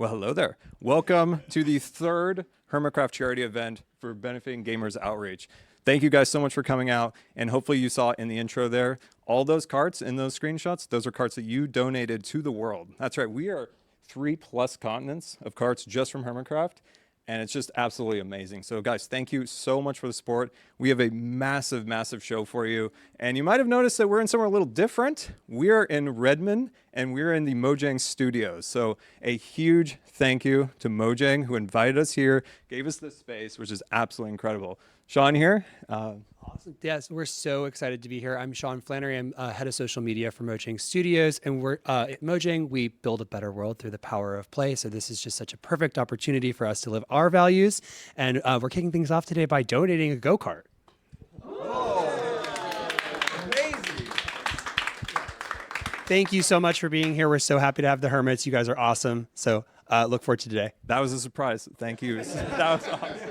Well, hello there. Welcome to the third Hermitcraft Charity event for benefiting gamers outreach. Thank you guys so much for coming out, and hopefully you saw in the intro there, all those carts in those screenshots, those are carts that you donated to the world. That's right, we are 3+ continents of carts just from Hermitcraft, and it's just absolutely amazing. So guys, thank you so much for the support. We have a massive, massive show for you. And you might have noticed that we're in somewhere a little different. We're in Redmond and we're in the Mojang studios. So a huge thank you to Mojang who invited us here, gave us this space, which is absolutely incredible. Sean here. Awesome. Yes, we're so excited to be here. I'm Sean Flannery. I'm head of social media for Mojang Studios. And we're at Mojang, we build a better world through the power of play. So this is just such a perfect opportunity for us to live our values. And we're kicking things off today by donating a go-kart. Amazing. Thank you so much for being here. We're so happy to have the Hermits. You guys are awesome. So look forward to today. That was a surprise. Thank you. That was awesome.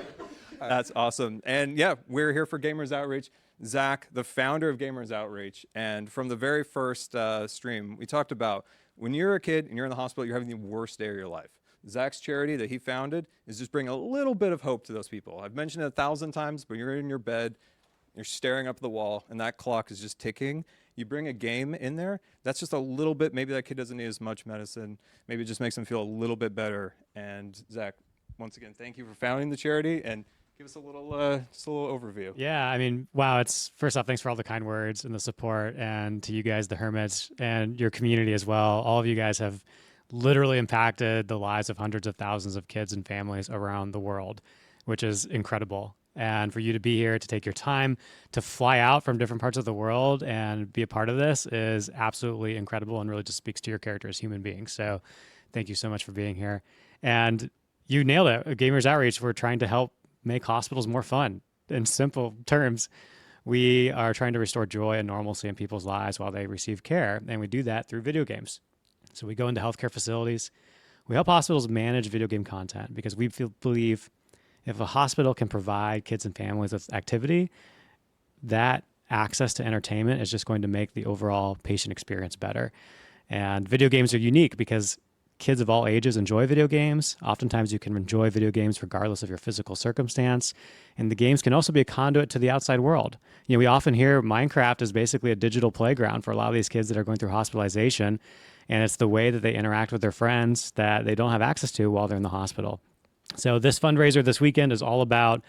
That's awesome. And yeah, we're here for Gamers Outreach. Zach, the founder of Gamers Outreach. And from the very first stream, we talked about when you're a kid and you're in the hospital, you're having the worst day of your life. Zach's charity that he founded is just bringing a little bit of hope to those people. I've mentioned it 1,000 times, but you're in your bed, you're staring up at the wall, and that clock is just ticking. You bring a game in there, that's just a little bit, maybe that kid doesn't need as much medicine. Maybe it just makes them feel a little bit better. And Zach, once again, thank you for founding the charity, and give us a little, just a little overview. Yeah, I mean, wow, it's first off, thanks for all the kind words and the support, and to you guys, the Hermits, and your community as well. All of you guys have literally impacted the lives of hundreds of thousands of kids and families around the world, which is incredible. And for you to be here, to take your time to fly out from different parts of the world and be a part of this is absolutely incredible and really just speaks to your character as human beings. So thank you so much for being here. And you nailed it. Gamers Outreach, we're trying to help make hospitals more fun. In simple terms, we are trying to restore joy and normalcy in people's lives while they receive care, and we do that through video games. So we go into healthcare facilities. We help hospitals manage video game content because we believe if a hospital can provide kids and families with activity, that access to entertainment is just going to make the overall patient experience better. And video games are unique because kids of all ages enjoy video games. Oftentimes you can enjoy video games regardless of your physical circumstance. And the games can also be a conduit to the outside world. You know, we often hear Minecraft is basically a digital playground for a lot of these kids that are going through hospitalization. And it's the way that they interact with their friends that they don't have access to while they're in the hospital. So this fundraiser this weekend is all about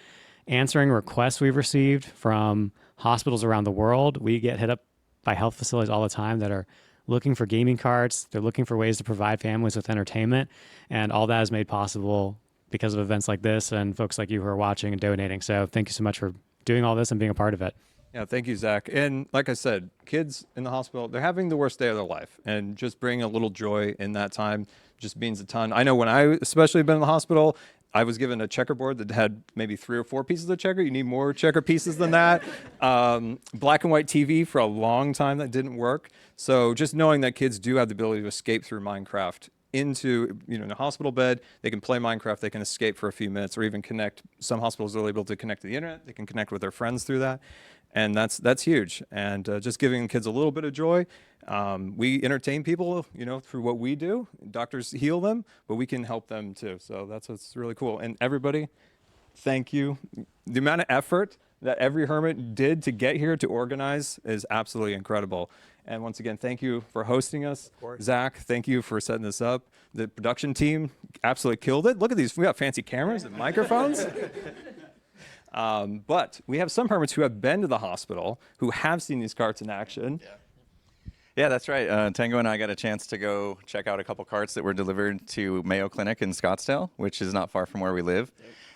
answering requests we've received from hospitals around the world. We get hit up by health facilities all the time that are looking for gaming carts. They're looking for ways to provide families with entertainment. And all that is made possible because of events like this and folks like you who are watching and donating. So thank you so much for doing all this and being a part of it. Yeah, thank you, Zach. And like I said, kids in the hospital, they're having the worst day of their life. And just bringing a little joy in that time just means a ton. I know when I especially been in the hospital, I was given a checkerboard that had maybe 3 or 4 pieces of checker. You need more checker pieces than that. Black and white TV for a long time that didn't work. So just knowing that kids do have the ability to escape through Minecraft into, in a hospital bed, they can play Minecraft, they can escape for a few minutes or even connect. Some hospitals are able to connect to the internet. They can connect with their friends through that. And that's huge. And just giving kids a little bit of joy. We entertain people, through what we do. Doctors heal them, but we can help them too. So that's what's really cool. And everybody, thank you. The amount of effort that every Hermit did to get here to organize is absolutely incredible. And once again, thank you for hosting us. Zach, thank you for setting this up. The production team absolutely killed it. Look at these. We got fancy cameras and microphones. But we have some Hermits who have been to the hospital, who have seen these carts in action. Yeah, that's right. Tango and I got a chance to go check out a couple carts that were delivered to Mayo Clinic in Scottsdale, which is not far from where we live.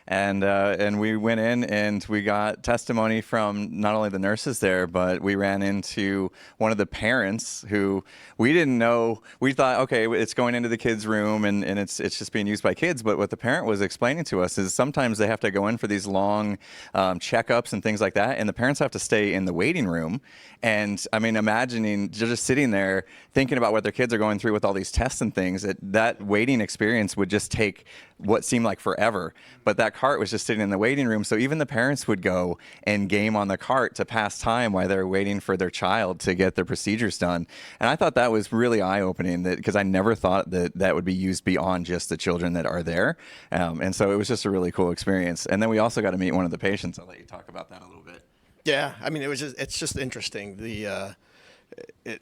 And we went in and we got testimony from not only the nurses there, but we ran into one of the parents who we didn't know. We thought, okay, it's going into the kids' room and it's just being used by kids. But what the parent was explaining to us is sometimes they have to go in for these long checkups and things like that. And the parents have to stay in the waiting room. And I mean, imagining just sitting there thinking about what their kids are going through with all these tests and things, that waiting experience would just take what seemed like forever. But that cart was just sitting in the waiting room. So even the parents would go and game on the cart to pass time while they're waiting for their child to get their procedures done. And I thought that was really eye-opening, because I never thought that would be used beyond just the children that are there. And so it was just a really cool experience. And then we also got to meet one of the patients. I'll let you talk about that a little bit. Yeah, I mean, it's just interesting.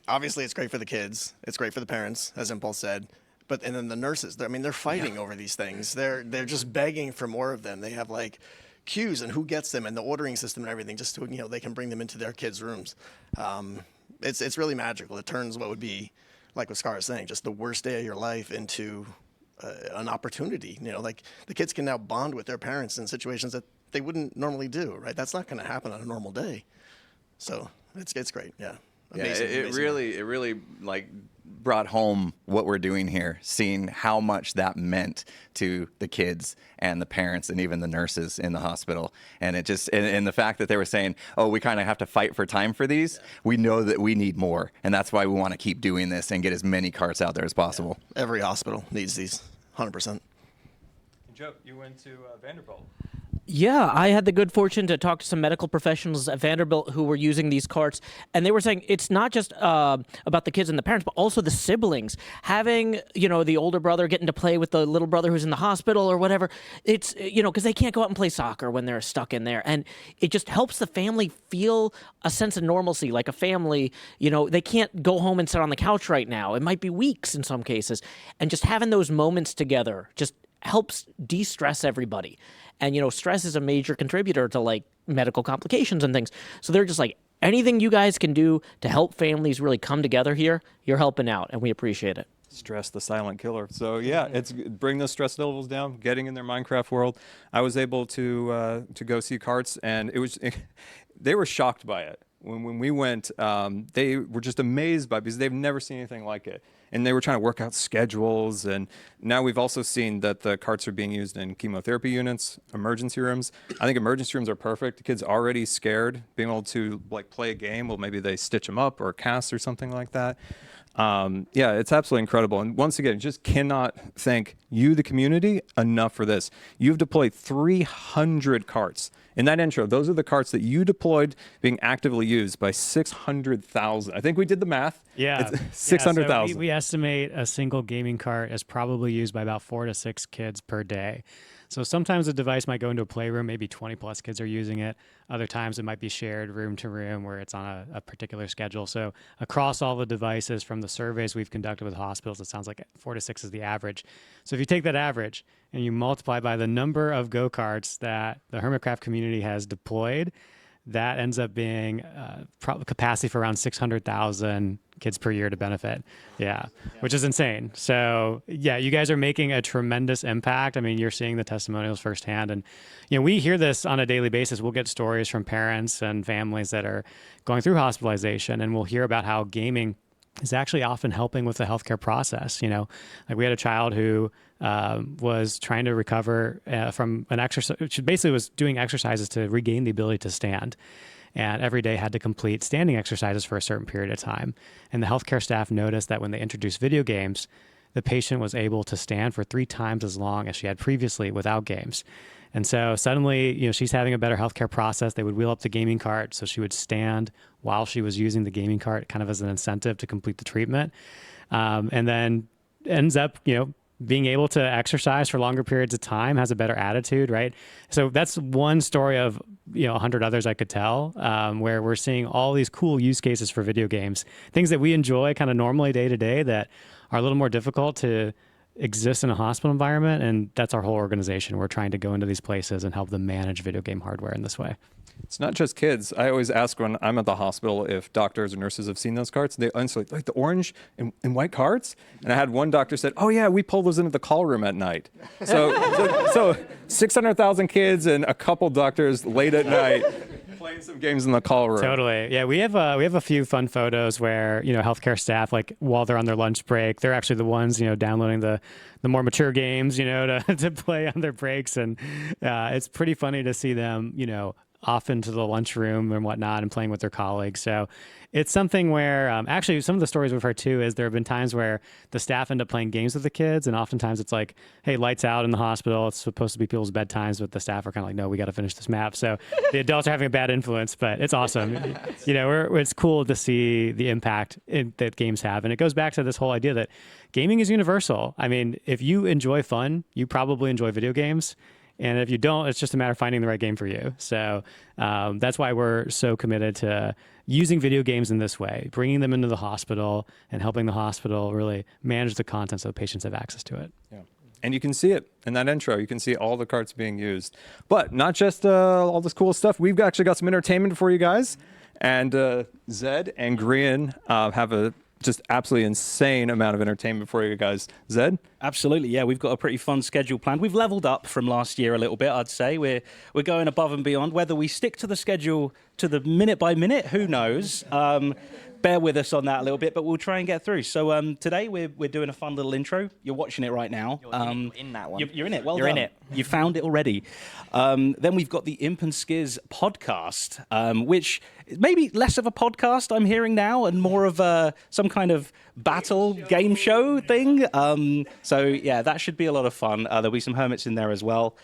Obviously it's great for the kids. It's great for the parents, as Impulse said. And then the nurses, they're fighting over these things. They're just begging for more of them. They have like queues and who gets them and the ordering system and everything, just so they can bring them into their kids' rooms. It's really magical. It turns what would be, like what Scar is saying, just the worst day of your life into an opportunity. Like the kids can now bond with their parents in situations that they wouldn't normally do. Right? That's not going to happen on a normal day. So it's great. Yeah. Amazing, it amazing. really like brought home what we're doing here, seeing how much that meant to the kids and the parents and even the nurses in the hospital. And it just, and the fact that they were saying, oh, we kind of have to fight for time for these. Yeah. We know that we need more. And that's why we want to keep doing this and get as many carts out there as possible. Yeah. Every hospital needs these, 100%. Joe, you went to Vanderbilt. Yeah, I had the good fortune to talk to some medical professionals at Vanderbilt who were using these carts, and they were saying it's not just about the kids and the parents, but also the siblings. Having, the older brother getting to play with the little brother who's in the hospital or whatever, it's, because they can't go out and play soccer when they're stuck in there, and it just helps the family feel a sense of normalcy, like a family. They can't go home and sit on the couch right now. It might be weeks in some cases, and just having those moments together just helps de-stress everybody. And, stress is a major contributor to like medical complications and things. So they're just like, anything you guys can do to help families really come together here, you're helping out, and we appreciate it. Stress, the silent killer. So yeah, it's bring those stress levels down, getting in their Minecraft world. I was able to go see carts, and they were shocked by it. When we went, they were just amazed by it because they've never seen anything like it. And they were trying to work out schedules. And now we've also seen that the carts are being used in chemotherapy units, emergency rooms. I think emergency rooms are perfect. The kid's already scared, being able to like play a game. Well, maybe they stitch them up or cast or something like that. Yeah, it's absolutely incredible. And once again, just cannot thank you, the community, enough for this. You've deployed 300 carts. In that intro, those are the carts that you deployed being actively used by 600,000. I think we did the math. Yeah. It's 600,000. So we estimate a single gaming cart is probably used by about 4 to 6 kids per day. So sometimes the device might go into a playroom, maybe 20 plus kids are using it. Other times it might be shared room to room where it's on a particular schedule. So across all the devices from the surveys we've conducted with hospitals, it sounds like 4 to 6 is the average. So if you take that average and you multiply by the number of go-karts that the Hermitcraft community has deployed, that ends up being capacity for around 600,000 kids per year to benefit. Yeah, which is insane. So yeah, you guys are making a tremendous impact. I mean, you're seeing the testimonials firsthand, and we hear this on a daily basis. We'll get stories from parents and families that are going through hospitalization, and we'll hear about how gaming is actually often helping with the healthcare process. Like we had a child who was trying to recover from an exercise. She basically was doing exercises to regain the ability to stand, and every day had to complete standing exercises for a certain period of time. And the healthcare staff noticed that when they introduced video games, the patient was able to stand for 3 times as long as she had previously without games. And so suddenly, she's having a better healthcare process. They would wheel up the gaming cart, so she would stand while she was using the gaming cart, kind of as an incentive to complete the treatment, and then ends up, being able to exercise for longer periods of time, has a better attitude, right? So that's one story of 100 others I could tell, where we're seeing all these cool use cases for video games, things that we enjoy kind of normally day to day that are a little more difficult to exist in a hospital environment. And that's our whole organization. We're trying to go into these places and help them manage video game hardware in this way. It's not just kids. I always ask when I'm at the hospital if doctors or nurses have seen those carts. They answer like the orange and white carts. And I had one doctor said, "Oh yeah, we pull those into the call room at night." So 600,000 kids and a couple doctors late at night playing some games in the call room. Totally. Yeah, we have a few fun photos where healthcare staff, like while they're on their lunch break, they're actually the ones downloading the more mature games to play on their breaks, and it's pretty funny to see them off into the lunchroom and whatnot and playing with their colleagues. So it's something where actually some of the stories we've heard too is there have been times where the staff end up playing games with the kids, and oftentimes it's like, hey, lights out in the hospital. It's supposed to be people's bedtimes, but the staff are kind of like, no, we got to finish this map. So the adults are having a bad influence, but it's awesome. It's cool to see the impact that games have. And it goes back to this whole idea that gaming is universal. I mean, if you enjoy fun, you probably enjoy video games. And if you don't, it's just a matter of finding the right game for you. So that's why we're so committed to using video games in this way, bringing them into the hospital and helping the hospital really manage the content so patients have access to it. Yeah. And you can see it in that intro. You can see all the carts being used. But not just all this cool stuff. We've actually got some entertainment for you guys. And Zed and Grian have a just absolutely insane amount of entertainment for you guys. Zed? Absolutely, yeah. We've got a pretty fun schedule planned. We've leveled up from last year a little bit, I'd say. We're going above and beyond. Whether we stick to the schedule to the minute by minute, who knows? Bear with us on that a little bit, but we'll try and get through. So today we're doing a fun little intro. You're watching it right now. You're in that one. You're in it. Well You're done. in it. You found it already. Then we've got the Imp and Skizz podcast, which is maybe less of a podcast I'm hearing now and more of some kind of battle game show thing. So yeah, that should be a lot of fun. There'll be some hermits in there as well.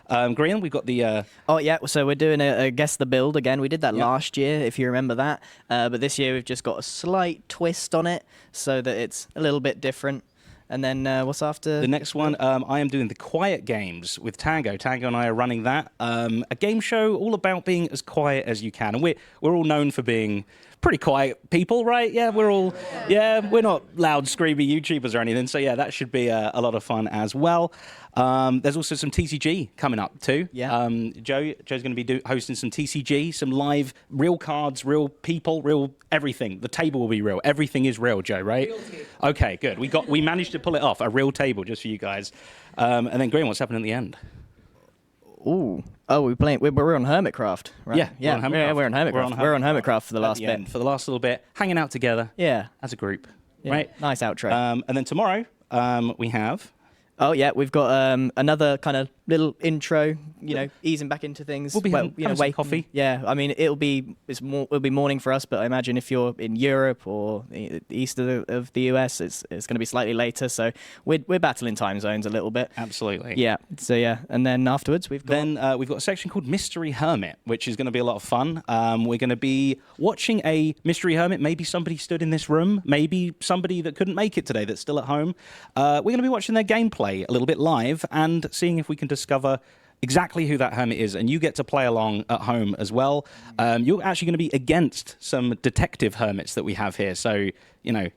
Grian, we've got the... Oh, yeah, so we're doing a Guess the Build again. We did that last year, if you remember that. But this year we've just got a slight twist on it so that it's a little bit different. And then what's after? The next one, I am doing the Quiet Games with Tango. Tango and I are running that. A game show all about being as quiet as you can. And we're all known for being pretty quiet people, right? Yeah, we're not loud, screamy YouTubers or anything. So yeah, that should be a lot of fun as well. There's also some TCG coming up too. Yeah. Joe's going to be hosting some TCG, some live, real cards, real people, real everything. The table will be real. Everything is real, Joe, right? Okay, good. We managed to pull it off. A real table just for you guys. And then Graham, what's happening at the end? Ooh. Oh, we're on Hermitcraft, right? Yeah, we're on Hermitcraft. We're on Hermitcraft for the last bit. For the last little bit, hanging out together. Yeah. As a group, Yeah. right? Nice outro. And then tomorrow, we have... Oh yeah, we've got another kind of little intro, easing back into things. We'll be having some coffee. Yeah, I mean it'll be morning for us, but I imagine if you're in Europe or the east of the US, it's going to be slightly later. So we're battling time zones a little bit. Absolutely. Yeah. So yeah, and then afterwards we've got a section called Mystery Hermit, which is going to be a lot of fun. We're going to be watching a Mystery Hermit. Maybe somebody stood in this room. Maybe somebody that couldn't make it today that's still at home. We're going to be watching their gameplay a little bit live and seeing if we can discover exactly who that hermit is, and you get to play along at home as well. You're actually going to be against some detective hermits that we have here, so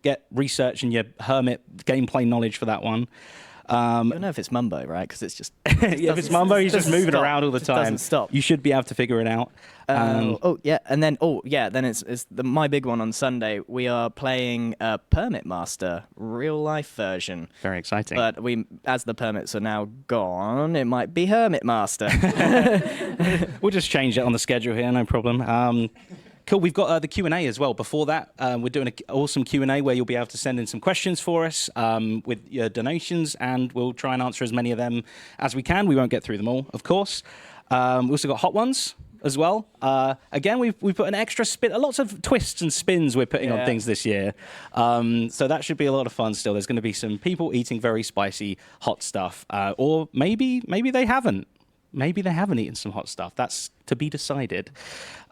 get research and your hermit gameplay knowledge for that one. I don't know if it's Mumbo, right? Because it's just if it's Mumbo, he's just moving around all the time. Doesn't stop. You should be able to figure it out. Then it's my big one on Sunday. We are playing Permit Master real life version. Very exciting. But as the permits are now gone, it might be Hermit Master. We'll just change it on the schedule here, no problem. Cool. We've got the Q&A as well. Before that, we're doing an awesome Q&A where you'll be able to send in some questions for us with your donations, and we'll try and answer as many of them as we can. We won't get through them all, of course. We also got Hot Ones as well. Again, we've put an extra spin, lots of twists and spins we're putting on things this year. So that should be a lot of fun still. There's going to be some people eating very spicy hot stuff, or maybe they haven't. Maybe they haven't eaten some hot stuff. That's to be decided.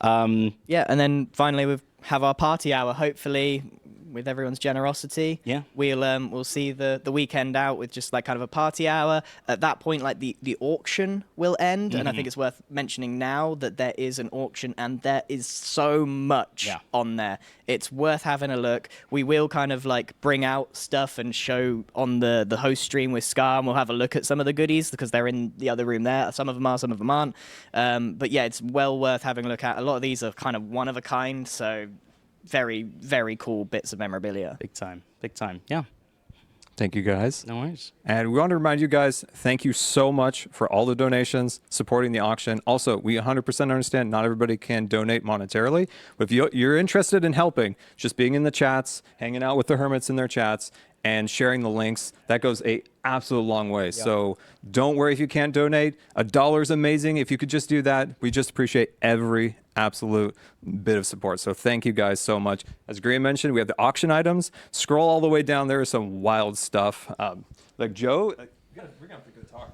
And then finally we have our party hour, hopefully with everyone's generosity. Yeah. We'll see the weekend out with just like kind of a party hour. At that point, like the auction will end. And I think it's worth mentioning now that there is an auction and there is so much on there. It's worth having a look. We will kind of like bring out stuff and show on the host stream with Scar, and we'll have a look at some of the goodies because they're in the other room there. Some of them are, some of them aren't. But yeah, it's well worth having a look at. A lot of these are kind of one of a kind, so very, very cool bits of memorabilia. Big time. Yeah. Thank you, guys. No worries. And we want to remind you guys, thank you so much for all the donations, supporting the auction. Also, we 100% understand not everybody can donate monetarily, but if you're interested in helping, just being in the chats, hanging out with the hermits in their chats, and sharing the links. That goes a absolute long way. So don't worry if you can't donate. $1 is amazing. If you could just do that, we just appreciate every absolute bit of support. So thank you guys so much. As Graham mentioned, we have the auction items. Scroll all the way down. There is some wild stuff. Like Joe, we're gonna have to go talk.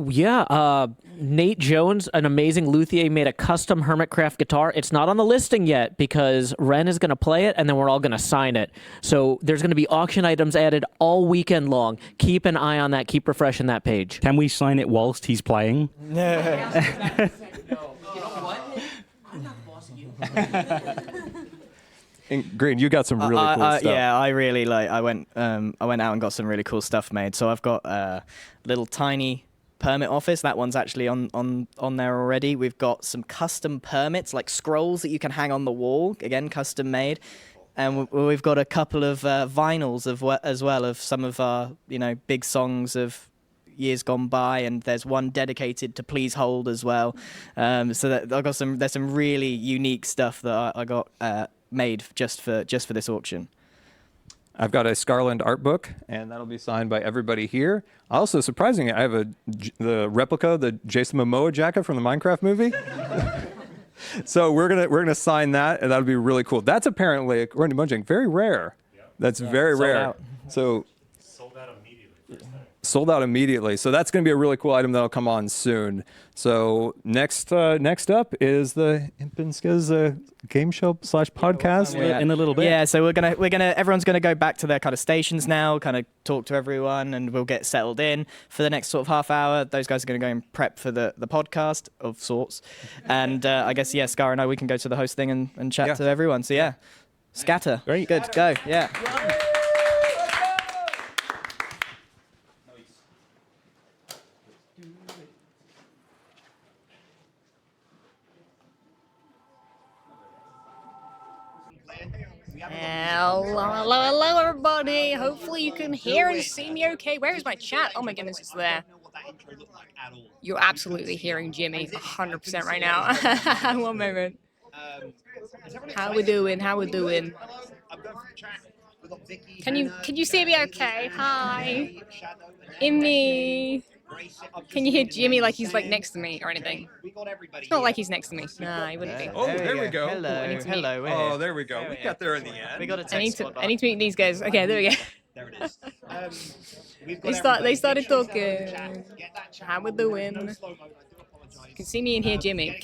Yeah, Nate Jones, an amazing luthier, made a custom Hermitcraft guitar. It's not on the listing yet because Ren is going to play it, and then we're all going to sign it. So there's going to be auction items added all weekend long. Keep an eye on that. Keep refreshing that page. Can we sign it whilst he's playing? And Green, you got some really cool stuff. Yeah, I really I went out and got some really cool stuff made. So I've got a little tiny permit office. That one's actually on there already. We've got some custom permits, like scrolls that you can hang on the wall. Again, custom made. And we've got a couple of vinyls as well of some of our big songs of years gone by, and there's one dedicated to Please Hold as well. So that I got there's some really unique stuff that I got made just for this auction. I've got a Scarland art book, and that'll be signed by everybody here. Also, surprisingly, I have the replica, the Jason Momoa jacket from the Minecraft movie. So we're gonna sign that, and that'll be really cool. That's apparently, according to Munching, very rare. That's very rare. out. So sold out immediately. So that's going to be a really cool item that'll come on soon. So next up is the Imp and Skizz game show / podcast. In a little bit. Yeah, so everyone's gonna go back to their kind of stations now, kind of talk to everyone, and we'll get settled in for the next sort of half hour. Those guys are gonna go and prep for the podcast of sorts, and I guess Scar and I, we can go to the host thing and chat to everyone. So yeah, scatter. Great. Good. Go. Yeah. Hello, everybody. Hopefully you can hear and see me okay. Where is my chat? Oh my goodness, it's there. You're absolutely hearing Jimmy 100% right now. One moment. How we doing? Can you see me okay? Hi. Immy. Can you hear Jimmy like he's like next to me or anything? It's not like he's next to me. Nah, he wouldn't be. Oh, there we go. Hello. Oh, there we go. We got there in the end. We got a I need text to meet these guys. Okay, there we go. There it is. They started talking. How we doing? You can see me and hear Jimmy.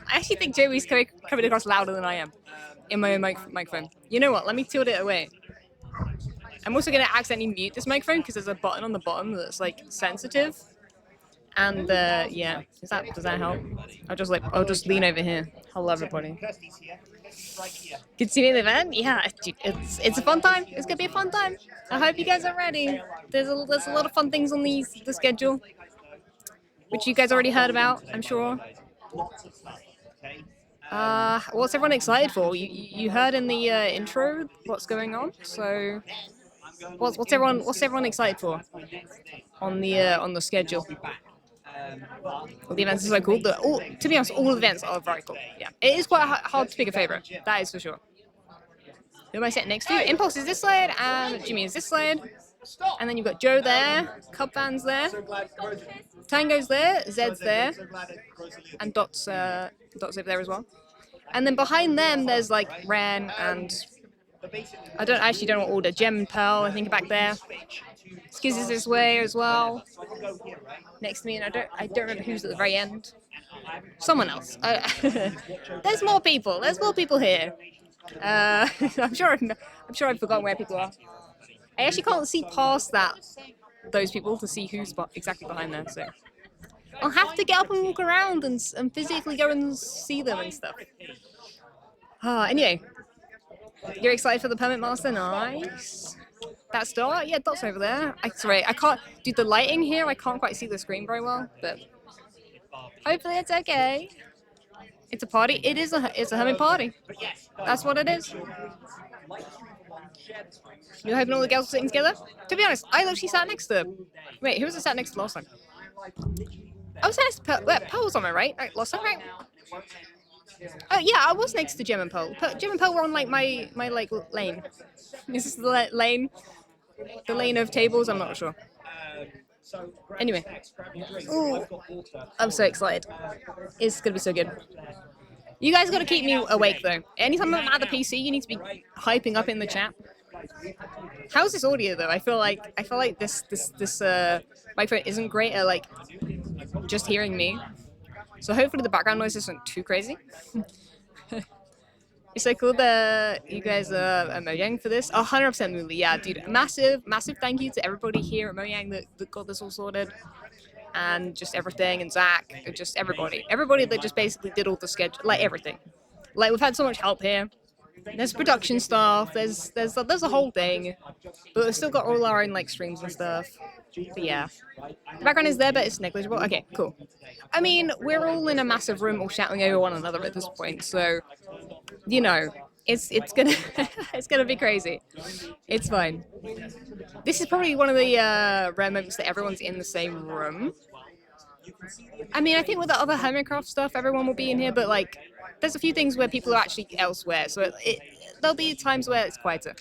I actually think Joey's coming across louder than I am in my own microphone. You know what? Let me tilt it away. I'm also going to accidentally mute this microphone because there's a button on the bottom that's like sensitive. And yeah, does that help? I'll just lean over here. Hello, everybody. Good to see me at the event. Yeah, it's a fun time. It's gonna be a fun time. I hope you guys are ready. There's a lot of fun things on the schedule, which you guys already heard about, I'm sure. What's everyone excited for? You heard in the intro what's going on. So, what's everyone excited for on the schedule? Well, the events are so cool. To be honest, all events are very cool. Yeah, it is quite hard to pick a favorite. That is for sure. Who am I sitting next to? Impulse is this side, and Jimmy is this side. And then you've got Joe there, Cub Van's there, Tango's there, Zed's there, and Dot's over there as well. And then behind them, there's like Ren and I actually don't know what order. Gem and Pearl, I think, are back there. Skizz is this way as well. Next to me, and I don't remember who's at the very end. Someone else. There's more people. There's more people here. I'm sure I've forgotten where people are. I actually can't see past those people to see who's exactly behind there. So I'll have to get up and walk around and physically go and see them and stuff. Anyway, you're excited for the Permit Master? Nice. That's Dot? Yeah, Dot's over there. Sorry, I can't do the lighting here. I can't quite see the screen very well, but hopefully it's okay. It's a party. It's a Hermit party. That's what it is. You're hoping all the girls are sitting together? To be honest, I literally sat next to... Wait, who was I sat next to last time? I was next to Pearl. Pearl was on my right last time, right? Oh, yeah, I was next to Gem and Pearl. Gem and Pearl were on, like, my like, lane. This is the lane. The lane of tables, I'm not sure. Anyway. Ooh, I'm so excited. It's gonna be so good. You guys gotta keep me awake though. Anytime I'm at the PC, you need to be hyping up in the chat. How's this audio though? I feel like this microphone isn't great at like just hearing me. So hopefully the background noise isn't too crazy. It's so cool that you guys are Mojang for this. 100% Mooley, yeah, dude. Massive thank you to everybody here at Mojang that got this all sorted. And just everything, and Zach, just everybody that just basically did all the schedule, like everything. Like we've had so much help here. There's production stuff. There's a whole thing, but we've still got all our own like streams and stuff. But yeah, the background is there, but it's negligible. Okay, cool. I mean, we're all in a massive room, all shouting over one another at this point, so you know, it's gonna it's gonna be crazy. It's fine. This is probably one of the rare moments that everyone's in the same room. I mean, I think with the other Hermitcraft stuff, everyone will be in here, but like, there's a few things where people are actually elsewhere, so there'll be times where it's quieter,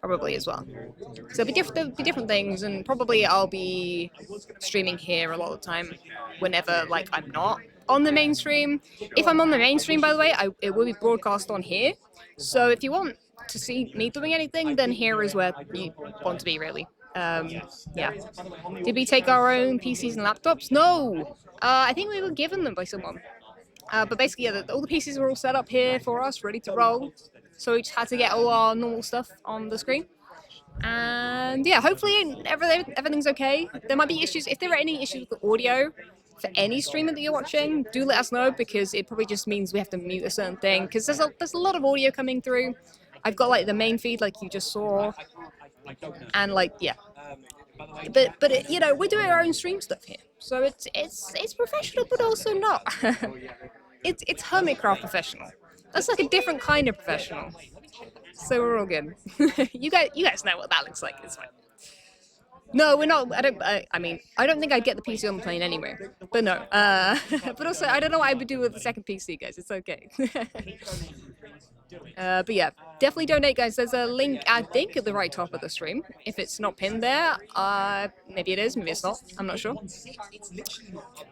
probably as well. So there'll be different things, and probably I'll be streaming here a lot of the time, whenever like I'm not on the main stream. If I'm on the main stream, by the way, it will be broadcast on here. So if you want to see me doing anything, then here is where you want to be, really. Yeah. Did we take our own PCs and laptops? No! I think we were given them by someone. But basically, yeah, all the PCs were all set up here for us, ready to roll. So we just had to get all our normal stuff on the screen. And yeah, hopefully everything's okay. There might be issues. If there are any issues with the audio for any streamer that you're watching, do let us know, because it probably just means we have to mute a certain thing, because there's a lot of audio coming through. I've got like the main feed like you just saw, and like, yeah. But you know, we're doing our own stream stuff here, so it's professional, but also not. it's Hermitcraft professional. That's like a different kind of professional. So we're all good. you guys know what that looks like. It's fine. No, we're not. I mean, I don't think I'd get the PC on the plane anyway. But no. But also, I don't know what I would do with the second PC, guys. It's okay. But yeah, definitely donate, guys. There's a link, I think, at the right top of the stream. If it's not pinned there, maybe it is, maybe it's not. I'm not sure.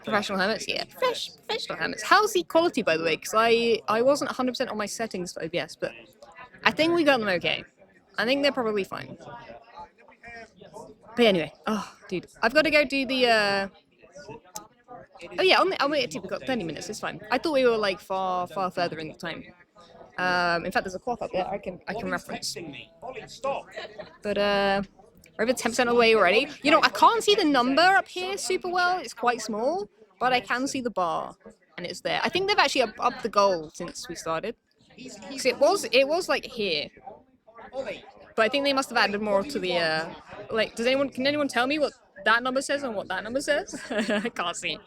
Professional hermits, yeah. Professional hermits. How's the quality, by the way? Because I wasn't 100% on my settings for OBS, but I think we got them okay. I think they're probably fine. But anyway, oh, dude, I've got to go do the. Oh yeah, I'll wait. We've got 30 minutes. It's fine. I thought we were like far further in the time. In fact, there's a clock up there I can reference. But we're over 10% of the way already. You know, I can't see the number up here super well. It's quite small, but I can see the bar, and it's there. I think they've actually upped the goal since we started. So it was like here, but I think they must have added more to the like. Can anyone tell me what that number says and what that number says? I can't see.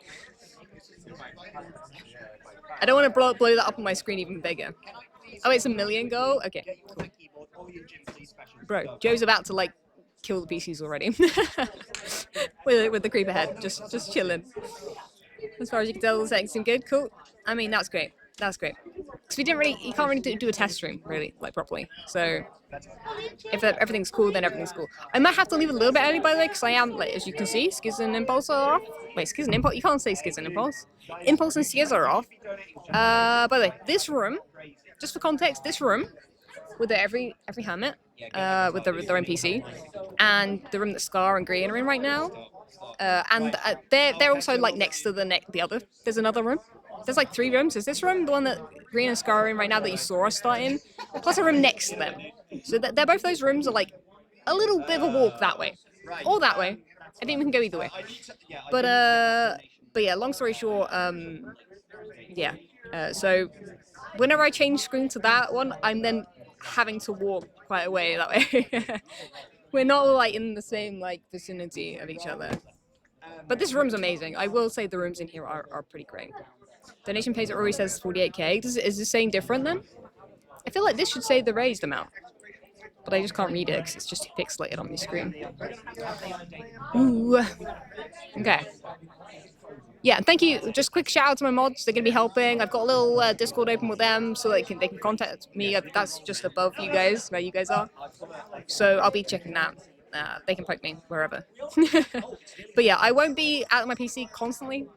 I don't want to blow that up on my screen even bigger. Oh, it's a million goal? Okay, cool. Bro, Joe's about to like kill the PCs already. with the creeper head, just chilling. As far as you can tell, the settings seem good. Cool. I mean, that's great. That's great. Because you can't really do a test stream, really, like properly. So if everything's cool, then everything's cool. I might have to leave a little bit early, by the way, because I am, like, as you can see, Skizz and Impulse are off. Wait, Skizz and Impulse? You can't say Skizz and Impulse. Impulse and Skizz are off. By the way, this room, just for context, this room with every hermit, with their own PC, and the room that Scar and Green are in right now, and they're also like next to the other. There's another room. There's like 3 rooms. There's this room, the one that Green and Scar are in right now that you saw us start in, plus a room next to them. So they're both those rooms are like a little bit of a walk that way, or that way. I think we can go either way. But yeah, long story short, yeah. So whenever I change screen to that one, I'm then having to walk quite a way that way. We're not all like in the same like vicinity of each other. But this room's amazing. I will say the rooms in here are pretty great. Donation pays, it already says 48k. Is this saying different then? I feel like this should say the raised amount. But I just can't read it because it's just pixelated on my screen. Ooh. Okay. Yeah, thank you. Just quick shout out to my mods. They're going to be helping. I've got a little Discord open with them so they can contact me. That's just above you guys, where you guys are. So I'll be checking that. they can poke me wherever. But yeah, I won't be out on my PC constantly.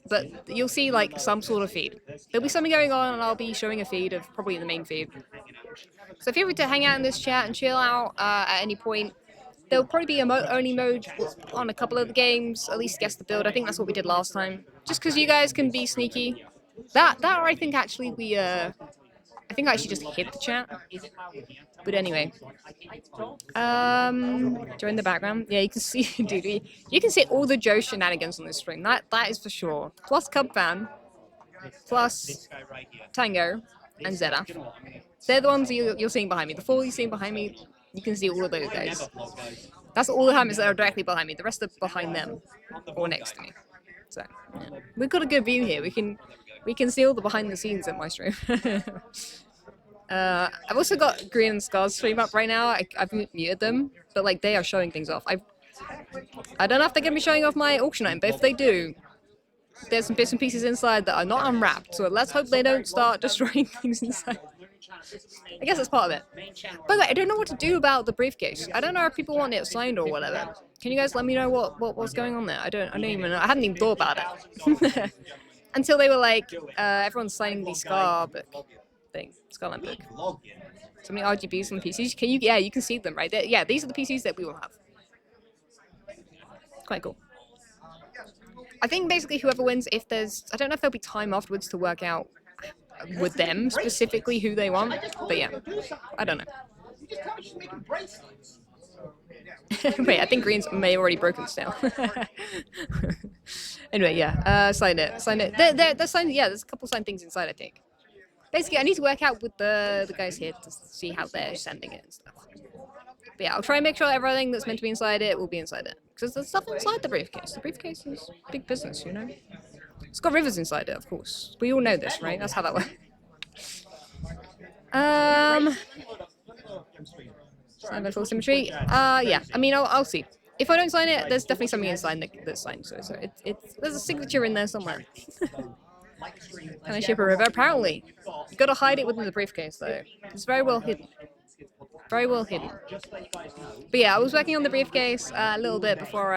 But you'll see like some sort of feed. There'll be something going on, and I'll be showing a feed of probably the main feed. So feel free to hang out in this chat and chill out at any point. There'll probably be emote-only mode on a couple of the games, at least guess the build. I think that's what we did last time. Just because you guys can be sneaky. That I think actually we I think I actually just hit the chat. But anyway. Join the background. Yeah, you can see, dude, you can see all the Joe shenanigans on this stream. That is for sure. Plus Cub Fan, plus Tango, and Zedaf. They're the ones you're seeing behind me. The four you're seeing behind me, you can see all of those guys. That's all the Hermits that are directly behind me. The rest are behind them or next to me. So yeah. We've got a good view here. We can see all the behind the scenes at my stream. I've also got Green and Scar's stream up right now. I've muted them, but like they are showing things off. I don't know if they're gonna be showing off my auction item, but if they do, there's some bits and pieces inside that are not unwrapped. So let's hope they don't start destroying things inside. I guess that's part of it. By the way, I don't know what to do about the briefcase. I don't know if people want it signed or whatever. Can you guys let me know what's going on there? I don't even know. I hadn't even thought about it. Until they were like, everyone's signing the Scar book thing. Scarlet book. So many RGBs on the PCs. Yeah, you can see them right there. Yeah, these are the PCs that we will have. Quite cool. I think basically whoever wins, I don't know if there'll be time afterwards to work out with them specifically who they want, but yeah, I don't know. Wait, I think Green's may have already broken still. Anyway, yeah, sign it. They're signed, yeah, there's a couple signed things inside, I think. Basically, I need to work out with the guys here to see how they're sending it and stuff. But yeah, I'll try and make sure everything that's meant to be inside it will be inside it. Because there's stuff inside the briefcase. The briefcase is big business, you know? It's got rivers inside it, of course. We all know this, right? That's how that works. Sign by full symmetry. Yeah. I mean, I'll see. If I don't sign it, there's definitely something inside that's signed. So there's a signature in there somewhere. Can I ship a river? Apparently. You gotta hide it within the briefcase, though. It's very well hidden. Very well hidden. But yeah, I was working on the briefcase a little bit before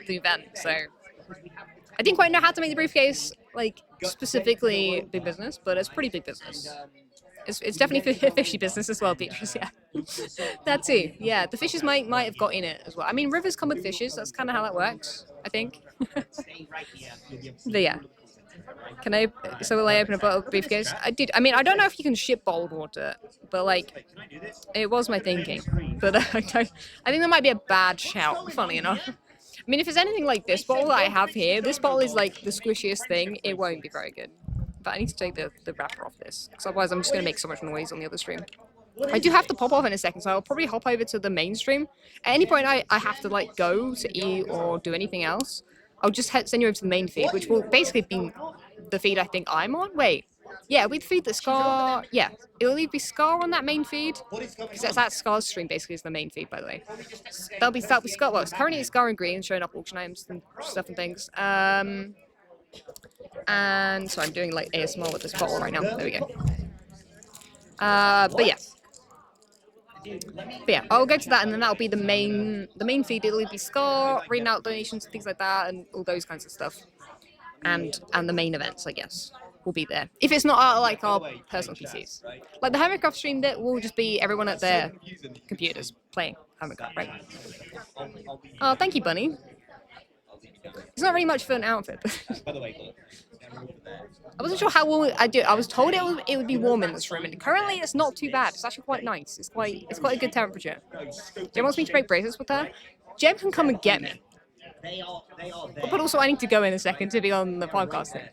the event, so I didn't quite know how to make the briefcase like specifically big business, but it's pretty big business. It's definitely fishy business as well, Beatrice. Yeah, that too. Yeah, the fishes might have got in it as well. I mean, rivers come with fishes. That's kind of how that works, I think. But yeah. So will I open a bottle of briefcase? I did. I mean, I don't know if you can ship bottled water, but like, it was my thinking. But I think that might be a bad shout, funny enough. I mean, if it's anything like this bottle that I have here, this bottle is like the squishiest thing. It won't be very good. But I need to take the wrapper off this, because otherwise I'm just going to make so much noise on the other stream. I do have to pop off in a second, so I'll probably hop over to the main stream. At any point I have to like go to eat or do anything else, I'll just send you over to the main feed, which will basically be the feed I think I'm on. Wait. Yeah, we'd feed the Scar. Yeah, it'll either be Scar on that main feed, because that's Scar's stream basically is the main feed, by the way. That'll be Scar. Well, currently it's Scar and Green showing off auction items and stuff and things. And so I'm doing like ASMR with this bottle right now. There we go. But yeah, I'll go to that, and then that'll be the main feed. It'll be Scar reading out donations and things like that, and all those kinds of stuff. And the main events, I guess, will be there. If it's not like our personal PCs, like the Hermitcraft stream, that will just be everyone at their computers playing Hermitcraft, right? Oh, thank you, Bunny. It's not really much for an outfit. I wasn't sure how warm I was told it would be warm in this room, and currently it's not too bad. It's actually quite nice. It's quite a good temperature. Jem wants me to make bracelets with her. Jem can come and get me. But also I need to go in a second to be on the podcast thing.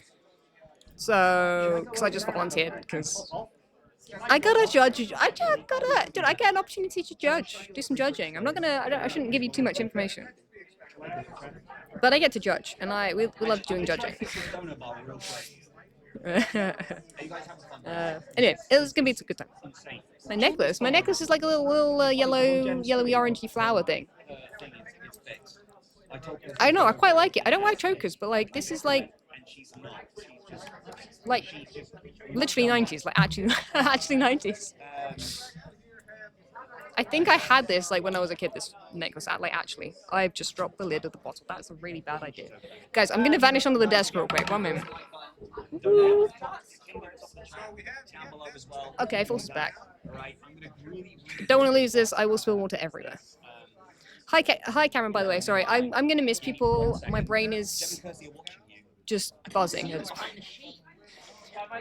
So, because I just volunteered, because I gotta judge. Dude, I get an opportunity to judge, do some judging. I shouldn't give you too much information. But I get to judge, and we love doing judging. Anyway, it's gonna be a good time. My necklace is like a little yellowy orangey flower thing. I know, I quite like it. I don't like chokers, but like this is like literally 90s, like actually 90s. I think I had this like when I was a kid. This necklace, like actually, I've just dropped the lid of the bottle. That's a really bad idea, guys. I'm gonna vanish under the desk real quick. 1 moment. Okay, force is back. Don't want to lose this. I will spill water everywhere. Hi, Cameron. By the way, sorry. I'm gonna miss people. My brain is just buzzing.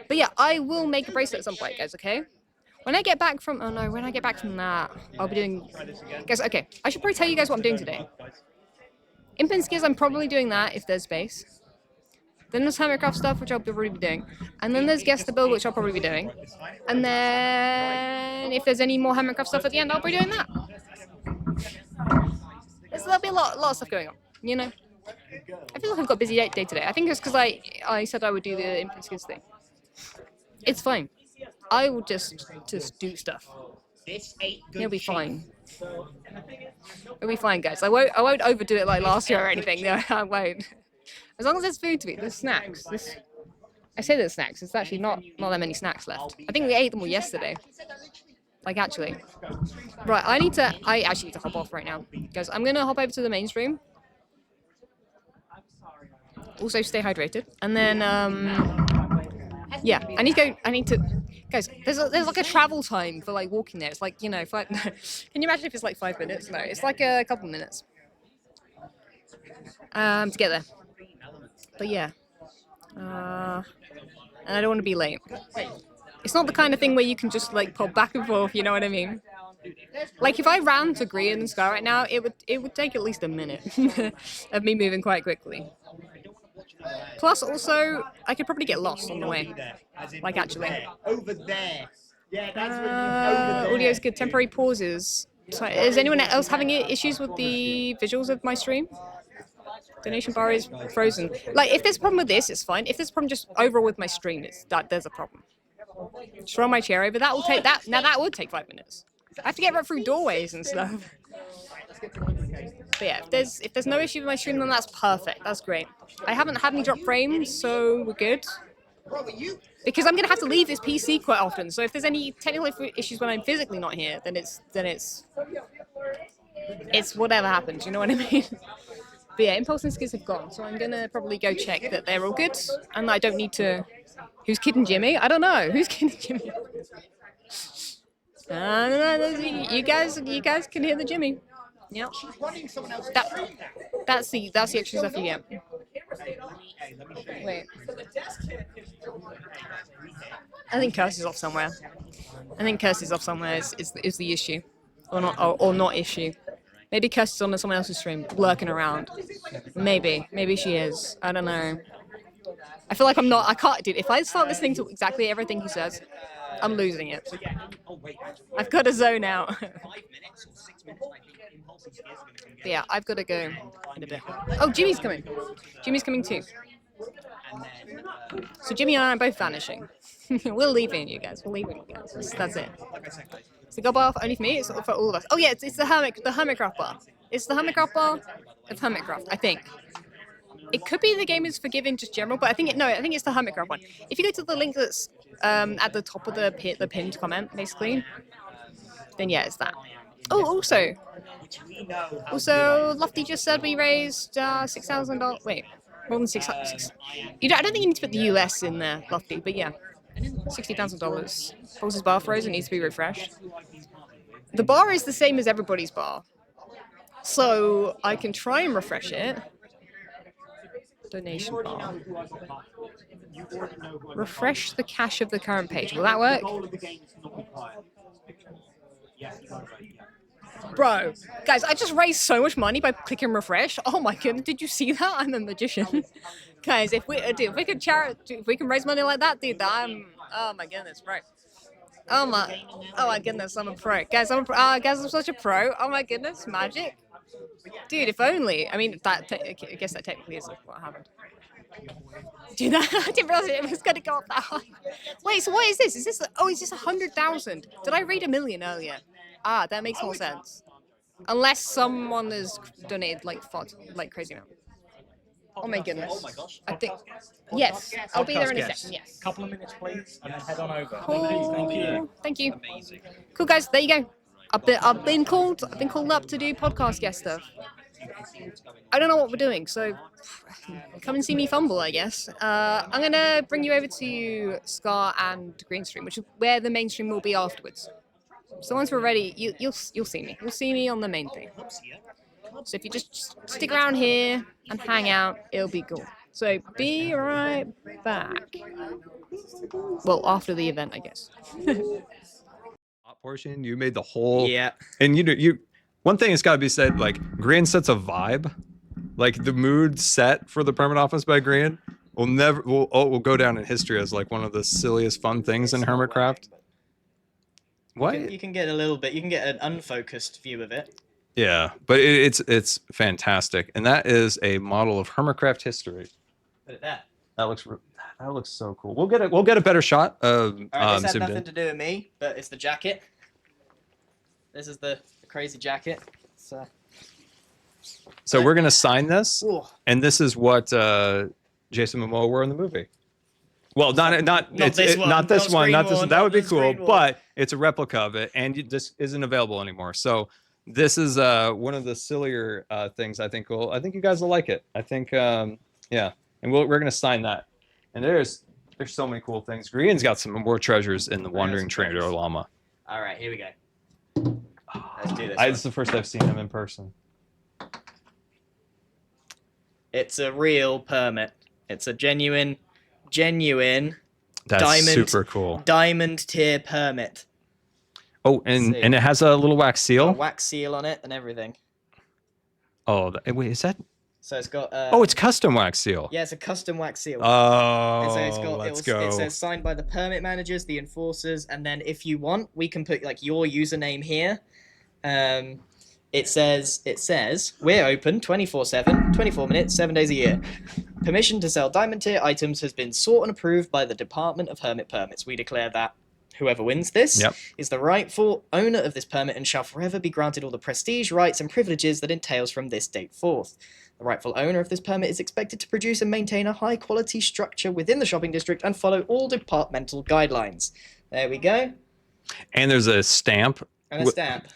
But yeah, I will make a bracelet at some point, guys. Okay. When I get back from when I get back from that, I'll be doing. Guys, okay. I should probably tell you guys what I'm doing today. Imp and Skizz, I'm probably doing that if there's space. Then there's Hermitcraft stuff, which I'll probably be doing. And then there's Guess the Build, which I'll probably be doing. And then if there's any more Hermitcraft stuff at the end, I'll be doing that. There'll be a lot of stuff going on, you know? I feel like I've got a busy day today. I think it's because I said I would do the Imp and Skizz thing. It's fine. I will just do stuff. It'll be fine. It'll be fine, guys. I won't overdo it like last year or anything. No, I won't. As long as there's food to eat, there's snacks. I say there's snacks. There's actually not that many snacks left. I think we ate them all yesterday. Like actually. Right, I actually need to hop off right now. Guys, I'm gonna hop over to the mainstream. Also stay hydrated. And then yeah, I need to guys, there's like a travel time for like walking there. It's like, you know, can you imagine if it's like 5 minutes? No, it's like a couple minutes. To get there. But yeah. And I don't want to be late. It's not the kind of thing where you can just like pop back and forth, you know what I mean? Like if I ran to Green and Sky right now, it would take at least a minute of me moving quite quickly. Plus also, I could probably get lost on the way. Like actually. Over there. Yeah, that's Audio's good. Temporary pauses. So, is anyone else having issues with the visuals of my stream? Donation bar is frozen. Like, if there's a problem with this, it's fine. If there's a problem just overall with my stream, there's a problem. Just throw my chair over. That will take that. Now that would take 5 minutes. I have to get right through doorways and stuff. But yeah, if there's no issue with my stream, then that's perfect. That's great. I haven't had any drop frames, so we're good. Because I'm gonna have to leave this PC quite often. So if there's any technical issues when I'm physically not here, then it's whatever happens. You know what I mean? But yeah, Impulse and Skizz have gone, so I'm gonna probably go check that they're all good, and I don't need to. Who's kidding Jimmy? I don't know. Who's kidding Jimmy? I don't know. You guys can hear the Jimmy. Yep. That's the extra stuff you get. Wait. I think Curse is off somewhere. Is the issue, or not issue. Maybe Curse is on someone else's stream, lurking around. Maybe she is. I don't know. I feel like I can't, dude. If I start listening to exactly everything he says, I'm losing it. I've got to zone out. But yeah, I've got to go in a bit. Oh, Jimmy's coming. Jimmy's coming too. So Jimmy and I are both vanishing. We're leaving you guys. That's it. It's the gold bar only for me. It's for all of us. Oh yeah, it's the Hermitcraft bar. It's the Hermitcraft bar of Hermitcraft, I think. It could be the game is forgiving just general, but I think it's the Hermitcraft one. If you go to the link that's at the top of the pinned comment, basically, then yeah, it's that. Oh, also, Lofty just said we raised $6,000. Wait, more than 600. I don't think you need to put the US in there, Lofty, but yeah, $60,000. Pulse's bar frozen, needs to be refreshed. The bar is the same as everybody's bar, so I can try and refresh it. Donation bar. Refresh the cache of the current page. Will that work? Bro, guys, I just raised so much money by clicking refresh. Oh my goodness, did you see that? I'm a magician. Guys, if we can raise money like that, dude, oh my goodness, bro. Oh my goodness, I'm a pro. Guys, I'm such a pro. Oh my goodness, magic. Dude, if only. I mean, I guess that technically is what happened. Dude, I didn't realize it was going to go up that high. Wait, so what is this? Is this 100,000? Did I read 1 million earlier? Ah, that makes more sense. Unless someone has donated like crazy amount. Oh my goodness. Oh my gosh. I think. Yes, I'll be there in a second. Yes. Couple of minutes, please, and then head on over. Cool. Thank you. Thank you. Amazing. Cool, guys. There you go. I've been called up to do podcast guest stuff. I don't know what we're doing, so come and see me fumble, I guess. I'm gonna bring you over to Scar and Greenstream, which is where the mainstream will be afterwards. So once we're ready, you'll see me. You'll see me on the main thing. So if you just stick around here and hang out, it'll be cool. So be right back. Well, after the event, I guess. Portion, you made the whole. Yeah. And you one thing has got to be said, like Grian sets a vibe, like the mood set for the permanent office by Grian will go down in history as like one of the silliest fun things in Hermitcraft. What? You can get a little bit. You can get an unfocused view of it. Yeah, but it's fantastic, and that is a model of Hermitcraft history. Look at that. That looks so cool. We'll get a better shot of. All right, this had zoomed nothing in. to do with me, but it's the jacket. This is the crazy jacket. So we're gonna sign this, Ooh. and this is what Jason Momoa wore in the movie. Well, not this one. not this Not one, screen not this worn, one. That would be not cool, screen worn. but it's a replica of it, and this isn't available anymore. So this is one of the sillier things. I think you guys will like it. I think yeah, and we're gonna sign that. And there's so many cool things. Grian's got some more treasures in the Wandering Trader Llama. All right, here we go. Let's do this. It's the first I've seen him in person. It's a real permit. It's a genuine That's diamond, super cool. diamond tier permit. Oh, and it has a little wax Got a seal. wax seal on it and everything. Oh, wait, is that? So it's got. Oh, it's custom wax seal. Yeah, it's a custom wax seal. Oh, And so it's got, let's it go. says signed by the permit managers, the enforcers, and then if you want, we can put like your username here. It says we're open 24/7, 24 minutes, 7 days a year. Permission to sell diamond tier items has been sought and approved by the Department of Hermit Permits. We declare that whoever wins this is the rightful owner of this permit and shall forever be granted all the prestige, rights, and privileges that entails from this date forth. The rightful owner of this permit is expected to produce and maintain a high-quality structure within the shopping district and follow all departmental guidelines. There we go. And there's a stamp. And a stamp.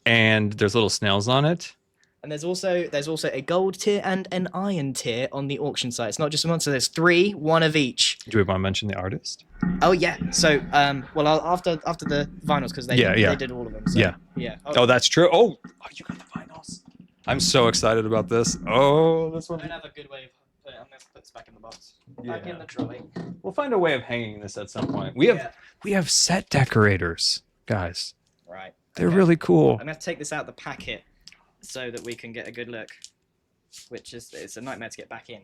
And there's little snails on it. And there's also a gold tier and an iron tier on the auction site. It's not just one, so there's 3, one of each. Do we want to mention the artist? Oh yeah. So well, after the vinyls because they did all of them. So, yeah. Oh, that's true. Oh, you got the vinyls. I'm so excited about this. Oh, this one. I don't have a good way of putting it. I'm gonna put this back in the box. Back in the trolley. We'll find a way of hanging this at some point. We have set decorators, guys. Right. They're really cool. I'm gonna have to take this out of the packet so that we can get a good look. It's a nightmare to get back in.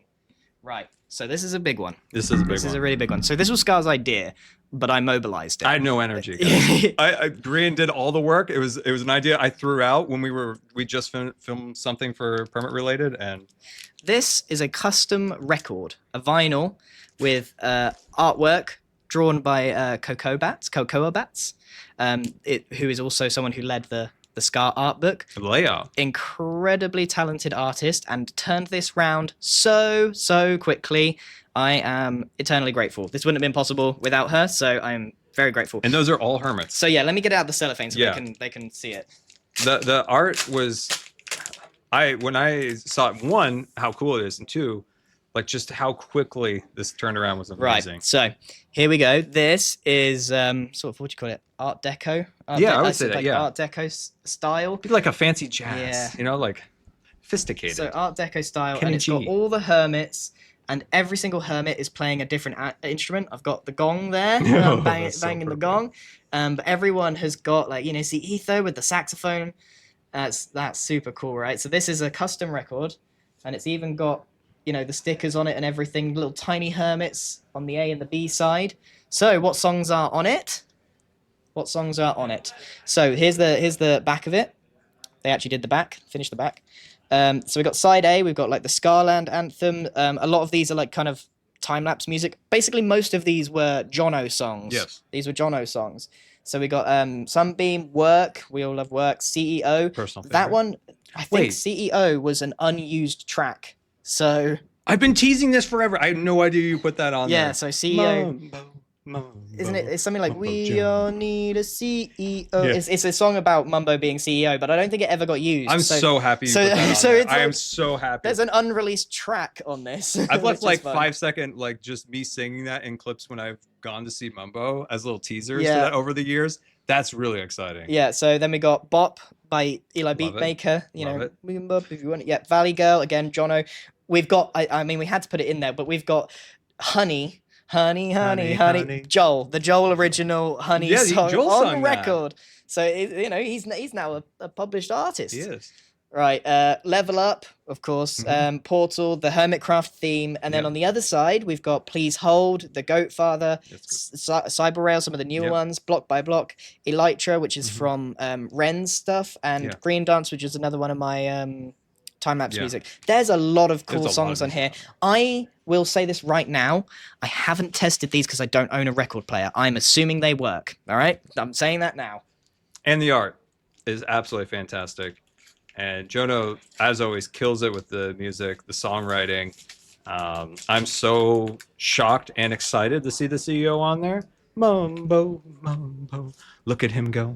Right. So this is a big one. This is a big one. This is a really big one. So this was Scar's idea, but I mobilized it. I had no energy. Grian did all the work. It was an idea I threw out when we just filmed something for Permit Related, and this is a custom record, a vinyl with artwork drawn by Cocoa Bats, who is also someone who led the Scar art book. Layout. Incredibly talented artist and turned this round so quickly. I am eternally grateful. This wouldn't have been possible without her, so I'm very grateful. And those are all hermits. So yeah, let me get out the cellophane so they can see it. The art was, when I saw it, 1, how cool it is, and 2, like just how quickly this turned around was amazing. Right. So here we go. This is sort of, what do you call it? Art Deco. I would say that. Yeah. Art Deco style. Be like a fancy jazz. Yeah. You know, like sophisticated. So Art Deco style, and it's got all the hermits, and every single hermit is playing a different instrument. I've got the gong there, banging the gong. But everyone has got see Etho with the saxophone. That's super cool, right? So this is a custom record, and it's even got the stickers on it and everything, little tiny hermits on the A and the B side. So what songs are on it? So here's the back of it. They actually did the back, finished the back. So we got side A, we've got like the Scarland anthem. A lot of these are like kind of time-lapse music. Basically, most of these were Jono songs. Yes. These were Jono songs. So we got Sunbeam, Work, We All Love Work, CEO. Personal favorite. That one, I think CEO was an unused track. So I've been teasing this forever. I had no idea you put that on there. yeah, so CEO. Isn't it? It's something like Mumbo "We jumbo. all need a CEO." Yeah. It's a song about Mumbo being CEO, but I don't think it ever got used. I'm so happy you put that on so there. it's I am like- so happy. There's an unreleased track on this. I've left which is like fun. 5-second, like just me singing that in clips when I've gone to see Mumbo as little teasers to Yeah. that over the years. That's really exciting. Yeah. So then we got "Bop" by Eli Love it. Beatmaker. You Love know, it. we can bop if you want it. Yeah. Valley Girl again. Jono. We've got. I mean, we had to put it in there, but we've got "Honey." Honey, honey, Honey, honey, honey. the Joel original "Honey" Yeah, song Joel on sung that. record. So you know he's now a published artist. He is. Right, Level Up, of course, Portal, the Hermitcraft theme, and then Yep. on the other side we've got Please Hold, the Goat Father, That's Cyber Rail, some of the newer Yep. ones, Block by Block, Elytra, which is from Ren's stuff, and Yeah. Green Dance, which is another one of my time-lapse Yeah. music. There's a lot of There's a cool lot songs of on here. I will say this right now, I haven't tested these because I don't own a record player. I'm assuming they work, all right? I'm saying that now. And the art is absolutely fantastic. And Jono, as always, kills it with the music, the songwriting. I'm so shocked and excited to see the CEO on there. Mumbo, Mumbo. Look at him go.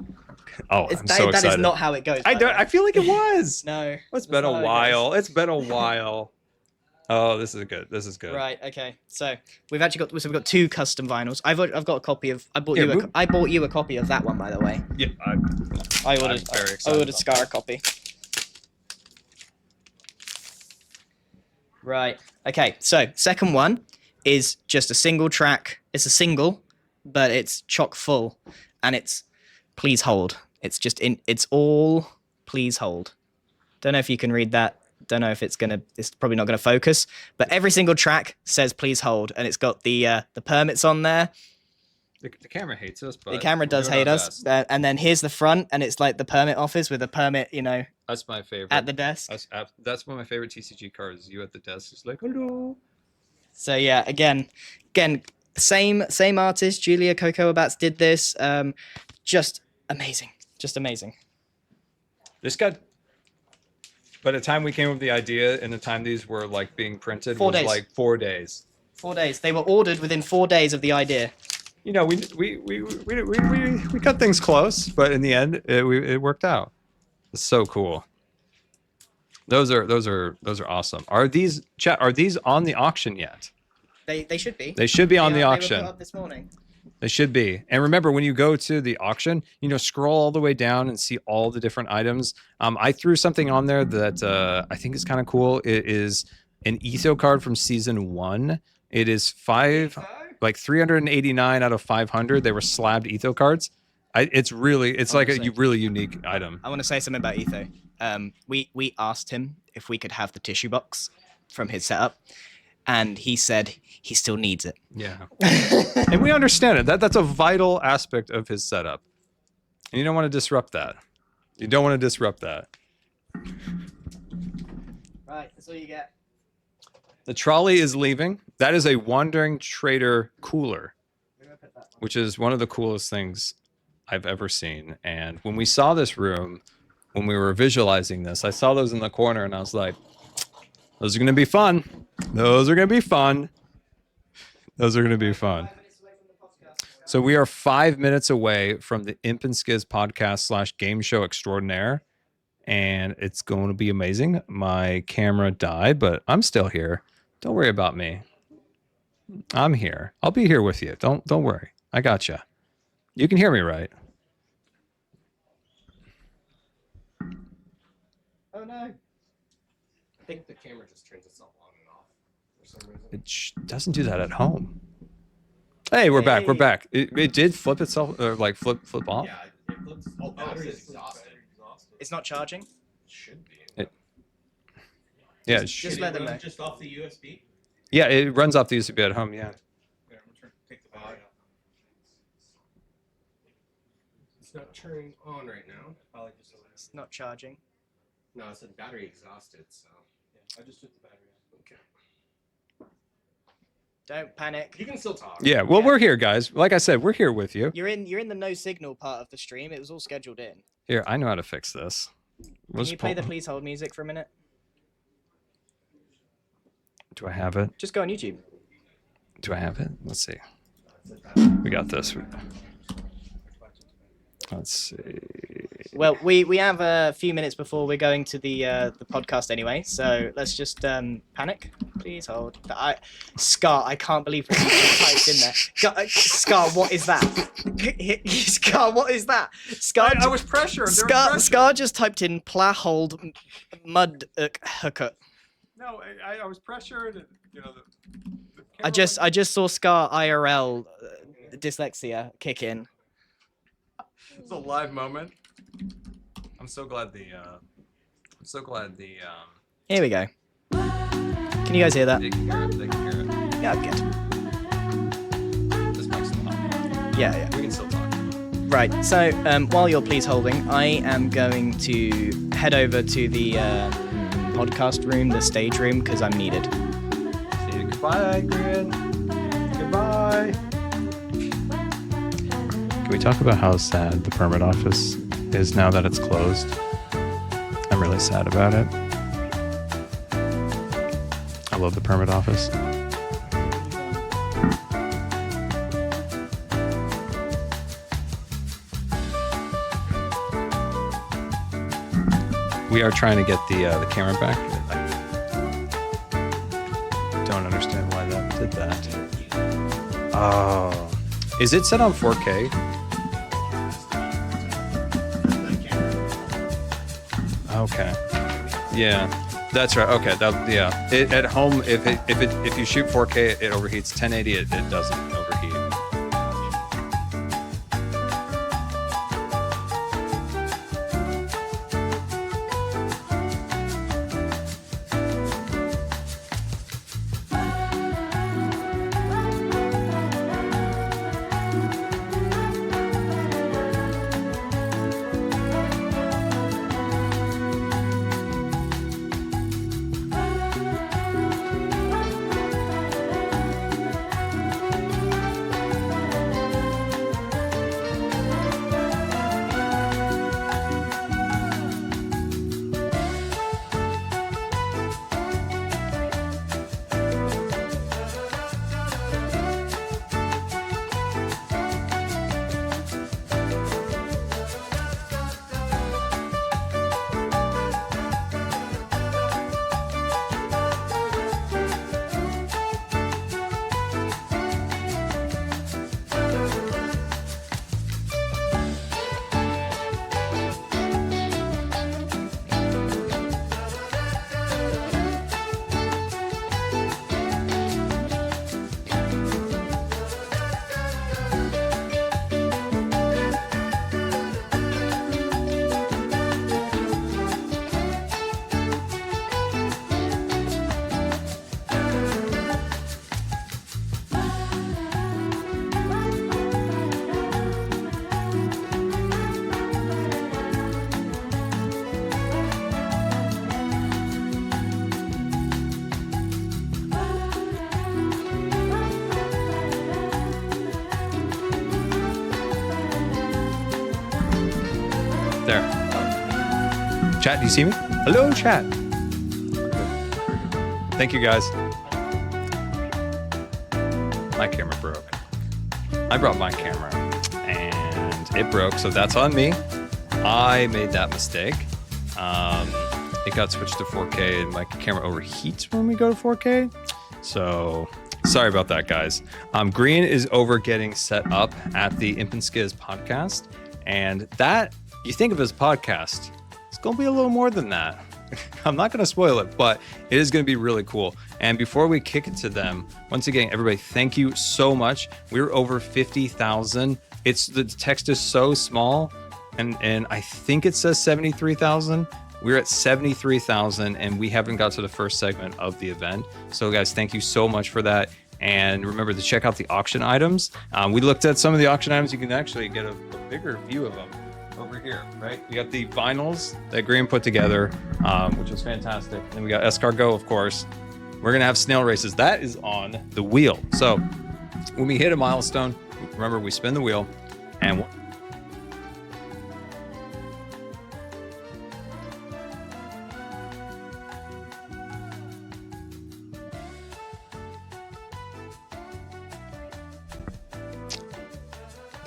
Oh, I'm so That excited. is not how it goes. I by the don't. way. I feel like it was. No. It's that's been not a how it goes. while. It's been a while. Oh, this is good. This is good. Right. Okay. So we've actually got two custom vinyls. I've got a copy of. I bought Yeah, you. move- I bought you a copy of that one, by the way. Yeah. I ordered. very I excited ordered about Scar a copy. Right. Okay. So second one is just a single track. It's a single, but it's chock full, and it's Please Hold. It's just in. It's all Please Hold. Don't know if you can read that. Don't know if it's probably not gonna focus, but every single track says "Please Hold," and it's got the permits on there. The camera hates us, but The camera we're does doing hate our us, best. and then here's the front, and it's like the permit office with a permit, That's my favorite. at the desk. That's one of my favorite TCG cards. You at the desk is like, hello. So yeah, again, same artist, Julia Cocoa Bats did this. Just amazing, just amazing. This got. By the time we came up with the idea and the time these were like being printed 4 was days. like 4 days. 4 days. They were ordered within 4 days of the idea. You know, we cut things close, but in the end, it worked out. It's so cool. Those are awesome. Are these on the auction yet? They should be. They should be on the They were auction. put up this morning. They should be. And remember, when you go to the auction, scroll all the way down and see all the different items. I threw something on there that I think is kind of cool. It is an Etho card from season 1. It is 389 out of 500. They were slabbed Etho cards. It's like a really unique item. I want to say something about Etho. We asked him if we could have the tissue box from his setup, and he said he still needs it. Yeah. And we understand it. That's a vital aspect of his setup. And you don't want to disrupt that. Right, that's all you get. The trolley is leaving. That is a Wandering Trader cooler, which is one of the coolest things I've ever seen. And when we saw this room, when we were visualizing this, I saw those in the corner and I was like, those are going to be fun. So we are 5 minutes away from the Imp and Skizz podcast / game show extraordinaire. And it's going to be amazing. My camera died, but I'm still here. Don't worry about me. I'm here. I'll be here with you. Don't worry. I got you. You can hear me, right? Oh no. I think the camera just turns itself on and off for some reason. It doesn't do that at home. Hey, we're back. We're back. It did flip itself, or like flip off. Yeah, it looks. Oh, battery's exhausted. It's not charging? Should be. Yeah, Just let them know. Just off the USB. yeah. It runs off the USB at home. Yeah. Yeah, take the battery out. It's not turning on right now. Probably just. It's not charging. No, it said battery exhausted. So yeah, I just took the battery out. Okay. Don't panic. You can still talk. Yeah. Well, we're here, guys. Like I said, we're here with you. You're in the no signal part of the stream. It was all scheduled in. Here, I know how to fix this. Can you play the Please Hold music for a minute? Do I have it? Just go on YouTube. Do I have it? Let's see. We got this. Let's see. Well, we have a few minutes before we're going to the podcast anyway, so let's just panic. Please hold. Scar, I can't believe what you just typed in there. Scar, what is that? Scar, what is that? Scar, I was pressured. Scar just typed in plahold mud hookut. No, I was pressured. And, you know, I just saw Scar IRL dyslexia kick in. It's a live moment. I'm so glad the. Here we go. Can you guys hear that? They can hear it. They can hear it. Yeah, good. This makes it loud. Yeah. We can still talk. Right. So while you're please holding, I am going to head over to the podcast room, the stage room, because I'm needed. See you. Goodbye, Grin. Goodbye. Can we talk about how sad the permit office is now that it's closed? I'm really sad about it. I love the permit office. We are trying to get the camera back. I don't understand why that did that. Oh. Is it set on 4K? Okay. Yeah, that's right. Okay, at home, if you shoot 4K, it overheats. 1080, it doesn't overheat. There. Chat, do you see me? Hello, chat. Thank you, guys. My camera broke. I brought my camera and it broke, so that's on me. I made that mistake. It got switched to 4K and my camera overheats when we go to 4K. So sorry about that, guys. Green is over getting set up at the Imp and Skizz podcast. And that, you think of as a podcast, it's going to be a little more than that. I'm not going to spoil it, but it is going to be really cool. And before we kick it to them, once again, everybody, thank you so much. We're over 50,000. The text is so small, and I think it says 73,000. We're at 73,000, and we haven't got to the first segment of the event. So, guys, thank you so much for that. And remember to check out the auction items. We looked at some of the auction items. You can actually get a bigger view of them over here, right? We got the vinyls that Graham put together, which was fantastic. And we got escargot, of course. We're going to have snail races. That is on the wheel. So when we hit a milestone, remember, we spin the wheel and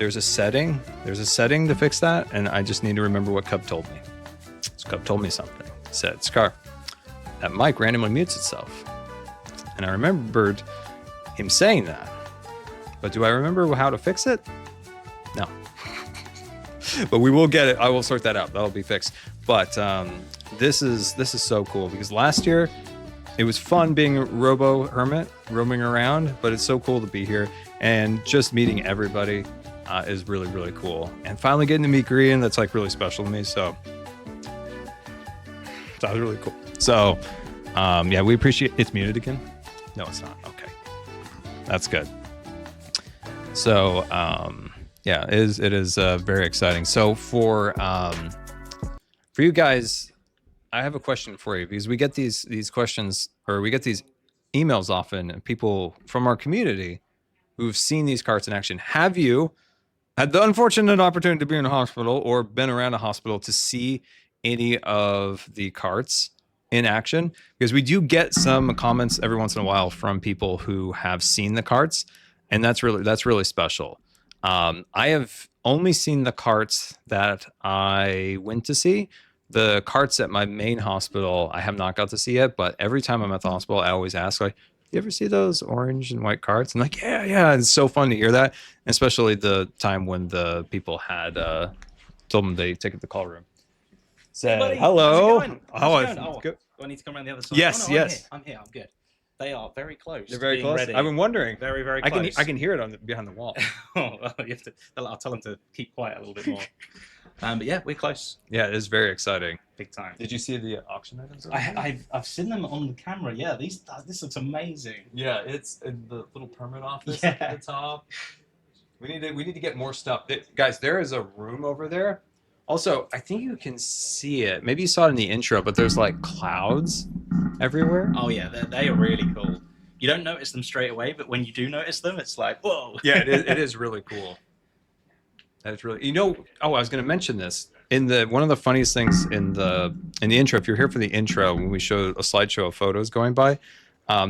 there's a setting to fix that, and I just need to remember what Cub told me. So Cub told me something. He said, Scar, that mic randomly mutes itself. And I remembered him saying that. But do I remember how to fix it? No. But we will get it. I will sort that out. That'll be fixed. But this is so cool because last year it was fun being a Robo Hermit roaming around, but it's so cool to be here and just meeting everybody is really, really cool. And finally getting to meet Korean, that's like really special to me. So that was really cool. So yeah, we appreciate it's muted again. No, it's not. Okay. That's good. So yeah, it is very exciting. So for you guys, I have a question for you because we get these questions, or we get these emails often, and people from our community who've seen these carts in action. Have you had the unfortunate opportunity to be in a hospital or been around a hospital to see any of the carts in action? Because we do get some comments every once in a while from people who have seen the carts, and that's really special. I have only seen the carts that I went to see. The carts at my main hospital, I have not got to see yet, but every time I'm at the hospital, I always ask, like, you ever see those orange and white carts? And like, yeah. It's so fun to hear that, especially the time when the people had told them they take it to the call room. Said, buddy, hello. how's it going? Oh, Good. Do I need to come around the other side? Yes, Oh, no, yes. I'm here. I'm good. They are very close. They're very to being close. ready. I've been wondering. Very, very close. I can hear it behind the wall. Oh, well, you have to. I'll tell them to keep quiet a little bit more. But yeah, we're close. Yeah, it is very exciting. Big time. Did you see the auction items? I've seen them on the camera. Yeah, this looks amazing. Yeah, it's in the little permit office Yeah. at the top. We need to get more stuff. Guys, there is a room over there. Also, I think you can see it. Maybe you saw it in the intro, but there's like clouds everywhere. Oh yeah, they are really cool. You don't notice them straight away, but when you do notice them, it's like, whoa. Yeah, it is really cool. That is really, I was going to mention this in one of the funniest things in the intro. If you're here for the intro, when we show a slideshow of photos going by,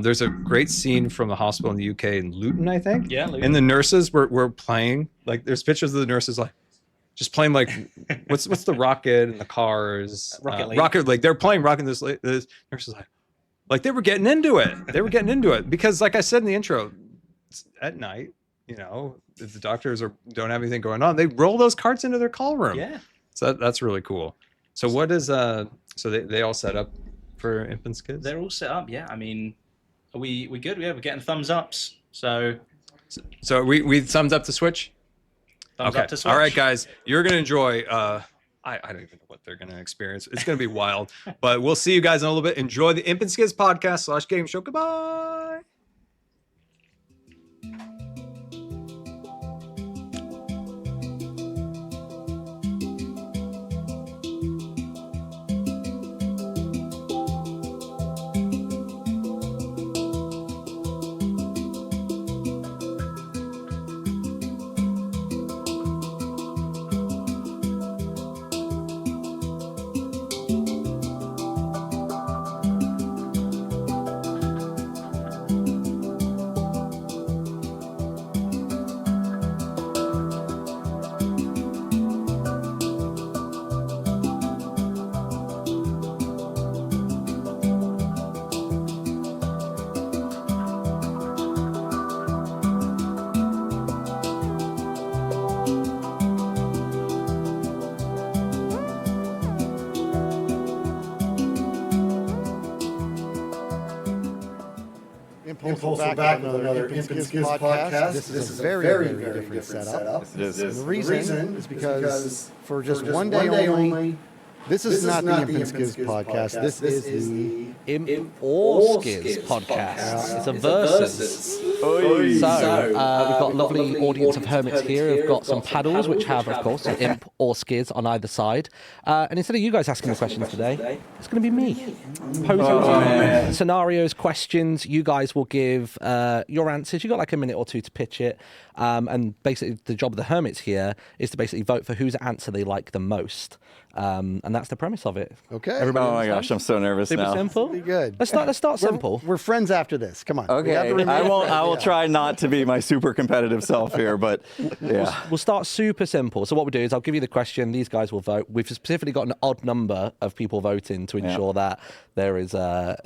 there's a great scene from the hospital in the UK in Luton, I think. Yeah, Luton. And the nurses were playing, like there's pictures of the nurses like just playing like what's the rocket and the cars. Rocket League. They're playing Rocket. This nurses like they were getting into it. They were getting into it because, like I said in the intro, it's at night. If the doctors don't have anything going on, they roll those carts into their call room. Yeah. So that's really cool. So what is so they all set up for infant Skizz? They're all set up. Yeah. I mean, are we good? Yeah, we're getting thumbs ups. So we thumbs up to Switch. Thumbs up to Switch. All right, guys, you're gonna enjoy. I don't even know what they're gonna experience. It's gonna be wild. But we'll see you guys in a little bit. Enjoy the Infant Skizz podcast / game show. Goodbye. Impulse back with another Infant Skizz podcast. This is a very, very different setup. The reason is because for just one day only, this is not the Infant Skizz podcast. This is the Imp or Skizz podcast. It's a versus. So we've got a lovely audience of hermits here who've got some paddles which have, of course, an Imp or Skizz on either side. And instead of you guys asking the questions today, it's going to be me. Posing scenarios, questions. You guys will give your answers. You've got like a minute or two to pitch it. And basically the job of the hermits here is to basically vote for whose answer they like the most. And that's the premise of it. Okay. Everybody Oh my understand? gosh, I'm so nervous Super now. simple. Pretty good. Let's start simple. We're friends after this. Come on. We have Okay, to remain I won't. friends. I will Yeah. try not to be my super competitive self here, but yeah. We'll start super simple. So what we'll do is I'll give you the question. These guys will vote. We've specifically got an odd number of people voting to ensure that there is a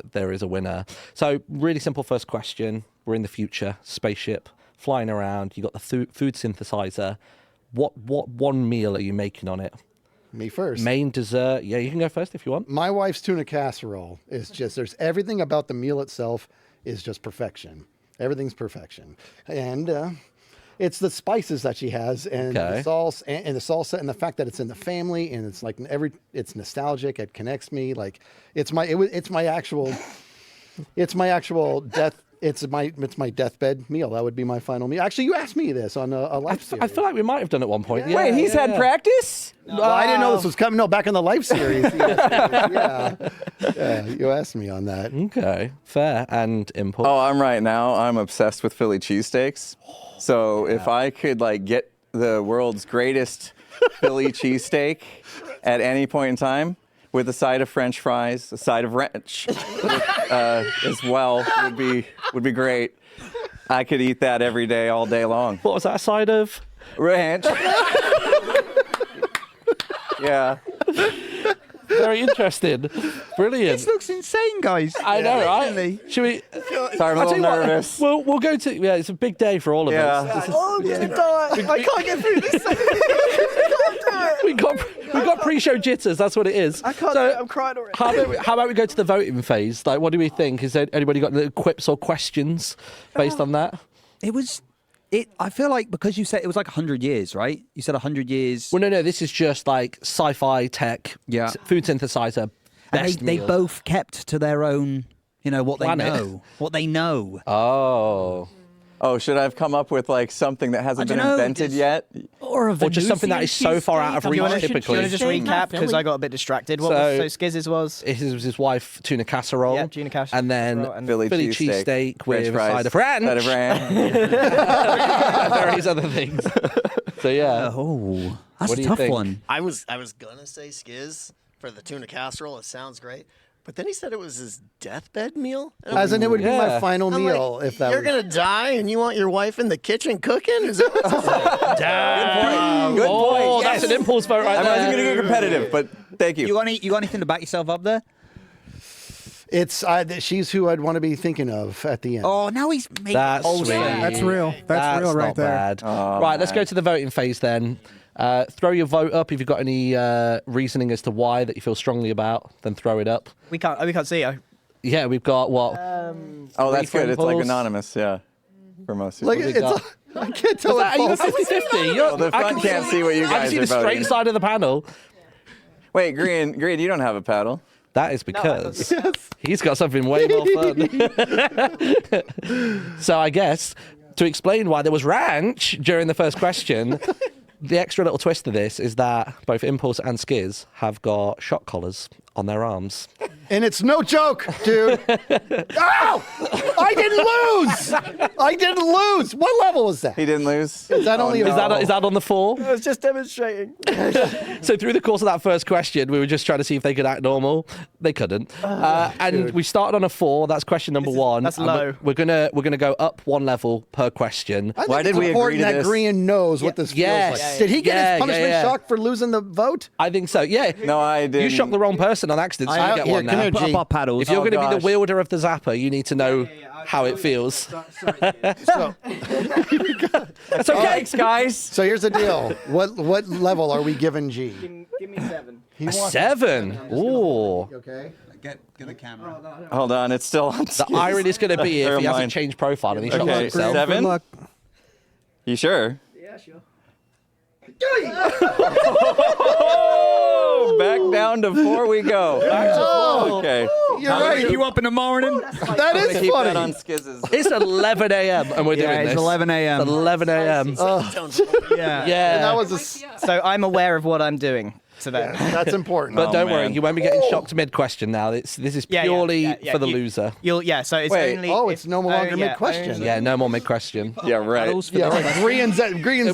winner. So really simple first question. We're in the future. Spaceship flying around. You got the food synthesizer. What one meal are you making on it? Me first. Main, dessert. Yeah, you can go first if you want. My wife's tuna casserole is just, there's everything about the meal itself is just perfection. Everything's perfection. And it's the spices that she has and the sauce and the salsa and the fact that it's in the family and it's like it's nostalgic. It connects me. Like it's my actual death. It's my deathbed meal. That would be my final meal. Actually, you asked me this on a live series. I feel like we might have done at one point. Yeah. Yeah, Wait, he's had practice? Well, I didn't know this was coming. No, back in the live series. Yeah, you asked me on that. Okay, fair. And impulse. Oh, I'm right now. I'm obsessed with Philly cheesesteaks. So if I could like get the world's greatest Philly cheesesteak at any point in time, with a side of French fries, a side of ranch as well would be great. I could eat that every day, all day long. What was that side of? Ranch. Yeah. Very interesting. Brilliant. This looks insane, guys. I know, right? Should we? Sorry, I'm a little nervous. We'll go to. Yeah, it's a big day for all of us. This is- I'm gonna die. I can't get through this. we got pre-show jitters. That's what it is. I can't. So, I'm crying already. how about we go to the voting phase? Like, what do we think? Is there anybody got any quips or questions based on that? I feel like because you said it was like 100 years, right? You said 100 years. Well, no. This is just like sci-fi tech. Yeah. Food synthesizer. And Best they meal. both kept to their own, what Planet. they know. What they know. Oh, should I have come up with like something that hasn't been invented yet? Or just something that is so far out of reach typically. Do you want to just recap? Because I got a bit distracted. What was Skizz's was? His was his wife, tuna casserole. Yeah, tuna casserole. And then And Philly cheesesteak with a fries, side of ranch. Side of ranch. Various other things. So yeah. Oh, that's What a do you tough think? one. I was gonna say Skizz for the tuna casserole. It sounds great. But then he said it was his deathbed meal. And I'm As in, it would be my Yeah. final I'm meal like, if that you're was. gonna die and you want your wife in the kitchen cooking? Is that what's Good point. Oh, Yes. that's an impulse vote right I there. wasn't going to get competitive, but thank you. You got anything to back yourself up there? It's she's who I'd want to be thinking of at the end. Oh, now he's making That's wholesome. sweet. That's real. That's real right not there. bad. Oh, right, let's man. go to the voting phase then. Throw your vote up if you've got any reasoning as to why that you feel strongly about. Then throw it up. We can't see. Yeah, we've got what? Oh, that's Three good. It's like phone anonymous, yeah. For most people. Like we it's, got? I can't tell. Are you It falls. 50-50? Well, the front can't see what you I can guys see are the straight voting. side of the panel. Wait, Green, you don't have a paddle. That is because he's got something way more fun. So I guess to explain why there was ranch during the first question, the extra little twist to this is that both Impulse and Skizz have got shock collars on their arms. And it's no joke, dude. Ow! I didn't lose. I didn't lose. What level was that? He didn't lose. Is that only? Is that on the 4? I was just demonstrating. So through the course of that first question, we were just trying to see if they could act normal. They couldn't, and we started on a 4. That's question number 1. That's and low. We're gonna go up 1 level per question. I think Why did it's we agree important to that this? Green knows what this Yes. feels like. Did he get Yeah, his punishment yeah. shock for losing the vote? I think so. Yeah. No, I didn't. You shot the wrong person on accident, so you get here, one come now. here, Put G. up our paddles. If you're going to be gosh. the wielder of the zapper, you need to know how it feels. So, That's okay. Thanks, guys. so here's the deal. What level are we giving G? Give me 7. A 7. Ooh. Okay. Get a camera. Hold on, it's still on. The irony is going to be if Never he hasn't mind. changed profile and he shot Okay, himself. 7. Good luck. You sure? Yeah, sure. Oh, back down to 4 we go. Okay. You're right. You up in the morning? That is Keep that on funny. Skizz's. It's 11 a.m. and we're doing Yeah, this. it's 11 a.m. 11 a.m. Yeah. Yeah. That was a. So I'm aware of what I'm doing. to them. That's important. But don't worry, man. you won't be getting shocked mid-question now. This is purely for the loser. So it's only. it's no longer mid-question. Yeah, no more mid-question. Yeah, right. Yeah, like Green's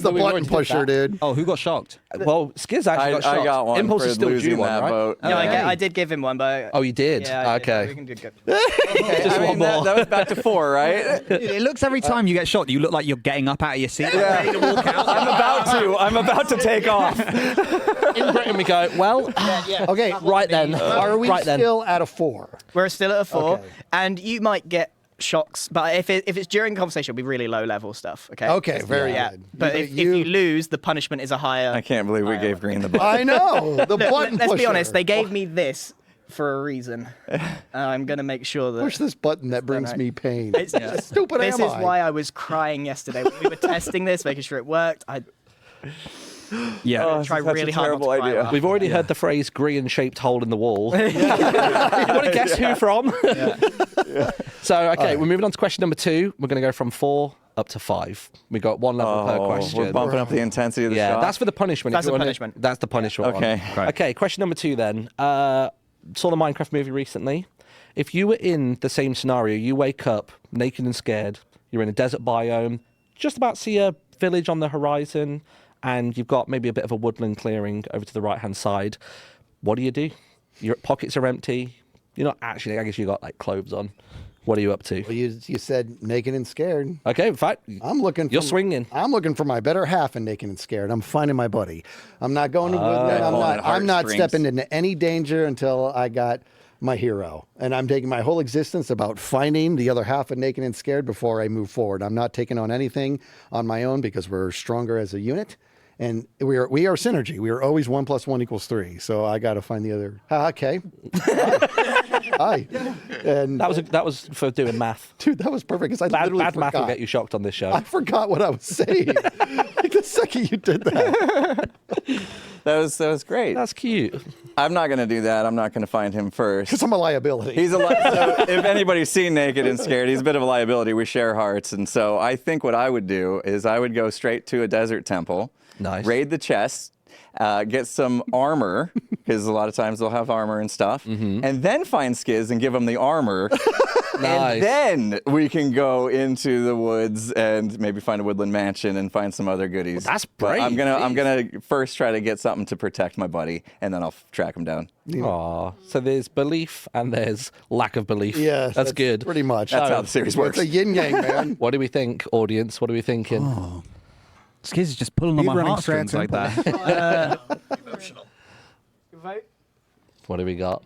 the button pusher, dude. Oh, who got shocked? Well, Skizz actually got shocked. I got one Impulse for is still losing due one, that right? vote. No, I did give him one, but. Oh, you did? Yeah, I did. Okay. We can do good. Just one more. That was back to 4, right? It looks every time you get shot, you look like you're getting up out of your seat. Ready to walk out. I'm about to take off. In Britain, we go, well, Okay, right then. are we still at a 4? We're still at a 4, Okay. and you might get shocks, but if it's during conversation, it'll be really low level stuff. Okay. Okay, very good. But if you lose, the punishment is a higher. I can't believe we gave Green the button. I know the button Let's be pusher. honest. They gave me this for a reason. I'm gonna make sure that. Push this button that brings me pain. It's just, Stupid This am is I? why I was crying yesterday when we were testing this, making sure it worked. Yeah. Try That's really a hard not to terrible cry idea. laugh. We've already heard the phrase green-shaped hole in the wall. You want to guess who from? So, okay, we're moving on to question number 2. We're going to go from 4 up to 5. We got 1 level per question. We're bumping up the intensity of the shot. That's for the punishment. That's If you the wanna- punishment. That's the punishment Okay. one. Right. Okay, question number 2 then. Saw the Minecraft movie recently. If you were in the same scenario, you wake up naked and scared, you're in a desert biome, just about see a village on the horizon, and you've got maybe a bit of a woodland clearing over to the right-hand side, what do? Your pockets are empty. You're not actually, I guess you got like clothes on. What are you up to? Well, you said naked and scared. Okay, in fact, I'm looking. You're swinging. I'm looking for my better half in naked and scared. I'm finding my buddy. I'm not going to woodland. I'm not stepping into any danger until I got my hero. And I'm taking my whole existence about finding the other half of naked and scared before I move forward. I'm not taking on anything on my own because we're stronger as a unit. And we are synergy. We are always 1 + 1 = 3. So I got to find the other. Okay. Hi. And That was for doing math. dude, that was perfect because I Bad literally math will forgot. get you shocked on this show. I forgot what I was saying. Like the second you did that. That was great. That's cute. I'm not going to do that. I'm not going to find him first. Because I'm a liability. He's a so if anybody's seen Naked and Scared, he's a bit of a liability. We share hearts. And so I think what I would do is I would go straight to a desert temple, raid the chest, get some armor, because a lot of times they'll have armor and stuff, and then find Skizz and give him the armor. And then we can go into the woods and maybe find a woodland mansion and find some other goodies. Well, that's But brave. I'm gonna first try to get something to protect my buddy, and then I'll track him down. Aw, so there's belief and there's lack of belief. Yeah, that's good. Pretty much. That's how the series works. It's a yin yang, man. What do we think, audience? What are we thinking? Oh. Skizz is just pulling on He's my running heartstrings straight like to that. What do we got?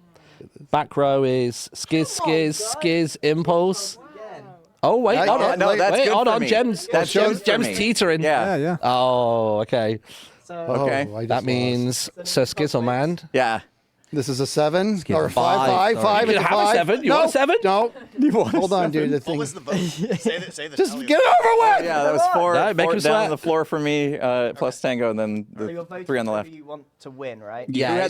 Back row is Skizz, Impulse. Oh, wait, hold on. No, that's good hold for on. me. Gems That's good for Gems me. teetering. Yeah. Oh, okay. Okay. I just That lost. means Sir Skizzleman. Yeah. This is a 7 or a 5. Five. Five. You It's a can have a five. 7. You no, want a 7? No. Hold on, dude. The thing. What was the vote? Say the Just tally. get it over with. Yeah, that was 4, No, make 4 him down on sweat. the floor for me, plus Tango, and then So you're the voting 3 on the for left. who you want to win, right? Yeah.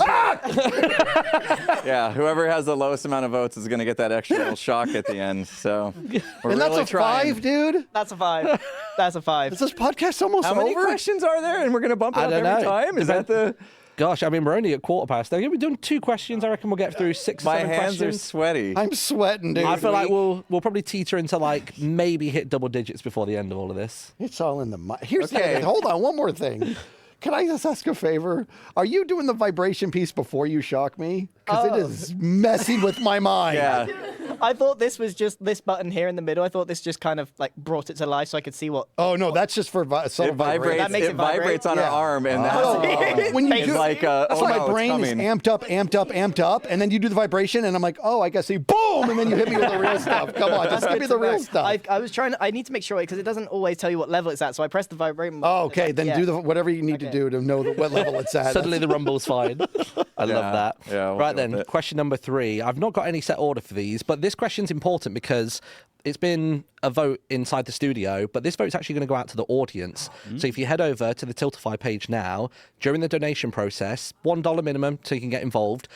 Yeah, whoever has the lowest amount of votes is going to get that extra little shock at the end. So we're And really that's a trying. 5, dude. That's a 5. That's a 5. Is this podcast almost How many over? questions are there? And we're going to bump it I up don't every know. time? Is that the... Gosh, I mean, we're only at quarter past. We're doing 2 questions. I reckon we'll get through 6 or My 7 hands are questions. sweaty. I'm sweating, dude. I feel like we'll probably teeter into like maybe hit double digits before the end of all of this. It's all in the mind. Here's Okay. the, hold on, one more thing. Can I just ask a favor? Are you doing the vibration piece before you shock me? Because it is messing with my mind. Yeah. I thought this was just this button here in the middle. I thought this just kind of like brought it to life so I could see what. Oh no, that's just for subtle It vibrates. That makes It it vibrate? vibrates on Yeah. our arm, and Oh, that's when you it's do, like, that's oh why no, my it's brain is coming. amped up, and then you do the vibration, and I'm like, oh, I guess see, boom, and then you hit me with the real stuff. Come on, just give me the real stuff. I was trying. I need to make sure because it doesn't always tell you what level it's at. So I pressed the vibrate. Oh, okay, then Yeah. do the whatever you need to do to know what level it's at. Suddenly the rumble's fine. I love that. Yeah, we'll right go with then, it. question number 3. I've not got any set order for these, but this question's important because it's been a vote inside the studio, but this vote's actually going to go out to the audience. So if you head over to the Tiltify page now, during the donation process, $1 minimum so you can get involved,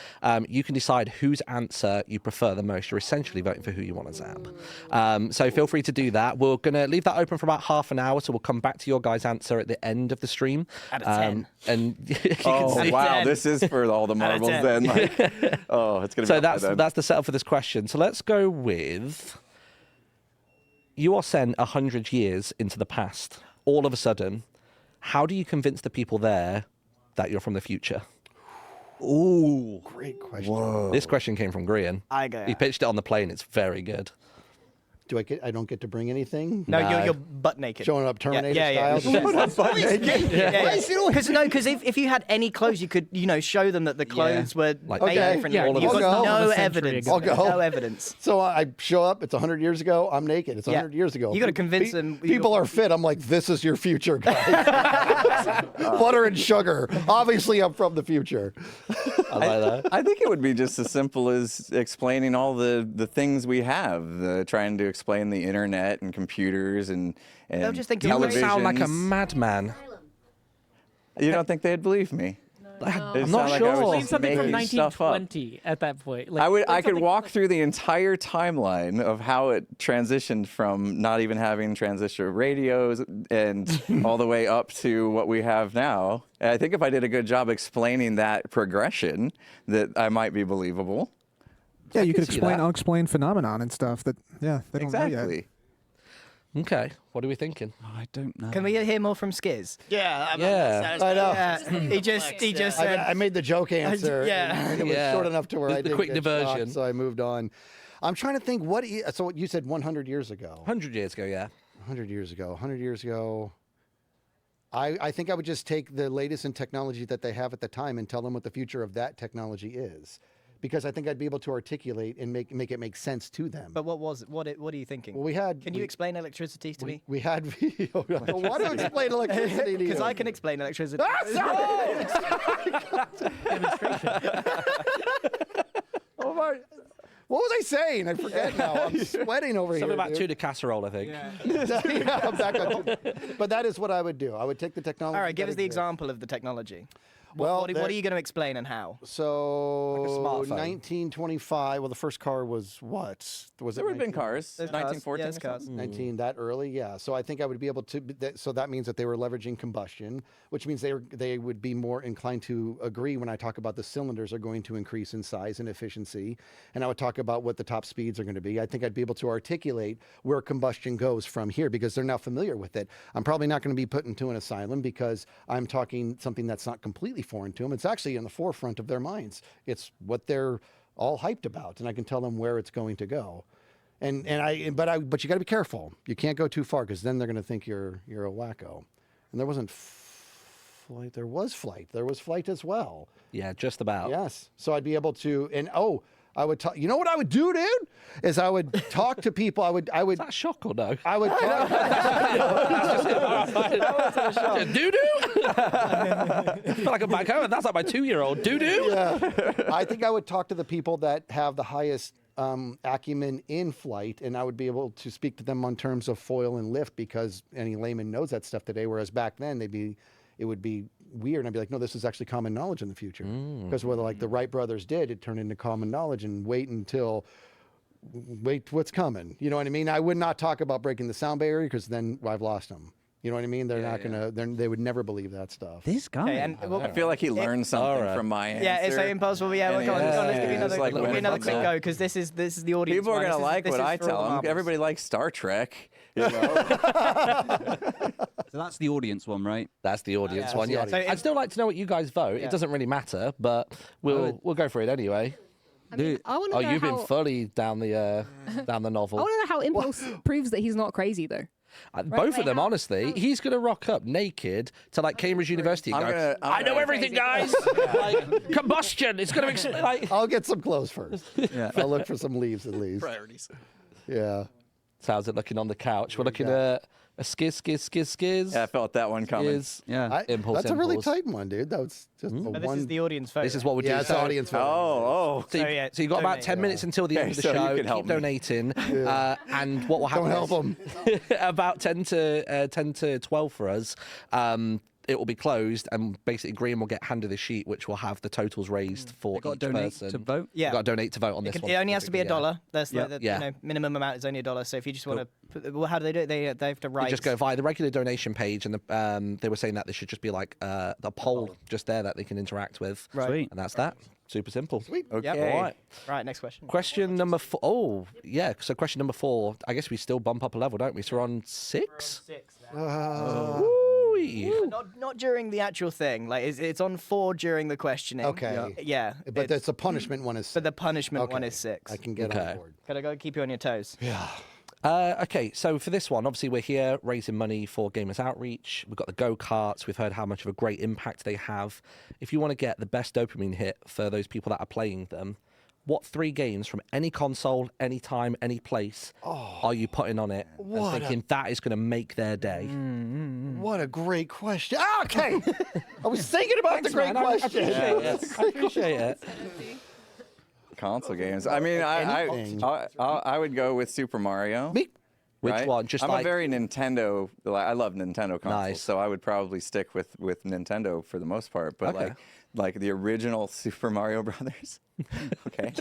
you can decide whose answer you prefer the most. You're essentially voting for who you want to zap. So feel free to do that. We're going to leave that open for about half an hour, so we'll come back to your guys' answer at the end of the stream. Out of 10. And you can Oh, see- wow. This is for all the marbles then. Like, oh, it's going to be So up by then. that's the setup for this question. So let's go with, you are sent 100 years into the past. All of a sudden, how do you convince the people there that you're from the future? Ooh, great question. This question came from Grian. I go. He pitched it on the plane. It's very good. Do I don't get to bring anything? No, you're butt naked. Showing up Terminator yeah. style. Butt naked. Because if you had any clothes, you could show them that the clothes were made differently. Yeah, You've got no I'll evidence. I'll go. No evidence. So I show up. It's 100 years ago. I'm naked. It's 100 years ago. You got to convince them. People are fit. I'm like, this is your future, guys. Butter and sugar. Obviously, I'm from the future. I like that. I think it would be just as simple as explaining all the things we have, trying to explain the internet and computers and They'll just think You would televisions. sound like a madman. You don't think they'd believe me? I'm not sure. Explain something from making stuff up. 1920 at that point. I could walk through the entire timeline of how it transitioned from not even having transistor radios and all the way up to what we have now. And I think if I did a good job explaining that progression, that I might be believable. Yeah, you could see explain that. unexplained phenomenon and stuff that, they don't know yet. Exactly. Okay, what are we thinking? I don't know. Can we hear more from Skizz? Yeah, I'm Yeah. I know. Yeah, he just said. I made the joke answer. yeah. and it was Yeah. short enough to where The I didn't quick get shocked, diversion. so I moved on. I'm trying to think so you said 100 years ago. 100 years ago, yeah. 100 years ago. 100 years ago. I think I would just take the latest in technology that they have at the time and tell them what the future of that technology is. Because I think I'd be able to articulate and make it make sense to them. But what are you thinking? Well, we had. Can you explain electricity to me? We had video. Well, why do you explain electricity to you? Because I can explain electricity. Oh my! What was I saying? I forget now. I'm sweating over Something here. about dude. tuna casserole, I think. Yeah, I'm back on. But that is what I would do. I would take the technology. All right, give that us the exists. example of the technology. Well, what are you going to explain and how? So, Like a smartphone. 1925. Well, the first car was what? Was There it would have been 19 cars. There's cars. 1914. Yes, cars. 19 that early, yeah. So I think I would be able to. So that means that they were leveraging combustion, which means they would be more inclined to agree when I talk about the cylinders are going to increase in size and efficiency, and I would talk about what the top speeds are going to be. I think I'd be able to articulate where combustion goes from here because they're now familiar with it. I'm probably not going to be put into an asylum because I'm talking something that's not completely foreign to them. It's actually in the forefront of their minds. It's what they're all hyped about, and I can tell them where it's going to go. But you got to be careful. You can't go too far because then they're going to think you're a wacko. And there wasn't flight. There was flight. There was flight as well. Yeah, just about. Yes. So I'd be able to. And I would talk. You know what I would do, dude? Is I would talk to people. I would. Is that a shock or no? I would talk. Doo doo. I feel like I'm back home. That's like my 2-year-old. Doo doo. Yeah. I think I would talk to the people that have the highest acumen in flight, and I would be able to speak to them on terms of foil and lift because any layman knows that stuff today. Whereas back then, it would be weird. And I'd be like, no, this is actually common knowledge in the future. Because what like the Wright brothers did, it turned into common knowledge and wait what's coming. You know what I mean? I would not talk about breaking the sound barrier because then I've lost them. You know what I mean? They're not going to, they would never believe that stuff. This guy. Okay, and, I feel like he learned something from my answer. Yeah, it's so impossible. Yeah, well, come on, let's give you another, like, give me another quick go because this is the audience. People are one. going to This is- like this what is I for all tell the them. marbles. Everybody likes Star Trek. You know? So that's the audience one, right? That's the audience Yeah, one. that's Yeah. the audience. I'd still like to know what you guys vote. Yeah. It doesn't really matter, but we'll go for it anyway. I mean, I want to Oh, know you've how. been fully down the novel. I want to know how Impulse proves that he's not crazy though. Both of them, honestly. He's going to rock up naked to like Cambridge University and go, I know everything, guys. Like, combustion. It's going to like. I'll get some clothes first. Yeah. I'll look for some leaves at least. Priorities. Yeah. So how's it looking on the couch? We're looking at a skiz. Yeah, I felt that one coming. Impulse. That's a really tight one, dude. That was just a But this one. is the audience vote. This is what we're doing. Yeah, it's the audience vote. Oh. So, so you've got about 10 minutes until the end of the so you show. can help Keep me. donating. And what will happen Don't help is about 10 to 12 for us. It will be closed, and basically Graham will get handed a sheet which will have the totals raised for each person. to vote. Yeah. You've got to donate to vote on this one. It only has to be specifically, $1. That's like the Yeah. minimum amount is only $1. So if you just want to, well, how do they do it? They have to write. You just go via the regular donation page, and they were saying that there should just be like the poll just there that they can interact with. Right. Sweet. And that's that. Super simple. Sweet. Okay. Yep. All right. Right. Next question. Question number 4. Oh, yeah. So question number 4. I guess we still bump up a level, don't we? So we're on 6? Ooh. Not during the actual thing. Like it's on 4 during the questioning. Okay. Yeah. But that's the punishment one is. But the punishment one Okay. is 6. I can get on board. Gotta keep you on your toes. Yeah. Okay, so for this one, obviously we're here raising money for Gamers Outreach. We've got the go-karts. We've heard how much of a great impact they have. If you want to get the best dopamine hit for those people that are playing them, what 3 games from any console, any time, any place are you putting on it and thinking that is going to make their day? What a great question. Okay. I was thinking about the great question. I appreciate it. Console games. I mean, I would go with Super Mario. Me? Which right? one? Just I'm like a very Nintendo. I love Nintendo consoles, Nice. so I would probably stick with Nintendo for the most part. But Okay. like the original Super Mario Brothers. Okay.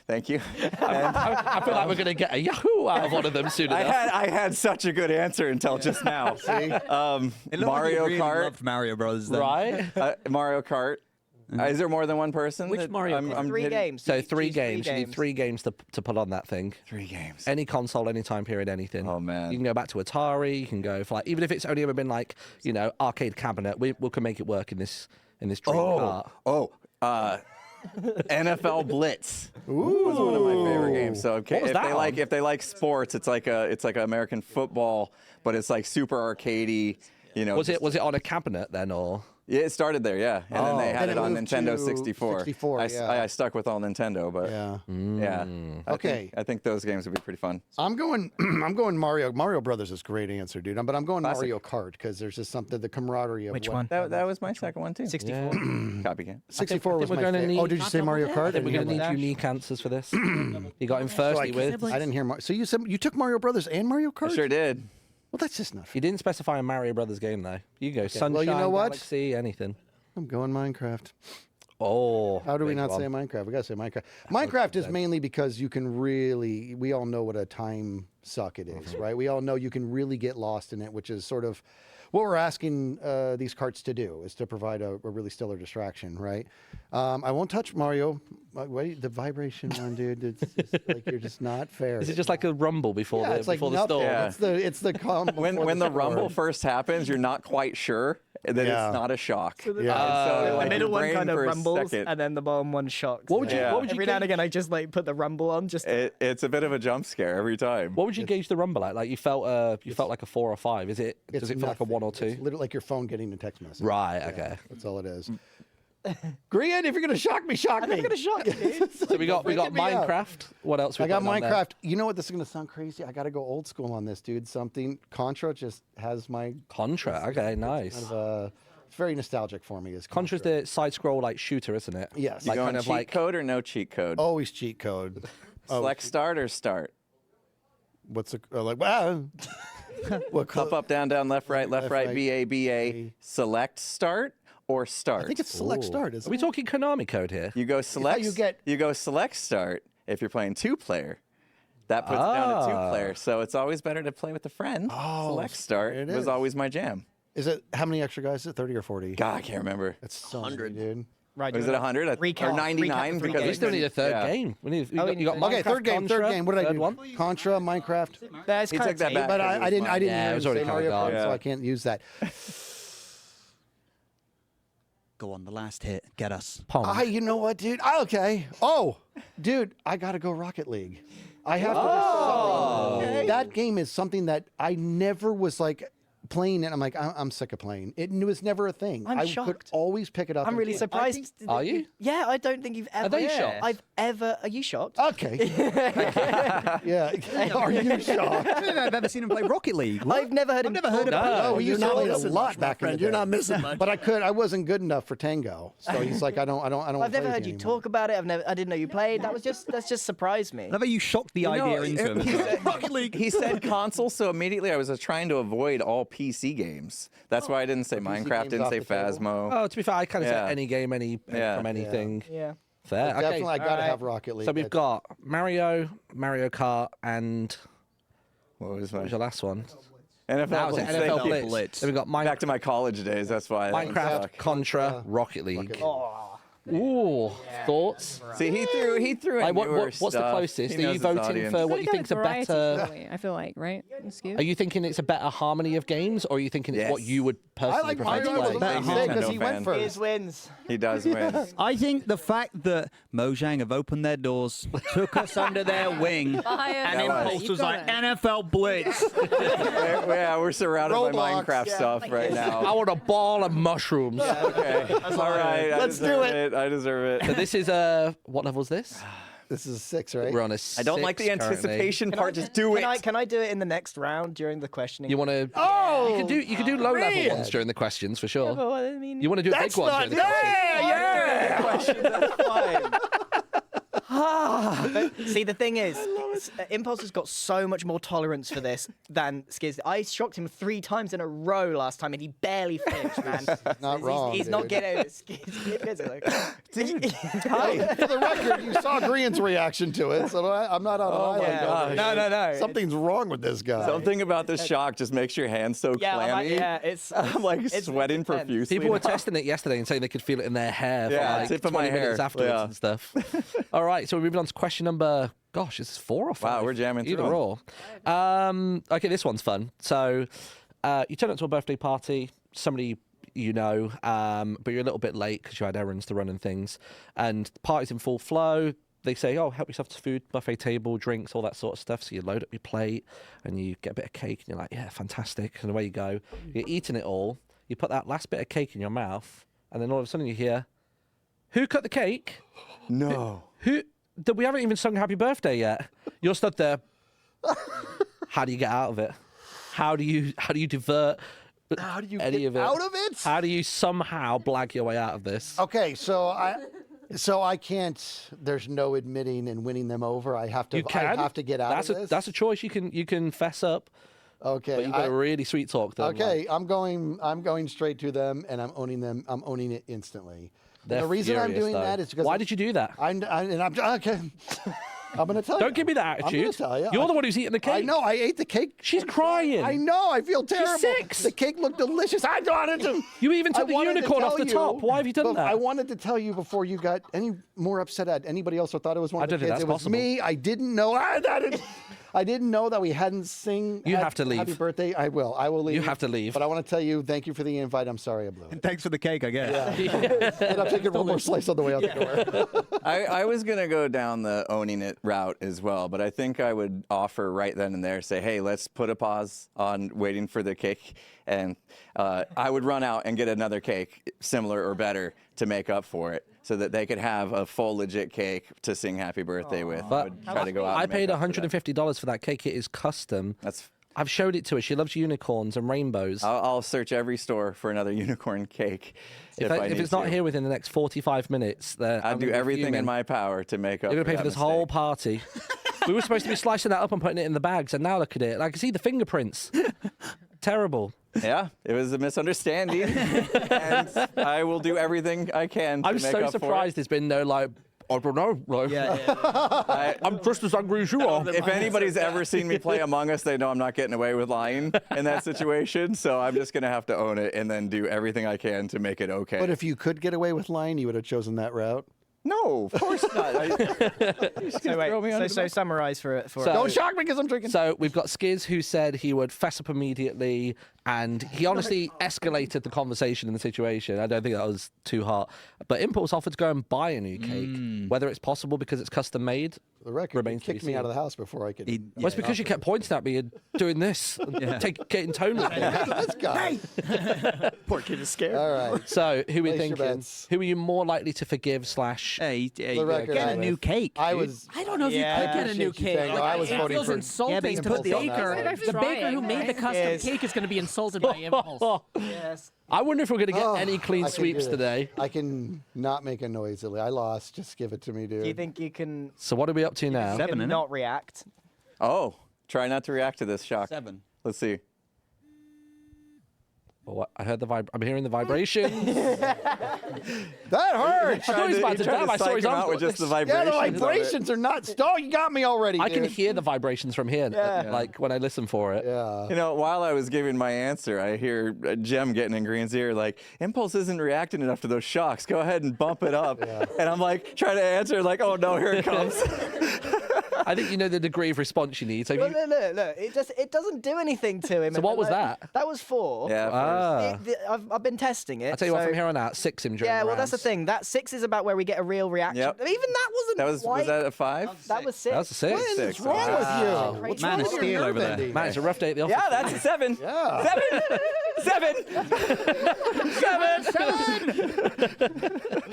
Thank you. I feel like we're going to get a Yahoo out of one of them soon enough. I had such a good answer until just now. Mario Kart. Mario Brothers. Then. Right? Mario Kart. Is there more than one person? Which Mario Kart? 3 hitting- games. So You 3 choose games. You need 3 games to put on that thing. 3 games. Any console, any time period, anything. Oh, man. You can go back to Atari. You can go for like, even if it's only ever been like, arcade cabinet, we can make it work in this dream cart. NFL Blitz was one of my favorite games. So What was that on? if they like sports, it's like American football, but it's like super arcadey. Was it on a cabinet then, or? Yeah, it started there, yeah, and then they had Then it it on moved Nintendo to 64. 64, I stuck with all Nintendo, but Yeah. Okay. I think those games would be pretty fun. I'm going Mario. Mario Brothers is a great answer, dude. But I'm going Classic. Mario Kart because there's just something, the camaraderie of Which what- one? That was my second one too. 64. Copycat. 64 was we're my gonna favorite. need- Oh, did you say Mario Kart? I think we're going to didn't need hear unique answers for this. You got him that. first So I with. didn't hear. So you said you took Mario Brothers and Mario Kart? I sure did. Well, that's just not fair. You didn't specify a Mario Brothers game though. You go Sunshine, Well, you know what? Galaxy, anything. I'm going Minecraft. Oh. How do we big not one. say Minecraft? We got to say Minecraft. Minecraft is mainly because you can really, we all know what a time suck it is, right? We all know you can really get lost in it, which is sort of what we're asking these carts to do, is to provide a really stellar distraction, right? I won't touch Mario. Wait, the vibration one, dude. It's just like you're just not fair. Is it just like a rumble before Yeah, the it's like before the nothing. storm? Yeah. It's the calm When the rumble storm. first happens, you're not quite sure that Yeah. it's not a shock. Yeah. And so, The like, middle your one brain kind of for a rumbles, second- and then the bottom one shocks. What would you? Yeah. What would you? Every now and gauge- again, I just like put the rumble on. Just It's a bit of a jump scare every time. What would you gauge the rumble at? Like you felt like a 4 or 5. Does it feel like a 1 or 2? It's literally like your phone getting a text message. Right. Yeah, Okay. that's all it is. Grian, if you're gonna shock me, shock me. I'm gonna shock you, dude. So we got freaking me out. Minecraft. What else? I got putting on there? Minecraft. You know what? This is gonna sound crazy. I got to go old school on this, dude. Something Contra just has my Contra. Okay. Nice. kind of it's very nostalgic for me. Is Contra's the side scroll like shooter, isn't it? Yes. You Like going kind of cheat like code or no cheat code? always cheat code. Select start or start? What's the like? Wow. What Up, down, left, right, Left, right, BA. Select start or start? I think it's select start. Are we talking Konami code here? You go select. you go select start if you're playing 2-player. That puts it down to 2-player. So it's always better to play with a friend. Select start it was is. always my jam. Is it how many extra guys? Is it 30 or 40? God, I can't remember. It's so 100, dude. Right. Was it 100 or Recap 99? the three Because We games. still need a third Yeah. game. We need. Oh, You got Okay, Minecraft, third game. Contra, Third game. What did I third do? one? Contra, Minecraft. That's He kind took of that back. But I didn't. I didn't Yeah, it hear was him already say Mario kinda Kart, gone. so Yeah. I can't use that. Go on, the last hit. Get us. Pong. You know what, dude? Okay. Oh, dude, I gotta go Rocket League. I have to. That game is something that I never was like playing it. I'm like, I'm sick of playing. It was never a thing. I'm I shocked. could always pick it up. I'm and really play it. surprised. Are you? Yeah, I don't think you've ever. Are you shocked? I've ever. Are you shocked? Okay. Yeah. Are you shocked? I don't think I've ever seen him play Rocket League. What? I've never heard him. never heard of it. No, we used to play it a lot back in the day. You're not missing much. But I wasn't good enough for Tango. So he's like, I don't. I've never heard you talk about it. I didn't know you played. That's just surprised me. I love how you shocked the idea into him. Rocket League. He said console, so immediately I was trying to avoid all PC games. That's why I didn't say Minecraft, games didn't off say the table? Phasmo. Oh, to be fair, I kind of Yeah. said any game, from anything. Yeah. Fair. Okay. Definitely, I gotta have Rocket League. So we've got Mario Kart, and What was what was your last one? NFL That was it, Blitz. NFL Thank you. Blitz. Then we've got Back to my college days. That's why. that one Minecraft, sucked. Contra, Rocket League. Ooh, thoughts? See, he threw in Like, newer what's the stuff. closest? He Are knows you his voting audience. for what you think's a better? I feel like, right? Are you thinking it's a better harmony of games, or are you thinking it's what you would personally like prefer to Mario play? better Big because Nintendo he went fan. first. Skizz wins. He does win. I think the fact that Mojang have opened their doors, took us under their wing, and That Impulse was- was like, NFL Blitz. We're surrounded Roblox. by Minecraft stuff right now. I want a ball of mushrooms. Okay, all right. Let's do it. I deserve So it. this is what level is this? This is a 6, right? We're on a I don't like the 6 currently. anticipation part. Just do it. Can I do it in the next round during the questioning? You want to? Oh, you can do low level ones during the questions for sure. Well, I mean, You want to do a big one during the questions? That's fine. See, the thing is, Impulse has got so much more tolerance for this than Skizz. I shocked him 3 times in a row last time, and he barely finished, man. Not wrong. He's not dude. getting it. Skizz is like, Hey, for the record, you saw Grian's reaction to it, so I'm not on an island. yeah. over here. No. Something's wrong with this guy. Something about this shock just makes your hands so Yeah, clammy. I'm like, I'm sweating intense. profusely. People were testing it yesterday and saying they could feel it in their hair Yeah, for like tip of 20 my hair. minutes afterwards Yeah. and stuff. All right, so we're moving on to question number, gosh, is this 4 or 5? Wow, we're jamming Either through 'em. or. Okay, this one's fun. So you turn up to a birthday party, somebody you know, but you're a little bit late because you had errands to run and things, and the party's in full flow. They say, oh, help yourself to food, buffet table, drinks, all that sort of stuff. So you load up your plate and you get a bit of cake and you're like, yeah, fantastic. And away you go. You're eating it all. You put that last bit of cake in your mouth and then all of a sudden you hear, who cut the cake? No. Who? We haven't even sung happy birthday yet. You're stood there. How do you get out of it? How do you divert How do you any get of it? out of it? How do you somehow blag your way out of this? Okay, so I can't. There's no admitting and winning them over. I have to. You can. I have to get out That's of this. That's a choice. You can fess up. Okay. But you've got to really sweet talk them. Okay, like, I'm going straight to them, and I'm owning them. I'm owning it instantly. they're The reason I'm furious, doing though. that is because Why did you do that? I'm okay. I'm going to tell you. Don't give me that I'm attitude. going to tell you. You're the one who's eating the cake. I know. I ate the cake. She's crying. I know. I feel terrible. 6. The cake looked delicious. I wanted to. You even I took the wanted to unicorn off tell the you, top. Why have you done but that? I wanted to tell you before you got any more upset at anybody else who thought it was one of the I don't kids. think It that's was me. I didn't know. I didn't know that we hadn't sing. You have to leave. Happy birthday. I will. I will leave. You have to leave. But I want to tell you, thank you for the invite. I'm sorry I blew it. Thanks for the cake, I guess. And I'm taking one more slice on the way out the door. I was going to go down the owning it route as well, but I think I would offer right then and there, say, hey, let's put a pause on waiting for the cake. And I would run out and get another cake, similar or better, to make up for it, so that they could have a full legit cake to sing happy birthday with. I But would try to go out I and make paid up for that. $150 for that cake. It is custom. That's. I've showed it to her. She loves unicorns and rainbows. I'll search every store for another unicoron cake. If I need it's not to. here within the next 45 minutes, then I'll do everything in my power to make up. You're gonna pay for that this whole mistake. party. We were supposed to be slicing that up and putting it in the bags, and now look at it. I can see the fingerprints. Terrible. Yeah, it was a misunderstanding, and I will do everything I can. I'm to make so up surprised there's been no like. I don't know. Like, I'm just as angry as you are. For it. If anybody's ever seen me play Among Us, they know I'm not getting away with lying in that situation. So I'm just gonna have to own it and then do everything I can to make it okay. But if you could get away with lying, you would have chosen that route. No, of course not. So summarize for Don't shock me because I'm drinking. So we've got Skizz, who said he would fess up immediately, and he honestly escalated the conversation in the situation. I don't think that was too hot. But Impulse offered to go and buy a new cake. Whether it's possible because it's custom made, The record remains to be kicked me seen. out of the house before I could. Well, it's because you kept pointing at me and doing this, and getting tone with me. This guy. Poor kid is scared. All right. So, who are we Place your thinking? bets. Who are you more likely to forgive / Hey, The record, get a new cake. I dude. was. I don't know if you Yeah. could get a new Appreciate you, cake. Tango. I was it voting feels for- insulting Yeah, but you to put the the baker. Impulse. The baker who made the custom Yes. cake is going to be insulted by Impulse. Yes. I wonder if we're going to get Oh, any clean I can do sweeps this. today. I can not make a noise. I lost. Just give it to me, dude. Do you think you can, So, what are we up to now? Seven, innit? not react? Oh, try not to react to this shock. 7. Let's see. Oh, I heard the I'm hearing the vibration. That hurts. I thought he was about to die. I saw his arms with go just the like Yeah, vibrations. the of it. vibrations are not. Oh, you got me already. I can dude. hear the vibrations from here, like when I listen for it. Yeah. You know, while I was giving my answer, I hear Jem getting in Green's ear like, Impulse isn't reacting enough to those shocks. Go ahead and bump it up. And I'm like, trying to answer, like, oh no, here it comes. I think you know the degree of response you need. So, if Look, you, look. It doesn't do anything to him. So what was that? That was 4. Yeah. Ah. I've been testing it. I'll tell you what, so- from here on out, 6 him during Yeah, the well, that's the rounds. thing. That 6 is about where we get a real reaction. Yep. Even that wasn't That was quite. that a 5? That was 6. That was a 6. What is 6. wrong with you? What's Man wrong of with your steel nerve over there. ending? Man, it's a rough day at the office. Yeah, that's a 7. Yeah. 7. 7.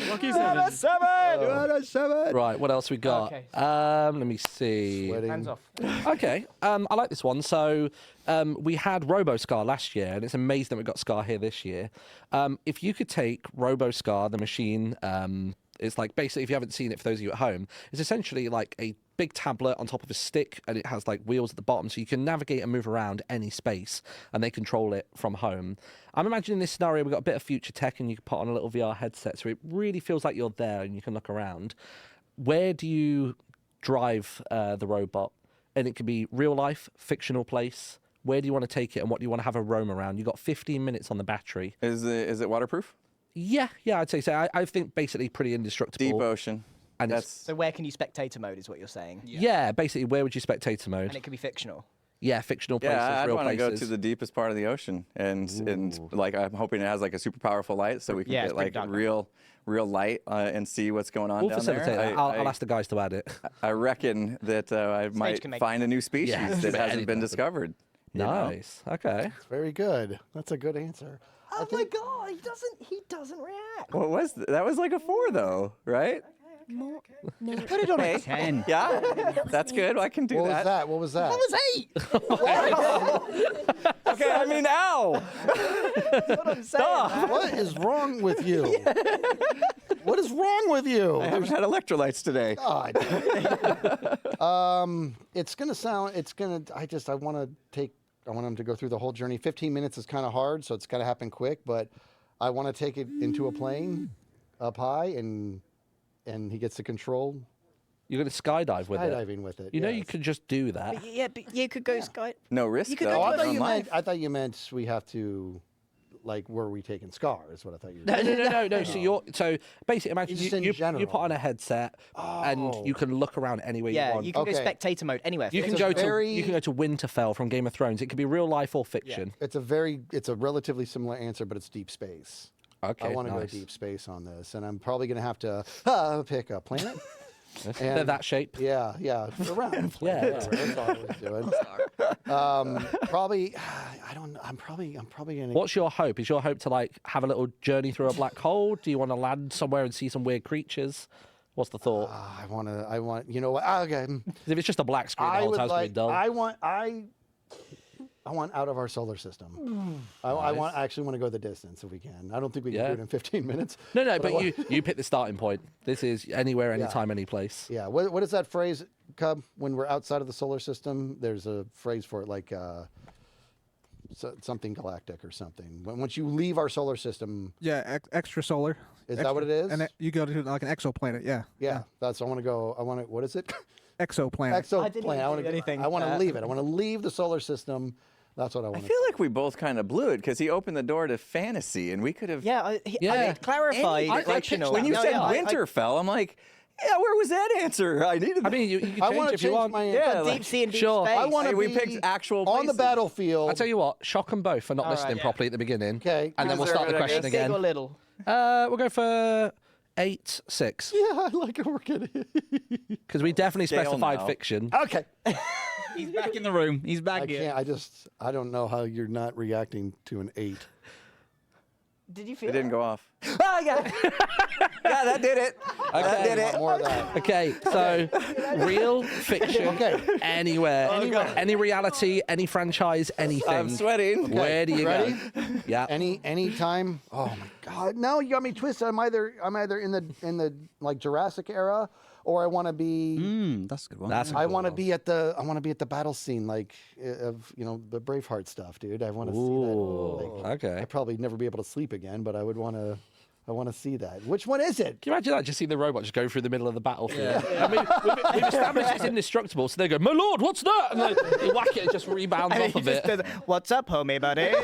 Lucky 7. 7. Right, what else we got? Okay. Let me see. Sweating. Hands off. Okay, I like this one. So we had RoboScar last year, and it's amazing that we got Scar here this year. If you could take RoboScar, the machine, it's like basically, if you haven't seen it, for those of you at home, it's essentially like a big tablet on top of a stick, and it has like wheels at the bottom, so you can navigate and move around any space, and they control it from home. I'm imagining this scenario, we've got a bit of future tech, and you can put on a little VR headset, so it really feels like you're there, and you can look around. Where do you drive the robot? And it could be real life, fictional place. Where do you want to take it, and what do you want to have a roam around? You've got 15 minutes on the battery. Is it waterproof? Yeah, I'd say so. I think basically pretty indestructible. Deep ocean. And That's So where can you spectator mode is what you're saying. yeah, basically, where would you spectator mode? And it can be fictional. Yeah, fictional places, yeah. I'd real want to go places. to the deepest part of the ocean, and like I'm hoping it has like a super powerful light, so we can Yeah, get it's pretty like dark. real light and see what's going on We'll down facilitate there. that. I'll ask the guys to add it. I reckon that I might can make find a new species Yeah, that hasn't anything. been discovered. you know? Nice. Okay. Very good. That's a good answer. Oh my god, he doesn't react. What was that? Was like a 4 though, right? Put it on a 10. Yeah, that's good. I can do What was that. that? What was that? Okay, I mean, ow! That's what I'm saying. man. What is wrong with you? What is wrong with you? I haven't had electrolytes today. God. It's gonna sound. It's gonna. I want to take. I want him to go through the whole journey. 15 minutes is kind of hard, so it's got to happen quick. But I want to take it into a plane up high, and he gets to control You're going to skydive with it. skydiving with it. You know, yes. you could just do that. But you could go sky. No risk. You could though. go Oh, I to thought you Online. meant. I thought you meant we have to, like, where are we taking Scar? Is what I thought you. No. So basically, imagine Just in you general. put on a headset and you can look around anywhere you Yeah, want. you can go Okay. spectator mode anywhere. You can It's go a very- to Winterfell from Game of Thrones. It could be real life or fiction. It's a relatively similar answer, but it's deep space. Okay, I want to nice. go deep space on this, and I'm probably going to have to pick a planet. They're And- that shape. Yeah, around. Yeah. That's all I was doing. Probably, I don't. I'm probably going to. What's your hope? Is your hope to like have a little journey through a black hole? Do you want to land somewhere and see some weird creatures? What's the thought? I want. You know what? Okay. 'Cause if it's just a black screen, the I whole would time's gonna be like. dull. I want out of our solar system. I actually want to go the distance if we can. I don't think we can Yeah. do it in 15 minutes. No, I but want- you pick the starting point. This is anywhere, anytime, any place. Yeah. What is that phrase, Cub? When we're outside of the solar system, there's a phrase for it, like something galactic or something. Once you leave our solar system, Yeah, extra solar. Is that what it is? And you go to like an exoplanet. Yeah. yeah, that's. I want to go. What is it? Exoplanet. Exoplanet. I want do anything. to leave it. I want to leave the solar system. That's what I want. I feel like we both kind of blew it because he opened the door to fantasy, and we could have. Yeah, I clarified. When you said Winterfell, I'm like, yeah, where was that answer? I needed. I mean, you can change it if you want. My Yeah, deep sea and deep sure. space. I want to we picked actual on the places. battlefield. I'll tell you what, shock them both for not listening properly at the beginning. Okay. And then we'll start the question Big again. or little? We'll go for 8, 6. Yeah, I like it. We're getting Because we definitely Scale specified now. fiction. Okay. He's back in the room. He's back I here. can't. I don't know how you're not reacting to an 8. Did you feel It didn't go off. Oh, yeah. Yeah, that did it. That did it. More of that. Okay, so real fiction, anywhere, any reality, any franchise, anything. I'm sweating. Where do you Ready? go? Yeah. Any time. Oh my God! Now you got me twisted. I'm either in the like Jurassic era, or I want to be. That's a good one. I want to be at the battle scene, like of the Braveheart stuff, dude. I want to see that. Like, okay. I'd probably never be able to sleep again, but I want to see that. Which one is it? Can you imagine that? Just see the robot just go through the middle of the battlefield. I mean, we've established it's indestructible, so they go, "My lord, what's that?" And they whack it, it just rebounds off of it. What's up, homie buddies?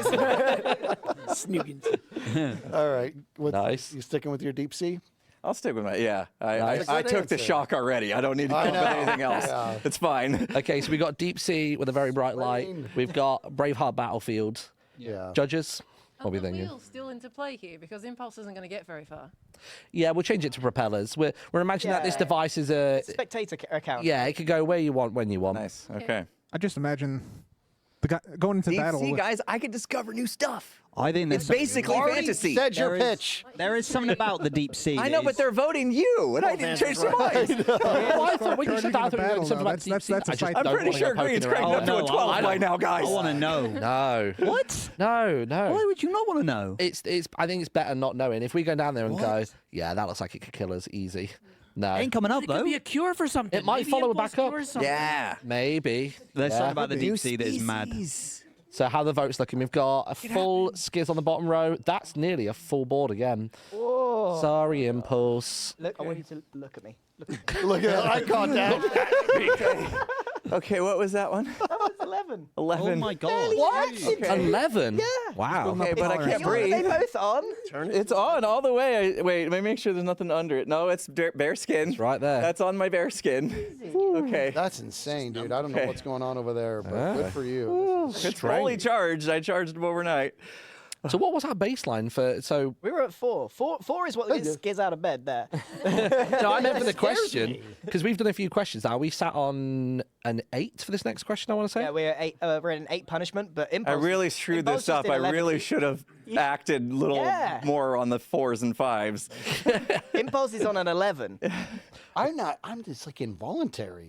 All right. Nice. You sticking with your deep sea? I'll stick with my. Nice. I took the answer. shock already. I don't need to think about anything else. Yeah. It's fine. Okay, so we got Deep Sea with a very bright light. We've got Braveheart Battlefield. Yeah. Judges. What are we the thinking? wheel's still into play here because Impulse isn't going to get very far. Yeah, we'll change it to propellers. We're imagining that this device is a spectator account. Yeah, it could go where you want, when you want. Nice. Okay. I just imagine the guy going into battle. See, with- guys, I could discover new stuff. I think It's basically fantasy. Said your pitch. There is something about the deep sea. I know, but they're voting you, and I didn't change their mind. Well, I thought when you said that, I thought you were going something about Deep Sea. that's a I just side- don't I'm pretty wanna sure go poking Green's cranked around. up to a 12 by now, guys. I want to know. No. What? No. Why would you not want to know? It's. I think it's better not knowing. If we go down there and go, yeah, that looks like it could kill us easy. No. Ain't coming up It though. could be a cure for something. It might Maybe follow Impulse back up. cures something. Yeah. Maybe. There's Yeah. something about the deep sea that is mad. So how the vote's looking? We've got a full Skizz on the bottom row. That's nearly a full board again. Whoa. Sorry, Impulse. Look, I want you to look at me. Look at eye contact. Okay, what was that one? That was 11. 11. Oh my god. What? Okay. 11? Yeah. Wow. Okay, but I can't Are they breathe. both on? It's on all the way. Wait, let me make sure there's nothing under it. No, it's bare skin. It's right there. That's on my bare skin. Okay. That's insane, dude. I don't know what's going on over there, but good for you. It's fully charged. I charged them overnight. So what was our baseline for? So We were at 4. 4 is what gets Skizz out of bed there. no, I meant for the question because we've done a few questions now. We sat on an 8 for this next question. I want to say. Yeah, we're in 8 punishment, but I Impulse. really screwed Impulse this just up. did I 11. really should have acted a little more on the 4s and 5s. Impulse is on an 11. I'm just like involuntary.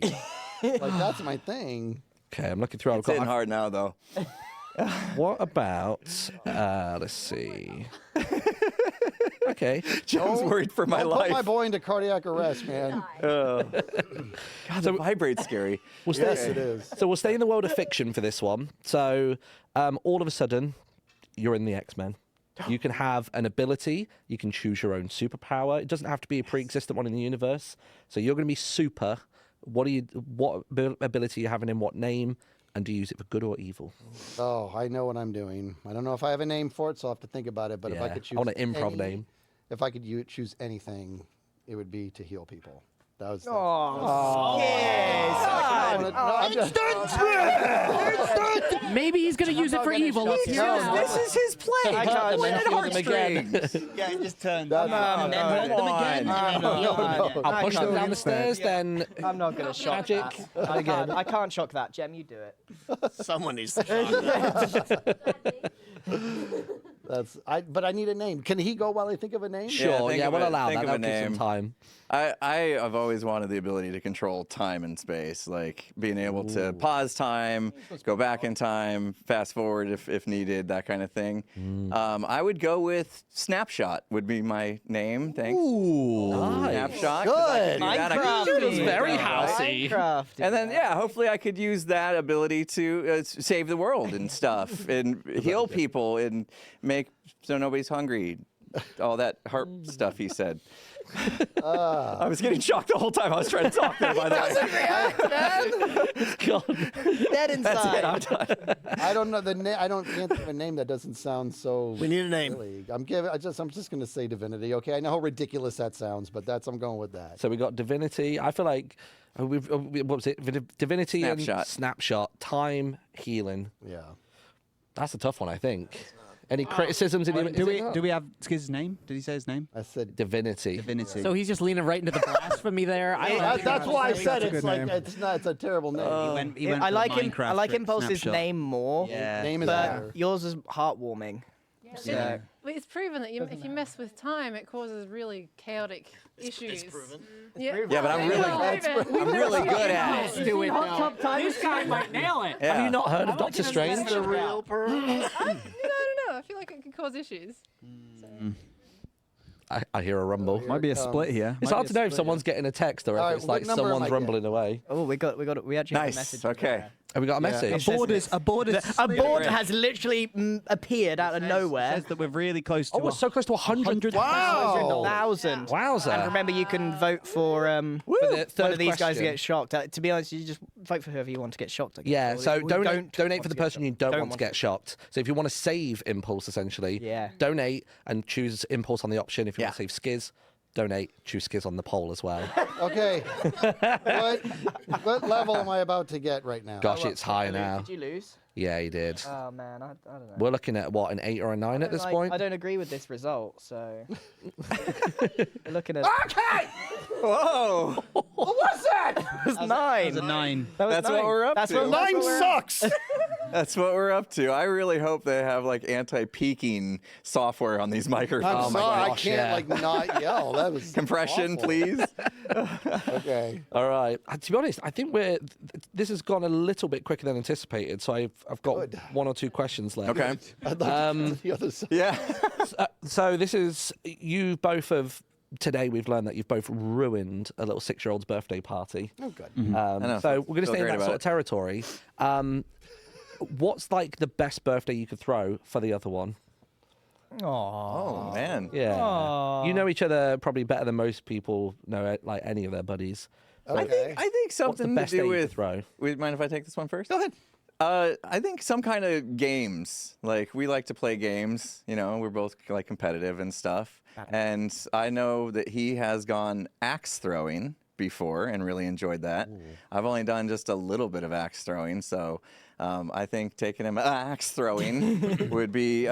Like that's my thing. Okay, I'm looking through. It's hitting hard now, though. What about? Let's see. Okay. John's worried for my Don't life. Put my boy into cardiac arrest, man. God, the vibrate's scary. We'll stay, Yes, it is. So we'll stay in the world of fiction for this one. So all of a sudden, you're in the X-Men. You can have an ability. You can choose your own superpower. It doesn't have to be a pre-existent one in the universe. So you're going to be super. What ability are you having in what name? And do you use it for good or evil? Oh, I know what I'm doing. I don't know if I have a name for it, so I'll have to think about it. But if I Yeah, could choose, I want an improv name. If I could choose anything, it would be to heal people. That was. Maybe he's going to use it for evil. Let's hear it. This is his play. I can't Pull at heartstrings. Yeah, it just turned. Come on. I'll push them down the stairs, then I'm not going to shock magic. that. I can't shock that. Jem, you do it. Someone needs to shock that. But I need a name. Can he go while I think of a name? Sure, think yeah, of we'll it. allow Think that. of a That'll give some name. time. I have always wanted the ability to control time and space, like being able to pause time, go back in time, fast forward if needed, that kind of thing. I would go with Snapshot would be my name. Thanks. Ooh, Snapshot. Good. Minecraft. It's very housey. Minecraft. And then, yeah, hopefully I could use that ability to save the world and stuff and heal people and make so nobody's hungry. All that harp stuff he said. I was getting shocked the whole time I was trying to talk there, by the way. Doesn't react, man. Dead inside. That's it, I'm done. I don't know can't think of a name that doesn't sound so. We need a name. Silly. I'm just gonna say Divinity. Okay, I know how ridiculous that sounds, but I'm going with that. So we got Divinity. I feel like what was it? Divinity and Snapshot. Time, healing. Yeah, that's a tough one. I think. Any criticisms? In do we have Skizz's name? Did he say his name? I said Divinity. Divinity. So he's just leaning right into the blasphemy there. That's why I said That's a it's good like name. it's a terrible name. He went I for like Minecraft I like trick, Impulse's Snapshot. name more. Yeah. Name is but better. yours is heartwarming. Yeah. But it's proven that if you mess with time, it causes really chaotic issues. It's proven. Yeah, Yeah, but I'm really good at it. Do it now. This guy might nail it. Yeah. Have you not heard of Doctor Strange? The real person. I don't know. I feel like it could cause issues. I hear a rumble. Might be a split here. It's hard to know if someone's getting a text or if Alright, it's what like number am I someone's getting? rumbling away. Oh, we actually have a Nice. message. Okay. Have we got a message? A board has literally appeared out of nowhere. Says that we're really close to. Oh, we're so close to 100,000. Wow. 100,000. Wowza. And remember, you can vote for the one third of these guys to question. get shocked. To be honest, you just vote for whoever you want to get shocked. I guess. Yeah, Or so you donate for want the to person get you don't shocked. want to get shocked. So if you want to save Impulse, essentially, Yeah. donate and choose Impulse on the option. If you want Yeah. to save Skizz, donate, choose Skizz on the poll as well. Okay. What level am I about to get right now? Gosh, it's high now. Did you lose? Yeah, he did. Oh man, I don't know. We're looking at what, an 8 or a 9 at this point? I don't agree with this result, so we're looking at. Okay! Whoa! What was that? It was 9. That was a 9. That was That's 9. what we're up That's to. what, that's 9 what we're- sucks. That's what we're up to. I really hope they have like anti-peaking software on these microphones. I'm sorry, I gosh, can't yeah. like not yell. That was Compression, awful. please. Okay. All right. To be honest, I think this has gone a little bit quicker than anticipated. So I've got Good. 1 or 2 questions left. Okay. I'd like to the other side. Yeah. So this is you both have. Today we've learned that you've both ruined a little 6-year-old's birthday party. Oh, good. know. So we're going to Feel stay in great that about sort it. of territory. What's like the best birthday you could throw for the other one? Oh man. Yeah. You know each other probably better than most people know like any of their buddies. Okay. I think something best to day do you could with. throw? Would you mind if I take this one first? Go ahead. I think some kind of games. Like we like to play games. You know, we're both like competitive and stuff. And I know that he has gone axe throwing before and really enjoyed that. I've only done just a little bit of axe throwing, so I think taking him axe throwing would be.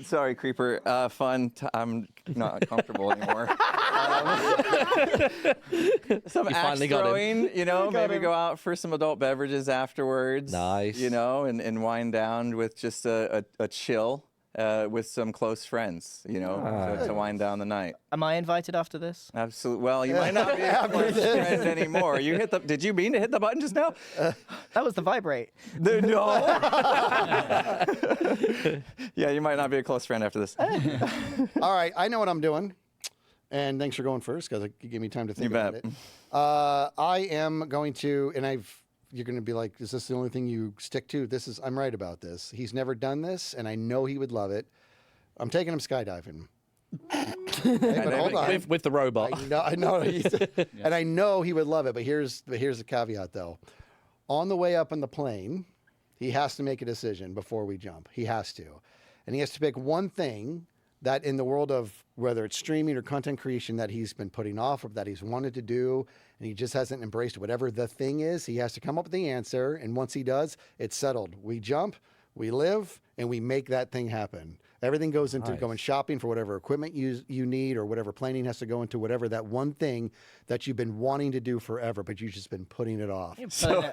Sorry, Creeper. Fun. I'm not comfortable anymore. Some You axe finally got him. throwing. You know, maybe go out for some adult beverages afterwards. Nice. You know, and wind down with just a chill. With some close friends, you know, to wind down the night. Am I invited after this? Absolutely. Well, you might not be a close friend anymore. You hit the. Did you mean to hit the button just now? That was the vibrate. No. Yeah, you might not be a close friend after this. All right, I know what I'm doing. And thanks for going first because you gave me time to think You about bet. it. I am going to, and you're going to be like, is this the only thing you stick to? I'm right about this. He's never done this, and I know he would love it. I'm taking him skydiving. Okay, but hold on. With the robot. I know. And I know he would love it, but here's the caveat, though. On the way up in the plane, he has to make a decision before we jump. He has to. And he has to pick one thing that in the world of whether it's streaming or content creation that he's been putting off or that he's wanted to do, and he just hasn't embraced whatever the thing is, he has to come up with the answer. And once he does, it's settled. We jump, we live, and we make that thing happen. Everything goes into going shopping for whatever equipment you need or whatever planning has to go into whatever that one thing that you've been wanting to do forever, but you've just been putting it off. So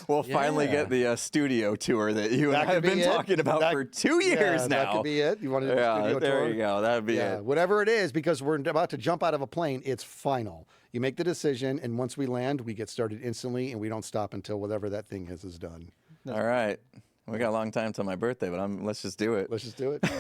we'll finally get the studio tour that you and I have been talking about for 2 years now. That could be it. You want to do a studio there tour? you go. That would be it. Whatever it is, because we're about to jump out of a plane, it's final. You make the decision, and once we land, we get started instantly, and we don't stop until whatever that thing is done. All right. We got a long time till my birthday, but let's just do it. Let's just do it. They're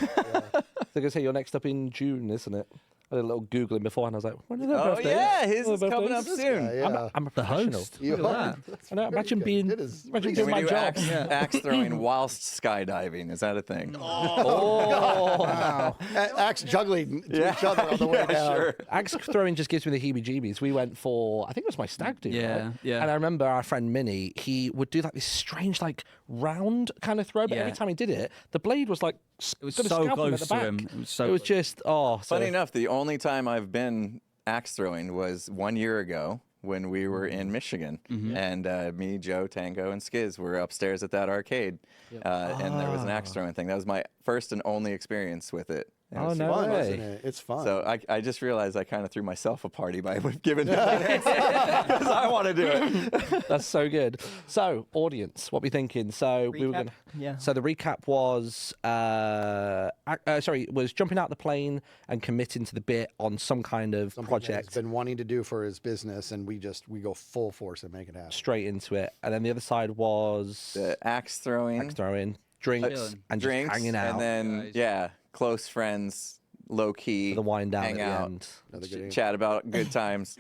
going to say you're next up in June, isn't it? I did a little Googling beforehand. I was like, when are their Oh birthdays? yeah, his When are is their coming up birthdays? soon. Yeah. I'm a professional. host. You Look at are. that. I know, imagine being, imagine Can doing we my do job. axe throwing whilst skydiving? Is that a thing? Wow. Axe juggling to each other on the way down. Sure. Axe throwing just gives me the heebie-jeebies. We went for, I think it was my stag do. Yeah, right? yeah. And I remember our friend Minnie, he would do like this strange, like round kind of throw, but every Yeah. time he did it, the blade was like, It was gonna so scalp him at close the to back. him. It was so It was close. just, oh. Funny so- enough, the only time I've been axe throwing was 1 year ago when we were in Michigan, and me, Joe, Tango, and Skizz were upstairs at that arcade, and there was an axe throwing thing. That was my first and only experience with it. It Oh, was no Fun, way. isn't it? It's fun. So I just realized I kind of threw myself a party by giving it because I want to do it. That's so good. So, audience, what we thinking? So we were Recap? gonna. Yeah. So the recap was, was jumping out the plane and committing to the bit on some kind of Something that project. he's been wanting to do for his business, and we go full force and make it happen. Straight into it, and then the other side was The axe throwing, axe throwing, drinks, Chilling. and drinks, just hanging out. and then close friends, low key, the wind down hang at the out, end. Another good chat about good times,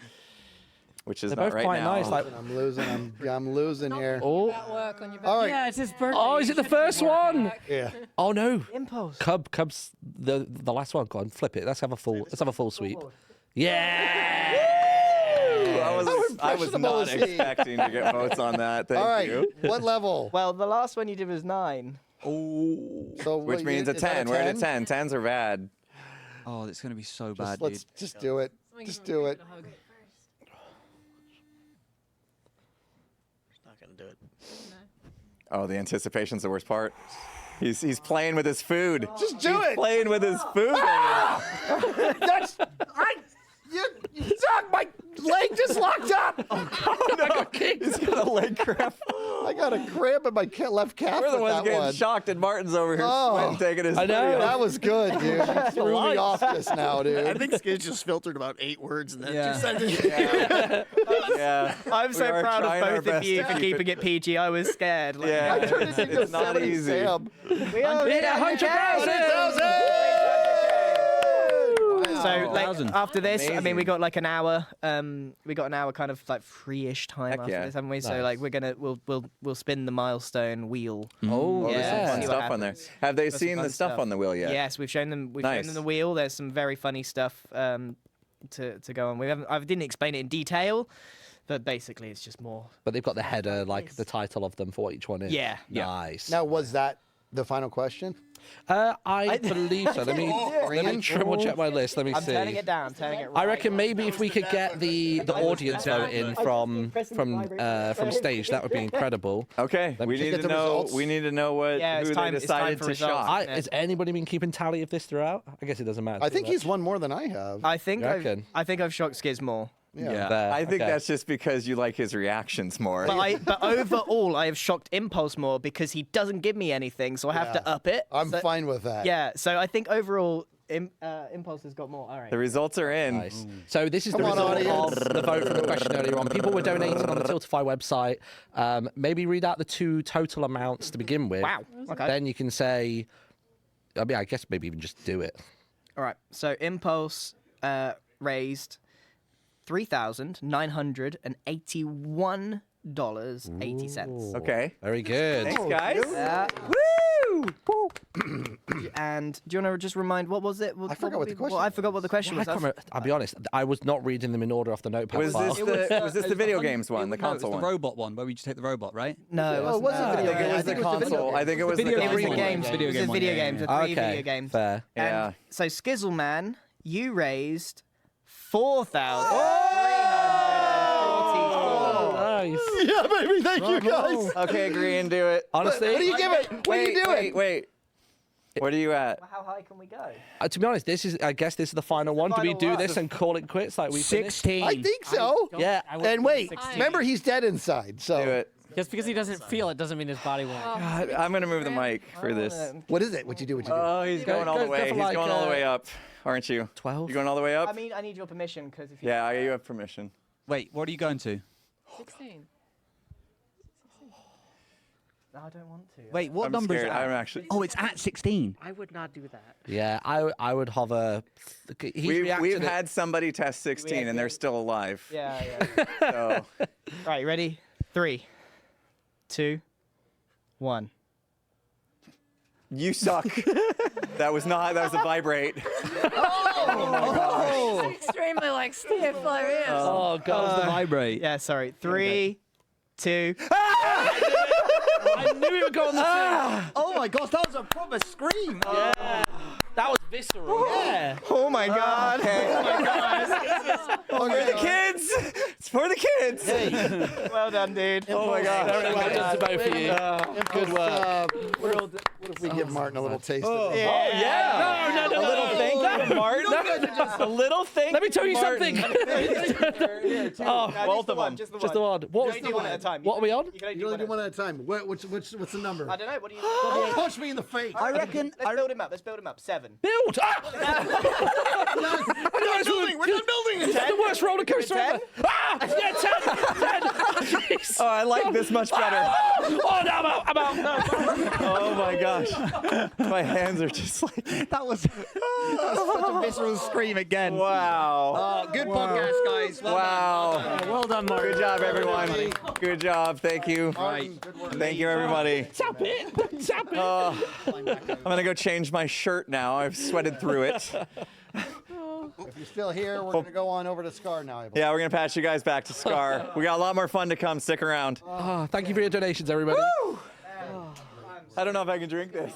which is They're not both right quite now. nice. Like, I'm losing. I'm losing here. oh, Work on your All right. Yeah, it's his birthday. oh, is it the first one? Yeah. Oh no, Impulse. Cub's the last one. Go on, flip it. Let's have a full sweep. Yeah. I was not expecting to get votes on that. Thank All right. you. What level? Well, the last one you did was 9. So Which what, means a is that 10. We're at a 10. 10s are bad. Oh, it's going to be so bad, Let's dude. just do it. Just do it. Not gonna do it. Oh, the anticipation's the worst part. He's playing with his food. Just do it. Playing with his food. That's you suck. My leg just locked up. He's got a leg cramp. I got a cramp in my left calf. We're the with ones that getting one. shocked, and Martin's over here sweating, taking his I know. hoodie off. That was good, dude. You threw me off just now, dude. I think Skizz just filtered about 8 words and then Yeah. just sent it. Yeah. I'm so We are proud trying of our both of best you to for keep keeping it PG. I was scared. Like, Yeah. I turned it into It's not Silly easy. Sam. We are Yeah, 100,000. So Wow. like, 1,000. after this, I mean, Amazing. we got like an hour. We got an hour kind of like free-ish time Heck after yeah. this, haven't we? So Nice. like we'll spin the milestone wheel. Oh, Oh, there's some Yeah. fun See what stuff on there. happens. Have they Got some seen the fun stuff on the wheel yet? Yes, we've shown them. We've shown Nice. them the wheel. There's some very funny stuff to go on. I didn't explain it in detail, but basically it's just more. But they've got the header, like the title of them for what each one is. Yeah, yeah. Nice. Now, was that the final question? I believe so. Let me triple check my list. Let me I'm see. turning it down. Turning it. I right reckon down. maybe if we could get the audience vote in from stage, that would be incredible. Okay. Let me We just need get to the know. results. We need to know what Yeah, it's who time- they it's time decided for to results. shock. Has anybody been keeping tally of this throughout? I guess it doesn't matter. I too think much. he's won more than I have. I think You reckon? I've shocked Skizz more. Yeah. There, I think okay. that's just because you like his reactions more. But overall, I have shocked Impulse more because he doesn't give me anything, so I have to Yeah. up it. I'm So- fine with that. Yeah, so I think overall, Impulse has got more. All right. The results are in. Nice. So this is Come the on, result audience. of the vote from the question earlier on. People were donating on the Tiltify website. Maybe read out the 2 total amounts to begin with. Wow. Okay. Then you can say, I mean, I guess maybe even just do it. All right. So Impulse raised $3,981.80. Okay. Very good. Thanks, guys. Woo! And do you want to just remind what was it? I forgot what the question I forgot what the question I was. can't remember, I'll be honest, I was not reading them in order off the notepad Was file. this the video games one, the No, it was console the one? robot one where we just take the robot, right? No, Oh, it wasn't I video think it games. was the console. I think it was the Video It was game the one. games. Video It was game the one, video yeah, games. The yeah. 3 Okay, video games. fair. Yeah. And so Skizzleman, you raised 4,000. Nice. Yeah, baby. Thank you, guys. Okay, agree and do it. Honestly, What do you give it? What are you doing? Wait. What are you at? How high can we go? to be honest, I guess this is the final one. Do we final do one. this and call it quits like we finished? 16. I think so. Yeah. And wait, remember he's dead inside. So Do it. Just because he doesn't feel it doesn't mean his body won't. God, I'm gonna move the mic for this. what is it? What you do? What you do? Oh, he's going all the way. for He's like, going all the way up, aren't you? 12. You going all the way up? I mean, I need your permission because if you. Yeah, you have permission. Wait, what are you going to? 16. I don't want to. Wait, what I'm number scared. is it? I'm actually. Oh, it's at 16. I would not do that. Yeah, I would hover. We've had somebody test 16 and they're still alive. Yeah. So Right, ready? 3, 2, 1. you suck. That was a vibrate. Oh, extremely like stiff like this. Oh god, it was the vibrate. Yeah, sorry. 3, 2. I knew he would go on the thing. Oh my gosh, that was a proper scream. Yeah. That was visceral. Yeah. Oh my god. Okay. Oh my god. For the kids. It's for the kids. Hey. Well done, dude. Oh my god. Well done to both of you. Good work. What if we give Martin a little taste Oh, of it? yeah. No. A little thank you, Martin. A little thank you. Let me tell you Martin. something. Oh, both of them. Just the Just the one. You can only do one at a time. What are we on? You can only You do only do one one at a time. What's the number? I don't know. What do you? Don't punch me in the face. I reckon. Let's build him up. Let's build him up. 7. Build! Ah! We're done building. This is the worst roller coaster 10? ever. Ah! Yeah, 10! 10! Oh, jeez. Oh, I like this much better. Oh, no, I'm out. No. Oh my gosh. My hands are just like. That was such a visceral scream again. Wow. Good podcast, guys. Wow. Well done, Mark. Good job, everyone. Good job. Thank you. Thank you, everybody. Tap it. Tap it. I'm going to go change my shirt now. I've sweated through it. If you're still here, we're going to go on over to Scar now. I believe. Yeah, we're going to pass you guys back to Scar. We got a lot more fun to come. Stick around. Oh, thank you for your donations, everybody. Woo! I don't know if I can drink this.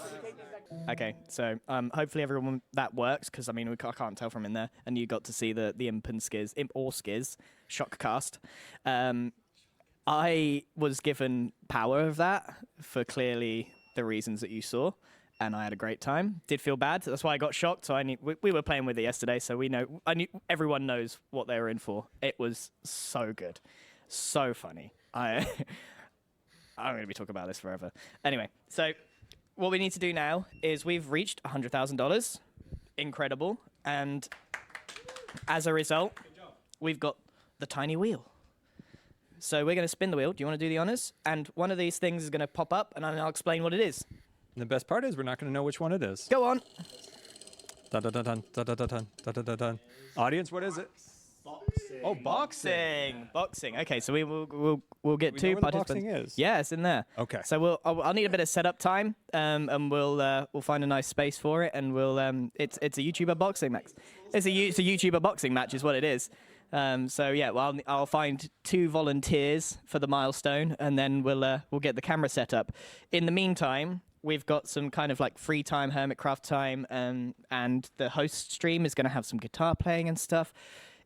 Okay, so hopefully everyone that works, because I mean I can't tell from in there, and you got to see the Imp and Skizz, Imp or Skizz, shock cast. I was given power of that for clearly the reasons that you saw, and I had a great time. Did feel bad, that's why I got shocked. So we were playing with it yesterday, so I knew everyone knows what they were in for. It was so good, so funny. I'm going to be talking about this forever. Anyway, so. What we need to do now is we've reached $100,000. Incredible. And as a result, we've got the tiny wheel. So we're going to spin the wheel. Do you want to do the honors? And one of these things is going to pop up, and I'll explain what it is. And the best part is we're not going to know which one it is. Go on. Dun, dun, dun, dun, dun, dun, dun, dun, dun, dun, dun. Audience, what is it? Boxing. Oh, boxing. Boxing. Okay, so we'll get Do we two know where the participants. boxing is? Yeah, it's in there. Okay. So I'll need a bit of setup time, and we'll find a nice space for it, and it's a YouTuber boxing match. It's a YouTuber boxing match, is what it is. So yeah, well, I'll find 2 volunteers for the milestone, and then we'll get the camera set up. In the meantime, we've got some kind of like free time, Hermitcraft time, and the host stream is going to have some guitar playing and stuff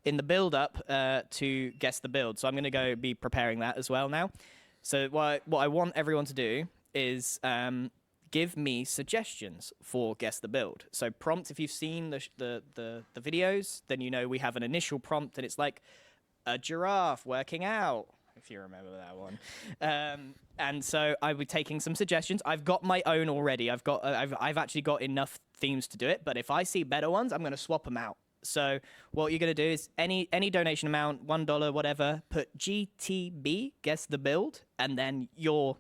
in the build-up to guess the build. So I'm going to go be preparing that as well now. So what I want everyone to do is give me suggestions for guess the build. So prompt, if you've seen the videos, then you know we have an initial prompt, and it's like a giraffe working out, if you remember that one. And so I'll be taking some suggestions. I've got my own already. I've actually got enough themes to do it, but if I see better ones, I'm going to swap them out. So what you're going to do is any donation amount, $1, whatever, put GTB, guess the build, and then your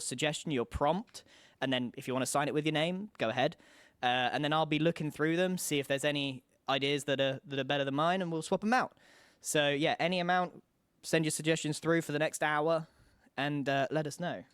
suggestion, your prompt, and then if you want to sign it with your name, go ahead. And then I'll be looking through them, see if there's any ideas that are better than mine, and we'll swap them out. So yeah, any amount, send your suggestions through for the next hour, and let us know.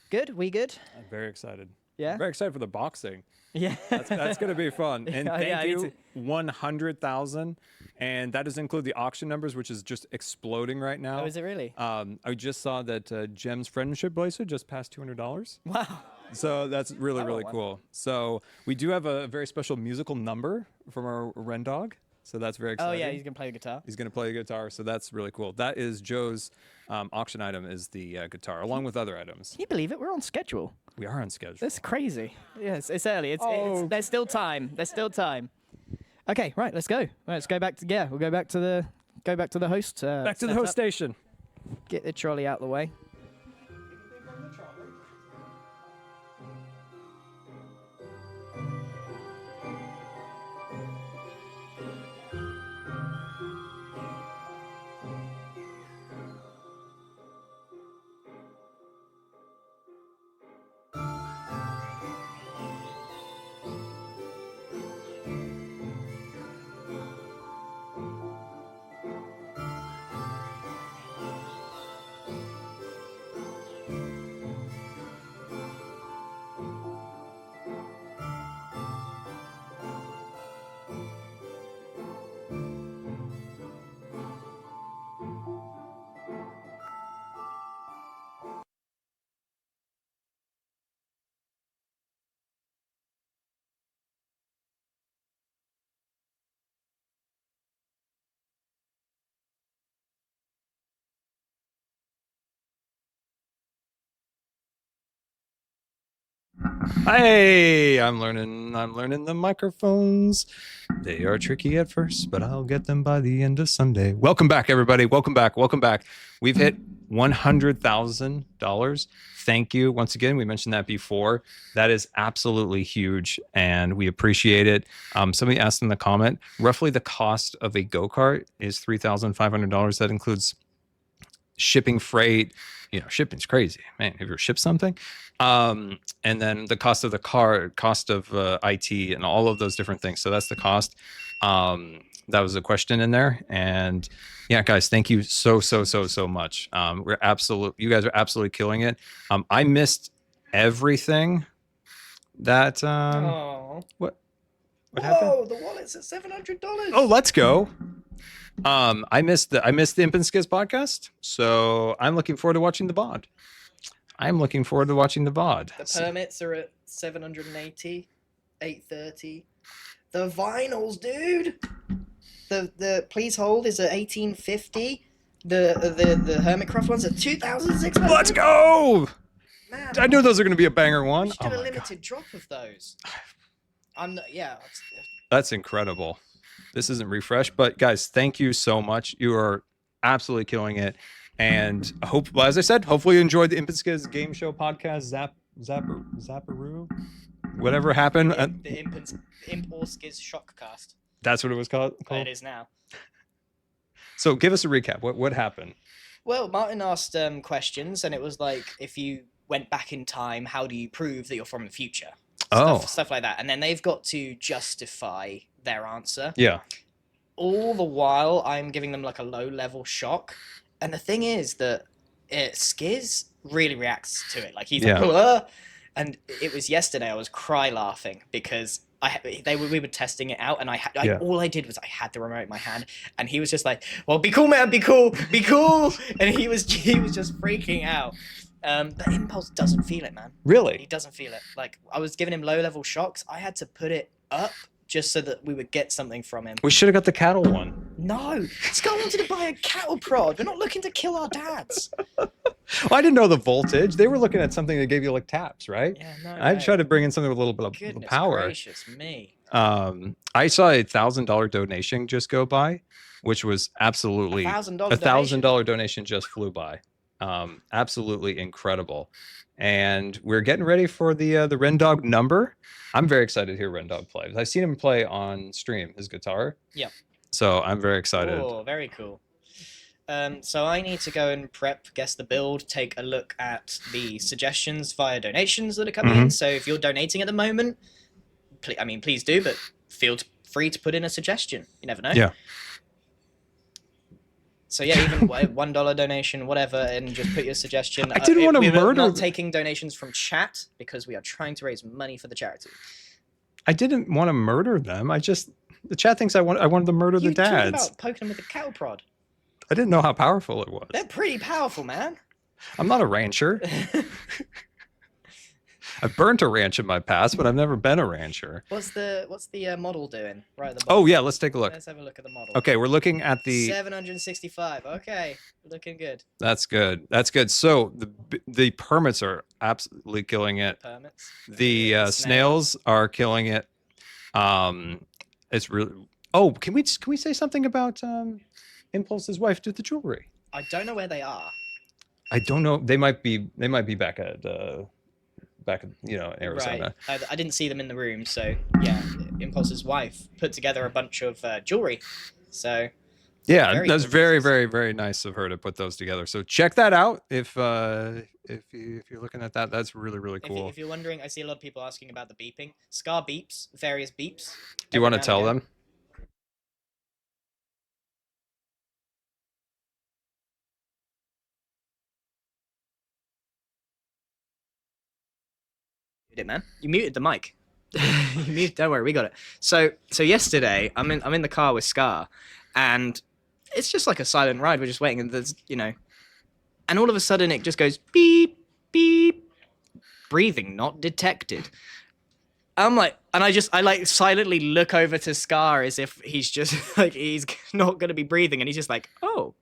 Good? We good? I'm very excited. Yeah? I'm very excited for the boxing. Yeah. That's going to be fun. And Yeah, thank me you, 100,000. And that does include the auction numbers, which is just exploding right now. Oh, is it really? I just saw that Jem's Friendship Bracelet just passed $200. Wow. So that's really, really cool. So we do have a very special musical number from our Ren Dog. So that's very exciting. Oh, yeah, he's going to play the guitar. He's going to play the guitar, so that's really cool. That is Joe's auction item is the guitar, along with other items. Can you believe it? We're on schedule. We are on schedule. That's crazy. Yes, it's early. There's still time. There's still time. Okay, right. Let's go. Right, let's go back to We'll go back to the host. Back to the host station. Get the trolley out of the way. Hey, I'm learning the microphones. They are tricky at first, but I'll get them by the end of Sunday. Welcome back, everybody. Welcome back. We've hit $100,000. Thank you once again. We mentioned that before. That is absolutely huge, and we appreciate it. Somebody asked in the comment, roughly the cost of a go-kart is $3,500. That includes shipping, freight. Shipping's crazy, man. Have you ever shipped something? And then the cost of the car, cost of IT, and all of those different things. So that's the cost. That was a question in there. And yeah, guys, thank you so much. You guys are absolutely killing it. I missed everything that what happened? Oh, the wallet's at $700. Oh, let's go. I missed the Imp and Skizz podcast, so I'm looking forward to watching the VOD. The permits are at 780, 830. The vinyls, dude. The please hold is at 1850. The Hermitcraft one's at 2,600. Let's go! Man, I knew those are going to be a banger we one. should do a limited drop of those. That's incredible. This isn't refresh, but guys, thank you so much. You are absolutely killing it. And as I said, hopefully you enjoyed the Imp and Skizz game show podcast. Zapparoo, whatever happened. The Imp or Skizz Shockcast. That's what it was called? It is now. So give us a recap. What happened? Well, Martin asked questions, and it was like, if you went back in time, how do you prove that you're from the future? Stuff like that. And then they've got to justify their answer. Yeah. All the while, I'm giving them like a low-level shock. And the thing is that Skizz really reacts to it. Like, he's like, "Ugh." And it was yesterday, I was cry laughing because we were testing it out, and all I did was I had the remote in my hand, and he was just like, "Well, be cool, man, be cool," and he was just freaking out. But Impulse doesn't feel it, man. Really? He doesn't feel it. Like, I was giving him low-level shocks. I had to put it up just so that we would get something from him. We should have got the cattle one. No, Scott wanted to buy a cattle prod. We're not looking to kill our dads. Well, I didn't know the voltage. They were looking at something that gave you like taps, right? Yeah, no. I tried to bring in something with a little bit of power. Goodness gracious me. I saw a $1,000 donation just go by, which was absolutely $1,000 donation just flew by. Absolutely incredible. And we're getting ready for the Rendog number. I'm very excited to hear Rendog play. I've seen him play on stream, his guitar. Yep. So I'm very excited. Oh, very cool. So I need to go and guess the build, take a look at the suggestions via donations that are coming in. So if you're donating at the moment, please do, but feel free to put in a suggestion. You never know. Yeah. So yeah, even $1 donation, whatever, and just put your suggestion. I didn't want to murder. We're not taking donations from chat because we are trying to raise money for the charity. I didn't want to murder them. The chat thinks I wanted to murder the dads. You talked about poking them with a cattle prod. I didn't know how powerful it was. They're pretty powerful, man. I'm not a rancher. I've burnt a ranch in my past, but I've never been a rancher. What's the model doing? Right at the bottom. Oh yeah, let's take a look. Let's have a look at the model. Okay, we're looking at the 765. Okay, looking good. That's good. That's good. So the permits are absolutely killing it. Permits. The snails are killing it. It's really. Oh, can we say something about Impulse's wife did the jewelry? I don't know where they are. I don't know. They might be back at Arizona. Right. I didn't see them in the room, so yeah. Impulse's wife put together a bunch of jewelry. So yeah, that's very, very, very nice of her to put those together. So check that out if you're looking at that. That's really, really cool. If you're wondering, I see a lot of people asking about the beeping. Scar beeps, various beeps. Do you want to tell them? It, man. You muted the mic. Don't worry, we got it. So yesterday, I'm in the car with Scar, and it's just like a silent ride. We're just waiting, and there's and all of a sudden it just goes beep beep, breathing not detected. I'm like, and I like silently look over to Scar as if he's just like he's not gonna be breathing, and he's just like, oh,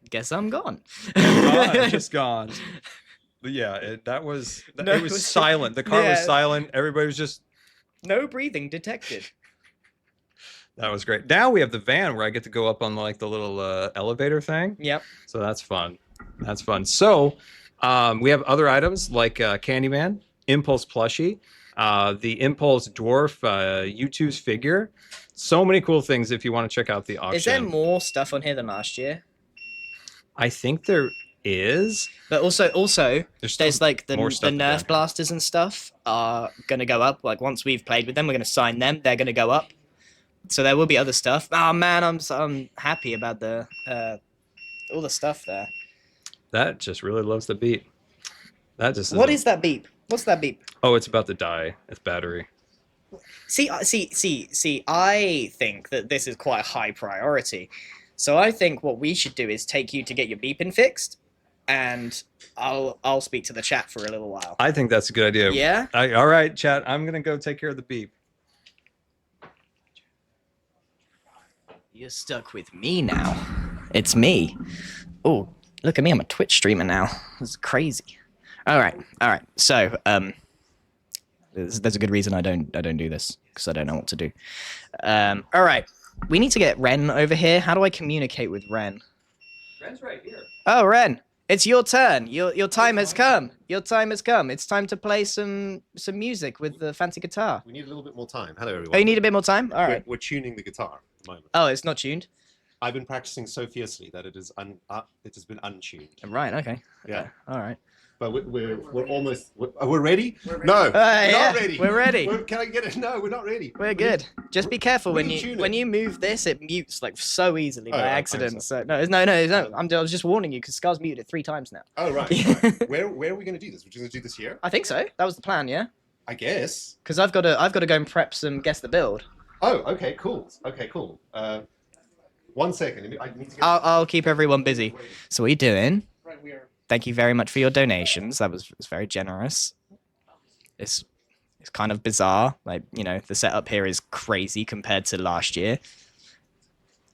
guess I'm gone. Just gone. Yeah, that was No, it was silent. The car was yeah. silent. Everybody was just. No breathing detected. That was great. Now we have the van where I get to go up on like the little elevator thing. Yep. So that's fun. That's fun. So we have other items like Candyman, Impulse plushie, the Impulse dwarf U2's figure. So many cool things if you want to check out the auction. Is there more stuff on here than last year? I think there is. But also, there's like the stuff Nerf blasters and stuff are gonna go up. Like once we've played with them, we're gonna sign them. They're gonna go up. So there will be other stuff. Oh man, I'm happy about the all the stuff there. That just really loves the beep. That just. What is that beep? What's that beep? Oh, it's about to die. It's battery. See. I think that this is quite a high priority. So I think what we should do is take you to get your beeping fixed, and I'll speak to the chat for a little while. I think that's a good idea. Yeah? All right, chat. I'm gonna go take care of the beep. You're stuck with me now. It's me. Oh, look at me. I'm a Twitch streamer now. This is crazy. All right. So, there's a good reason I don't do this, because I don't know what to do. All right. We need to get Ren over here. How do I communicate with Ren? Ren's right here. Oh, Ren, it's your turn. Your time has come. Your time has come. It's time to play some music with the fancy guitar. We need a little bit more time. Hello, everyone. Oh, you need a bit more time? All right. We're tuning the guitar at the moment. Oh, it's not tuned? I've been practicing so fiercely that it has been untuned. Right, okay. Yeah. All right. But we're almost. We're ready? No, we're yeah, not ready. We're ready. Can I get it? No, we're not ready. We're good. Just be careful when tune you move this, it mutes like so easily by I accident. find So no. I was just warning you because Scar's muted it 3 times now. Oh right. Right. Where are we going to do this? We're just going to do this here? I think so. That was the plan, yeah. I guess. Because I've got to go and prep some guess the build. Oh, okay, cool. Okay, cool. 1 second. I need to get... I'll keep everyone busy. So what are you doing? Thank you very much for your donations. That was very generous. It's kind of bizarre. Like, you know, the setup here is crazy compared to last year.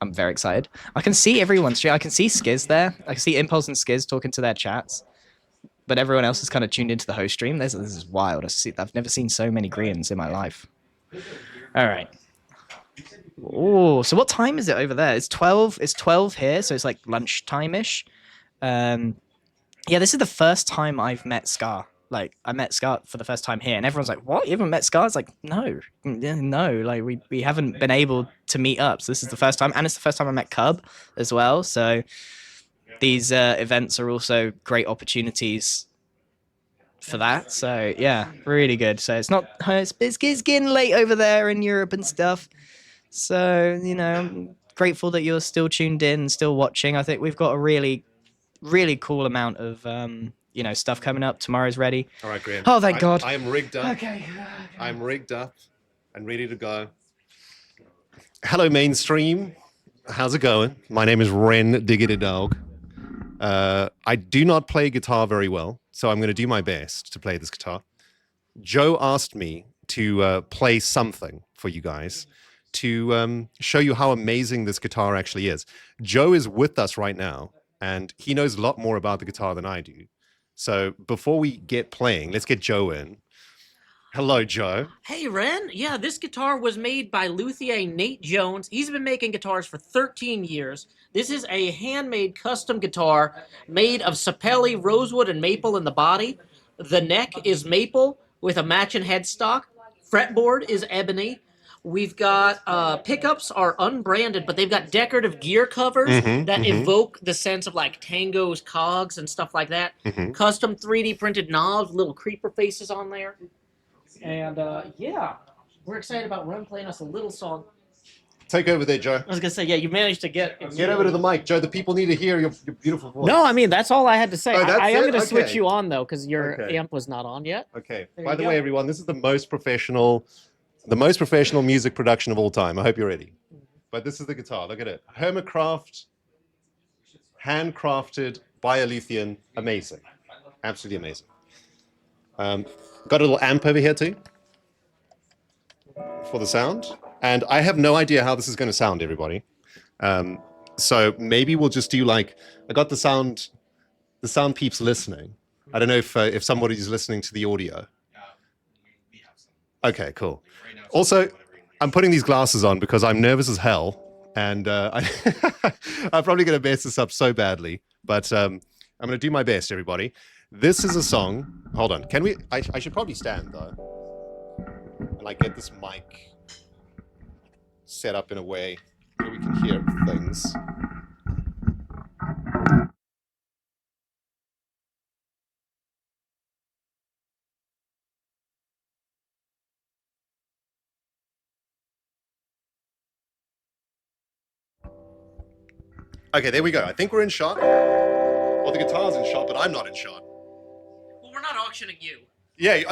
I'm very excited. I can see everyone's chat. I can see Skizz there. I can see Impulse and Skizz talking to their chats. But everyone else is kind of tuned into the host stream. This is wild. I've never seen so many Greens in my life. All right. Oh, so what time is it over there? It's 12. It's 12 here, so it's like lunchtime-ish. Yeah, this is the first time I've met Scar. Like, I met Scar for the first time here, and everyone's like, what? You haven't met Scar? It's like, no. Like, we haven't been able to meet up. So this is the first time, and it's the first time I met Cub as well. So these events are also great opportunities for that. So, yeah, really good. So it's getting late over there in Europe and stuff. So, you know, I'm grateful that you're still tuned in, still watching. I think we've got a really cool amount of stuff coming up. Tomorrow's ready. All right, Graham. Oh, thank God. I am rigged up. Okay. I'm rigged up and ready to go. Hello, mainstream. How's it going? My name is Ren Diggity Dog. I do not play guitar very well, so I'm going to do my best to play this guitar. Joe asked me to play something for you guys to show you how amazing this guitar actually is. Joe is with us right now, and he knows a lot more about the guitar than I do. So before we get playing, let's get Joe in. Hello, Joe. Hey, Ren. Yeah, this guitar was made by luthier Nate Jones. He's been making guitars for 13 years. This is a handmade custom guitar made of sapelli, rosewood, and maple in the body. The neck is maple with a matching headstock. Fretboard is ebony. We've got pickups are unbranded, but they've got decorative gear covers that evoke the sense of like Tango's cogs and stuff like that. Custom 3D printed knobs, little creeper faces on there. And yeah, we're excited about Ren playing us a little song. Take over there, Joe. I was going to say, yeah, you managed to get over to the mic, Joe. The people need to hear your beautiful voice. No, I mean, that's all I had to say. Oh, that's I am it? going to switch Okay. you on, though, because your Okay. amp was not on yet. Okay. There By you the go. way, everyone, this is the most professional music production of all time. I hope you're ready. But this is the guitar. Look at it. Hermitcraft, handcrafted by a Luthien. Amazing. Absolutely amazing. Got a little amp over here too for the sound. And I have no idea how this is going to sound, everybody. So maybe we'll just do like, I got the sound peeps listening. I don't know if somebody's listening to the audio. Okay, cool. Also, I'm putting these glasses on because I'm nervous as hell, and I'm probably going to mess this up so badly, but I'm going to do my best, everybody. This is a song. Hold on. Can we? I should probably stand, though, and like get this mic set up in a way where we can hear things. Okay, there we go. I think we're in shot. Well, the guitar's in shot, but I'm not in shot. Well, we're not auctioning you. Yeah,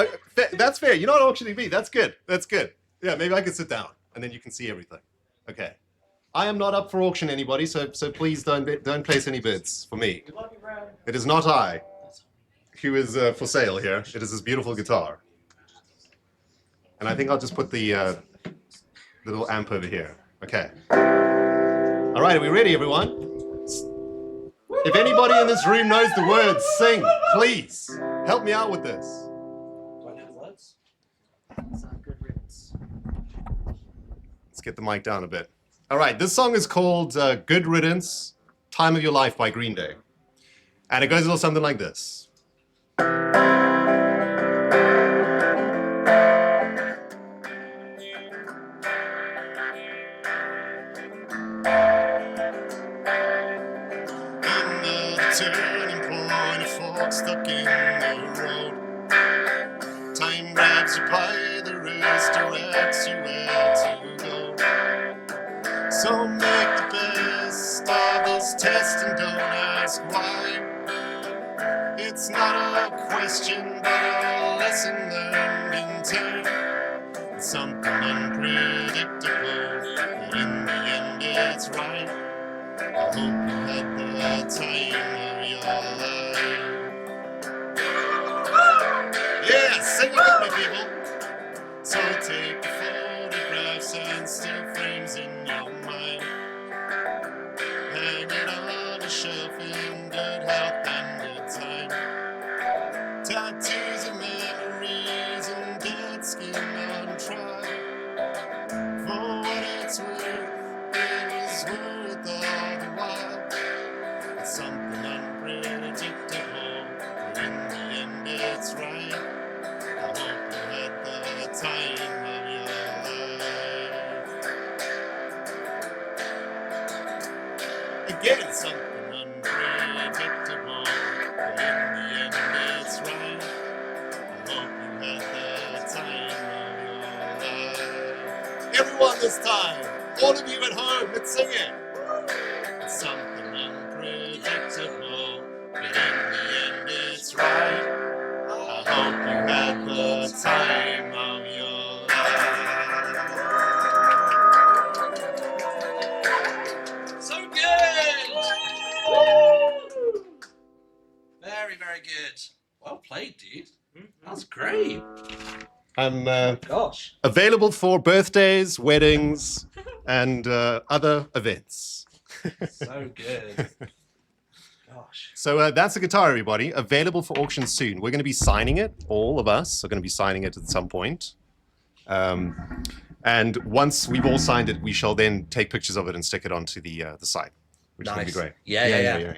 that's fair. You're not auctioning me. That's good. That's good. Yeah, maybe I can sit down, and then you can see everything. Okay. I am not up for auction, anybody, so please don't place any bids for me. It is not I who is for sale here. It is this beautiful guitar. And I think I'll just put the little amp over here. Okay. All right, are we ready, everyone? If anybody in this room knows the words, sing, please. Help me out with this. Do I know the words? It's not good riddance. Let's get the mic down a bit. All right, this song is called Good Riddance, Time of Your Life by Green Day. And it goes a little something like this. Turning point, a fork stuck in the road. Time grabs you by the wrist, directs you where to go. So make the best of this test and don't ask why. It's not a question, but a lesson learned in time. It's something unpredictable, but in the end it's right. I hope you had the time of your life. Yeah, sing it with me, people. So take the photographs and still frames in your mind. Hang it on a shelf in good health and good time. Tattoos of memories and dead skin on trial. For what it's worth, it was worth all the while. It's something unpredictable, but in the end it's right. I hope you had the time of your life. Again, it's something unpredictable, but in the end it's right. I hope you had the time of your life. Everyone this time, all of you at home, let's sing it. It's something unpredictable, but in the end it's right. I hope you had the time of your life. So good! Very, very good. Well played, dude. That's great. I'm Gosh. available for birthdays, weddings, and other events. So good. Gosh. So that's the guitar, everybody. Available for auction soon. We're going to be signing it. All of us are going to be signing it at some point. And once we've all signed it, we shall then take pictures of it and stick it onto the site, which is going to be great. Yeah.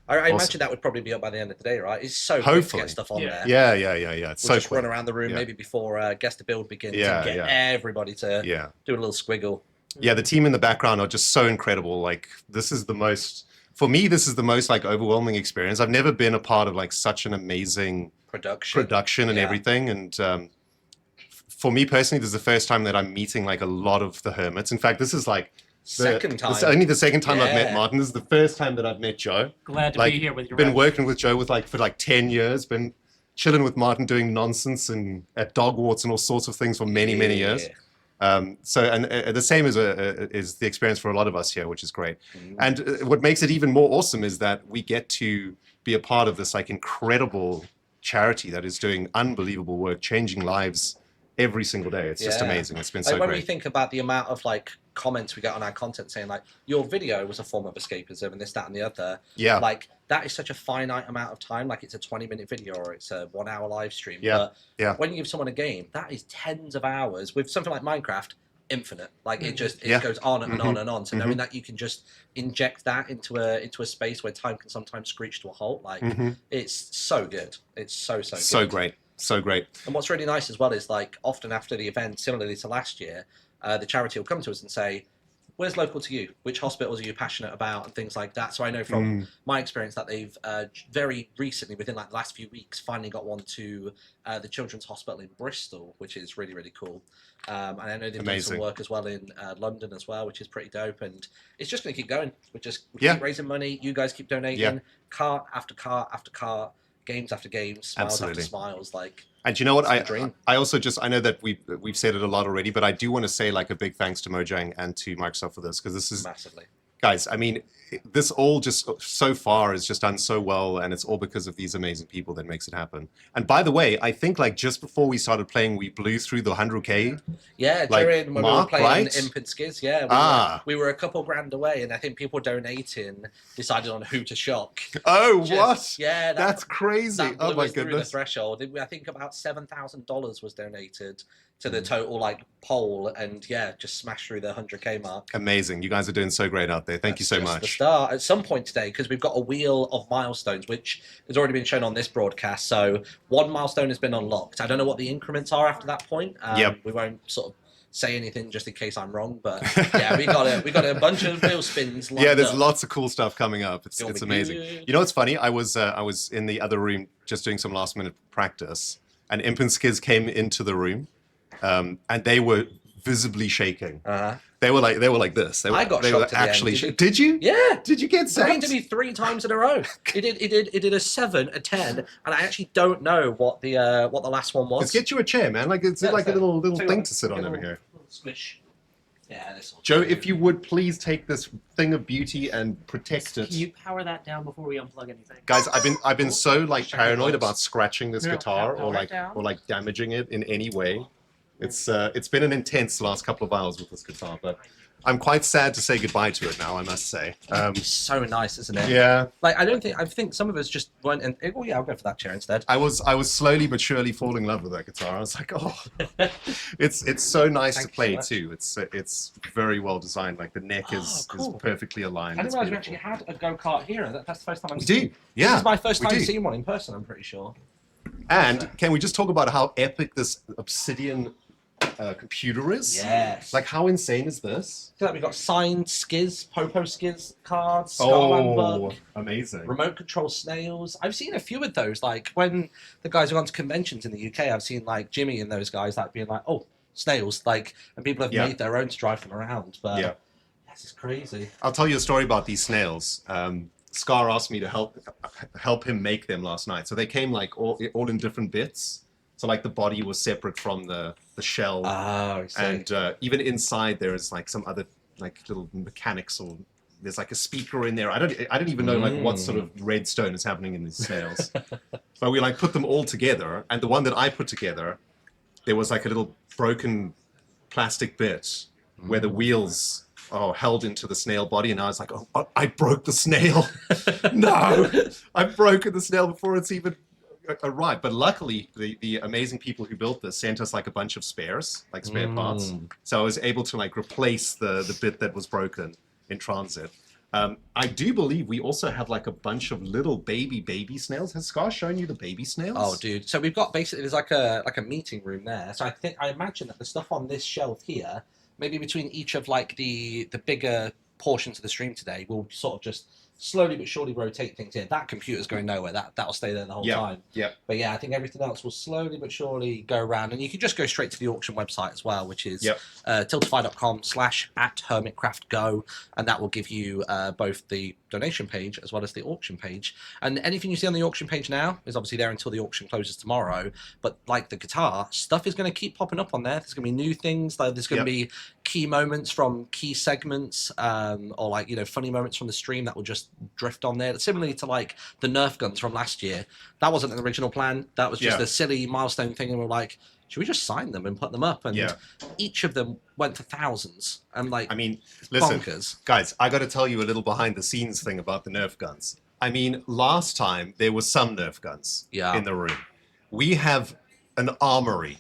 I Awesome. imagine that would probably be up by the end of the day, right? It's so quick to Hopefully. get stuff on there. Yeah. It's We'll so just quick. run around the room Yeah. maybe before guess the build begins Yeah, and get yeah. everybody to do a little squiggle. Yeah, the team in the background are just so incredible. Like, this is the most, for me, this is the most like overwhelming experience. I've never been a part of like such an amazing production and everything. And for me personally, this is the first time that I'm meeting like a lot of the Hermits. In fact, this is like Second time. This is only the second time I've met Yeah. Martin. This is the first time that I've met Joe. Glad to like, be here with you. Been working with Joe for like 10 years. Been chilling with Martin, doing nonsense and at dog walks and all sorts of things for many years. So the same is the experience for a lot of us here, which is great. And what makes it even more awesome is that we get to be a part of this like incredible charity that is doing unbelievable work, changing lives every single day. It's just amazing. It's been so when we great. think about the amount of like comments we get on our content saying like your video was a form of escapism and this, that, and the other. Yeah. Like that is such a finite amount of time. Like it's a 20-minute video or it's a 1 hour live stream. Yeah. But Yeah. when you give someone a game, that is tens of hours. With something like Minecraft, infinite. Like it just Yeah. goes on and on Mhm. and on. So knowing that you can just inject that into a space where time can sometimes screech to a halt, like it's so good. It's so So good. great. So great. And what's really nice as well is like often after the event, similarly to last year, the charity will come to us and say, where's local to you? Which hospitals are you passionate about? And things like that. So I know from my experience that they've very recently, within like the last few weeks, finally got one to the Children's Hospital in Bristol, which is really, really cool. And I know they've done some work as well in London as well, which is pretty dope. And it's just going to keep going. We keep raising money. You guys keep donating. Cart after cart after cart. Games after games, smiles after smiles, like. And you know what? I also I know that we've said it a lot already, but I do want to say like a big thanks to Mojang and to Microsoft for this, because this is massively. Guys, I mean, this all just so far is just done so well, and it's all because of these amazing people that makes it happen. And by the way, I think like just before we started playing, we blew through the 100K. Yeah, like, during when mark, we were playing right? Imp and Skizz, yeah, we were a couple grand away, and I think people donating decided on who to shock. Oh, what? Yeah, that's crazy. That blew Oh my us through the goodness. threshold. I think about $7,000 was donated to the total like poll, and yeah, just smashed through the 100K mark. Amazing. You guys are doing so great out there. Thank you so Just much. the start. At some point today, because we've got a wheel of milestones, which has already been shown on this broadcast. So one milestone has been unlocked. I don't know what the increments are after that point. We won't sort of say anything just in case I'm wrong, but yeah, we got a bunch of wheel spins. Yeah, there's up. lots of cool stuff coming up. It's amazing. You know what's funny? I was in the other room just doing some last minute practice, and Imp and Skizz came into the room, and they were visibly shaking. They were like this. They were, I got they were shocked at the actually. end. Did you? Yeah. Did you get It sent? to me 3 times in a row. It did a 7, a 10, and I actually don't know what the last one was. Let's get you a chair, man. Like it's like a little Tell you thing what, to sit on get a over little- here. little Squish. Yeah, this will Joe, if you would please take this thing of beauty and protect it. Can you power that down before we unplug anything? Guys, I've been so like Check it paranoid out. about scratching this No, guitar power it or down. like damaging it in any way. It's been an intense last couple of hours with this guitar, but I'm quite sad to say goodbye to it now, I must say. so nice, isn't it? Yeah. Like I think some of us just weren't. And oh yeah, I'll go for that chair instead. I was slowly but surely falling in love with that guitar. I was like, oh, it's so nice to Thank you play so too. It's very well designed. Like the neck is cool. perfectly aligned. I didn't It's realize we beautiful. actually had a go-kart here. That's the first time I've We seen do. Yeah, This is my first we time do. seeing one in person, I'm pretty sure. And can we just talk about how epic this Obsidian computer is? Yes. Like how insane is this? So we've got signed Skizz, Popo Skizz cards, Scarland book, amazing. remote control snails. I've seen a few of those. Like when the guys have gone to conventions in the UK, I've seen like Jimmy and those guys like being like, oh, snails, like, and people have Yeah. made their own to drive them around. But Yeah. this is crazy. I'll tell you a story about these snails. Scar asked me to help him make them last night. So they came like all in different bits. So like the body was separate from the shell. Oh, I see. And even inside there is like some other like little mechanics, or there's like a speaker in there. I don't even know like what sort of redstone is happening in these snails. But we like put them all together, and the one that I put together, there was like a little broken plastic bit where the wheels held into the snail body, and I was like, oh, I broke the snail. No, I've broken the snail before it's even arrived. But luckily, the amazing people who built this sent us like a bunch of spares, like spare parts. So I was able to like replace the bit that was broken in transit. I do believe we also have like a bunch of little baby snails. Has Scar shown you the baby snails? Oh, dude. So we've got basically there's like a meeting room there. So I imagine that the stuff on this shelf here, maybe between each of like the bigger portions of the stream today, we'll sort of just slowly but surely rotate things here. That computer's going nowhere. That'll stay there the whole time. Yeah. But yeah, I think everything else will slowly but surely go around. And you can just go straight to the auction website as well, which is tiltify.com/@hermitcraftgo. And that will give you both the donation page as well as the auction page. And anything you see on the auction page now is obviously there until the auction closes tomorrow. But like the guitar, stuff is going to keep popping up on there. There's going to be new things. Like there's going to be key moments from key segments, or like, you know, funny moments from the stream that will just drift on there. Similarly to like the Nerf guns from last year. That wasn't an original plan. That was just a silly milestone thing. And we're like, should we just sign them and put them up? And Yeah. each of them went for thousands. And like, I mean, it's listen, bonkers. guys, I got to tell you a little behind the scenes thing about the Nerf guns. I mean, last time there was some Nerf guns in the room. We have an armory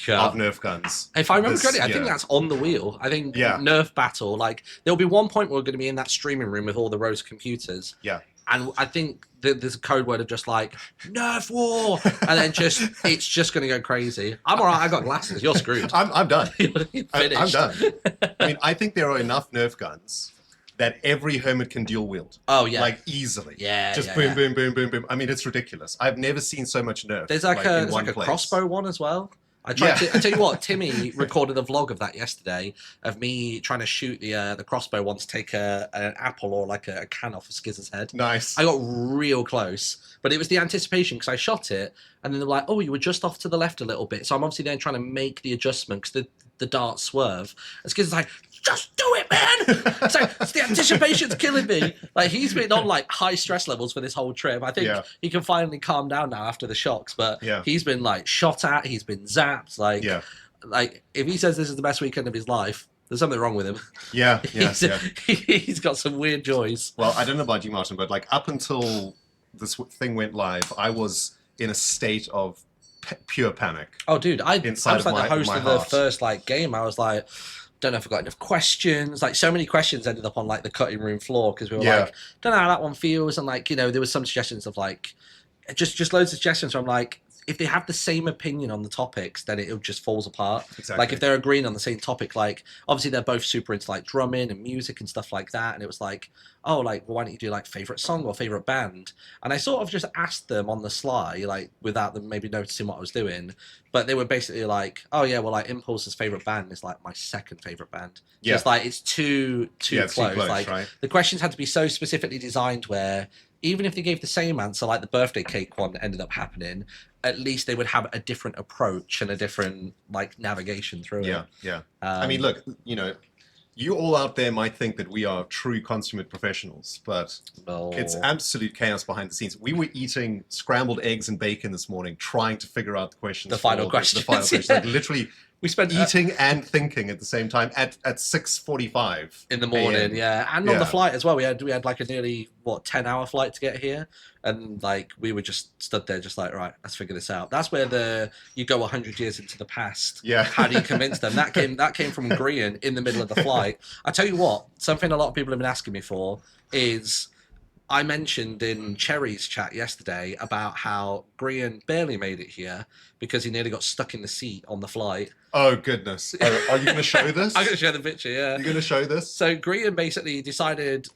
of Nerf guns. If I remember correctly, I think that's on the wheel. I think Nerf Battle, like, there'll be one point where we're going to be in that streaming room with all the rows of computers. Yeah. And I think there's a code word of just like, Nerf War! And then it's just going to go crazy. I'm all right, I got glasses. You're screwed. I'm done. I'm Finished. done. I mean, I think there are enough Nerf guns that every hermit can dual wield. Oh, yeah. Like, easily. Yeah, Just yeah, boom, yeah. boom, boom, boom, boom. I mean, it's ridiculous. I've never seen so much Nerf. There's like in a one place. crossbow one as well. I tell you what, Timmy recorded a vlog of that yesterday of me trying to shoot the crossbow one to take an apple or like a can off of Skizz's head. Nice. I got real close, but it was the anticipation because I shot it and then they were like, oh, you were just off to the left a little bit. So I'm obviously then trying to make the adjustment because the dart swerve. And Skizz is like, just do it, man! It's the anticipation's killing me. Like, he's been on like high stress levels for this whole trip. I think he can finally calm down now after the shocks, but he's been like shot at, he's been zapped. Like if he says this is the best weekend of his life, there's something wrong with him. Yeah, He's got some weird joys. Well, I don't know about you, Martin, but like up until this thing went live, I was in a state of pure panic. Oh, dude, I inside was like of the host my of the heart. first like game. I was like, don't know if I got enough questions. Like, so many questions ended up on like the cutting room floor because we were like, don't know how that one feels, and like, you know, there was some suggestions of like, just loads of suggestions from like, if they have the same opinion on the topics, then it just falls apart. Exactly. Like if they're agreeing on the same topic, like obviously they're both super into like drumming and music and stuff like that. And it was like, oh, like, well, why don't you do like favorite song or favorite band? And I sort of just asked them on the sly, like without them maybe noticing what I was doing. But they were basically like, oh yeah, well, like Impulse's favorite band is like my second favorite band. So it's like, it's too close. Like right? the questions had to be so specifically designed where even if they gave the same answer, like the birthday cake one ended up happening, at least they would have a different approach and a different like navigation through it. Yeah. I mean, look, you know, you all out there might think that we are true consummate professionals, but it's absolute chaos behind the scenes. We were eating scrambled eggs and bacon this morning, trying to figure out the questions. The final question. The final question. Like literally, we spent eating and thinking at the same time at 6:45 in the morning. Yeah, and on the flight as well. We had like a nearly 10-hour flight to get here, and like we were just stood there, just like, right, let's figure this out. That's where you go 100 years into the past. Yeah. How do you convince them? That came from Grian in the middle of the flight. I tell you what, something a lot of people have been asking me for is, I mentioned in Cherry's chat yesterday about how Grian barely made it here because he nearly got stuck in the seat on the flight. Oh, goodness. Are you going to show this? I'm going to show the picture, yeah. You're going to show this? So Grian basically decided,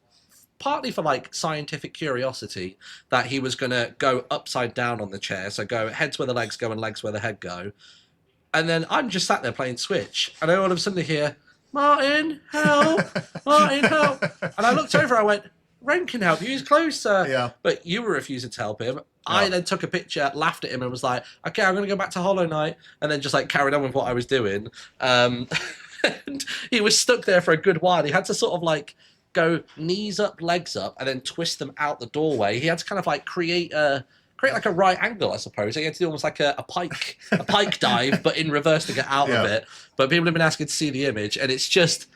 partly for like scientific curiosity, that he was going to go upside down on the chair. So go heads where the legs go and legs where the head go. And then I'm just sat there playing Switch. And I all of a sudden I hear, Martin, help! Martin, help! And I looked over, I went, Ren can help you, he's closer. Yeah. But you were refusing to help him. I then took a picture, laughed at him, and was like, okay, I'm going to go back to Hollow Knight. And then just like carried on with what I was doing. And he was stuck there for a good while. He had to sort of like go knees up, legs up, and then twist them out the doorway. He had to kind of like create like a right angle, I suppose. He had to do almost like a pike dive, but in reverse to get out of it. But people have been asking to see the image, and it's just,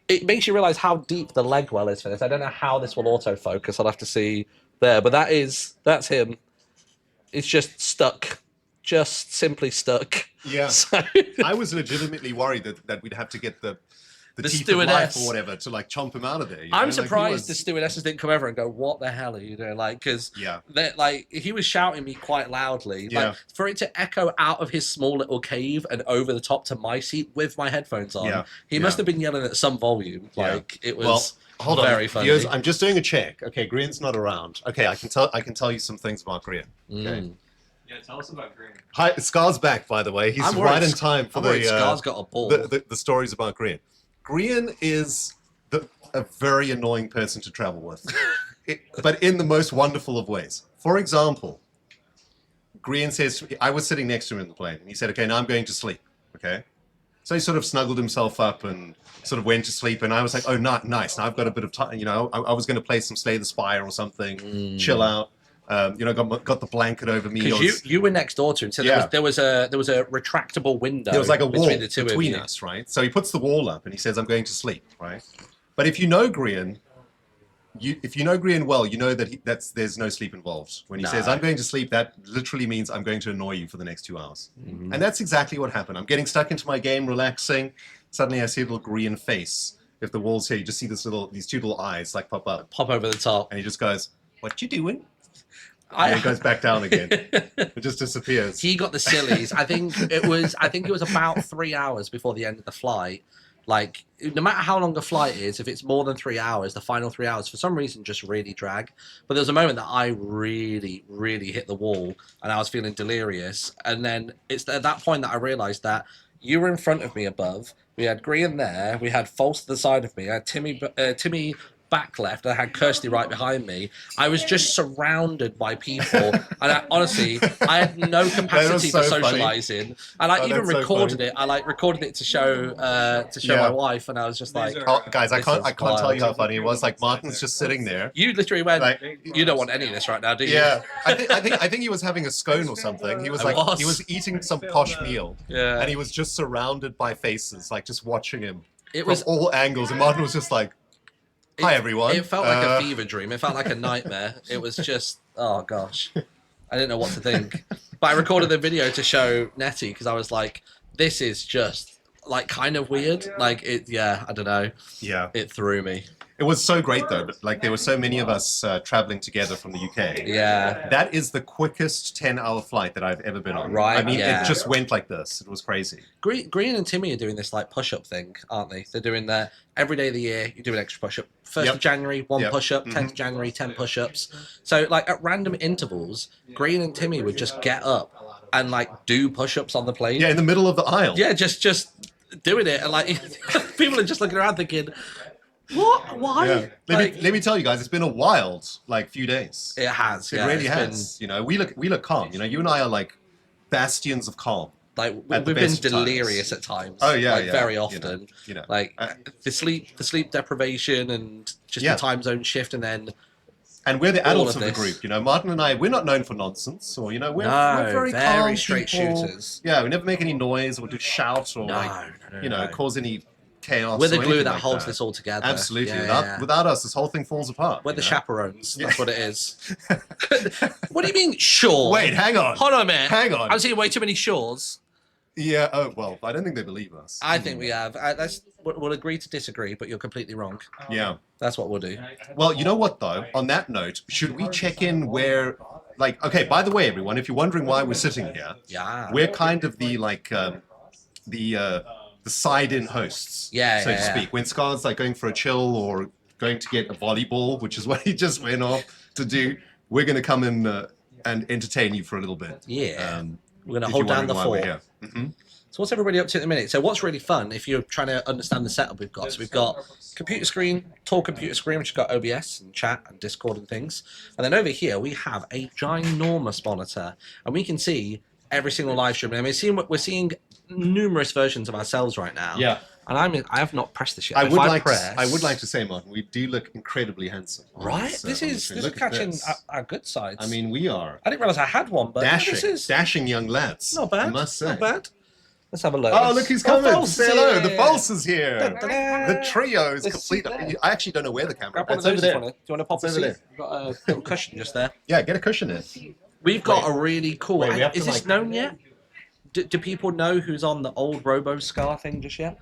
it makes you realize how deep the leg well is for this. I don't know how this will autofocus. I'll have to see there, but that's him. It's just stuck, just simply stuck. Yeah. So, I was legitimately worried that we'd have to get the The teeth of life stewardess. or whatever to like chomp him out of there. You I'm know? surprised Like, the stewardesses didn't come over and go, "What the hell are you doing?" Like, because Yeah. like he was shouting me quite loudly. Yeah. Like for it to echo out of his small little cave and over the top to my seat with my headphones on. Yeah. He must have been yelling at some volume. Like it was. Well, hold very on, funny. viewers, I'm just doing a check. Okay, Grian's not around. Okay, I can tell you some things about Grian. Okay. Yeah, tell us about Grian. Hi, Scar's back, by the way. He's I'm worried right in time for I'm worried the Scar's got a ball. the stories about Grian. Grian is a very annoying person to travel with, but in the most wonderful of ways. For example, Grian says, I was sitting next to him in the plane, and he said, okay, now I'm going to sleep, okay? So he sort of snuggled himself up and sort of went to sleep, and I was like, oh, nice, now I've got a bit of time, you know, I was going to play some Slay the Spire or something, chill out. Got the blanket over me. Because you were next door to him, so there was a retractable window. There was like a wall between the two between of you. us, right? So he puts the wall up and he says, "I'm going to sleep," right? But if you know Grian, if you know Grian well, you know that there's no sleep involved. When he says, "I'm going to sleep," that literally means I'm going to annoy you for the next 2 hours. Mm-hmm. And that's exactly what happened. I'm getting stuck into my game, relaxing. Suddenly I see a little Grian face. If the wall's here, you just see these two little eyes like pop up. Pop over the top. And he just goes, "What you doing?" And it goes back down again. It just disappears. He got the sillies. I think it was about 3 hours before the end of the flight. Like, no matter how long the flight is, if it's more than 3 hours, the final 3 hours, for some reason, just really drag. But there was a moment that I really, really hit the wall, and I was feeling delirious. And then it's at that point that I realized that you were in front of me above. We had Grian there. We had False to the side of me. I had Timmy back left. I had Kirsty right behind me. I was just surrounded by people, and honestly, I had no capacity for socializing. And I even recorded it. I recorded it to show my wife, and I was just like, guys, I can't tell you how funny it was. Like, Martin's just sitting there. You literally went, "You don't want any of this right now, do you?" Yeah, I think he was having a scone or something. He was he was eating some posh meal, and he was just surrounded by faces, like just watching him from all angles. And Martin was just like, "Hi, everyone." It felt like a fever dream. It felt like a nightmare. It was just, oh gosh, I didn't know what to think. But I recorded the video to show Nettie because I was like, "This is just like kind of weird." Like it, yeah, I don't know. Yeah, it threw me. It was so great though. But like there were so many of us traveling together from the UK. Yeah, that is the quickest 10-hour flight that I've ever been on. Right. I mean, it just went like this. It was crazy. Green and Timmy are doing this like push-up thing, aren't they? They're doing that every day of the year. You do an extra push-up. 1st of January, 1 push-up. 10th of January, 10 push-ups. So like at random intervals, Green and Timmy would just get up and like do push-ups on the plane. Yeah, in the middle of the aisle. Yeah, just doing it, and like people are just looking around thinking, "What? Why?" Yeah. Let me tell you guys, it's been a wild few days. It has. It really has. You know, we look calm. You know, you and I are like bastions of calm. Like we've been delirious at times. Oh yeah, like very often. You know, like the sleep deprivation and just the time zone shift, and we're the adults of the group. You know, Martin and I, we're not known for nonsense, or we're very calm straight people. shooters. Yeah, we never make any noise or do shout or cause any chaos. We're the or glue anything that like holds this all together. Absolutely. Yeah, without us, this whole thing falls apart. We're the chaperones. That's what it is. What do you mean, sure? Wait, hang on. Hold on a minute. Hang on. I'm seeing way too many shores. Yeah. Oh well, I don't think they believe us. I think we have. We'll agree to disagree, but you're completely wrong. Yeah. That's what we'll do. Well, you know what though? On that note, should we check in where? Like, okay. By the way, everyone, if you're wondering why we're sitting here, we're kind of the the side-in hosts, so to speak. When Scar's like going for a chill or going to get a volleyball, which is what he just went off to do, we're going to come in and entertain you for a little bit. Yeah. We're going to hold down the fort. So what's everybody up to at the minute? So what's really fun, if you're trying to understand the setup we've got, so we've got computer screen, tall computer screen, which has got OBS and chat and Discord and things. And then over here, we have a ginormous monitor, and we can see every single live stream. I mean, we're seeing numerous versions of ourselves right now. Yeah. And I have not pressed this yet. I would like to say, Martin, we do look incredibly handsome. Right? This is catching our good sides. I mean, we are. I didn't realize I had one, but dashing young lads. Not bad. I must say. Not bad. Let's have a look. Oh, look who's coming. Say hello. The False is here. Da-da-da. The trio is complete. I actually don't know where the camera is. It's over there. Do you want to pop over there? We've got a little cushion just there. Yeah, get a cushion in. We've got a really cool... Is this known yet? Do people know who's on the old Robo-Scar thing just yet?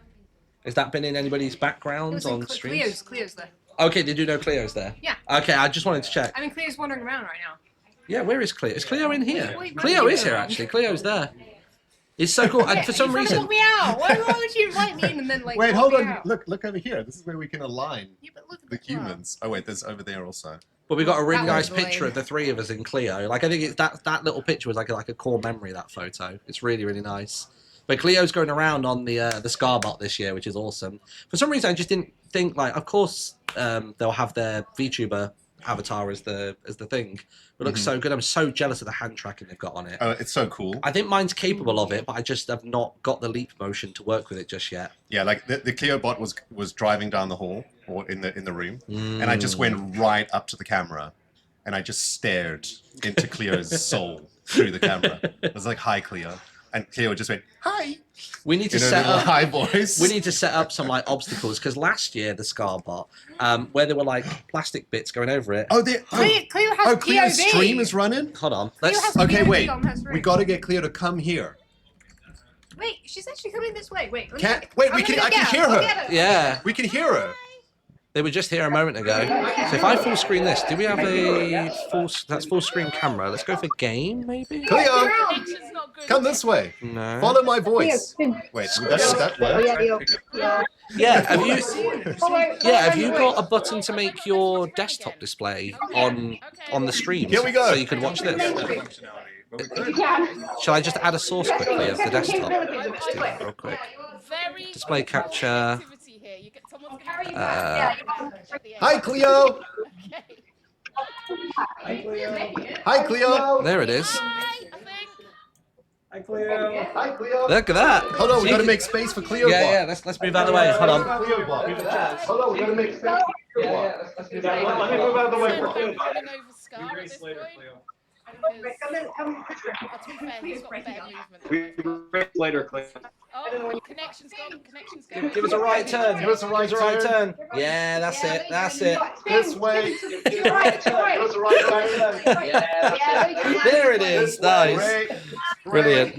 Has that been in anybody's backgrounds on streams? Cleo's there. Okay, they do know Cleo's there? Yeah. Okay, I just wanted to check. I mean, Cleo's wandering around right now. Yeah, where is Cleo? Is Cleo in here? Cleo is here, actually. Cleo's there. It's so cool. And for some reason... Look me out! Why would you invite me in and then, Wait, hold on. Look over here. This is where we can align the humans. Oh, wait, there's over there also. But we got a really nice picture of the three of us in Cleo. Like, I think that little picture was like a core memory, that photo. It's really, really nice. But Cleo's going around on the Scarbot this year, which is awesome. For some reason, I just didn't think, like, of course, they'll have their VTuber avatar as the thing. It looks so good. I'm so jealous of the hand tracking they've got on it. Oh, it's so cool. I think mine's capable of it, but I just have not got the leap motion to work with it just yet. Yeah, like the Cleo bot was driving down the hall or in the room, and I just went right up to the camera and I just stared into Cleo's soul through the camera. I was like, "Hi, Cleo," and Cleo just went, "Hi." We need to in a set little up high voice. We need to set up some like obstacles because last year the Scar bot, where there were like plastic bits going over it. Oh, Cleo has Cleo's POV. stream is running. Hold on. has Okay, POV wait. on her screen. We got to get Cleo to come here. Wait, she's actually coming this way. Wait, let me Can't get- wait. I'm We gonna can. I get can hear I'll her. get Yeah. We can hear her. They were just here a moment ago. So if I full screen this, do we have a that's full screen camera? Let's go for game maybe. Cleo, come this way. No. Follow my voice. Wait, that works. Yeah, have you got a button to make your desktop display on the stream? Here we go. So you can watch this. Shall I just add a source quickly of the desktop? Let's do that real quick. Display capture. Hi, Cleo. Hi, Cleo. There it is. Hi, Cleo. Hi, Cleo. Look at that. Hold on, we got to make space for Cleo. Yeah, let's move out of the way. Hold on. Hold on, we got to make space. Let's move out of the way for Cleo. Later, Cleo. Oh, connection's gone. Give us a right turn. Give us a right turn. Yeah, that's it. That's it. This way. There it is. Nice. Brilliant.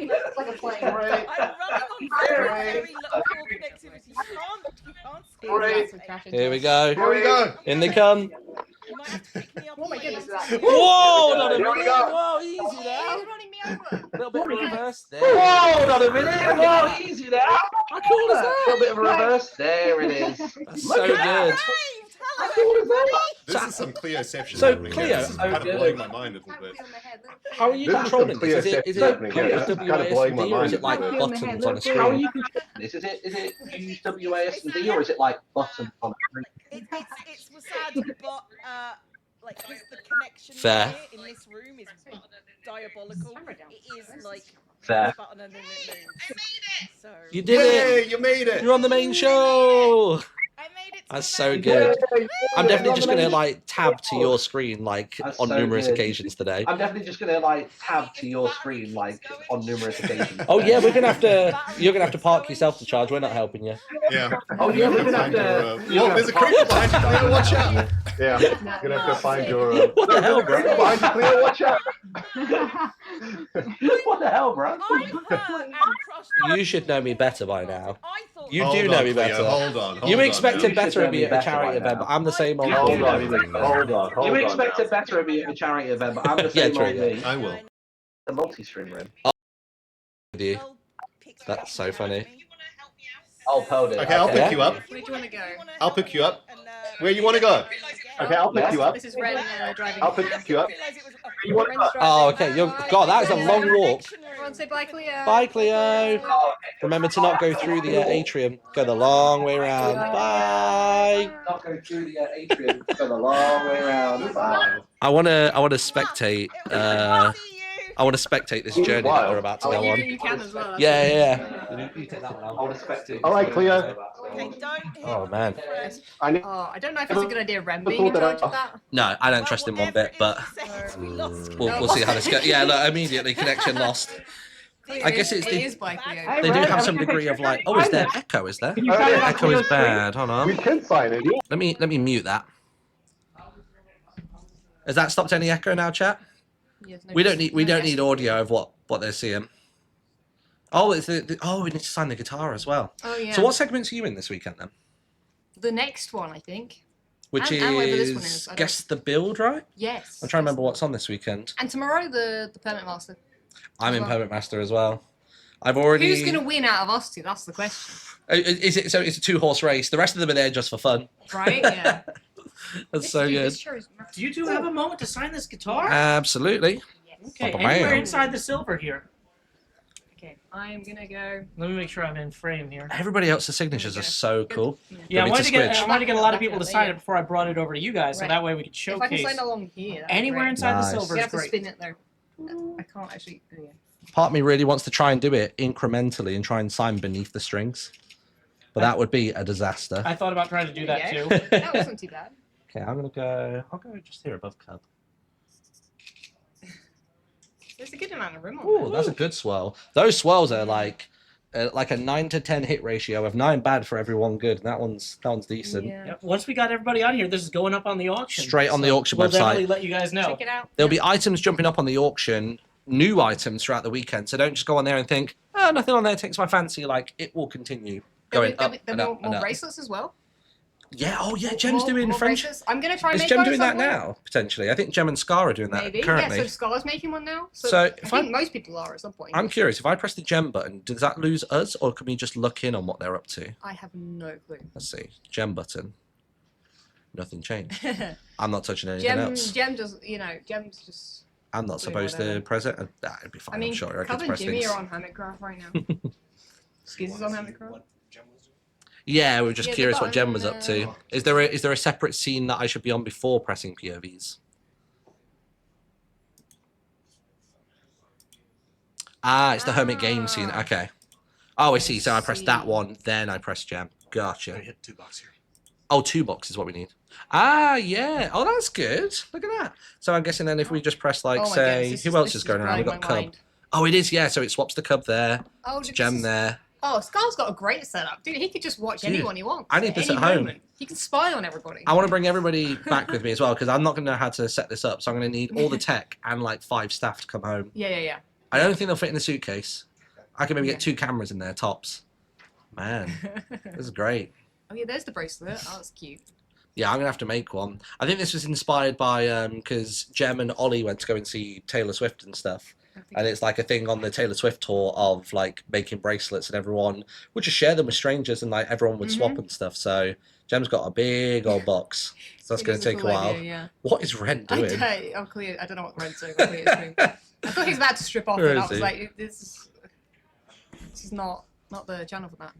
Here we go. Here we go. In they come. Oh my goodness. Whoa, not a Here we minute. go. Whoa, easy now. A little bit of reverse there. Whoa, not a minute. Whoa, easy now. How cool is that? A little bit of a reverse. There it is. That's so good. This is some Cleoception. So, happening Cleo, here. This is kind of blowing my mind a little bit. How are you This is controlling some this? Is it Cleoception happening here. This is kind of blowing my WASD or is mind it a like little bit. buttons on a screen? How are you controlling this? Is it use WASD or is it like buttons on a screen? It's sad, but like the connection Fair. here in this room is diabolical. It is like Fair. button and then it moves. So You did Hey, it! you made it! You're on the main show! That's so good. I'm definitely just gonna like tab to your screen like That's on so numerous good. occasions today. I'm definitely just gonna like tab to your screen like on numerous occasions. Oh yeah, we're gonna have to. You're gonna have to park yourself to charge. We're not helping you. Yeah. Oh yeah, we're gonna have Find your, to. Whoa, there's a creeper behind you, Cleo. Watch out. Yeah. Gonna have to find your. What the hell, bro? Behind you, Cleo, watch out. What the hell, bro? You should know me better by now. You Hold do on, know me Cleo, better. hold on. You on. expected You better should of me know at me a better charity by event, now. but I'm the same old. Hold on. Hold on. You expected better of me at a charity event, but I'm the Yeah, same true, old yeah. me. I will. The multi-stream room. With you. That's so funny. Oh, Pearl Okay, I'll pick you up. Where do you want to go? I'll pick you up. Where you want to go? Okay, I'll pick you up. This is Ren driving. I'll pick you up. Oh, okay. God, that is a long walk. Everyone say bye, Cleo. Bye, Cleo. Remember to not go through the atrium. Go the long way around. Bye. Not go through the atrium, go the long way around. Bye. I wanna spectate. I want to spectate this journey that we're about to go on. You can as well. Yeah. All right, Cleo. Oh man. I don't know if it's a good idea, Ren being in charge of that. No, I don't trust him one bit, but we'll see how this goes. Yeah, look, immediately connection lost. I guess it's it the. is by Cleo. They do have some degree of like. Oh, is there echo? Is there? Echo is bad. Hold on. We can sign it. Let me mute that. Has that stopped any echo now, chat? Yes, no, We don't need audio of what they're seeing. Oh, it's we need to sign the guitar as well. Oh yeah. So what segments are you in this weekend then? The next one, I think. Which and whatever this one is is. I don't- Guess the Build, right? Yes. I'm trying to remember what's on this weekend. And tomorrow the Permit Master. I'm in well. Permit Master as well. I've already. Who's gonna win out of us two? That's the question. Is it so? It's a 2-horse race. The rest of them are there just for fun. Right? Yeah. That's so good. Do you two have a moment to sign this guitar? Absolutely. Okay, Ba-ba-bam. anywhere inside the silver here. Okay, I am gonna go. Let me make sure I'm in frame here. Everybody else's signatures are so cool. Yeah, I Give me wanted to get Skizz. I wanted to get a lot of people to sign it before I brought it over to you guys, so Right. that way we could If I can showcase. sign along here. that'd be Anywhere great. inside Nice. the silver You is have to great. spin it though. I can't actually. Oh, yeah. Part of me really wants to try and do it incrementally and try and sign beneath the strings, but that would be a disaster. I thought about trying to do that Yeah. too. That wasn't too bad. Okay, I'll go just here above Cub. There's a good amount of room on Ooh, there. that's a good swirl. Those swirls are like a 9 to 10 hit ratio of 9 bad for every 1 good. And that one's decent. Yeah, once we got everybody out here, this is going up on the auction. Straight on the auction we'll website. definitely let you guys know. Check it out. There'll be items jumping up on the auction, new items throughout the weekend. So don't just go on there and think, oh, nothing on there takes my fancy. Like, it will continue going up and up and more up. bracelets as well. Yeah, oh yeah, Gem's doing more French. bracelets. I'm gonna try and Is make Gem one doing at that some point. now, potentially? I think Gem and Scar are doing that Maybe. currently. Yeah, so Scar's making one now. So, So I if think most people are at some point. I'm curious, if I press the Gem button, does that lose us, or can we just look in on what they're up to? I have no clue. Let's see. Gem button. Nothing changed. I'm not touching anything Gem, else. Gem does, Gem's just. I'm not doing supposed whatever. to press it. It'd be fine. I mean, I'm sure I Cub could and press Jimmy things. are on Hermitcraft right now. Skizz is on Hermitcraft. Yeah, we were just Yeah, the curious what Gem button, was up to. Is there a separate scene that I should be on before pressing POVs? Ah, it's the Hermit game scene. Okay. Oh, I see. So I press that one, then I press Gem. Gotcha. Hit 2 bucks here. Oh, 2 boxes is what we need. Ah, yeah. Oh, that's good. Look at that. So I'm guessing then if we just press, like, Oh my say, goodness, who else is going around? We've blowing got my Cub. mind. Oh, it is, yeah. So it swaps the Cub there. Oh, It's this Gem is- there. Oh, Scar's got a great setup, dude. He could just watch Dude, anyone he wants. I need this any at home. moment. He can spy on everybody. I want to bring everybody back with me as well because I'm not going to know how to set this up. So I'm going to need all the tech and like 5 staff to come home. Yeah. I don't think they'll fit in the suitcase. I can maybe get 2 cameras in there, tops. Man, this is great. Oh yeah, there's the bracelet. Oh, that's cute. Yeah, I'm going to have to make one. I think this was inspired by, because Jem and Ollie went to go and see Taylor Swift and stuff. And it's like a thing on the Taylor Swift tour of like making bracelets and everyone would just share them with strangers and like everyone would swap and stuff. So Jem's got a big old box. So that's It going is to a take a cool while. idea, yeah. What is Ren doing? I don't know what Ren's doing. I thought he was about to strip off, Where and I is was he? like, this is not the channel for that.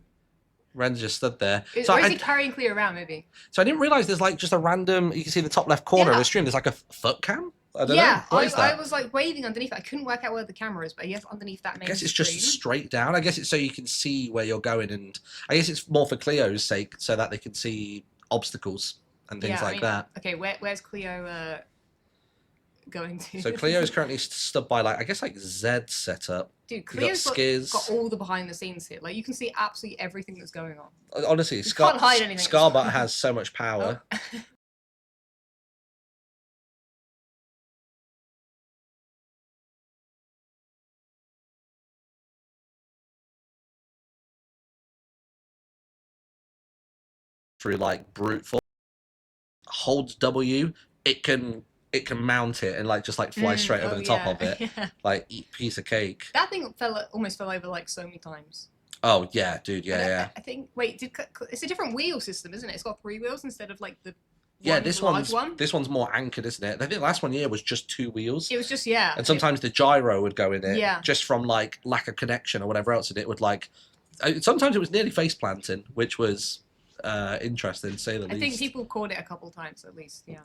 Ren's just stood there. Or So is I, he carrying Cleo around? Maybe. so I didn't realize there's like just a random. You can see the top left corner of the stream. There's like a foot cam. I don't know. What is that? I was like waving underneath. I couldn't work out where the camera is, but yes, underneath that main I guess it's screen. just straight down. I guess it's so you can see where you're going, and I guess it's more for Cleo's sake, so that they can see obstacles and things I like mean, that. Okay, where's Cleo going to? So Cleo is currently stood by like I guess like Zed's setup. Dude, You got Cleo's Skizz. got all the behind the scenes here. Like you can see absolutely everything that's going on. Honestly, You can't hide anything. Scarbutt has so much power. Through like brute force, holds W, it can mount it and like just like fly straight over the top of it, Yeah. like eat piece of cake. That thing almost fell over like so many times. Oh yeah, dude, yeah. I think. Wait, it's a different wheel system, isn't it? It's got 3 wheels instead of like the. Yeah, one this large one's one. this one's more anchored, isn't it? I think the last one was just 2 wheels. It was just yeah. And sometimes the gyro would go in it, Yeah. just from like lack of connection or whatever else, and it would like. Sometimes it was nearly face planting, which was interesting to say the I think least. people caught it a couple times at least. Yeah.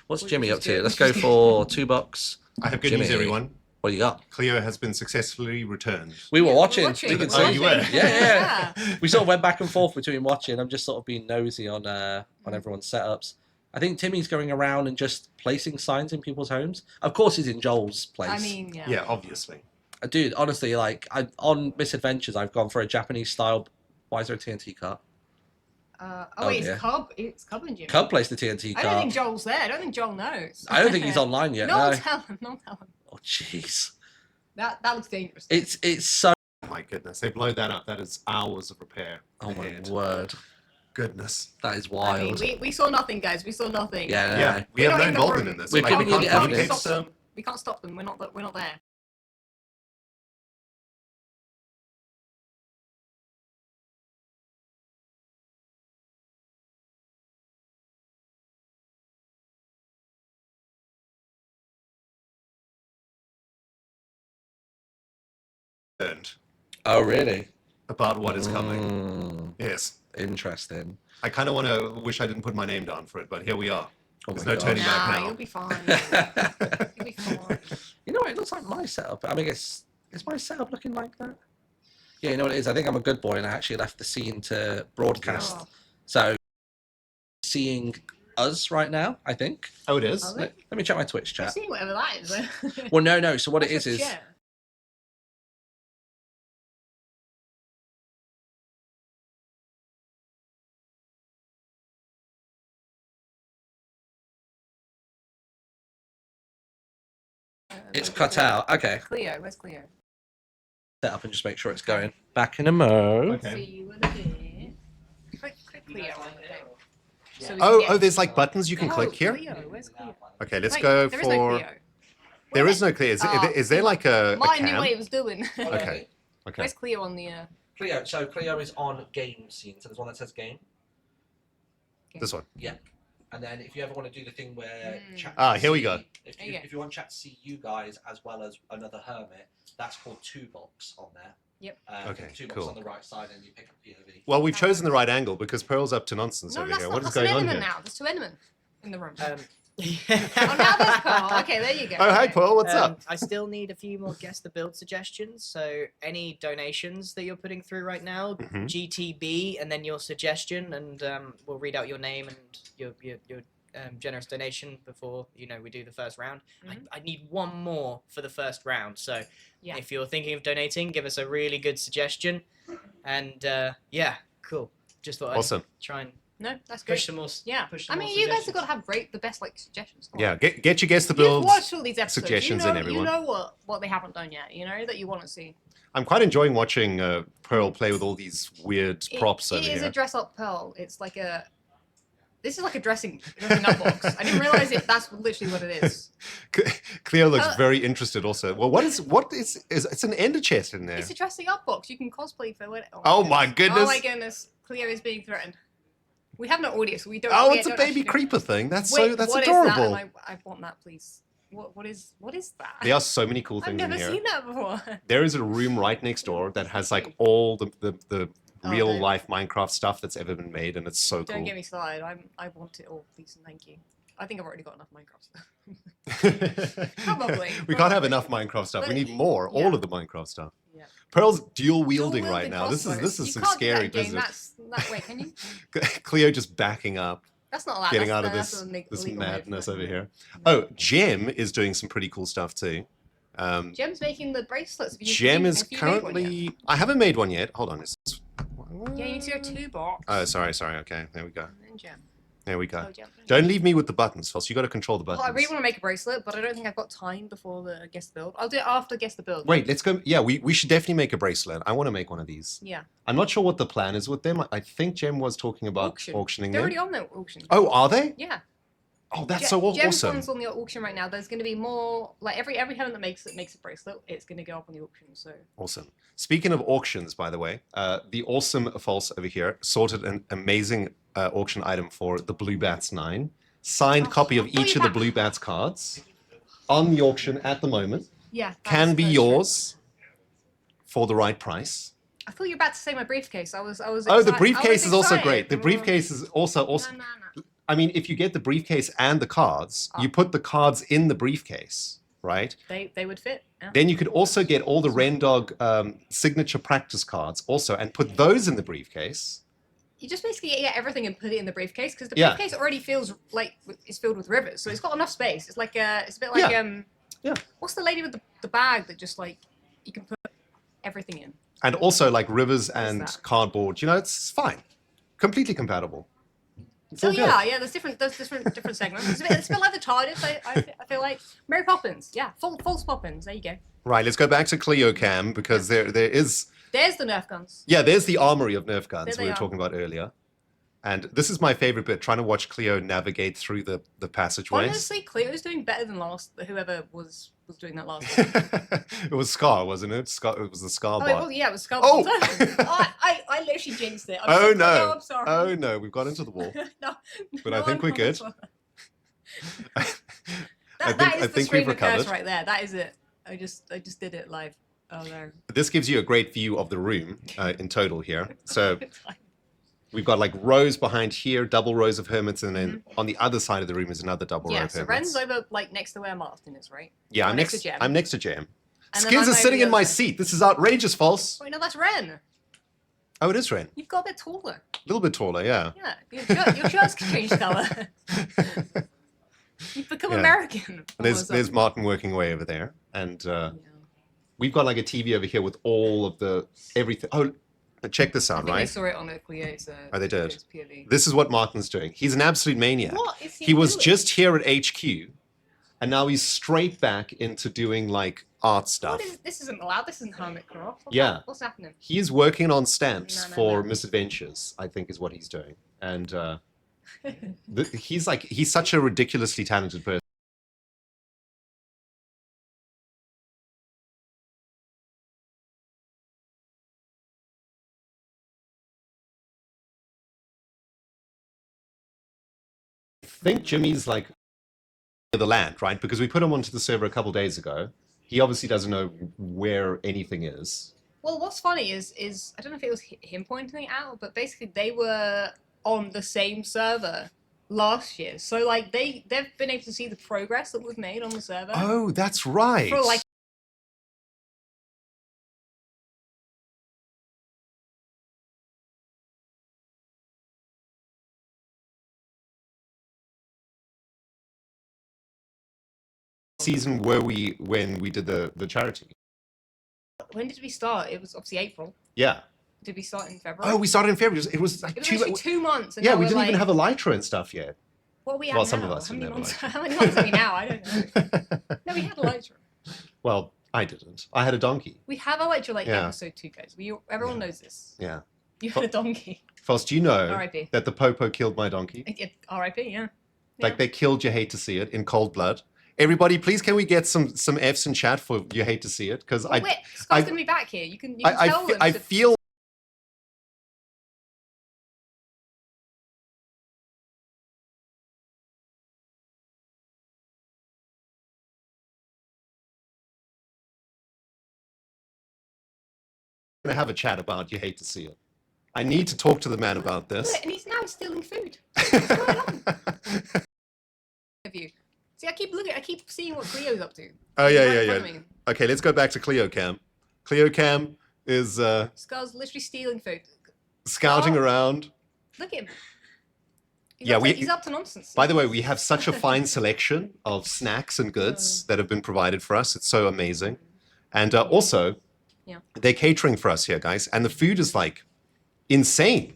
What's What Jimmy did you up do? to? Let's go for $2. I have good Jimmy, news, everyone. What do you got? Cleo has been successfully returned. We were watching. watching, We we could were see. you were. Yeah. We sort of went back and forth between watching. I'm just sort of being nosy on everyone's setups. I think Timmy's going around and just placing signs in people's homes. Of course, he's in Joel's place. I mean, yeah. Yeah, obviously. Dude, honestly, like on Misadventures, I've gone for a Japanese style. Why is there a TNT cart? Oh wait, dear. it's Cub and Jimmy. Cub placed the TNT I cart. don't think Joel's there. I don't think Joel knows. I don't think he's online yet. No, No. tell him. No, tell him. Oh, jeez. That looks dangerous. It's so. My goodness, they blowed that up. That is hours of repair. Oh my ahead. word. Goodness. That is I wild. mean, we saw nothing, guys. We saw nothing. Yeah, Yeah, we We're have not no in the involvement room. in this. We're Like, giving we you the can't evidence. stop them. We can't stop them. We're not there. Oh, really? About what is coming. Yes. Interesting. I kind of want to wish I didn't put my name down for it, but here we are. Oh There's my no gosh. turning back Nah, now. you'll be fine. You'll be fine. You know what? It looks like my setup. I mean, is my setup looking like that? Yeah, you know what it is? I think I'm a good boy and I actually left the scene to broadcast. Oh. So seeing us right now, I think. Oh, it is? Let me check my Twitch I chat. see whatever that is. Well, no. So what it is share. It's cut out. Okay. Cleo, where's Cleo? Set up and just make sure it's going back in a mode. See you in a bit. Click Cleo on the thing. So we can Oh, get- there's like buttons you can click here. Cleo, where's Cleo? Okay, let's Wait, go there for. is no Cleo. There is no Cleo. Is there like a Martin knew cam? what he was doing. Okay. Where's Cleo on the? Cleo. So Cleo is on game scene. So there's one that says game. This one. Yeah. And then if you ever want to do the thing where chat here we go. If you want chat to see you guys as well as another hermit, that's called 2-box on there. Yep. Okay, 2-box cool. on the right side, and you pick up POV. Well, we've chosen the right angle because Pearl's up to nonsense No, over that's here. not. What is That's an going on Enderman here? now. There's 2 Endermen in the room. Oh, now there's Pearl. Okay, there you go. Oh, hi, Pearl. What's up? I still need a few more guess the build suggestions. So any donations that you're putting through right now, Mhm. GTB, and then your suggestion, and we'll read out your name and your generous donation before we do the first round. I need one more for the first round. So if you're thinking of donating, give us a really good suggestion. And yeah, cool. Just thought Awesome. I'd try and No, that's push great. some more. Yeah. Push I some mean, more you guys have suggestions. got to have the best suggestions. Come on. Yeah, get your guess the You've builds. watched all these episodes. Suggestions you know, in everyone. You know what they haven't done yet. You know that you want to see. I'm quite enjoying watching Pearl play with all these weird props over It is here. a dress up Pearl. It's like a. This is like a dressing up box. I didn't realize it. That's literally what it is. Cleo looks very interested also. Well, what is it's an ender chest in there. It's a dressing up box. You can cosplay for it. Oh my goodness. Oh my goodness. Cleo is being threatened. We have no audio, so we don't. Oh, we it's a don't baby actually know. creeper thing. That's Wait, that's what is adorable. that? I want that, please. What is that? There are so many cool I've things in never here. seen that before. There is a room right next door that has like all the real life Minecraft stuff that's ever been made, and it's so Don't cool. get me started. I want it all, please and thank you. I think I've already got enough Minecraft stuff. Probably. We can't have enough Minecraft stuff. We But- need more. yeah. All of the Minecraft stuff. Yeah. Pearl's dual wielding right now. This crossbows. is You some can't do that scary in game. business. Wait, can you? Cleo just backing up. That's not allowed. Getting That's out of that's this an this illegal move. madness over here. Oh, Gem is doing some pretty cool stuff too. Gem's making the bracelets. Have you Gem seen- is have you made one yet? currently. I haven't made one yet. Hold on. Yeah, you need to go 2-box. Oh, sorry. Okay, there we go. And then Gem. There we go. Oh, Gem. Don't leave me with the buttons, Foss. You got to control the Well, buttons. I really want to make a bracelet, but I don't think I've got time before the guess the build. I'll do it after guess the build. Wait, let's go. Yeah, we should definitely make a bracelet. I want to make one of these. Yeah. I'm not sure what the plan is with them. I think Gem was talking about Auction. auctioning They're them. already on the auction. Oh, are they? Yeah. Oh, that's so Gem's awesome. one's on the auction right now. There's going to be more. Like every helmet that makes a bracelet, it's going to go up on the auction. So. Awesome. Speaking of auctions, by the way, the awesome False over here sorted an amazing auction item for the Blue Bats 9. Signed copy of each of the Blue Bats cards on the auction at the moment. Yeah. Can be that's yours for the right price. I thought you were about to say my briefcase. I was. Oh, the excited. briefcase I is was also excited. great. The briefcase is also. I mean, if you get the briefcase and the cards, you put the cards in the briefcase, right? They would fit. Yeah. Then you could also get all the Rendog signature practice cards also and put those in the briefcase. You just basically get everything and put it in the briefcase because the Yeah. briefcase already feels like it's filled with rivers, so it's got enough space. It's like it's a bit like Yeah. What's the lady with the bag that just like you can put everything in? And also like rivers and that? cardboard. You know, it's fine. Completely compatible. It's So all good. yeah, there's different segments. It's a bit like the TARDIS. I feel like Mary Poppins. Yeah, false Poppins. There you go. Right, let's go back to Cleo Cam because there is. There's the Nerf guns. Yeah, there's the armory of Nerf guns There we they were are. talking about earlier. And this is my favorite bit, trying to watch Cleo navigate through the passageways. Honestly, Cleo's doing better than whoever was doing that last time. It was Scar, wasn't it? Scar, it was the Scar Oh, bot. it was Skull. Oh! I literally jinxed it. Oh so, no! I'm sorry. Oh no! We've got into the wall, no, but no, I think I'm we're good. sorry. I That is I the think stream we've of curse recovered. right there. That is it. I just did it live. Oh no. This gives you a great view of the room in total here. So we've got like rows behind here, double rows of hermits, and then on the other side of the room is another double row Yeah, of so hermits. Ren's over like next to where Martin is, right? Yeah, Or I'm next. to Jem. I'm next to Jam. And then Skizz I'm is over sitting the in my other side. seat. This is outrageous, false. Wait, no, that's Ren. Oh, it is Ren. You've got a bit taller. A little bit taller, yeah. Yeah, your shirt's changed colour. You've become American. There's Martin working away over there, and we've got like a TV over here with all of the everything. Oh, but check this out, I right? saw it on a Cleo's. Oh, they did. POV. This is what Martin's doing. He's an absolute maniac. What is He was doing? just here at HQ, and now he's straight back into doing like art stuff. This isn't allowed. This isn't Hermitcraft. Yeah. What's happening? He is working on stamps No. for misadventures, I think is what he's doing. And he's such a ridiculously talented person. I think Jimmy's like the land, right? Because we put him onto the server a couple days ago. He obviously doesn't know where anything is. Well, what's funny is I don't know if it was him pointing it out, but basically they were on the same server last year, so like they've been able to see the progress that we've made on the server. Oh, that's right. For like. Season were we when we did the charity? When did we start? It was obviously April. Yeah. Did we start in February? Oh, we started in February. It was like It was actually 2 months. And Yeah, now we we're didn't even like, have a Lytra and stuff yet. What we have Well, now? some of us How didn't many have a months? Lytra. How many months are we now? I don't know. No, we had a Lytra. Well, I didn't. I had a donkey. We have a Lytra like Yeah. episode 2, guys. Everyone knows this. Yeah. You had a donkey. Foss, do you know R.I.P. that the Popo killed my donkey? R.I.P. Yeah. Like they killed You Hate to See It in cold blood. Everybody, please, can we get some F's in chat for You Hate to See It? Because Wait, Scott's gonna be back here. You can tell them. I feel. Gonna have a chat about You Hate to See It. I need to talk to the man about this. And he's now stealing food. What's going on? Have you? See, I keep seeing what Cleo's up to. Oh He's yeah, right yeah, in front yeah. of me. Okay, let's go back to Cleo Cam. Cleo Cam is Scar's literally stealing food. scouting around. Look at him. He's up to nonsense. By the way, we have such a fine selection of snacks and goods that have been provided for us. It's so amazing. And also, they're catering for us here, guys. And the food is like insane.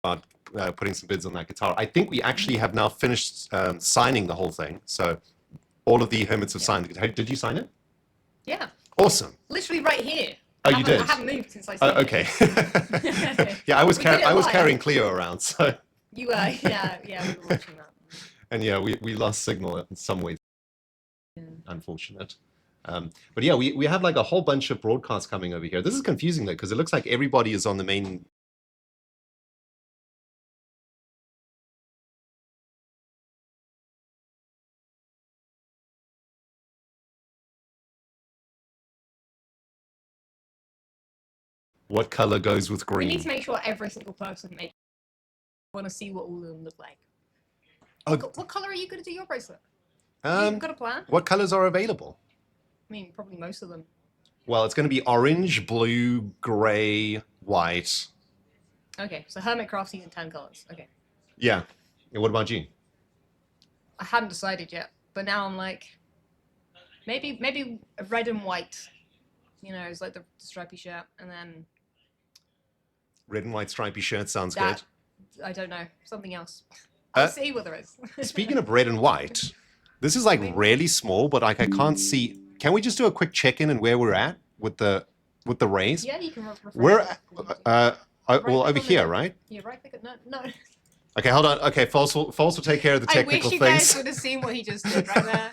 About putting some bids on that guitar. I think we actually have now finished signing the whole thing. So all of the hermits have signed the guitar. Did you sign it? Yeah. Awesome. Literally right here. Oh, you did? I haven't moved since I signed Okay. it. Yeah, I was We did it I was live. carrying Cleo around. So You were, yeah, we were watching that. and yeah, we lost signal in some ways. Unfortunate. But yeah, we have like a whole bunch of broadcasts coming over here. This is confusing though, because it looks like everybody is on the main. What color goes with We need green? to make sure every single person makes. I want to see what all of them look like. Oh. What color are you going to do your bracelet? You've got a plan? What colors are available? I mean, probably most of them. Well, it's going to be orange, blue, gray, white. Okay, so Hermitcraft's using 10 colors. Okay. Yeah. And what about you? I hadn't decided yet, but now I'm like, maybe red and white. You know, it's like the stripy shirt, and then Red and white stripy shirt sounds that. good. I don't know, something else. I'll Uh, see what there is. Speaking of red and white, this is like really small, but like I can't see. Can we just do a quick check-in and where we're at with the raise? Yeah, you can refresh We're it. well Right-click over on the here, name. right? Yeah, right click it. No. Okay, hold on. Okay, False will take care of the I technical wish you things. guys would have seen what he just did right there,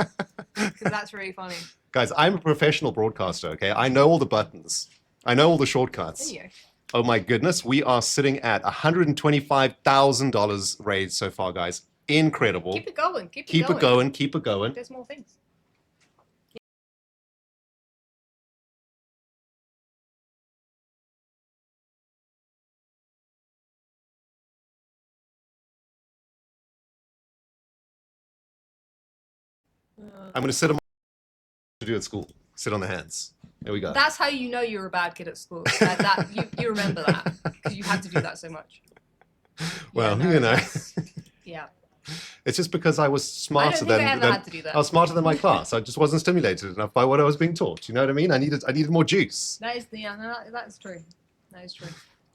because that's really funny. Guys, I'm a professional broadcaster, okay? I know all the buttons. I know all the shortcuts. There you go. Oh my goodness, we are sitting at $125,000 raised so far, guys. Incredible. Keep it going. Keep Keep it going, keep it going. There's more things. I'm going to sit on to do at school. Sit on the hands. There we go. That's how you know you're a bad kid at school. That you remember that because you had to do that so much. Well, Yeah, no, you know. Yeah. It's just because I was smarter think I ever had to do that. I was smarter than my class. I just wasn't stimulated enough by what I was being taught. You know what I mean? I needed more juice. That is that's true. That is true.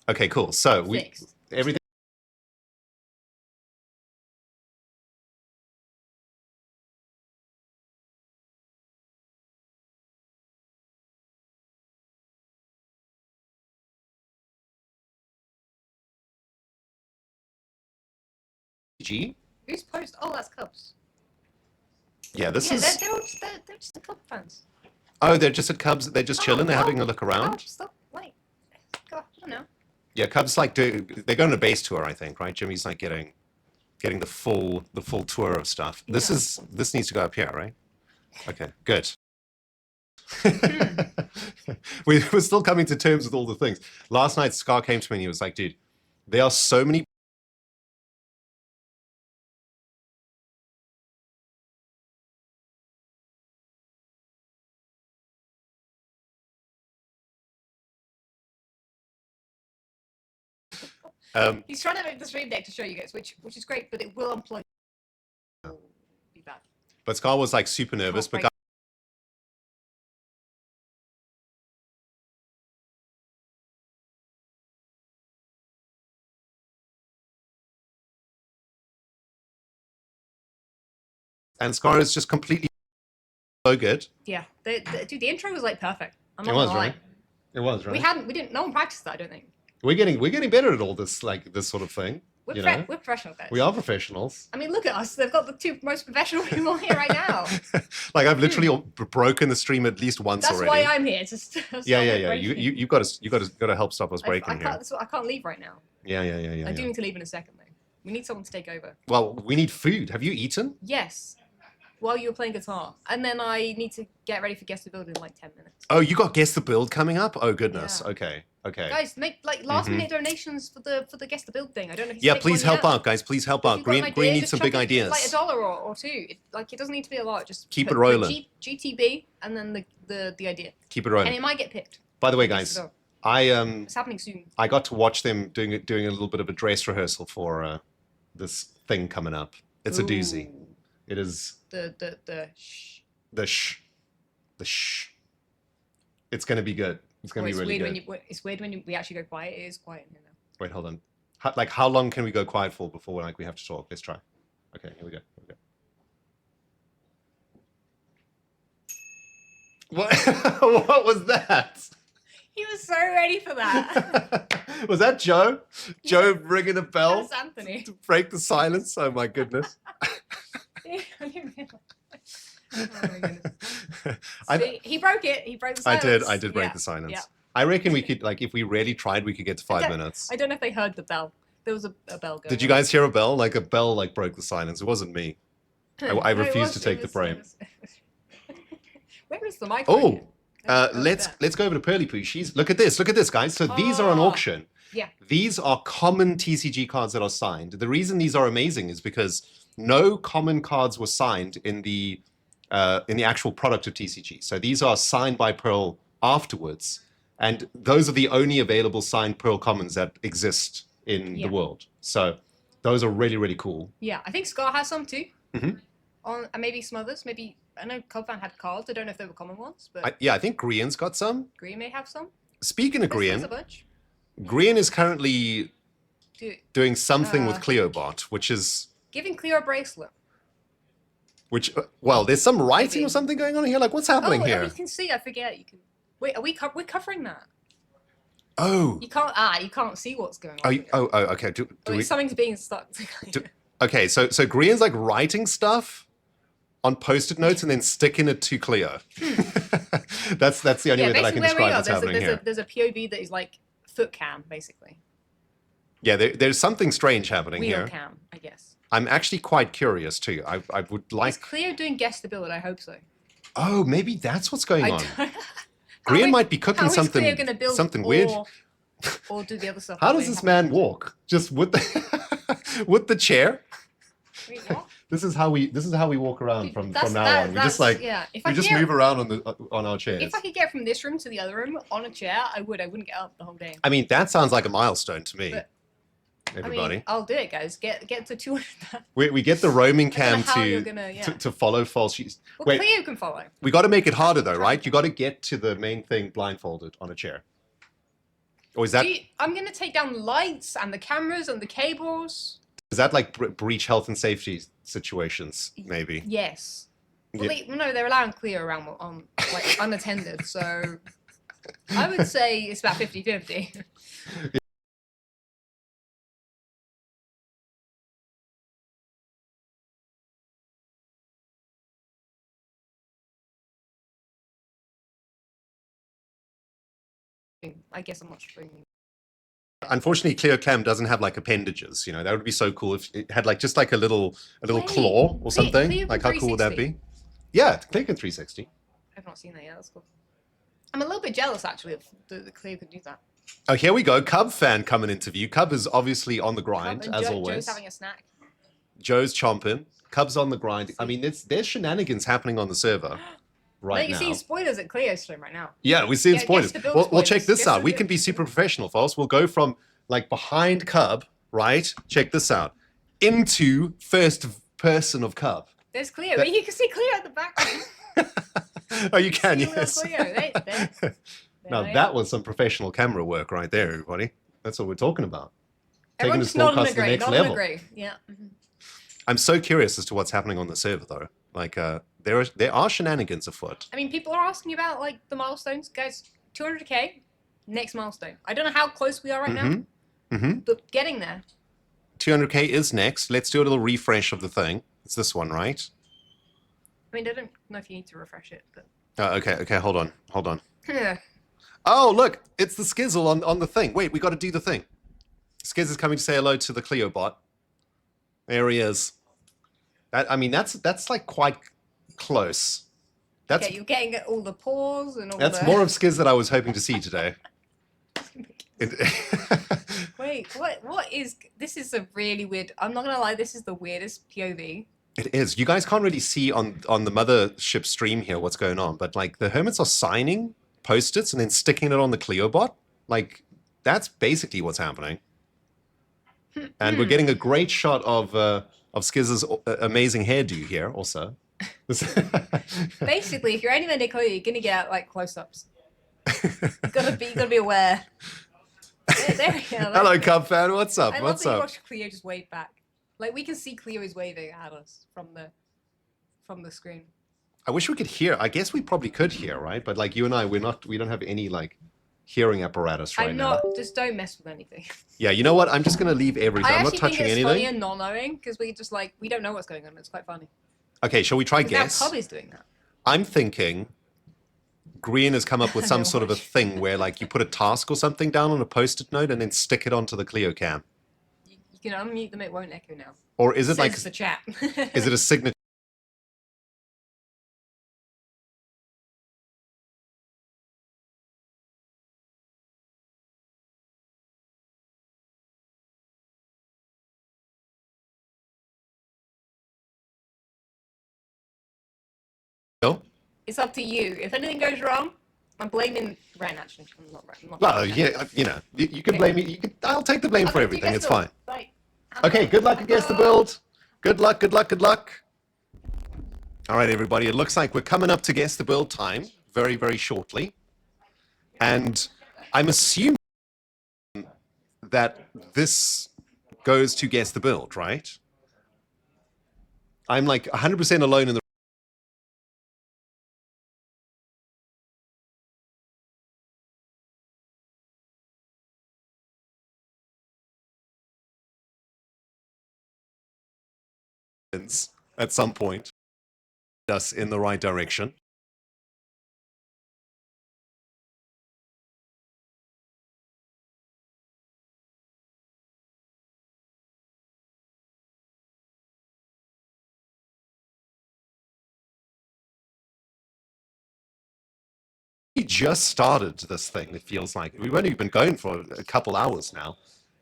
Okay, cool. So Fixed. everything. G. Who's post? Oh, that's Cubs. Yeah, this Yeah, is. they're just the Cub fans. Oh, they're just at Cubs. They're just chilling. They're having a look around. Stop. Wait. God, I don't know. Yeah, Cubs like they're going on a base tour, I think, right? Jimmy's like getting the full tour of stuff. This needs to go up here, right? Okay, good. We're still coming to terms with all the things. Last night, Scar came to me and he was like, dude, there are so many. He's trying to make the stream deck to show you guys, which is great, but it will unplug. Be bad. But Scar was like super nervous, but and Scar is just completely so good. Yeah, dude, the intro was like perfect. I'm It not was, gonna lie. right? It was, right? No one practiced that, I don't think. We're getting better at all this, like this sort of thing. We're you know? we're professional guys. We are professionals. I mean, look at us. They've got the two most professional people here right now. Like I've literally broken the stream at least once That's already. why I'm here. To stop Yeah. it breaking. You got to help stop us breaking I here. can't, that's why I can't leave right now. Yeah. I do need to leave in a second though. We need someone to take over. Well, we need food. Have you eaten? Yes. While you were playing guitar, and then I need to get ready for guest to build in like 10 minutes. Oh, you got Guess the Build coming up? Oh goodness. Yeah. Okay. Guys, make like last minute donations for the guest to build thing. I don't know if you Yeah, take please one help yet. out, guys. Please help If out. you've got an Green idea, needs just some chuck big it, ideas. Like $1 or $2. It doesn't need to be a lot. Just Keep put it rolling. GTB and then the idea. Keep it rolling. And it might get picked. By the way, Yes, guys, so it's happening soon. I got to watch them doing a little bit of a dress rehearsal for this thing coming up. It's a doozy. It is The shh. It's going to be good. It's going to be really good. It's weird when we actually go quiet. It is quiet in here now. Wait, hold on. How long can we go quiet for before we have to talk? Let's try. Okay, here we go. What? What was that? He was so ready for that. Was that Joe? Joe ringing a bell That's Anthony. to break the silence? Oh my goodness. I didn't realize. Oh my goodness. I- See, he broke it. He broke the I silence. did break Yeah, the silence. yeah. I reckon we could, like, if we really tried, we could get to 5 minutes. I don't know if they heard the bell. There was a bell going. Did you guys hear a bell? Like a bell, like broke the silence. It wasn't me. I No, it refuse to was- take it the was- blame. Where is the mic? Oh, let's go over to Pearly Poo. Look at this, guys. So these are on auction. Yeah. These are common TCG cards that are signed. The reason these are amazing is because no common cards were signed in the actual product of TCG. So these are signed by Pearl afterwards, and those are the only available signed Pearl commons that exist in the world. So those are really, really cool. Yeah, I think Scar has some too. Mhm. And maybe some others. Maybe I know Cubfan had cards. I don't know if they were common ones, but I think Grian's got some. Green may have some. Speaking of There's Grian, a bunch. Grian is currently doing something with uh, Cleobot, which is Giving Cleo a bracelet. well, there's some writing or something going on here. Like, what's happening Oh, here? you can see. I forget. You can. Wait, are we're covering that? Oh, You can't. You can't see what's going on. okay. Do we? Something's being stuck. Okay, so Grian's like writing stuff on post-it notes and then sticking it to Cleo. that's the only way that I can describe what's happening here. There's a POV that is like foot cam, basically. Yeah, there's something strange happening Wheel here. cam, I guess. I'm actually quite curious too. I would like. Is Cleo doing guess the build? I hope so. Oh, maybe that's what's going on. How Grian is- might be cooking how is something Cleo gonna build something weird. Or do the other stuff. How that does they this haven't- man walk? Just with the with the chair? Wait, what? This is how we walk around from now on. We just yeah. we just move around on our chairs. If I could get from this room to the other room on a chair, I would. I wouldn't get up the whole day. I mean, that sounds like a milestone to me. But, everybody. I mean, I'll do it, guys. Get to 200. We get the roaming I don't know cam how you're gonna, to follow false. Well, Wait, Cleo can follow. we got to make it harder though, right? You got to get to the main thing blindfolded on a chair. Or is that I'm gonna take down the lights and the cameras and the cables. is that like breach health and safety situations? Maybe. Yes. Yeah. Well, no, they're allowing Cleo around like unattended, so I would say it's about 50-50. I guess I'm not streaming. Unfortunately, CleoCam doesn't have like appendages. You know, that would be so cool if it had like just like a little claw or something. Cleo Like can how cool would that 360. be? Yeah, Cleo can 360. I've not seen that yet. That's cool. I'm a little bit jealous actually of the Cleo could do that. Oh, here we go. Cub fan coming into view. Cub is obviously on the grind And as Joe's always. having a snack. Joe's chomping. Cub's on the grind. I mean, there's shenanigans happening on the server right You're now. seeing spoilers at Cleo's stream right now. Yeah, we're seeing Guess spoilers. the build Well, check spoilers. this Guess out. the We build- can be super professional, folks. We'll go from like behind Cub, right? Check this out. Into first person of Cub. There's Cleo. That- You can see Cleo at the back. Oh, you can, See little yes. Cleo. There. Now they that are. was some professional camera work right there, everybody. That's what we're talking about. Everyone Taking just this nod and broadcast to the agree. next Nod level. and agree. Yeah. Mhm. I'm so curious as to what's happening on the server, though. Like, there are shenanigans afoot. I mean, people are asking about like the milestones, guys. 200k, next milestone. I don't know how close we are right now, Mm-hmm. but getting there. 200k is next. Let's do a little refresh of the thing. It's this one, right? I mean, I don't know if you need to refresh it, but Okay, hold on. yeah. Oh, look, it's the Skizzle on the thing. Wait, we got to do the thing. Skizz is coming to say hello to the Cleo bot. There he is. That's like quite close. That's Okay, you're getting all the paws and all that's the... more of Skizz that I was hoping to see today. Wait, what is... This is a really weird... I'm not going to lie, this is the weirdest POV. It is. You guys can't really see on the mothership stream here what's going on, but like the hermits are signing post-its and then sticking it on the Cleo bot. Like that's basically what's happening. And we're getting a great shot of Skizz's amazing hairdo here also. Basically, if you're anywhere near Cleo, you're going to get like close-ups. You gotta be aware. There we go. Hello, Cub fan. What's up? I love What's that you up? watch Cleo just wave back. Like we can see Cleo is waving at us from the screen. I wish we could hear. I guess we probably could hear, right? But like you and I, we don't have any like hearing apparatus right I'm now. not. Just don't mess with anything. Yeah, you know what? I'm just gonna leave everything. I I'm not actually touching think it's anything. funnier not knowing because we just like we don't know what's going on. It's quite funny. Okay, shall we try 'Cause now guess? Cub is doing that. I'm thinking Green has come up with some sort of a thing where like you put a task or something down on a post-it note and then stick it onto the Cleo cam. You can unmute them. It won't echo now. Or is it Says like the chat? is it a signature? It's up to you. If anything goes wrong, I'm blaming Ren. Actually, I'm not Ren. I'm not Well, yeah, you know, you can blame me. I'll take the blame for Okay, do you everything. guys It's feel- fine. like, Okay, good luck against the build. Good luck, good luck, good luck. All right, everybody. It looks like we're coming up to guess the build time very, very shortly. And I'm assuming that this goes to guess the build, right? I'm like 100% alone in the at some point us in the right direction. We just started this thing, it feels like. We've only been going for a couple hours now.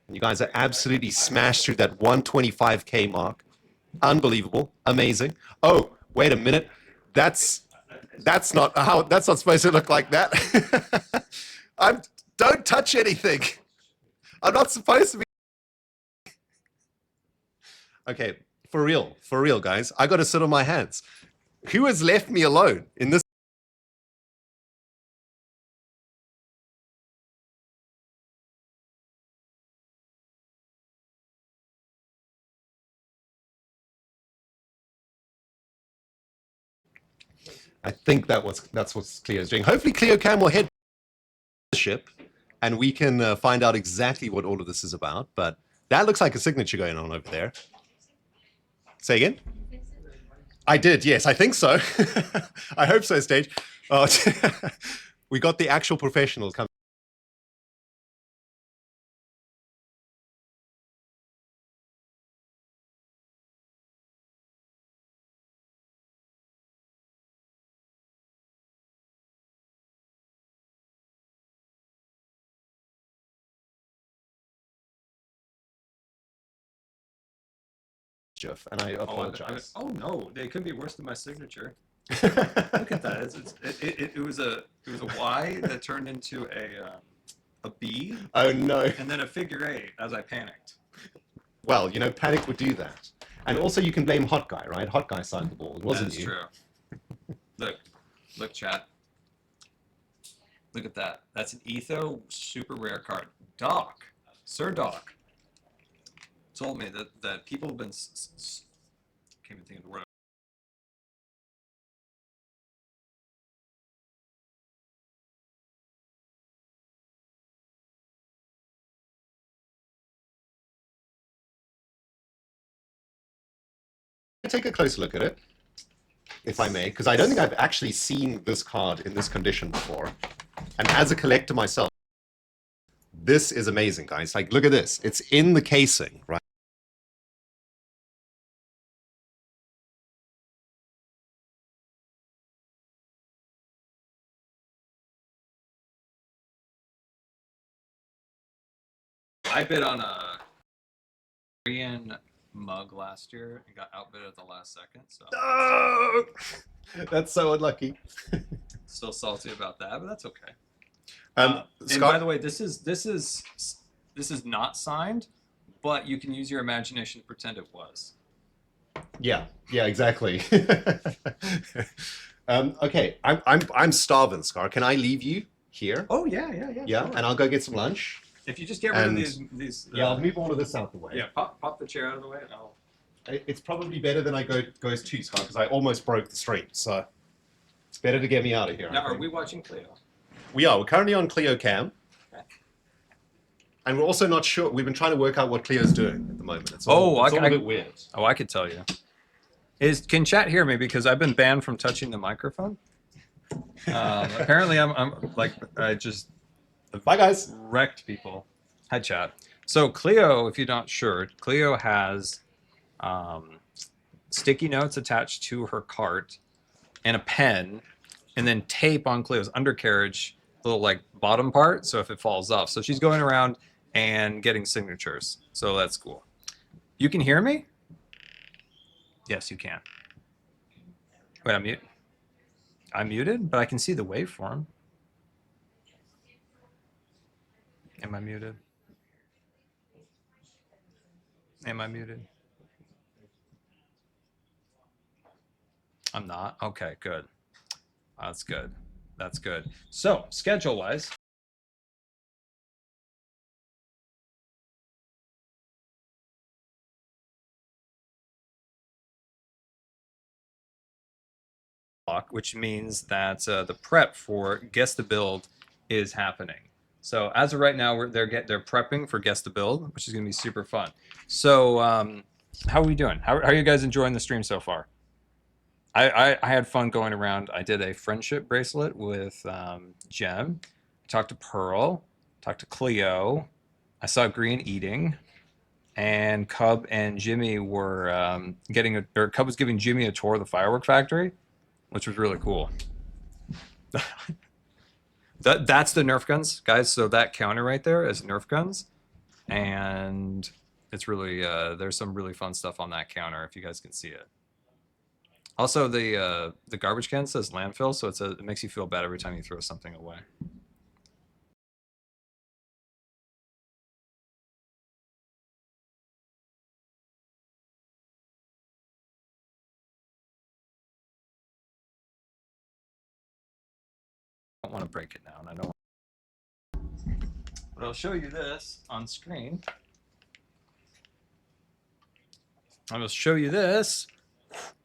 And you guys are absolutely smashed through that 125k mark. Unbelievable. Amazing. Oh, wait a minute. That's not supposed to look like that. Don't touch anything. I'm not supposed to be. Okay, for real, guys. I got to sit on my hands. Who has left me alone in this? I think that's what Cleo's doing. Hopefully Cleo Cam will head to the ship and we can find out exactly what all of this is about. But that looks like a signature going on over there. Say again? I did, yes, I think so. I hope so, Stage. Oh, we got the actual professionals coming. And I apologize. Oh no, they could be worse than my signature. Look at that. It was a Y that turned into a B. Oh no. And then a figure 8 as I panicked. Well, you know, panic would do that. And also you can blame Hot Guy, right? Hot Guy signed the ball, wasn't That's you? true. Look, chat. Look at that. That's an Etho super rare card. Doc, Sir Doc, told me that people have been can't even think of the word. Take a closer look at it, if I may, because I don't think I've actually seen this card in this condition before. And as a collector myself, this is amazing, guys. Like, look at this. It's in the casing, right? I bid on a Korean mug last year and got outbid at the last second. So Oh, that's so unlucky. still salty about that, but that's okay. And by the way, this is not signed, but you can use your imagination to pretend it was. Yeah, exactly. Okay, I'm starving, Scar. Can I leave you here? Oh yeah. Yeah, Sure. and I'll go get some lunch. If you just get rid of these. Yeah, I'll move all of this out the way. Yeah, pop the chair out of the way, and I'll. It's probably better than I goes too, Scar, because I almost broke the stream. So it's better to get me out of here. Now, are we watching Cleo? We are. We're currently on Cleo Cam. Okay. And we're also not sure. We've been trying to work out what Cleo's doing at the moment. It's all a bit weird. Oh, I could tell you. Can chat hear me because I've been banned from touching the microphone? Apparently, I'm like I just. Bye, guys. Wrecked people. Hi, chat. So Cleo, if you're not sure, Cleo has sticky notes attached to her cart and a pen, and then tape on Cleo's undercarriage, little like bottom part, so if it falls off. So she's going around and getting signatures. So that's cool. You can hear me? Yes, you can. Wait, I'm muted, but I can see the waveform. Am I muted? Am I muted? I'm not. Okay, good. That's good. That's good. So, schedule-wise, which means that the prep for Guess the Build is happening. So as of right now, they're prepping for Guess the Build, which is going to be super fun. So how are we doing? How are you guys enjoying the stream so far? I had fun going around. I did a friendship bracelet with Jem. I talked to Pearl. Talked to Cleo. I saw Green eating. And Cub and Jimmy were Cub was giving Jimmy a tour of the firework factory, which was really cool. That's the Nerf guns, guys. So that counter right there is Nerf guns. And It's really there's some really fun stuff on that counter if you guys can see it. Also, the garbage can says landfill, so it makes you feel bad every time you throw something away. I don't want to break it now, and I don't. But I'll show you this on screen. I'm going to show you this.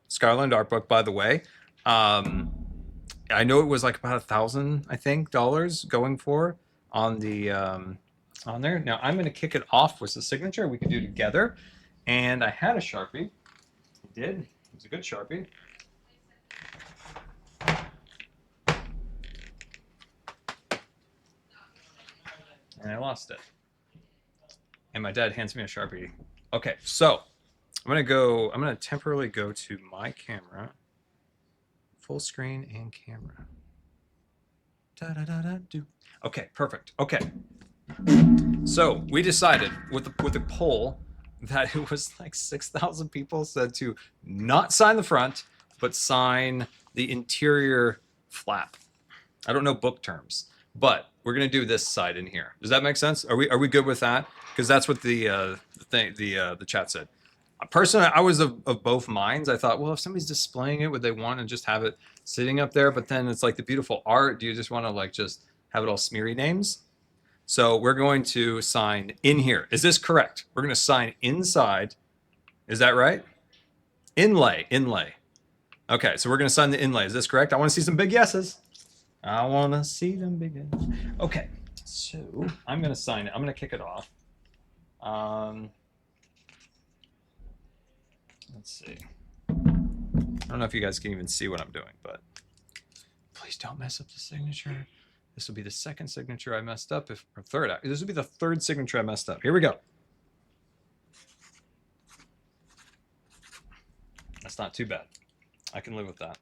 Skyland art book, by the way. I know it was like about $1,000, I think, going for on the on there. Now I'm going to kick it off with the signature we could do together. And I had a Sharpie. I did. It was a good Sharpie. And I lost it. And my dad hands me a Sharpie. Okay, so I'm gonna temporarily go to my camera, full screen and camera. Da-da-da-da-do. Okay, perfect. Okay. So we decided with the poll that it was like 6,000 people said to not sign the front, but sign the interior flap. I don't know book terms, but we're gonna do this side in here. Does that make sense? Are we good with that? Because that's what the chat said. Personally, I was of both minds. I thought, well, if somebody's displaying it, would they want to just have it sitting up there? But then it's like the beautiful art. Do you just want to like just have it all smeary names? So we're going to sign in here. Is this correct? We're going to sign inside. Is that right? Inlay. Okay, so we're going to sign the inlay. Is this correct? I want to see some big yeses. I want to see them big yeses. Okay, so I'm going to sign it. I'm going to kick it off. Let's see. I don't know if you guys can even see what I'm doing, but please don't mess up the signature. This will be the second signature I messed up, or third. This will be the third signature I messed up. Here we go. That's not too bad. I can live with that.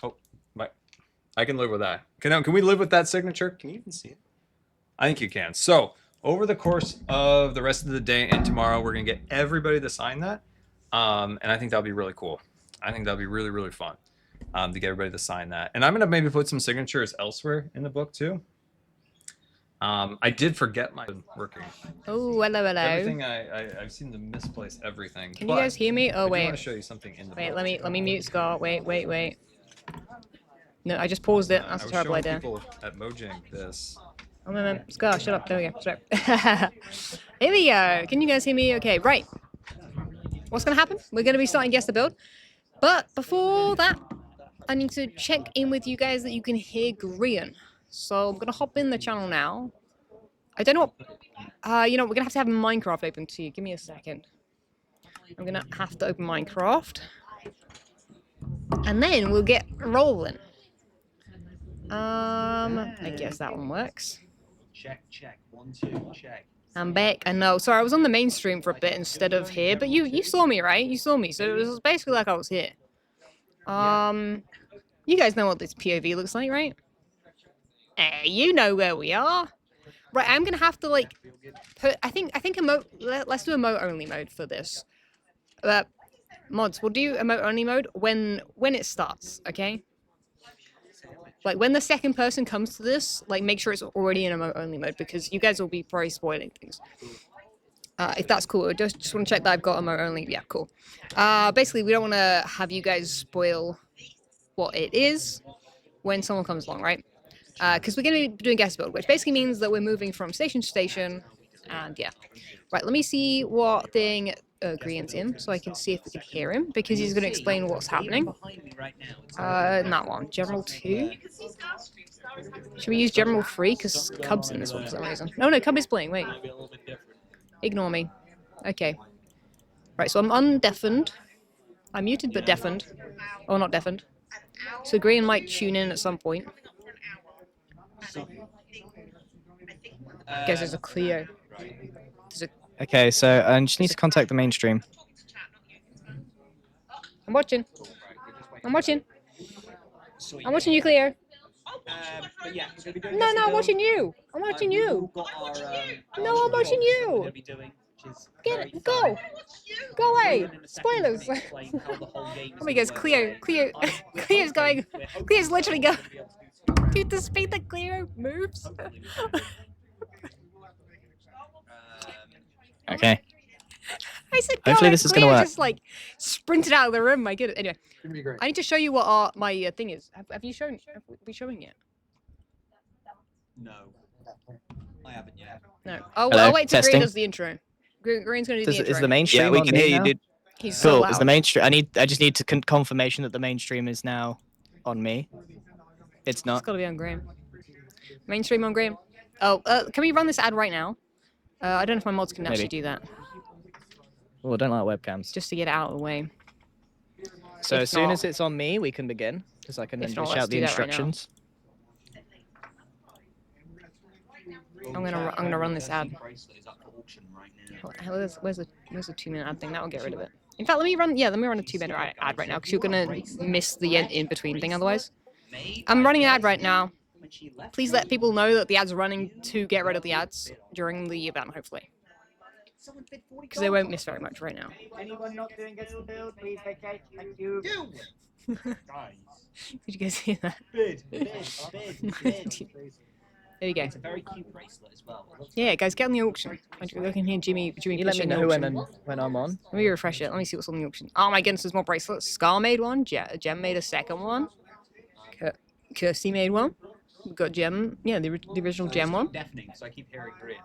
Oh, right. I can live with that. Can we live with that signature? Can you even see it? I think you can. So over the course of the rest of the day and tomorrow, we're going to get everybody to sign that. And I think that'll be really cool. I think that'll be really, really fun to get everybody to sign that. And I'm going to maybe put some signatures elsewhere in the book too. I did forget my working. Oh, hello. Everything I've seen them misplace everything. Can you guys hear me? Oh, wait. I want to show you something in the Wait, book. let me mute Scott. Wait. No, I just paused it. That's a terrible idea. People at Mojang this. Oh, man. Scott, shut up. There we go. Sorry. Here we go. Can you guys hear me? Okay, right. What's going to happen? We're going to be starting Guess the Build. But before that, I need to check in with you guys that you can hear Grian. So I'm going to hop in the channel now. I don't know what... you know, we're going to have Minecraft open to you. Give me a second. I'm going to have to open Minecraft. And then we'll get rolling. I guess that one works. Check. 1, 2, check. I'm back. I know. Sorry, I was on the main stream for a bit instead of here, but you saw me, right? You saw me, so it was basically like I was here. You guys know what this POV looks like, right? Hey, you know where we are. Right, I'm gonna have to like put. I think emote. Let's do emote only mode for this. Mods, we'll do emote only mode when it starts. Okay. Like, when the second person comes to this, like, make sure it's already in emote-only mode, because you guys will be probably spoiling things. If that's cool, I just want to check that I've got emote-only. Yeah, cool. Basically, we don't want to have you guys spoil what it is when someone comes along, right? Because we're going to be doing guest build, which basically means that we're moving from station to station, and yeah. Right, let me see what thing Grian's in, so I can see if we can hear him, because he's going to explain what's happening. That one. General 2? Should we use General 3? Because Cub's in this one for some reason. No, Cub is playing, wait. Ignore me. Okay. Right, so I'm undeafened. I'm muted but deafened. Oh, not deafened. So Grian might tune in at some point. Guess there's a Cleo. Okay, so I just need to contact the mainstream. I'm watching you, Cleo. But yeah, we're going to be doing No, Guess no, the I'm Build. watching you. I'm watching We've all you. got our, No, I'm watching we're you. going to be doing, which is very Get go. Go away. Ian in a second is Spoilers. going to explain how the whole game is Oh my going gosh, to work. Cleo, Cleo's going. Cleo's literally going. Dude, the speed that Cleo moves. Okay. I said, go. Hopefully And this is Cleo gonna work. just like sprinted out of the room. My goodness. Anyway, I need to show you what my thing is. Have you shown? Have we showing yet? No, I haven't yet. No. Oh, Hello, I'll wait till Green testing. does the intro. Green's gonna do the intro. Is the mainstream Yeah, we on can me hear you, now? dude. He's so Cool. loud. Is the mainstream? I just need to confirmation that the mainstream is now on me. It's It's not. gotta be on Graham. Mainstream on Graham. Oh, can we run this ad right now? I don't know if my mods can actually Maybe. do that. Oh, I don't like webcams. Just to get it out of the way. So If as soon not- as it's on me, we can begin because I can then If not, just let's shout the do that right now. instructions. I'm gonna run this ad. Bracelet is up for auction right now. Where's the 2-minute ad thing? That will get rid of it. In fact, let me run a 2-minute ad right now because you're gonna miss the in between thing otherwise. I'm running an ad right now. Please let people know that the ad's running to get rid of the ads during the event, hopefully. Because they won't miss very much right now. Anyone not doing Guess the Build, please vacate. Thank you. Did you guys hear that? Bid. There you go. It's a very cute bracelet as well. Yeah, guys, get on the auction. Looking here, Jimmy. Can you let me know when I'm on? Let me refresh it. Let me see what's on the auction. Oh my goodness, there's more bracelets. Scar made one. Gem made a second one. Kirsty made one. We've got Gem. Yeah, the original Gem one. Deafening, so I keep hearing Green.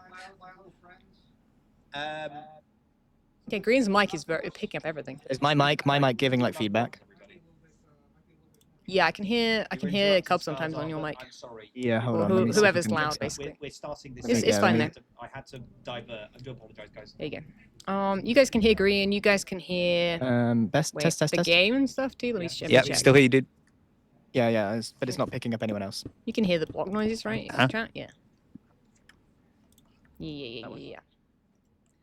Yeah, Green's mic is picking up everything. Is my mic giving like feedback? Yeah, I can hear Cub sometimes on your mic. Yeah, hold Or on. let me see if we whoever's can loud, fix that. basically. We're starting this. It's fine there. I had to divert. I do apologize, guys. There you go. You guys can hear Green. You guys can hear. Best Wait, test. the game and stuff too. Let me check. Yep, still here, you dude. Yeah, but it's not picking up anyone else. You can hear the block noises, right? In the Huh? chat? Yeah. Yeah. I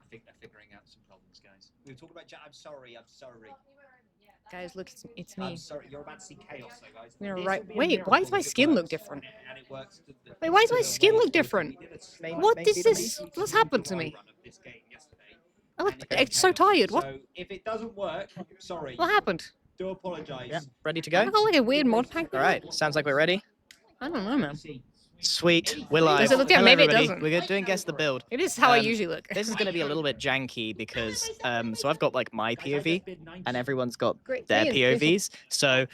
think they're figuring out some problems, guys. We were talking about. I'm sorry. Guys, look, it's me. I'm sorry. You're about to see chaos, though, guys. I'm gonna This write. will be a Wait, miracle why does my if it skin look works, different? and it works Wait, why does my skin look different? What is this? What's happened to me? I look so tired. What? So if it doesn't work, sorry. What happened? Do apologize. Yeah, ready to I go? got like a weird mod pack. All right, sounds like we're ready. I don't know, man. Sweet, we're live. Does it look different? Hello, Maybe it everybody. doesn't. We're doing Guess the Build. It is how I usually look. This is going to be a little bit janky because, so I've got like my POV and everyone's got Great. their Brilliant. POVs. So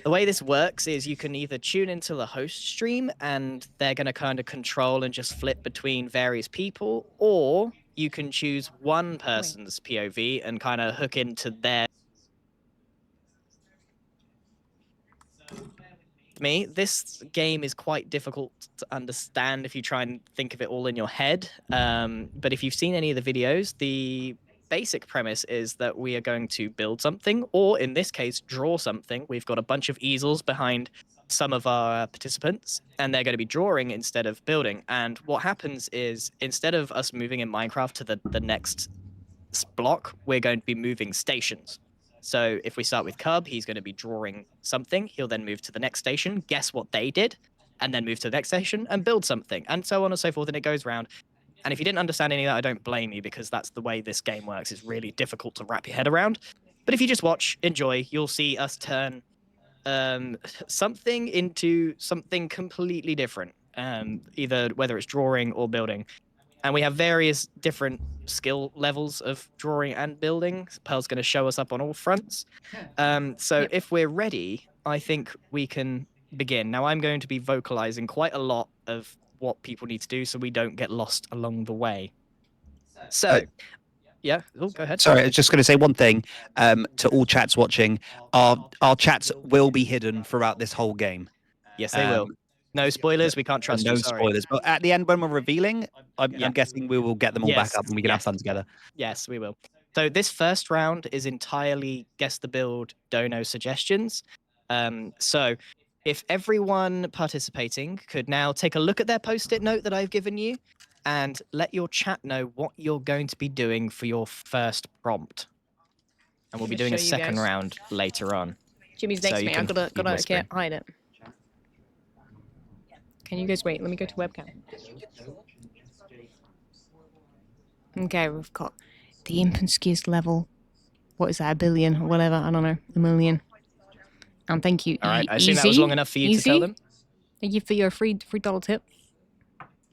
the way this works is you can either tune into the host stream and they're going to kind of control and just flip between various people, or you can choose one person's POV and kind of hook into their. Me, this game is quite difficult to understand if you try and think of it all in your head. But if you've seen any of the videos, the basic premise is that we are going to build something, or in this case, draw something. We've got a bunch of easels behind some of our participants, and they're going to be drawing instead of building. And what happens is, instead of us moving in Minecraft to the next block, we're going to be moving stations. So if we start with Cub, he's going to be drawing something. He'll then move to the next station, guess what they did, and then move to the next station and build something, and so on and so forth, and it goes round. And if you didn't understand any of that, I don't blame you, because that's the way this game works. It's really difficult to wrap your head around. But if you just watch, enjoy, you'll see us turn something into something completely different, either whether it's drawing or building. And we have various different skill levels of drawing and building. Pearl's going to show us up on all fronts. So if we're ready, I think we can begin. Now, I'm going to be vocalizing quite a lot of what people need to do so we don't get lost along the way. So, yeah, go ahead. Sorry, I was just going to say one thing to all chats watching. Our chats will be hidden throughout this whole game. Yes, they will. No spoilers. We can't trust no you. Sorry. spoilers. But at the end, when we're revealing, I'm guessing we will get them all Yes, back up and we can have fun together. Yes, we will. So this first round is entirely Guess the Build dono suggestions. So if everyone participating could now take a look at their post-it note that I've given you and let your chat know what you're going to be doing for your first prompt. And we'll be doing a show you second guys. round later on. Jimmy's next So to you me. I've can got to whispering. hide it. Can you guys wait? Let me go to webcam. Okay, we've got the Imp and Skizz level. What is that? 1 billion or whatever? I don't know. 1 million. And thank you. All right, I assume that was long enough for you to tell them. Thank you for your $3 tip.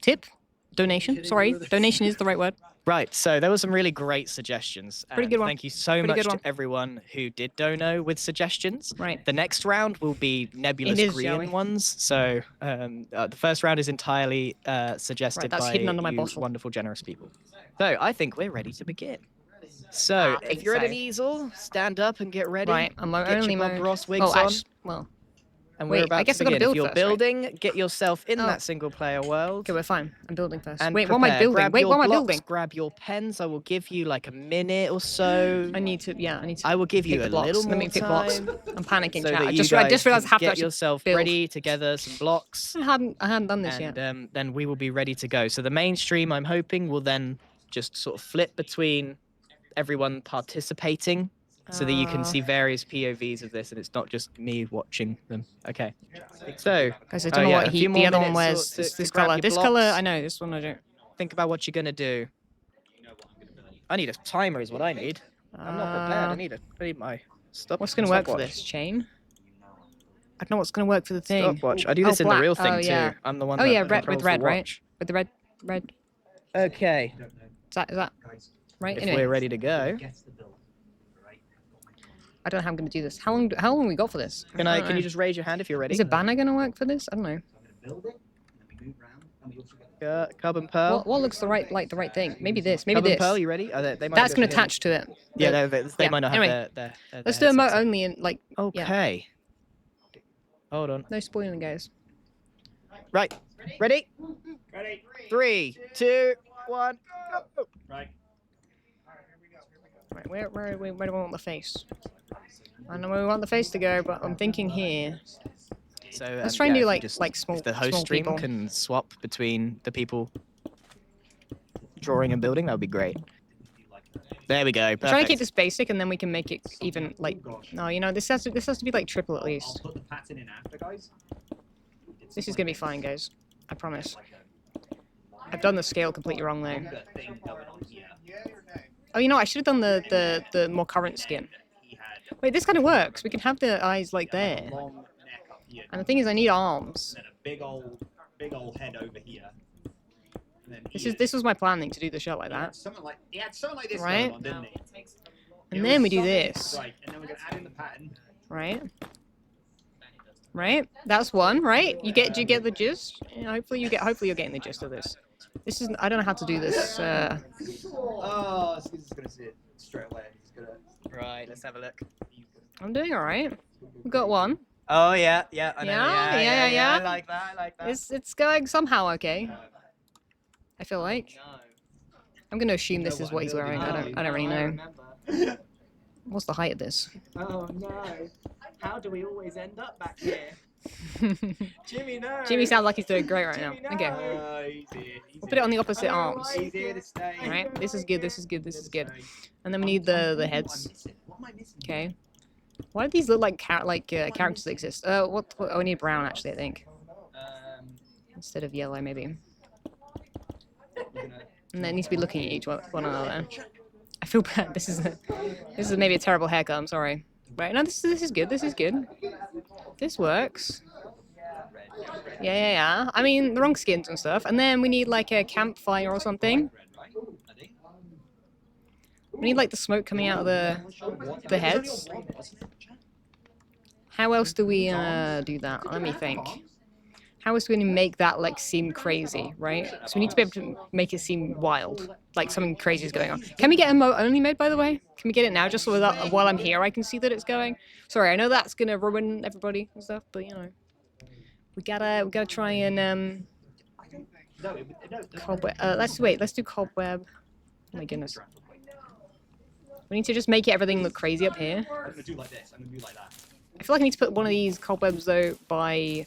Tip? Donation? Sorry, donation is the right word. Right, so there were some really great suggestions. Pretty and good one. Thank you so Pretty much good to one. everyone who did dono with suggestions. Right. The next round will be nebulous It is, shall we? green ones. So the first round is entirely suggested Right, that's by hidden under my you bottle. wonderful, generous people. So I think we're ready to begin. So if you're at an easel, stand up and get ready. Right, I'm get only your Bob mode. Ross wigs Oh, on. well. And Wait, we're about I guess to I gotta begin. build If you're first, right? building, get yourself in Oh. that single player world. Okay, we're fine. I'm building first. And Wait, what am I prepare. building? Grab Wait, your what am I blocks, building? Grab your pens. I will give you like a minute or so. I need to. I will give you pick a the blocks. little Let more me pick blocks. time. I'm panicking, So chat. that I you just guys realized I have to get actually yourself build. ready together some blocks. I hadn't done this and, yet. then we will be ready to go. So the mainstream, I'm hoping, will then just sort of flip between everyone participating, so that you can see various POVs of this, and it's not just me watching them. Okay. So, Because I don't know what the other one wears. This color. This color, I know. This one I don't. Think about what you're gonna do. I need a timer, is what I need. I'm not prepared. I need my stop. What's gonna work for stopwatch. this? Chain? I don't know what's gonna work for the thing. Stopwatch. I do this in the black. real thing Oh, yeah. too. I'm the one. Oh that yeah, red controls with the red, right? watch. With the red. Okay. Is that right? If Anyway, we're ready to go. I don't know how I'm gonna do this. How long have we got for this? Can don't you know. just raise your hand if you're ready? Is a banner gonna work for this? I don't know. Carbon pearl. What looks the right thing? Maybe this. Maybe Carbon this. pearl, you ready? Oh, they might That's have gonna got attach to it. Yeah, they might not have anyway, their let's do a headsets emote on. only and like. Okay. Hold on. No spoiling, guys. Right. Ready? Ready. 3, 2, 1, go. Right. Right, where do we want the face? I know where we want the face to go, but I'm thinking here. So Let's try and do if you like just- small. If the host small stream people. can swap between the people drawing and building, that would be great. There we go. I'm trying to keep Perfect. this basic, and then we can make it even like. No, you know this has to be like triple at least. Put the pattern in after, guys. This is gonna be fine, guys. I promise. I've done the scale completely wrong though. Oh, you know, I should have done the more current skin. Wait, this kind of works. We can have the eyes like there. And the thing is, I need arms. And then a big old head over here. And then This was my planning to do the shot like that. He had something like this Right. going on, didn't he? And then we do this. Right, and then we're gonna add in the pattern. Right. Right. That's one. Right. Do you get the gist? Yeah, hopefully you're getting the gist of this. This is. I don't know how to do this. Oh, Skizz is gonna see it straight away. He's gonna. Right, let's have a look. I'm doing all right. We got one. Oh yeah, I know. Yeah. I like that. It's going somehow okay. I feel like. I'm gonna assume this is what he's wearing. I don't really know. What's the height of this? Oh no. How do we always end up back here? Jimmy, no. Jimmy sounds like he's doing great right now. Okay. We'll put it on the opposite arms. He's here to stay. Alright, this is good. And then we need the heads. Okay. Why do these look like characters that exist? Oh, I need brown actually, I think. Instead of yellow, maybe. And they need to be looking at each one another. I feel bad. This is maybe a terrible haircut. I'm sorry. Right, no, this is good. This works. Yeah. I mean, the wrong skins and stuff. And then we need like a campfire or something. We need like the smoke coming out of the heads. How else do we do that? Let me think. How else do we make that like seem crazy, right? So we need to be able to make it seem wild, like something crazy is going on. Can we get emote only mode, by the way? Can we get it now, just so that while I'm here I can see that it's going? Sorry, I know that's gonna ruin everybody and stuff, but you know, we gotta try and cobweb. Let's do cobweb. Oh my goodness. We need to just make everything look crazy up here. I'm gonna do like this. I'm gonna do like that. I feel like I need to put one of these cobwebs though by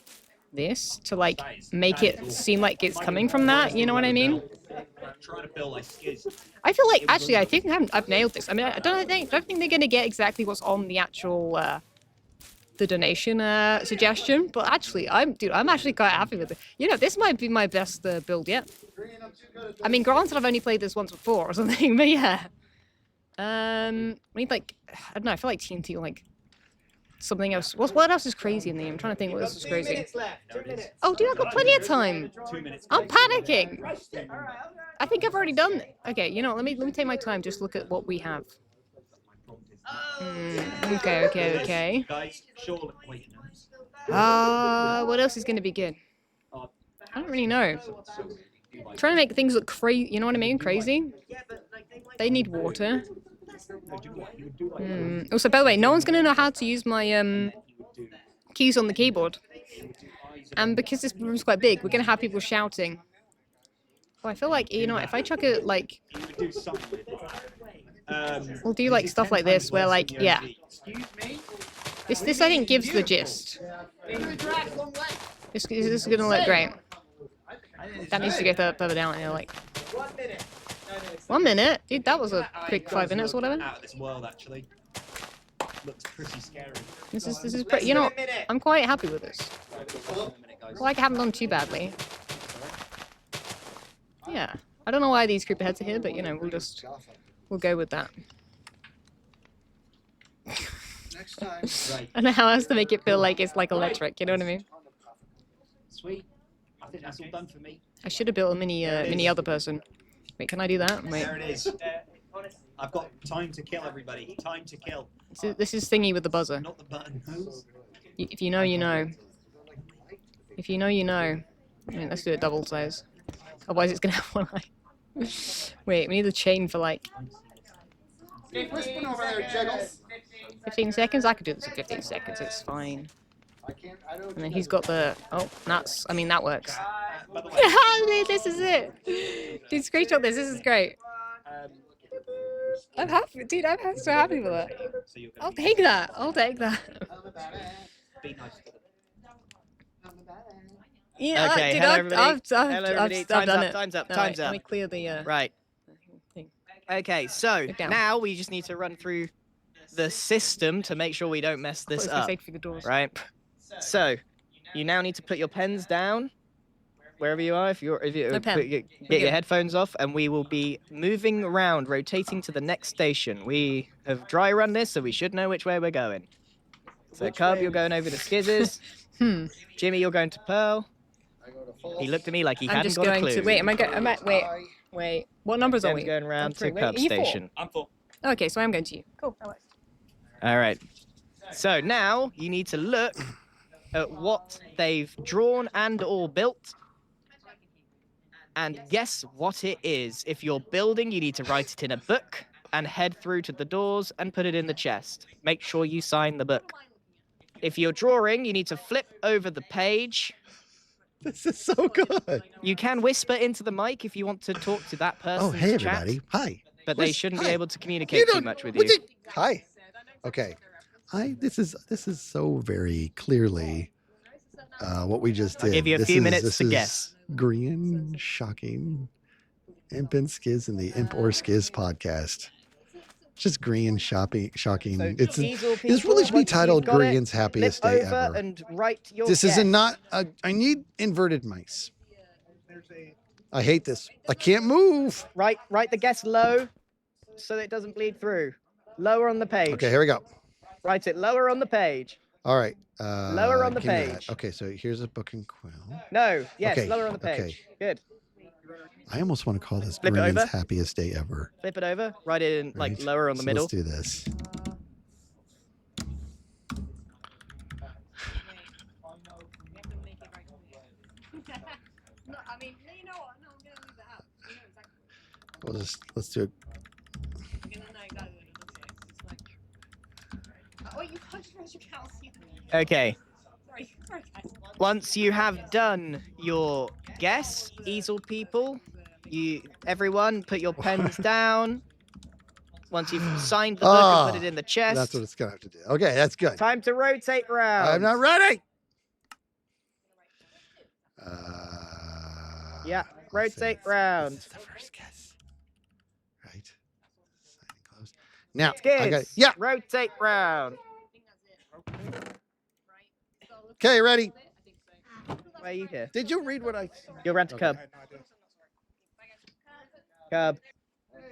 this to like make it seem like it's coming from that. You know what I mean? I'm trying to build like Skizz. I feel like actually I think I've nailed this. I mean I don't think they're gonna get exactly what's on the actual the donation suggestion, but actually, I'm actually quite happy with it. You know, this might be my best build yet. I mean, granted, I've only played this once before or something, but yeah. We need like, I don't know. I feel like TNT or like something else. What else is crazy in the game? I'm trying to think what else is crazy. Oh, dude, I've got plenty of time. I'm panicking. I think I've already done it. Okay, you know, let me take my time. Just look at what we have. Okay. What else is going to be good? I don't really know. Trying to make things look crazy. You know what I mean? Crazy. They need water. Also, by the way, no one's going to know how to use my keys on the keyboard. And because this room's quite big, we're going to have people shouting. Oh, I feel like, you know, if I chuck it, like... we'll do, like, stuff like this, where, like, yeah. This I think, gives the gist. This is going to look great. That needs to go further down here, like... 1 minute? Dude, that was a quick 5 minutes or whatever. Out of this world, actually. Looks pretty scary. This is pretty... You know, I'm quite happy with this. Like, I haven't done too badly. Yeah. I don't know why these creeper heads are here, but, you know, we'll go with that. Next time. I don't know how else to make it feel like it's, like, electric, you know what I mean? Sweet. I think that's all done for me. I should have built a mini other person. Wait, can I do that? Wait. There it is. I've got time to kill everybody. Time to kill. This is thingy with the buzzer. Not the button. If you know, you know. If you know, you know. I mean, let's do it double size. Otherwise, it's gonna have one eye. Wait, we need the chain for like 15 seconds. I could do this in 15 seconds. It's fine. And then he's got the nuts. I mean, that works. Yeah, this is it. Dude, screenshot this. This is great. I'm happy, dude. I'm so happy with it. I'll take that. I'll take that. Yeah, okay, dude, hello I've everybody. done it. Time's up. No, Time's wait, up. Let me clear the Right. thing. Okay, so down. now we just need to run through the system to make sure we don't mess this I was gonna up. say for the doors. Right. So you now need to put your pens down wherever you are. If you No pen. get your headphones off, and we will be moving around, rotating to the next station. We have dry run this, so we should know which way we're going. So Cub, you're going over to Skizz's. Jimmy, you're going to Pearl. He looked at me like he I'm hadn't just got a going clue. to wait. Wait. What numbers are Jen's we? going round to Wait, Cub are you 4? station. I'm 4. Okay, so I'm going to you. Cool. That works. All right. So now you need to look at what they've drawn and or built and guess what it is. If you're building, you need to write it in a book and head through to the doors and put it in the chest. Make sure you sign the book. If you're drawing, you need to flip over the page. This is so good. You can whisper into the mic if you want to talk to that person's Oh, hey chat, everybody. Hi. but they shouldn't be able to communicate too much with you. Hi. Okay. This is so very clearly what we just did. I'll give you a few minutes to guess. Green, shocking, Imp and Skizz in the Imp or Skizz podcast. Just green, shocking. It's really should be titled Green's Happiest Day Ever. And write your This guess. isn't not. I need inverted mice. I hate this. I can't move. Write the guess low so that it doesn't bleed through. Lower on the page. Okay, here we go. Write it lower on the page. All right. Lower on the give me that. page. Okay, so here's a book and quill. No, yes, Okay, lower on the page. okay. Good. I almost want to call this Flip it Green's over. Happiest Day Ever. Flip it over. Write it in like Right. lower on the So middle. Let's do this. Let's do it. Okay. Once you have done your guess, easel people, everyone put your pens down. Once you've signed the book and put it in the chest. That's what it's gonna have to do. Okay, that's good. Time to rotate round. I'm not ready. Yeah, rotate round. The first guess. Right. Signing close. Now, I got Skizz, yeah. rotate round. Okay, ready? Where are you here? Did you read what I? You're Rent a Cub. Cub.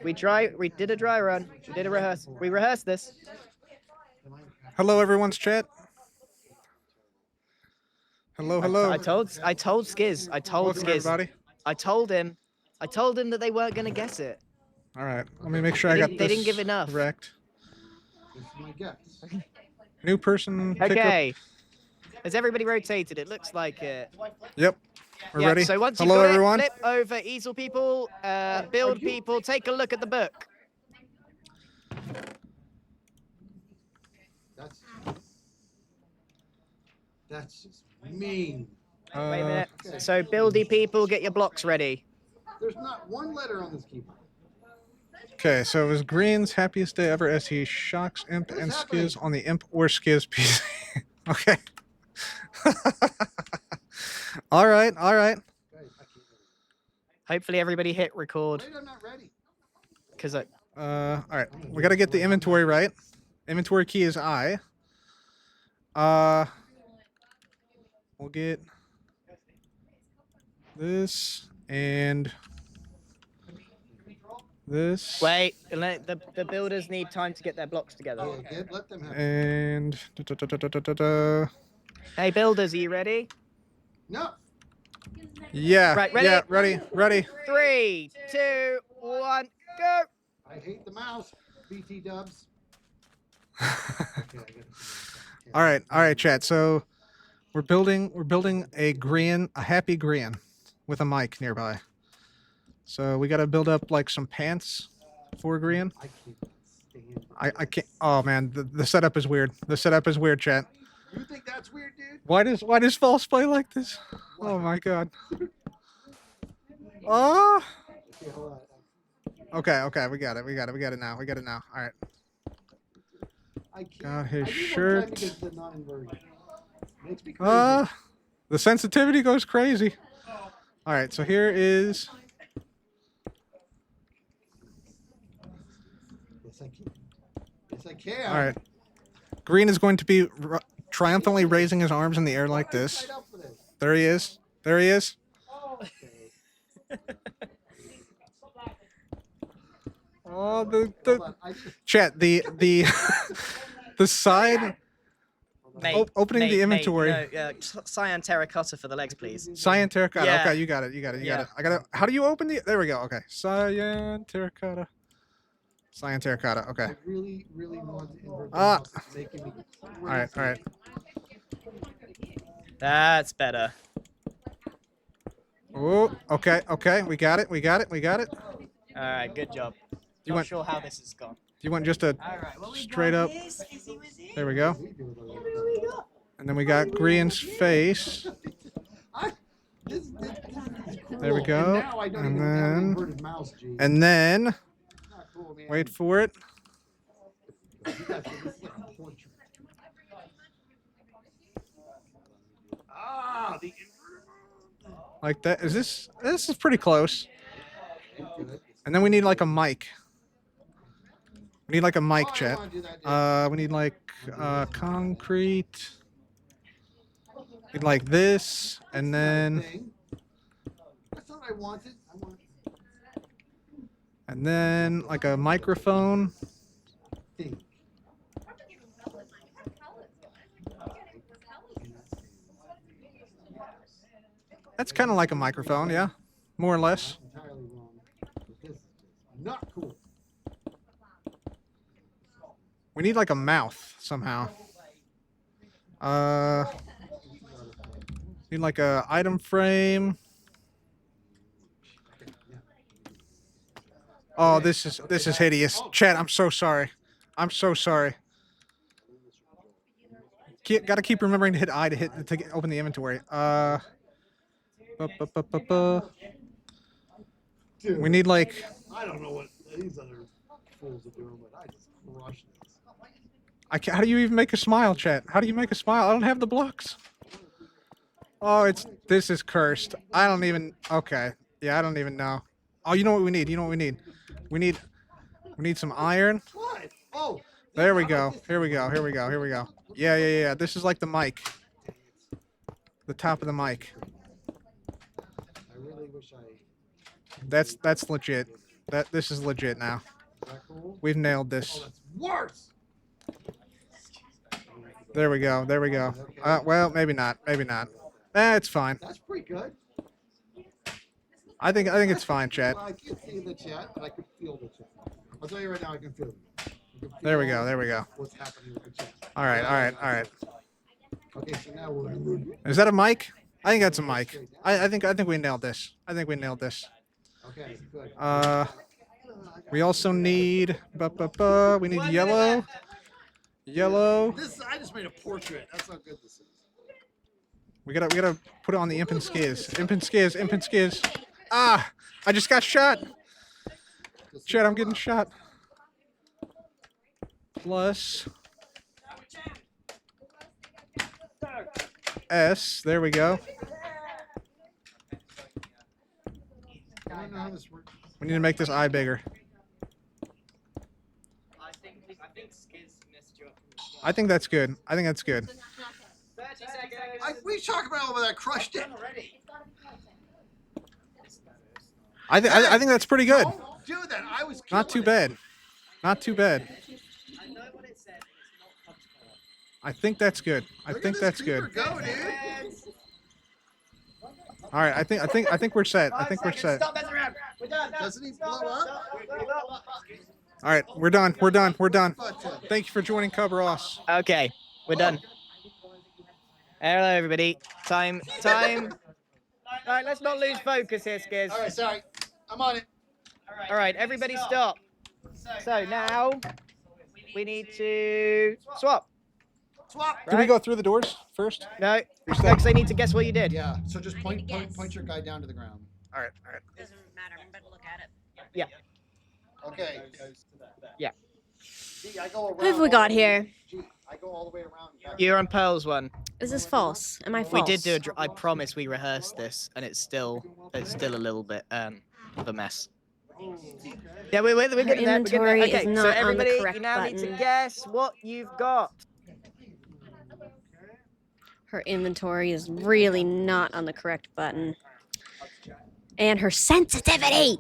We did a dry run. We did a rehearse. We rehearsed this. Hello, everyone's chat. Hello, hello. I told Skizz. Welcome, everybody. I told him that they weren't gonna guess it. All right, let me make sure I got this They didn't give enough. correct. New person. Pick Okay. Has everybody rotated? It looks like it. Yep. We're Yeah, ready. So once Hello, you've got everyone. it, flip over, easel people, build people, take a look at the book. That's just mean. Wait a minute. So buildy people, get your blocks ready. There's not one letter on this keyboard. Okay, so it was Green's happiest day ever as he shocks Imp and Skizz on the Imp or Skizz PC. Okay. All right, all right. Hopefully everybody hit record. Wait, I'm not ready. Because all right, we got to get the inventory right. Inventory key is I. We'll get this and this. Wait, the builders need time to get their blocks together. Let them have it. And Hey builders, are you ready? No. yeah, Right, ready? yeah, ready. 3, 2, 1, go. I hate the mouse. BT dubs. All right, chat. So we're building a happy Grian with a mic nearby. So we got to build up like some pants for Grian. I can't. Oh man, the setup is weird. The setup is weird, chat. You think that's weird, dude? Why does false play like this? Oh my god. Oh. Okay, we got it now. All right. Got his shirt. The sensitivity goes crazy. All right, so here is. Yes, I can. All right. Green is going to be triumphantly raising his arms in the air like this. There he is. There he is. Oh, the chat, the the side opening the inventory. Cyan terracotta for the legs, please. Cyan terracotta. Yeah. Okay, you got it. I got it. How do you open the? There we go. Okay, cyan terracotta. Cyan terracotta. Okay. I really want to invert the Ah. mouse. It's making me All right. That's better. Oh, okay. We got it. All right, good job. You Not want- sure how this has gone. Do you want just a straight up? There we go. And then we got Grian's face. There we go. And now I don't even have an inverted mouse, G. And then wait for it. Ah, the Like that. This is pretty close. And then we need like a mic. We need like a mic, chat. We need like concrete. Need like this, and then That's what I wanted. and then like a microphone. That's kind of like a microphone, yeah, more or less. Entirely wrong. This is not cool. We need like a mouth somehow. Need like a item frame. Oh, this is hideous. Chat, I'm so sorry. Gotta keep remembering to hit I to open the inventory. We need like. I don't know what these other fools are doing, but I just crushed this. How do you even make a smile, chat? How do you make a smile? I don't have the blocks. Oh, this is cursed. I don't even. Okay, yeah, I don't even know. Oh, you know what we need? We need some iron. What? Oh. There we go. Here we go. Yeah. This is like the mic. the top of the mic. I really wish I. That's legit. This is legit now. We've nailed this. Worse. There we go. There we go. Well, maybe not. Maybe not. It's fine. That's pretty good. I think it's fine, chat. Well, I can't see the chat, but I can feel the chat. I'll tell you right now, I can feel it. There we go. There we go. What's happening with the chat? All right. All right. All right. Okay, so now we're. Is that a mic? I think that's a mic. I think we nailed this. I think we nailed this. Okay, good. We also need. We need yellow. Yellow. I just made a portrait. That's how good this is. We gotta put it on the imp and Skizz. Imp and Skizz. Imp and Skizz. Ah! I just got shot. Chat, I'm getting shot. Plus S. There we go. I don't know how this works. We need to make this eye bigger. I think that's good. I think that's good. We talked about all that. Crushed it. I think that's pretty good. Don't do that. I was Not too bad. Not too bad. I think that's good. I think that's good. Go, dude. All right. I think we're set. I think we're set. Stop messing around. We're done. Doesn't he blow up? All right. We're done. We're done. We're done. Thank you for joining Cub Ross. Okay, we're done. Hello, everybody. Time. All right, let's not lose focus here, Skizz. All right, sorry. I'm on it. All right, everybody stop. So now we need to swap. Swap. Did we go through the doors first? No, because they need to guess what you did. Yeah. So just point your guy down to the ground. All right. All right. Doesn't matter. I'm about to look at it. Yeah. Okay. Yeah. Gee, I go around. Who have we got here? Gee, I go all the way around. You're on Pearl's one. Is this false? Am I false? We did do I promise we rehearsed this, and it's still a little bit of a mess. Yeah, we're getting there. Inventory Okay, is not so on the everybody, correct you now need to button. guess what you've got. Her inventory is really not on the correct button. And her sensitivity!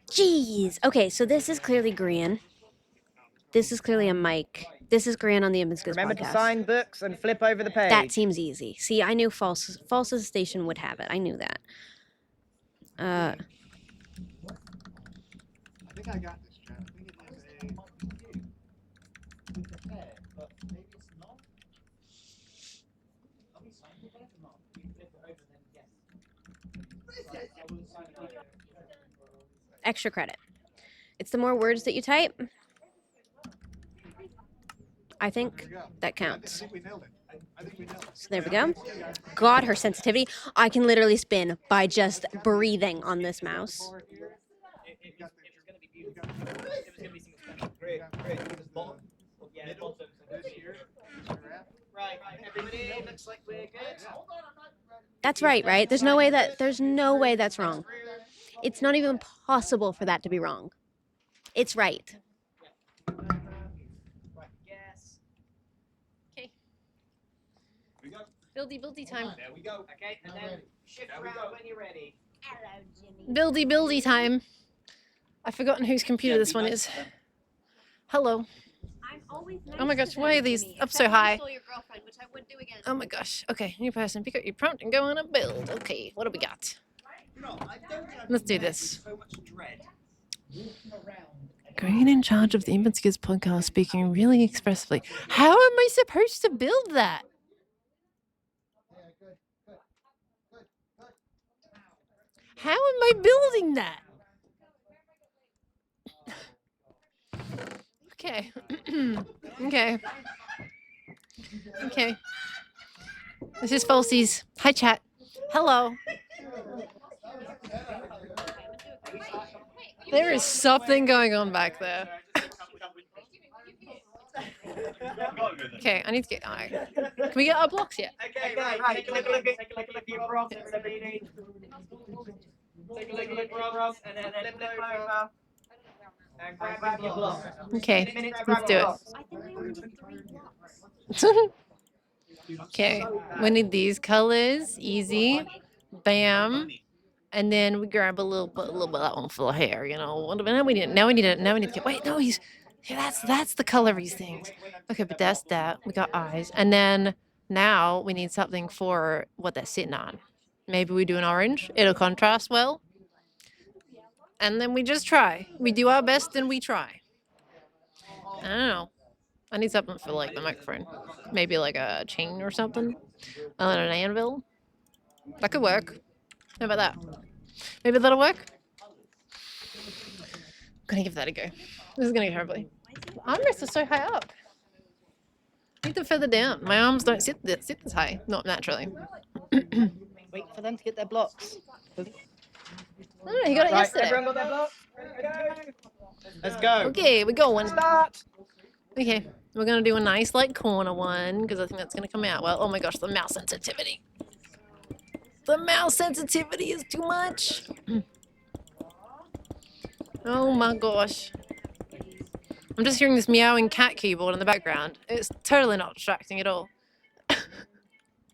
Jeez! Okay, so this is clearly green. This is clearly a mic. This is green on the Skizz Remember podcast. to sign books and flip over the page. That seems easy. See, I knew False's station would have it. I knew that. I think I got this, Chad. I think it is extra credit. It's the more words that you type. I think that counts. So there we go. God, her sensitivity. I can literally spin by just breathing on this mouse. That's right? There's no way that's wrong. It's not even possible for that to be wrong. It's right. Okay. Buildy time. There we go. Okay, and then shift around when you're ready. Buildy time. I've forgotten whose computer this one is. Hello. Oh my gosh, why are these up so high? Oh my gosh. Okay, new person. Pick up your prompt and go on a build. Okay, what do we got? Let's do this. Green in charge of the Imp and Skizz podcast, speaking really expressively. How am I supposed to build that? How am I building that? Okay. Okay. This is Falsies. Hi, chat. Hello. There is something going on back there. Okay, I need to get. Can we get our blocks yet? Okay, right. Take a look at your props, everybody. Take a look at your props, and then flip over. And grab your blocks. Okay, let's do it. Okay, we need these colors. Easy. Bam. And then we grab a little bit of that one for the hair, you know. Now we need to wait, no, that's the color of these things. Okay, but that's that. We got eyes. And then now we need something for what they're sitting on. Maybe we do an orange. It'll contrast well. And then we just try. We do our best and we try. I don't know. I need something for like the microphone. Maybe like a chain or something. On an anvil. That could work. How about that? Maybe that'll work? I'm gonna give that a go. This is gonna go terribly. Armrests are so high up. I need them further down. My arms don't sit this high. Not naturally. Wait for them to get their blocks. Oh, he got it yesterday. Everyone got their blocks? Let's go. Okay, we're going. Start. Okay, we're gonna do a nice like corner one because I think that's gonna come out well. Oh my gosh, the mouse sensitivity. The mouse sensitivity is too much. Oh my gosh. I'm just hearing this meowing cat keyboard in the background. It's totally not distracting at all.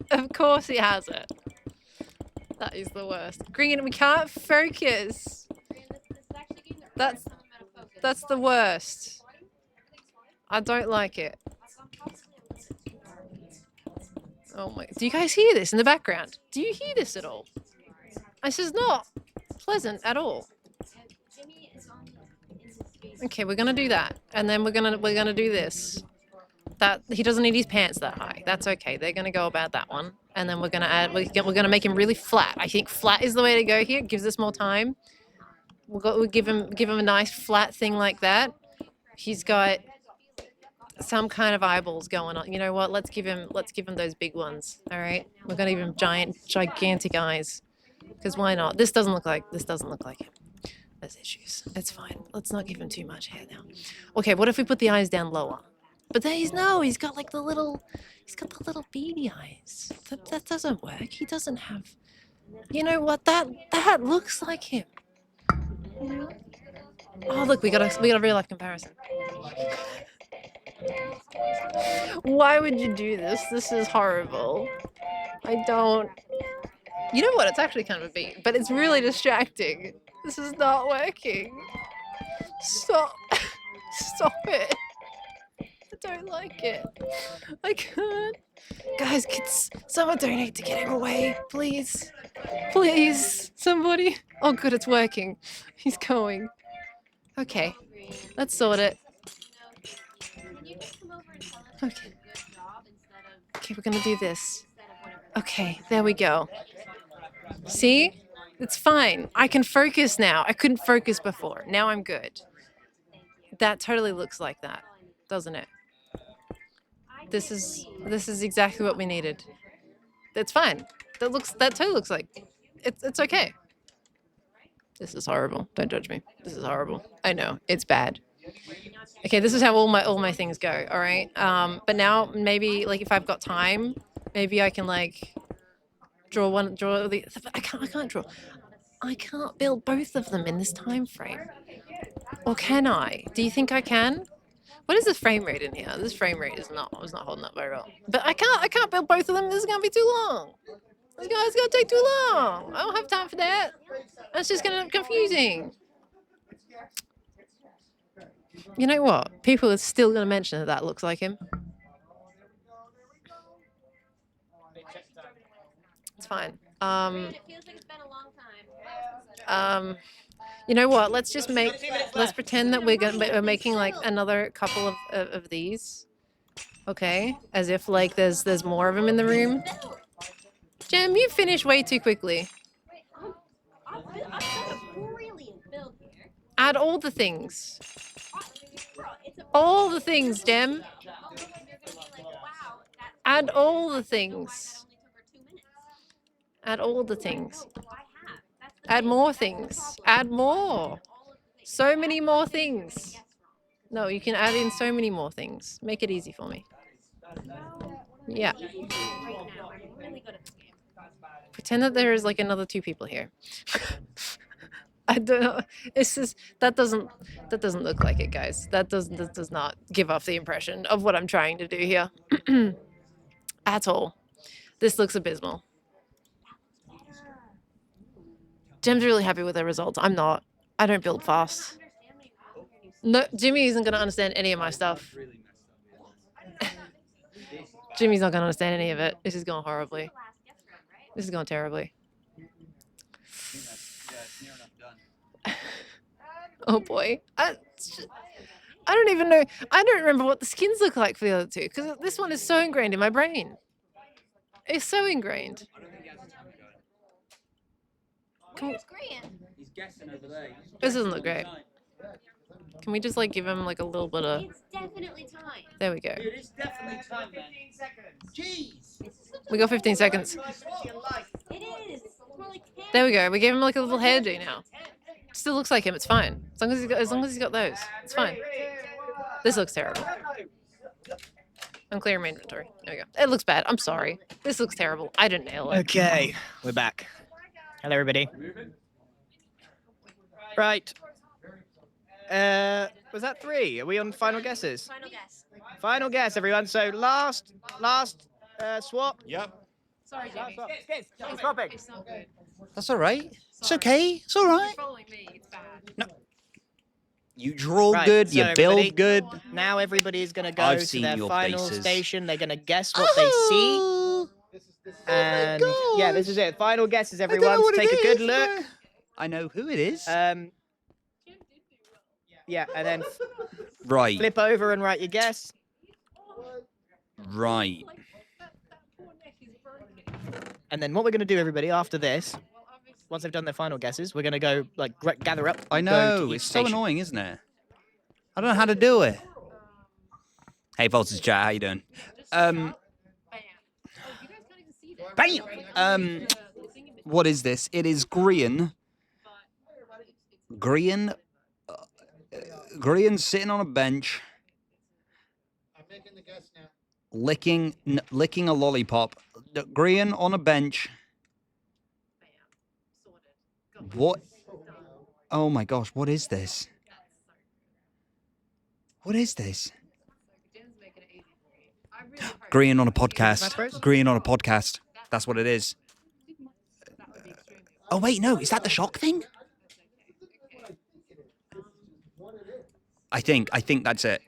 Of course he has it. That is the worst. Green, we can't focus. That's the worst. I don't like it. Oh my, do you guys hear this in the background? Do you hear this at all? This is not pleasant at all. Okay, we're gonna do that. And then we're gonna do this. That he doesn't need his pants that high. That's okay. They're gonna go about that one. And then we're gonna make him really flat. I think flat is the way to go here. It gives us more time. We'll give him a nice flat thing like that. He's got some kind of eyeballs going on. You know what? Let's give him those big ones. All right. We're gonna give him gigantic eyes. Because why not? This doesn't look like him. There's issues. It's fine. Let's not give him too much hair now. Okay, what if we put the eyes down lower? But then he's got like the little beady eyes. That doesn't work. He doesn't have. You know what? That looks like him. Oh look, we got a real life comparison. Why would you do this? This is horrible. I don't. You know what? It's actually kind of a beat, but it's really distracting. This is not working. Stop. Stop it. I don't like it. I can't. Guys, someone donate to get him away, please. Please, somebody. Oh good, it's working. He's going. Okay, let's sort it. Okay. Okay, we're gonna do this. Okay, there we go. See? It's fine. I can focus now. I couldn't focus before. Now I'm good. That totally looks like that, doesn't it? This is exactly what we needed. It's fine. That totally looks like it's okay. This is horrible. Don't judge me. This is horrible. I know. It's bad. Okay, this is how all my things go, all right? But now maybe like if I've got time, maybe I can like draw the I can't draw. I can't build both of them in this time frame. Or can I? Do you think I can? What is the frame rate in here? This frame rate was not holding up very well. But I can't build both of them. This is gonna be too long. It's gonna take too long. I don't have time for that. That's just gonna be confusing. You know what? People are still gonna mention that looks like him. It's fine. You know what? Let's pretend that we're making like another couple of these. Okay, as if like there's more of them in the room. Jim, you finished way too quickly. Add all the things. All the things, Jim. Add all the things. Add all the things. Add more things. Add more. So many more things. No, you can add in so many more things. Make it easy for me. Yeah. Pretend that there is like another 2 people here. I don't know. It's just that doesn't look like it, guys. That does not give off the impression of what I'm trying to do here. at all. This looks abysmal. Jim's really happy with the results. I'm not. I don't build fast. No, Jimmy isn't going to understand any of my stuff. Jimmy's not going to understand any of it. This is going horribly. This is going terribly. Oh boy. I don't even know. I don't remember what the skins look like for the other two because this one is so ingrained in my brain. It's so ingrained. He's guessing over there. This doesn't look great. Can we just like give him like a little bit of... It's definitely time. There we go. Dude, it's definitely time, man. 15 seconds. Jeez. We got 15 seconds. It is. It's more like 10. There we go. We gave him like a little hairdo now. Still looks like him. It's fine. As long as he's got those, it's fine. This looks terrible. I'm clearing my inventory. There we go. It looks bad. I'm sorry. This looks terrible. I didn't nail it. Okay, we're back. Hello, everybody. Right. Was that 3? Are we on final guesses? Final guess. Final guess, everyone. So last swap. Yep. Sorry, Jimmy. Skizz, swapping. It's not good. That's all right. It's okay. It's all right. You're following me. It's bad. No. You draw Right, good. so You everybody, build good. Now everybody's gonna go I've to seen their your final faces. station. They're gonna guess what they see. And yeah, this is it. Final guesses, everyone. So take a good look. I know who it is. Yeah, and then Right. flip over and write your guess. Right. And then what we're gonna do, everybody, after this, once they've done their final guesses, we're gonna go like gather up. I go know. to each It's so station. annoying, isn't it? I don't know how to do it. Hey, Voltage Chat, how you doing? Bam. What is this? It is Grian. Grian. Grian sitting on a bench. I'm making the guess now. Licking a lollipop. Grian on a bench. What? Oh my gosh, what is this? What is this? Green on a podcast. Green on a podcast. That's what it is. Oh wait, no, is that the shock thing? I think that's it.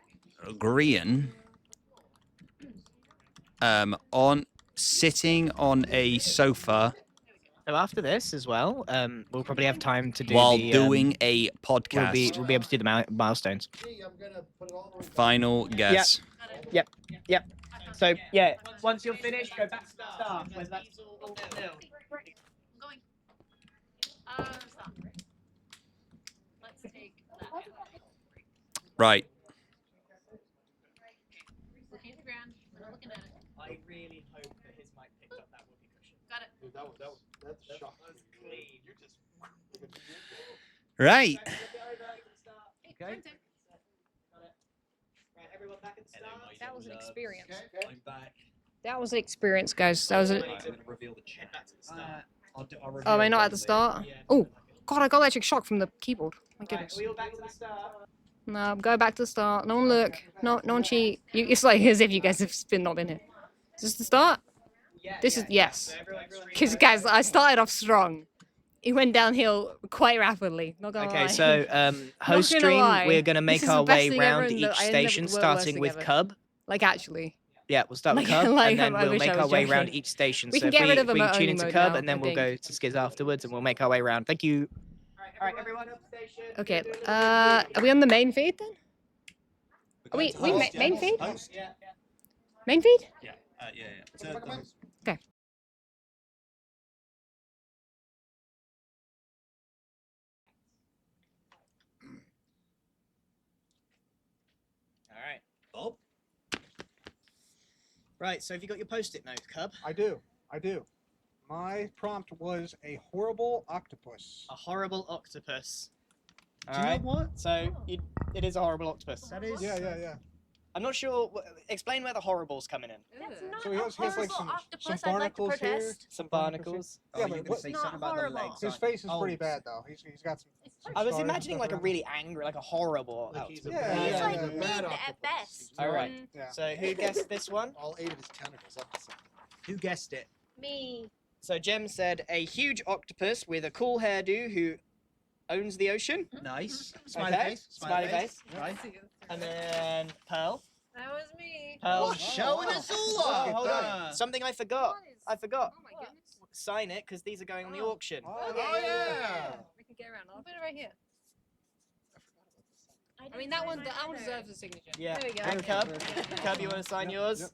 Green. Sitting on a sofa. So after this as well, we'll probably have time to do while the, doing a podcast. We'll be able to do the milestones. Final guess. Yep. So yeah, once you're finished, go back to the start. Where's that all nil? Let's take that. Right. Looking at the ground. Looking at it. I really hope that his mic picked up that whoopee cushion. Got it. Dude, that's shocking. Clean. You're just. Right. Okay. Right, everyone back at the start. That was an experience. I'm back. That was an experience, guys. That was a... I'm going to reveal the chat. I'll Oh, am I not at the start? Oh, God, I got electric shock from the keyboard. My goodness. Are we all back to the start? No, go back to the start. No one look. No one cheat. It's like as if you guys have not been here. Is this the start? This is... Yes. Because, guys, I started off strong. It went downhill quite rapidly. Not gonna lie. Okay, so host gonna stream, lie. we're gonna make This is our the best way thing ever round and each I ended up station, with the worst starting thing with ever. Cub. Like, actually. Yeah, we'll start with Like- Cub, like, and then I we'll wish make I our was way joking. around each station. We so can if get rid of the we moat tune only into mode Cub, now, and then I we'll think. go to Skizz afterwards, and we'll make our way around. Thank you. All right, everyone. Okay, are we on the main feed then? Are we main feed? Main feed? Yeah. Okay. All right. Bob. Right, so have you got your post-it note, Cub? I do. My prompt was a horrible octopus. A horrible octopus. Do you know what? So it is a horrible octopus. That is. Yeah. I'm not sure. Explain where the horrible's coming in. So he has like some barnacles here. Some barnacles. Yeah, but what, his face is pretty bad though. He's got some. I was scars and imagining stuff like a around really angry, like a horrible. He's like mid at best. All right. Yeah. So who guessed this one? All 8 of his tentacles up the side. Who guessed it? Me. So Jem said a huge octopus with a cool hairdo who owns the ocean. Nice. Smiley Okay. face. Smiley face. Right. And then Pearl. That was me. Pearl. Showing us all Oh, off. hold on. Something I forgot. I forgot. Oh my goodness. Sign it because these are going on the auction. Okay. yeah. We can get around. I'll put it right here. I mean, that one deserves a signature. Yeah. There we go. And Cub. Cub, you want to sign yours? Yep.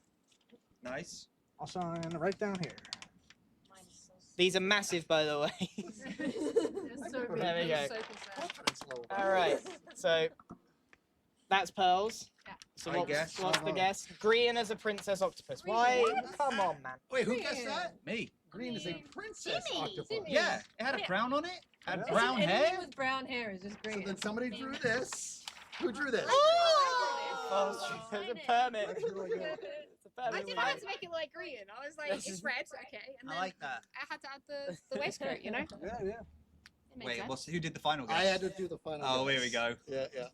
Nice. I'll sign right down here. These are massive, by the way. There we go. All right. So that's Pearl's. So what's the guess? Green as a princess octopus. Why? Come on, man. Wait, who guessed that? Me. Green is a princess octopus. Yeah, it had a crown on it. Had Isn't brown anything hair. with brown hair is just green. So then somebody drew this. Who drew this? Oh, there's a permit. It's a I permit. didn't have to make it like green. I was like, This is- it's red, okay. And then I like that. I had to add the waistcoat, you know? Yeah, yeah. It makes Wait, sense. who did the final guess? I had to do the final. Oh, here we guess. go. Yeah.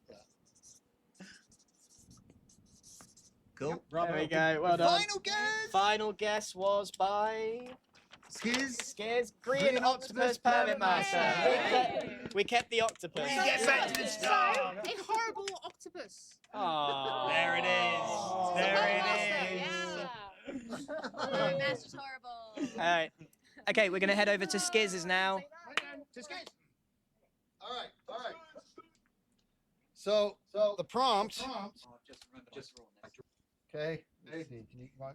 Cool. There we go. Well done. Final guess. Final guess was by Skizz. Skizz. Green octopus permit master. We kept the octopus. Get back to the start. A horrible octopus. Aww. There it is. There it is. Oh, Master's horrible. All right. Okay, we're gonna head over to Skizz's now. All right. So the prompt. Okay.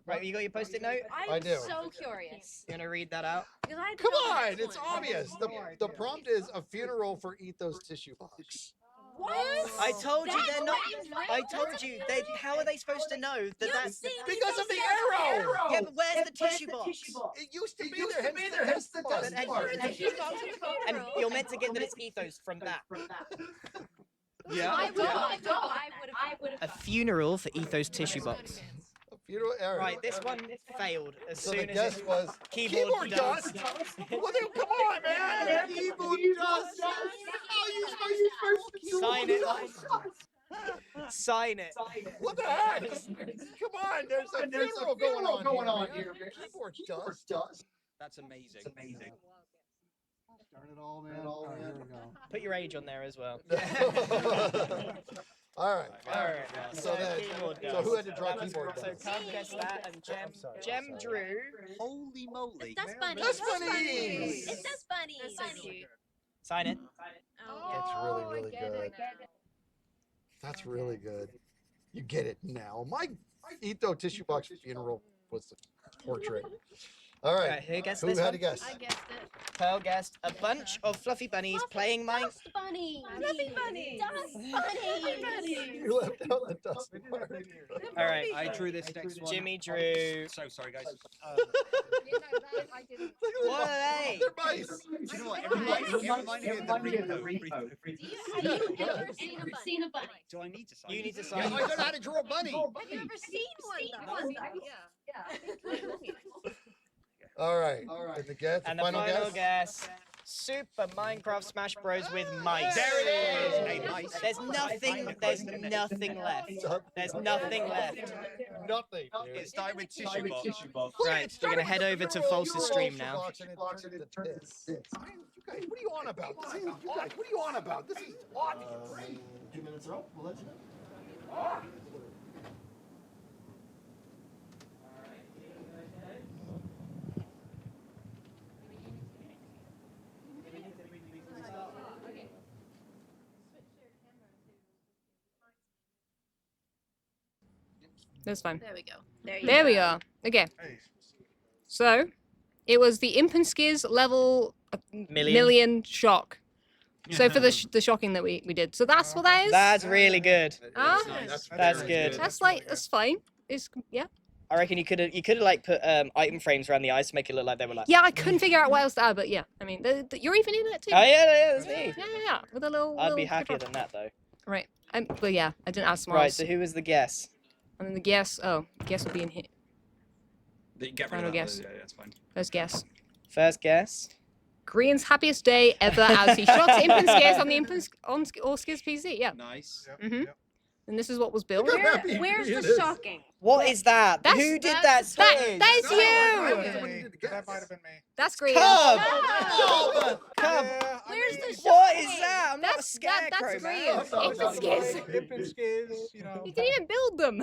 Right, you got your post-it note? I I'm do. so curious. You wanna read that out? Because I had to Come know on, this it's one. obvious. The prompt is a funeral for Ethos tissue box. What? I told you That's they're not. what you wrote? I told you. They. How are they supposed to know that that's Because of the arrow. Yeah, but where's the tissue box? It used to be there. Hence the And, test part. and you're meant to get that it's ethos from that. Yeah. I would have. A funeral for ethos tissue box. A funeral arrow. Right, this one failed as So soon the as guess it- was keyboard dust. Well, then, come on, man. Keyboard dust. How are you supposed to do Sign it. Sign it. What the heck? Come on, there's a funeral going on here. Keyboard dust. That's amazing. Darn it all, man. Put your age on there as well. All right. So, So who had to draw keyboard So dust? Cam guessed that, and Jem drew. Holy moly. Dust bunnies. Dust bunnies. It's dust bunnies. That's so cute. Sign it. That's really good. That's really good. You get it now. My Ethos tissue box funeral was a portrait. All right. Who guessed Who this had one? to guess? I guessed it. Pearl guessed a bunch of fluffy bunnies playing mine. Dust bunnies. Fluffy bunnies. Dust bunnies. You left out the dust part. All right. I drew this next one. Jimmy drew. So sorry, guys. I didn't. What are they? They're mice. Do you know what? It reminded me of the repo. Have you ever seen a bunny? Do I need to sign? You need to Yeah, sign. I don't know how to draw a bunny. Have you ever seen one? All right. And the guess, And the final final guess. guess. Super Minecraft Smash Bros with mice. There it is. Hey, mice. There's nothing left. There's nothing left. Nothing. It started with tissue box. Right, we're gonna head over to False's stream now. You guys, what are you on about? This is, you guys, what are you on about? This is obvious. 2 minutes are up. We'll let you know. That's fine. There we go. There we are. Okay. So, it was the Imp and Skizz level million shock. So for the shocking that we did. So that's what that is. That's really good. Huh? That's good. That's fine. It's yeah. I reckon you could have like put item frames around the eyes to make it look like they were like. Yeah, I couldn't figure out what else to add, but yeah. I mean, you're even in it too. Oh yeah, that's me. Yeah. With a little. I'd be little happier picture. than that though. Right. But yeah, I didn't add some Right. else. So who was the guess? And then the guess. Oh, guess will be in here. Get rid Final of that. guess. Yeah, that's fine. First guess. First guess. Green's happiest day ever as he shocks Imp and Skizz on the Imp and Skizz PC. Yeah. Nice. Mm-hmm. And this is what was built. Where's the shocking? What is that? That's- Who did that? That Skizz? is you. That might have been me. That's Green. Cub! No. Cub! Where's the shocking? What is that? I'm not a That's scarecrow, Green. man. Imp and Skizz. Imp and Skizz, you know. You didn't even build them.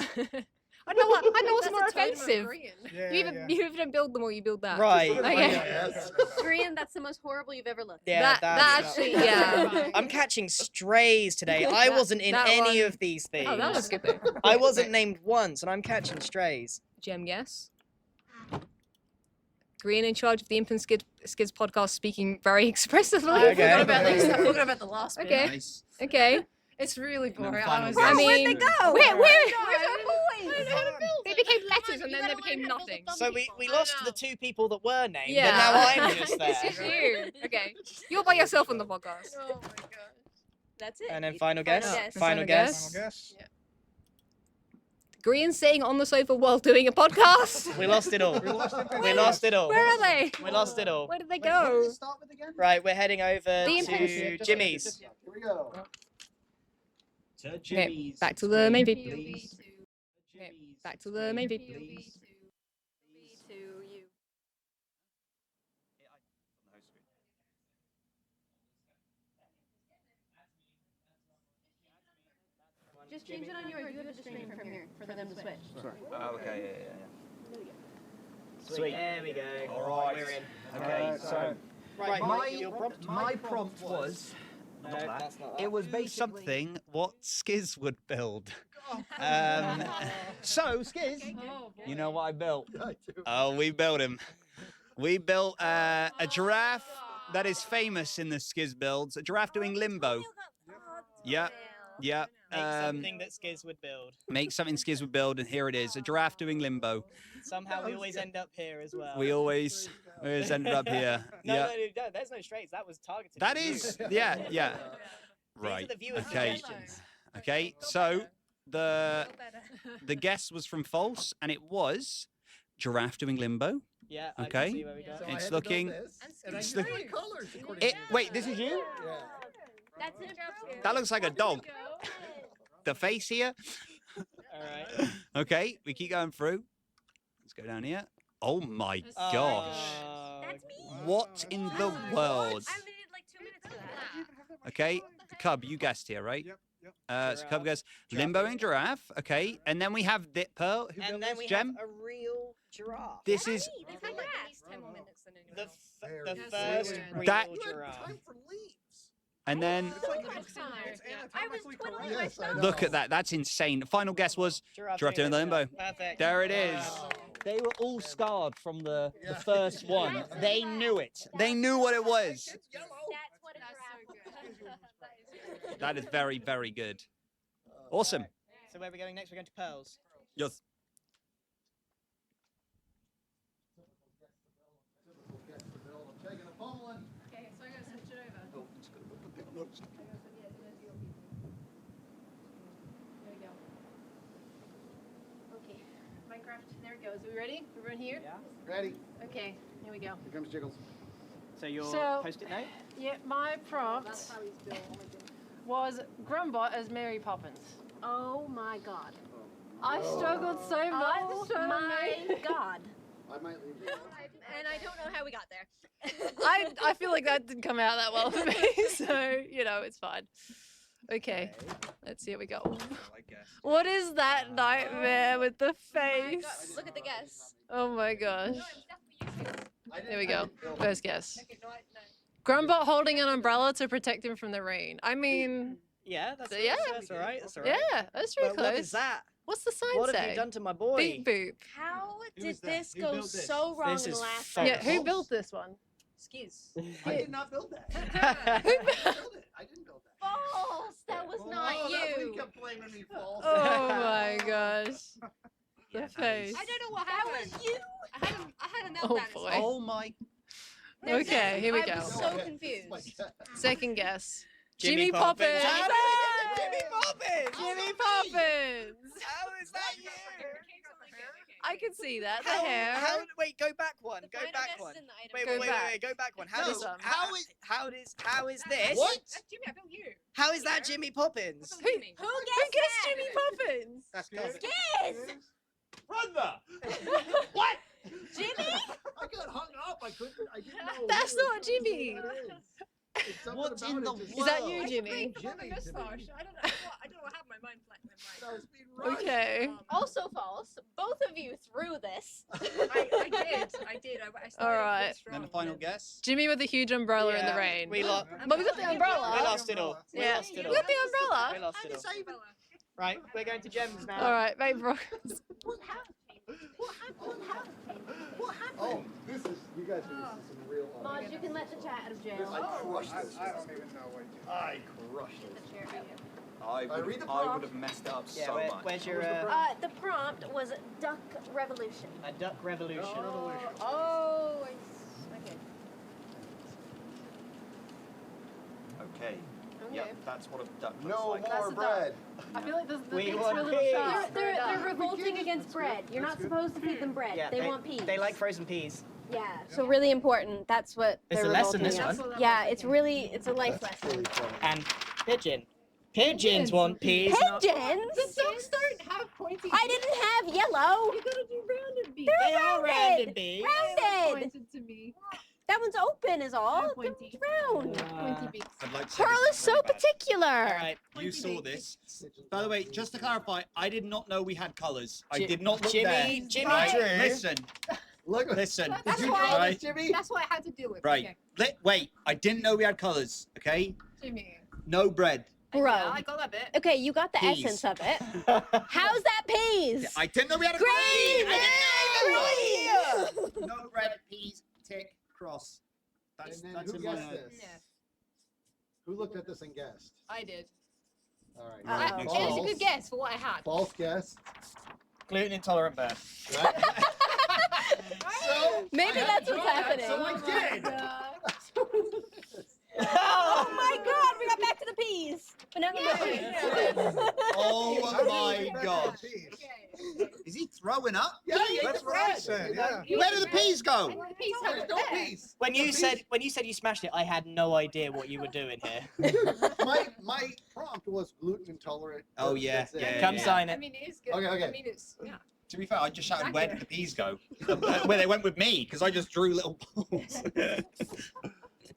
I know what's more offensive. Yeah, You either don't build them or you build that. Right. Okay. Green, that's the most horrible you've ever looked. Yeah, That that's actually, not- yeah. I'm catching strays today. I wasn't in that any one- of these things. Oh, that was good though. I wasn't named once, and I'm catching strays. Gem guess. Green in charge of the Imp and Skizz podcast, speaking very expressively. Okay. I forgot about the last bit. Okay. Nice. Okay. It's really then boring. final I was guess. I like, mean, where'd they go? where's our I boys? don't know how to build They it. became Come letters on, and you then they gotta became learn how to build nothing. thumb So we people. lost the two people that were named, Yeah. and now I'm just This is there. you. Okay. You're by yourself on the podcast. Oh my god. That's it. And then final guess. guess. Final guess. Final guess. Green sitting on the sofa while doing a podcast. We lost it all. We lost Imp and We Skizz. lost it all. Where are they? We lost it all. Where did they go? Right, we're heading over The to Jimmy's. Here we go. Okay, back to the main feed. Okay, back to the main feed. Just change it on yours. You have to stream from here for them to switch. Okay, yeah. Sweet. There we go. All right. We're in. Okay, so Right, my your prompt. my prompt was No, that's not that. It was something what Skizz would build. So Skizz, you know what I built? Oh, we built him. We built a giraffe that is famous in the Skizz builds. A giraffe doing limbo. Yeah, yeah. Make something that Skizz would build. Make something Skizz would build, and here it is: a giraffe doing limbo. Somehow we always end up here as well. We always ended up here. No, Yeah. no, there's no strays. That was targeted. That at you. is, yeah, yeah. These are Right. the viewers' Okay. suggestions. Okay. So the guess was from false, and it was giraffe doing limbo. Yeah. I Okay. Can see where we go. It's looking. It's look- Wait, this is you? That's it. That looks like a dog. The face here. All right. Okay, we keep going through. Let's go down here. Oh my gosh. That's me. What in the world? I only did like 2 minutes for that. Okay, Cub, you guessed here, right? Yep. So Cub guessed limbo and giraffe. Okay, and then we have Pearl. Who And built then this? we Gem. have a real giraffe. This is They've had like at least 10 more minutes than anyone The, else. the first real That- giraffe. and then I was twiddling my thumbs. look at that. That's insane. Final guess was giraffe doing the limbo. Perfect. There it is. They were all scarred from the first one. They knew it. They knew what it was. That's what a giraffe. That is very, very good. Awesome. So where are we going next? We're going to Pearls. Yes. Okay, so I gotta switch it over. There we go. Okay, Minecraft, there it goes. Are we ready? Everyone here? Yeah. Ready. Okay, here we go. Here comes Jiggles. So your So- post-it note? Yeah, my prompt was Grumbot as Mary Poppins. Oh my god. I struggled so much. Oh trying to my make- god. I might leave you. And I don't know how we got there. I feel like that didn't come out that well for me, so you know it's fine. Okay, let's see how we go. What is that nightmare with the face? Look at the guess. Oh my gosh. There we go. First guess. Grumbot holding an umbrella to protect him from the rain. I mean, Yeah, that's Yeah. That's all right. That's all right. yeah, that's pretty But close. what is that? What's the sign What say? have you done to my boy? Beep boop. How did is that? this Who go built this? so wrong This in the is last false. Yeah, who built this one? Skizz. I did not build that. Who built I didn't build that. False. That was not Oh, that's what you. he kept blaming me for. Oh my gosh. The face. I don't know what happened. That was you. I had a meltdown. Oh at boy. some Oh my. Okay, here we I go. was so confused. Second guess. Jimmy Jimmy Poppins. Poppins. How did you get Jimmy Poppins? Jimmy Poppins. How is I can see that. The hair. Wait, go back one. Go back one. Wait, Go wait, back. wait, go back one. No, How is this? What? Jimmy, I feel you. How is that Jimmy Poppins? Who gets Jimmy Poppins? That's covered. Skizz! Brother! What? Jimmy? I got hung up. I didn't know. That's not Jimmy. What's in the world? Is that you, Jimmy? I don't know what happened. My mind flat. Okay. Also false. Both of you threw this. I did. I started All right. And the final guess? Jimmy with a huge umbrella in the rain. We lost. But we got the umbrella. We lost it all. We Yeah. lost it We all. got the umbrella. We lost it all. Right, we're going to gems now. All right, mate, bro. What happened? Oh, this is, you guys are some real. Maj, you can let the chat out of jail. I crushed this. I don't even know what you I crushed The this. chair right here. I would have messed it up so much. Where's your The prompt was Duck Revolution. a duck revolution? Oh, okay. Okay. Yep, that's what a duck looks No like. more bread. I feel like this We takes want for a little peas. shot. They're revolting against bread. You're not supposed to feed them bread. Yeah, they want peas. They like frozen peas. Yeah, so really important. That's what It's they're a lesson, revolting this against. one. Yeah, it's a life lesson. And pigeon. Pigeons want peas. not- Pigeons? The ducks don't have pointy. I didn't have yellow. You gotta do rounded bees. They're They are rounded bees. Rounded. Pointed to me. That one's open is all. No, pointy. It's round. Pointy beaks. I'd like to say Pearl this is so very bad. particular. All right. You saw this. By the way, just to clarify, I did not know we had colours. I Ji- did not look Jimmy- there. Jimmy Right, Drew. listen, Look, listen. That's You- why. right, Jimmy. That's what I had to deal with. right. Okay. Wait, I didn't know we had colours. Okay, Jimmy. no bread. Bro. Yeah, I got that bit. Okay, you got the Peas. essence of it. How's that peas? I didn't know we had a Green! green. No bread, peas, tick, cross. That's And then that's who in my guessed notes. this? Who looked at this and guessed? I did. All right. Uh, It was a good guess for what I had. False guess. Gluten intolerant bird. Right? Maybe that's what's happening. So I did. Oh my god, we got back to the peas. But now the mushrooms. Oh my god. Is he throwing up? Yeah, That's what I said. Yeah. Where do the peas go? The peas have No there. peace. When you said you smashed it, I had no idea what you were doing here. My prompt was gluten intolerant. Oh, yeah, That's it. yeah, Come sign I it. mean, it is good. Okay, okay. I mean, it's yeah. To be fair, I just shouted, "Where did the peas go?" Where they went with me, because I just drew little balls.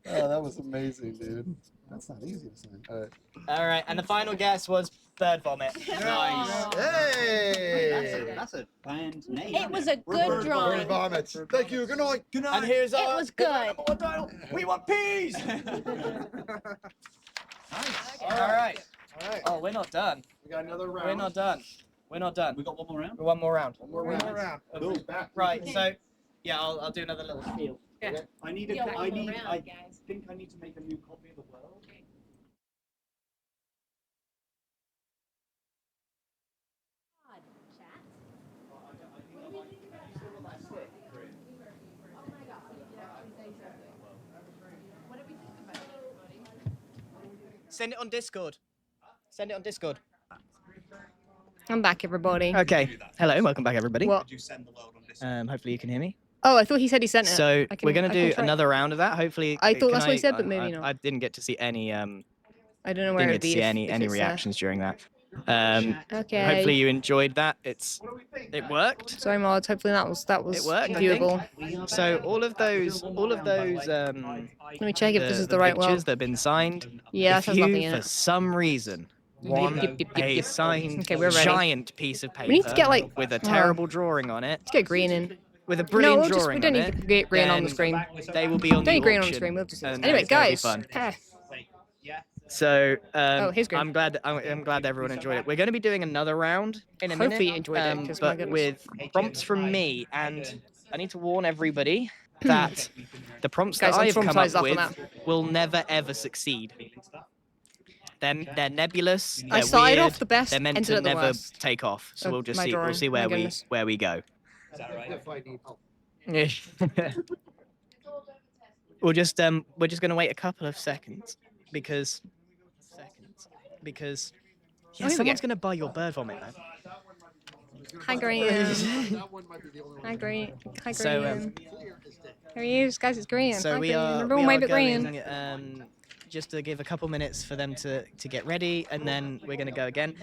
Oh, that was amazing, dude. That's not easy to say. All right. All right, and the final guess was bird vomit. Nice. Hey! That's a band name. It was a good drawing. Vomits. Thank you. Good night. Good And here's It our was good. We want peas. All right. All right. Oh, we're not done. We got another round. We're not done. We're not done. We got one more round. One more round. One more round. Cool. Right. So, yeah, I'll do another little spiel. Okay. I need Yeah, a, one I more need, round, I guys. think I need to make a new copy of the world. Send it on Discord. Send it on Discord. I'm back, everybody. Okay. Hello. Welcome back, everybody. What? Could you send the world on Discord? Hopefully you can hear me. Oh, I thought he said he sent it. So I can- we're gonna I can do try. another round of that. Hopefully. I thought can that's what he said, but maybe I, not. I didn't get to see any I don't know where didn't it'd get to be see if any it's, reactions during that. Okay. Hopefully you enjoyed that. It worked. Sorry, mods. Hopefully that was It worked. I viewable. think. So all of those Let me check if this is the right pictures one. that have been signed. Yeah, if that has you, nothing in for it. some reason, want Yep. a signed Okay, we're ready. giant piece of paper We need to get, like, with a terrible drawing on it, Let's get green in. with a brilliant No, we'll just, drawing we don't on need it, to get green on the then screen. They will be on Don't the need green on the auction, screen. We'll just and anyway, it's gonna be guys. fun. eh, So Oh, here's green. I'm glad everyone enjoyed it. We're going to be doing another round in a minute. Hopefully you enjoyed it, 'cause my but goodness. with prompts from me, and I need to warn everybody that the prompts Guys, that I'm I've come traumatized up off on with will never ever succeed. They're nebulous. I They're started weird, off the best, They're meant ended to at the never worst. take off. So of we'll just my see. drawing. We'll see My where goodness. we go. If I need help. We're just gonna wait a couple of seconds because Oh, here we someone's go. gonna buy your bird vomit, man. Hi, Graham. Hi, Graham. Hi, So, Graham. Here he is, guys. It's Graham. So Hi, we Graham. are, Everyone we are wave at Graham. going, just to give a couple minutes for them to get ready, and then we're going to go again.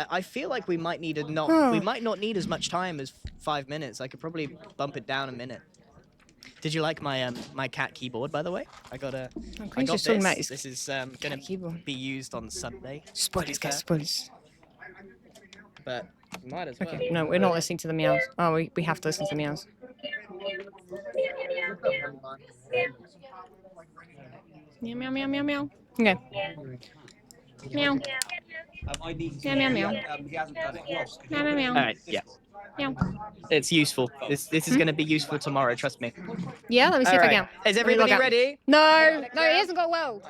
I feel like we might need we might not need as much time as 5 minutes. I could probably bump it down a minute. Did you like my my cat keyboard, by the way? I got just talking about his this. This is going to be used on Sunday. Spoilers, guys. Spoilers. But might as well. Okay, no, we're not listening to the meows. Oh, we have to listen to the meows. Meow, meow, meow, meow, meow. Okay. Meow. Meow, meow, meow. Meow, meow, meow. All right, yeah. Meow. It's useful. This is going to be useful tomorrow, trust me. Yeah, let me see if I can. Is everybody ready? No, no, he hasn't got well.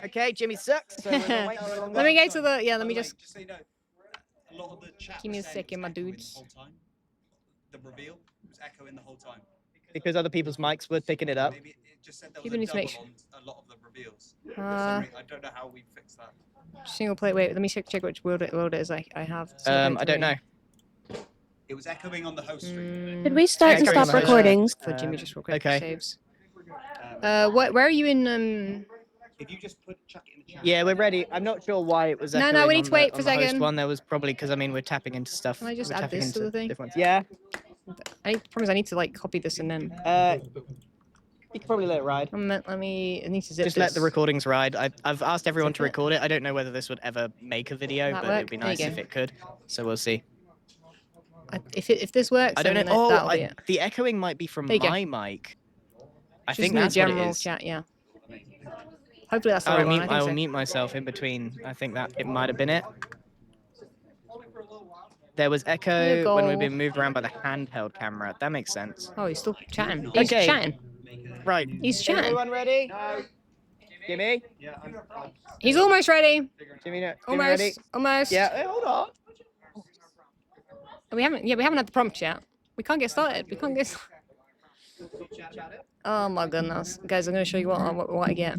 Okay, Jimmy sucks. So we're gonna wait for a long Let me time. go to the, let me just, so you know, a lot of the chat give me a was saying second, my it was echoing dudes. The whole time. The reveal was echoing the whole time. Because other people's mics were picking it up. Maybe it just said there was People a need to make double on a lot of the reveals. Uh, I don't know how we fix that. single plate, wait, let me check which world it is I have. I don't know. It was echoing on the host stream. Did we start and stop recordings? For Jimmy just real quick, okay. saves. Where are you in, If you just chuck it in the chat. Yeah, we're ready. I'm not sure why it was No, echoing we need on to the- wait for on a the host second. one. There was probably because, I mean, we're tapping into stuff. Can I just We're add tapping this to into the thing? different ones. Yeah. I promise I need to like copy this and then. You can probably let it ride. I need to zip Just let this. the recordings ride. I've asked everyone to record it. I don't know whether this would ever make a video, That but work? it'd be There you nice go. if it could. So we'll see. If this works, I don't then know. that'll be it. The echoing might be from There you go. my mic. I Just think in the that's what it general is. chat, yeah. Hopefully that's the I right will one. mute, I I think will so. mute myself in between. I think that it might have been it. There was echo There when you we've go. been moved around by the handheld camera. That makes sense. Oh, he's still chatting. He's Okay. chatting. Right. He's chatting. Everyone ready? Jimmy? He's almost ready. Jimmy, Jimmy Almost. ready? Almost. Yeah, hey, hold on. We haven't had the prompt yet. We can't get started. We can't get. Oh my goodness, guys! I'm gonna show you what I get.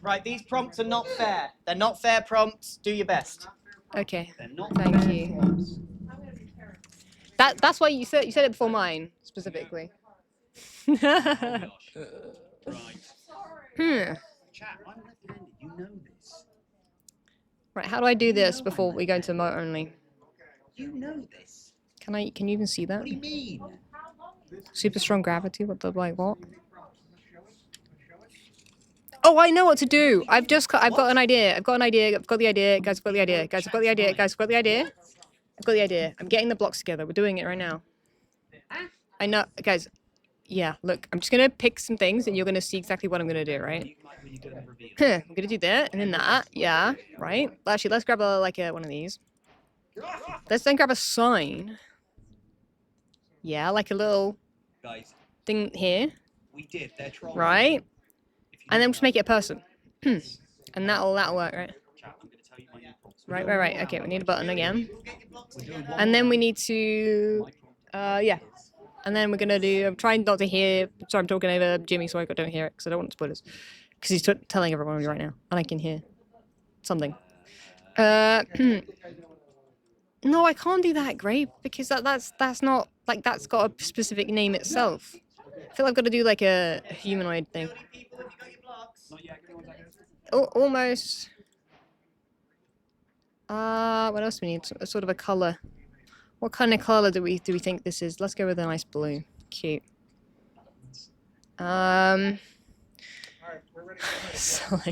Right, these prompts are not fair. They're not fair prompts. Do your best. Okay. Thank you. That's why you said it before mine specifically. Right. Hmm. Chat, I'm left-handed. You know this. Right. How do I do this before we go into mode only? You know this. Can you even see that? What do you mean? Super strong gravity. What the what? Oh, I know what to do. I've got an idea. I've got the idea. Guys, I've got the idea. Guys, I've got the idea. Guys, I've got the idea. I've got the idea. I'm getting the blocks together. We're doing it right now. I know, guys. Yeah, look, I'm just gonna pick some things, and you're gonna see exactly what I'm gonna do, right? I'm gonna do that, and then that. Yeah, right. Actually, let's grab one of these. Let's then grab a sign. Yeah, like a little thing here. We did. They're trolling. Right? And then just make it a person. And that'll work, right? Right. Okay, we need a button again. And then we need to yeah. And then we're gonna do, I'm trying not to hear, sorry, I'm talking over Jimmy so I don't hear it because I don't want spoilers. Because he's telling everyone right now, and I can hear something. No, I can't do that, Grape, because that's not, like, that's got a specific name itself. I feel I've got to do like a humanoid thing. Oh, almost. What else do we need? Sort of a color. What kind of color do we think this is? Let's go with a nice blue. Cute. Sorry,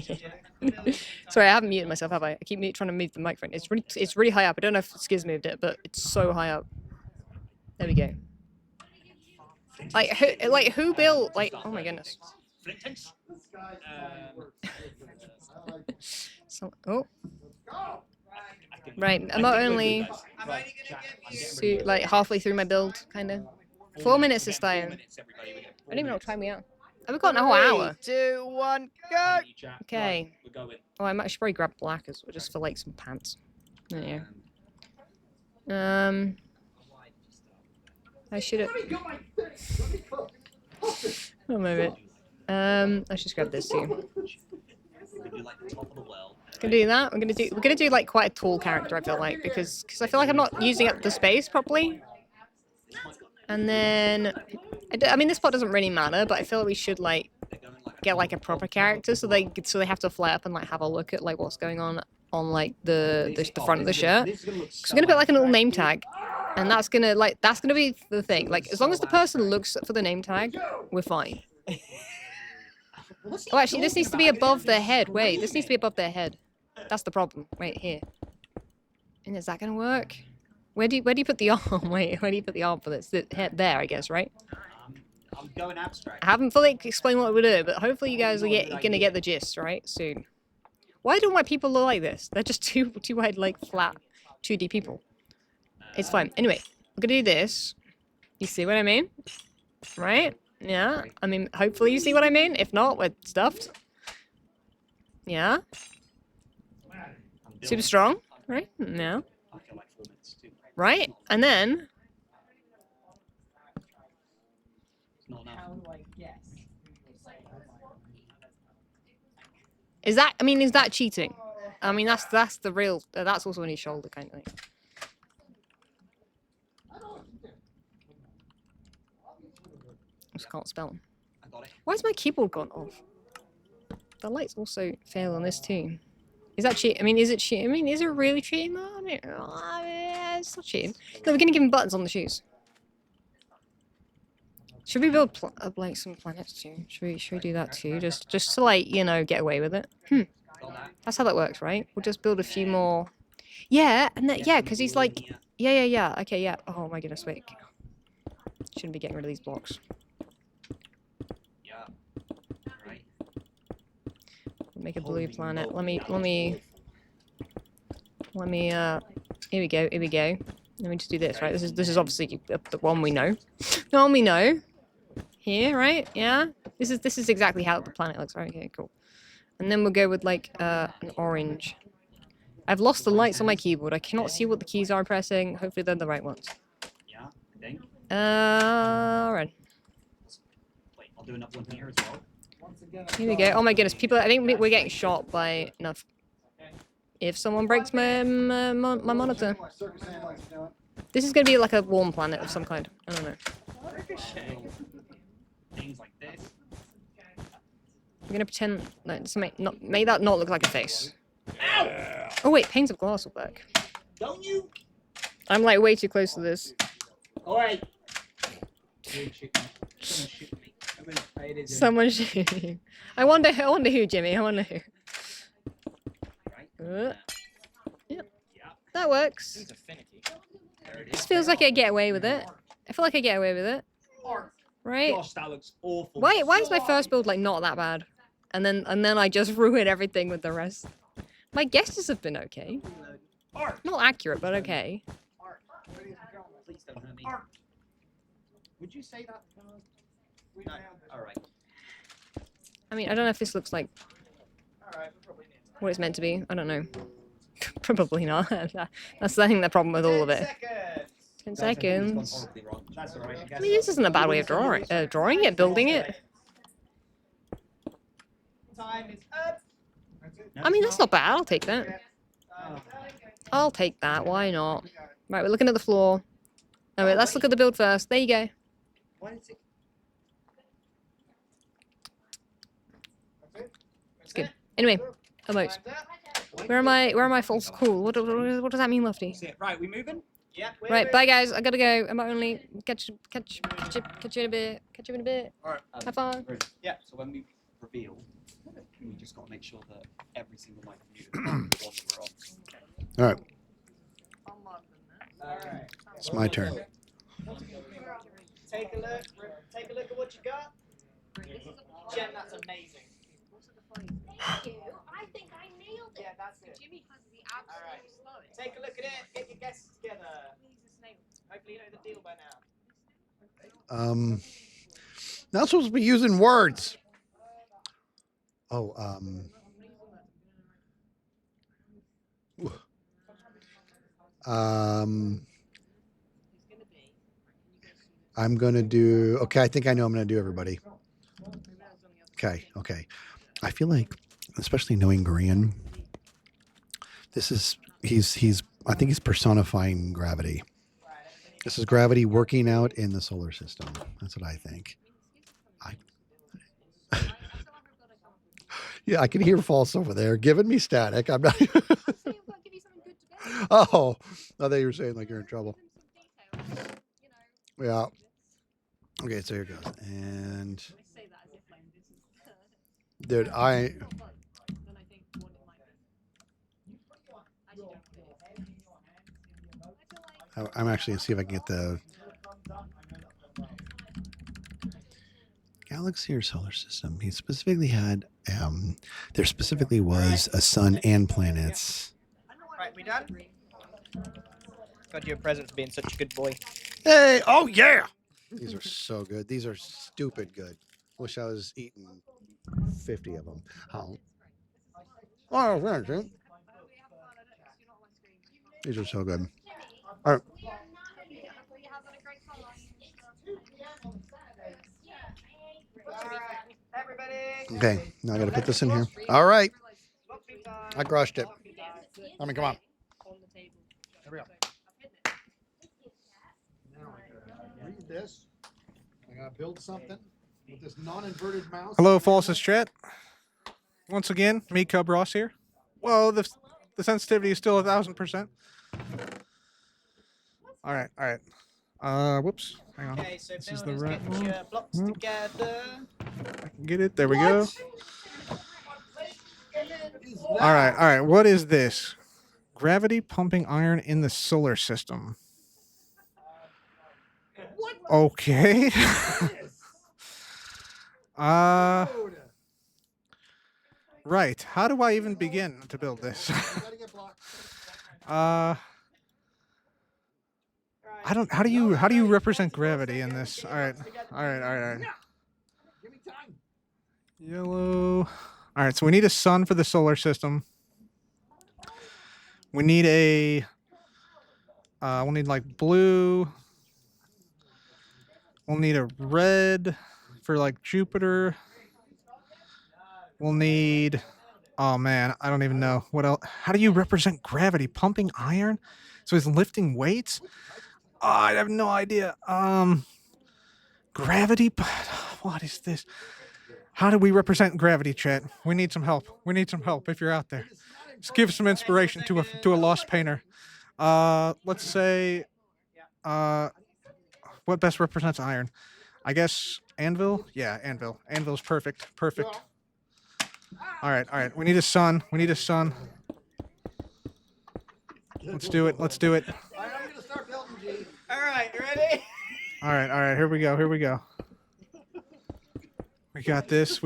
I haven't muted myself, have I? I keep trying to move the microphone. It's really high up. I don't know if Skizz moved it, but it's so high up. There we go. Who built, like, oh my goodness. Oh. Right, I'm not only like halfway through my build, kind of. 4 minutes this time. I don't even know what time we are. Have we got a whole hour? 3, 2, 1, go! Okay. Oh, I should probably grab black as well, just for like some pants. There you go. I should have. Oh my bit. Let's just grab this too. Gonna do that. We're gonna do like quite a tall character. I feel like because I feel like I'm not using up the space properly. And then, I mean, this part doesn't really matter, but I feel like we should like get like a proper character, so they have to fly up and like have a look at like what's going on like the front of the shirt. So we're gonna put like a little name tag, and that's gonna be the thing. Like as long as the person looks for the name tag, we're fine. Oh, actually, this needs to be above their head. Wait, this needs to be above their head. That's the problem. Right here. And is that gonna work? Where do you put the arm? Wait, where do you put the arm for this? The head there, I guess, right? I'm going abstract. I haven't fully explained what we do, but hopefully you guys are gonna get the gist, right? Soon. Why do my people look like this? They're just too wide, like flat 2D people. It's fine. Anyway, we're gonna do this. You see what I mean? Right? Yeah. I mean, hopefully you see what I mean. If not, we're stuffed. Yeah. Super strong, right? Yeah. Right? And then... Is that cheating? I mean, that's the real... that's also on his shoulder kind of thing. I just can't spell them. Why is my keyboard gone off? The lights also fail on this too. Is that cheating? I mean, is it cheating? I mean, is it really cheating though? I mean, it's not cheating. No, we're gonna give him buttons on the shoes. Should we build like some planets too? Should we do that too? Just to like, you know, get away with it. That's how that works, right? We'll just build a few more. Yeah, and that, yeah, because he's like, yeah. Okay, yeah. Oh my goodness, wait. Shouldn't be getting rid of these blocks. Make a blue planet. Let me. Here we go. Let me just do this, right? This is obviously the one we know. The one we know. Here, right? Yeah. This is exactly how the planet looks. Right? Okay, cool. And then we'll go with like an orange. I've lost the lights on my keyboard. I cannot see what the keys are pressing. Hopefully they're the right ones. Yeah, I think. Red. Wait, I'll do another one here as well. Here we go. Oh my goodness, people! I think we're getting shot by enough. If someone breaks my monitor, this is gonna be like a warm planet of some kind. I don't know. Things like this. I'm gonna pretend like to make that not look like a face. Oh wait, panes of glass will work. Don't you? I'm like way too close to this. All right. Someone shooting. I wonder who, Jimmy. I wonder who. Yep. That works. This feels like I get away with it. I feel like I get away with it. Right? Gosh, that looks awful. Why is my first build like not that bad? And then I just ruin everything with the rest. My guesses have been okay. Not accurate, but okay. Please don't hurt me. Would you say that? No. All right. I mean, I don't know if this looks like what it's meant to be. I don't know. Probably not. That's I think the problem with all of it. 10 seconds. That's all right. I mean, this isn't a bad way of drawing it, building it. Time is up. I mean, that's not bad. I'll take that. I'll take that. Why not? Right, we're looking at the floor. All right, let's look at the build first. There you go. It's good. Anyway, emotes. Where am I false cool? What does that mean, Lofty? Right, we moving? Yeah. Right, bye guys. I gotta go. I'm only catch you in a bit. Catch you in a bit. All right. Have fun. Yeah. So when we reveal, we just got to make sure that every single microphone we're on. All right. It's my turn. Take a look. Take a look at what you got. Jen, that's amazing. Thank you. I think I nailed it. Yeah, that's good. Jimmy has the absolute slowest. Take a look at it. Get your guesses together. Hopefully you know the deal by now. Not supposed to be using words. Oh, I'm gonna do. Okay, I think I know. I'm gonna do everybody. Okay. I feel like, especially knowing Korean, he's I think he's personifying gravity. This is gravity working out in the solar system. That's what I think. Yeah, I can hear False over there giving me static. I'm not. Oh, I thought you were saying like you're in trouble. Yeah. Okay, so here it goes. And dude, I'm actually gonna see if I can get the galaxy or solar system. He specifically had there specifically was a sun and planets. Right, we done? Got you a present for being such a good boy. Hey, oh yeah! These are so good. These are stupid good. Wish I was eating 50 of them. Oh, these are so good. All right. Okay, now I gotta put this in here. All right. I crushed it. I mean, come on. Here we go. Now I gotta read this. I gotta build something with this non-inverted mouse. Hello, False's chat. Once again, me, Cub Ross here. Whoa, the sensitivity is still 1,000%. All right. Whoops. Hang on. Okay, so this is the right get one. your blocks together. I can get it. There we go. All right. What is this? Gravity pumping iron in the solar system. Okay. Right. How do I even begin to build this? I don't. How do you represent gravity in this? All right. Yellow. All right. So we need a sun for the solar system. We need a. We'll need like blue. We'll need a red for like Jupiter. We'll need. Oh man, I don't even know what else. How do you represent gravity? Pumping iron? So it's lifting weights? Oh, I have no idea. Gravity? What is this? How do we represent gravity, chat? We need some help. If you're out there. Just give some inspiration to a lost painter. Let's say what best represents iron? I guess anvil? Yeah, anvil. Anvil's perfect. All right. We need a sun. Let's do it. All right, you ready? All right. Here we go. We got this.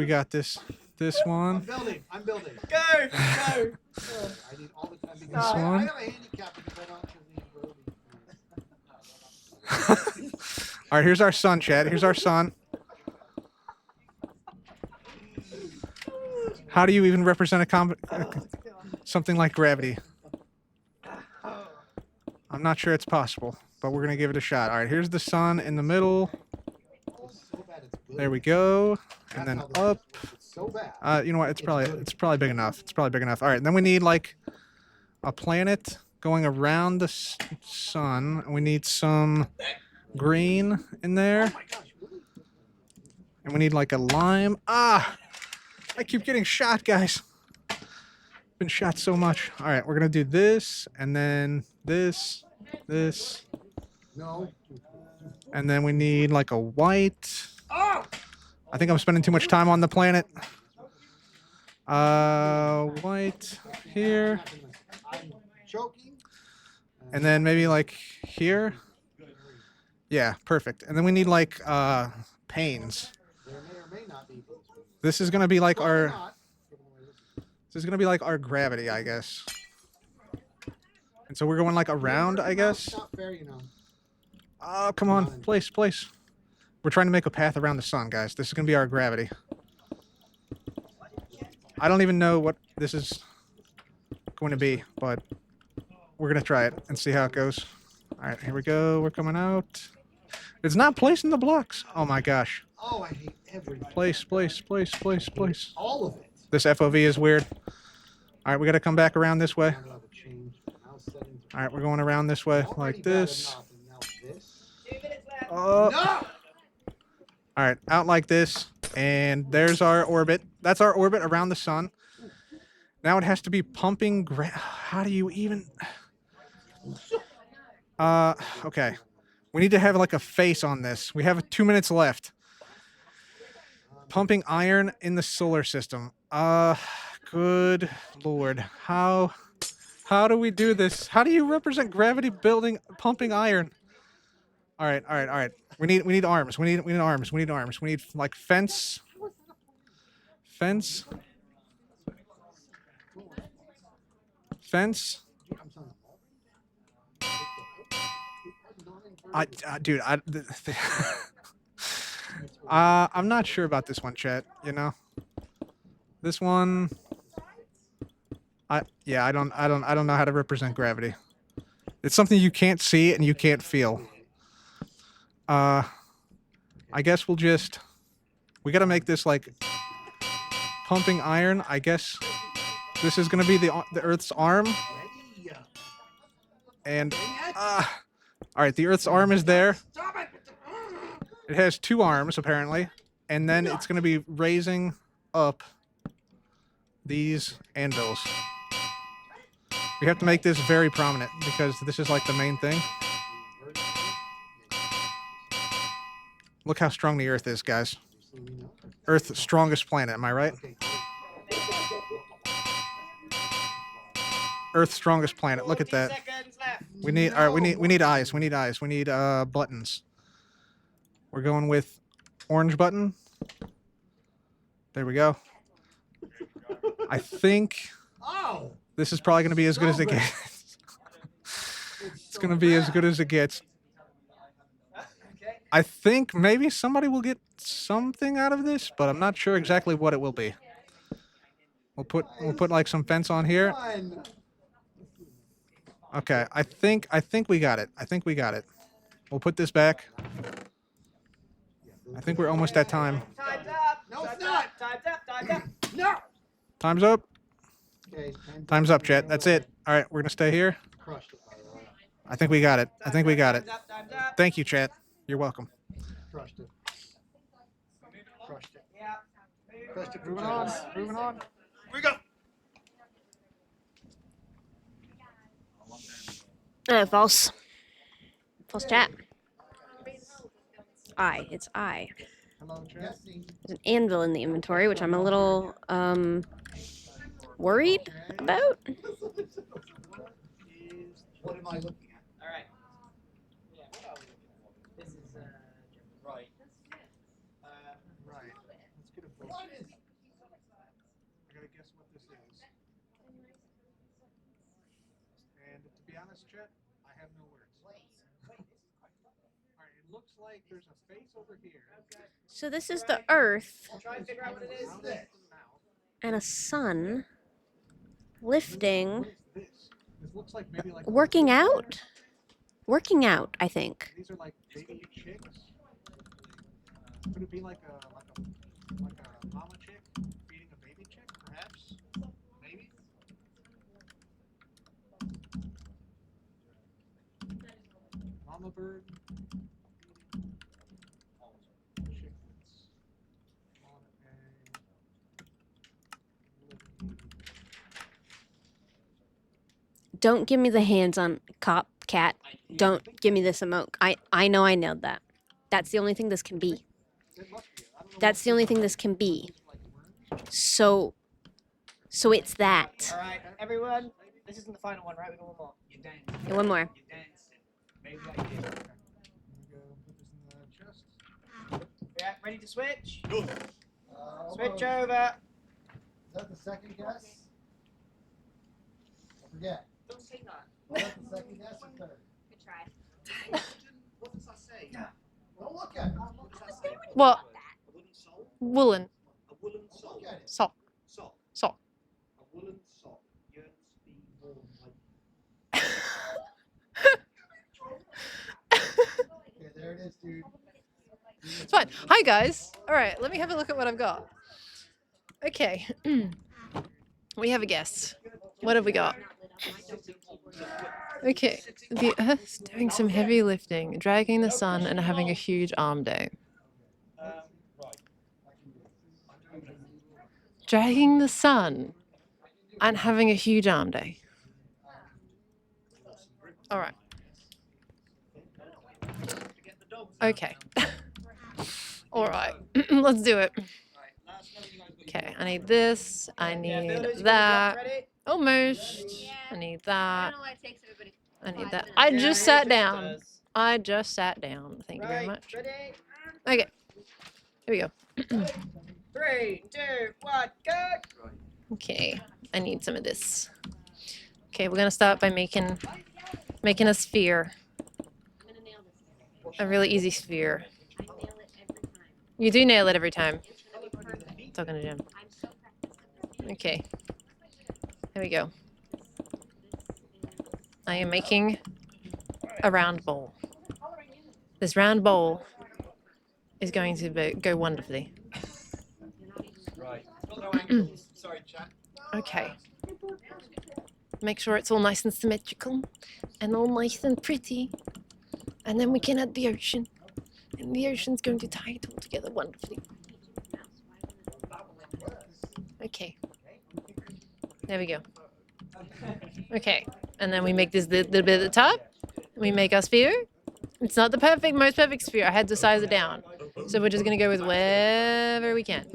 This one. I'm building. Go. I need all the time. This one. I have a handicap because I don't have the ability. All right, here's our sun, Chad. Here's our sun. How do you even represent something like gravity? I'm not sure it's possible, but we're gonna give it a shot. All right, here's the sun in the middle. There we go, and then up. You know what? It's probably big enough. All right, and then we need like a planet going around the sun. We need some green in there, and we need like a lime. I keep getting shot, guys. Been shot so much. All right, we're gonna do this, and then this. No. And then we need like a white. I think I'm spending too much time on the planet. White here. And then maybe like here. Yeah, perfect. And then we need like panes. This is gonna be like our gravity, I guess. And so we're going like around, I guess. Oh, come on, place. We're trying to make a path around the sun, guys. This is gonna be our gravity. I don't even know what this is going to be, but we're gonna try it and see how it goes. All right, here we go. We're coming out. It's not placing the blocks. Oh my gosh. Oh, I hate everything. Place. All of it. This FOV is weird. All right, we got to come back around this way. All right, we're going around this way like this. All right, out like this, and there's our orbit. That's our orbit around the sun. Now it has to be pumping. How do you even? Okay. We need to have like a face on this. We have 2 minutes left. Pumping iron in the solar system. Good Lord. How do we do this? How do you represent gravity building pumping iron? All right. We need arms. We need arms. We need arms. We need like fence. Fence. Dude, I'm not sure about this one, chat. You know, this one. I don't know how to represent gravity. It's something you can't see and you can't feel. I guess we got to make this like pumping iron. I guess this is gonna be the Earth's arm. And all right, the Earth's arm is there. It has 2 arms apparently, and then it's gonna be raising up these anvils. We have to make this very prominent because this is like the main thing. Look how strong the Earth is, guys. Earth's strongest planet, am I right? Earth's strongest planet. Look at that. We need eyes. We need eyes. We need buttons. We're going with orange button. There we go. I think this is probably going to be as good as it gets. It's going to be as good as it gets. I think maybe somebody will get something out of this, but I'm not sure exactly what it will be. We'll put like some fence on here. Okay, I think we got it. I think we got it. We'll put this back. I think we're almost at time. Time's up. No, it's not. Time's up. Time's up. No. Time's up. Time's up, chat. That's it. All right, we're gonna stay here. I think we got it. I think we got it. Thank you, chat. You're welcome. Crushed it. Crushed it. Yeah. Crushed it. Moving on. Moving on. We go. False. False chat. It's I. There's an anvil in the inventory, which I'm a little worried about. What am I looking at? All right. Yeah. What are we looking for? This is right. Right. Let's get a book. I gotta guess what this is. And to be honest, chat, I have no words. Alright, it looks like there's a face over here. So this is the Earth Try and figure out what it is. and a sun lifting, This looks like maybe like working out. Working out, I think. these are like baby chicks. Could it be like a mama chick feeding a baby chick, perhaps? Maybe. Mama bird. Chickens. On Don't give me the hands on cop cat. Don't give me this emote. I know I nailed that. That's the only thing this can be. That's the only thing this can be. So it's that. All right, everyone. This isn't the final one, right? We got one more. You dance. And one more. You dance. Maybe I did. Yeah, ready to switch? Switch over. Is that the second guess? I forget. Don't say that. Was that the second guess or third? Good try. What does that say? Don't look at it. What does that say? What? A wooden soul? Woolen. A woolen soul. Sock. Sock. Sock. A woolen sock yearns to be worn like. Okay, there it is, dude. It's fine. Hi, guys. All right, let me have a look at what I've got. Okay. We have a guest. What have we got? Okay, the Earth's doing some heavy lifting, dragging the sun and having a huge arm day. Dragging the sun and having a huge arm day. All right. Okay. All right. Let's do it. Okay, I need this. I need that. Almost. I need that. I need that. I just sat down. I just sat down. Thank you very much. Okay. Here we go. 3, 2, 1, go! Okay, I need some of this. Okay, we're gonna start by making a sphere. A really easy sphere. You do nail it every time. Talking to Jim. Okay. There we go. I am making a round bowl. This round bowl is going to go wonderfully. Okay. Make sure it's all nice and symmetrical and all nice and pretty. And then we can add the ocean. And the ocean's going to tie it all together wonderfully. Okay. There we go. Okay. And then we make this little bit at the top. We make our sphere. It's not the most perfect sphere. I had to size it down. So we're just going to go with wherever we can.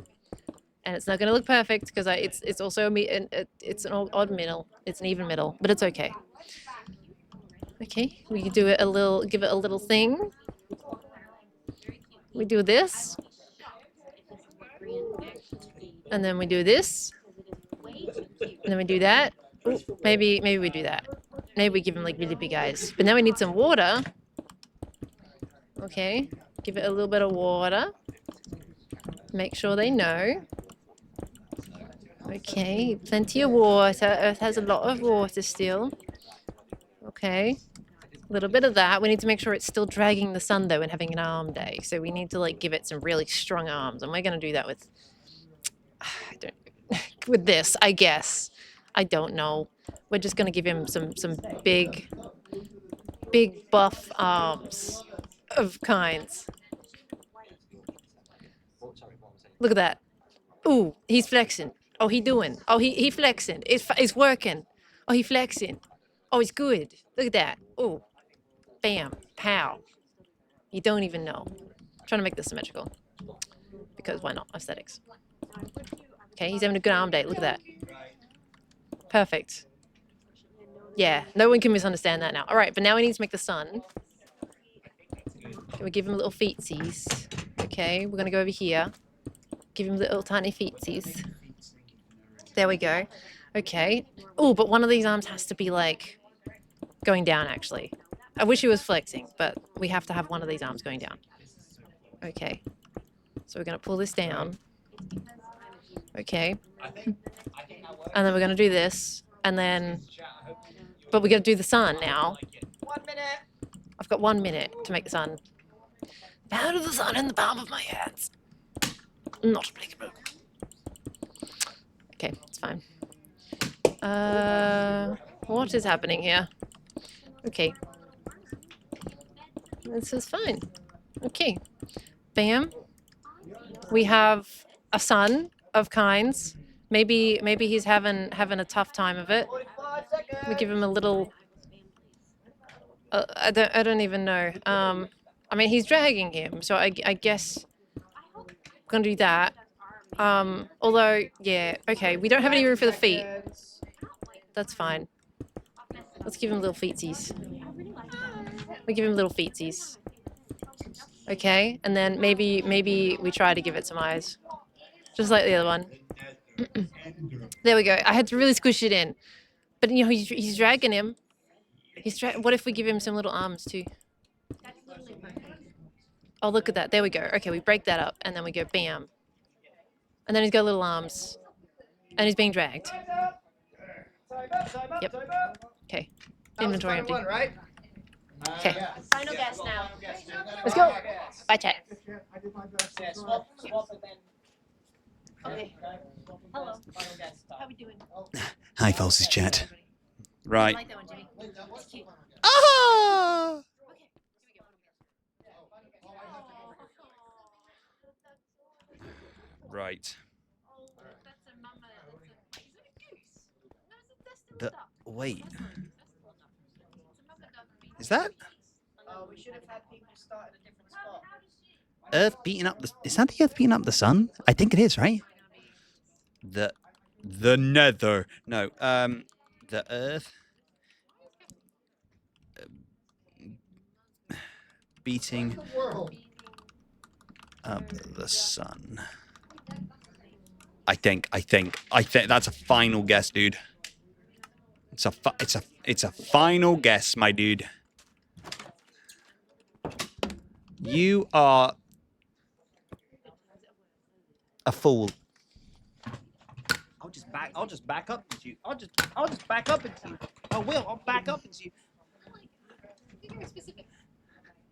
And it's not going to look perfect because it's also it's an odd middle. It's an even middle, but it's okay. Okay, we do it give it a little thing. We do this. And then we do this. And then we do that. Ooh, maybe we do that. Maybe we give them like really big eyes. But now we need some water. Okay, give it a little bit of water. Make sure they know. Okay, plenty of water. Earth has a lot of water still. Okay, a little bit of that. We need to make sure it's still dragging the sun though and having an arm day. So we need to like give it some really strong arms. And we're going to do that with, with this, I guess. I don't know. We're just going to give him some big buff arms of kinds. Look at that. Ooh, he's flexing. Oh, he doing. Oh, he flexing. It's working. Oh, he flexing. Oh, it's good. Look at that. Oh, bam, pow. You don't even know. I'm trying to make this symmetrical. Because why not? Aesthetics. Okay, he's having a good arm day. Look at that. Perfect. Yeah, no one can misunderstand that now. All right, but now we need to make the sun. Okay, we give him little feetsies. Okay, we're going to go over here. Give him little tiny feetsies. There we go. Okay. Oh, but one of these arms has to be like going down actually. I wish he was flexing, but we have to have one of these arms going down. Okay. So we're going to pull this down. Okay. And then we're going to do this. And then, but we're going to do the sun now. 1 minute. I've got 1 minute to make the sun. Power of the sun in the palm of my hands. Not applicable. Okay, it's fine. What is happening here? Okay. This is fine. Okay. Bam. We have a sun of kinds. Maybe he's having a tough time of it. We give him a little. I don't even know. I mean, he's dragging him, so I guess I'm gonna do that. Although, yeah, okay, we don't have any room for the feet. That's fine. Let's give him little feetsies. We give him little feetsies. Okay, and then maybe we try to give it some eyes, just like the other one. There we go. I had to really squish it in, but you know he's dragging him. What if we give him some little arms too? Oh, look at that. There we go. Okay, we break that up, and then we go bam. And then he's got little arms. And he's being dragged. Yep. Okay. Inventory empty. Okay. Final guess now. Let's go. Bye, chat. Okay. Hello. How we doing? Hi, False's chat. Right. I like that one, Jimmy. It's cute. Ah! Right. Wait. Is that Oh, we should have had people start at a different spot. Earth beating up the? Is that the Earth beating up the sun? I think it is, right? The Nether. No. The Earth beating up the sun. I think that's a final guess, dude. It's a final guess, my dude. You are a fool. I'll just back up into you. I'll just back up into you. I will. I'll back up into you. Very specific.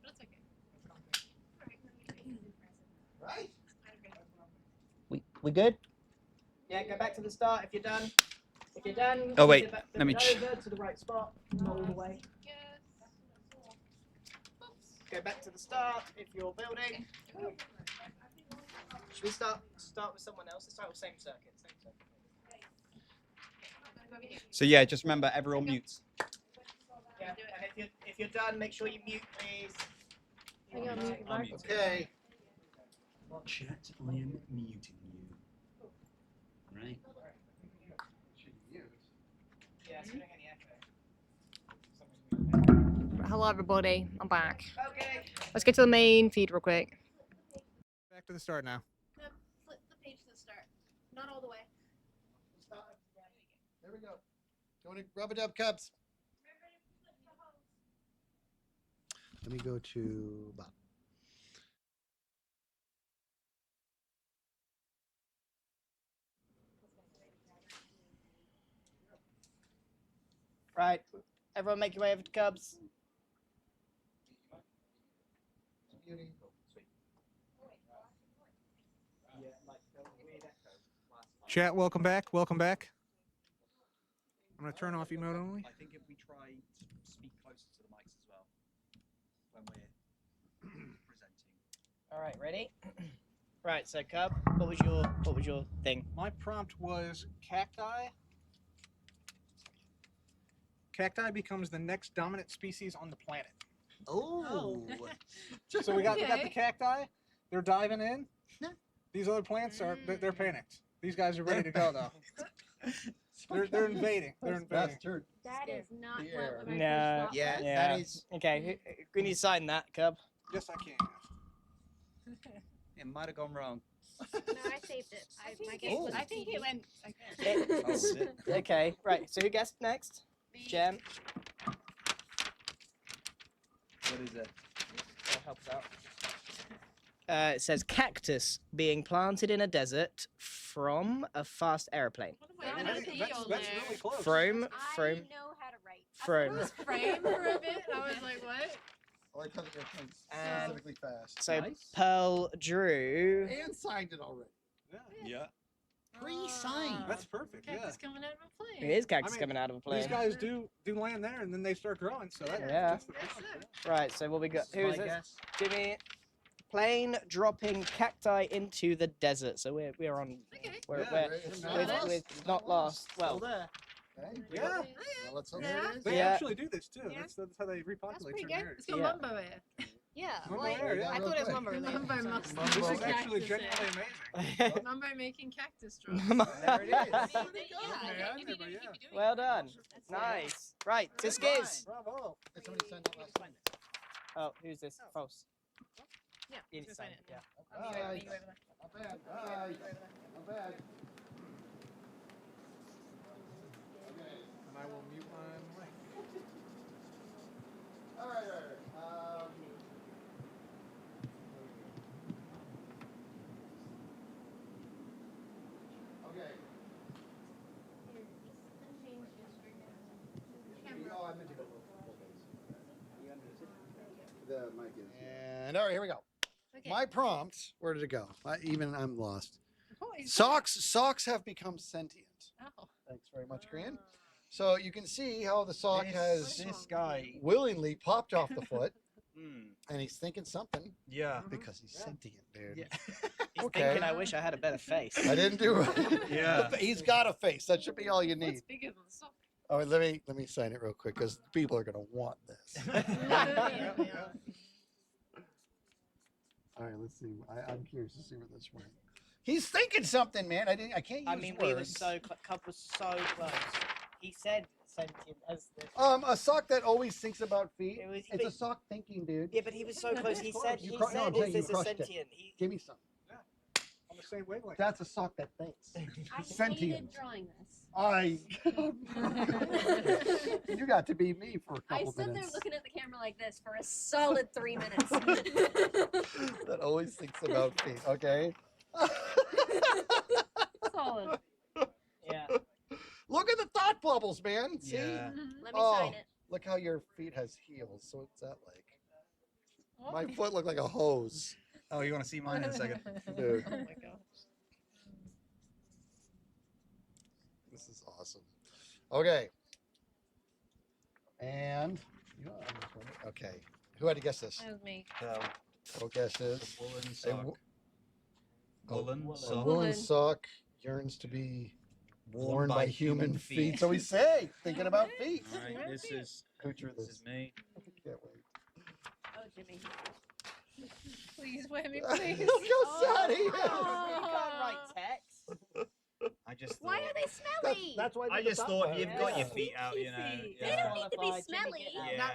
But it's okay. We good? Yeah, go back to the start if you're done. If you're done, Oh, wait, flip let me it over to the right spot, not all the way. Go back to the start if you're building. Should we start with someone else? Let's start with same circuit. So yeah, just remember everyone mutes. Yeah, and if you're done, make sure you mute, please. I'll mute. Okay. Chat, I am muting you. Right. Hello, everybody. I'm back. Okay. Let's get to the main feed real quick. Back to the start now. No, flip the page to the start. Not all the way. There we go. Going to rub-a-dub cups. Let me go to Bob. Right. Everyone make your way over to Cubs. Chat, welcome back. Welcome back. I'm going to turn off emote only. I think if we try to speak closer to the mics as well when we're presenting. All right, ready? Right, so Cub, what was your thing? My prompt was cacti. Cacti becomes the next dominant species on the planet. Oh. So we got the cacti. They're diving in. These other plants they're panicked. These guys are ready to go though. They're invading. They're invading. That is not what my No. first Yeah, thought was. that is. Okay, we need to sign that, Cub. Yes, I can. It might have gone wrong. No, I saved it. My guess was I think it went. Okay, right. So who guessed next? Jem. What is it? That helps out. It says cactus being planted in a desert from a fast airplane. That's really close. From. I know how to write. From. Frame for a bit. I was like, what? I like how the airplane's And specifically fast. So Pearl drew. And signed it already. Yeah. Pre-signed. That's perfect. Cactus Yeah. coming out of a plane. It is cactus I mean, coming out of a plane. These guys do land there and then they start growing. So that, Yeah. that's the prompt, yeah. Right. So what we got? Who is this? Jimmy. Plane dropping cacti into the desert. So we're on. We're not lost. Well. Yeah. Well, let's hope Yeah. it is. They Yeah. actually do this too. Yeah. That's how they repopulate That's pretty certain good. areas. It's got Yeah. mumbo here. Yeah. Mumbo Like, there, yeah. I thought it was mumbo. Mumbo must This be is a actually cactus genuinely there. amazing. Mumbo making cactus drops. There it is. Yeah. Well done. Nice. Right. To Skizz. Bravo. Did somebody sign that last time? Oh, who's this? False. Yeah. You need to just sign sign it. it. Yeah. Not bad. Not bad. And I will mute my mic. All right. Okay. Oh, I meant to go the mic is. And all right, here we go. Okay. My prompt. Where did it go? I'm lost. Socks have become sentient. Oh. Thanks very much, Gran. So you can see how the sock has This guy. willingly popped off the foot, Hmm. and he's thinking something. Yeah. Because he's sentient, dude. Yeah. He's Okay. thinking, I wish I had a better face. I didn't do it. Yeah. He's got a face. That should be all you need. It's bigger than the sock. Oh, let me sign it real quick because people are gonna want this. All right, let's see. I'm curious to see where this went. He's thinking something, man. I can't use I mean, we were words. Cub was so close. He said sentient as the. A sock that always thinks about feet. It's a but- sock thinking, dude. Yeah, but he was so close. He said, You cru- no, I'm saying is this you a crushed it. sentient? Give me some. On the same wavelength. That's a sock that thinks. I Sentient. hated drawing this. You got to be me for a I couple stood there minutes. looking at the camera like this for a solid 3 minutes. That always thinks about feet. Okay. Solid. Yeah. Look at the thought bubbles, man. See? Yeah. Let me sign it. Look how your feet has heels. So what's that like? My foot looked like a hose. Oh, you want to see mine in a second? Dude. Oh my gosh. This is awesome. Okay. And okay. Who had to guess this? That was me. Go guesses. Woolen A sock. wo- Woolen A sock. woolen sock yearns to be worn by human feet. So we say, thinking about feet. All right, this is Who drew this this? is me. Can't wait. Oh, Jimmy. Please wear me, Look please. how sad he is. You can't write text. I just. Why thought- are they smelly? That's why I just thought if you've got your feet out, you know. They Yeah. don't need to be smelly. Yeah.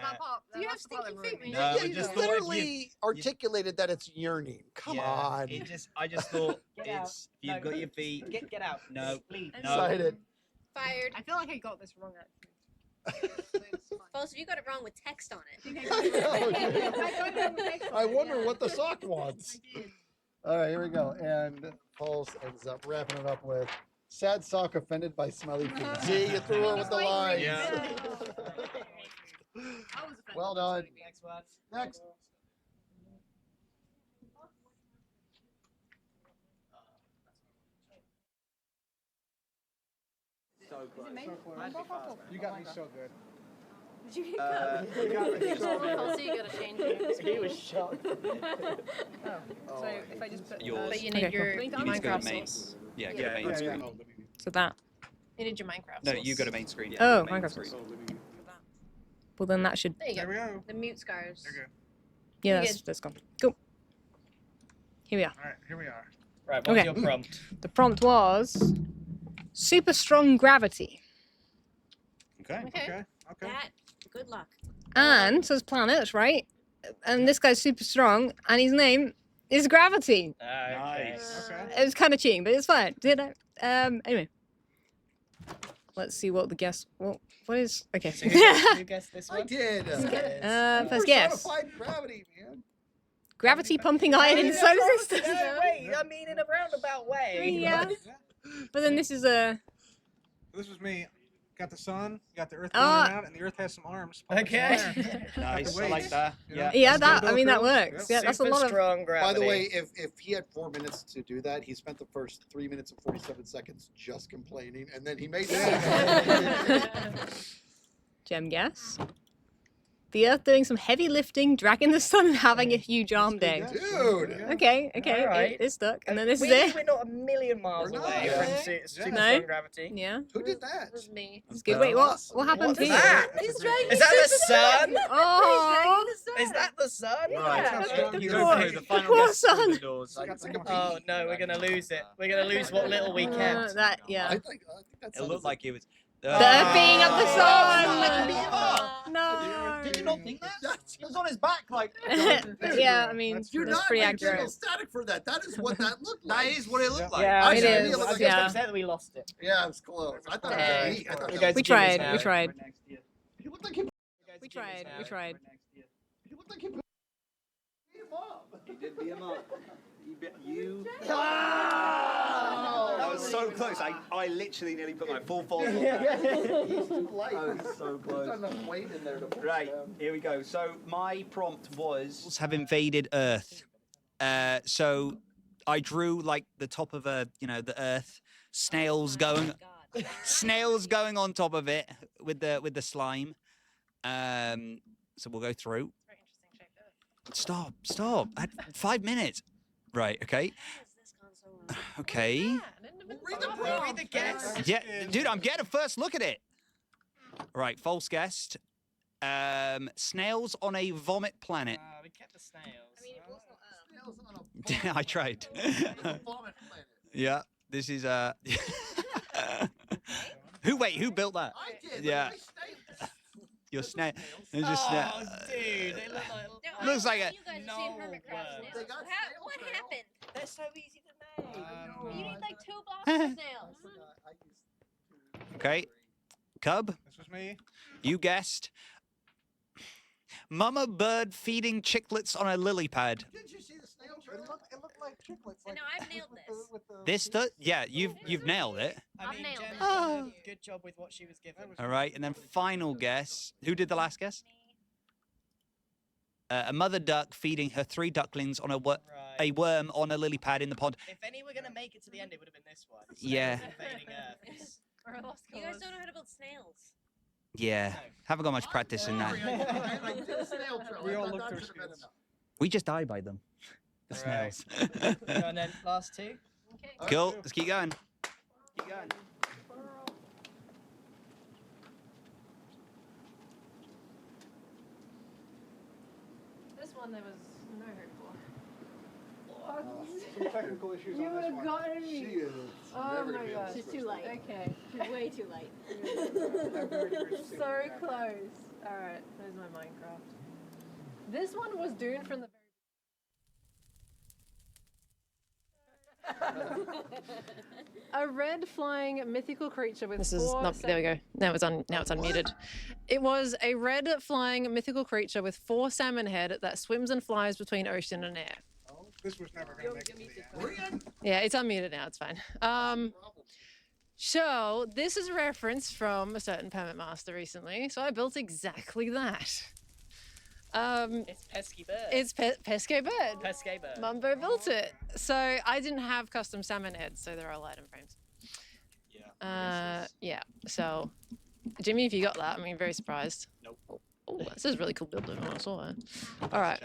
Do you have stinky feet? When No, Yeah, I you just thought if literally articulated that it's yearning. Come Yeah, on. I just thought Get out. it's if you've got your feet. Get out. No, Please. no. Excited. Fired. I feel like I got this wrong actually. False, you got it wrong with text on it. I wonder what the sock wants. All right, here we go. And Pulse ends up wrapping it up with sad sock offended by smelly feet. See, you threw her with the lines. Yeah. Well done. Next one. Next. So close. You got me so good. Did you get Also, you gotta change it. He was shocked. So if I just put. Yours. But you need your You need to go to Minecraft main. source. Yeah, go to main screen. So that. You need your Minecraft. No, source. you go to main screen. Yeah, Oh, go to main Minecraft screen. source. Well, then that should. There you There we go. go. The mute scars. Yeah, You that's gone. Cool. Here we are. All right, here we are. Right, what's Okay. your prompt? The prompt was super strong gravity. Okay. Okay. Okay. That. Good luck. And so it's planets, right? And this guy's super strong, and his name is Gravity. Nice. Okay. It was kind of cheating, but it's fine. Did I? Anyway. Let's see what the guess. Well, what is? Okay. So who guessed this I one? did. First guess. Personified gravity, man. Gravity pumping iron in the solar system. No, wait, I mean in a roundabout way. Yeah. But then this is a. This was me. Got the sun, got the earth Ah. going around, and the earth has some arms. pumping some Okay. iron. Nice. I Weights, like that. you know? Yeah. Yeah, That's that. good, I mean, that Bill. works. Yeah, that's a Super lot of. strong gravity. By the way, if he had 4 minutes to do that, he spent the first 3 minutes and 47 seconds just complaining, and then he made it. Gem guess. The Earth doing some heavy lifting, dragging the sun, and having a huge arm day. Dude. Okay, Alright. it's stuck, and then this is Really, it. we're not a million miles We're away not. from Yeah. super No. strong gravity. Yeah, Who did that? it was me. It's good. Wait, what happened What's here? that? He's dragging Is that the sun? Oh, Is that the sun? Yeah. You poor- go through the final poor guess through son. the doors. Oh no, we're gonna lose it. We're gonna lose what little we kept. that yeah. I think that's It looked like it was. The Earth being up the sun. No. Did you not think that? He was on his back like. Yeah, I mean, that's You're not pretty being single accurate. static for that. That is what that looked like. That is what it looked like. Yeah, I it should is, be able to I'm look just yeah. upset that we lost it. Yeah, it was close. I thought it Dang. was me. I thought We that go was to We Jimmy's tried. now. We tried. He looked like he. We tried. We tried. He looked like he. Beat him up. He did beat him up. You. Oh! That was so close. I literally nearly put my full force on He's too light. that. That was so There's not close. enough weight in there to push Right, down. here we go. So my prompt was have invaded Earth. So I drew like the top of the Earth, snails going Snails going on top of it with the slime. So we'll go through. Stop. 5 minutes. Right. Okay. Okay. Read the guess. Yeah, dude, I'm getting a first look at it. Right, false guest. Snails on a vomit planet. We kept the snails. I mean, it was not Earth. I tried. Yeah, this is Who built that? I did. Yeah. Your snail. It's just Dude, they look like. looks like a. You guys have seen Hermitcraft snails. What happened? They're so easy to make. You need like 2 blocks of snails. Okay, Cub. This was me. You guessed. Mama bird feeding chicklets on a lily pad. Didn't you see the snail trailer? It looked like chiclets. So now I've nailed this. Yeah, you've nailed it. I mean, nailed Jen it. did a good job with what she was given. All right, and then final guess. Who did the last guess? A mother duck feeding her 3 ducklings on a worm on a lily pad in the pond. If any were gonna make it to the end, it would have been this one. Yeah. Invading Earth. You guys don't know how to build snails. Yeah, haven't got much practice in that. We all looked through skills. We just die by them. The snails. And then last 2. Okay. Cool. Let's keep going. Keep going. This one there was no hope Some technical issues You on this have one. gotten me. She is Oh never to my be god. on She's Switch. too late. Okay. She's way too late. So close. Alright, there's my Minecraft. This one was doomed from the very A red flying mythical creature with This is four not. There we go. Now it's unmuted. It was a red flying mythical creature with 4 salmon head that swims and flies between ocean and air. Oh, this was never going to make it to the end. Yeah, it's unmuted now. It's fine. So this is a reference from a certain permit master recently. So I built exactly that. It's pesky bird. It's pesque bird. Pesque bird. Mumbo built it. So I didn't have custom salmon heads, so they're all item frames. Yeah. Yeah. So, Jimmy, if you got that, I mean, very surprised. Nope. Oh, this is really cool building. I saw it. All right.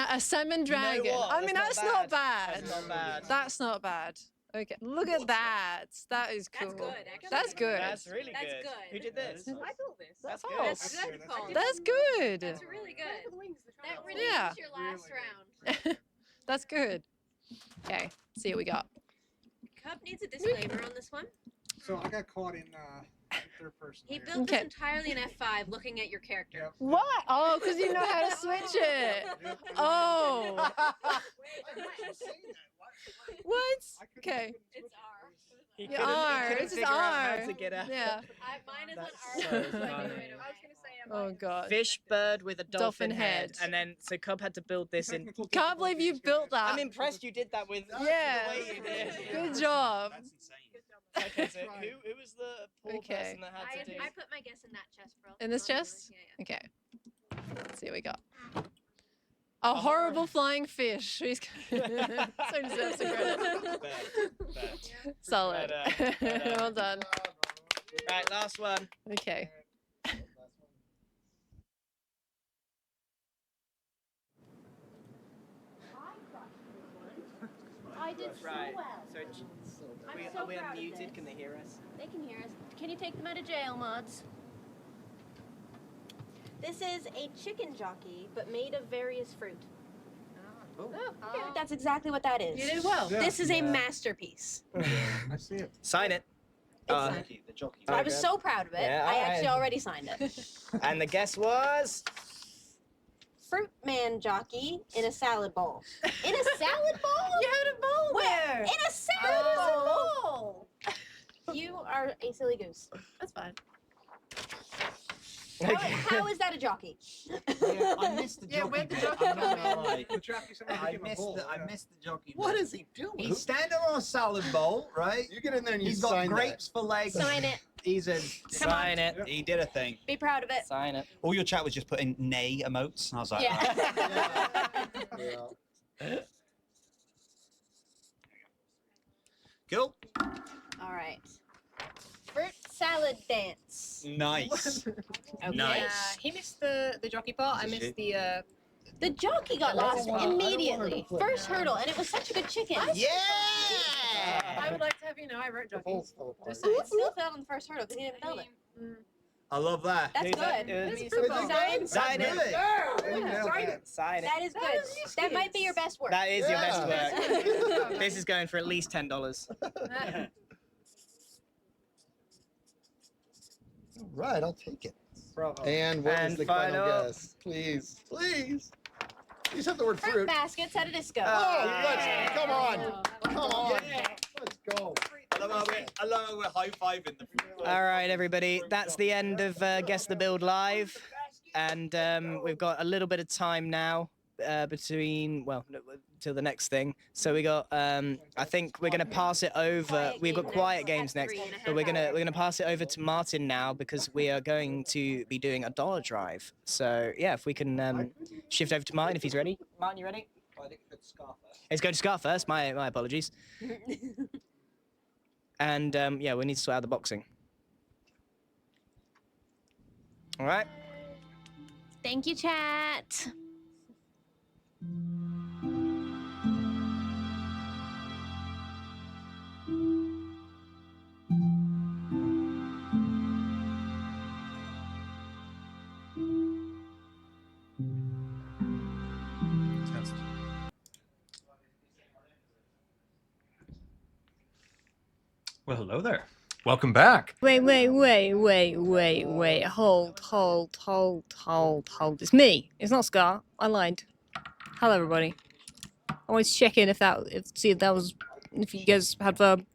A salmon dragon. what? I mean, that's not bad. That's not bad. That's not bad. Okay, look at that. That is cool. That's good, actually. That's good. That's really That's good. good. Who did this? I built this. That's Oh, good. That's good. Colin. That's good. That's really good. That redeems Yeah. your last round. That's good. Okay, see what we got. Cub needs a disclaimer on this one. So I got caught in third person. He there. built this entirely in F5 looking at your character. What? Oh, because you know how to switch it. Oh. What? Okay. It's R. He Yeah, couldn't, R. he couldn't It's figure out R. how to get out. Yeah. Mine is on R. That's So so I knew funny. right away. I was going to say Oh god. Fish bird with a dolphin, Dolphin head. And then, so Cub had to build this in. Can't believe you built that. I'm impressed you did that with Yeah. the way you did. Good job. That's insane. Okay, so who was the poor Okay. person that had to do? I put my guess in that chest, bro. In this Not chest? yours. Yeah, Okay. Let's see what we got. A horrible flying fish. He's so deserves the credit. Solid. Well done. Right, last one. Okay. I did so Right. well. So, I'm we, so are we proud of unmuted? this. Can they hear us? They can hear us. Can you take them out of jail, mods? This is a chicken jockey, but made of various fruit. That's exactly what that is. You did well. Yeah. This is a masterpiece. I see it. Sign it. The jockey. I was so proud of it. Yeah, I alright. actually already signed it. And the guess was. Fruit man jockey in a salad bowl. In a salad bowl? You had a bowl Where? there. In a salad bowl. You are a silly goose. That's fine. How is that a jockey? Yeah, I missed the jockey. Yeah, where'd the bit, jockey I'm not come gonna lie. The jockey somehow I became a missed bull. the I Yeah. missed the jockey. What bit. is he doing? He's standing on a salad bowl, right? You get in there and you He's got sign grapes for legs. Sign it. He's a Sign it. He did a thing. Be proud of it. Sign it. All your chat was just putting nay emotes, and I was like, Yeah. Yeah. cool. All right. Fruit salad dance. Nice. Okay. Nice. He missed the jockey part. I missed the. The jockey got lost immediately. First hurdle, and it was such a good chicken. Yeah! I would like to have you know I wrote jockeys. Just saying. It still failed on the first hurdle because he didn't build it. I love that. That's good. Sign it. Sign it. That is good. That might be your best work. That is your best work. This is going for at least $10. Right, I'll take it. Bravo. And what is the final guess? Please, please. Please have the word Fruit fruit. baskets at a disco. Oh, let's, come on. Come on. Let's go. I love how we're high-fiving them. All right, everybody. That's the end of Guess the Build Live. And we've got a little bit of time now between, well, till the next thing. So we got, I think we're going to pass it over. We've got quiet games next, but we're gonna pass it over to Martin now because we are going to be doing a dollar drive. So yeah, if we can shift over to Martin if he's ready. Martin, you ready? I think it's Scar first. It's going to Scar first. My apologies. And yeah, we need to sort out the boxing. All right. Thank you, chat. Well, hello there. Welcome back. Wait. Hold. It's me. It's not Scar. I lied. Hello, everybody. I always check in if you guys had verb.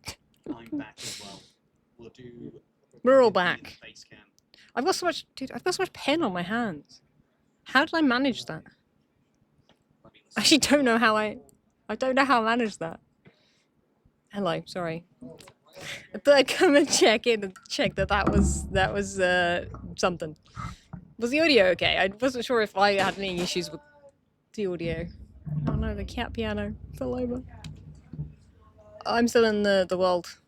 I'm back as well. We'll do. We're all back. I've got so much, dude. I've got so much pen on my hands. How did I manage that? I actually don't know how I don't know how I managed that. Hello. Sorry. I thought I'd come and check in and check that was something. Was the audio okay? I wasn't sure if I had any issues with the audio. Oh no, the cat piano fell over. I'm still in the world.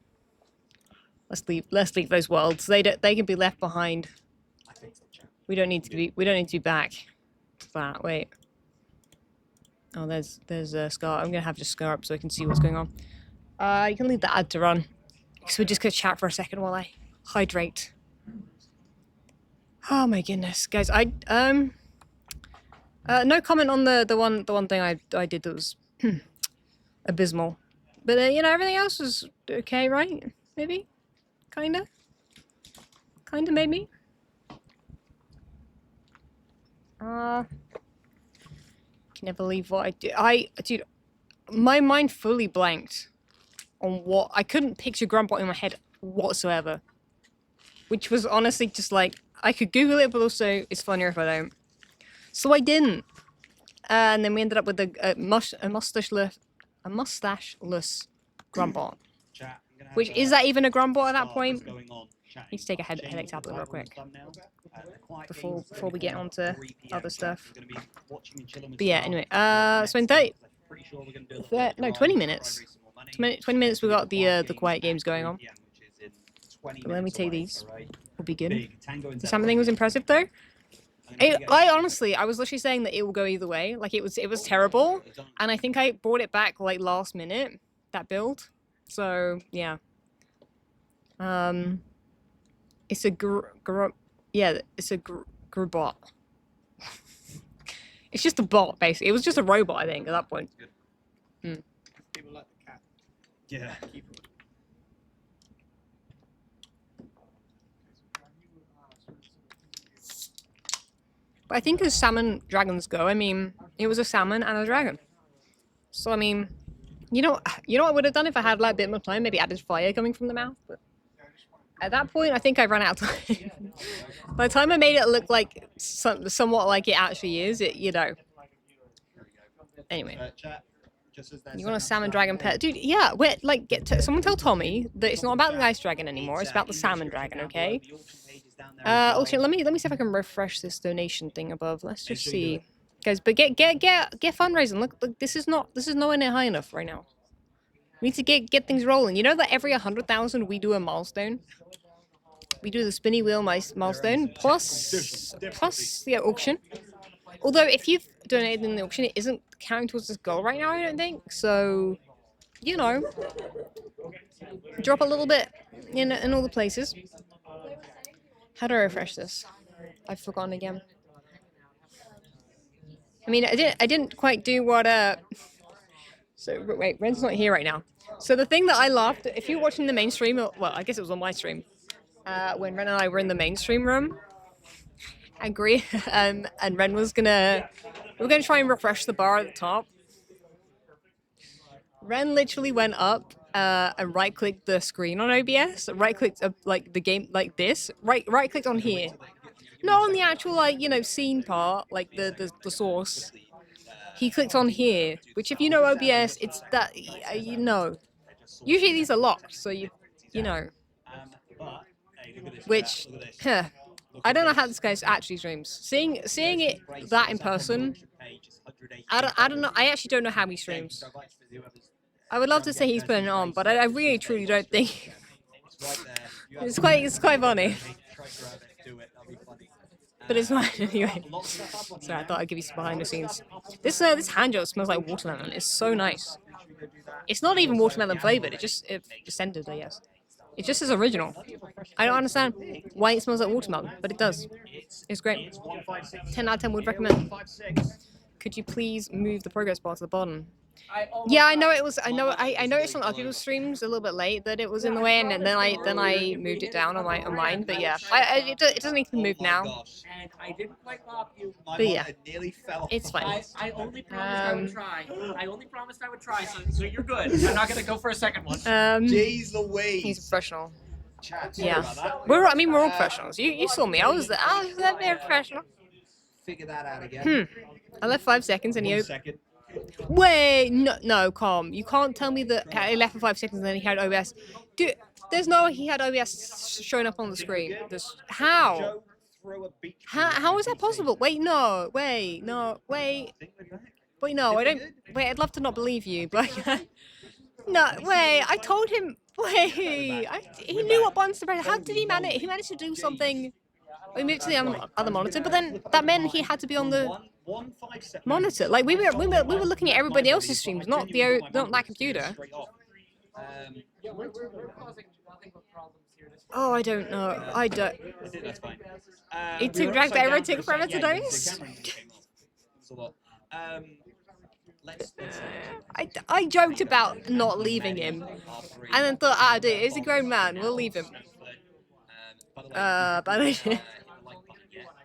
Let's leave those worlds. They can be left behind. We don't need to be back to that. Wait. Oh, there's Scar. I'm gonna have just Scar up so I can see what's going on. You can leave the ad to run. So we're just gonna chat for a second while I hydrate. Oh my goodness, guys! No comment on the one thing I did that was abysmal, but you know, everything else was okay, right? Maybe, kinda, maybe. Can never believe what I did. Dude, my mind fully blanked on what I couldn't picture Grumpbot in my head whatsoever, which was honestly just like I could Google it, but also it's funnier if I don't. So I didn't, and then we ended up with a mustacheless Grumpbot. Which is that even a Grumpbot at that point? Need to take a headache tablet real quick before we get on to other stuff. But yeah, anyway, so in 20 minutes. 20 minutes we got the quiet games going on. But let me take these. Will be good. The salmon thing was impressive though. I honestly, I was literally saying that it will go either way. Like it was terrible, and I think I brought it back like last minute, that build. So yeah. It's a Grubot. It's just a bot, basically. It was just a robot, I think, at that point. People like the cat. Yeah. But I think as salmon dragons go, I mean, it was a salmon and a dragon. So I mean, you know what I would have done if I had like a bit more time? Maybe added fire coming from the mouth. But at that point, I think I ran out of time. By the time I made it look like somewhat like it actually is, Anyway. You want a salmon dragon pet? Dude, yeah, someone tell Tommy that it's not about the ice dragon anymore, it's about the salmon dragon, okay? Okay, let me see if I can refresh this donation thing above. Let's just see. Guys, but get fundraising. Look, this is nowhere near high enough right now. We need to get things rolling. You know that every 100,000 we do a milestone? We do the spinny wheel milestone plus the auction. Although if you've donated in the auction, it isn't counting towards this goal right now, I don't think. So, you know, drop a little bit in all the places. How do I refresh this? I've forgotten again. I mean, I didn't quite do what So wait, Ren's not here right now. So the thing that I laughed at, if you're watching the main stream, well, I guess it was on my stream, when Ren and I were in the mainstream room, and Ren was we were gonna try and refresh the bar at the top. Ren literally went up and right-clicked the screen on OBS, right-clicked like the game like this, right-clicked on here, not on the actual like scene part, like the source. He clicked on here, which if you know OBS, it's that Usually these are locked, so you know. Which, I don't know how this guy's actually streams. Seeing it that in person, I don't know. I actually don't know how he streams. I would love to say he's putting it on, but I really truly don't think. It's quite funny. But it's fine anyway. So I thought I'd give you some behind the scenes. This hand gel smells like watermelon. It's so nice. It's not even watermelon flavored. It just ended, I guess. It just is original. I don't understand why it smells like watermelon, but it does. It's great. 10 out of 10 would recommend. Could you please move the progress bar to the bottom? Yeah, I know it was. I noticed on other people's streams a little bit late that it was in the way, and then I moved it down on mine. But yeah, it doesn't need to move now. And I didn't quite pop you. But yeah, it's fine. I only promised I would try. I only promised I would try, so you're good. I'm not gonna go for a second one. Jeez Louise. He's a professional. Yeah, we're all professionals. You saw me. I was very professional. Figure that out again. I left 5 seconds and he. Wait, no, calm. You can't tell me that he left for 5 seconds and then he had OBS. Dude, there's no way he had OBS showing up on the screen. How? How is that possible? Wait, no, I don't. Wait, I'd love to not believe you, but no, wait. I told him. Wait, he knew what buttons to press. How did he manage? He managed to do something. We moved to the other monitor, but then that meant he had to be on the monitor. Like we were looking at everybody else's streams, not that computer. Oh, I don't know. I don't. It took drag forever. It took forever to notice. I joked about not leaving him, and then thought, dude, he's a grown man. We'll leave him. Bad idea.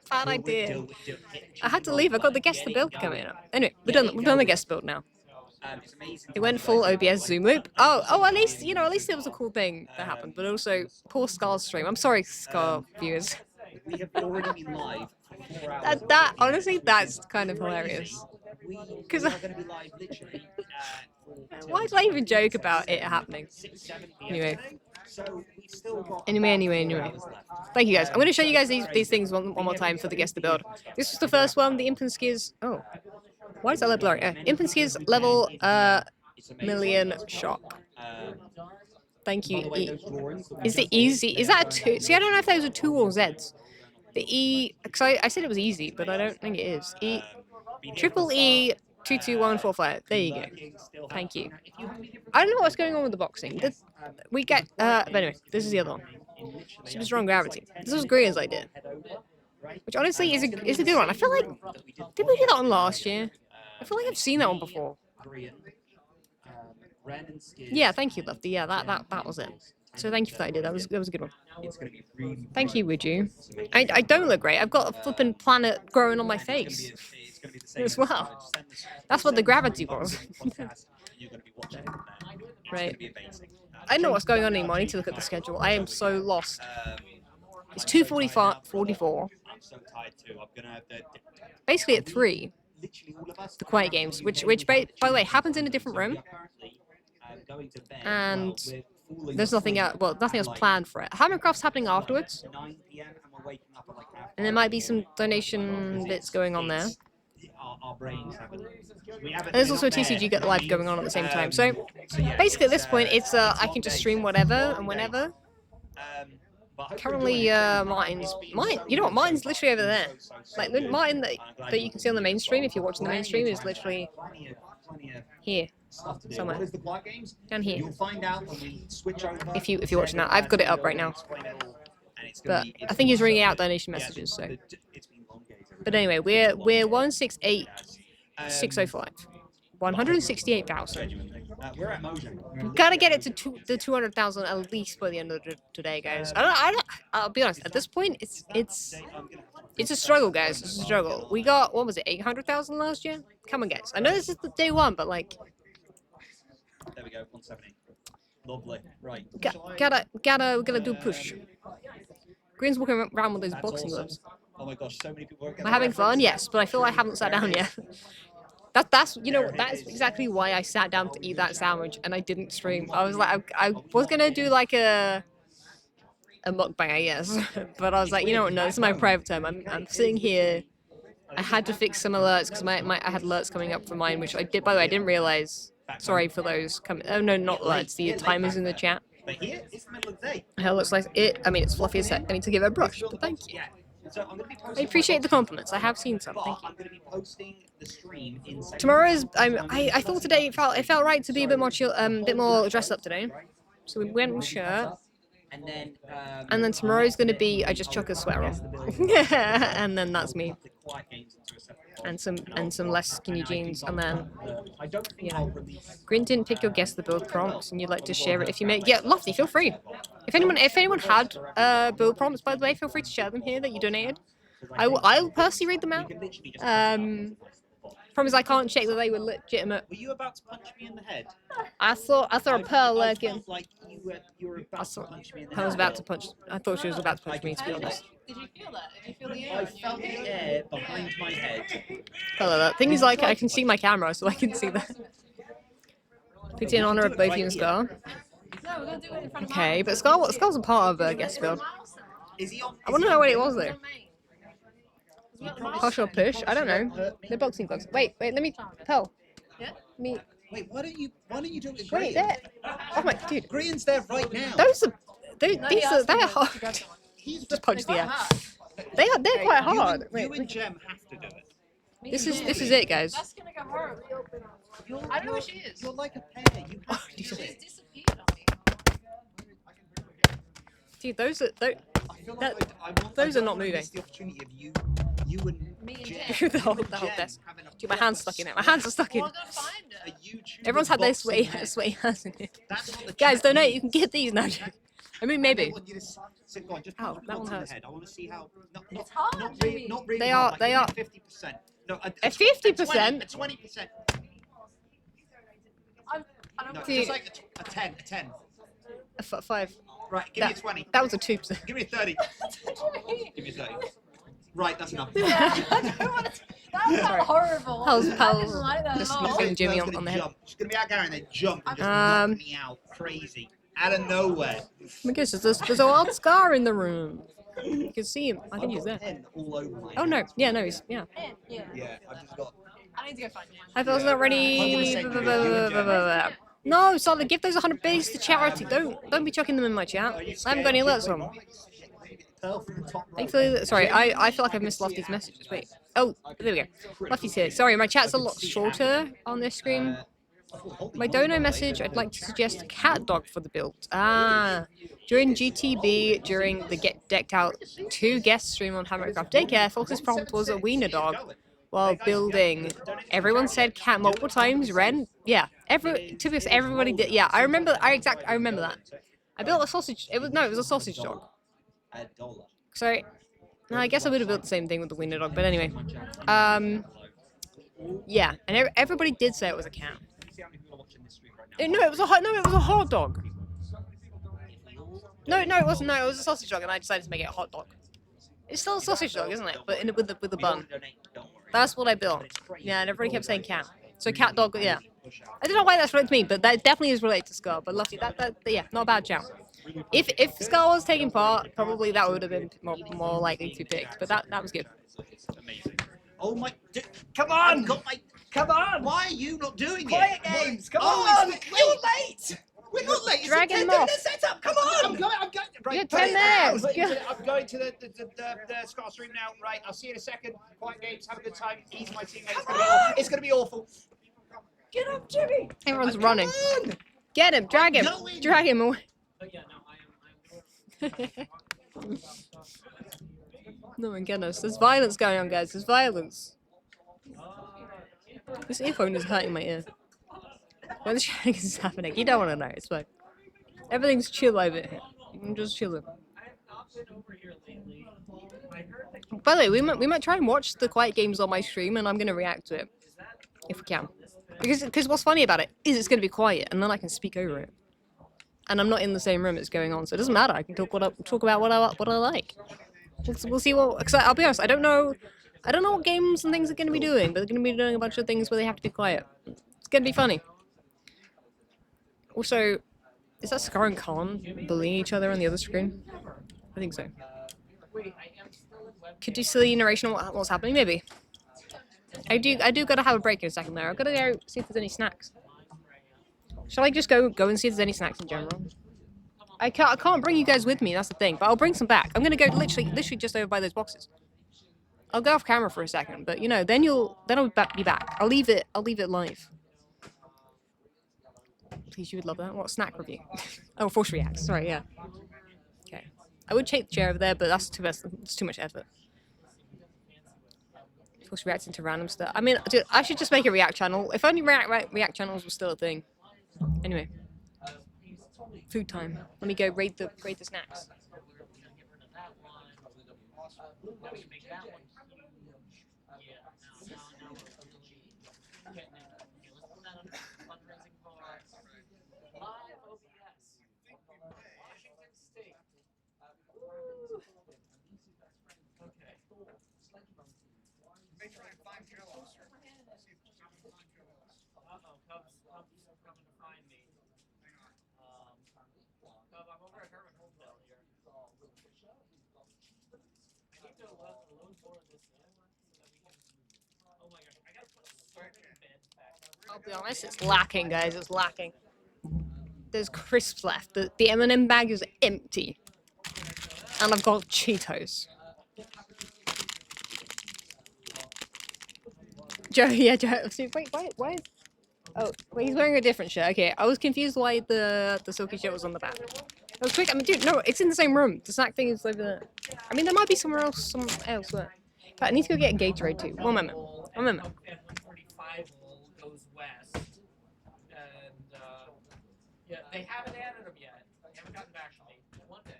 Bad idea. I had to leave. I got the guest build coming up. Anyway, we've done the guest build now. It went full OBS zoom loop. Oh, at least it was a cool thing that happened. But also, poor Scar's stream. I'm sorry, Scar viewers. We have already been live. That honestly, that's kind of hilarious. Because why did I even joke about it happening? Anyway. Anyway. Thank you guys. I'm going to show you guys these things one more time for the guest to build. This was the first one, the Imp and Skizz. Oh, why is that blurry? Imp and Skizz level million shock. Thank you. Is it easy? Is that a 2? See, I don't know if those are 2 or Zs. The E, because I said it was easy, but I don't think it is. Triple E 221145. There you go. Thank you. I don't know what's going on with the boxing. We get but anyway, this is the other one. Super strong gravity. This was Green's idea, which honestly is a good one. I feel like did we do that one last year? I feel like I've seen that one before. Yeah, thank you, Lefty. Yeah, that was it. So thank you for that idea. That was a good one. Thank you, would you? I don't look great. I've got a flippin' planet growing on my face as well. That's what the gravity was. Right. I don't know what's going on anymore. I need to look at the schedule. I am so lost. It's 2:44. Basically at 3. The Quiet Games, which by the way happens in a different room. And there's nothing else planned for it. Hermitcraft's happening afterwards. And there might be some donation bits going on there. our brains haven't. And there's also a TCG Live going on at the same time. So basically at this point, it's I can just stream whatever and whenever. Currently, Martin's you know what? Martin's literally over there. Like Martin that you can see on the main stream if you're watching the main stream is literally here somewhere down here. If you're watching that, I've got it up right now. But I think he's reading out donation messages. So, but anyway, we're 168,605. 168,000. We're at Mojang. We've got to get it to the 200,000 at least by the end of today, guys. I'll be honest. At this point, it's a struggle, guys. It's a struggle. We got, what was it, 800,000 last year? Come on, guys. I know this is the day one, but like. There we go. 170. Lovely. Right. Gotta do push. Green's walking around with those boxing gloves. Oh my gosh, so many people are Am I having fun? Yes, but I feel like I haven't sat down yet. That's you know that's exactly why I sat down to eat that sandwich and I didn't stream. I was like I was gonna do like a mukbang, I guess, but I was like, you know what? No, this is my private time. I'm sitting here. I had to fix some alerts because I had alerts coming up for mine, which I did. By the way, I didn't realize. Sorry for those coming. Oh no, not alerts. The timers in the chat. But here, it's the middle of the day. It looks like it. I mean, it's fluffy as heck. I need to give it a brush, but thank you. So I'm be I appreciate the compliments. I have seen some. Thank you. I'm going to be posting the stream in Tomorrow's. I thought today it felt right to be a bit more chill, bit more dressed up today. So we went with shirt. And then tomorrow's going to be I just chuck a sweater on. And then that's me. And some less skinny jeans, and then Green didn't pick your guess the build prompts, and you'd like to share it if you make. Yeah, Lofty, feel free. If anyone had build prompts, by the way, feel free to share them here that you donated. I'll personally read them out. Promise I can't check that they were legitimate. Were you about to punch me in the head? I saw a Pearl lurking. Like you were about to punch me in the head. I was about to punch. I thought she was about to punch me, to be honest. Did you feel that? Did you feel the air? I felt the air behind my head. Hello, that thing is like I can see my camera, so I can see that. Picked in honor of both you and Scar. No, we're gonna do it in front of Okay, but Scar's a part of guest build. I want to know what it was though. Push or push? I don't know. They're boxing gloves. Wait, let me. Pearl. Yeah? Me. Wait, why don't you do it with Wait, Green? there. Oh my dude. Green's there right now. They're hard. Just punch the air. They're quite hard. You and Jem have to do it. This is it, guys. That's gonna go hard. I don't know where she is. You're like a pair. You have to do She's it. disappeared on me. Dude, those are not moving. The opportunity of you and Me and Jem. Jem. the whole desk. Dude, my hand's stuck in it. My hands are stuck in. Well, I'm gonna find her. Everyone's had their sweaty hands in it. Guys, donate. You can get these now. I mean, maybe. Go on, just Ow, punch that me one onto the hurts. head. I want to see how. It's hard, Not Jimmy. really They hard, are- they are- 50%. No, a 50%? A 20%. I don't No, know. just like a 10. A 10. A 5. Right, give me a 20. That was a 2%. Give me a 30. Give me a 30. Right, that's enough. That was horrible. Pals, I didn't like that just at all. knocking Jimmy Pearl's on gonna the head. jump. She's gonna be out there and then jump and just knock me out. Crazy. Out of nowhere. Oh my gosh, there's a wild Scar in the room. You can see him. I think he's there. Pen all over my Oh no, yeah, no, he's yeah. Yeah. Yeah, I've just got. I need to go find you. I was not ready. No, Solid, give those 100 bits to charity. Don't be chucking them in my chat. I haven't got any alerts on them. Thankfully, sorry, I feel like I've missed Lofty's messages. Wait. Oh, there we go. Lofty's here. Sorry, my chat's a lot shorter on this screen. My dono message, I'd like to suggest a cat dog for the build. During GTB, during the Get Decked Out 2 guest stream on Hermitcraft Daycare, Fox's prompt was a wiener dog while building. Everyone said cat multiple times. Ren, yeah. To be honest, everybody did. Yeah, I remember that. I remember that. I built a sausage. It was a sausage dog. Sorry. No, I guess I would have built the same thing with the wiener dog, but anyway. Yeah, and everybody did say it was a cat. No, it was a hot dog. No, it wasn't. No, it was a sausage dog, and I decided to make it a hot dog. It's still a sausage dog, isn't it? But with the bun. That's what I built. Yeah, and everybody kept saying cat. So cat dog, yeah. I don't know why that's related to me, but that definitely is related to Scar. But Luffy, yeah, not a bad shout. If Scar was taking part, probably that would have been more likely to be picked. But that was good. Oh my! Come on! Come on! Why are you not doing Quiet it? games, come Oh, on! You're late! We're not late. Dragon it's them off. the setup. Come on! I'm going. Right, You're put 10 it down. minutes. Put it Go. into- I'm going to the Scots room now. Right, I'll see you in a second. Quiet games. Have a good time. Ease my teammate. It's gonna be awful. Get up, Jimmy. Everyone's running. Get him, drag him, drag him away. No my goodness, there's violence going on, guys. There's violence. This earphone is hurting my ear. When the shenanigans is happening, you don't want to know. It's fine. Everything's chill over here. I'm just chilling. By the way, we might try and watch the quiet games on my stream, and I'm gonna react to it if we can. Because what's funny about it is it's gonna be quiet, and then I can speak over it. And I'm not in the same room it's going on, so it doesn't matter. I can talk about what I like. We'll see what. Cause I'll be honest, I don't know what games and things are gonna be doing, but they're gonna be doing a bunch of things where they have to be quiet. It's gonna be funny. Also, is that Scar and Khan bullying each other on the other screen? I think so. Could do silly narration on what's happening, maybe. I do gotta have a break in a second there. I've gotta go see if there's any snacks. Shall I just go and see if there's any snacks in general? I can't bring you guys with me, that's the thing, but I'll bring some back. I'm gonna go literally just over by those boxes. I'll go off camera for a second, but you know, then I'll be back. I'll leave it live. Please, you would love that. What snack review? Oh, Force Reacts. Sorry, yeah. Okay. I would take the chair over there, but that's too much effort. Force Reacts into random stuff. I mean, dude, I should just make a React channel. If only React channels were still a thing. Anyway. Food time. Let me go rate the snacks. I'll be honest, it's lacking, guys. It's lacking. There's crisps left. The M&M bag is empty. And I've got Cheetos. Joe, yeah, Joe. See, wait, why is... Oh, wait, he's wearing a different shirt. Okay, I was confused why the silky shirt was on the back. That was quick. I mean, dude, no, it's in the same room. The snack thing is over there. I mean, there might be somewhere else, elsewhere. But I need to go get a Gatorade too. One moment. Goes west, and yeah, they haven't added them yet. They haven't gotten back to me. One day.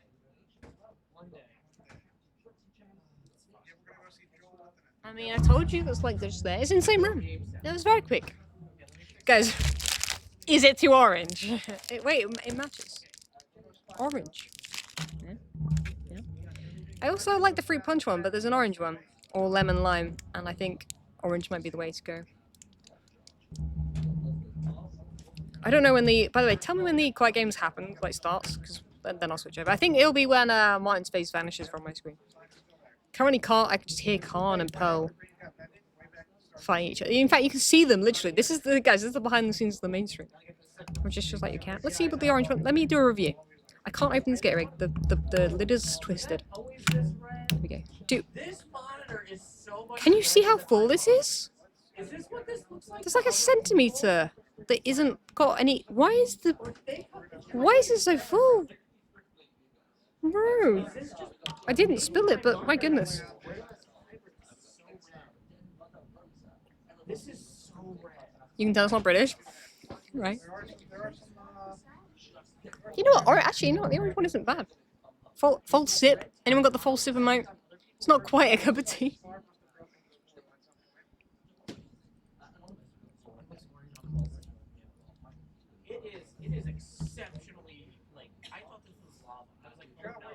I mean, I told you it's like there's there. It's in the same room. It was very quick. Guys, is it too orange? Wait, it matches. Orange. Yeah. I also like the fruit punch one, but there's an orange one. Or lemon lime, and I think orange might be the way to go. I don't know when by the way, tell me when the quiet games happen, like starts, because then I'll switch over. I think it'll be when Martin's face vanishes from my screen. Currently I can just hear Khan and Pearl fighting each other. In fact, you can see them, literally. This is the behind the scenes of the main stream. Which is just like you can. Let's see what the orange one, let me do a review. I can't open this Gatorade, the lid is twisted. Here we go. Dude, can you see how full this is? Is this what this looks like? There's like a centimeter that isn't got any. Why is it so full? Bro, I didn't spill it, but my goodness. This is so red. You can tell it's not British, right? You know what? Or actually, you know what? The orange one isn't bad. False sip. Anyone got the false sip amount? It's not quite a cup of tea. It is exceptionally, like, I thought this was lava. I was like, oh no.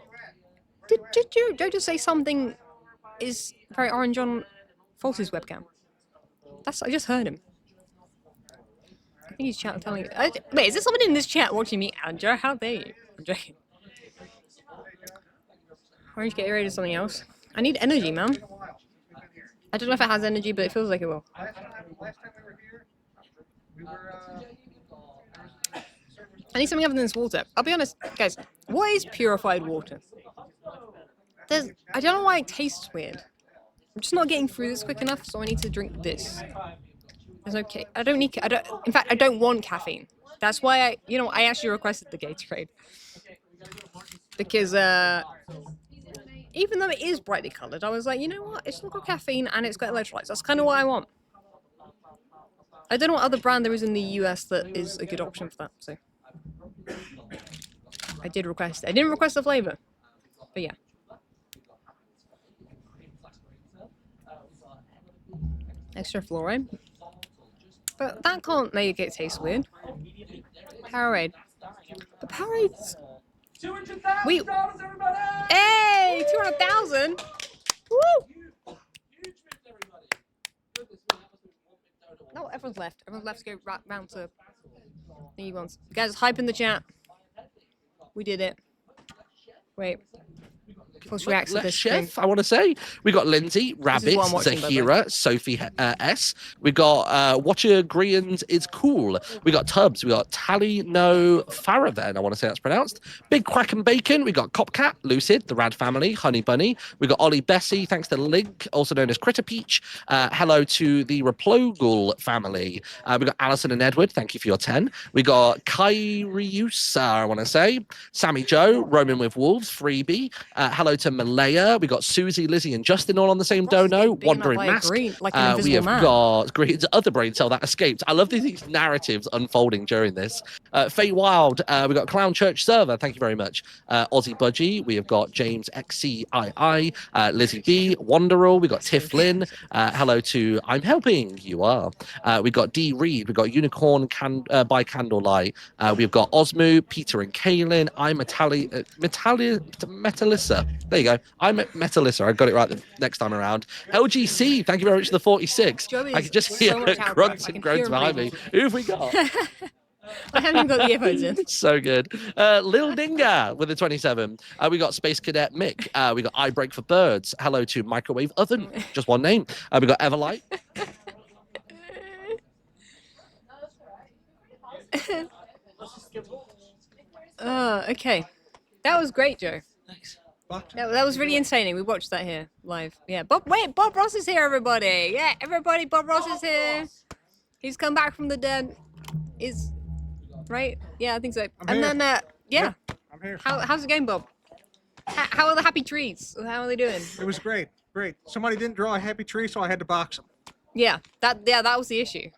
Did Joe just say something is very orange on False's webcam? I just heard him. I think he's telling you. Wait, is there someone in this chat watching me, Andrew? How dare you? I'm joking. Orange Gatorade or something else. I need energy, man. I don't know if it has energy, but it feels like it will. Last time we were here, we were. I need something other than this water. I'll be honest, guys. What is purified water? I don't know why it tastes weird. I'm just not getting through this quick enough, so I need to drink this. It's okay. In fact, I don't want caffeine. That's why I actually requested the Gatorade. Because, even though it is brightly coloured, I was like, you know what? It's not got caffeine and it's got electrolytes. That's kind of what I want. I don't know what other brand there is in the US that is a good option for that, so. I did request it. I didn't request the flavour. But yeah. Extra fluoride. But that can't make it taste weird. Powerade. But Powerade's... Wait. Hey! 200,000! Woo! No, everyone's left. Everyone's left to go round to the new ones. Guys, hype in the chat. We did it. Wait. Post reacts to this Chef, stream. I want to say. We got Lindsay, Rabbit, what I'm watching, by the way. Zahira, Sophie S. We got Watcher Grians is cool. We got Tubbs. We got Tally No Faraven. I want to say that's pronounced. Big Quack and Bacon. We got Copcat, Lucid, the Rad Family, Honey Bunny. We got Ollie Bessie, thanks to Link, also known as Critter Peach. Hello to the Replogal family. We got Alison and Edward. Thank you for your 10. We got Kyriusa, I want to say. Sammy Joe, Roman with Wolves, Freebie. Hello to Malaya. We got Susie, Lizzie, and Justin all on the same dono. Wandering Mask. Green, like an We have man. got Green's other brain cell that escaped. I love these narratives unfolding during this. Faye Wild. We got Clown Church Server. Thank you very much. Aussie Budgie. We have got James XCII. Lizzie B. Wanderer. We got Tiff Lynn. Hello to I'm Helping. You are. We got D Reed. We got Unicorn by Candlelight. We've got Osmu, Peter and Kaylin. I'm Metalissa. There you go. I'm Metalissa. I got it right the next time around. LGC, thank you very much for the 46. Joey I can just hear so much grunts outgrowth. I and can groans hear him behind me. breathing. Who have we got? I haven't even got the earphones in. So good. Lil Dinga with the 27. We got Space Cadet Mick. We got Eye Break for Birds. Hello to Microwave Oven. Just one name. We got Everlight. Okay. That was great, Joe. Thanks. That was really entertaining. We watched that here live. Yeah, Bob Ross is here, everybody. Yeah, everybody, Bob Ross is here. He's come back from the dead. Is right? Yeah, I think so. I'm here. Then yeah. I'm here. How's it going, Bob? How are the happy trees? How are they doing? It was great. Great. Somebody didn't draw a happy tree, so I had to box them. Yeah, that was the issue.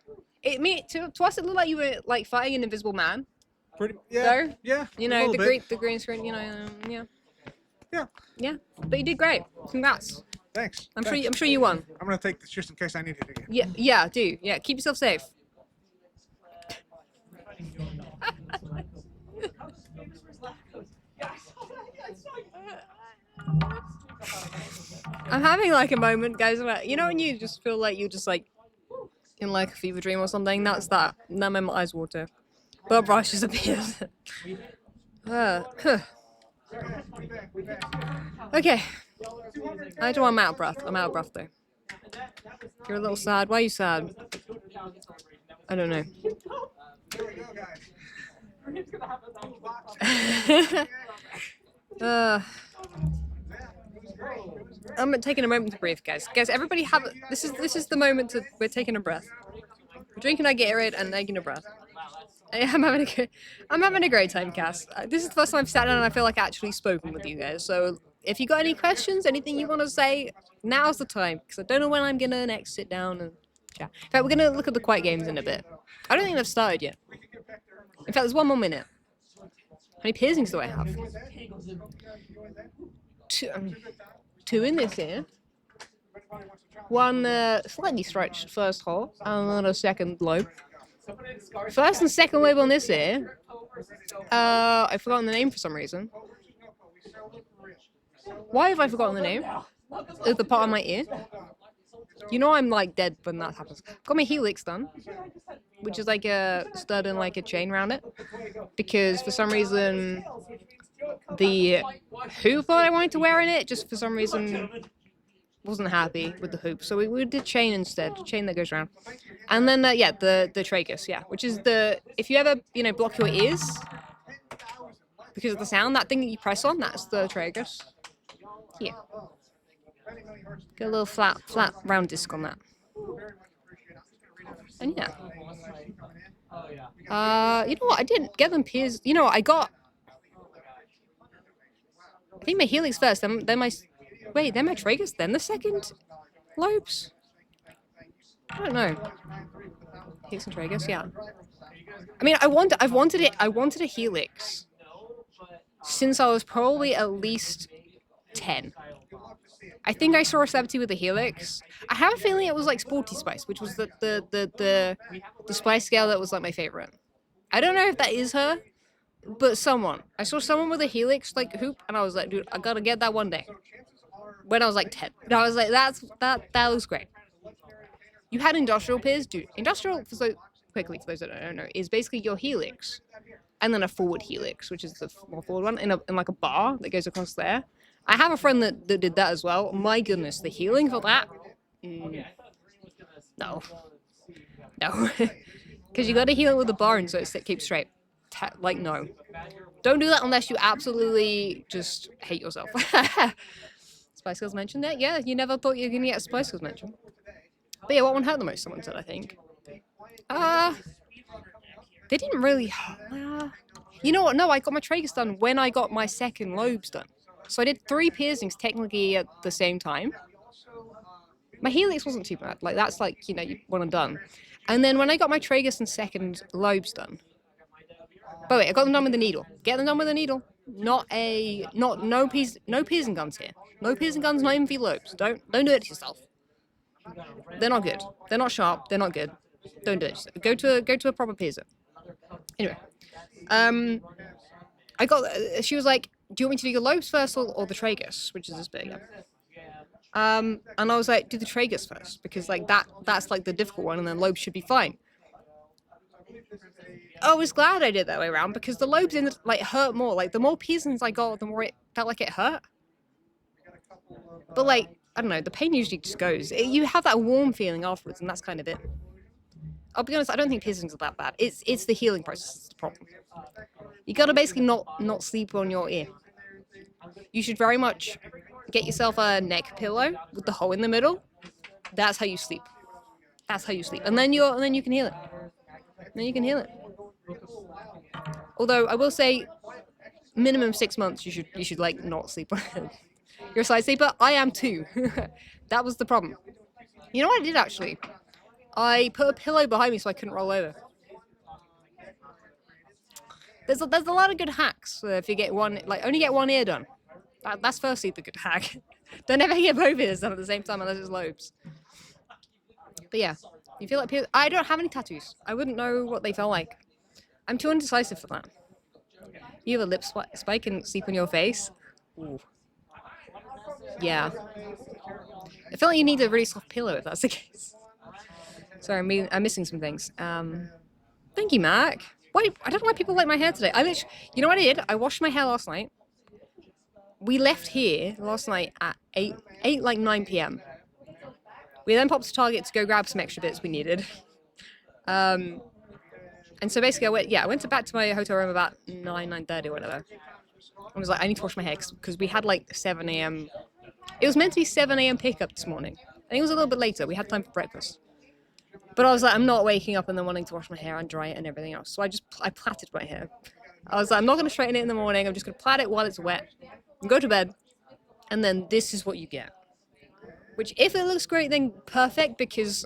To us it looked like you were like fighting an invisible man. Pretty. Yeah. Though, Yeah. you a know little bit. the green screen. You know. Yeah. Yeah. Yeah. But you did great. Congrats. Thanks. I'm sure you won. I'm gonna take this just in case I need it again. Yeah. Yeah. Do. Yeah. Keep yourself safe. I'm having like a moment, guys. Where, you know when you just feel like you're just like in like a fever dream or something? That's that. Now my eyes water. Bob Rush has appeared. Okay. I'm out of breath. I'm out of breath though. You're a little sad. Why are you sad? I don't know. I'm taking a moment to breathe, guys. Guys, everybody have this is the moment we're taking a breath. We're drinking our Gatorade and taking a breath. I'm having a great time, Cass. This is the first time I've sat down and I feel like actually spoken with you guys. So if you got any questions, anything you want to say, now's the time. Because I don't know when I'm gonna next sit down and chat. In fact, we're gonna look at the quiet games in a bit. I don't think they've started yet. In fact, there's one more minute. How many piercings do I have? Two in this here. One slightly stretched first hole, and then a second lobe. First and second lobe on this here. I've forgotten the name for some reason. Why have I forgotten the name? Is the part of my ear? You know I'm like dead when that happens. Got my helix done, which is like a stud and like a chain around it, because for some reason the who thought I wanted to wear in it. Just for some reason wasn't happy with the hoop, so we did chain instead, chain that goes around. And then yeah, the tragus, yeah, which is if you ever block your ears because of the sound, that thing that you press on, that's the tragus. Here, get a little flat round disc on that. And yeah, you know what? I didn't get them pierced. You know what? I think my helix first, then my tragus, then the second lobes. I don't know. Helix and tragus, yeah. I mean, I've wanted a helix since I was probably at least 10. I think I saw a celebrity with a helix. I have a feeling it was like Sporty Spice, which was the spice girl that was like my favorite. I don't know if that is her, but I saw someone with a helix like hoop, and I was like, dude, I gotta get that one day. When I was like 10, and I was like, that looks great. You had industrial pairs, dude. Industrial, for those that don't know, is basically your helix, and then a forward helix, which is the more forward one, in like a bar that goes across there. I have a friend that did that as well. My goodness, the healing for that? No. Because you got to heal it with the bar, and so it keeps straight. Like, no. Don't do that unless you absolutely just hate yourself. Spice Girls mentioned that? Yeah, you never thought you were going to get a Spice Girls mention. But yeah, what one hurt the most, someone said, I think. They didn't really... you know what? No, I got my tragus done when I got my second lobes done. So I did 3 piercings technically at the same time. My helix wasn't too bad. Like, that's like, one and done. And then when I got my tragus and second lobes done. But wait, I got them done with the needle. Get them done with a needle. No piercing guns here. No piercing guns, not even for lobes. Don't do it to yourself. They're not good. They're not sharp. They're not good. Don't do it. Go to a proper piercer. Anyway, she was like, do you want me to do your lobes first or the tragus, which is this big? And I was like, do the tragus first, because like that's like the difficult one, and then lobes should be fine. I was glad I did it that way around, because the lobes hurt more. Like, the more piercings I got, the more it felt like it hurt. But like, I don't know, the pain usually just goes. You have that warm feeling afterwards, and that's kind of it. I'll be honest, I don't think piercings are that bad. It's the healing process that's the problem. You gotta basically not sleep on your ear. You should very much get yourself a neck pillow with the hole in the middle. That's how you sleep. That's how you sleep. And then you can heal it. Then you can heal it. Although I will say, minimum 6 months you should like not sleep on it. You're a side sleeper? I am too. That was the problem. You know what I did actually? I put a pillow behind me so I couldn't roll over. There's a lot of good hacks if you get only get one ear done. That's firstly the good hack. Don't ever get both ears done at the same time unless it's lobes. But yeah, you feel like I don't have any tattoos. I wouldn't know what they felt like. I'm too indecisive for that. You have a lip spike and sleep on your face? Ooh. Yeah. I feel like you need a really soft pillow if that's the case. Sorry, I'm missing some things. Thank you, Mac. Wait, I don't know why people like my hair today. You know what I did? I washed my hair last night. We left here last night at 9 p.m. We then popped to Target to go grab some extra bits we needed. And so basically I went back to my hotel room about 9:30 or whatever. I was like, I need to wash my hair because we had like 7 a.m. It was meant to be 7 a.m. pickup this morning. I think it was a little bit later. We had time for breakfast. But I was like, I'm not waking up and then wanting to wash my hair and dry it and everything else. So I plaited my hair. I was like, I'm not going to straighten it in the morning. I'm just going to plait it while it's wet. And go to bed. And then this is what you get. Which, if it looks great, then perfect, because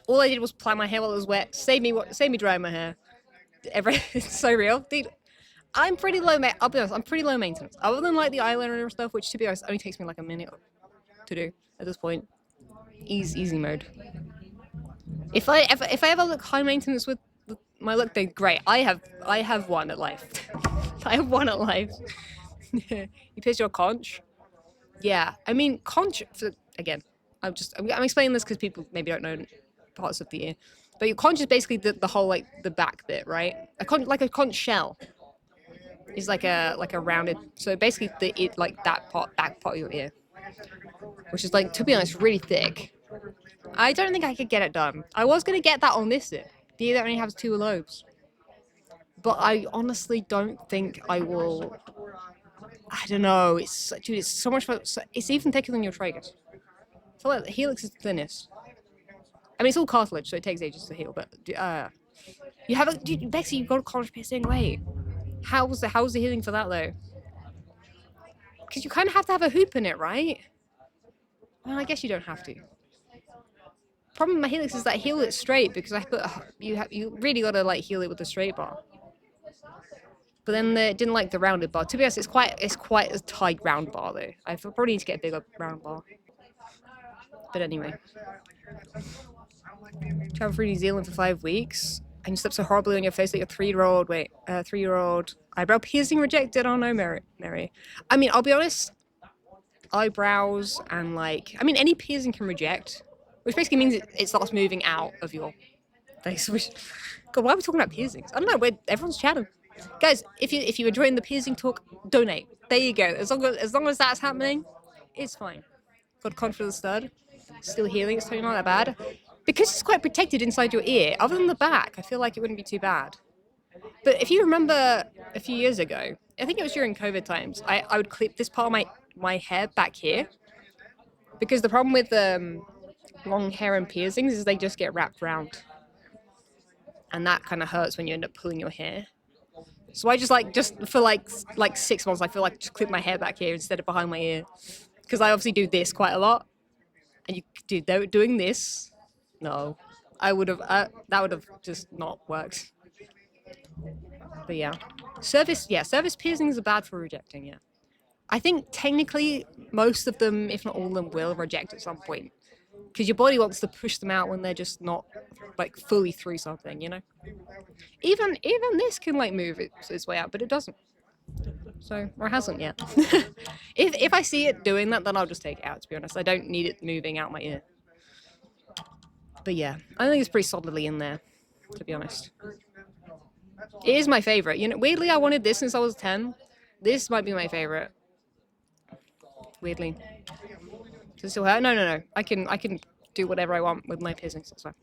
all I did was plait my hair while it was wet. Save me drying my hair. It's so real. Dude, I'm pretty low I'll be honest, I'm pretty low maintenance. Other than like the eyeliner and stuff, which to be honest only takes me like a minute to do at this point. Easy mode. If I ever look high maintenance with my look, then great. I have one at life. I have one at life. You pierced your conch? Yeah. I mean, conch, again, I'm explaining this because people maybe don't know parts of the ear. But your conch is basically the whole, like, the back bit, right? Like a conch shell is like a rounded, so basically that back part of your ear. which is like, to be honest, really thick. I don't think I could get it done. I was gonna get that on this ear, the ear that only has 2 lobes, but I honestly don't think I will. I don't know. It's dude, it's so much. It's even thicker than your tragus. I feel like the helix is the thinnest. I mean, it's all cartilage, so it takes ages to heal. But you have a dude, Bexy. You've got a college piercing. Wait, how's the healing for that though? Because you kind of have to have a hoop in it, right? Well, I guess you don't have to. Problem with my helix is that I heal it straight because I put you really gotta like heal it with a straight bar. But then it didn't like the rounded bar. To be honest, it's quite a tight round bar though. I probably need to get a bigger round bar. But anyway, travel through New Zealand for 5 weeks, and you slept so horribly on your face that your 3-year-old eyebrow piercing rejected. Oh no, Mary. I mean, I'll be honest. Eyebrows and any piercing can reject, which basically means it starts moving out of your face. God, why are we talking about piercings? I don't know. Everyone's chatting. Guys, if you're enjoying the piercing talk, donate. There you go. As long as that's happening, it's fine. Got conch for the stud. Still healing. It's totally not that bad. Because it's quite protected inside your ear, other than the back, I feel like it wouldn't be too bad. But if you remember a few years ago, I think it was during COVID times, I would clip this part of my hair back here. Because the problem with long hair and piercings is they just get wrapped around. And that kind of hurts when you end up pulling your hair. So I just for 6 months, I feel like just clip my hair back here instead of behind my ear. Because I obviously do this quite a lot. And doing this, no. That would have just not worked. But yeah. Surface piercings are bad for rejecting, yeah. I think technically most of them, if not all of them, will reject at some point. Because your body wants to push them out when they're just not fully through something, you know? Even this can move its way out, but it doesn't. So, or it hasn't yet. If I see it doing that, then I'll just take it out, to be honest. I don't need it moving out my ear. But yeah, I think it's pretty solidly in there, to be honest. It is my favorite. You know, weirdly, I wanted this since I was 10. This might be my favorite. Weirdly. Does it still hurt? No. I can do whatever I want with my piercings. That's fine.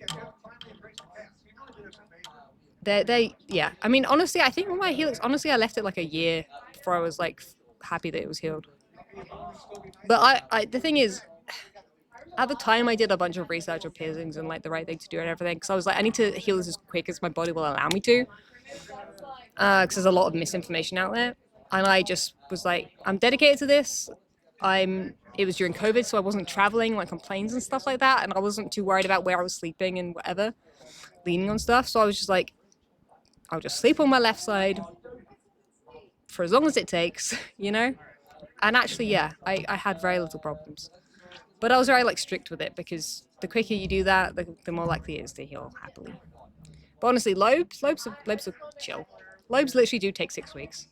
Yeah. I mean, honestly, I think with my helix, honestly, I left it a year before I was happy that it was healed. But the thing is, at the time, I did a bunch of research on piercings and the right thing to do and everything. Because I was I need to heal this as quick as my body will allow me to. Because there's a lot of misinformation out there. And I just was I'm dedicated to this. It was during COVID, so I wasn't traveling on planes and stuff like that. And I wasn't too worried about where I was sleeping and whatever, leaning on stuff. So I was just I'll just sleep on my left side for as long as it takes, you know? And actually, yeah, I had very little problems. But I was very strict with it because the quicker you do that, the more likely it is to heal happily. But honestly, lobes are chill. Lobes literally do take 6 weeks.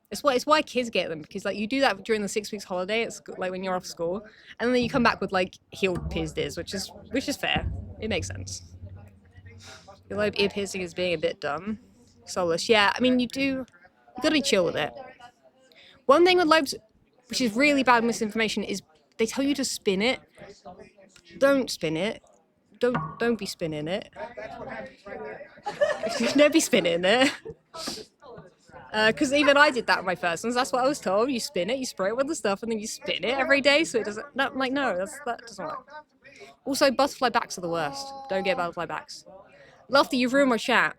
It's why kids get them, because you do that during the 6 weeks holiday. It's when you're off school, and then you come back with healed pierced ears, which is fair. It makes sense. Your lobe ear piercing is being a bit dumb. Soulless, yeah. I mean, you gotta be chill with it. One thing with lobes, which is really bad misinformation, is they tell you to spin it. Don't spin it. Don't be spinning it. Don't be spinning it. Because even I did that with my first ones. That's what I was told. You spin it, you spray it with the stuff, and then you spin it every day so it doesn't. No, that doesn't work. Also, butterfly backs are the worst. Don't get butterfly backs. Lofty, you've ruined my chat,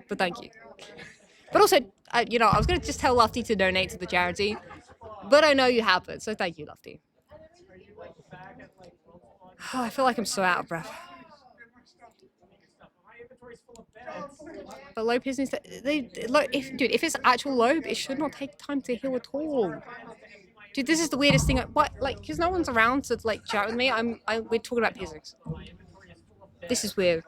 but thank you. But also, I was going to just tell Lofty to donate to the charity, but I know you haven't, so thank you, Lofty. Oh, I feel like I'm so out of breath. But lobe piercings, if it's actual lobe, it should not take time to heal at all. Dude, this is the weirdest thing. Because no one's around to chat with me. We're talking about piercings. This is weird.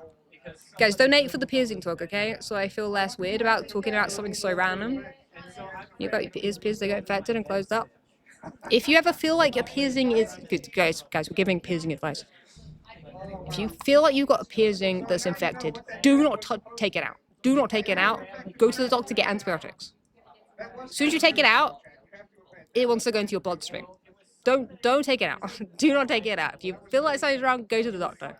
Guys, donate for the piercing talk, okay? So I feel less weird about talking about something so random. You got your ears pierced, they got infected and closed up. If you ever feel like a piercing is good, guys, we're giving piercing advice. If you feel like you've got a piercing that's infected, do not take it out. Do not take it out. Go to the doctor, get antibiotics. As soon as you take it out, it wants to go into your bloodstream. Don't take it out. Do not take it out. If you feel like something's wrong, go to the doctor.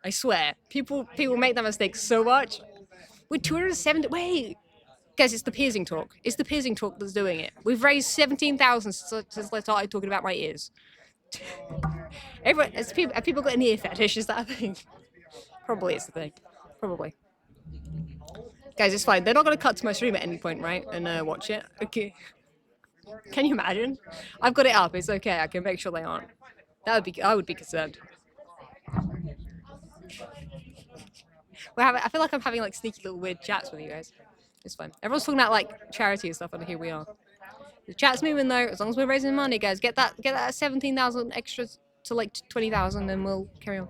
I swear. People make that mistake so much. With 270. Wait. Guys, it's the piercing talk. It's the piercing talk that's doing it. We've raised 17,000 since I started talking about my ears. Have people got an ear fetish? Is that a thing? Probably it's the thing. Probably. Guys, it's fine. They're not going to cut to my stream at any point, right? And watch it. Okay. Can you imagine? I've got it up. It's okay. I can make sure they aren't. I would be concerned. I feel like I'm having like sneaky little weird chats with you guys. It's fine. Everyone's talking about like charity and stuff, and here we are. The chat's moving though. As long as we're raising money, guys, get that 17,000 extras to like 20,000, and we'll carry on.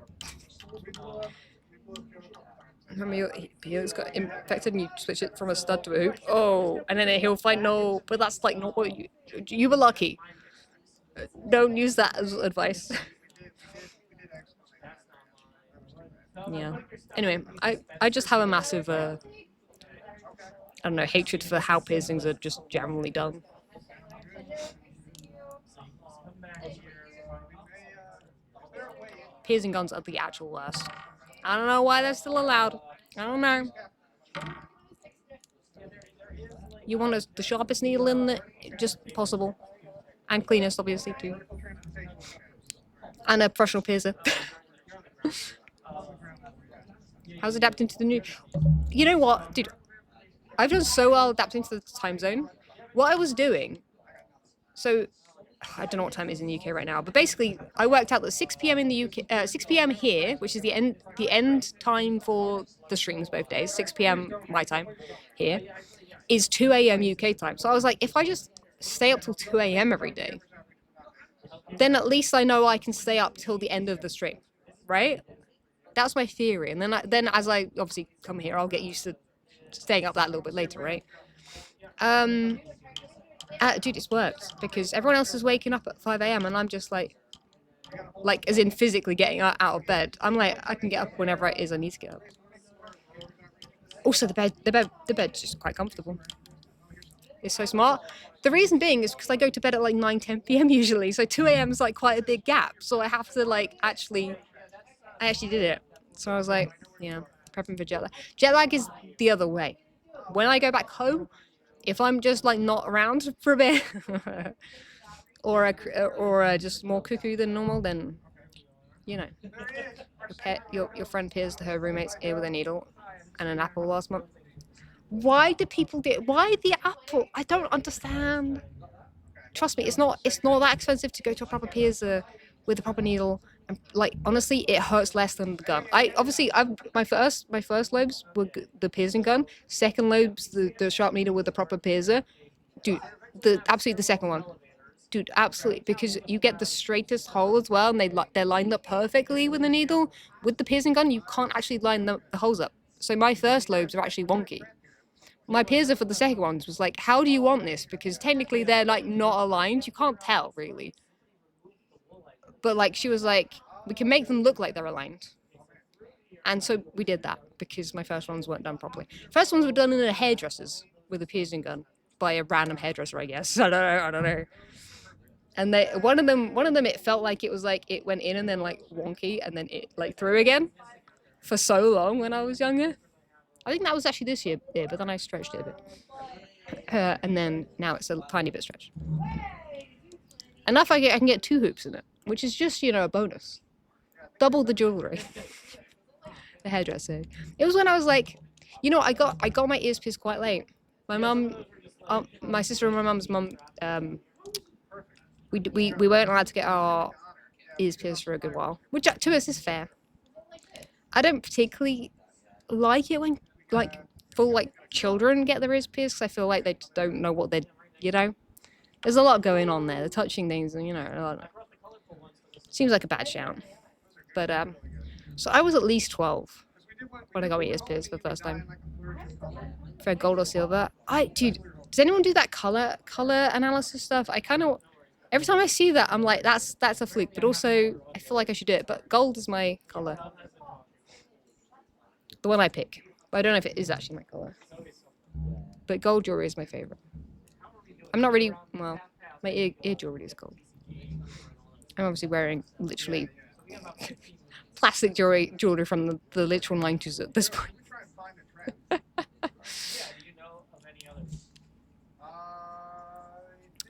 Remember, he's got infected, and you switch it from a stud to a hoop. Oh, and then he'll fight. No, but that's like not what you were lucky. Don't use that as advice. Yeah. Anyway, I just have a massive I don't know, hatred for how piercings are just generally done. Piercing guns are the actual worst. I don't know why they're still allowed. I don't know. You want the sharpest needle in it, just possible. And cleanest, obviously, too. And a professional piercer. How's adapting to the new... You know what, dude? I've done so well adapting to the time zone. What I was doing... So, I don't know what time it is in the UK right now, but basically, I worked out that 6 p.m. in the UK... 6 p.m. here, which is the end time for the streams both days, 6 p.m. my time here, is 2 a.m. UK time. So I was like, if I just stay up till 2 a.m. every day, then at least I know I can stay up till the end of the stream, right? That's my theory. And then as I obviously come here, I'll get used to staying up that little bit later, right? Dude, it's worked because everyone else is waking up at 5 a.m. and I'm just like as in physically getting out of bed. I'm like, I can get up whenever it is I need to get up. Also, the bed's just quite comfortable. It's so smart. The reason being is because I go to bed at like 9-10 p.m. usually, so 2 a.m. is like quite a big gap. So I have to I actually did it. So I was like, yeah, prepping for jet lag. Jet lag is the other way. When I go back home, if I'm just like not around for a bit, or just more cuckoo than normal, then you know, your friend pierced her roommate's ear with a needle and an apple last month. Why do people do it? Why the apple? I don't understand. Trust me, it's not that expensive to go to a proper piercer with a proper needle. And, like, honestly, it hurts less than the gun. My first lobes were the piercing gun. Second lobes, the sharp needle with the proper piercer. Dude, absolutely the second one. Dude, absolutely, because you get the straightest hole as well, and they're lined up perfectly with the needle. With the piercing gun, you can't actually line the holes up. So my first lobes are actually wonky. My piercer for the second ones was like, how do you want this? Because technically they're like not aligned. You can't tell really. But like she was like, we can make them look like they're aligned. And so we did that because my first ones weren't done properly. First ones were done in a hairdresser's with a piercing gun by a random hairdresser, I guess. I don't know. And one of them, it felt like it was like it went in and then like wonky and then it like through again for so long when I was younger. I think that was actually this year, but then I stretched it a bit. And then now it's a tiny bit stretched. Enough I can get 2 hoops in it, which is just, a bonus. Double the jewelry. The hairdresser. It was when I was like, I got my ears pierced quite late. My mum, my sister and my mum's mum, we weren't allowed to get our ears pierced for a good while, which to us is fair. I don't particularly like it when full children get their ears pierced, because I feel like they just don't know what they're, there's a lot going on there. They're touching things and, I don't know. Seems like a bad shout. But, so I was at least 12 when I got my ears pierced for the first time. For gold or silver. Dude, does anyone do that color analysis stuff? I kind of, every time I see that, I'm like, that's a fluke. But also, I feel like I should do it. But gold is my color. The one I pick. But I don't know if it is actually my color. But gold jewelry is my favorite. I'm not really, well, my ear jewelry is gold. I'm obviously wearing literally plastic jewelry from the literal 90s at this point.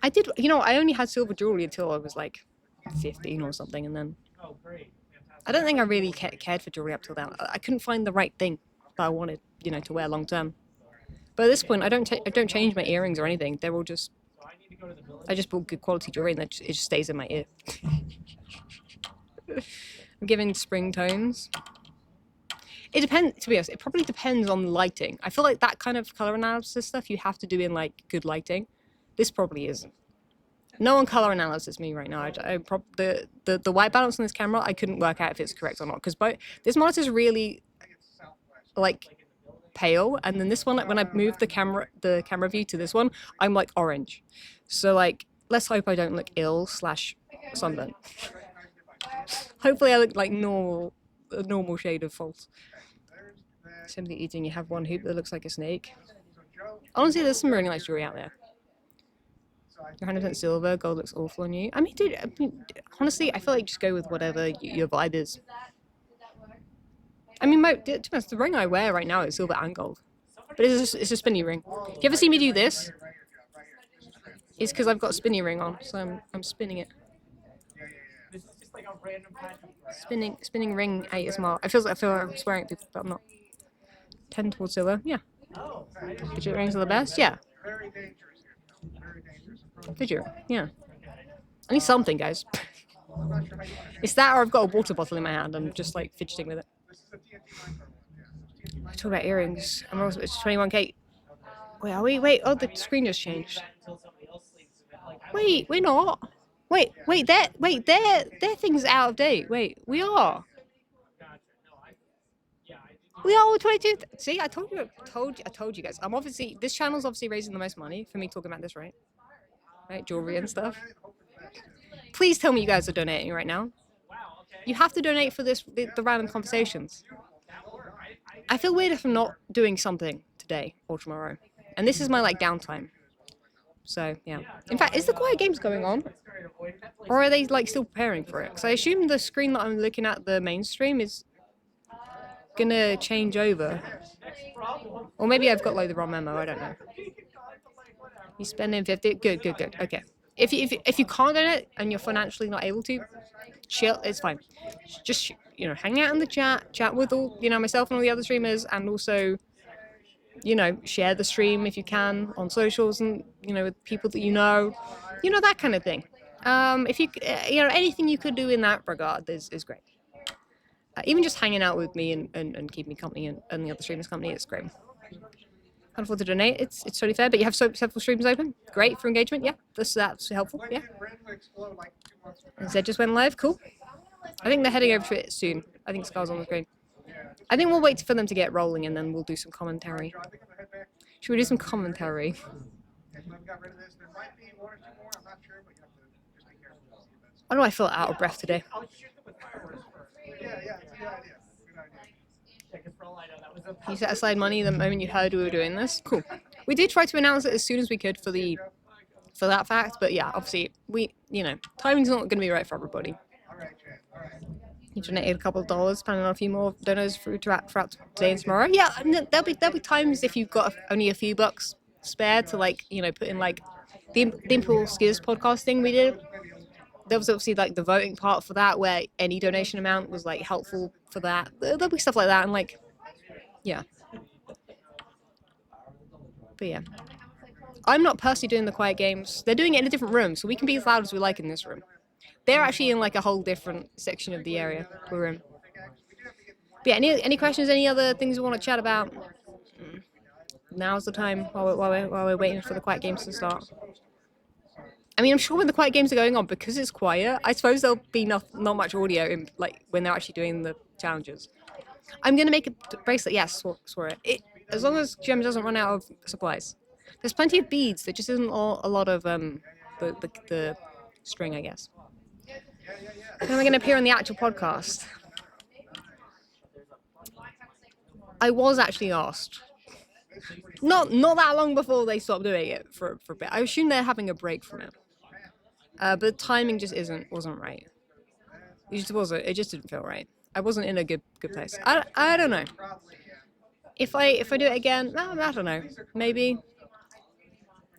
I did, I only had silver jewelry until I was like 15 or something, and then I don't think I really cared for jewelry up till then. I couldn't find the right thing that I wanted, to wear long term. But at this point, I don't change my earrings or anything. They're all just, I just bought good quality jewelry, and it just stays in my ear. I'm giving spring tones. It depends, to be honest, it probably depends on lighting. I feel like that kind of color analysis stuff you have to do in like good lighting. This probably isn't. No one color analysis me right now. The white balance on this camera, I couldn't work out if it's correct or not, because this monitor is really like pale, and then this one, like, when I move the camera view to this one, I'm like orange. So like, let's hope I don't look ill / sunburnt. Hopefully I look like a normal shade of false. Simply eating, you have one hoop that looks like a snake. Honestly, there's some really nice jewelry out there. You're 100% silver, gold looks awful on you. I mean, dude, honestly, I feel like just go with whatever your vibe is. I mean, to be honest, the ring I wear right now is silver and gold. But it's a spinny ring. If you ever see me do this, it's because I've got a spinny ring on, so I'm spinning it. Spinning ring ASMR. I feel like I'm swearing at people, but I'm not. 10 towards silver, yeah. Fidget rings are the best, yeah. Fidget, yeah. I need something, guys. It's that, or I've got a water bottle in my hand. I'm just like fidgeting with it. I talk about earrings. It's 21K. Wait, are we? Wait, oh, the screen just changed. Wait, we're not. Wait, their thing's out of date. Wait, we are. We are all 22. See, I told you guys. This channel's obviously raising the most money for me talking about this, right? Right, jewelry and stuff. Please tell me you guys are donating right now. You have to donate for the random conversations. I feel weird if I'm not doing something today or tomorrow. And this is my like downtime. So yeah. In fact, is the quiet games going on? Or are they like still preparing for it? Because I assume the screen that I'm looking at, the mainstream, is gonna change over. Or maybe I've got like the wrong memo, I don't know. You spending 50? Good. Okay. If you can't donate and you're financially not able to, chill, it's fine. Just, hang out in the chat with all, myself and all the other streamers, and also, share the stream if you can on socials and, with people that that kind of thing. If you, anything you could do in that regard is great. Even just hanging out with me and keeping me company and the other streamers' company, it's great. Can't afford to donate, it's totally fair, but you have several streams open. Great for engagement, yeah. That's helpful, yeah. And Zed just went live, cool. I think they're heading over to it soon. I think Scar's on the screen. I think we'll wait for them to get rolling and then we'll do some commentary. Should we do some commentary? Why do I feel out of breath today? You set aside money the moment you heard we were doing this? Cool. We did try to announce it as soon as we could for that fact, but yeah, obviously, timing's not going to be right for everybody. You donated a couple of dollars, planning on a few more donors throughout today and tomorrow. Yeah, there'll be times if you've got only a few bucks spare to put in like the Impulse Skizz podcast thing we did. There was obviously like the voting part for that, where any donation amount was like helpful for that. There'll be stuff like that, and yeah. But yeah, I'm not personally doing the quiet games. They're doing it in a different room, so we can be as loud as we like in this room. They're actually in like a whole different section of the area we're in. But yeah, any questions? Any other things we want to chat about? Now's the time while we're waiting for the quiet games to start. I mean, I'm sure when the quiet games are going on, because it's quiet, I suppose there'll be not much audio in when they're actually doing the challenges. I'm gonna make a bracelet. Yes, swear it. As long as Gem doesn't run out of supplies. There's plenty of beads. There just isn't a lot of the string, I guess. When am I gonna appear on the actual podcast? I was actually asked. Not that long before they stopped doing it for a bit. I assume they're having a break from it. But the timing just wasn't right. It just didn't feel right. I wasn't in a good place. I don't know. If I do it again, no, I don't know. Maybe.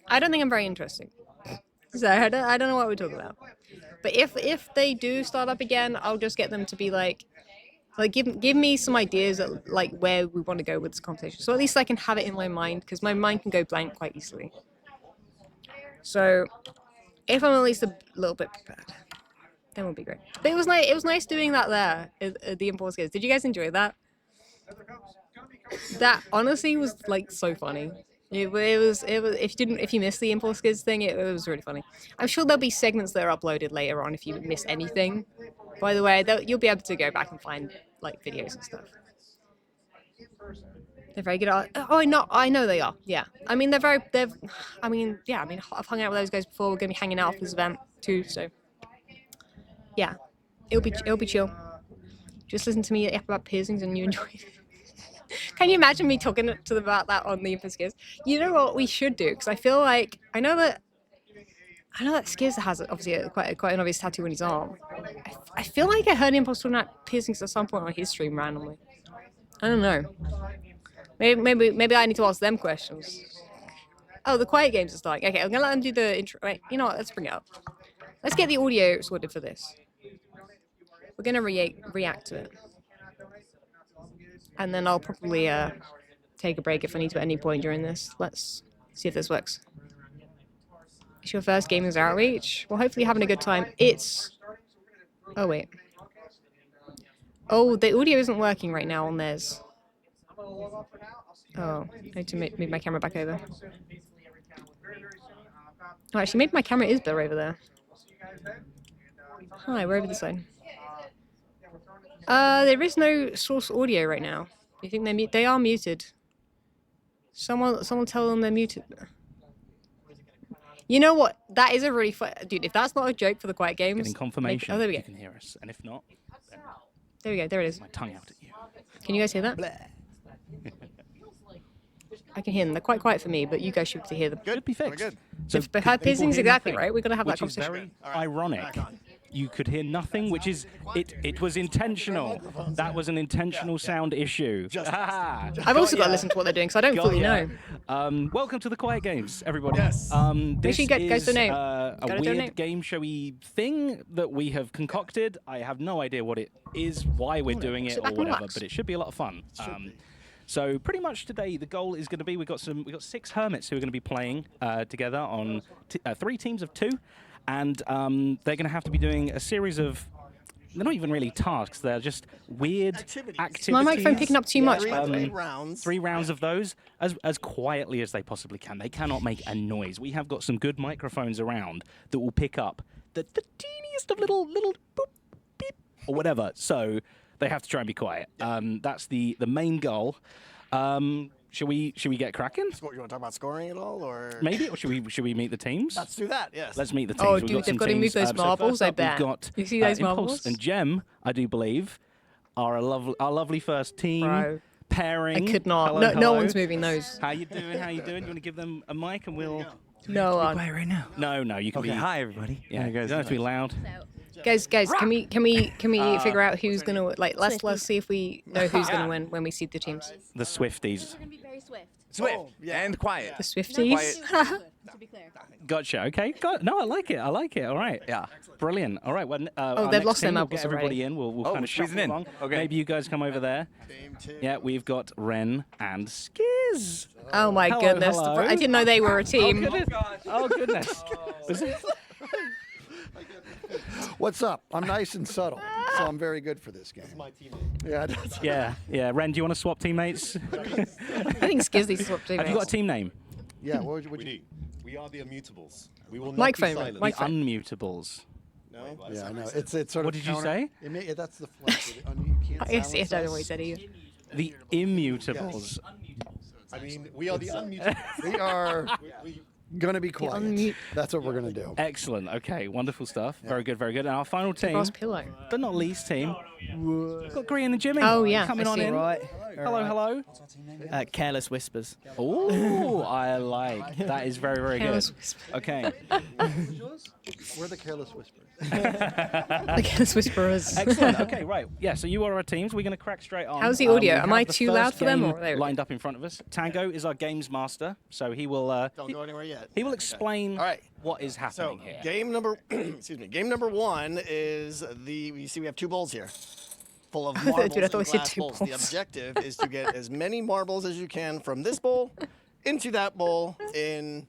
I don't think I'm very interesting. So I don't know what we're talking about. But if they do start up again, I'll just get them to be like give me some ideas of like where we want to go with this conversation. So at least I can have it in my mind, because my mind can go blank quite easily. So if I'm at least a little bit prepared, then we'll be great. But it was nice doing that there at the Impulse Skiz. Did you guys enjoy that? That honestly was like so funny. It was if you missed the Impulse Skiz thing, it was really funny. I'm sure there'll be segments that are uploaded later on if you miss anything. By the way, you'll be able to go back and find like videos and stuff. They're very good at. Oh, I know they are. Yeah, I mean I've hung out with those guys before. We're gonna be hanging out for this event too. So yeah, it'll be chill. Just listen to me about piercings and you enjoy it. Can you imagine me talking to them about that on the Impulse Skiz? You know what we should do? Because I feel like I know that Skizz has obviously quite an obvious tattoo on his arm. I feel like I heard Impulse talking about piercings at some point on his stream randomly. I don't know. Maybe I need to ask them questions. Oh, the Quiet Games are starting. Okay, I'm gonna let them do the intro. Wait, you know what? Let's bring it up. Let's get the audio sorted for this. We're gonna react to it. And then I'll probably take a break if I need to at any point during this. Let's see if this works. It's your first Gamers Outreach. Well, hopefully you're having a good time. Oh, wait. Oh, the audio isn't working right now on theirs. Oh, I need to move my camera back over. Oh, actually, maybe my camera is better over there. Hi, we're over this side. There is no source audio right now. Do you think they are muted? Someone tell them they're muted. You know what? That is a really fun... Dude, if that's not a joke for the Quiet Games... Getting confirmation. Oh, there we go. You can hear us. And if not... There we go. There it is. My tongue out at you. Can you guys hear that? I can hear them. They're quite quiet for me, but you guys should be able to hear them. Good. Be fixed. Good. So if piercings, exactly right. We're gonna have that conversation. Which is very ironic. You could hear nothing, which is it was intentional. That was an intentional sound issue. I've also got to listen to what they're doing, so I don't fully know. Welcome to the Quiet Games, everybody. Yes. This sure you guys is donate. a Gotta weird donate. game showy thing that we have concocted. I have no idea what it is, why we're doing it, Sit or back and whatever, relax. but it should be a lot of fun. So pretty much today, the goal is going to be we've got 6 hermits who are going to be playing together on 3 teams of 2, and they're going to have to be doing a series of. They're not even really tasks. They're just weird activities. Is my microphone picking up too much? 3 rounds of those as quietly as they possibly can. They cannot make a noise. We have got some good microphones around that will pick up the teeniest of little boop, beep, or whatever. So they have to try and be quiet. That's the main goal. Should we get cracking? You want to talk about scoring at all, or maybe, or should we meet the teams? Let's do that. Yes. Let's meet the teams. Oh, We've dude, they've some got to move teams. those So marbles. first I up, bet. We've got You see those Impulse marbles? and Gem, I do believe, are our lovely first team. Bro. Pairing. I could not. Hello, No hello. one's moving those. How you doing? How you doing? You want to give them a mic and we'll. No. quiet right now. No. You can be. Hi, everybody. Yeah. How You you guys don't have to be loud. Guys, can we figure out who's gonna let's see if we know who's gonna win when we see the teams. The Swifties. Swift and quiet. The Swifties. Gotcha. Okay. No, I like it. All right. Yeah. Brilliant. All right. Well, our they've next lost their team, we'll marbles get everybody already. in. We'll Oh, kind of squeezing shuffle in. along. Okay. Maybe you guys come over there. Yeah, we've got Ren and Skizz. Oh my Hello, goodness! hello. I didn't know they were a team. Oh goodness. Was it? What's up? I'm nice and subtle, so I'm very good for this game. Yeah. Yeah. Ren, do you want to swap teammates? I think Skizz needs to swap teammates. Have you got a team name? Yeah. What would you? We are the Unmutables. We will not Microphone, be silent. The Unmutables. No? Yeah, I know. It's sort of. What did you say? That's the flex. You can't I guess silence I don't know us. what he said either. The Immutables. I mean, we are the Unmutables. We are gonna be quiet. unmute- That's what we're gonna do. Excellent. Okay, wonderful stuff. Very good, very good. And our final team, Ross Pillow. but not least team, we've got Green and Jimmy Oh, yeah, coming I on see. in. Right. Hello, hello. Careless Whispers. Oh, I like. That is very, very Careless good. Whispers. Okay. We're the careless whisperers. The Careless Whisperers. Excellent. Okay, right. Yeah, so you are our teams. We're going to crack straight on. How's the audio? We Am have I the too loud first for them, game or there we lined up in front of us? Tango is our games master, so he will. Don't go anywhere yet. He will explain All right. what is happening So here. game number, excuse me, game number 1 is you see we have 2 bowls here, full of marbles Dude, I thought and we said glass 2 bowls. bowls. The objective is to get as many marbles as you can from this bowl into that bowl in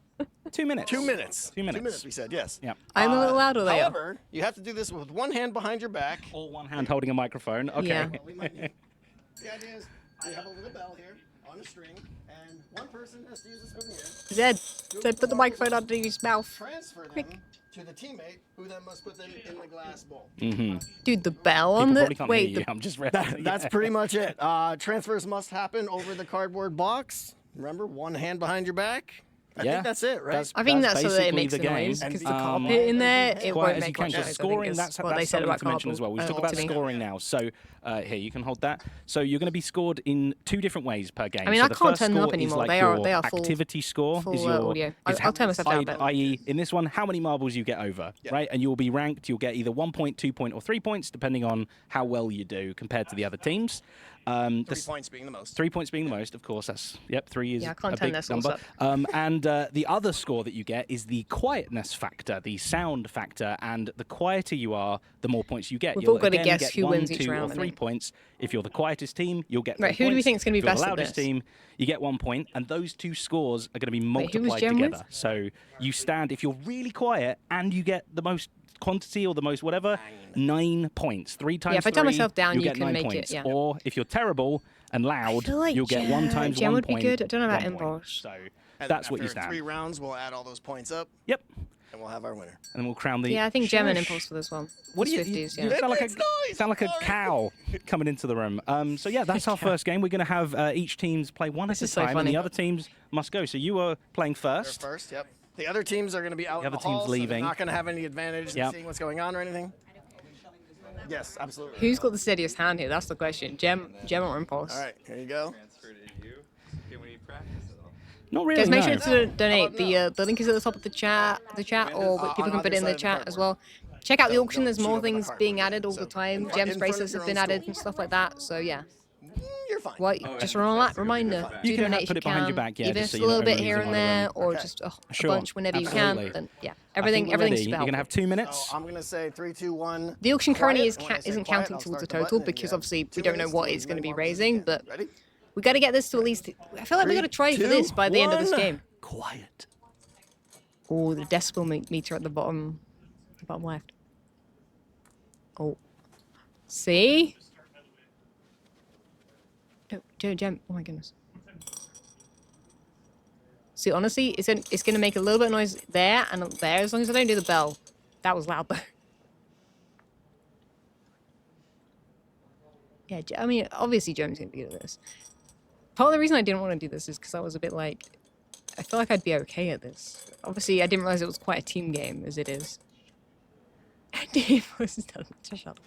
2 minutes. 2 minutes. 2 minutes. 2 minutes. We said yes. Yeah. I'm a little louder there. However, you have to do this with one hand behind your back. Or one hand holding a microphone. Okay. Yeah. The idea is we have a little bell here on a string, and one person has to use a spoon here. Zed, put the microphone under his mouth. Transfer them Quick. to the teammate, who then must put them in the glass bowl. Dude, the bell on People the probably can't wait. hear you. I'm just realizing. That's pretty much it. Transfers must happen over the cardboard box. Remember, one hand behind your back. I Yeah. think that's it, right? I think that's so that it basically makes the a game. noise because the Um, carpet in there it Quiet won't as you make can. much So noise. I think scoring, is that's what they said something about to mention as well. We cardboard. talk about to me. scoring now. So here, you can hold that. So you're going to be scored in 2 different ways per game. I mean, so I the can't first turn them up score is anymore. like They your are full- activity score. full, Is your audio. is I'll turn myself down a bit. i.e., in this one, how many marbles you get over, right? And you'll be ranked. You'll get either 1 point, 2 point, or 3 points, depending on how well you do compared to the other teams. 3 points being the most. 3 points being the most, of course. That's 3 is Yeah, I can't a turn big their scores number. up. And the other score that you get is the quietness factor, the sound factor, and the quieter you are, the more points you get. We've You'll all got to again guess get who 1, wins each 2, round, or I 3 think. points. If you're the quietest team, you'll get 3 Right, who do we points. think is gonna be If you're best the at loudest this? team, you get 1 point, and those 2 scores are going to be Wait, who was multiplied Jem with? together. So you stand, if you're really quiet and you get the most quantity or the most whatever, 9 points. 3 times if I turn 3, myself down, you'll you get can 9 make it, points. yeah. Or if you're terrible and loud, feel like you'll get 1 times Jem 1 would be point. good. I don't know about 1 point. impulse. So And that's what you after stand. 3 rounds, we'll add all those points up. Yep. And we'll have our winner. And then we'll crown the. Yeah, I think Gem and Shush. Impulse for this one. What do you? The Swifties, You yeah. sound like a cow coming into the room. So yeah, that's our first game. We're going to have each teams play one at a is so time, and funny. the other teams must go. So you are playing They're first. first, yep. The other teams are going to be out The in the other team's hall, so they're leaving. not going to have any advantage in Yep. seeing what's going on or anything. Yes, absolutely. Who's got the steadiest hand here? That's the question. Gem or Impulse? All right, here you go. Not really. Guys, make no. sure to donate. The link is at the top of the chat, or people on can put either it in the side of the chat as cardboard. well. Check out the auction. There's cheat more over the things cardboard. being added all the So, time. in Gems front of bracelets your have been own added stool. and stuff like that. So yeah. You're fine. Well, just a reminder. You Do can donate if put you it behind can. your back, yeah, Even just if so it's a you're little not bit here losing and one of there, them. or Okay. just a Sure, bunch whenever you absolutely. can. Then yeah, I think everything we're everything's ready. You're spelled. going to have 2 minutes. So I'm going to say 3, 2, 1. The auction currently quiet, is and when I say isn't quiet, counting I'll towards the start the total button, and because you have obviously 2 we don't know minutes what to it's going to be win marbles raising. again. But Ready? we got to get this to at least. I feel like we got to try for 3, this by the end of this 2, game. Quiet. Oh, the decibel meter at the bottom left. Oh, see? Don't jump! Oh my goodness. See, honestly, it's going to make a little bit of noise there and there as long as I don't do the bell. That was loud though. Yeah, I mean, obviously Joe's going to be good at this. Part of the reason I didn't want to do this is because I was a bit like, I feel like I'd be okay at this. Obviously, I didn't realize it was quite a team game as it is. Shut up.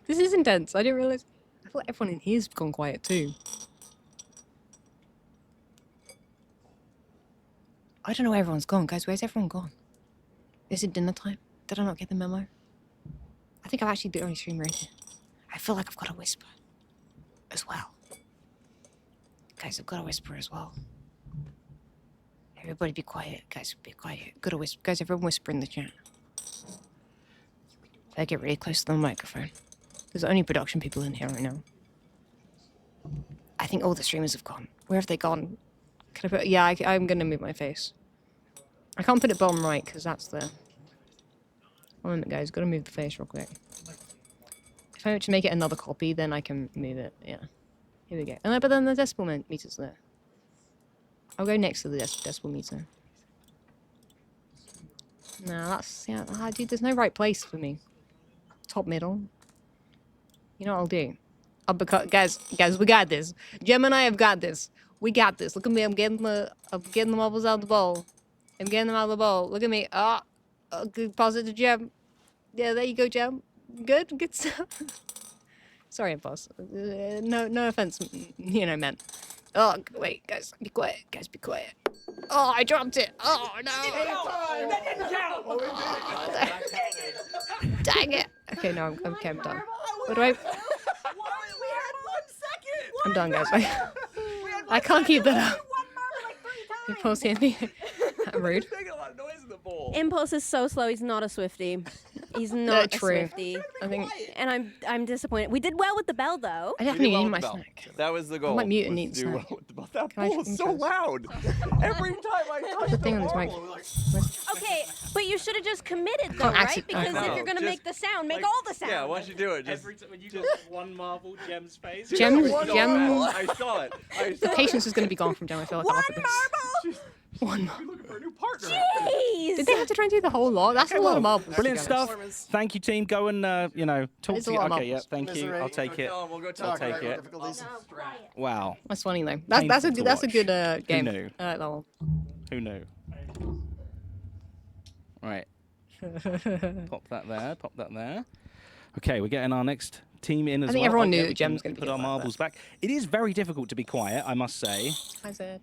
This is intense. I didn't realize. I feel like everyone in here's gone quiet too. I don't know where everyone's gone, guys. Where's everyone gone? Is it dinner time? Did I not get the memo? I think I've actually the only streamer in here. I feel like I've got a whisper as well. Guys, I've got a whisper as well. Everybody be quiet. Guys, be quiet. Got a whisper. Guys, everyone whisper in the chat. I get really close to the microphone. There's only production people in here right now. I think all the streamers have gone. Where have they gone? Can I put... Yeah, I'm going to move my face. I can't put it bottom right because that's the... One minute, guys. Got to move the face real quick. If I were to make it another copy, then I can move it. Yeah. Here we go. But then the decibel meter's there. I'll go next to the decibel meter. No, that's... Yeah, dude, there's no right place for me. Top middle. You know what I'll do? Guys, we got this. Gem and I have got this. We got this. Look at me. I'm getting the marbles out of the bowl. I'm getting them out of the bowl. Look at me. Good positive Gem. Yeah, there you go, Gem. Good stuff. Sorry, boss. No offense, meant. Oh, wait, guys, be quiet. Guys, be quiet. Oh, I dropped it. Oh, no. That didn't count. Dang it. Okay, no, I'm done. What do I... I'm done, guys. I can't keep that up. Impulse hit me. I'm rude. Impulse is so slow. He's not a Swiftie. He's not a True. Swiftie. I think... And I'm disappointed. We did well with the bell, though. I definitely need my snack. That was the goal. I might mute and was eat to do snack. well with the ball. That Can I ball is so intro? loud. Every time I touch The the thing on this ball, mic. Okay, but you should have just committed, though, Can't right? accept- Because I if know. you're going to Just, make the sound, make like, all the sound. Yeah, why don't you do it? Just, Every time when you got one marble, Gem's face. Gems, I saw it. The patience is going to be gone from Gem. I feel like after this. One marble. Looking for a new partner. Jeez! Did they have to try and do the whole lot? That's a lot of marbles. Brilliant to be honest. stuff. Thank you, team. Go and talk It's to a you. lot of Okay, yeah, marbles. thank you. I'll take it. I'll take it. Wow. That's funny though. That's a good game. knew? I like that one. Who knew? Right. Pop that there. Pop that there. Okay, we're getting our next team in as well. I think everyone knew Okay, that we Gem's can going to put be our good like marbles back. It is very difficult to be quiet, I must say. I said.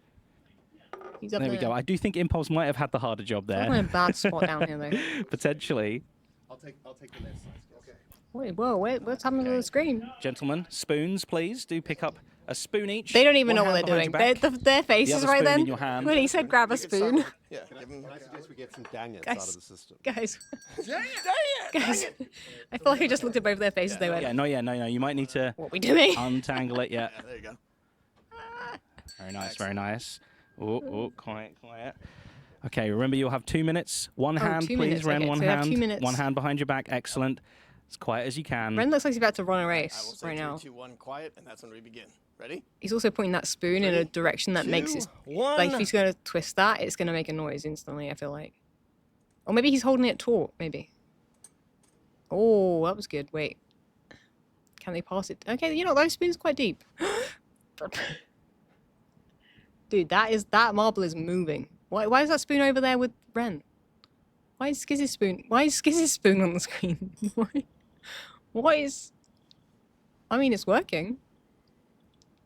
He's up There we go. I do think Impulse might have had the harder job I'm in a there. bad spot down here though. Potentially. I'll take the left side. Okay. Wait, whoa, wait, what's happening to the screen? Gentlemen, spoons, please. Do pick up a spoon each. They don't even One know what hand they're behind doing. your back. Their The faces other right spoon then. in your hand. When he said grab a spoon. Yeah, I suggest we get some dangers Guys, out of the system. Guys, Dang it! guys. I feel like I just looked at both their faces. They went, Yeah, no. You might need to what are we doing? untangle it. Yeah. There you go. Very nice, very nice. Oh, quiet. Okay, remember you'll have 2 minutes. One hand, 2 please, minutes, Ren. okay, One so we have hand. 2 minutes. One hand behind your back. Excellent. As quiet as you can. Ren looks like he's about to run a I will race say right 3, now. 2, 1, quiet, and that's when we begin. Ready? He's also pointing that spoon in a direction that makes it. 2, 1. Like if he's going to twist that, it's going to make a noise instantly, I feel like. Or maybe he's holding it taut, maybe. Oh, that was good. Wait. Can they pass it? Okay, you know, those spoons quite deep. Dude, that marble is moving. Why is that spoon over there with Ren? Why is Skizz's spoon on the screen? Why is... I mean, it's working.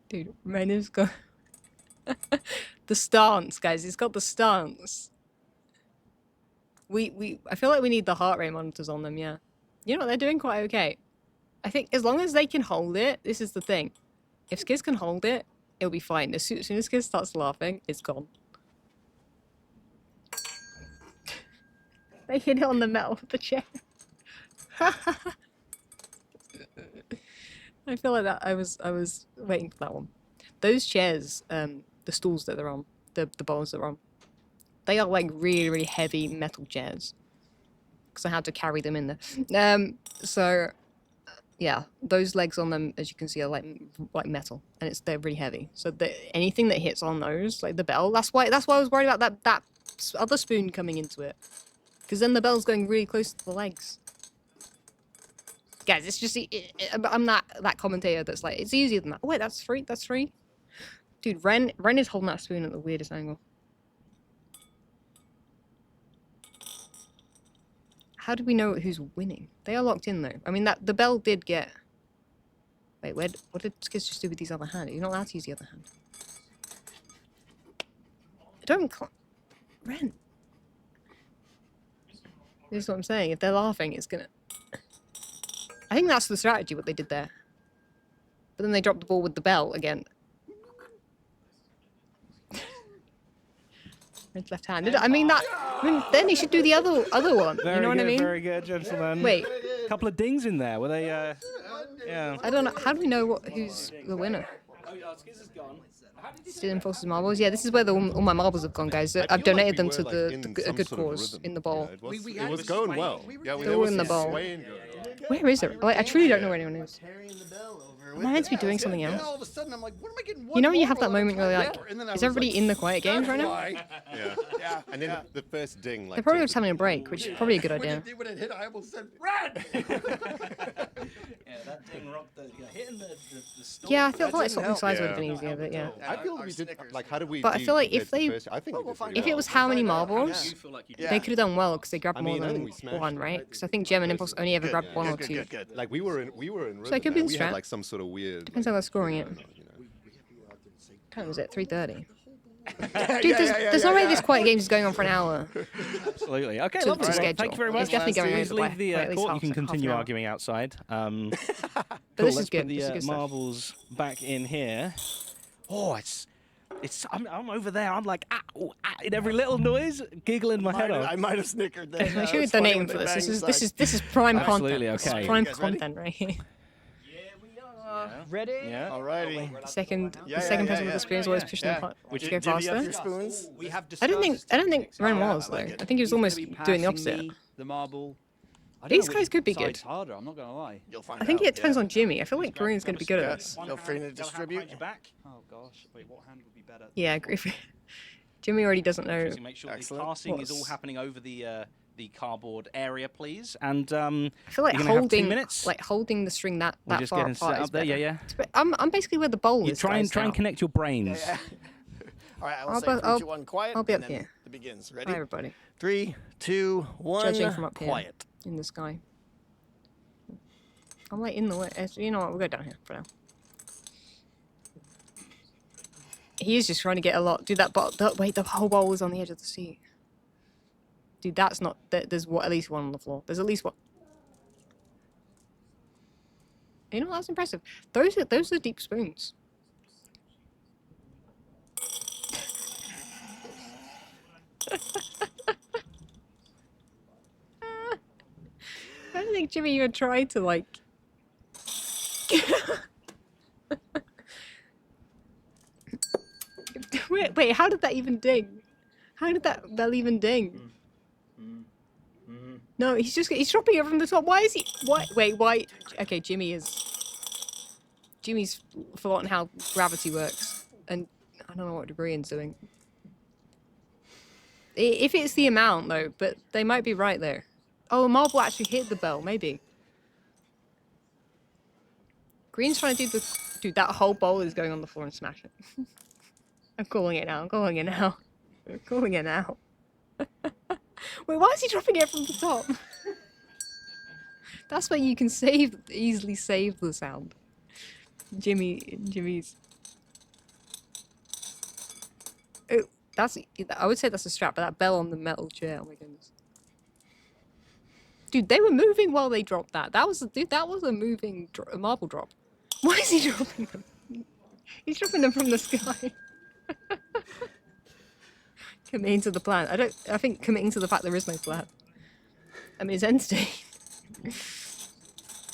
Dude, Ren has got... the stance, guys. It's got the stance. I feel like we need the heart rate monitors on them, yeah. You know what? They're doing quite okay. I think as long as they can hold it, this is the thing. If Skizz can hold it, it'll be fine. As soon as Skizz starts laughing, it's gone. They hit it on the metal of the chair. I feel like that. I was waiting for that one. Those chairs, the stools that they're on, the bowls that they're on, they are like really, really heavy metal chairs. Because I had to carry them in there. So, yeah, those legs on them, as you can see, are like metal, and they're really heavy. So anything that hits on those, like the bell, that's why I was worried about that other spoon coming into it. Because then the bell's going really close to the legs. Guys, it's just... I'm that commentator that's like, it's easier than that. Oh, wait, that's free? That's free? Dude, Ren is holding that spoon at the weirdest angle. How do we know who's winning? They are locked in, though. I mean, the bell did get... Wait, what did Skizz just do with his other hand? You're not allowed to use the other hand. Ren. This is what I'm saying. If they're laughing, it's gonna... I think that's the strategy, what they did there. But then they dropped the ball with the bell again. It's left-handed. I mean, then he should do the other one. Very you know what I mean? Very good, gentlemen. Wait. A couple of dings in there. Were they, yeah. I don't know. How do we know who's the winner? Skizz is gone. Still Impulse's marbles. Yeah, this is where all my marbles have gone, guys. I've donated them to a good cause in the bowl. It was going well. Yeah, They're all in the bowl. Where is it? Like, I truly don't know where anyone is. Am I meant to be doing something And else? all of a sudden, I'm like, what am I getting? You know when you have that moment where you're like, And then I is was everybody like, in the quiet games right now? Yeah. And then the first ding, like. They're probably just having a break, which is probably a good When idea. it hit, I almost said, "Red!" Yeah, that ding rocked hitting the Yeah, I feel like swapping sides would have been easier, but yeah. I feel we did. Like, how do we? But I do feel like compared if to the they, first- I think we did pretty if it well. was how many marbles, Yeah. they could have done well because they grabbed I more mean, I think than we smashed one, it. right? Because I think Gem and Impulse only ever grabbed one or Good, two. good, good. Like we were in So it rhythm could be there. in We had strat. like some sort of weird. Depends how they're scoring it. Time was it? 3:30. Dude, Yeah, there's no way this quiet games is going on for an hour. Absolutely. Okay, To lovely. schedule. Thank you very much. It's definitely going Please over by leave the at least court. You half can an continue hour. arguing outside. Cool, this is let's good. Put the This is good stuff. marbles back in here. Oh, it's. I'm over there. I'm like in every little noise, giggling my head off. I might have snickered there. Okay, make sure you That get the was funny name when for they this. banged This is prime Absolutely, content. This okay. is prime You guys ready? content right here. Ready? Yeah. Alrighty. The second Yeah, person yeah, with yeah. the spoons always pushing Yeah. the pot. Would to you go divvy up faster. your spoons? We have I don't think Ren was though. I think he was almost doing the opposite. The marble. I don't These know guys which could be side's good. harder. I'm not gonna lie. You'll find I think out. it depends on Jimmy. I feel like Green's going to be good at this. Feel free to distribute. Oh gosh. Wait, what hand would be better? Yeah, I agree. Jimmy already doesn't know. Make sure the Excellent. passing is all What's- happening over the cardboard area, please. And I feel like you're gonna have 2 holding, minutes. like holding the string that We're that just far getting apart set is up there. better. Yeah. But I'm basically where the bowl You is. try and guys, now. connect your brains. Yeah. All right, I will I'll say be- 3, I'll- 2, 1, quiet. I'll be and up then here. It begins. Hi Ready? everybody. 3, 2, 1. Judging from up here Quiet. in the sky. I'm like in the way. You know what? We'll go down here for now. He is just trying to get a lot. Dude, wait, the whole bowl is on the edge of the seat. Dude, that's not. There's at least one on the floor. There's at least one. You know, that's impressive. Those are deep spoons. I don't think Jimmy even tried to like. wait, how did that even ding? How did that bell even ding? No, he's dropping it from the top. Why is he? Why? Wait, why? Okay, Jimmy's forgotten how gravity works, and I don't know what Degree's doing. If it's the amount though, but they might be right there. Oh, a marble actually hit the bell, maybe. Green's trying to do the... Dude, that whole bowl is going on the floor and smashing it. I'm calling it now, I'm calling it now. I'm calling it now. Wait, why is he dropping it from the top? That's where you can easily save the sound. Jimmy's... Oh, I would say that's a strap, but that bell on the metal chair, oh my goodness. Dude, they were moving while they dropped that. That was a moving marble drop. Why is he dropping them? He's dropping them from the sky. Committing to the plan. I think committing to the fact there is no plan. I mean, it's end state.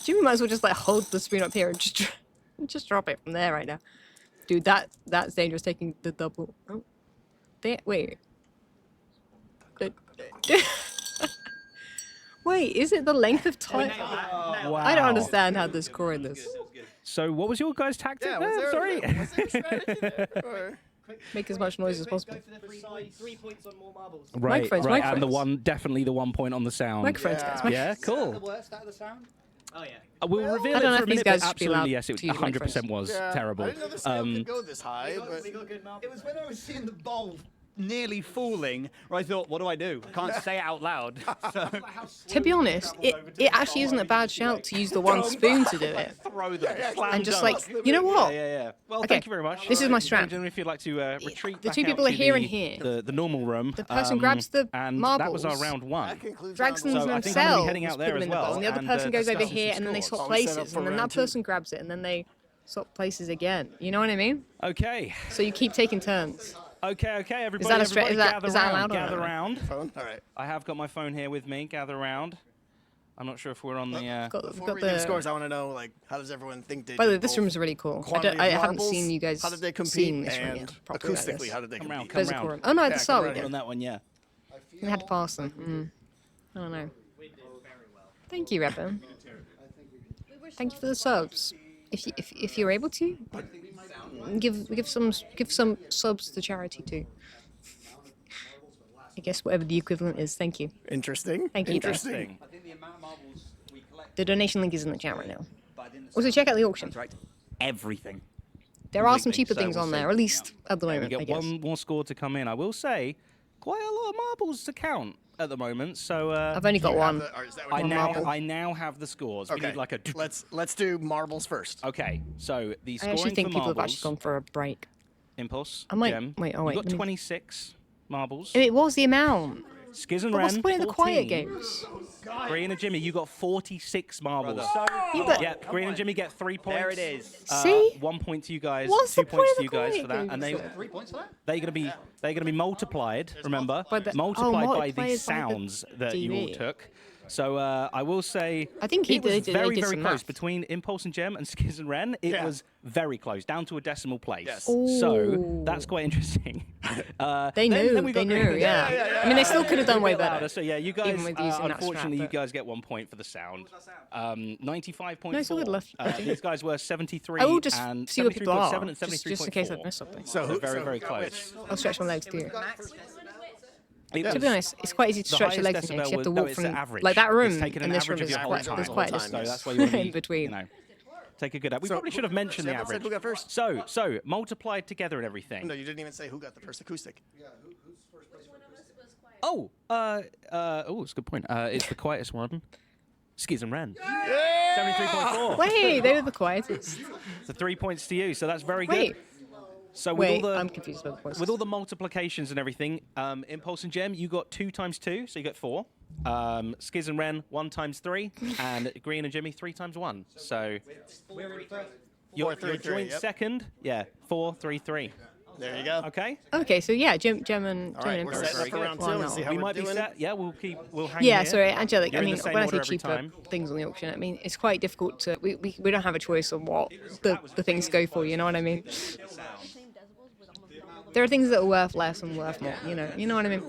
Jimmy might as well just like hold the spoon up here and just drop it from there right now. Dude, that's dangerous, taking the double. Oh, wait. Wait, is it the length of time? Wow. I don't understand how they're scoring this. So, what was your guys' tactic there? Sorry. Was there a strategy there? Or- Make as much noise as possible. Go for the 3 points on more marbles. Right, Microphones, right, and microphones. definitely the 1 point on the sound. Microphones, guys. Yeah, microphones. cool. The worst out of the sound? Oh yeah. We'll reveal I it don't know for if a these minute, but guys should be allowed absolutely, yes, it to use 100% was Yeah, terrible. I didn't know the scale could go this high, but... It was when I was seeing the bowl nearly falling where I thought, what do I do? I can't say it out loud. So, To be honest, it actually isn't a bad shout to use the one spoon to do it. Throw them. And just like, you know what? Yeah. Well, Okay, thank you very much. this is my Ladies and strap. gentlemen, if you'd like to retreat The back two out people are to here and the- here. The normal room. The person grabs the and marbles. that was our round one. Drags them So I think I'm gonna be themselves, heading out put there them as in the bowl, well, and the other and, person goes over discussing here, some and then they scores. swap Are we set up places, for and then round that two? person grabs it, and then they swap places again. You know what I mean? Okay. So you keep taking turns. Okay, everybody, Is that a stra- everybody is that- gather is that round, allowed or gather not? round. Phone? All right. I have got my phone here with me, gather round. I'm not sure if we're on the... Before we do scores, I want to know, like, how does everyone think they By the way, did this both room's really cool. quantity I of haven't marbles? seen you guys How did they seeing compete? this room And yet, properly like acoustically, this. how did they compete? Physical room. Oh no, at the start we come did. On that one, yeah. We had to pass them. I don't know. Thank you, Rebbe. Thank you for the subs. if you're able to, give some subs to charity too. I guess whatever the equivalent is. Thank you. Interesting. Thank you. Interesting. The donation link is in the chat right now. Also, check out the auction. Everything. There are some Completely. cheaper So things we'll on see. there, at least at the We moment. I get guess. one more score to come in. I will say, quite a lot of marbles to count at the moment. So I've only got one. I one marble. now have the scores. Okay. We need like a. Let's do marbles first. Okay, so the I scoring actually think for people have marbles. actually gone for a break. Impulse. I might- Gem. wait, oh, You wait, got let me- 26 marbles. It was the amount. Skizz and But Ren. what's the point of the quiet 14. games? Green and Jimmy, you got 46 marbles. Yeah, but- Yeah, Green and Jimmy get 3 points. There it is. See? 1 point to you guys. What's 2 the point points of to the you guys quiet for that, and games? 3 points for that? they're gonna be multiplied. Remember, By the- multiplied by multiplied by the the sounds that you all TV. took. So I will say, I think it was they did very some close math. between Impulse and Gem and Skizz and Ren. It was very close, down to a decimal place. Yes. So that's quite interesting. They knew. Then we got They Green knew. and Yeah. Jim. I mean, they still could have done way Louder. better. So yeah, you guys. Even with using that Unfortunately, strap, you guys get 1 point for the sound. 95.4. No, it's all good left. These guys were 73 I will just and see what people are, 73.7 and 73.4. just in case I've missed something. So very, very close. I'll stretch my legs too. It To was- be honest, it's quite easy to the stretch your highest legs again. 'cause You have to decibel was- walk it's from average. like that It's room taken an and this average room of is your whole quite. time. There's quite a So distance that's why you want to in be, between. you know, take a good. We probably should have mentioned the Sample said average. who got first? So multiplied together and everything. No, you didn't even say who got the first acoustic. Oh, it's a good point. It's the quietest one. Skizz and Ren. 73.4. Wait, they were the quietest. So 3 points to you. So that's very Wait. good. So with Wait, all the I'm confused about the points. with all the multiplications and everything, Impulse and Gem, you got 2 times 2, so you get 4. Skizz and Ren 1 times 3, and Green and Jimmy 3 times 1. So you're 4, 3, 3, joint yep. second. Yeah, 4, 3, 3. There you go. Okay. Okay, so yeah, Gem and All right, Gem we're and setting up for round 2 and see how we we're might doing. be set. Yeah, we'll hang Yeah, here. sorry, Angelic. You're I in mean, the same when I order say every cheaper time. things on the auction, I mean it's quite difficult to. We don't have a choice on what the things go for. You know what I mean? There are things that are worth less and worth more. You know what I mean?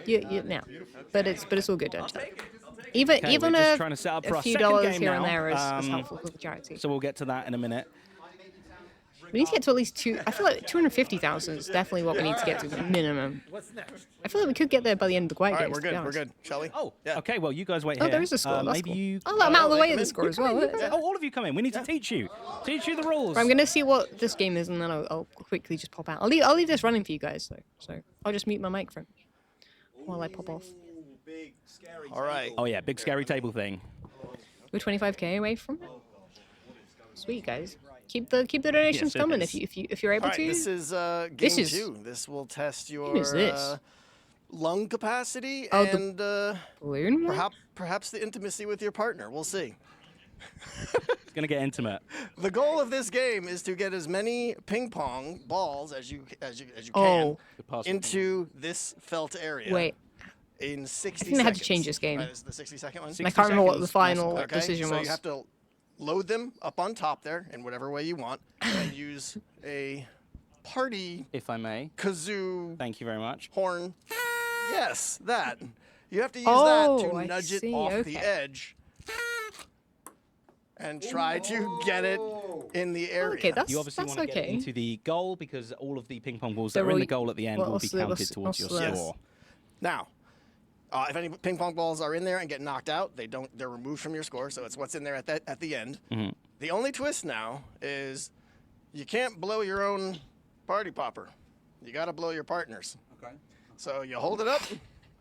Yeah. But it's all good, don't you think? Even Okay, even we're just a, trying to set up for a our few second dollars game here now. and there is helpful for the charity. So we'll get to that in a minute. We need to get to at least two. I feel like 250,000 is definitely what we need to get to minimum. I feel like we could get there by the end of the quiet All right, games. we're to be good. We're honest. good. Shall we? Oh, okay. Well, you guys wait Oh, here. there is a score. That's Maybe cool. you. Oh, I'm out of the way of the come score in. as well. Oh, all of you come in. We need to teach you the rules. Right, I'm gonna see what this game is, and then I'll quickly just pop out. I'll leave this running for you guys, so I'll just mute my microphone while I pop off. All right. Oh yeah, big scary table thing. We're 25k away from it. Sweet guys, keep the donations Yes, it coming is. if you're able All right, to. this is game This is- 2. This will test your What is this? lung capacity Oh, and balloon one? perhaps the intimacy with your partner. We'll see. It's gonna get intimate. The goal of this game is to get as many ping pong balls as you Oh. can into this felt area. Wait, In 60 I think they had to seconds. change this game. Right, this is the 60-second one. I can't remember what the 60 final Okay, decision so was. you have to load them up on top there in whatever way you want, and use a party If I may. kazoo Thank you very much. horn. Yes, that. You have to use Oh, that to I nudge it see, off okay. the edge and try to get it in the area. Okay, that's You obviously want to get it okay. into the goal because all of the ping pong balls They're that are in all- the goal at the end well, will be also- counted also- towards your also- score. Now, if any ping pong balls are in there and get knocked out, they're removed from your score, so it's what's in there at the end. Mm-hmm. The only twist now is you can't blow your own party popper. You got to blow your partner's. Okay. So you hold it up.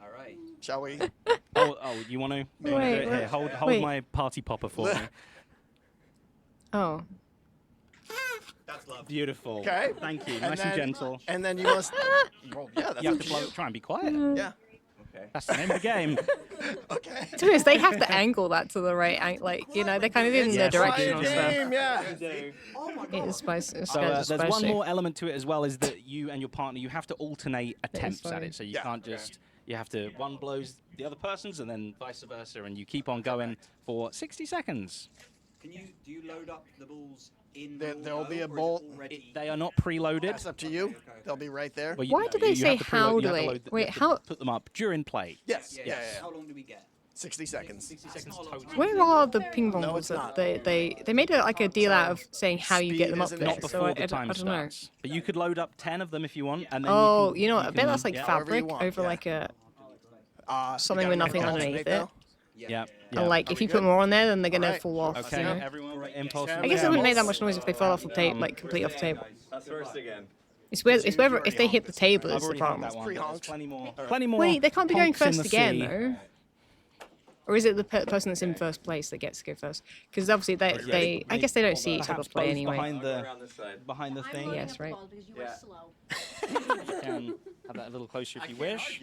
All right. Shall we? Oh, you want to? Wait, Here, hold wait. my party popper for me. Oh, That's love. Beautiful. Okay. Thank you. And Nice and then- gentle. And then you must. Well, yeah, that's You have up to to you. try and be quiet. Yeah. Okay. That's the name of the game. Okay. to be honest, they have to angle that to the right angle. Like they're kind of in the Yes. directional Quiet stuff. game, yeah. It is spicy. So there's one more element to it as well, is that you and your partner, you have to alternate attempts at fine. it. So you Yeah. can't just, you have to, one blows the other person's and then vice versa, and you keep on going for 60 seconds. Do you load up the balls in? There'll be a bowl bolt. They are not preloaded. That's up to you. They'll be right there. But Why do they you say have to how preload- you do have to they- load the- wait, you have to how- put them up during play. Yes. Yeah. How long do we get? 60 seconds. 60 seconds total. Where are the ping pong No, balls? it's not. They made it like a deal out of saying how you get them up Speed there. isn't Not So before I the time don't know. starts. But you could load up 10 of them if you want, and then Oh, you can, you know what? I bet can- that's like yeah. fabric want, over yeah. like a You something got with a nothing minute underneath it. now? Yeah. And like if you put more on there, then they're gonna Alright. fall off. Okay, You know? everyone, impulse. I guess it wouldn't make that much noise if they fell off the table, like complete off the table. That's first again. It's whether if they hit the table I've is the already had problem. that one. but There's plenty more. Plenty more. Wait, they can't be going honks in first the again sea. though. Or is it the person that's in first place that gets to go first? Because obviously they I guess they don't see each other Perhaps play both anyway. behind the thing. Yes, right. You can have that a little closer if you wish.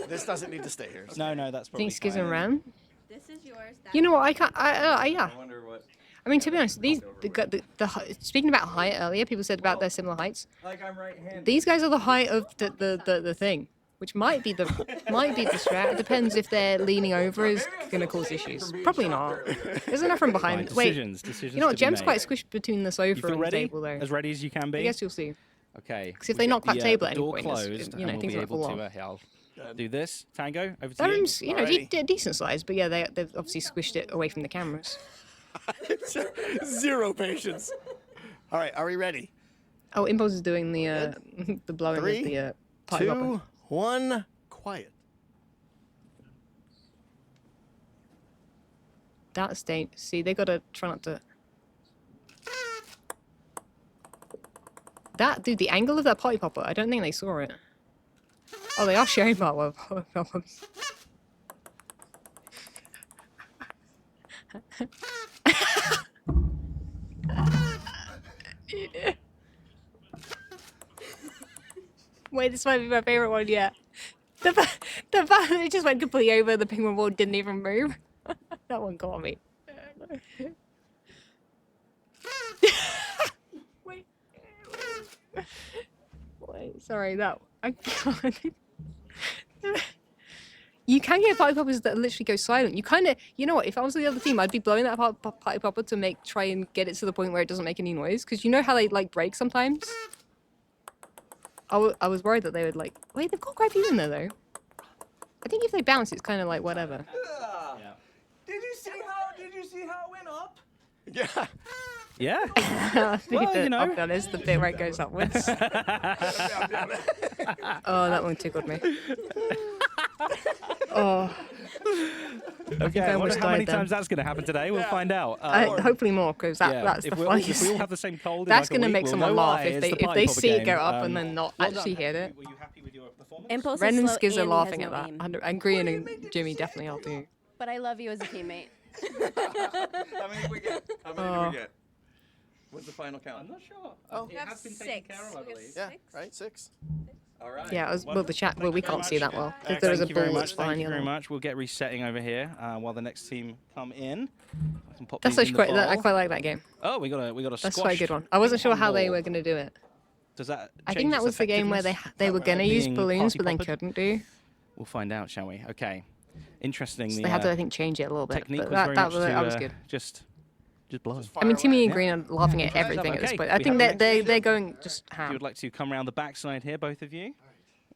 This doesn't need to stay here. No, that's I probably think Skizz fine. and Ram. This is yours. You know what? I can't. Yeah. I wonder what. I mean, to be honest, speaking about height earlier, people said about their similar heights. Like I'm right-handed. These guys are the height of the thing, which might be the strat. It depends if they're leaning over is gonna cause issues. Probably not. There's enough from behind. Right, Wait, decisions you know what? to be Gem's made. quite squished between the You sofa feel and the ready? table there. As ready as you can be. I guess you'll see. Okay. Because if we they get knock that table the at any door point, closed, you know, and things we'll might be able fall to. off. I'll do this. Tango, over to That you. room's, you know, decent size, but yeah, they've obviously squished it away from the cameras. Zero patience. All right, are we ready? Oh, Impulse is doing the the blowing of 3, the party 2, popper. 1, quiet. That's dangerous. See, they gotta try not to. That dude, the angle of that party popper, I don't think they saw it. Oh, they are sharing party poppers. Wait, this might be my favorite one yet. The fact that it just went completely over, the ping pong ball didn't even move. That one got me. Wait, sorry, that I can't. You can get party poppers that literally go silent. You kind of, you know what? If I was the other team, I'd be blowing that party popper to try and get it to the point where it doesn't make any noise. Because you know how they like break sometimes. I was worried that they would like. Wait, they've got quite a few in there though. I think if they bounce, it's kind of like whatever. Yeah. Did you see how it went up? Yeah. Yeah. Well, you know. I'll be honest, the bit where it goes upwards. Oh, that one tickled me. Oh. Okay, I wonder almost how many died then. times that's going to happen today. We'll find out. Hopefully more, because that's if the we funniest. If we all have the same cold, That's going to make we'll someone know laugh why. if It's they the if party they popper see it game. go up and then not actually hit it. Were you happy with your performance? Impulse Ren is and slow Skizz are and he laughing has at no that, aim. and Green and Jimmy definitely are too. But I love you as a teammate. How many did we get? How many did we get? What's the final count? I'm not sure. Oh. It has been taken care of, I believe. Yeah, right, 6. All right. Yeah, well, the chat. Well, we can't see that well because there is a Thank you very ball much. that's Thank behind you you. very much. We'll get resetting over here while the next team come in. I can pop That's these in actually the quite. I bowl. quite like that game. Oh, we got a That's quite a good one. I wasn't sure how they were going to do it. Does that? I change think that its was the game where they were going to use being balloons, party but then poppered? couldn't do. We'll find out, shall we? Okay. Interesting. So the, they had to, I think, change it a little bit. technique But was very that much was to, that was good. Just blow. I mean, Timmy and Yeah. Green are laughing at everything at this Okay, point. I we think have the they're going just If you ham. would like to come around the backside here, both of you, it'd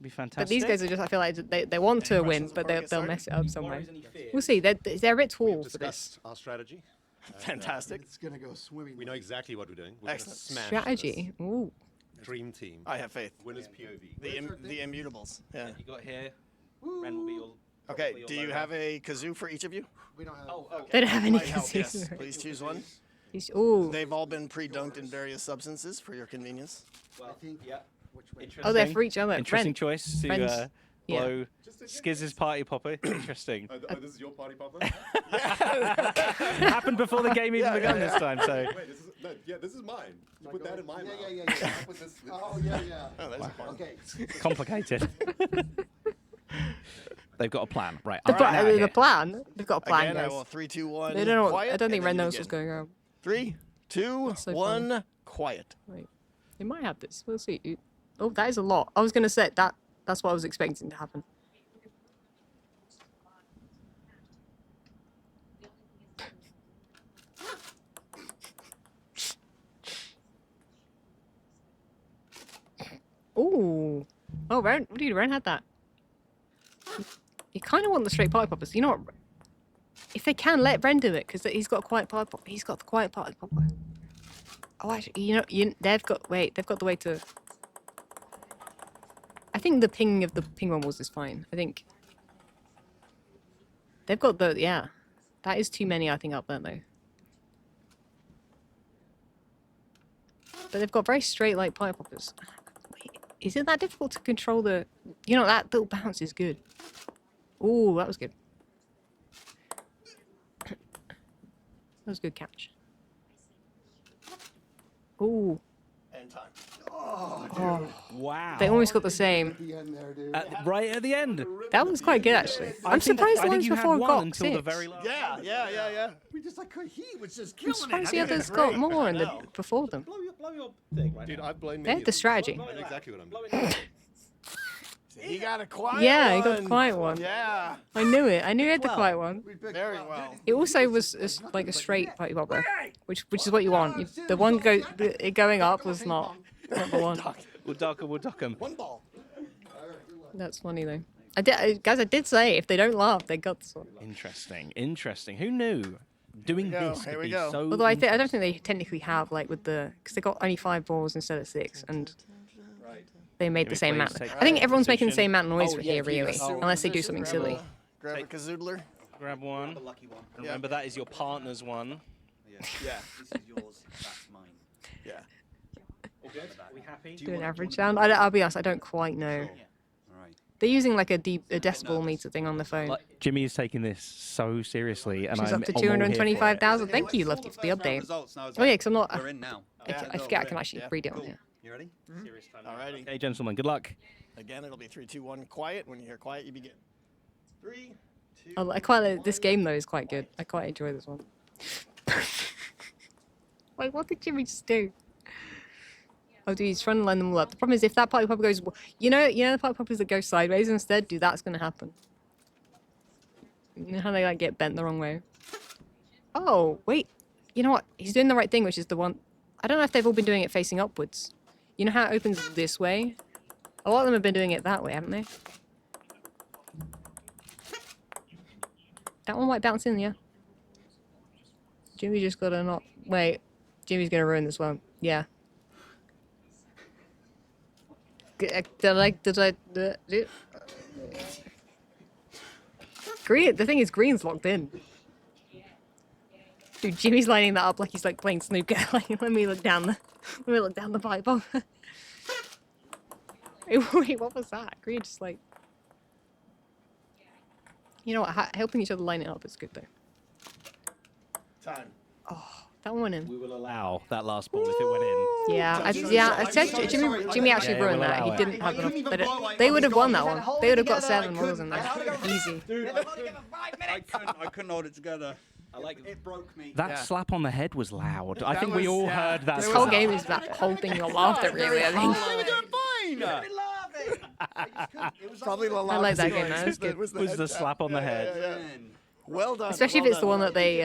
be fantastic. But these guys are just. I feel like they want to win, but they'll mess it up some way. We'll see. They're a bit tall for this. Discussed our strategy. Fantastic. It's gonna go swimming. We know exactly what we're doing. We're Excellent. Smash Strategy. Ooh. this. Dream team. I have faith. Winners POV. The immutables. Yeah. You got here. Ren will be all. Okay, do you have a kazoo for each of you? We don't have. Oh, okay. They don't have any Might help, yes. kazoos. Please choose one. Ooh. They've all been pre-dunked in various substances for your convenience. Well, yeah. Oh, they're for each other. Interesting Ren. choice to Ren's- yeah. blow Skizz's party popper. Interesting. This is your party popper? Happened before the game even begun this time. So. Wait, this is mine. You put that in my mouth. Yeah. I put this. Oh yeah. Oh, there's a part. Okay. Complicated. They've got a plan, right? The, I'm right now the here. plan. They've got a plan, Again, I guys. will 3, 2, 1. They don't know. Quiet, I don't think and Ren then you knows what's begin. going on. 3, 2, so 1. Quiet. Wait, they might have this. We'll see. Oh, that is a lot. I was gonna say that. That's what I was expecting to happen. Ooh. Oh, Ren. What do you? Ren had that. You kind of want the straight party poppers. You know what? If they can, let Ren do it, because he's got a quiet party popper. He's got the quiet party popper. Oh, actually, they've got the way to... I think the ping of the ping rumbles is fine. I think... They've got the... Yeah. That is too many, I think, up there, though. But they've got very straight, like, party poppers. Wait, is it that difficult to control the... that little bounce is good. Ooh, that was good. That was a good catch. Ooh. And time. Oh. Wow. They almost got the same. Right at the end. That was quite good, actually. I'm surprised the ones before got 6. Yeah. We just he was just I'm killing surprised it. the others got more in the before them. Blow your thing right Dude, I've blown They had the strategy. I know exactly what I'm doing. He got a quiet Yeah, one. he got the quiet one. Yeah. I knew it. I knew he had the quiet one. Very well. It also was like a straight party popper, which is what you want. The one going up was not the one. We'll duck 'em. One ball. That's funny though. Guys, I did say if they don't laugh, they got this one. Interesting. Who knew? Doing this Here could we be go. so. Although I don't think they technically have because they got only 5 balls instead of 6, and they made the same amount. I think everyone's making the same amount of noise for here, really, unless they do something silly. Grab a kazoodler. Grab one. And remember, that is your partner's one. Yeah. This is yours. That's mine. Yeah. All good? Are we happy? Do an average sound. I'll be honest, I don't quite know. They're using like a decibel meter thing on the phone. Jimmy is taking this so seriously, and She's I'm up to all here for it. 225,000. Thank you, Lofty, for the update. Oh yeah, because I'm not. We're in now. I forget I can actually read it on here. You ready? Serious time. Alrighty. Okay, gentlemen, good luck. Again, it'll be 3, 2, 1. Quiet. When you hear quiet, you begin. 3, 2. I quite like this game though. Is quite good. I quite enjoy this one. Like, what did Jimmy just do? Oh, dude, he's trying to line them all up. The problem is if that party popper goes, you know the party poppers that go sideways instead, dude, that's gonna happen. You know how they like get bent the wrong way? Oh, wait. You know what? He's doing the right thing, which is the one. I don't know if they've all been doing it facing upwards. You know how it opens this way? A lot of them have been doing it that way, haven't they? That one might bounce in, yeah. Jimmy just gotta not. Wait. Jimmy's gonna ruin this one. Yeah. Green. The thing is, green's locked in. Dude, Jimmy's lining that up like he's like playing snooker. Like, let me look down the pipe. Wait, what was that? Green just like. You know what? Helping each other line it up is good though. Time. Oh, that one went in. We will allow that last ball if it went in. Yeah, I said Jimmy actually ruined that. He didn't have enough. They would have won that one. They would have got 7 balls in there. Easy. I couldn't hold it together. It broke me. That slap on the head was loud. I think we all heard that. This whole game is that whole thing you're laughter, really, I think. Probably the I like that game, man. It was good. Was the slap on the head. Well done. Especially if it's the one that they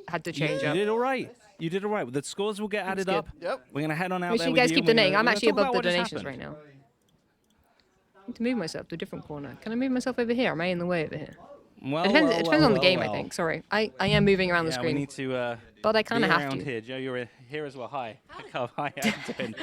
had to change up. You did all right. You did all right. The scores will get added up. Yep. We're going to head on out Make there sure you with guys keep and we're donating. gonna- I'm we're actually gonna talk above the about what just donations right happened. now. I need to move myself to a different corner. Can I move myself over here? Am I in the way over here? Well, It depends, well, it depends on the well, game, well. I think. Sorry. I am moving around the Yeah, screen. we need to But I kind be of have around to. here. Joe, you're here as well. Hi. Hi, how you doing?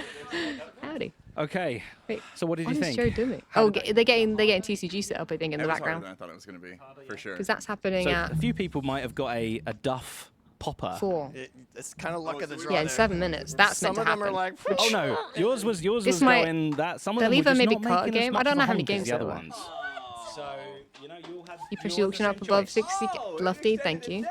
Howdy. Okay. Wait, So what did what you is think? Joe doing? Oh, they're getting TCG set up, I think, in the background. I thought it was going to be, for sure. Because that's happening So at a few people might have got a Duff popper. 4. It's kind of luck of the draw. Yeah, in 7 minutes. That's Some meant to of them happen. are like. Oh no, yours was This might- going that. Some of they'll them were either just maybe not cut a making as game. I much don't of know a how many honk as games the other there were. ones. So you know you'll have. You push the auction up above 60. Lofty, thank you.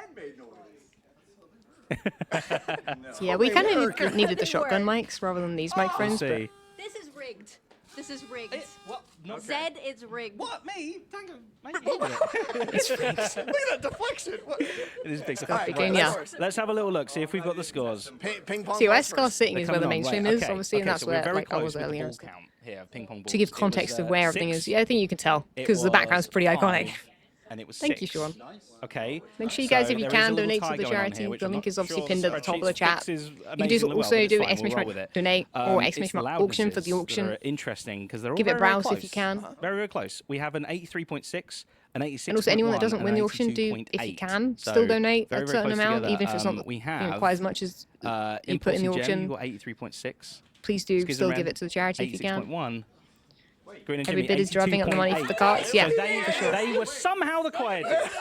Yeah, we kind of needed the shotgun mics rather than these microphones. But See. This is rigged. This is rigged. What? Not Zed is rigged. What? Me? Thank you. it's rigged. Look at that deflection. What? It is big. Got the game, yeah. Let's have a little look. See if we've got the scores. Ping pong. See, where balls Scar first. sitting They're is where the coming on, mainstream right, is, okay, obviously, and okay, that's so we're where very like I close was with the earlier. ball count here, ping pong balls. To give It was, context of where everything 6. is. Yeah, I think you can tell It because the background's was pretty 5, iconic. And it was Thank 6. you, Sean. Okay. Make sure you guys, So if you there is a can, little donate tie to the going on charity. here, which The I'm link not is obviously sure pinned at the top of the spreadsheet chat. fixes You can amazingly well, but also it's do fine, we'll roll exclamation with it. donate or It's the exclamation auction for the loudnesses that auction. are interesting because they're all Give it a very, very browse if close. you can. Very, very close. We have an 83.6, An 86. And also, anyone that doesn't win the auction, do if you can still donate a certain amount, even if it's not quite as much as you put in the auction. You got 83.6. Please do Skizz still and give Ren, it to the charity if you can. 86.1. Green and Every Jimmy, bit is driving up the money for the carts. Yeah, for sure. They were somehow the quietest.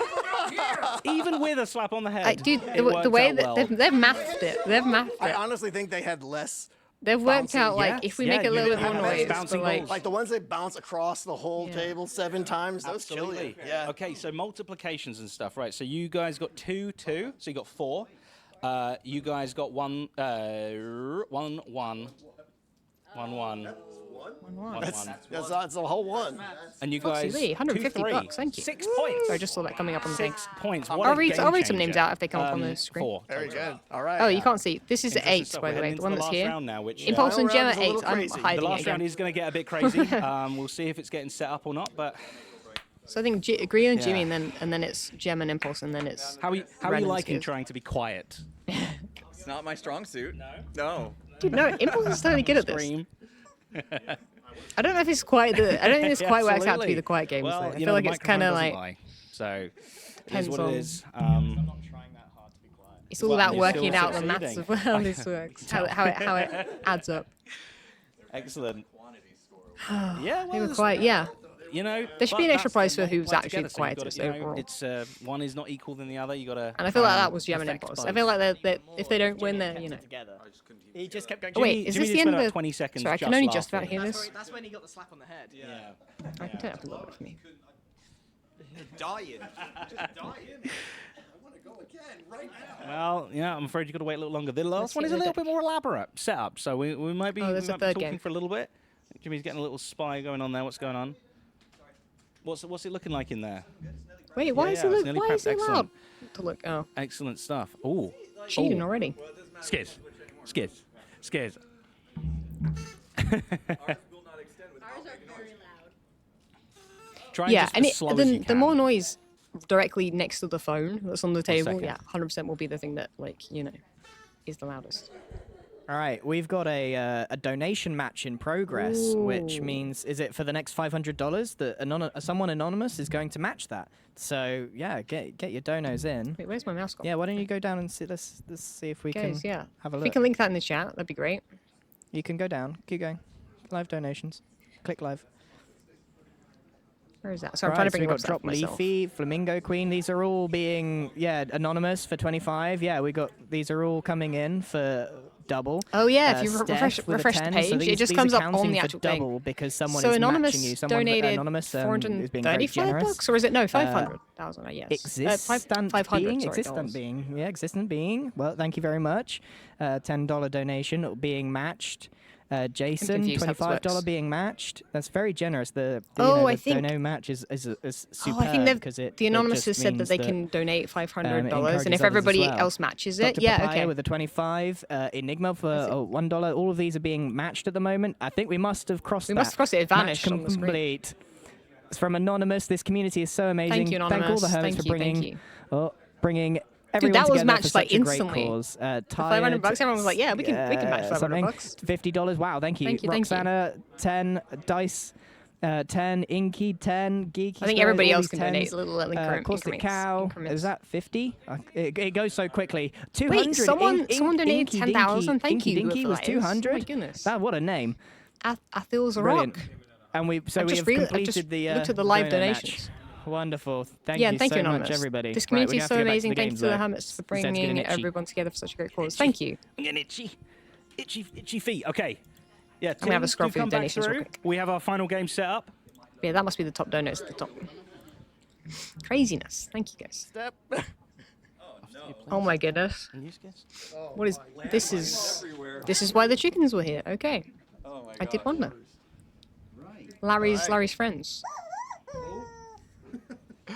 Even with a slap on the head. Dude, it the worked way out that well. they've mathed it. They've mathed it. I honestly think they had less. They've worked bouncing. out like if we make a little bit more noise, but like the ones that bounce across the whole table 7 times. Those Absolutely. kill you. Yeah. Okay, so multiplications and stuff, right? So you guys got 2, 2. So you got 4. You guys got 1, 1, 1, 1, 1. That's a whole one. And you Foxy guys, Lee, 150 2, 3. bucks. Thank you. 6 points. So I just saw that coming up on the thing. 6 points. I'll read some names out if they come up on the screen. 4. Very good. All right. Oh, you can't see. This is Interesting 8, stuff. by the We're way. heading The one into that's the last here. round now, which, Impulse and Gemma 8. I'm The hiding last it round again. is going to get a bit crazy. We'll see if it's getting set up or not, but... So I think Green and Yeah. Jimmy, and then it's Gem and Impulse, and then it's. How are you Ren and liking Skizz. trying to be quiet? It's not my strong suit. No. Dude, no, Impulse is totally good at this. Scream. I don't know if it's quite the. I don't think this Yeah, quite works out to be absolutely. the quiet games. Well, though. I you feel know, like the it's kind of microphone like. doesn't lie. So it is Depends what on- it is. It's all Well, about and you're working still out the maths succeeding. of how this works, how it adds up. Excellent. Yeah, they were there's- quite. Yeah. You know, There should but be an extra that's prize the for whole who's point actually together, the so you've quietest got to, overall. It's one is not equal than the other. You got to. And I feel like that was Gem and Impulse. I feel like that if they don't win, they're He just kept going. Oh wait, is Jimmy this just the end spent of about the? 20 seconds Sorry, I can just only just about laughing. hear this. That's when he got the slap on the head. Yeah. I can turn it up a little bit for me. Dying. Just dying. Well, yeah, I'm afraid you've got to wait a little longer. The last one is a little bit more elaborate setup, so we might be, Oh, we there's a might be third talking game. for a little bit. Jimmy's getting a little spy going on there. What's going on? What's it looking like in there? Wait, why Yeah, is yeah, it's it? nearly Why is prepped. it loud? Excellent. To look. Oh, Excellent stuff. Ooh. cheating Ooh. already. Skizz. Skizz. Skizz. Try and Yeah, just and as slow as you the can. more noise directly next to the phone that's on the table, second. yeah, 100% will be the thing that is the loudest. All right, we've got a donation match in progress, which Ooh. means is it for the next $500 that someone anonymous is going to match that. So yeah, get your donos in. Wait, where's my mouse gone? Yeah, why don't you go down and see? Let's see if we Guys, can yeah. have a If look. we can link that in the chat, that'd be great. You can go down. Keep going. Live donations. Click live. Where is that? So I'm trying to bring we it got up Drop myself. Leafy, Flamingo Queen. These are all being anonymous for 25. Yeah, these are all coming in for double. Oh yeah, if you Steph with a refresh the 10, page, so it these just are comes up counting on the for actual double thing. because someone So is anonymous matching you. Someone donated anonymous is being very 435 generous. bucks, or is it no 500,000? Yes. Existent 500. being, sorry, existent dollars. being, yeah, existent being. Well, thank you very much. $10 donation being matched. Jason, confused how this $25 works. being matched. That's very generous. The I think. dono match is superb Oh, I think because the anonymous has said that they can donate $500, and if everybody else matches it, Dr. yeah, Papaya okay. with the 25, Enigma for $1. All of these are being matched at the moment. I think we must have crossed We that. must have crossed it. It vanished Match on the screen. complete. It's from Anonymous. This community is so amazing. Thank you, Thank all the Anonymous. hermits Thank for you, thank bringing, you. bringing Dude, everyone that was together matched for like such a great instantly. cause. For $500, everyone was like, "Yeah, we can match $500." $50. Wow, thank you. Thank you, thank you. Roxana, 10 dice. 10 Inky, 10 Geeky. I think Stories, everybody all else these can donate 10s. little Caustic increments. Cow. Is that 50? It goes so quickly. 200. Wait, someone donated Inky 10,000. Thank you. Dinky for was that. 200. Oh my goodness. What a name. Athil's a Brilliant. rock. And we I've have just completed the looked at the live dono match. donations. Wonderful. Thank Yeah, you thank so you, much, Anonymous. everybody. This Right, we're community gonna is have so to go back to amazing. the Thank you games, to the though. Hermits for This head's getting bringing itchy. everyone together for such a great cause. Thank you. I'm getting itchy feet. Okay. Yeah, I'm gonna have a Tim, scroll do through come the back donations real through. quick. We have our final game set up. Yeah, that must be the top donuts at the top. Craziness. Thank you, guys. Step. Oh my goodness. What is this? Is why the chickens were here? Okay. I did wonder. Larry's friends.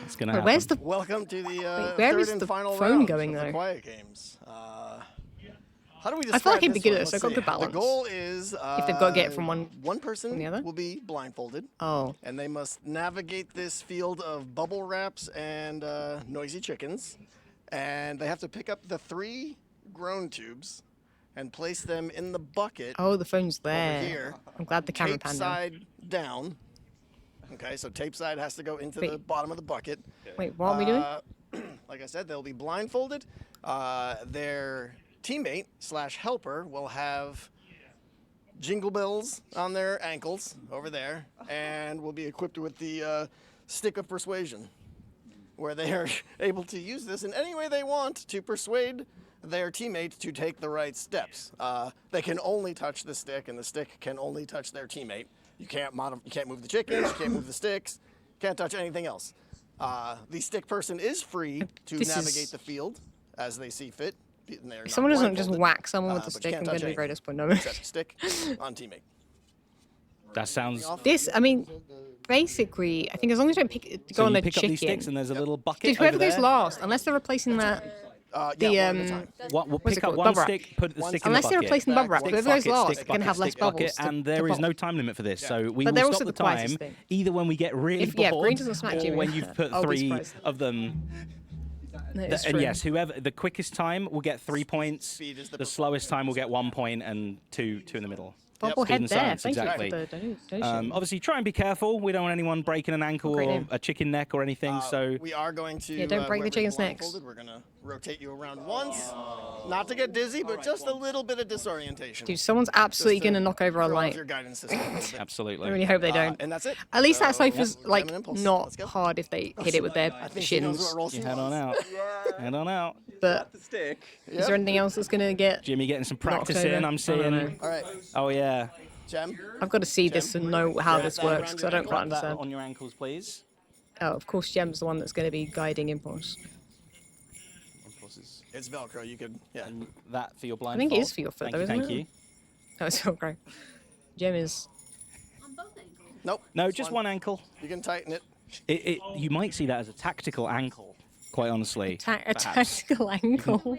It's gonna Wait, happen. where's the? Welcome to the Wait, where third is and the final phone round going, of the though? quiet games. How do we I feel describe like he'd be this good one? at this. Let's I've got see. good balance. The goal is If they've got to get from one person the other? will be blindfolded. Oh. And they must navigate this field of bubble wraps and noisy chickens. And they have to pick up the 3 grown tubes and place them in the bucket. Oh, the phone's over there. here. I'm glad the camera tape panned down. side down. Okay, so tape side has to go into the bottom of the bucket. Wait, what are we doing? Like I said, they'll be blindfolded. Their teammate / helper will have jingle bells on their ankles over there, and will be equipped with the stick of persuasion, where they are able to use this in any way they want to persuade their teammate to take the right steps. They can only touch the stick, and the stick can only touch their teammate. You can't move the chickens, you can't move the sticks, can't touch anything else. The stick person is free to navigate the field as they see fit. If someone doesn't just whack someone with a stick, I'm going to be very disappointed. Except stick on teammate. That sounds. This, I mean, basically, I think as long as you don't go on a pick chicken. up these sticks and there's a little bucket. Because whoever over goes there. last, unless they're replacing that. We'll what's it pick up called? one Bubble wrap. stick, put the stick in the bucket. Unless they're replacing the bubble wrap, Stick whoever goes bucket, last stick can have bucket, less stick bucket, bubbles. and there is no time limit for this, so we But will they're stop also the the quietest time thing. either when we get really If- yeah, bored, Green doesn't smack or you. when you've put I'll be 3 surprised. of them. That is And true. yes, whoever the quickest time will get 3 points. The slowest time will get 1 point, and two in the middle. Bobblehead Speed and there. silence, Thank exactly. you for the donation. Obviously, try and be careful. We don't want anyone breaking an ankle Great or name. a chicken neck or anything. So We are going to. Yeah, don't break the whoever's chicken's necks. blindfolded, we're going to rotate you around once. Not to get dizzy, but just a little bit of disorientation. Dude, someone's absolutely Just to going to knock over a throw off light. your guidance system a little bit. Absolutely. I really hope they don't. And that's it. At least that So, sofa's yeah, like Lemon Impulse. not Let's go. hard if they hit it with their I think she knows shins. what role she head on wants. out. Head on out. But is there anything else that's going to get? Jimmy getting some knocked practice in. over? I'm I don't know. seeing. All right, Oh yeah. Gem. I've got to see this and know how this works because I don't quite Grab that understand. on your ankles, please. Oh, of course, Gem's the one that's going to be guiding Impulse. Impulses. It's Velcro. You could, yeah. And that for your I blindfold. think it is for your foot, Thank though, you, isn't thank it? you. Oh, it's all great. Gem is. Nope. No, it's just fine. one ankle. You can tighten it. You might see that as a tactical ankle, quite honestly. A perhaps. tactical ankle.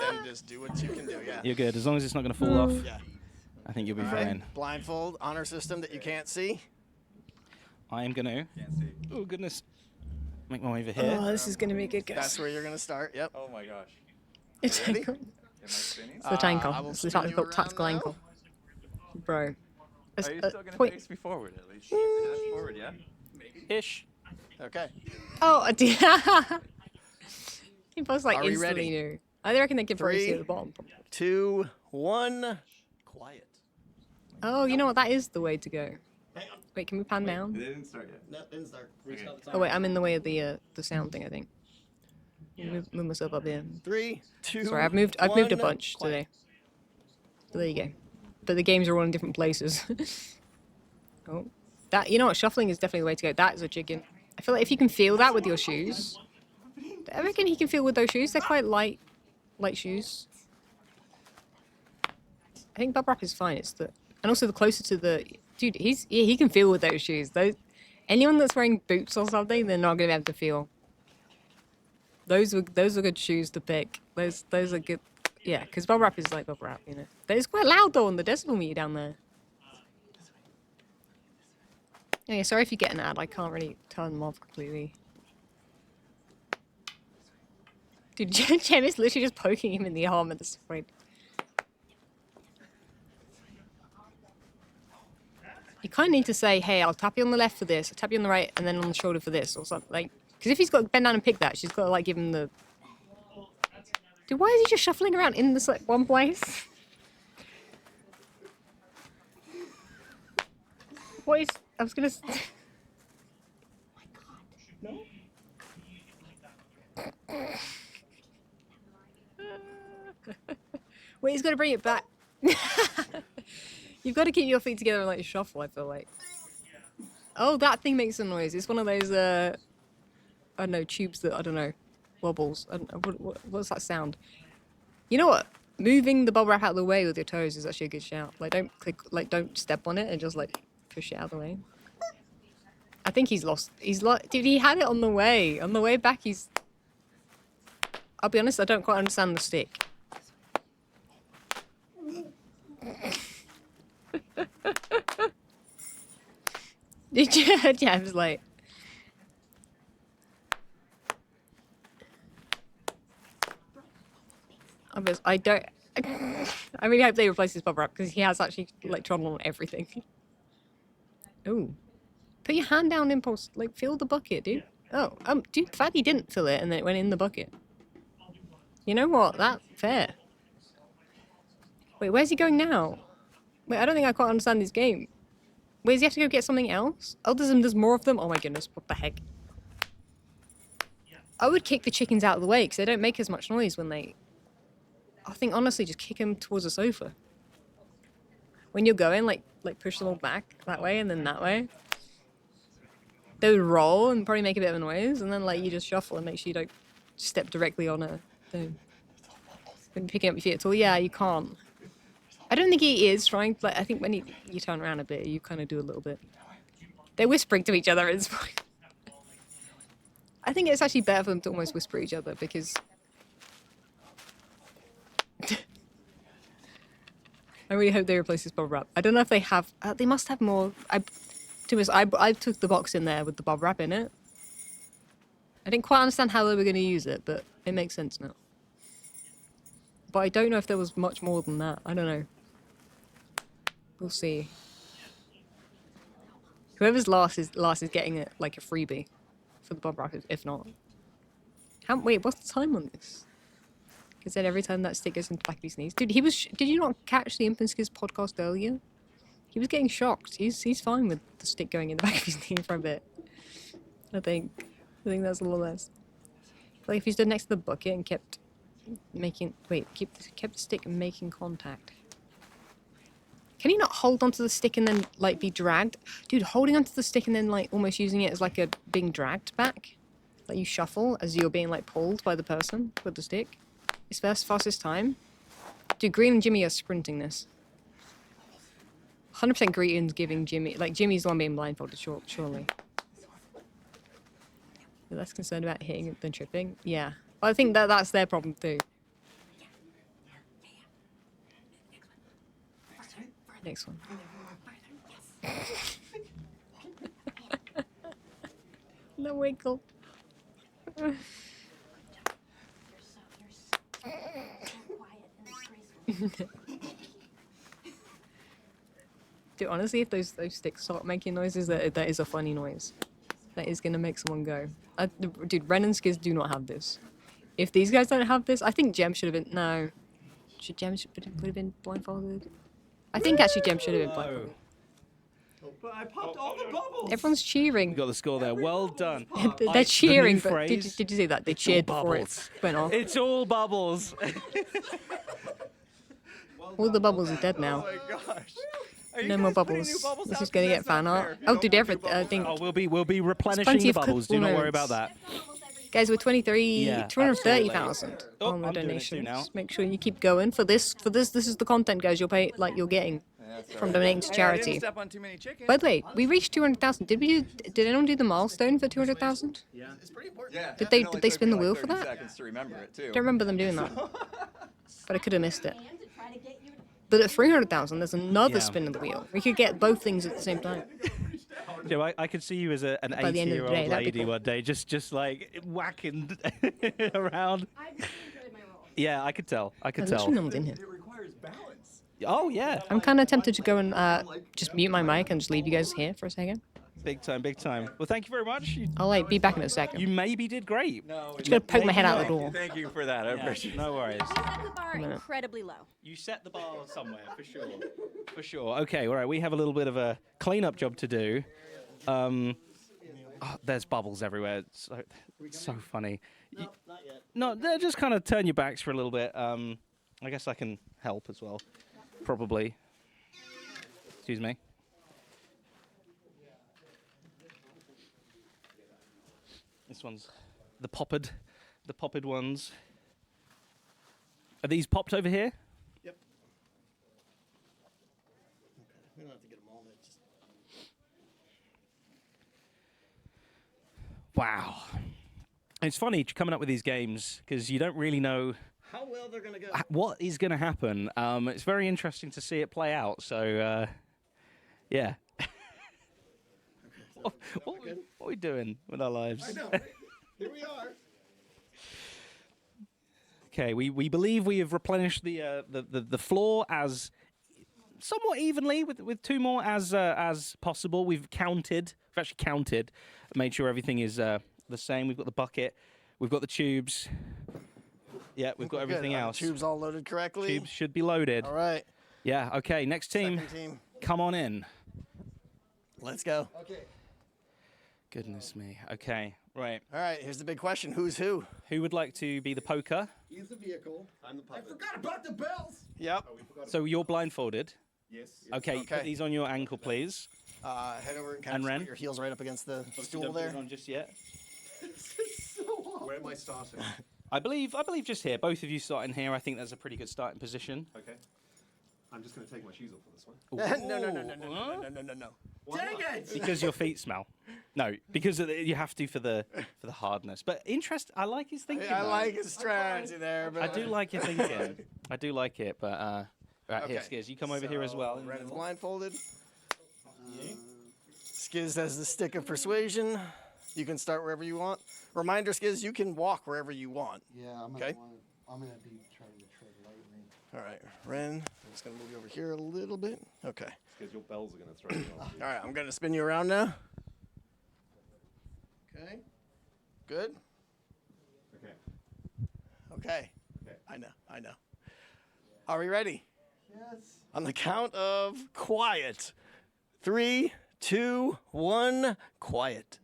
And just do what you can do, yeah. You're good, as long as it's not going to fall off. Yeah. I think you'll be All right, fine. blindfold, honor system that you can't see. I am going to. Oh, goodness. Make my way over here. Oh, this is going to be a good That's guess. where you're going to start, yep. Oh my gosh. It's Ready? ankle. It's the I ankle. will It's the spin you tactical, around tactical now. ankle. Bro. Are you still going to point. face me forward at least? Forward, yeah? Ish. Okay. Oh, I did. He both like Are we instantly ready? knew. I reckon they could probably see 3, at the bottom. 2, 1. Quiet. Oh, you know what? That is the way to go. Wait, can we pan down? It didn't start yet. No, didn't start. Oh wait, I'm in the way of the sound thing. I think. Move myself up here. 3, 2. Sorry, I've moved a 1, bunch quiet. today. But there you go. But the games are all in different places. Oh, that you know what? Shuffling is definitely the way to go. That is a chicken. I feel like if you can feel that with your shoes, I reckon he can feel with those shoes. They're quite light shoes. I think bubble wrap is fine. It's the and also the closer to the dude. He can feel with those shoes. Anyone that's wearing boots or something, they're not gonna be able to feel. Those were good shoes to pick. Those are good. Yeah, because bubble wrap is like bubble wrap, you know. But it's quite loud though on the decibel meter down there. Oh, yeah, sorry if you get an ad. I can't really turn them off completely. Dude, Jem is literally just poking him in the arm at this point. You kind of need to say, hey, I'll tap you on the left for this, I'll tap you on the right, and then on the shoulder for this, or something. Like, because if he's got to bend down and pick that, she's got to, like, give him the... Dude, why is he just shuffling around in this, like, one place? What is... I was going to... Wait, he's got to bring it back. You've got to keep your feet together and like shuffle, I feel like. Oh, that thing makes a noise. It's one of those, I don't know, tubes that, I don't know, wobbles. I don't know, what's that sound? You know what? Moving the bubble wrap out of the way with your toes is actually a good shout. Like, don't step on it and just, like, push it out of the way. I think he's lost. Dude, he had it on the way. On the way back, he's... I'll be honest, I don't quite understand the stick. Yeah, I was like... I don't... I really hope they replace this bubble wrap because he has actually, like, trodden on everything. Ooh. Put your hand down, Impulse. Like, fill the bucket, dude. Oh, dude, the fact he didn't fill it and then it went in the bucket. You know what? That's fair. Wait, where's he going now? Wait, I don't think I quite understand this game. Wait, does he have to go get something else? Oh, there's more of them? Oh my goodness, what the heck? I would kick the chickens out of the way because they don't make as much noise when they... I think, honestly, just kick them towards the sofa. When you're going, like push them all back that way and then that way. They would roll and probably make a bit of a noise, and then, like, you just shuffle and make sure you don't step directly on a thing. When picking up your feet at all, yeah, you can't. I don't think he is trying, like, I think when you turn around a bit, you kind of do a little bit. They're whispering to each other at this point. I think it's actually better for them to almost whisper each other, because... I really hope they replace this bubble wrap. I don't know if they have... they must have more... I took the box in there with the bubble wrap in it. I didn't quite understand how they were going to use it, but it makes sense now. But I don't know if there was much more than that. I don't know. We'll see. Whoever's last is getting it like a freebie for the bubble wrap, if not. Wait, what's the time on this? Because then every time that stick goes into the back of his knees. Dude, did you not catch the Skizz podcast earlier? He was getting shocked. He's fine with the stick going in the back of his knee for a bit. I think that's a little less. Like if he's stood next to the bucket and kept the stick making contact. Can you not hold onto the stick and then like be dragged? Dude, holding onto the stick and then like almost using it as like being dragged back. Like you shuffle as you're being like pulled by the person with the stick. It's fastest time. Dude, Green and Jimmy are sprinting this. 100% Green's giving Jimmy, like Jimmy's the one being blindfolded, surely. You're less concerned about hitting than tripping? Yeah. Well, I think that's their problem too. Next one. No wiggle. Dude, honestly, if those sticks start making noises, that is a funny noise. That is gonna make someone go. Dude, Ren and Skizz do not have this. If these guys don't have this, I think Gem should have been. No, Gem would have been blindfolded. I think actually Gem should have been blindfolded. But I popped all the bubbles. Everyone's cheering. You got the score there. Well done. They're cheering, the but did you see that? They cheered before it went off. It's all bubbles. All the bubbles are dead now. Oh my gosh. No more bubbles. This is gonna get fan art. Oh, dude, I think. Oh, we'll be replenishing the bubbles. Do not worry about that. Guys, we're 230,000 on the donations. Make sure you keep going for this. This is the content, guys. You're getting from donating to charity. By the way, we reached 200,000. Did anyone do the milestone for 200,000? Yeah, it's pretty important. Yeah. Did they spin the wheel for that? Seconds to remember it too. Don't remember them doing that, but I could have missed it. But at 300,000, there's another spin of the wheel. We could get both things at the same time. Joe, I could see you as an 80-year-old lady one day, just like whacking around. Yeah, I could tell. There's no one in here. Oh yeah. I'm kind of tempted to go and just mute my mic and just leave you guys here for a second. Big time, big time. Well, thank you very much. I'll be back in a second. You maybe did great. No, just gonna poke my head out the door. Thank you for that. I appreciate it. No worries. You set the bar incredibly low. You set the bar somewhere for sure. For sure. Okay, all right. We have a little bit of a cleanup job to do. There's bubbles everywhere. It's so funny. No, they're just kind of turn your backs for a little bit. I guess I can help as well. Probably. Excuse me. This one's the popped ones. Are these popped over here? Yep. Okay. We don't have to get them all. Wow. It's funny coming up with these games because you don't really know how well they're going to go. What is going to happen. It's very interesting to see it play out. So, yeah. What are we doing with our lives? I know, right? Here we are. Okay, we believe we have replenished the floor as somewhat evenly with 2 more as possible. We've actually counted, made sure everything is the same. We've got the bucket, we've got the tubes. Yeah, we've got everything else. Tubes all loaded correctly. Tubes should be loaded. All right. Yeah. Okay. Next team. Second team. Come on in. Let's go. Okay. Goodness me. Okay. Right. All right. Here's the big question: who's who? Who would like to be the poker? He's the vehicle. I'm the puppet. Forgot about the bells. Yep. So you're blindfolded. Yes. Okay. Put these on your ankle, please. Head over and kind And of Ren? put your heels right up against the stool Don't put there. it on just yet. Where am I starting? I believe just here. Both of you starting here. I think that's a pretty good starting position. Okay. I'm just going to take my shoes off for this one. No. Dang it! Because your feet smell. No, because you have to for the hardness. But I like his thinking. I though. like his strategy there. But I do like your thinking. I do like it, but right here, Skizz, you come over here as well. Ren is blindfolded. Skizz has the stick of persuasion. You can start wherever you want. Reminder, Skizz, you can walk wherever you want. Yeah, I'm Okay. gonna be trying to tread lightly. All right, Ren, I'm just gonna move you over here a little bit. Okay. Because your bells are going to throw you off. All right, I'm gonna spin you around now. Okay. Good. Okay. Okay. I know. Are we ready? Yes. On the count of quiet. 3, 2, 1, quiet.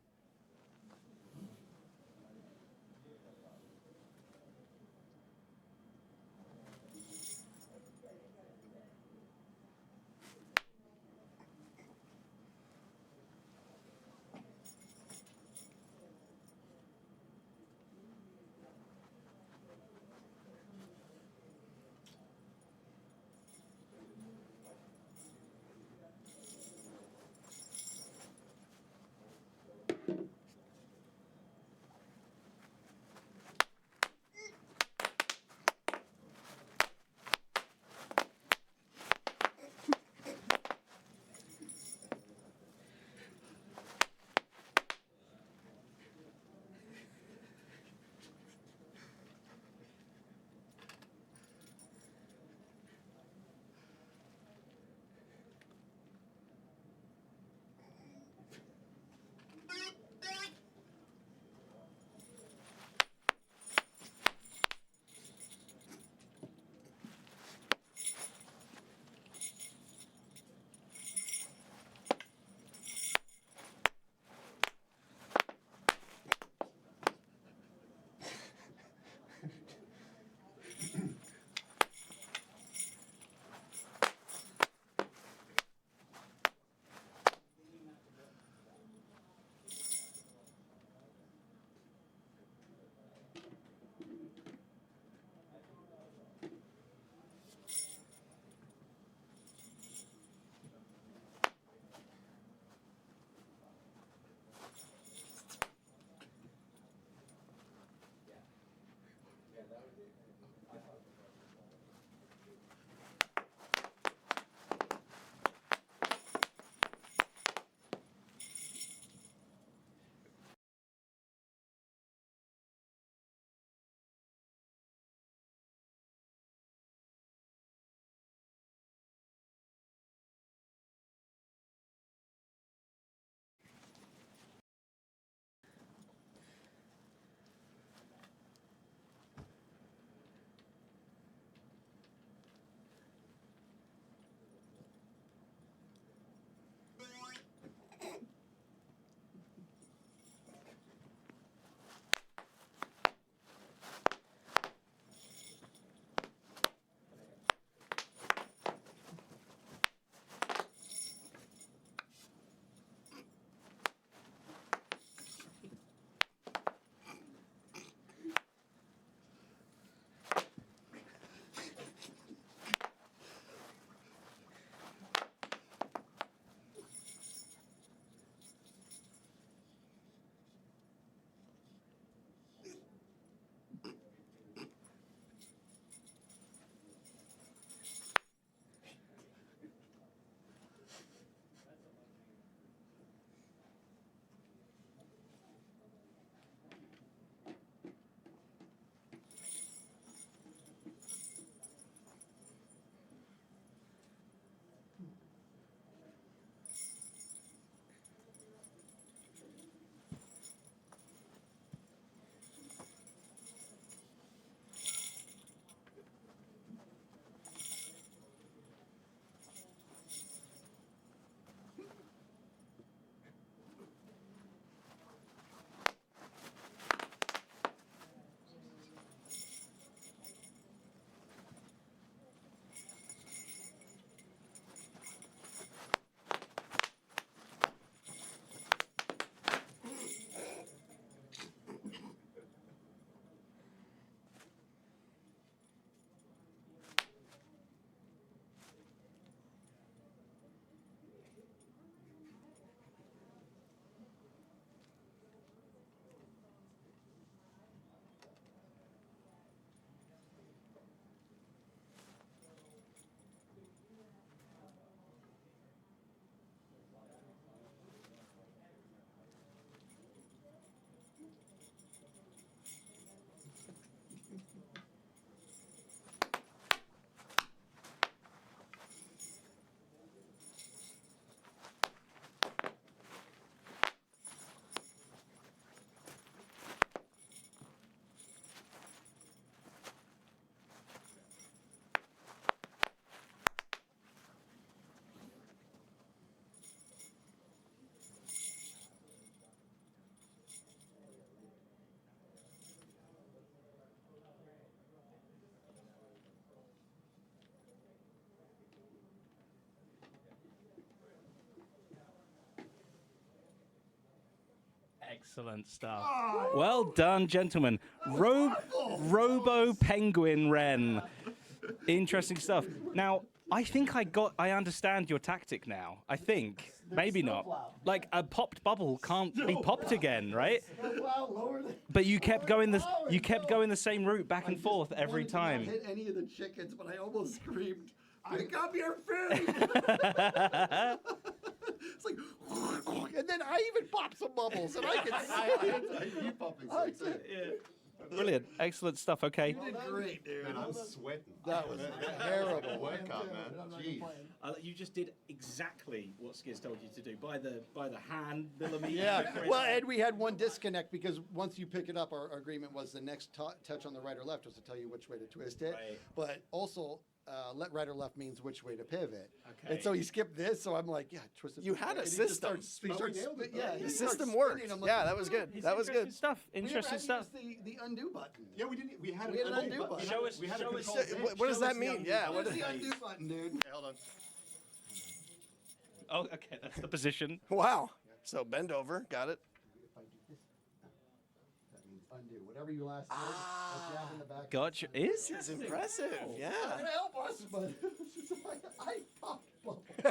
Excellent stuff. Well done, gentlemen. Robo Penguin Ren. Interesting stuff. Now, I think I understand your tactic now. I think. Maybe not. Like, a popped bubble can't be popped again, right? But you kept going the same route back and forth every time. Hit any of the chickens, but I almost screamed, "Pick up your food!" It's like, and then I even popped some bubbles, and I can see you popping some too. Brilliant. Excellent stuff. Okay. You did great, dude. Man, I'm sweating. That was terrible workout, man. Jeez. You just did exactly what Skizz told you to do by the hand millimeter. Yeah. Well, and we had one disconnect because once you pick it up, our agreement was the next touch on the right or left was to tell you which way to twist it. Right. But also, right or left means which way to pivot. Okay. And so he skipped this, so I'm like, yeah, twist it. You this had way. a And he just system. starts yeah, The system worked. Yeah, that was good. That was good. Stuff. We never Interesting had stuff. to use the undo button. Yeah, we didn't. We had We had an an undo button. Show us. We had a Show us. control Z. What does Show that us the mean? undo Yeah, button. what Where's is the undo button, dude? Okay, hold on. Oh, okay. That's the position. Wow. So bend over. Got it. That means undo. Whatever you last did, I'll jab in the back. Gotcha. Is It's impressive. Yeah. Trying to help us, but it's just like, I popped bubble. I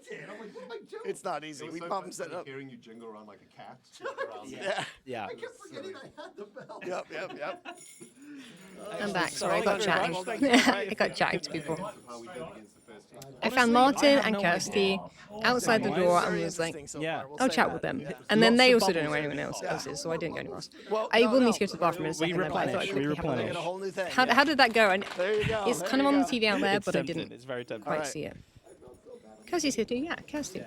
did. I'm like, what am I doing? It's not easy. It was We so pump and set funny up. hearing you jingle around like a cat. Yeah. Yeah. I kept forgetting I had the bell. Yep. I'm back. Sorry, I Thank got you very chatting. much. I got chatting to people. How we did against the first team. I found Martin and Kirsty outside the door and was like, Yeah. I'll chat with them. And then they also don't know where anyone else is, so I didn't go anywhere else. I will need to go to the bathroom in a second, though, but I thought I'd quickly have a Get a look. whole new thing. How did that go? And There you go. it's there kind of you on the go. TV out there, It's but I tempting. didn't It's very tempting. quite Alright. see it. Kirsty's here too. Yeah, Kirsty.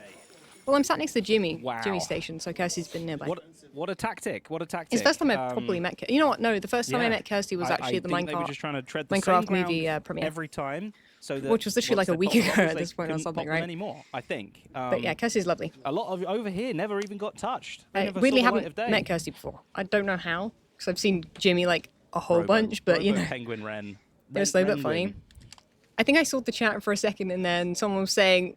Well, I'm sat next to Jimmy. Wow. Jimmy's station, so Kirsty's been nearby. What a tactic! What a tactic! It's the first time I probably met Kirsty. You know what? No, the first time I yeah. met Kirsty was actually I at the think they were Minecraft just trying to tread the Minecraft same movie ground premiere. every time. So that Which was literally once like a they week popped ago bubbles, at they this point or couldn't something, pop them right? Anymore, I think. But yeah, Kirsty's lovely. A lot of over here never even got touched. They I never really saw the light haven't of day. met Kirsty before. I don't know how, because I've seen Jimmy like a whole bunch, but you Robo know, Penguin Ren. it was slow but funny. I think I saw the chat for a second, and then someone was saying,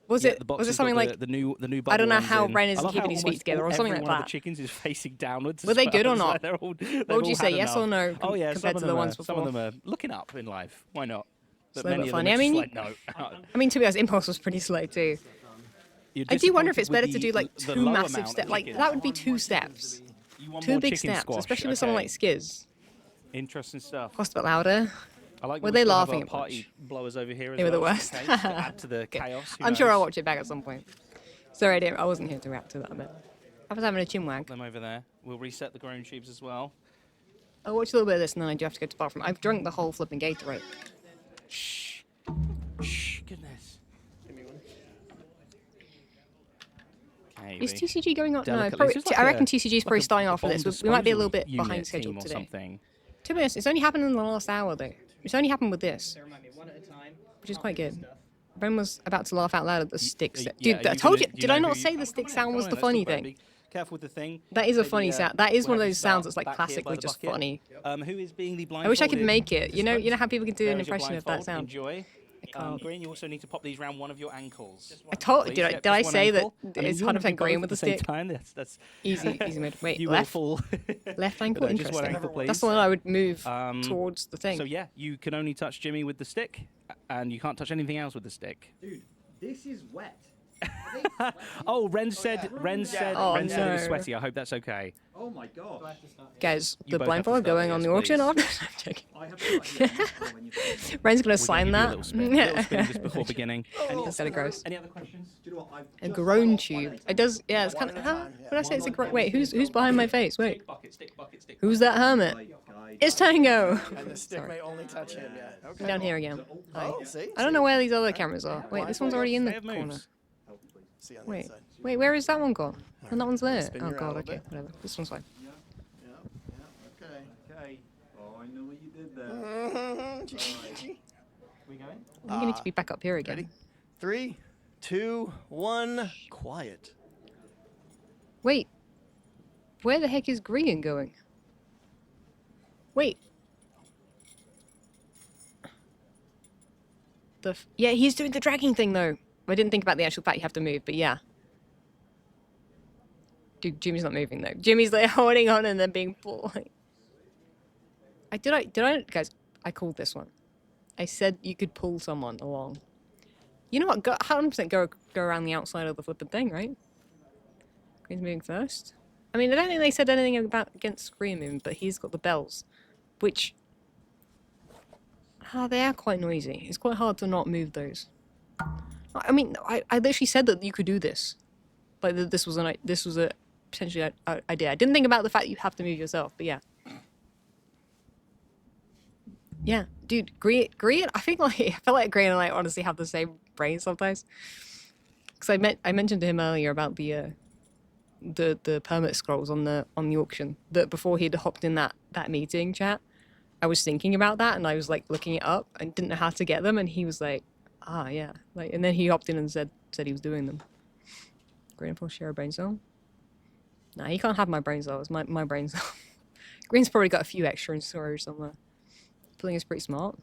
was Yeah, it the box was it has something got like the new I don't know bubble how ones in. Ren I isn't love keeping how his feet almost together or something every like one of that? the chickens is facing downwards. Were as they well. good or It's like not? they're all, they've What would you all say, had yes or enough. no, Oh yeah, compared some to of the them ones are, some of before? them are looking up in life. Why not? But Slow many but of funny. them I are mean, just like, no. I mean, to be honest, Impulse was pretty slow too. You're I do wonder if it's disappointed better to with do like the two low massive amount of steps. Like chickens. that would be two steps, You want two more big chicken steps, squash, especially with someone okay. like Skizz. Interesting stuff. Cost a bit louder. I like Were when they we still have laughing our at party blowers over here as They were the well, worst. just in case, to add to the chaos. Who I'm sure knows? I'll watch it back at some point. Sorry, I wasn't here to react to that a bit. I was having a chin wag. Them over there. We'll reset the grown tubes as well. I'll watch a little bit of this and then I do have to go to the bathroom. I've drunk the whole flipping Gatorade. Shh. Shh. Goodness. Okay, Is TCG going on? No, delicately. probably, It's just I like reckon a- TCG is like probably a starting off for this. bomb We might be a little disposal bit behind unit schedule team or today. something. To be honest, it's only happened in the last hour though. It's only happened with this, which is quite good. Ben was about to laugh out loud at the stick sound. Yeah, Dude, I are you told gonna- you. do Did know I who not you- say the stick sound was Come the on, funny let's talk about thing? it. Be careful with the thing. That is a Maybe, funny sound. That is we'll one of have you those sounds start that's like back here by classically the just bucket. funny. Who is being the I wish I could blindfolded make it. You know how people can do an There is your impression of that blindfold. sound. Enjoy. I can't. Green, you also need to pop these around one of your ankles. I told. Please, Did I, yep, did I just one say that ankle. I mean, it's you wanna 100% do green both with at the the same stick? time. That's Easy mode. Wait, you will left? fall. Left ankle? But no, just one Interesting. ankle, That's please. the one I would move towards the thing. So yeah, you can only touch Jimmy with the stick, and you can't touch anything else with the stick. Dude, this is wet. Oh, Ren said Oh, it was no. sweaty. I hope that's okay. Oh my god. Guys, You the both have to blindfold start, going on yes, the auction please. after. I'm joking. Ren's gonna sign that. Little spin just before beginning. That's kind of gross. Any other questions? Do you know what? A groan tube. It does. Yeah, it's kind of. Huh? What did I say? It's a groan. Wait, who's behind my face? Wait. Who's that hermit? It's Tango. And the stick may only touch him, yeah. Okay. I'm down here again. Hi. Oh, see? I don't know where these other cameras are. Wait, this one's already in the They have corner. moves. See on the Wait, inside. wait, where is that one gone? And that one's there. Spin Oh you around a god, little okay, bit. whatever. This one's fine. Okay. Oh, I know what you did there. We going? I'm gonna need to be back up here again. Ready? 3, 2, 1, quiet. Wait, where the heck is Grian going? Wait. Yeah, he's doing the dragging thing though. I didn't think about the actual fact you have to move, but yeah. Dude, Jimmy's not moving though. Jimmy's like holding on and then being pulled. Did I guys? I called this one. I said you could pull someone along. You know what? Go 100% go around the outside of the flipping thing, right? Green's moving first. I mean, I don't think they said anything against Green moving, but he's got the bells, which they are quite noisy. It's quite hard to not move those. I mean, I literally said that you could do this, like that this was a potentially idea. I didn't think about the fact that you have to move yourself, but yeah. Yeah, dude, Green. I feel like Green and I honestly have the same brain sometimes. Because I mentioned to him earlier about the permit scrolls on the auction. That before he'd hopped in that meeting chat, I was thinking about that and I was like looking it up and didn't know how to get them, and he was like, yeah, like, and then he hopped in and said he was doing them. Green will share a brain cell. Nah, he can't have my brain cell. It's my brain cell. Green's probably got a few extra in storage somewhere. Pulling is pretty smart.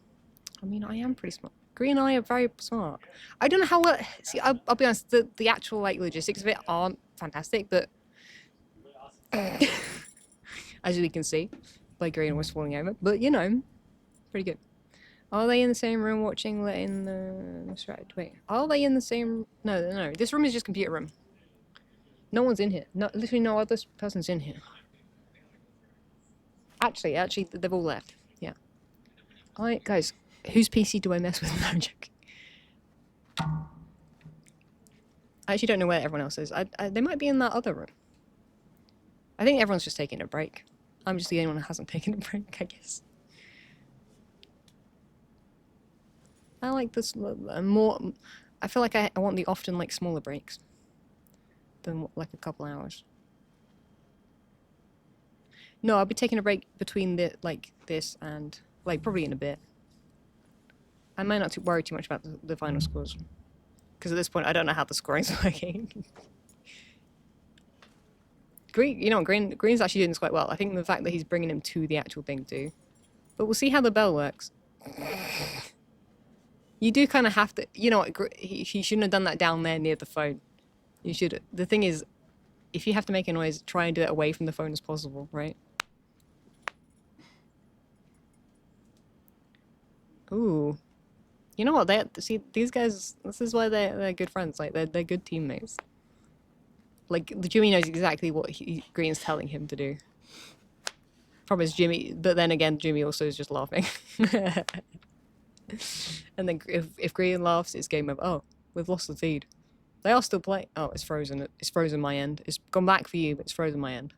I mean, I am pretty smart. Green and I are very smart. I don't know how well. See, I'll be honest. The actual like logistics of it aren't fantastic, but as we can see, like Green was falling over. But you know, pretty good. Are they in the same room watching? Wait, are they in the same? No. This room is just computer room. No one's in here. No, literally no other person's in here. Actually, they've all left. Yeah. Guys, whose PC do I mess with? No, I'm joking. I actually don't know where everyone else is. They might be in that other room. I think everyone's just taking a break. I'm just the only one who hasn't taken a break, I guess. I like this more. I feel like I want the often like smaller breaks than like a couple hours. No, I'll be taking a break between this and like probably in a bit. I might not worry too much about the final scores because at this point I don't know how the scoring's working. Green's actually doing this quite well. I think the fact that he's bringing him to the actual thing too. But we'll see how the bell works. You do kind of have to, you know what, he shouldn't have done that down there near the phone. You should. The thing is, if you have to make a noise, try and do it away from the phone as possible, right? Ooh. You know what, see, these guys, this is why they're good friends, like, they're good teammates. Like, Jimmy knows exactly what Green's telling him to do. Problem is Jimmy, but then again, Jimmy also is just laughing. And then if Green laughs, it's game over. Oh, we've lost the feed. They are still playing. Oh, it's frozen. It's frozen my end. It's gone back for you, but it's frozen my end.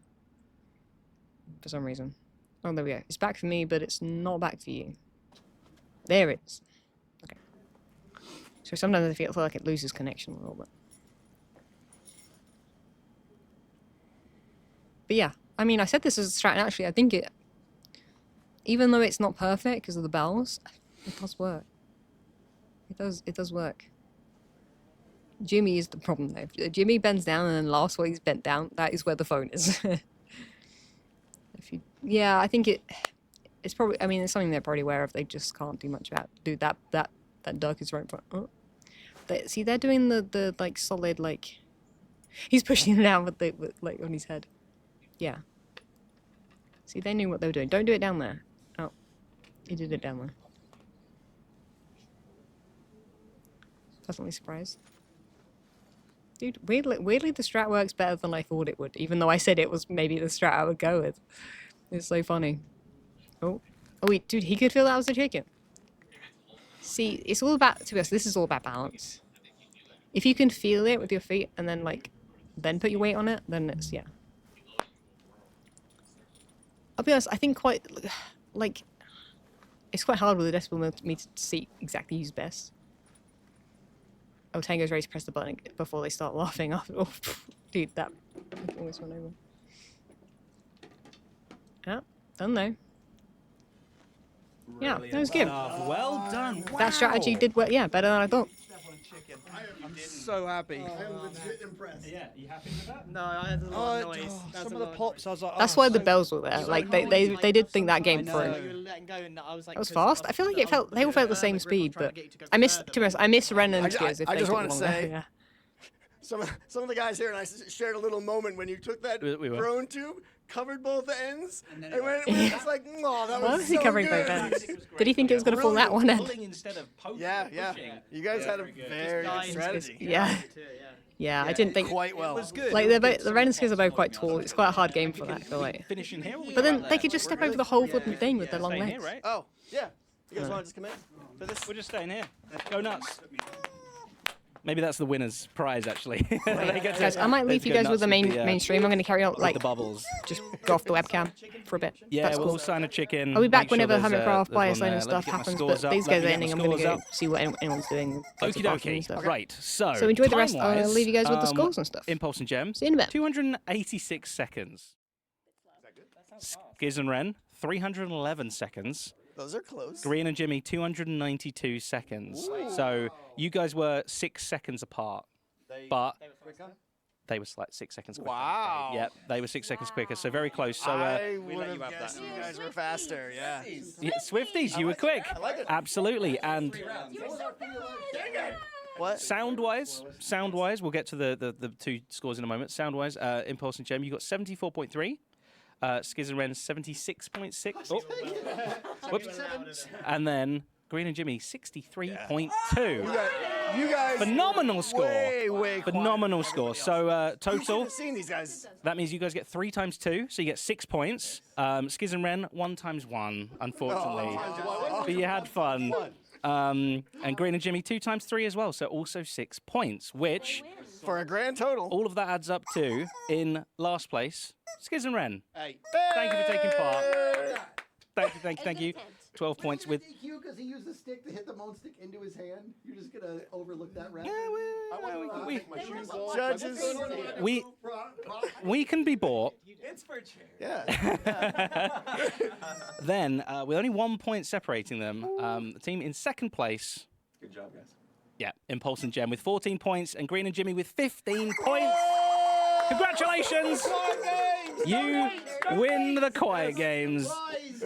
For some reason. Oh, there we go. It's back for me, but it's not back for you. There it is. Okay. So sometimes I feel like it loses connection a little bit. But yeah, I mean, I said this as a strat, and actually I think it, even though it's not perfect because of the bells, it does work. It does work. Jimmy is the problem though. If Jimmy bends down and then laughs while he's bent down, that is where the phone is. Yeah, I think it's probably, I mean, it's something they're probably aware of. They just can't do much about. Dude, that duck is right in front. Oh. See, they're doing the like solid, like, he's pushing it down with like on his head. Yeah. See, they knew what they were doing. Don't do it down there. Oh, he did it down there. Pleasantly surprised. Dude, weirdly the strat works better than I thought it would, even though I said it was maybe the strat I would go with. It's so funny. Oh wait, dude, he could feel that was a chicken. See, it's all about, to be honest, this is all about balance. If you can feel it with your feet and then then put your weight on it, then it's, yeah. I'll be honest, I think it's quite hard with the decibel meter to see exactly who's best. Oh, Tango's ready to press the button before they start laughing. Oh, dude, that almost went over. Yeah, done though. Yeah, that was good. Well done. Wow. That strategy did work. Yeah, better than I thought. I'm so happy. I'm legit impressed. Yeah, you happy with that? No, I had a lot of noise. Some of the pops, I was like, That's why the bells were there. Like they did think that game through. That was fast. I feel like they all felt the same speed, but I miss Ren and Skizz. I just want to say, some of the guys here and I shared a little moment when you took that We were. drone tube, covered both ends, and when it's like, oh, that Why was was he so covering good. both ends? Did he think it was going to fall that one end? Yeah. You guys had a very good strategy. Yeah. Yeah, I didn't think quite well. Like the Ren and Skizz are both quite tall. It's quite a hard game for that. I feel like. Finishing here. But then they could just step over the whole flipping thing with their long Staying legs. here, right? Oh, yeah. You guys want to just come in for this? We're just staying here. Go nuts. Maybe that's the winner's prize, actually. They get to- Guys, I might leave they you go guys with nuts the mainstream. I'm going to carry on like the bubbles. just go off the webcam for a bit. Yeah, That's we'll cool. sign a chicken. I'll be back make sure whenever there's, Hermitcraft there's buy one sign and there. Let stuff me get my happens. scores But up. these Let guys me are get my ending. I'm going to scores go up. see what anyone's doing. get some Okie coffee and dokie. stuff. Right. So. So enjoy the rest. I'll time-wise, leave you guys with the scores and stuff. Impulse and Gem. See you in a bit. 286 seconds. Skizz and Ren, 311 seconds. Those are close. Green and Jimmy, 292 seconds. So you guys were 6 seconds apart, but they were like 6 seconds quicker. Wow. Yep, they were 6 seconds quicker, so very close. So I would have guessed you guys were faster. Yeah. yeah, Swifties, you were quick. Absolutely, and What? sound-wise, we'll get to the two scores in a moment. Sound-wise, Impulse and Gem, you got 74.3. Skizz and Ren 76.6. Oh. Whoops. And then Green and Jimmy 63.2. You guys. Phenomenal score. Way Phenomenal score. So You should total. have seen these guys. That means you guys get 3 times 2, so you get 6 points. Skizz and Ren 1 times 1, unfortunately. But you had fun. And Green and Jimmy 2 times 3 as well, so also 6 points, which for a grand total, all of that adds up to in last place, Skizz and Ren. Hey. Thank you for taking part. Thank you. 12 points with. Because he used the stick to hit the moan stick into his hand. You're just gonna overlook that round. Judges. We can be bought. Yeah. Then, with only 1 point separating them, the team in second place. Good job, guys. Yeah, Impulse and Gem with 14 points, and Green and Jimmy with 15 points. Congratulations! You win the quiet games.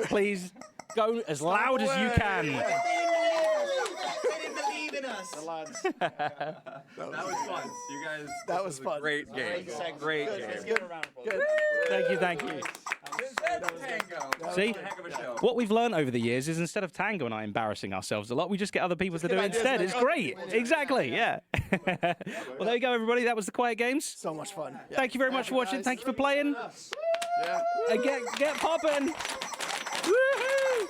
Please go as loud as you can. That was fun. You guys. That was fun. Great game. Great game. Good. Thank you. See, what we've learned over the years is instead of Tango and I embarrassing ourselves a lot, we just get other people to do it instead. It's great. Exactly, yeah. Well, there you go, everybody. That was the Quiet Games. So much fun. Yeah. Thank you very much for watching. Thank you for playing. Yeah. And get popping. Woohoo!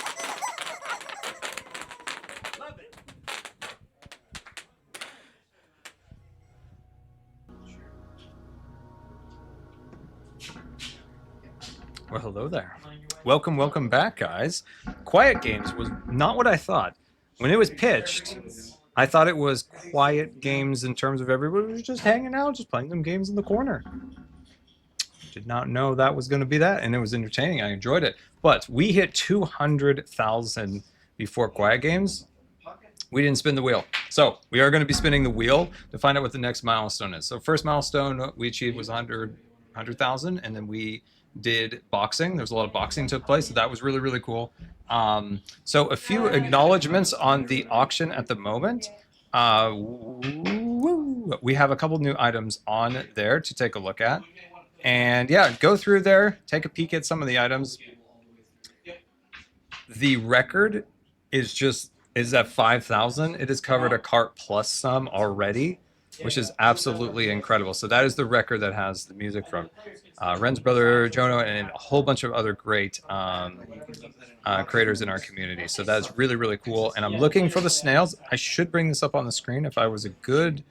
Love it. Well, hello there. Welcome back, guys. Quiet Games was not what I thought. When it was pitched, I thought it was quiet games in terms of everybody was just hanging out, just playing them games in the corner. Did not know that was going to be that, and it was entertaining. I enjoyed it. But we hit 200,000 before Quiet Games. We didn't spin the wheel. So we are going to be spinning the wheel to find out what the next milestone is. So first milestone we achieved was 100,000, and then we did boxing. There's a lot of boxing took place, so that was really, really cool. So a few acknowledgements on the auction at the moment. We have a couple new items on there to take a look at. And yeah, go through there, take a peek at some of the items. The record is at 5,000. It has covered a cart plus some already, which is absolutely incredible. So that is the record that has the music from Ren's brother Jono and a whole bunch of other great creators in our community. So that is really, really cool. And I'm looking for the snails. I should bring this up on the screen if I was a good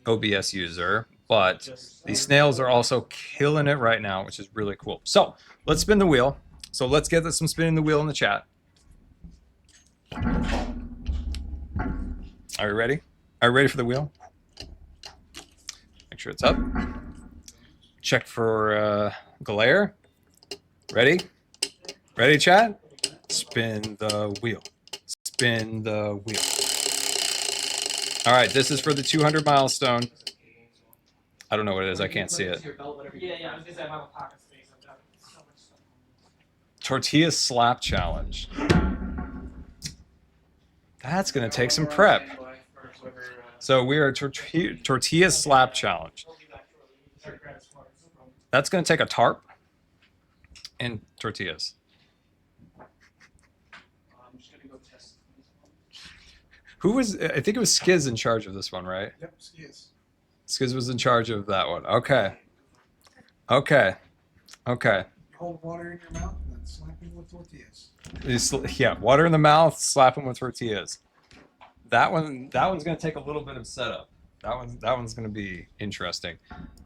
OBS user, but these snails are also killing it right now, which is really cool. So let's spin the wheel. So let's get some spinning the wheel in the chat. Are you ready? Are you ready for the wheel? Make sure it's up. Check for glare. Ready? Ready, chat? Spin the wheel. Spin the wheel. All right, this is for the 200 milestone. I don't know what it is. I can't see it. Tortilla slap challenge. That's going to take some prep. So we are tortilla slap challenge. That's going to take a tarp and tortillas. Who was? I think it was Skizz in charge of this one, right? Yep, Skizz. Skizz was in charge of that one. Okay. Okay. Okay. Hold water in your mouth and then slap him with tortillas. Yeah, water in the mouth, slap him with tortillas. That one's going to take a little bit of setup. That one's going to be interesting.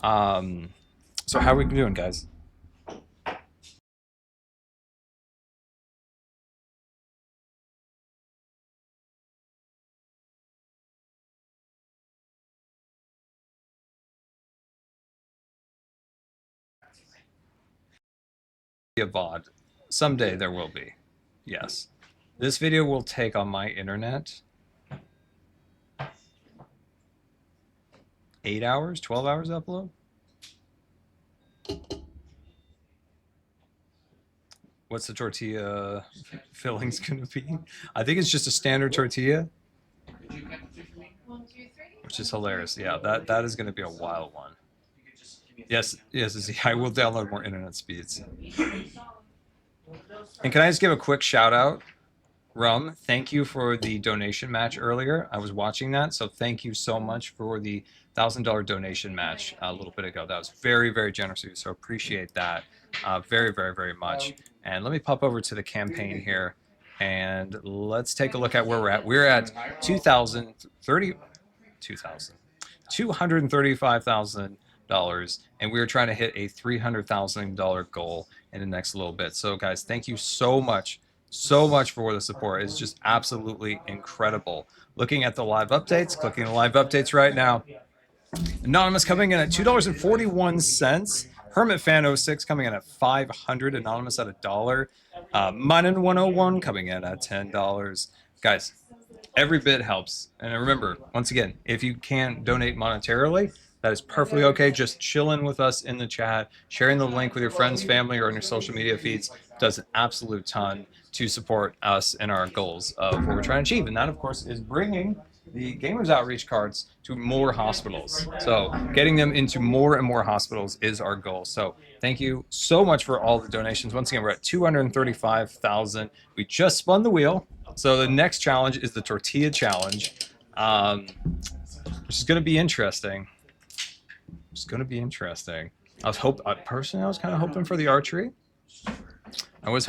So how are we doing, guys? A VOD. Someday there will be. Yes. This video will take on my internet 8 hours, 12 hours upload. What's the tortilla fillings gonna be? I think it's just a standard tortilla, which is hilarious. Yeah, that is gonna be a wild one. Yes, I will download more internet speeds. And can I just give a quick shout out? Rum, thank you for the donation match earlier. I was watching that, so thank you so much for the $1,000 donation match a little bit ago. That was very, very generous of you, so appreciate that very, very, very much. And let me pop over to the campaign here, and let's take a look at where we're at. We're at $235,000, and we're trying to hit a $300,000 goal in the next little bit. So guys, thank you so much for the support. It's just absolutely incredible. Looking at the live updates, clicking the live updates right now. Anonymous coming in at $2.41. Hermit Fan 06 coming in at $500. Anonymous at $1. Minin 101 coming in at $10. Guys, every bit helps. And remember, once again, if you can't donate monetarily, that is perfectly okay. Just chilling with us in the chat, sharing the link with your friends, family, or on your social media feeds does an absolute ton to support us and our goals of what we're trying to achieve. And that, of course, is bringing the Gamers Outreach cards to more hospitals. So getting them into more and more hospitals is our goal. So thank you so much for all the donations. Once again, we're at 235,000. We just spun the wheel. So the next challenge is the tortilla challenge, which is going to be interesting. It's going to be interesting. Personally, I was kind of hoping for the archery. Let's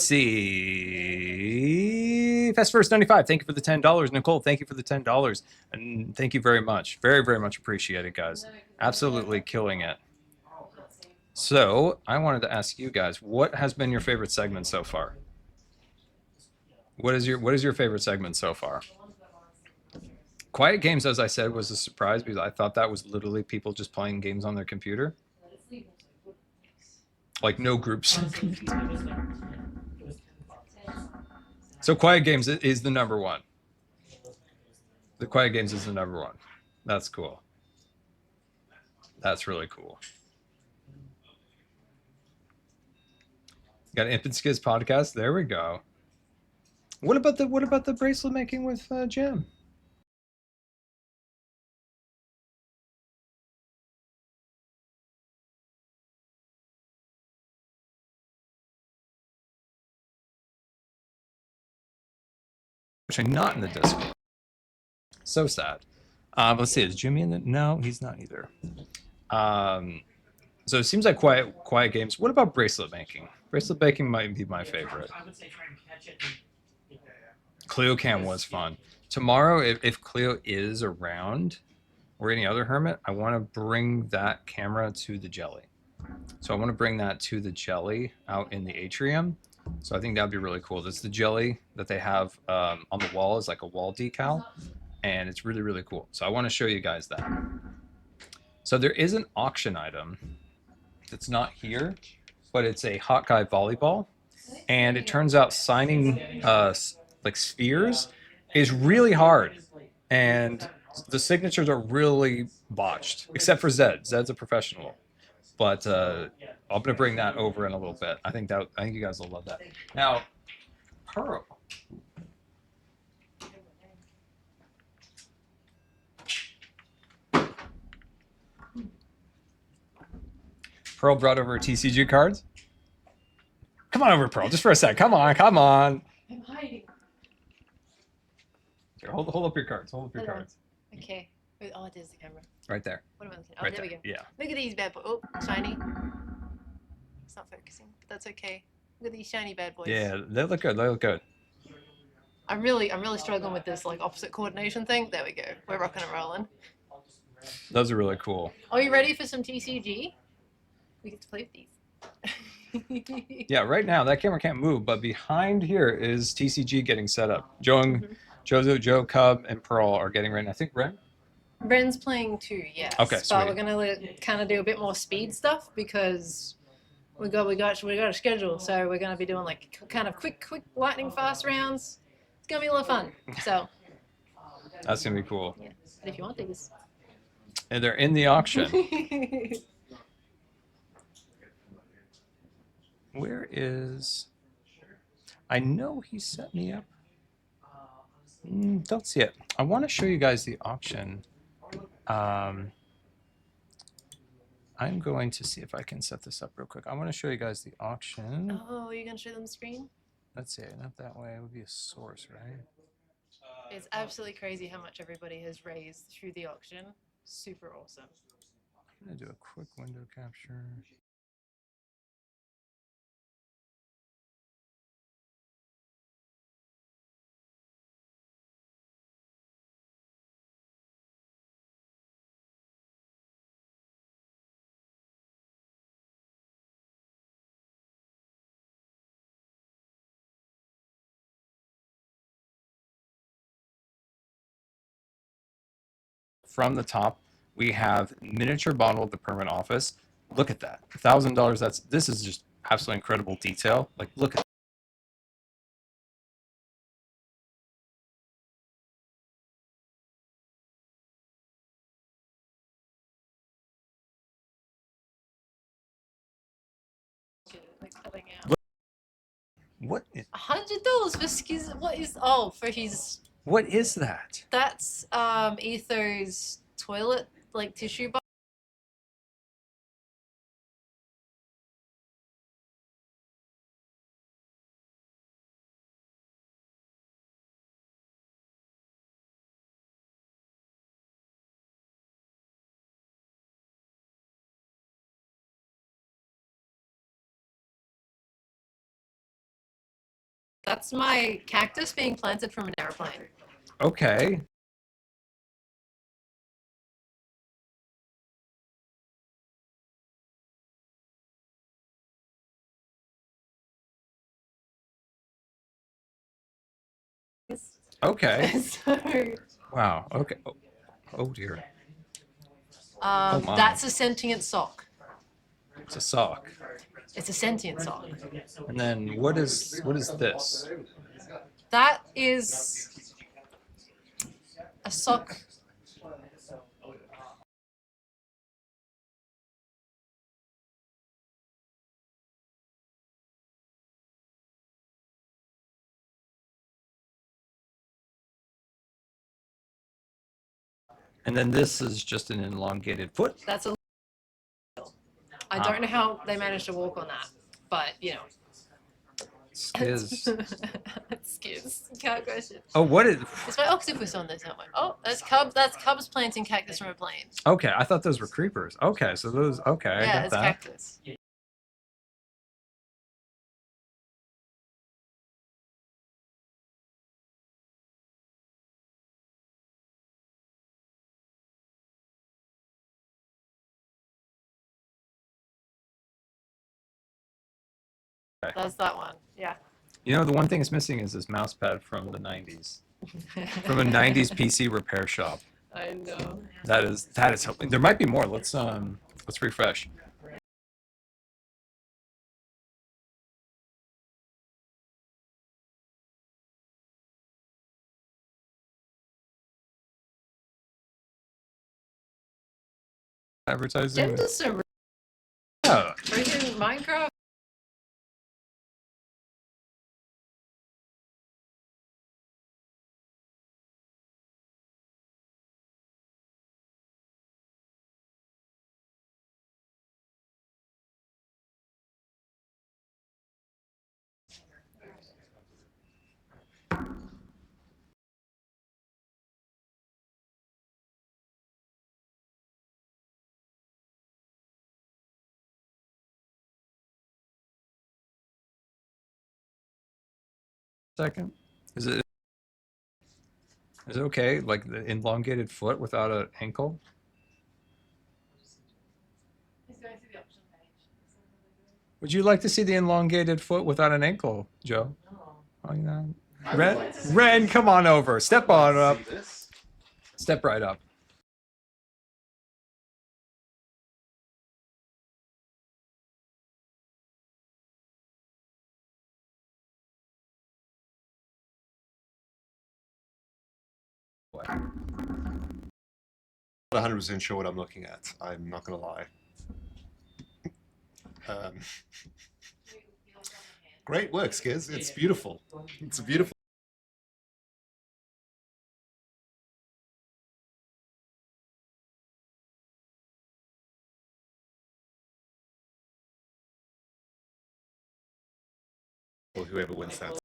see. Fast First 95, thank you for the $10. Nicole, thank you for the $10. And thank you very much. Very, very much appreciated, guys. Absolutely killing it. So I wanted to ask you guys, what has been your favorite segment so far? What is your favorite segment so far? Quiet Games, as I said, was a surprise because I thought that was literally people just playing games on their computer. Like no groups. So Quiet Games is the number one. The Quiet Games is the number one. That's cool. That's really cool. Got an Infant Skizz podcast. There we go. What about the bracelet making with Jim? Actually, not in the Discord. So sad. Let's see. Is Jimmy in the? No, he's not either. So it seems like quiet games. What about bracelet making? Bracelet making might be my favorite. I would say try and catch it. Cleo Cam was fun. Tomorrow, if Cleo is around, or any other hermit, I want to bring that camera to the jelly. So I want to bring that to the jelly out in the atrium. So I think that'd be really cool. That's the jelly that they have on the wall is like a wall decal, and it's really, really cool. So I want to show you guys that. So there is an auction item that's not here, but it's a Hawkeye volleyball, and it turns out signing like spheres is really hard, and the signatures are really botched, except for Zed. Zed's a professional. But I'm gonna bring that over in a little bit. I think you guys will love that. Now, Pearl. Pearl brought over TCG cards. Come on over, Pearl, just for a sec. Come on, come on. I'm hiding. Here, hold up your cards. Hold up your cards. Okay. Wait, oh, there's the camera. Right there. What am I looking at? Oh, Right there we there. go. Yeah. Look at these bad boys. Oh, shiny. It's not focusing, but that's okay. Look at these shiny bad boys. Yeah, they look good. They look good. I'm really struggling with this like opposite coordination thing. There we go. We're rocking and rolling. Those are really cool. Are you ready for some TCG? We get to play with these. Yeah, right now that camera can't move, but behind here is TCG getting set up. Jozo, Joe, Cub, and Pearl are getting ready. I think Ren. Ren's playing too, yes. Okay, but sweet. we're gonna kind of do a bit more speed stuff because we got a schedule, so we're gonna be doing like kind of quick lightning fast rounds. It's gonna be a lot of fun. So That's gonna be cool. yeah, but if you want these, And they're in the auction. Where is? I know he set me up. Don't see it. I want to show you guys the auction. I'm going to see if I can set this up real quick. I want to show you guys the auction. oh, you're gonna show them the screen? Let's see, not that way. It would be a source, right? It's absolutely crazy how much everybody has raised through the auction. Super awesome. I'm gonna do a quick window capture. From the top, we have miniature bottle of the permanent office. Look at that, $1,000. This is just absolutely incredible detail. Like, look at. What is? $100 for Skizz. What is? Oh, for his. What is that? That's Etho's toilet like tissue box. That's my cactus being planted from an airplane. Okay. Okay. So, Wow. Okay. Oh dear. Oh my. that's a sentient sock. It's a sock. It's a sentient sock. And then what is this? That is a sock. And then this is just an elongated foot. That's a. I don't know how they managed to walk on that, but you know. Skizz. Skizz. Can't question. Oh, what is? It's my octopus on this helmet. Oh, that's Cubs. That's Cubs planting cactus from a plane. Okay, I thought those were creepers. Okay, so those. Okay, I Yeah, got it's that. cactus. That's that one. Yeah. You know, the one thing it's missing is this mouse pad from the 90s. From a 90s PC repair shop. I know. That is helping. There might be more. Let's refresh. Advertising. Yeah. Freaking Minecraft. Second, is it okay? Like the elongated foot without an ankle? Would you like to see the elongated foot without an ankle, Joe? Oh, you know. Ren, come on over. Step on up. Step right up. Not 100% sure what I'm looking at. I'm not going to lie. Great work, Skizz. It's beautiful. It's a beautiful. Whoever wins that.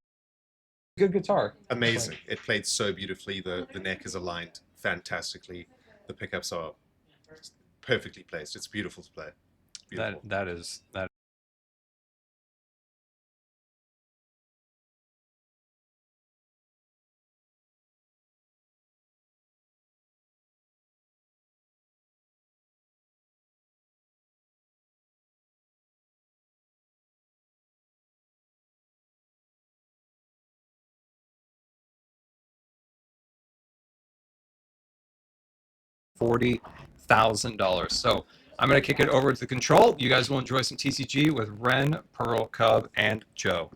Good guitar. Amazing. It played so beautifully. The neck is aligned fantastically. The pickups are perfectly placed. It's beautiful to play. Beautiful. That is. $40,000. So I'm going to kick it over to the control. You guys will enjoy some TCG with Ren, Pearl, Cub, and Joe.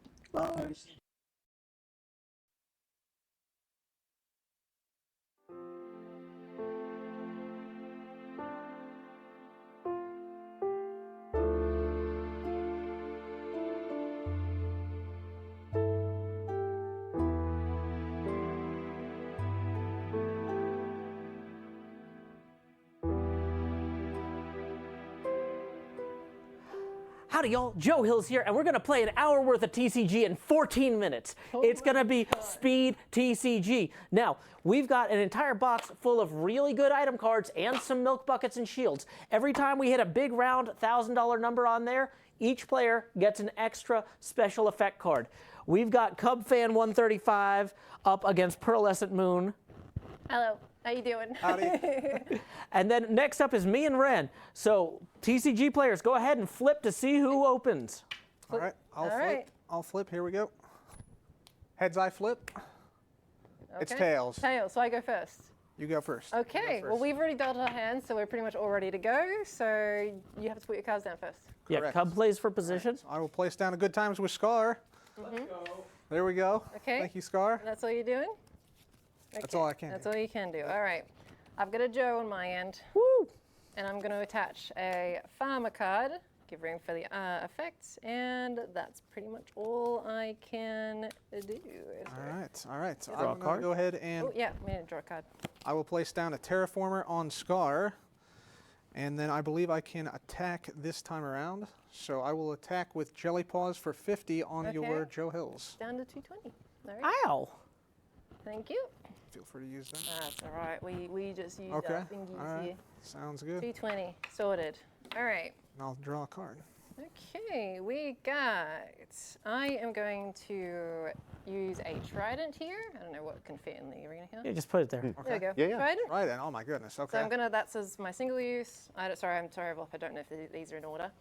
Howdy, y'all. Joe Hills here, and we're going to play an hour worth of TCG in 14 minutes. It's going to be speed TCG. Now, we've got an entire box full of really good item cards and some milk buckets and shields. Every time we hit a big round $1,000 number on there, each player gets an extra special effect card. We've got Cub Fan 135 up against Pearlescent Moon. Hello. How you doing? And then next up is me and Ren. So TCG players, go ahead and flip to see who opens. All right, I'll flip. right. I'll flip. Here we go. Heads, I flip. It's Okay. tails. Tails. So I go first. You go first. Okay. Well, we've already dealt our hands, so we're pretty much all ready to go. So you have to put your cards down first. Yeah, Correct. Cub plays for position. I will place down a good times with Scar. There we go. Okay. Thank you, Scar. That's all you're doing? That's all I can That's do. all you can do. All right. I've got a Joe on my end. Woo! And I'm going to attach a farmer card, give room for the effects, and that's pretty much all I can do. All right, all right. So Draw a I'm going card. to go ahead and Oh, yeah, I'm going to draw a card. I will place down a Terraformer on Scar, and then I believe I can attack this time around. So I will attack with Jelly Paws for 50 on your Okay. Joe Hills. Down to 220. All right. Ow! Thank you. Feel free to use that. That's all right. We just use Okay. our thingies All right. here. Sounds good. 220. Sorted. All right. And I'll draw a card. Okay, we got. I am going to use a trident here. I don't know what can fit in the arena here. Yeah, just put it there. There we go. Yeah, yeah. Trident. Right, and oh my goodness. So Okay. I'm gonna. That's as my single use. I'm terrible if I don't know if these are in order.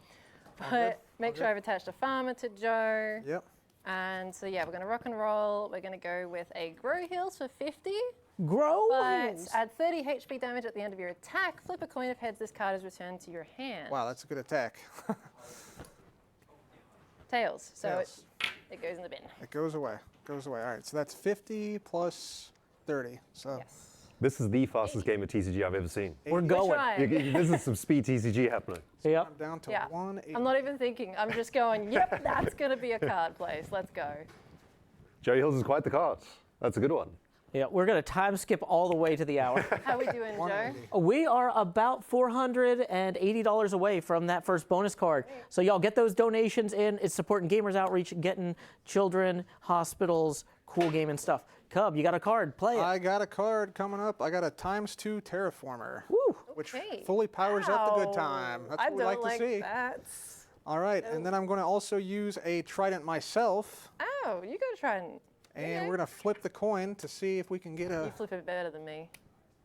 All But good. make sure I've attached a farmer to Joe. Yep. And so yeah, we're gonna rock and roll. We're gonna go with a Grow Heals for 50. Grow But Heals. add 30 HP damage at the end of your attack. Flip a coin. If heads, this card is returned to your hand. Wow, that's a good attack. Tails. So Tails. it goes in the bin. It goes away. Goes away. All right, so that's 50 plus 30. So This is the fastest game of TCG I've ever seen. We're going. trying. This is some speed TCG happening. Yep. I'm down to Yeah. 180. I'm not even thinking. I'm just going, yep, that's going to be a card place. Let's go. Joey Hills is quite the card. That's a good one. Yeah, we're going to time skip all the way to the hour. How we doing, Joe? We are about $480 away from that first bonus card. So y'all get those donations in. It's supporting Gamers Outreach, getting children, hospitals, cool game and stuff. Cub, you got a card. Play it. I got a card coming up. I got a ×2 Terraformer, Woo. which Okay. fully powers up the good Ow. time. That's I what we don't like to see. that. All right, and then I'm going to also use a Trident myself. Oh, you got a trident. And we're going to flip the coin to see if we can get a You flip it better than me.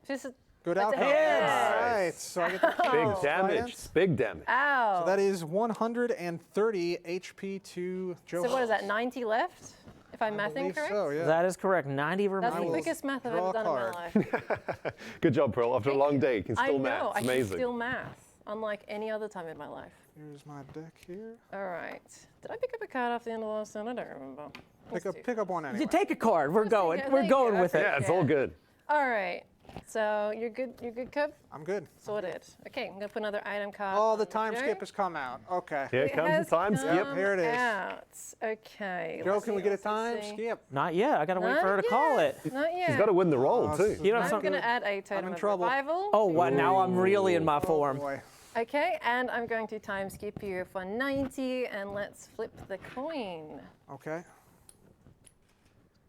Just good that's outcome. a head. All right, so I get the Big damage. Big damage. Ow. So that is 130 HP to Joe. So what is that, 90 left? If I'm mathing believe correct? so, yeah. That is correct. 90 That's the remains. quickest math I've draw ever a done in my card. life. Good job, Pearl. After a long day, you can I still know, math. It's I can amazing. still math, unlike any other time in my life. Here's my deck here. All right. Did I pick up a card off the end of last turn? I don't remember. Pick up one anyway. You take a card. We're going. it. We're Thank you. going with it. Yeah, it's all good. All right. So you're good. You're good, Cub. I'm good. Sorted. Okay, I'm gonna put another item card. Oh, the on time Joe. skip has come out. Okay. Here It comes has the time skip. come Here it is. Out. Okay. Joe, let's can we see, get a let's time see. skip? Not yet. I gotta wait for her to call it. Not yet. He's got to win the roll, too. You know I'm something? gonna add a totem in of trouble. revival. Oh, wow, now I'm really in my form. Boy. Okay, and I'm going to time skip you for 90, and let's flip the coin. Okay.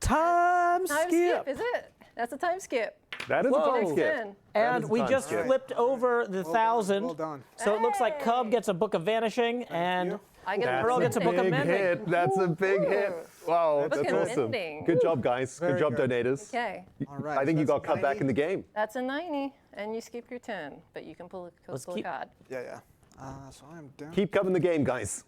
Time skip. Is it? That's a time skip. That is a Whoa. time Next skip. turn. That And is a we time just skip. flipped over the 1,000. Well done. So it looks like Cub gets a book of vanishing, and I get a Pearl book gets a of book of big mending. hit. That's a big hit. Wow, Book that's of awesome. mending. Good job, guys. Very Good job, good. donators. Okay, All right. I think so you that's got cut back 90. in the game. that's a 90, and you skip your turn, but you can pull a keep- card. Yeah. So I'm down. Keep covering the game, guys.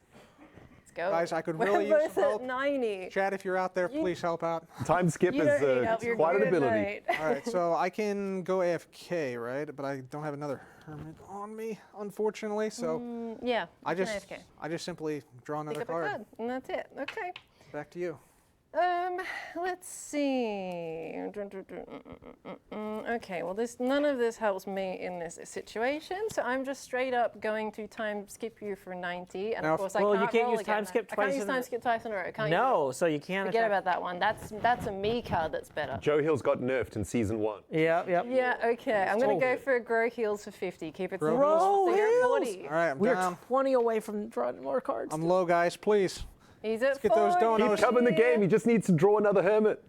Let's go. Guys, I could We're really use both some at help. 90. Chad, if you're out there, please help out. Time skip You is don't need help. You're quite good an at ability. night. All right, so I can go AFK, right? But I don't have another hermit on me, unfortunately. So Yeah. I you can just AFK. simply draw Pick another up a card. card, and that's it. Okay. Back to you. Let's see. Okay, well, none of this helps me in this situation, so I'm just straight up going to time skip you for 90, and Now, of course well, I you can't can't roll use again. time skip I twice can't use in time a- skip twice in a row. Can't use No, it. so you can't Forget attack. about that one. That's a me card that's better. Joe Hill's got nerfed in season 1. Yep. Yeah, okay. I'm going Oh. to go for a grow heals for 50. Keep it Grow simple. Grow So you're heals? 40. All right, I'm We're down. 20 away from drawing more cards. I'm low, guys. Please. He's at get those 40. donos. Keep covering the game. He just needs to draw another hermit.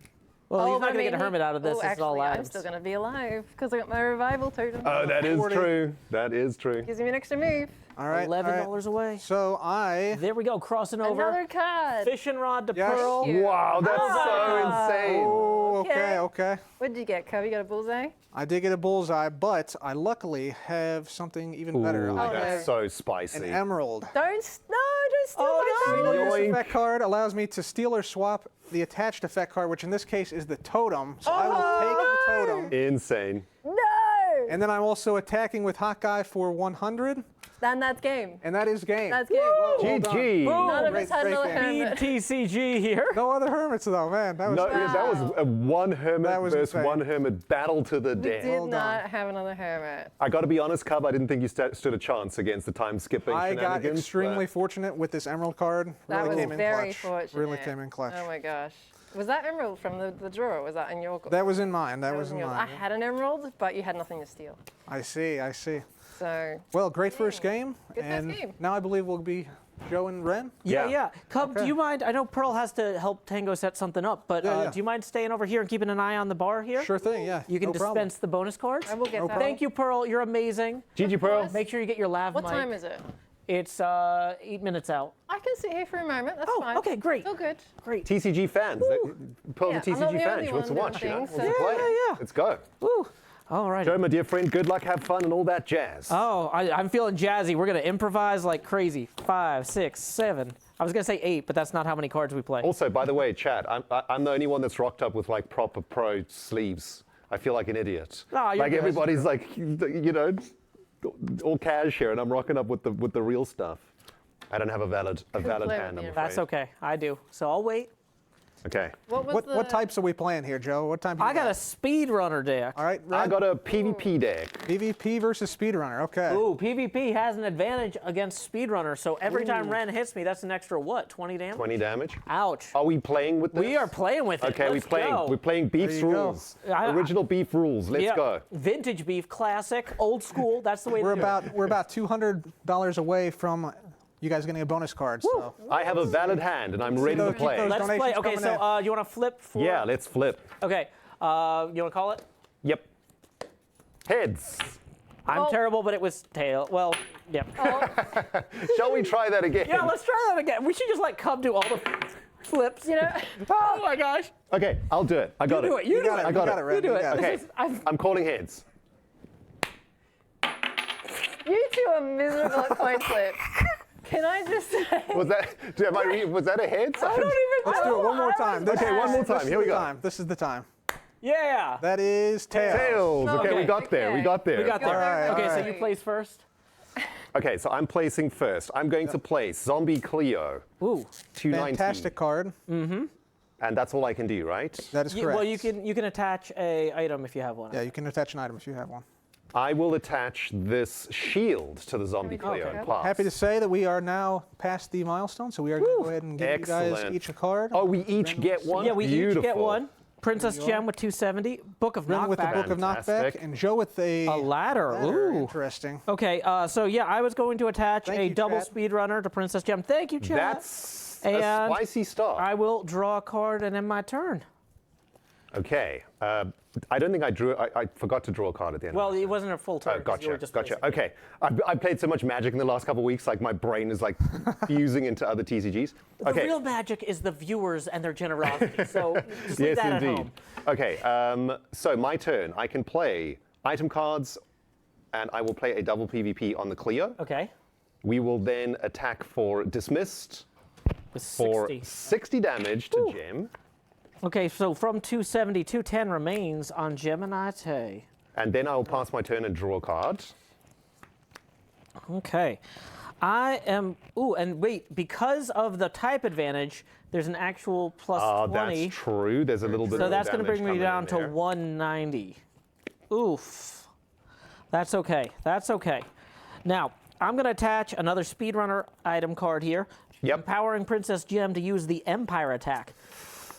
Well, he's not I going to get a mean, hermit out of this. Oh, It's actually, all I'm items. still going to be alive because I got my revival totem. Oh, that is 40. true. That is true. Gives me an extra move. All right. $11 away. So I. There we go, crossing over. Another card. Fishing rod to Yes. Pearl. Wow, that's so insane. Oh, okay, Okay. okay. What did you get, Cub? You got a bullseye? I did get a bullseye, but I luckily have something even better. Ooh, I that's have so an spicy. emerald. Don't steal my totem. Single use Yoink. effect card allows me to steal or swap the attached effect card, which in this case is the totem. So I will take the totem. Insane. No! And then I'm also attacking with Hawkeye for 100, Then that's game. and that is game. That's game. GG. None of Great- us had great another game. hermit. TCG here. No other hermits though, man. That was No, yeah, that was a one hermit That was versus insane. one hermit battle to the We death. did not have another hermit. I got to be honest, Cub, I didn't think you stood a chance against the time skipping I got shenanigans. extremely but- fortunate with this emerald card. That Really was came in very clutch. fortunate. Really came in clutch. Oh my gosh. Was that emerald from the drawer? Was that in your? That was in mine. That was in yours. mine. I had an emerald, but you had nothing to steal. I see. I see. So. Well, great first game. Good first and game. now I believe we'll be Joe and Ren. Yeah. Cub, Okay. do you mind? I know Pearl has to help Tango set something up, but Yeah. do you mind staying over here and keeping an eye on the bar here? Sure thing. Yeah. You can no problem. dispense the bonus cards. I will get that. Thank you, Pearl. You're amazing. GG, Pearl. Make sure you get your lav What mic. time is it? It's 8 minutes out. I can sit here for a moment. That's Oh, fine. okay, great. It's all good. Great. TCG fans. Pearl's Yeah, a I'm TCG not the fan. only She wants to one watch. doing You know? things, Wants to so- play. Yeah. Let's go. Woo. All right. Joe, my dear friend, good luck, have fun, and all that jazz. Oh, I'm feeling jazzy. We're going to improvise like crazy. 5, 6, 7. I was going to say 8, but that's not how many cards we play. Also, by the way, chat, I'm the only one that's rocked up with like proper pro sleeves. I feel like an idiot. No, you're like good. everybody's like, you know, all cash here, and I'm rocking up with the real stuff. I don't have a valid play hand, with I'm you. afraid. That's okay. I do. So I'll wait. Okay. What types are we playing here, Joe? What time? I got a speedrunner deck. All right. I Ren? got a PvP deck. PvP versus speedrunner. Okay. Ooh, PvP has an advantage against speedrunner. So every time Ren hits me, that's an extra what? 20 damage? 20 damage. Ouch. Are we playing with this? We are playing with it. Okay, Let's we're playing. go. We're playing Beef's There you go. rules. I- Original Beef rules. Let's Yep. go. Vintage beef, classic, old school. That's the way We're to do we're about $200 away from you guys getting a bonus card. So I have a valid hand, and I'm ready to keep play. those it. Let's play. donations Okay, coming so in. you want to flip for? Yeah, let's flip. Okay. You want to call it? Yep. Heads. I'm terrible, but it was tail. Well, yeah. Shall we try that again? Yeah, let's try that again. We should just let Cub do all the. flips. You know. Oh my gosh. Okay, I'll do it. I got it. do it. You do it. I got it. You do it. Okay, I'm calling heads. You two are miserable at coin flip. Can I just say? Was that a head? I don't even. Let's do it one more time. Okay, one more time. Here we go. This is the time. Yeah. That is tails. Tails. Okay, we got there. We got there. We got there. All right, okay, all so right. you place first. Okay, so I'm placing first. I'm going to place Zombie Cleo. Ooh. 290. Fantastic card. Mm-hmm. And that's all I can do, right? That is correct. Well, you can attach a item if you have one. Yeah, you can attach an item if you have one. I will attach this shield to the Zombie Cleo and pass. Happy to say that we are now past the milestone, so we are going to go ahead and give you guys Excellent. each a card. Oh, we each get one? Yeah, we Beautiful. each get one. Princess Gem with 270. Book of Ren Knockback. with the Book of Knockback, and Joe with a ladder. Ooh. Interesting. Okay, so yeah, I was going to attach Thank a you, double Chad. speedrunner to Princess Gem. Thank you, Chad. That's and a spicy start. I will draw a card and end my turn. Okay. I don't think I drew. I forgot to draw a card at the end. Well, it wasn't a full turn. 'cause you were Gotcha. just Gotcha. placing. Okay. I've played so much Magic in the last couple of weeks, like my brain is like fusing into other TCGs. The Okay. real magic is the viewers and their generosity. So just leave Yes, that indeed. at home. Okay. So my turn. I can play item cards, and I will play a double PvP on the Cleo. Okay. We will then attack for dismissed With for 60. 60 damage to Gem. Okay, so from 270, 210 remains on Gemini Tay. And then I will pass my turn and draw a card. Okay. I am, ooh, and wait, because of the type advantage, there's an actual plus 20. That's true. There's a little bit So of that's going to damage bring me coming down in to there. 190. Oof. That's okay. That's okay. Now, I'm going to attach another speedrunner item card here. Yep. Empowering Princess Gem to use the Empire attack.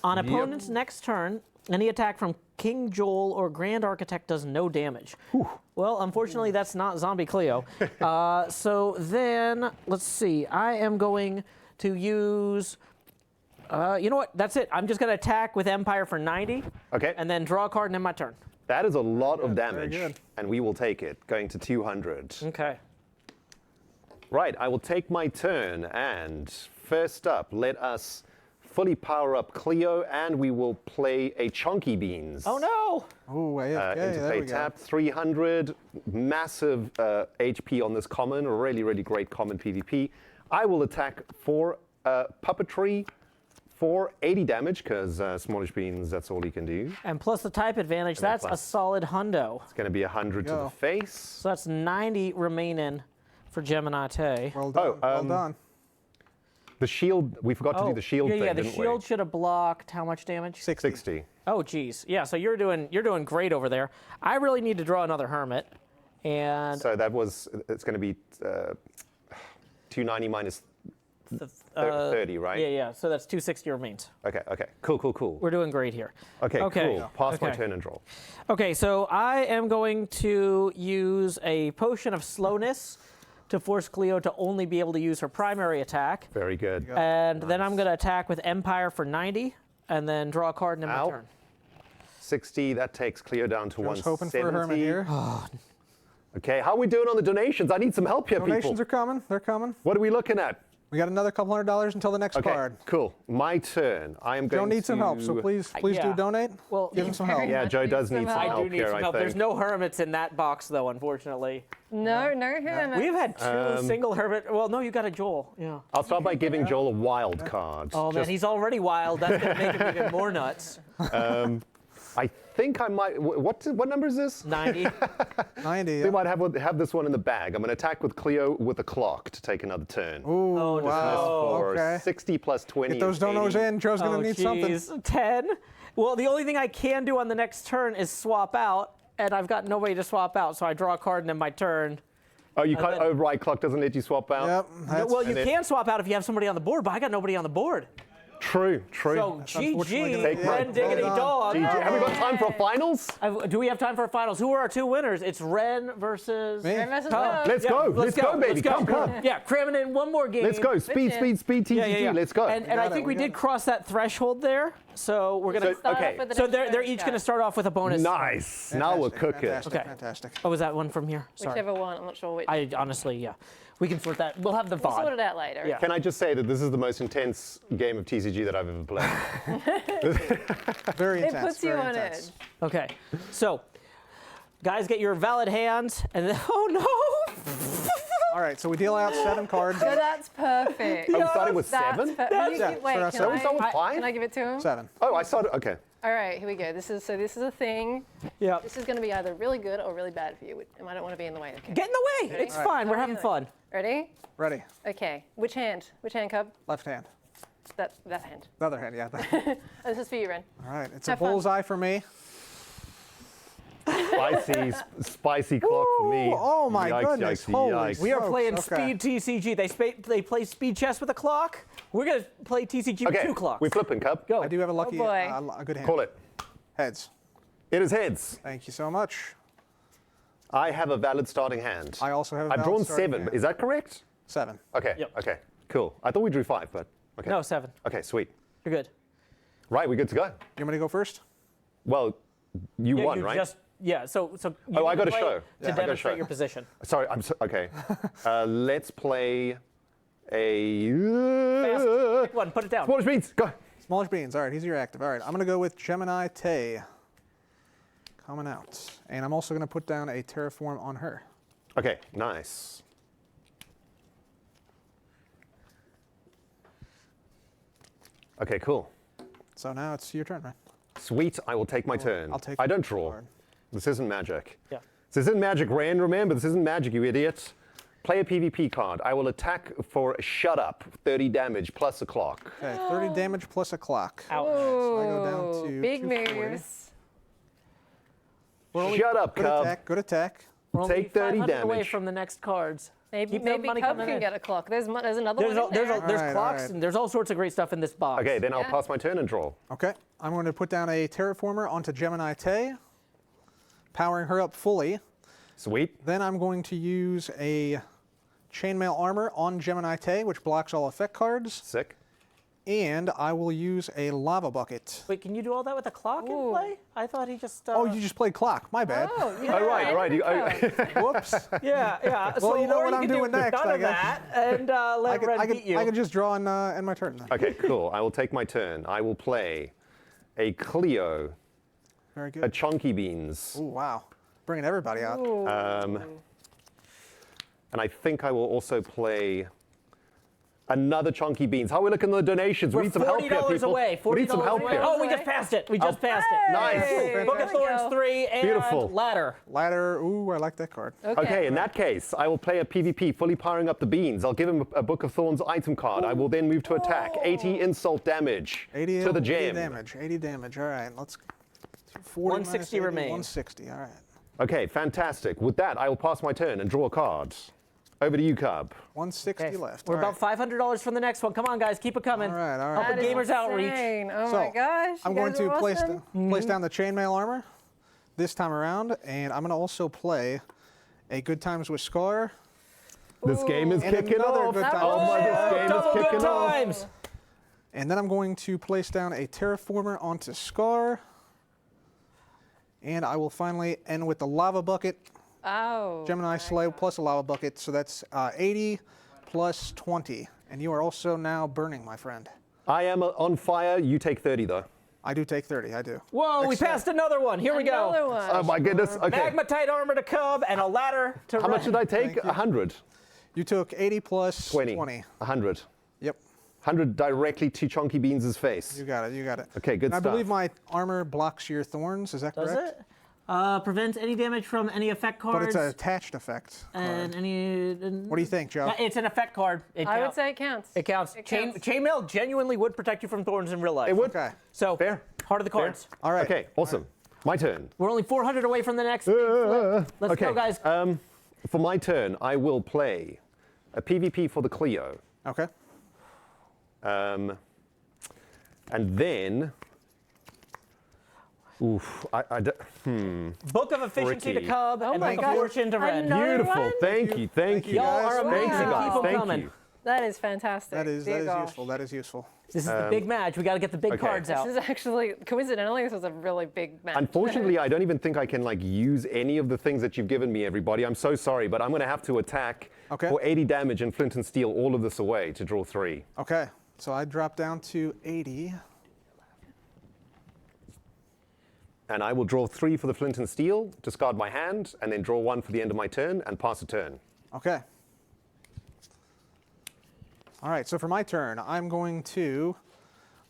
On opponent's next turn, any attack from King Joel or Grand Architect does no damage. Well, unfortunately, that's not Zombie Cleo. So then, let's see. I am going to use... you know what? That's it. I'm just going to attack with Empire for 90. Okay. And then draw a card and end my turn. That is a lot of very damage, good. and we will take it, going to 200. Okay. Right, I will take my turn, and first up, let us fully power up Cleo, and we will play a Chunky Beans. Oh no! Oh, AFK, there Interplay we go. tap, 300, massive HP on this common, really, really great common PvP. I will attack for Puppetry for 80 damage, because Smallish Beans, that's all he can do. And plus the type advantage, then that's a plus- solid hundo. It's going to be 100 to the Go. face. So that's 90 remaining for Gemini Tay. Well done. Well done. The shield, we forgot to do the shield yeah, thing, yeah, the didn't shield should have blocked how much damage? 60. Oh, geez. Yeah, so you're doing great over there. I really need to draw another Hermit. And So that was, it's going to be 290 minus 30, right? Yeah, yeah. So that's 260 remains. Okay, cool. We're doing great here. Okay, cool. Pass my okay. turn and draw. Okay, so I am going to use a potion of slowness to force Cleo to only be able to use her primary attack. Very good. And then I'm going to attack with Empire for 90, and then draw a card and end my turn. 60, that takes Cleo down to Joe's 170. hoping for a Hermit here. Okay, how are we doing on the donations? I need some help here, Donations people. are coming. They're coming. What are we looking at? We got another couple $100 until the next Okay, card. cool. My turn. I am going Joe needs some help, so please Yeah. do donate. Well, give him some help. Yeah, Joe does need some I help do need here, some I help. think. There's no hermits in that box, though, unfortunately. No hermits. We've had two single hermit. Well, no, you got a Joel. Yeah. I'll start by giving Joel a wild card. Oh man, he's already wild. That's gonna make him even more nuts. I think I might. What number is this? 90. 90. They might have this one in the bag. I'm going to attack with Cleo with a clock to take another turn. Ooh, Oh, wow. For Okay. 60 plus 20. Get those is donos 80. in. Joe's going to need something. geez. 10. Well, the only thing I can do on the next turn is swap out, and I've got nobody to swap out, so I draw a card and end my turn. Oh, you can't. Oh, right. Clock doesn't let you swap out. Yep. No, well, you and then- can swap out if you have somebody on the board, but I got nobody on the board. True. So unfortunately GG, gonna be- Ren Diggity Well Dog. GG. Have we got time for finals? Do we have time for finals? Who are our two winners? It's Ren versus... Me. Ren versus Tom. Doug. Let's go. Let's go, baby. Let's go. Come. Yeah, cramming in one more game. Let's go. Speed, TCG. Let's go. And I think we did cross that threshold there, so we're gonna. So, okay. So they're each gonna start off with a bonus. Nice. Now we're cooking. Fantastic. Okay. Fantastic. Oh, was that one from here? Sorry. Whichever one. I'm not sure which. I honestly, yeah. We can sort that. We'll have the We'll VOD. sort it out later. Yeah. Can I just say that this is the most intense game of TCG that I've ever played? Very It intense. puts you very on intense. edge. Okay. So, guys, get your valid hands, and then oh no! All right, so we deal out 7 cards. So that's perfect. I'm starting with That's 7? per- Yeah, Wait, start can out seven. Start with I, 5? can I give it to him? 7. Oh, I started. Okay. All right, here we go. This is a thing. Yeah. This is going to be either really good or really bad for you, and I don't want to be in the way. Okay. Get in the way. Ready? It's fine. We're having fun. Ready? Ready. Okay. Which hand? Which hand, Cub? Left hand. That hand. The other hand, yeah. Oh, this is for you, Ren. All right, it's Have a fun. bullseye for me. Spicy clock for me. Oh my Yikes, goodness, yikesy, holy yikes. We are Smokes, playing okay. speed TCG. They play speed chess with a clock. We're gonna play TCG with Okay, 2 clocks. we're flipping, Cub. Go. I do have a lucky, boy. a good hand. Call it. Heads. It is heads. Thank you so much. I have a valid starting hand. I also have a I've valid drawn starting 7. hand. Is that correct? 7. Okay. Yep. Okay. Cool. I thought we drew 5, but okay. No, 7. Okay, sweet. You're good. Right, we're good to go. You want me to go first? Well, you Yeah, won, you right? just so. You Oh, I can got to play show. to I gotta demonstrate show. your position. Sorry, okay. Let's play a Fast. Pick one. Put it down. Smallish beans. Go. Smallish beans. All right, he's your active. All right, I'm going to go with Gemini Tay. Coming out. And I'm also going to put down a terraform on her. Okay, nice. Okay, cool. So now it's your turn, man. Sweet, I will take my turn. I'll take I don't the draw. card. This isn't magic. Yeah. This isn't magic, Rand. Remember, this isn't magic, you idiot. Play a PvP card. I will attack for shut up, 30 damage plus a clock. Okay, 30 damage plus a clock. Ouch. So I go down to Big 240. moves. Shut up, Good Cub. attack, good attack. We're only Take 30 500 away damage. from the next cards. Maybe Keep that money Cub coming can in. get a clock. There's another There's one in there. there's All right, clocks all right. and there's all sorts of great stuff in this box. Okay, then I'll Yeah. pass my turn and draw. Okay, I'm going to put down a terraformer onto Gemini Tay, powering her up fully. Sweet. Then I'm going to use a chainmail armor on Gemini Tay, which blocks all effect cards. Sick. And I will use a lava bucket. Wait, can you do all that with a clock in play? I thought he just. Oh, you just played clock. My bad. Oh, Oh, right. Whoops. Yeah, yeah. Well, So, you know or what I'm could do doing next, None I of guess. that, and let Red beat you. I could just draw in my turn then. Okay, cool. I will take my turn. I will play a Cleo, Very a good. Chunky Beans. Ooh, wow. Bringing everybody out. And I think I will also play another Chunky Beans. How are we looking at the donations? We're we need some help here, $40 people. away. We need some $40 help away. here. Oh, we just passed it. We just passed it. Nice. Hey, Book of There we Thorns go. 3 and Beautiful. Ladder. Ladder. Ooh, I like that card. Okay, in that case, I will play a PvP, fully powering up the beans. I'll give him a Book of Thorns item card. I will then move to attack. 80 insult damage 80 to the 80 jam. damage. 80 damage. All right, let's. 40 minus 160 80, remains. 160. All right. Okay, fantastic. With that, I will pass my turn and draw a card. Over to you, Cub. 160 Okay. left. We're All about $500 from the next one. Come on, guys, keep it coming. All right, all Help right. the Gamers Outreach. Insane. Oh So, my gosh. I'm you going guys to are place, awesome. place down the chainmail armor this time around, and I'm going to also play a Good Times with Scar. This game is And kicking another off. Good Times Oh with my, Scar. this game Double is good kicking off. times. And then I'm going to place down a terraformer onto Scar. And I will finally end with the lava bucket. Oh. Gemini Slay plus a lava bucket. So that's 80 plus 20. And you are also now burning, my friend. I am on fire. You take 30, though. I do take 30, I do. Whoa, we passed another one. Here we go. Another one. Oh my goodness. Okay. Magmatite armor to Cub and a ladder to How much did I take? Thank you. 100. You took 80 plus 20. 20. 100. Yep. 100 directly to Chunky Beans' face. You got it, you got it. Okay, good And stuff. I believe my armor blocks your thorns, is that Does correct? it? Prevents any damage from any effect cards. But it's an attached effect. and any. What do you think, Joe? It's an effect card. It I would counts. say it counts. It counts. counts. Chainmail genuinely would protect you from thorns in real life. It would. Okay. So, Fair. heart of the cards. All right. Okay, awesome. My turn. We're only 400 away from the next big flip. Let's Okay. go, guys. For my turn, I will play a PvP for the Cleo. Okay. And then. Oof. Book of Efficiency Tricky. to Cub and my Book of gosh. Fortune to Red. Another Beautiful. one? Thank you. Thank you. Y'all are guys. Thank you, amazing. guys. Keep 'em Thank coming. you. That is fantastic. That is Dear gosh. useful. That is useful. This is the big match. We got to get the big cards out. This is actually, coincidentally, this was a really big match. Unfortunately, I don't even think I can like use any of the things that you've given me, everybody. I'm so sorry, but I'm going to have to attack for 80 damage and flint and steel all of this away to draw 3. Okay, so I drop down to 80. And I will draw 3 for the flint and steel, discard my hand, and then draw 1 for the end of my turn and pass a turn. Okay. All right, so for my turn, I'm going to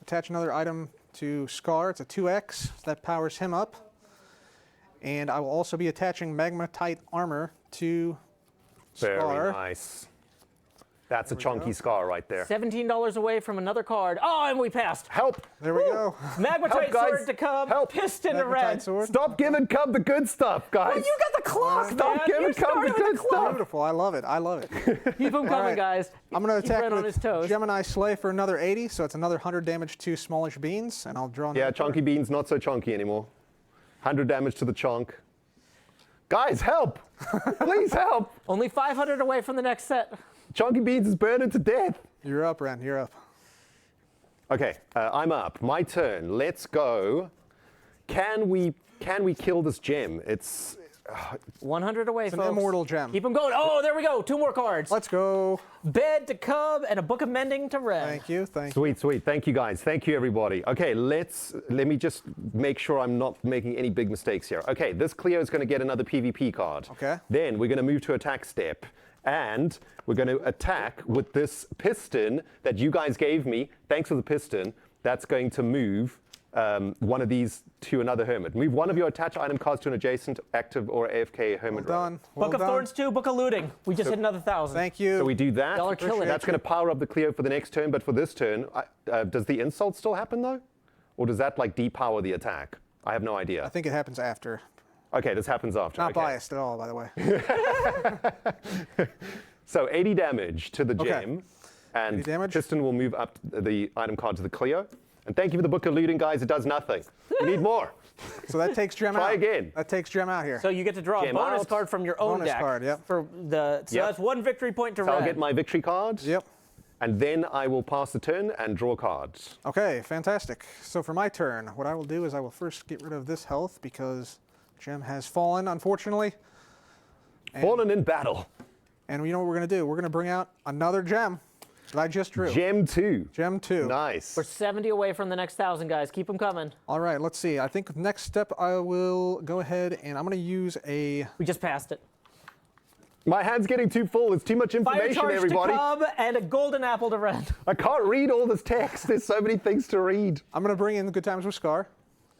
attach another item to Scar. It's a 2X. That powers him up. And I will also be attaching Magmatite armor to Scar. Very nice. That's a chunky Scar right there. $17 away from another card. Oh, and we passed. Help! There we go. Magmatite Help, sword to Cub. Help. Piston to Red. Sword. Stop giving Cub the good stuff, guys. Well, you got the clock, Stop man. giving You Cub the started good the clock. stuff. Beautiful. I love it. I love it. Keep him coming, guys. I'm going to Keep attack Red on his toes. with Gemini Slay for another 80, so it's another 100 damage to Smallish Beans, and I'll draw another Chunky Beans, not so chunky anymore. 100 damage to the chunk. Guys, help! Please help! Only 500 away from the next set. Chunky Beans is burning to death. You're up, Ren. You're up. Okay, I'm up. My turn. Let's go. Can we kill this gem? It's 100 away, It's folks. an immortal gem. Keep them going. Oh, there we go. 2 more cards. Let's go. Bed to Cub and a Book of Mending to Red. Thank you. Thank you. Sweet, sweet. Thank you, guys. Thank you, everybody. Okay, let me just make sure I'm not making any big mistakes here. Okay, this Cleo is going to get another PvP card. Okay. Then we're going to move to attack step. And we're going to attack with this piston that you guys gave me. Thanks for the piston. That's going to move one of these to another hermit. Move one of your attached item cards to an adjacent, active, or AFK hermit. Well done. Well Book of Thorns 2, Book of Looting. We just hit another 1,000. Thank you. So we do that. Y'all are killing That's it. going to power up the Cleo for the next turn. But for this turn, does the insult still happen though? Or does that like depower the attack? I have no idea. I think it happens after. Okay, this happens after. Not okay. biased at all, by the way. So 80 damage to the Okay. gem, and 80 damage. Piston will move up the item card to the Cleo. And thank you for the Book of Looting, guys. It does nothing. We need more. So that takes Gem out. Try again. That takes Gem out here. So you get to draw Gem a bonus out. card from your own Bonus deck. card, yep. For the, so Yep. that's 1 victory point to So Red. I'll get my victory card. Yep. And then I will pass the turn and draw cards. Okay, fantastic. So for my turn, what I will do is I will first get rid of this health because Gem has fallen, unfortunately. Fallen in battle. And you know what we're going to do? We're going to bring out another gem that I just drew. Gem 2. Gem 2. Nice. We're 70 away from the next 1,000, guys. Keep them coming. All right, let's see. I think next step I will go ahead and I'm going to use a... We just passed it. My hand's getting too full. It's too much Fire information, charge everybody. to Cub and a golden apple to Red. I can't read all this text. There's so many things to read. I'm going to bring in the Good Times with Scar.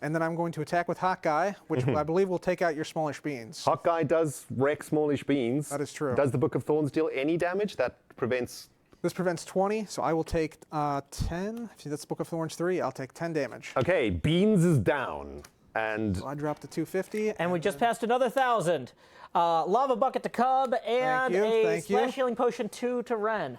And then I'm going to attack with Hot Guy, which I believe will take out your Smallish Beans. Hot Guy does wreck Smallish Beans. That is true. Does the Book of Thorns deal any damage? That prevents... This prevents 20, so I will take 10. See, that's Book of Thorns 3. I'll take 10 damage. Okay, Beans is down. And So I dropped to 250. And we just passed another 1,000. Lava Bucket to Cub and a Splash Healing Potion 2 to Ren.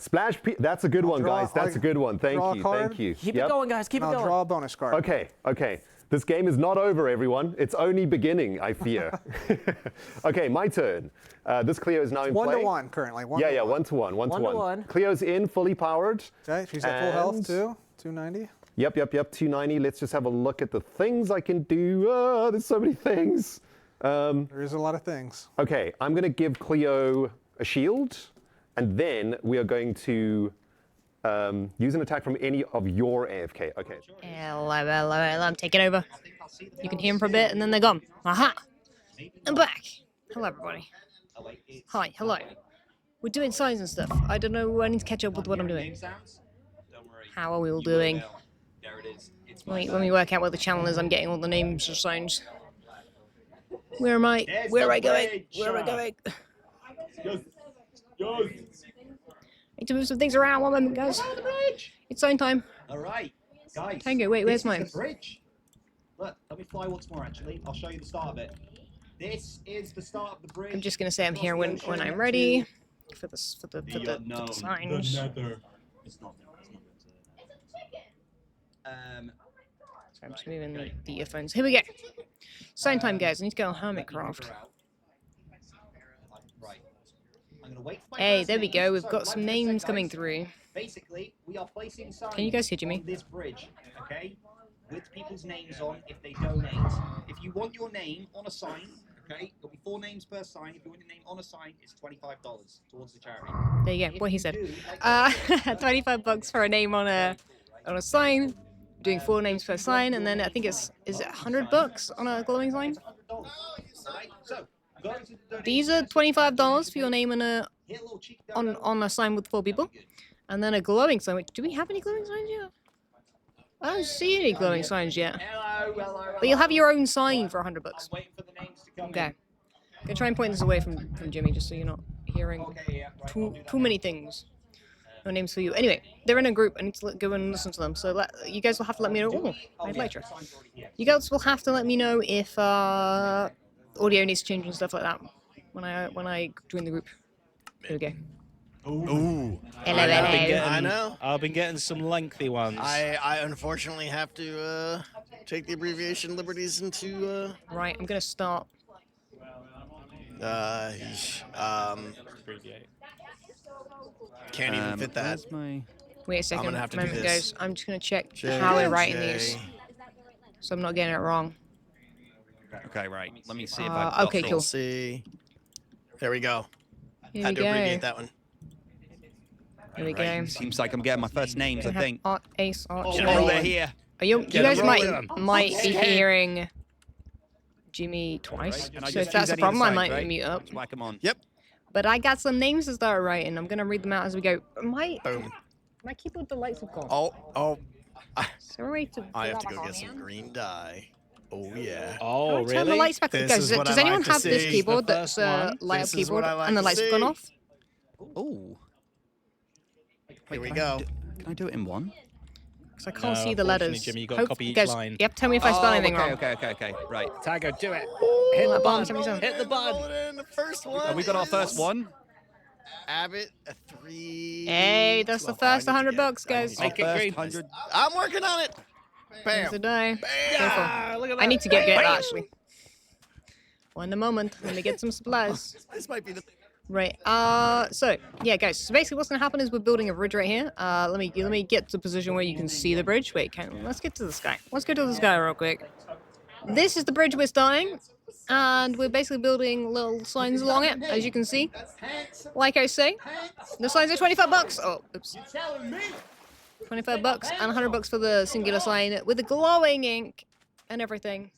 Splash... That's a good one, guys. That's a good one. Thank draw a you. card. Thank you. Keep it going, guys. Keep it And going. I'll draw a bonus card. Okay, okay. This game is not over, everyone. It's only beginning, I fear. Okay, my turn. This Cleo is now in 1 play. to 1 currently. 1 Yeah, to yeah, 1. 1 to 1. 1 to 1 to 1. 1. Cleo's in, fully powered. Okay, she's at full health And- too. 290. Yep, 290. Let's just have a look at the things I can do. Oh, there's so many things. There is a lot of things. Okay, I'm going to give Cleo a shield, and then we are going to use an attack from any of your AFK. Okay. Hello, hello, hello. I'm taking over. You can hear them for a bit, and then they're gone. Aha! I'm back. Hello, everybody. Hi, hello. We're doing signs and stuff. I don't know. I need to catch up with what I'm doing. How are we all doing? When we work out where the channel is, I'm getting all the names of signs. Where am I? Where am I going? Where am I going? I need to move some things around. One moment, guys. It's sign time. All right, guys. Tango, wait, where's this mine? is the bridge. Look, let me fly once more. Actually, I'll show you the start of it. This is the start of the bridge. I'm just gonna say I'm here when I'm ready for the signs. It's not. So I'm just moving the earphones. Here we go. Sign time, guys. I need to go on Hermitcraft. Right. Hey, there we go. We've got some names coming through. Basically, we are placing signs Can you guys hear me? on this bridge, okay? With people's names on if they donate. If you want your name on a sign, okay, there'll be 4 names per sign. If you want your name on a sign, it's $25 towards the charity. There you go. What he said. 25 bucks for a name on a sign. Doing 4 names per sign, and then I think is it 100 bucks on a glowing sign? These are $25 for your name on a sign with 4 people, and then a glowing sign. Wait, do we have any glowing signs yet? I don't see any glowing signs yet. But you'll have your own sign for 100 bucks. Okay. I'm gonna try and point this away from Jimmy, just so you're not hearing too many things. No names for you. Anyway, they're in a group. I need to go and listen to them. So you guys will have to let me know. Oh, I'd later. You guys will have to let me know if audio needs to change and stuff like that when I join the group. There we go. Ooh. Hello, I know. I've been getting some lengthy ones. I unfortunately have to take the abbreviation liberties into. Right, I'm gonna start. Can't even fit that. Wait a second. I'm gonna have to do Moment, this. guys. I'm just gonna check how we're writing these, so I'm not getting it wrong. Okay, right. Let me see if I've got okay, cool. See. There we go. Here Had we to abbreviate go. that one. Here we Right, go. seems like I'm getting my first names, I think. Ace, Archer. General, they're here. You guys might be Head. hearing Jimmy twice. And I So just if that's choose a any problem, I of the might sides, right? mute up. Just whack 'em on. Yep. But I got some names to start writing. I'm gonna read them out as we go. Boom. My keyboard, the lights have gone. Oh. Sorry to. I have to go get some green dye. Oh yeah. Oh, Turn the lights back. This Guys, is what does I anyone like to have this see. keyboard The that's first one. light up This is what keyboard I like and the to lights have gone see. off? Ooh. Here we go. Can I do it in one? Because I can't No, see the letters. unfortunately, Jimmy, you gotta copy each guys, line. You have to tell me if I spell anything wrong. Okay. Right. Tago, do it. Hit the button. button. Hit the button. The first one. Have we got our first one? Abbott, a 3. Hey, that's the first 100 bucks, guys. Make it green. 100. I'm working on it. There's Bam. a die. Yeah, look at that. I need to get good actually. One moment. Let me get some supplies. This might be the. Right. So yeah, guys. So basically, what's gonna happen is we're building a bridge right here. Let me get to a position where you can see the bridge. Wait, let's get to the sky. Let's go to the sky real quick. This is the bridge we're starting, and we're basically building little signs along it, as you can see. Like I say, the signs are 25 bucks. Oh, oops. 25 bucks and 100 bucks for the singular sign with the glowing ink and everything.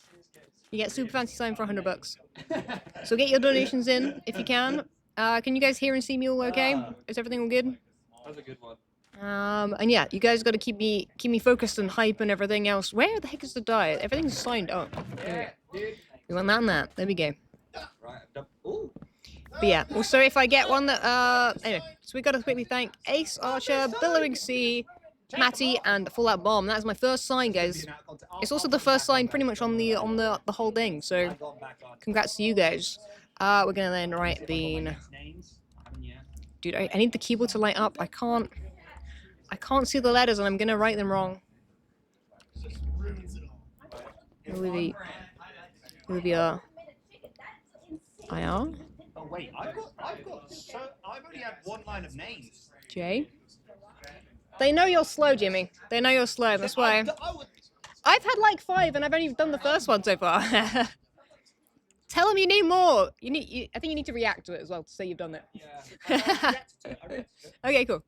You get super fancy sign for 100 bucks. So get your donations in if you can. Can you guys hear and see me all okay? Is everything all good? That's a good one. And yeah, you guys got to keep me focused and hype and everything else. Where the heck is the die? Everything's signed up. There we go. We want that and that. There we go. But yeah, also if I get one that anyway, so we got to quickly thank Ace, Archer, Billowing Sea, Matty, and Fallout Bomb. That is my first sign, guys. It's also the first sign pretty much on the whole thing. So congrats to you guys. We're gonna then write Bean. Dude, I need the keyboard to light up. I can't see the letters and I'm gonna write them wrong. Olivia. IR. Oh wait, I've only had one line of names. J. They know you're slow, Jimmy. They know you're slow. That's why. I've had like 5, and I've only done the first one so far. Tell them you need more. I think you need to react to it as well to say you've done it. Yeah. Okay, cool.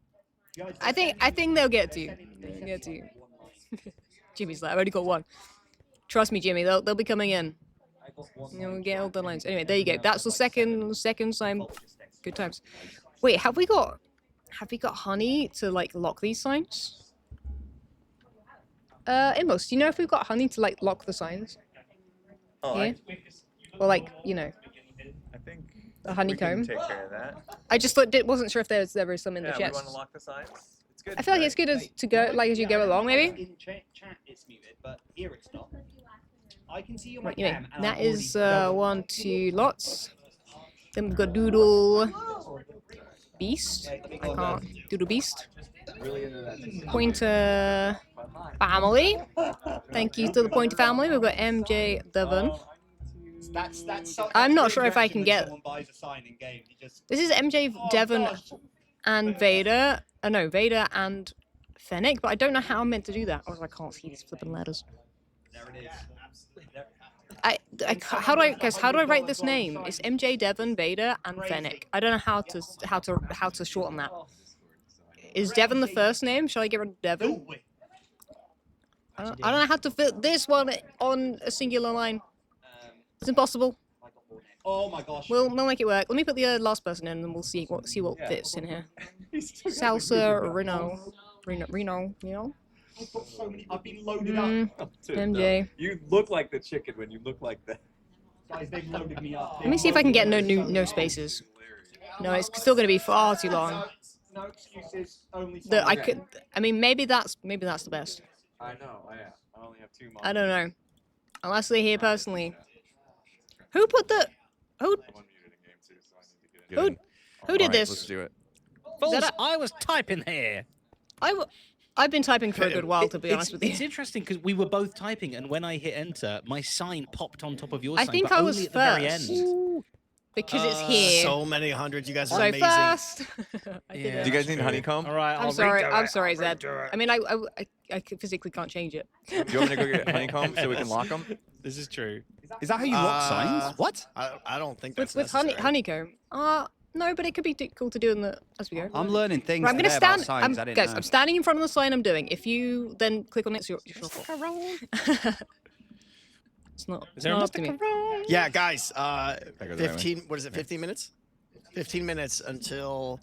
I think they'll get to you. They'll get to you. Jimmy's like, I've only got 1. Trust me, Jimmy. They'll be coming in. We'll get all the lines. Anyway, there you go. That's the second sign. Good times. Wait, have we got honey to like lock these signs? Inmost, do you know if we've got honey to like lock the signs? Oh, yeah. Or like, you know, I think the honeycomb. we can take care of that. I just wasn't sure if there was some in the Yeah, chest. we want to lock the signs. It's good. I feel like it's good to go like as you go along, maybe. In chat it's muted, but here it's not. I can see you on my Right, anyway, cam, and that I'm is already 1, 2 lots. Then we've got Doodle Beast. I can't. Doodle Beast. Pointer family. Thank you to the Pointer family. We've got MJ Devon. That's so, I'm not that's sure if I reaction can when get. someone buys a sign in game. You just, This is MJ, Devon, and Vader. No, Vader and Fennec, but I don't know how I'm meant to do that. Or I can't see these flipping letters. there it is. Absolutely. There. How do I, guys? How do I write this name? It's MJ, Devon, Vader, and Fennec. I don't know how to shorten that. Is Devon the first name? Shall I get rid of Devon? I don't know how to fit this one on a singular line. It's impossible. Oh my gosh. We'll make it work. Let me put the last person in, and then we'll see what fits in here. Salsa Reno. I've got so many. I've been loaded up. MJ. You look like the chicken when you look like that. Guys, they've loaded me up. Let me see if I can get no spaces. No, it's still going to be far too long. No excuses. Only. I mean, maybe that's the best. I know. I only have 2 more. I don't know. Unless they're here personally. Who put the? Who did this? Let's do it. Fools, I was typing here. I've been typing for a good while, to be honest with you. It's interesting because we were both typing, and when I hit enter, my sign popped on top of your sign. I think but I was only at the very first. end. Because it's here. So many hundreds. You guys are So amazing. fast. Do you guys need honeycomb? All right, I'm sorry, Zed. I mean, I physically can't change it. Do you want me to go get honeycomb so we can lock them? This is true. Is that how you lock signs? What? I don't think that's With honeycomb. No, but it could be cool to do as we go. I'm learning things Right, I'm gonna today about stand. signs I didn't Guys, know. I'm standing in front of the sign I'm doing. If you then click on it, so you're It's not. It's not up to me. Yeah, guys. goes the right way. 15. What is it? 15 minutes. 15 minutes until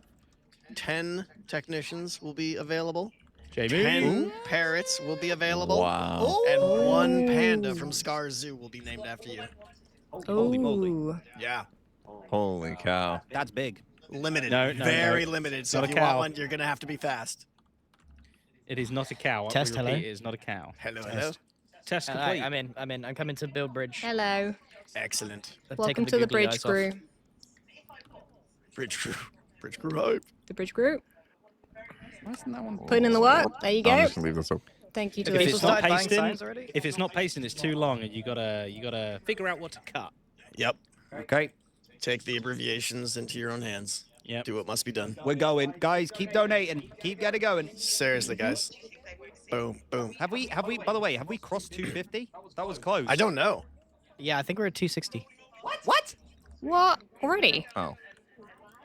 10 technicians will be available. 10 parrots will be available. Wow. And 1 panda from Scar Zoo will be named after you. Holy moly. Yeah. Holy cow. That's big. Limited. No, Very limited. So Not if a you want cow. one, you're gonna have to be fast. It is not a cow. Test, We hello. repeat, It is not a cow. Hello, hello. Test complete. I'm in. I'm coming to build bridge. Hello. Excellent. I've Welcome taken to the googly bridge eyes off. crew. Bridge crew. Bridge crew hype. The bridge crew. Why isn't that one? Putting in the work. There you go. I'm just gonna leave this open. Thank you to If those. it's not started buying pasting, signs already? if it's not pasting, it's too long, and you gotta figure out what to cut. Yep. Okay. Take the abbreviations into your own hands. Yep. Do what must be done. We're going. Guys, keep donating. Keep getting going. Seriously, guys. Boom, boom. Have we, by the way, have we crossed 250? That was close. I don't know. Yeah, I think we're at 260. What? What? Already? Oh,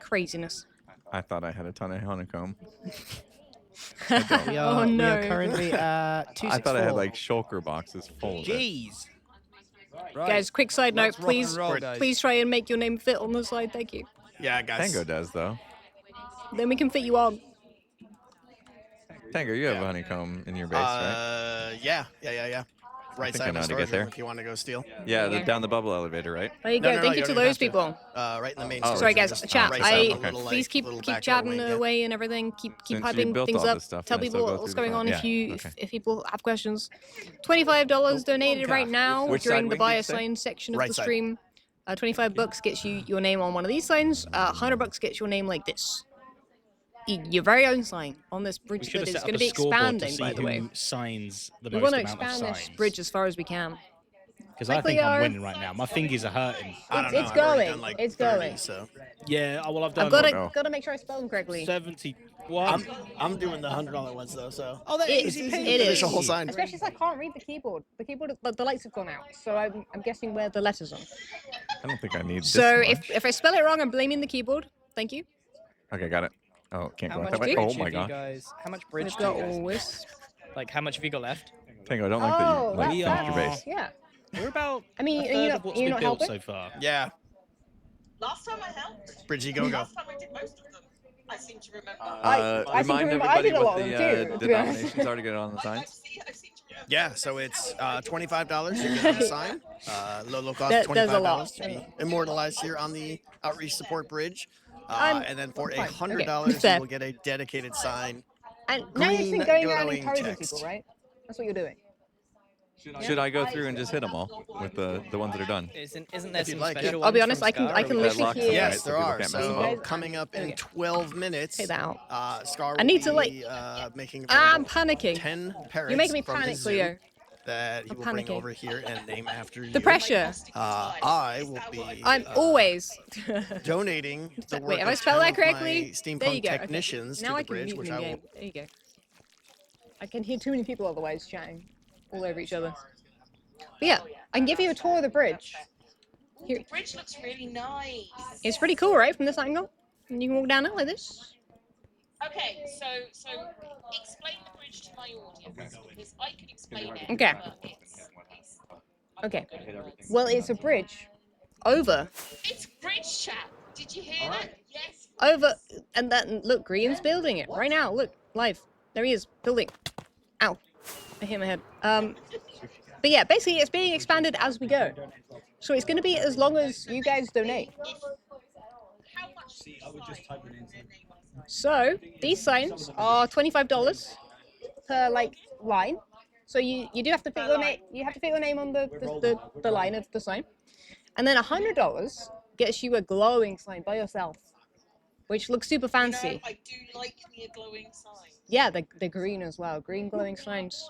Craziness. I thought I had a ton of honeycomb. We Oh, are, no. We are currently at 264. I thought I had like shulker boxes full of it. Jeez. Right. Guys, quick side note, Let's rock and please, roll, guys. please try and make your name fit on the side. Thank you. Yeah, guys. Tango does though. Then we can fit you on. Tango, you have honeycomb in your base, right? Yeah. Right think I side of know the how to storage get there. room if you want to go steal. Yeah, down the bubble elevator, right? There you No, go. no, Thank you you to don't even those have people. Right in the main Oh, storage Sorry, room, guys. just Chat. right side, okay. little, Please keep little keep back chatting doorway, yeah. away and everything. Keep Since you hyping built things all up. this stuff, Tell can I still people go what's through the going on front? if Yeah, you okay. if people have questions. $25 donated right now Which side during the wing buy did a you say? sign section of Right the side. stream. $25 gets you your name on one of these signs. $100 gets your name like this. Your very own sign on this We bridge should that have is set going up to a be scoreboard to expanding, see by the way. who signs the We most want to amount of expand this signs. bridge as far as we can. Because I think I'm winning right now. My fingers are hurting. I don't know. It's I've already going. done like It's 30, going. So Yeah, well, I've done I've got no. to make sure I spell them correctly. 71. I'm doing the $100 ones though. So Oh, that It is is. finish the whole sign. Especially since I can't read the keyboard. The keyboard, the lights have gone out, so I'm guessing where the letters are. I don't think I need So this if I spell it wrong, I'm blaming the keyboard. Thank you. Okay, got it. Oh, can't How go much that way. bridge Oh have my you god. guys? How much bridge We've do got you guys? all this. Like, how much have you got left? Tango, I don't like that Oh, you like We left your are- base. Yeah. We're about I mean, a you're third not- of what's you're been not built helping? so far. yeah, Last time I helped. Bridgie, go go. Last time I did most of them. I seem to remember. I seem to Remind remember I everybody did a lot what of the them too, to be honest. denominations are to get it on the signs. I seem to remember. Yeah, so it's $25 to get on the sign. Low cost There's a lot. $25 to be immortalized here on the Outreach Support Bridge. And then for fine. $100, Okay. you will get a dedicated sign. And now you're Green just going around glowing encouraging text. people, right? That's what you're doing. Should I go through and just hit them all with the ones that are done? Isn't there If you'd some like it. special I'll be ones honest, from I can Scar, or literally locks hear. them, right? Yes, so there people are. can't mess So them up. coming up in Okay. 12 minutes, Take that out. Scar will I need to, be, like- making I'm available panicking. 10 parrots You're making me from panic, his zoo. Leo. that he I'm will bring panicking. over here and name after you. The pressure. I will be. I'm always donating the work Wait, have I of spelled 10 that of my correctly? There you steampunk go. Okay. technicians Now to I the can bridge, mute which them I in will. game. There you go. I can hear too many people otherwise chatting all over each other. But yeah, I can give you a tour of the bridge. Here. The bridge looks really nice. It's pretty cool, right, from this angle? And you can walk down it like this. Okay, so explain the bridge to my audience because I can explain it. Okay. But it's Okay. Well, it's a bridge over. It's bridge chat. Did you hear that? Yes. Over, and then look, Green's building it right now. Look, live. There he is, building. Ow, I hit my head. But yeah, basically it's being expanded as we go. So it's going to be as long as you guys donate. How much? So these signs are $25 per like line. So you do have to fit your name. You have to fit your name on the line of the sign, and then $100 gets you a glowing sign by yourself, which looks super fancy. You know, I do like me a glowing sign. Yeah, the green as well. Green glowing signs.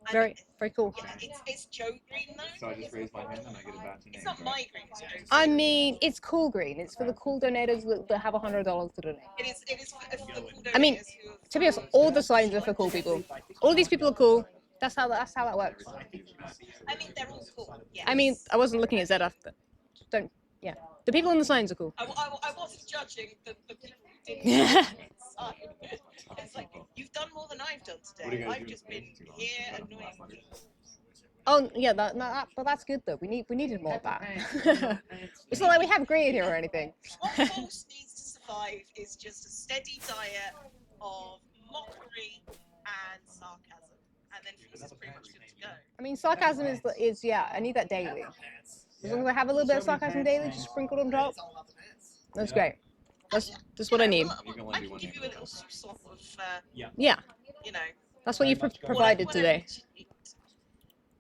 Very cool. Yeah, it's Joe Green though. So I just raise my hand and I get a badge. It's not my green. It's Joe Green. I mean, it's cool green. It's for the cool donators that have $100 to donate. It is for the cool donators. I mean, to be honest, all the signs are for cool people. All these people are cool. That's how that works. I mean, they're all cool. Yes. I mean, I wasn't looking at Zed. Don't. Yeah, the people on the signs are cool. I wasn't judging the people who didn't. It's like, you've done more than I've done today. I've just been here annoying you. Oh yeah, but that's good though. We needed more of that. It's not like we have green here or anything. What Force needs to survive is just a steady diet of mockery and sarcasm, and then Force is pretty much good to go. I mean, sarcasm is yeah. I need that daily. As long as I have a little bit of sarcasm daily, just sprinkled on top. That's great. That's what I need. I can give you a little sort of Yeah. You know. That's what you've provided today.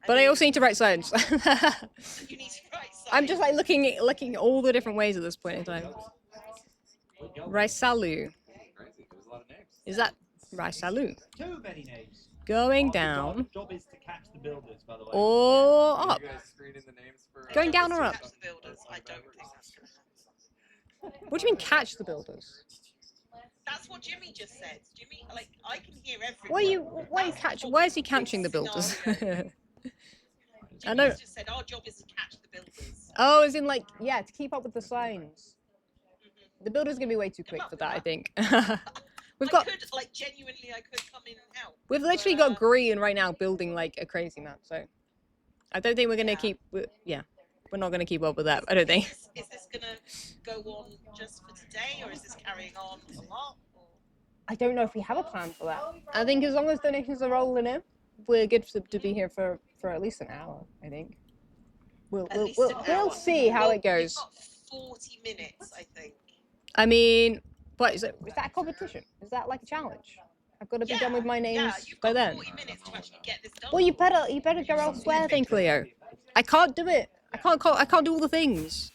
But I also need to write signs. You need to write signs. I'm just like looking at all the different ways at this point in time. Raisalu. Is that Raisalu? Too many names. Going down. Our job is to catch the builders, by the way. Or up. You guys screening the names for Going down or up? Catch the builders. I don't think that's true. What do you mean catch the builders? That's what Jimmy just said. Jimmy, like, I can hear everyone. Why is he catching the builders? I know. Just said our job is to catch the builders. Oh, as in like, yeah, to keep up with the signs. The builder's gonna be way too quick for that, I think. Genuinely, I could come in and help. We've literally got Green right now building like a crazy map, so I don't think we're gonna keep. Yeah, we're not gonna keep up with that. I don't think. Is this gonna go on just for today, or is this carrying on a lot? I don't know if we have a plan for that. I think as long as donations are rolling in, we're good to be here for at least an hour. I think. We'll see how it goes. We've got 40 minutes, I think. I mean, what is that a competition? Is that like a challenge? I've got to be done with my names by then. 40 minutes to actually get this done. Well, you better go elsewhere, then, Cleo. I can't do it. I can't do all the things.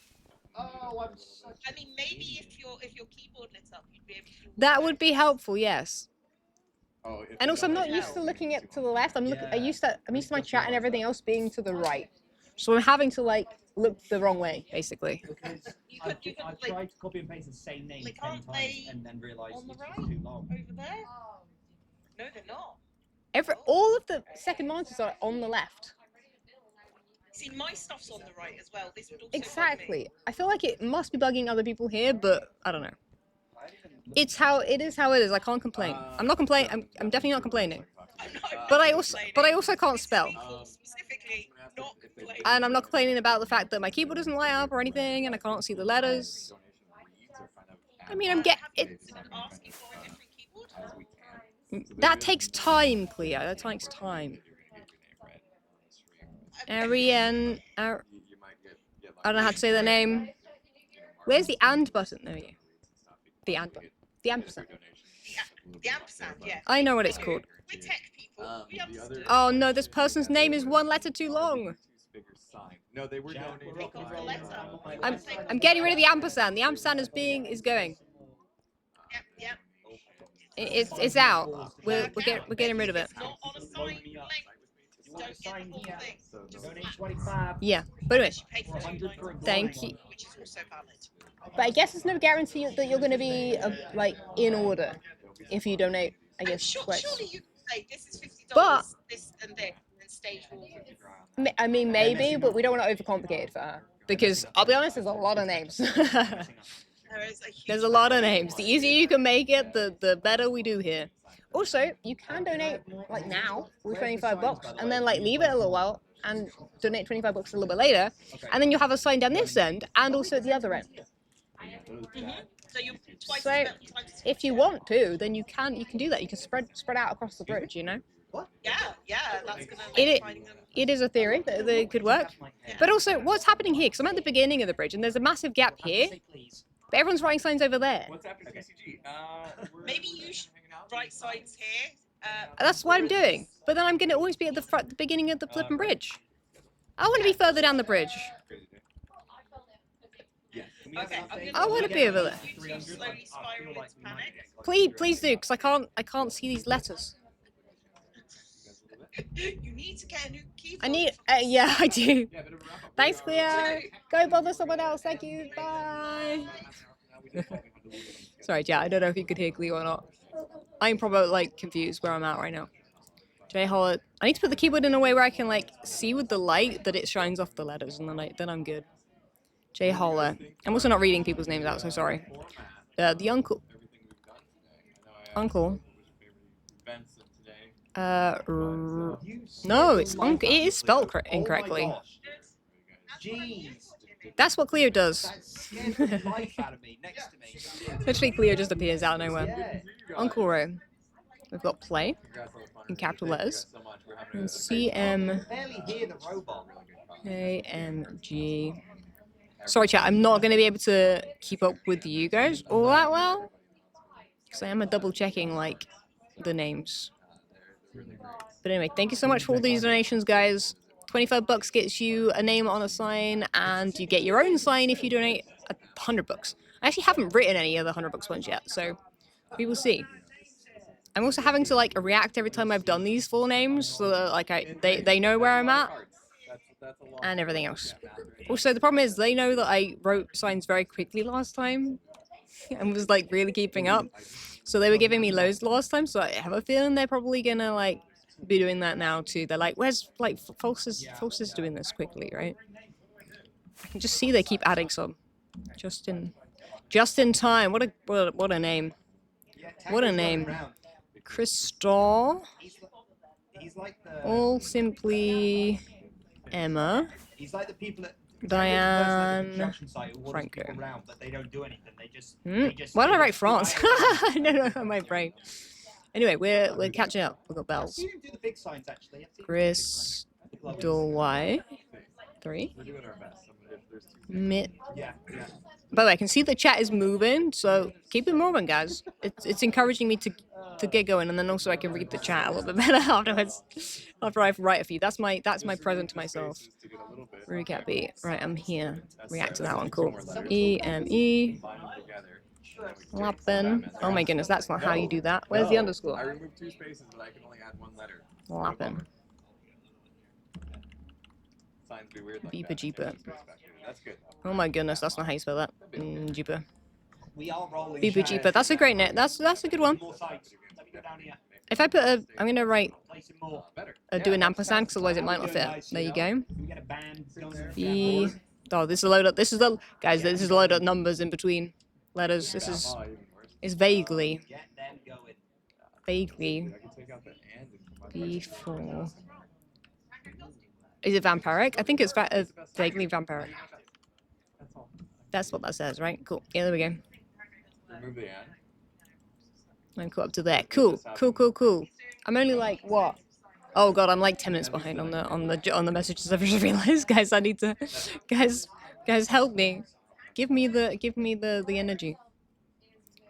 I mean, maybe if your keyboard lit up, you'd be able to. That would be helpful, yes. And also, I'm not used to looking to the left. I'm used to my chat and everything else being to the right. So I'm having to like look the wrong way, basically. I've tried to copy and paste the same name 10 times and then realised it's just too long. Over there? No, they're not. All of the second monsters are on the left. See, my stuff's on the right as well. This would also Exactly. I feel like it must be bugging other people here, but I don't know. It is how it is. I can't complain. I'm not complaining. I'm definitely not complaining. But I also can't spell. Specifically, not complaining. And I'm not complaining about the fact that my keyboard doesn't light up or anything, and I can't see the letters. I mean, that takes time, Cleo. That takes time. Ariane. I don't know how to say their name. Where's the and button? There we go. The and button. The ampersand. The ampersand, yeah. I know what it's called. We're tech people. We understood. Oh no, this person's name is one letter too long. No, they were donating. I'm getting rid of the ampersand. The ampersand is going. Yep. It's out. We're getting rid of it. don't get the whole thing. Just donate 25. Yeah, but anyway, pay for 100 for a thank grind. you. which is also valid. But I guess there's no guarantee that you're going to be like in order if you donate. I guess twice. Surely you can say this is $50, But this and this, and then stage 4. I mean, maybe, but we don't want to overcomplicate it for her because I'll be honest, there's a lot of names. There's a lot of names. The easier you can make it, the better we do here. Also, you can donate like now with $25 and then like leave it a little while and donate $25 a little bit later, and then you'll have a sign down this end and also at the other end. So you're twice So as much time to if you want to, then you can do that. You can spread out across the bridge, you know. yeah, that's gonna It is a theory that it could work. But also, what's happening here? Because I'm at the beginning of the bridge and there's a massive gap here, but everyone's writing signs over there. maybe you should write signs here. That's what I'm doing. But then I'm going to always be at the beginning of the flipping bridge. I want to be further down the bridge. I want to be over there. You slowly spiral into panic. Please do, because I can't see these letters. You need to get a new keyboard. I need, yeah, I do. Thanks, Cleo. Go bother someone else. Thank you. Bye. Sorry, Jack. I don't know if you could hear Cleo or not. I'm probably like confused where I'm at right now. Jay Holler. I need to put the keyboard in a way where I can like see with the light that it shines off the letters, and then I'm good. Jay Holler. I'm also not reading people's names out, so sorry. The uncle. Uncle. No, it's uncle. It is spelled incorrectly. That's what Cleo does. Literally, Cleo just appears out of nowhere. Uncle Row. We've got play in capital letters. And CMAMG. Sorry, chat. I'm not going to be able to keep up with you guys all that well, because I am double checking like the names. But anyway, thank you so much for all these donations, guys. $25 gets you a name on a sign, and you get your own sign if you donate $100. I actually haven't written any of the $100 ones yet, so we will see. I'm also having to like react every time I've done these full names, so that like they know where I'm at and everything else. Also, the problem is they know that I wrote signs very quickly last time and was like really keeping up. So they were giving me loads last time, so I have a feeling they're probably gonna like be doing that now too. They're like, where's like False is doing this quickly, right? I can just see they keep adding some. Just in time. What a name. What a name. Crystal. All simply Emma. He's like the people at Diane. Franco. around, but they don't do anything. They just Why did I write France? I don't know my brain. Anyway, we're catching up. We've got bells. do the big signs actually. Chris Y 3. Mit. By the way, I can see the chat is moving, so keep it moving, guys. It's encouraging me to get going, and then also I can read the chat a little bit better afterwards after I write a few. That's my present to myself. Recap beat. Right, I'm here. React to that one. Cool. EME. Lappin. Oh my goodness, that's not how you do that. Where's the underscore? I removed 2 spaces, but I can only add 1 letter. Lappin. Signs be weird like Beeper that. Jeeper. That's good. Oh my goodness, that's not how you spell that. Jeeper. We are rolling. Beeper Jeeper. That's a great name. That's a good one. If I put a, I'm gonna write, do an ampersand, because otherwise it might not fit. There you go. Oh, this is a load of, guys, this is a load of numbers in between letters. This is vaguely before. Is it vampiric? I think it's vaguely vampiric. That's what that says, right? Cool. Yeah, there we go. Remove the and. I'm cool up to there. Cool. I'm only like what? Oh god, I'm like 10 minutes behind on the messages. I've just realized, guys. I need to, guys, help me. Give me the energy.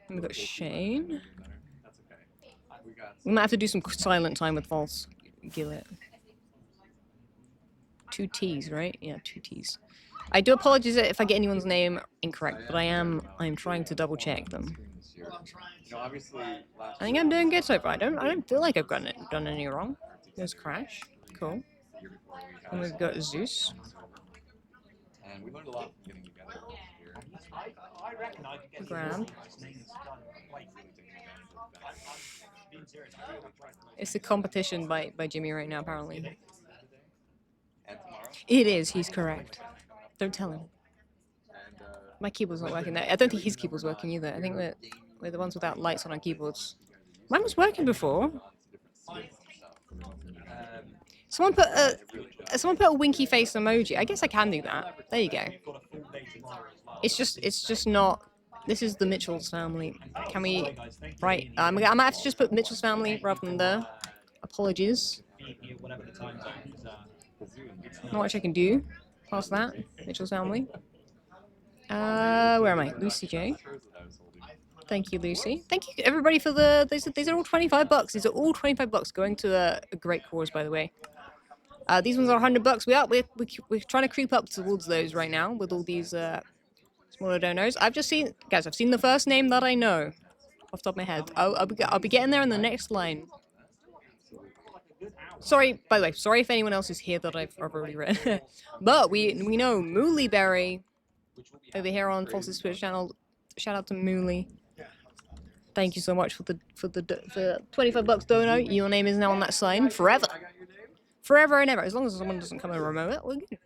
We've got Shane. We might have to do some silent time with False. Gillet. 2 T's, right? Yeah, 2 T's. I do apologize if I get anyone's name incorrect, but I'm trying to double check them. I think I'm doing good so far. I don't feel like I've done any wrong. There's Crash. Cool. And we've got Zeus. And we learned a lot from getting together here. Grand. It's a competition by Jimmy right now, apparently. It is, he's correct. Don't tell him. My keyboard's not working there. I don't think his keyboard's working either. I think we're the ones without lights on our keyboards. Mine was working before. Someone put a winky face emoji. I guess I can do that. There you go. It's just not. This is the Mitchell's family. Can we? Right. I might have to just put Mitchell's family rather than the. Apologies. Not much I can do. Past that, Mitchell's family. Where am I? Lucy J. Thank you, Lucy. Thank you, everybody, for the. These are all $25. These are all $25 going to a great cause, by the way. These ones are $100. We're trying to creep up towards those right now with all these smaller donos. I've seen the first name that I know off the top of my head. I'll be getting there in the next line. Sorry, by the way, sorry if anyone else is here that I've already read. But we know Mooley Berry over here on False's Twitch channel. Shout out to Mooley. Thank you so much for the $25 dono. Your name is now on that sign forever. Forever and ever. As long as someone doesn't come and remove it, we're good.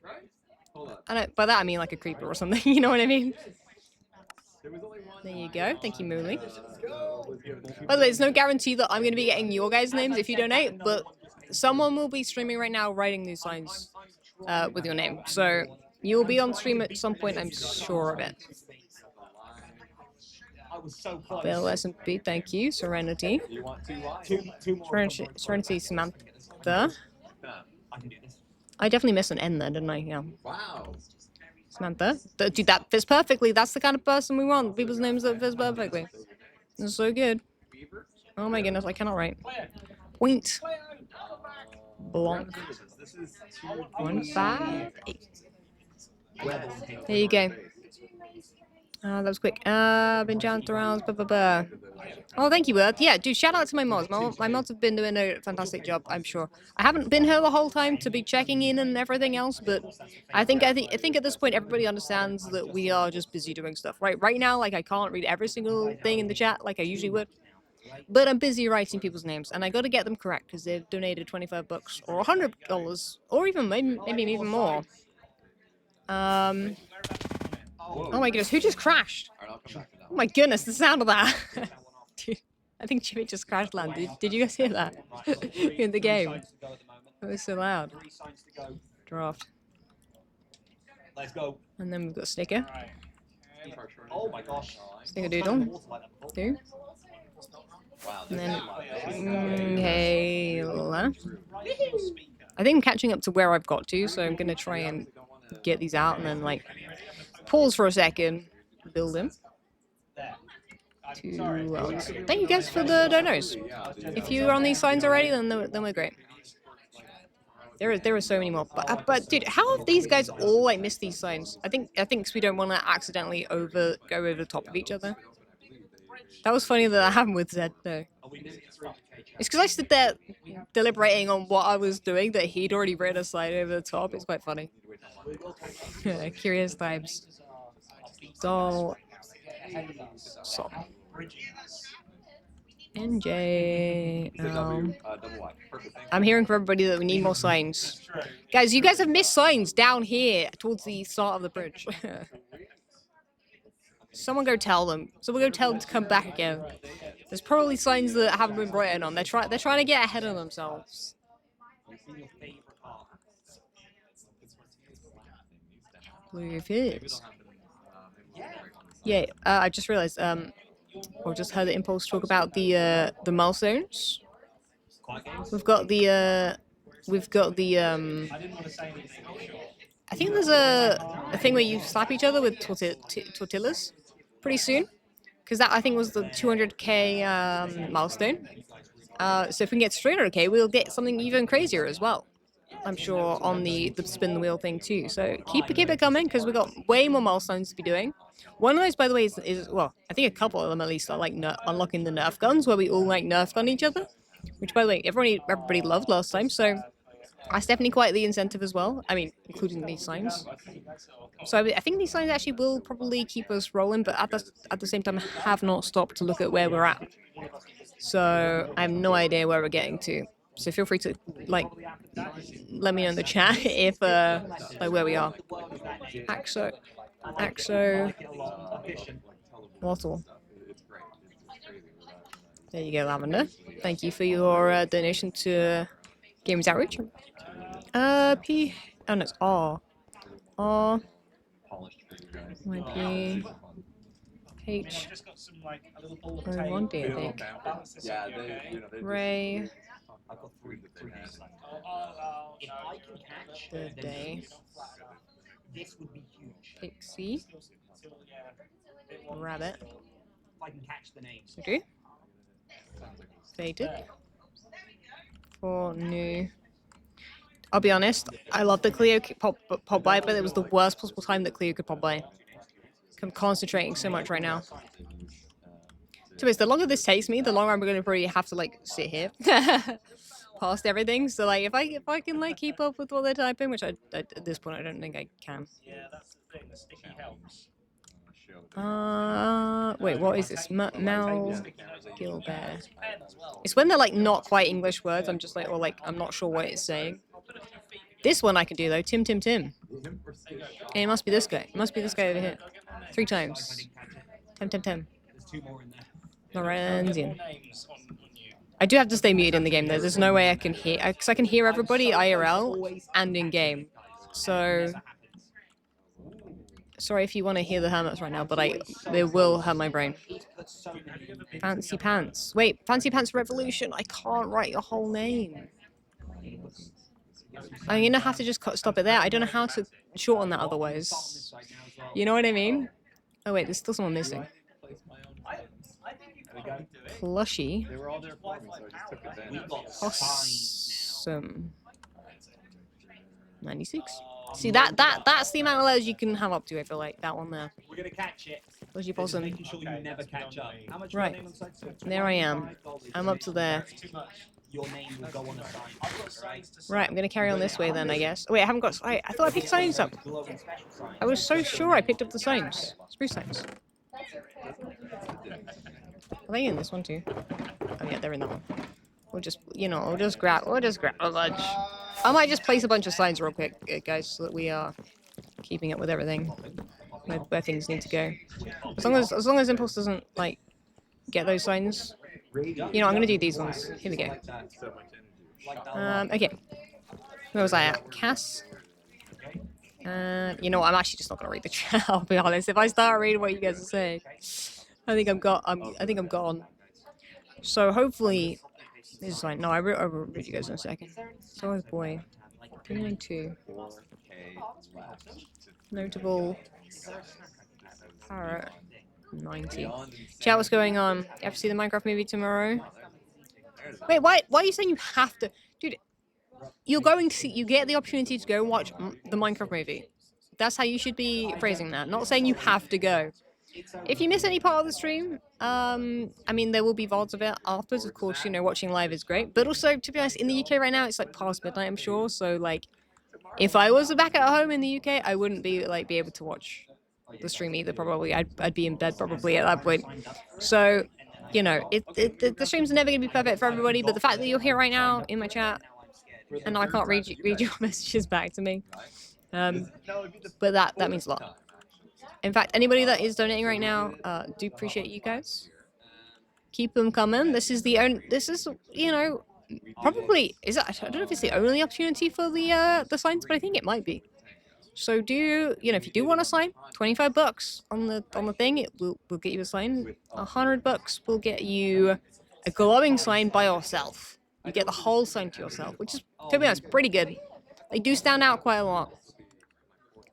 By that I mean like a creeper or something, you know what I mean? There you go. Thank you, Mooley. By the way, there's no guarantee that I'm going to be getting your guys' names if you donate, but someone will be streaming right now writing these signs with your name. So you'll be on stream at some point, I'm sure of it. Bill SMP, thank you. Serenity. Serenity Samantha. I definitely missed an N there, didn't I? Yeah. Wow. Samantha. Dude, that fits perfectly. That's the kind of person we want. People's names that fits perfectly. That's so good. Oh my goodness, I cannot write. Point Blanc. 158. There you go. That was quick. Been jumped around. Blah, blah, blah. Oh, thank you, Bert. Yeah, dude, shout out to my mods. My mods have been doing a fantastic job, I'm sure. I haven't been here the whole time to be checking in and everything else, but I think at this point everybody understands that we are just busy doing stuff. Right now, like I can't read every single thing in the chat like I usually would. But I'm busy writing people's names, and I got to get them correct because they've donated $25 or $100 or even maybe even more. Oh my goodness, who just crashed? Oh my goodness, the sound of that. Dude, I think Jimmy just crash landed. Did you guys hear that? In the game. It was so loud. Draft. Let's go. And then we've got Sticker. Oh my gosh. Sticker Doodle. Do. And then Kayla. I think I'm catching up to where I've got to, so I'm going to try and get these out and then like pause for a second, build them. Thank you guys for the donos. If you're on these signs already, then we're great. There are so many more. But dude, how have these guys all like missed these signs? I think 'cause we don't want to accidentally go over the top of each other. That was funny that happened with Zed though. It's because I stood there deliberating on what I was doing that he'd already read a slide over the top. It's quite funny. Curious vibes. So NJ. I'm hearing from everybody that we need more signs. Guys, you guys have missed signs down here towards the start of the bridge. Someone go tell them. Someone go tell them to come back again. There's probably signs that haven't been written on. They're trying to get ahead of themselves. Blue Fizz. Yeah, I just realized, or just heard the Impulse talk about the milestones. We've got the I think there's a thing where you slap each other with tortillas pretty soon, because that I think was the 200k milestone. So if we can get to 300k, we'll get something even crazier as well. I'm sure on the spin the wheel thing too. So keep it coming because we've got way more milestones to be doing. One of those, by the way, is well, I think a couple of them at least are like unlocking the Nerf guns, where we all like Nerf gun each other, which by the way everybody loved last time. So That's definitely quite the incentive as well. I mean, including these signs. So I think these signs actually will probably keep us rolling, but at the same time, have not stopped to look at where we're at. So I have no idea where we're getting to. So feel free to like let me know in the chat if like where we are. Axo, Wattle. There you go, Lavender. Thank you for your donation to Games Outreach. P. Oh no, it's R. R. Y P. H. I think. Ray. Birthday. Pixie. Rabbit. Okay. Faded. For new. I'll be honest, I love that Cleo could pop by, but it was the worst possible time that Cleo could pop by. I'm concentrating so much right now. To be honest, the longer this takes me, the longer I'm going to probably have to like sit here past everything. So like, if I can like keep up with what they're typing, which at this point I don't think I can. Yeah, that's the thing. The sticky helps. Wait, what is this? Mal Gilbert. It's when they're like not quite English words. I'm just like, or like I'm not sure what it's saying. This one I can do though. Tim. And it must be this guy. It must be this guy over here. 3 times. Tim. Lorenzian. I do have to stay muted in the game though. There's no way I can hear, because I can hear everybody IRL and in game. So sorry if you want to hear the hermits right now, but they will hurt my brain. Fancy Pants. Wait, Fancy Pants Revolution. I can't write your whole name. I'm gonna have to just stop it there. I don't know how to shorten that otherwise. You know what I mean? Oh wait, there's still someone missing. Plushie. Awesome. 96. See that's the amount of letters you can have up to. I feel like that one there. We're gonna catch it. Plushie Possum. Making sure you never catch up. How much Right. There I am. I'm up to there. Your name will go on the sign. Right, I'm gonna carry on this way then, I guess. Wait, I haven't got. I thought I picked signs up. I was so sure I picked up the signs. Spruce signs. Are they in this one too? Oh yeah, they're in that one. We'll just, we'll just grab a bunch. I might just place a bunch of signs real quick, guys, so that we are keeping up with everything, where things need to go. As long as Impulse doesn't like get those signs. I'm gonna do these ones. Here we go. Okay. Where was I at? Cass. You know what? I'm actually just not gonna read the chat. I'll be honest. If I start reading what you guys are saying, I think I'm gone. So hopefully, this is fine. No, I will read you guys in a second. So is boy. 392. Notable. Parrot. 90. Chat, what's going on? You have to see the Minecraft movie tomorrow? Wait, why are you saying you have to? Dude, you get the opportunity to go watch the Minecraft movie. That's how you should be phrasing that. Not saying you have to go. If you miss any part of the stream, I mean, there will be VODs of it afterwards. Of course, watching live is great. But also, to be honest, in the UK right now, it's like past midnight, I'm sure. So, like, if I was back at home in the UK, I wouldn't be able to watch the stream either, probably. I'd be in bed probably at that point. So, the streams are never going to be perfect for everybody, but the fact that you're here right now in my chat, and I can't read your messages back to me, but that means a lot. In fact, anybody that is donating right now, do appreciate you guys. Keep them coming. This is probably, I don't know if it's the only opportunity for the signs, but I think it might be. So if you do want a sign, $25 on the thing, we'll get you a sign. $100 will get you a glowing sign by yourself. You get the whole sign to yourself, which is, to be honest, pretty good. They do stand out quite a lot.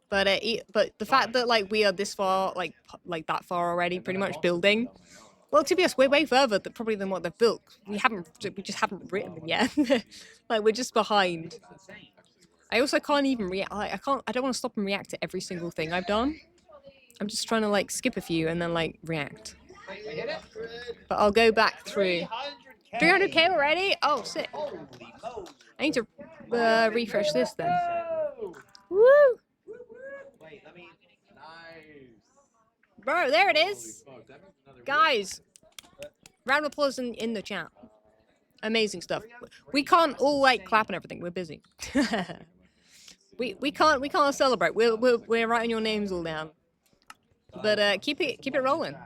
But the fact that we are this far, like that far already, pretty much building. Well, to be honest, we're way further probably than what they've built. We just haven't written them yet. We're just behind. I also can't even react. I don't want to stop and react to every single thing I've done. I'm just trying to skip a few and then react. But I'll go back through. 300k already? Oh, sick. I need to refresh this then. Woo! Bro, there it is. Guys, round of applause in the chat. Amazing stuff. We can't all like clap and everything. We're busy. we can't celebrate. We're writing your names all down. But keep it rolling.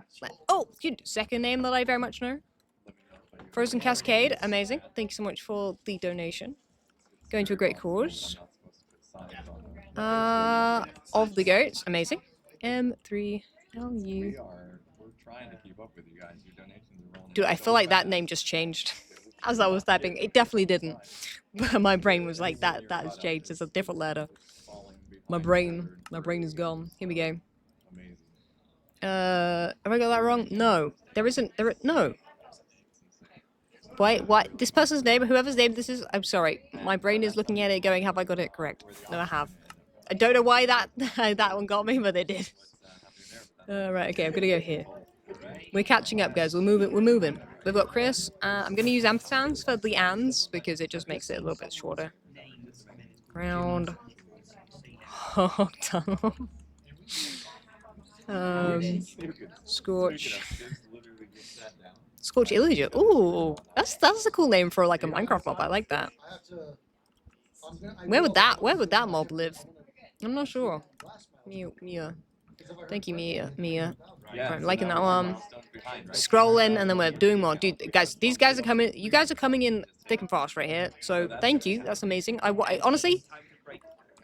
Oh, dude, second name that I very much know. Frozen Cascade, amazing. Thank you so much for the donation. Going to a great cause. Of the goats, amazing. M3LU. We're trying to keep up with you guys. Your donations are rolling. Dude, I feel like that name just changed as I was typing. It definitely didn't. But my brain was like, that has changed. It's a different letter. My brain is gone. Here we go. Have I got that wrong? No. No. Wait, what? This person's name, whoever's name this is, I'm sorry. My brain is looking at it going, have I got it correct? No, I have. I don't know why that one got me, but it did. Right, okay, I'm gonna go here. We're catching up, guys. We're moving. We've got Chris. I'm gonna use ampersands for the ands because it just makes it a little bit shorter. Ground. Oh, tunnel. Scorch. Scorch Illager. Ooh, that's a cool name for like a Minecraft mob. I like that. Where would that mob live? I'm not sure. Mia. Thank you, Mia. I'm liking that one. Scrolling, and then we're doing more. Dude, guys, these guys are coming. You guys are coming in thick and fast right here. So thank you. That's amazing. I honestly,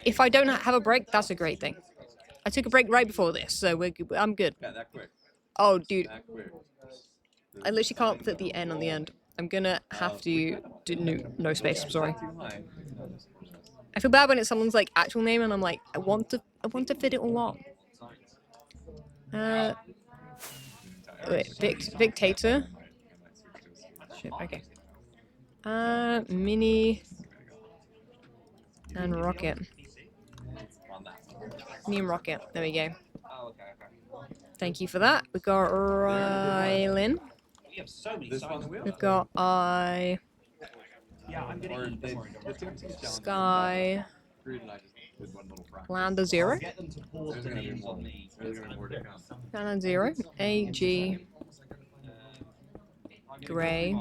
if I don't have a break, that's a great thing. I took a break right before this, so I'm good. Oh, dude. I literally can't put the N on the end. I'm gonna have to do no space. I'm sorry. I feel bad when it's someone's like actual name, and I'm like, I want to fit it all on. Wait, Victator. Shit. Okay. Mini and Rocket. Me and Rocket. There we go. Thank you for that. We got Rylan. We've got Sky. Lambda 0. Lambda 0. AG. Gray.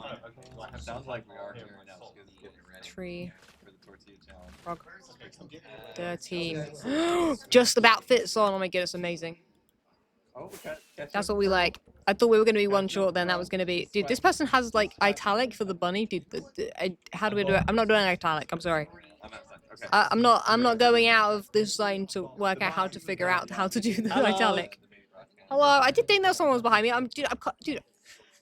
3. Frog. 13. Just about fits on. Oh my goodness, amazing. That's what we like. I thought we were going to be one short then. That was going to be... Dude, this person has like italic for the bunny. Dude, how do we do it? I'm not doing italic. I'm sorry. I'm not going out of this line to work out how to figure out how to do the italic. Hello. I did think that someone was behind me. Dude,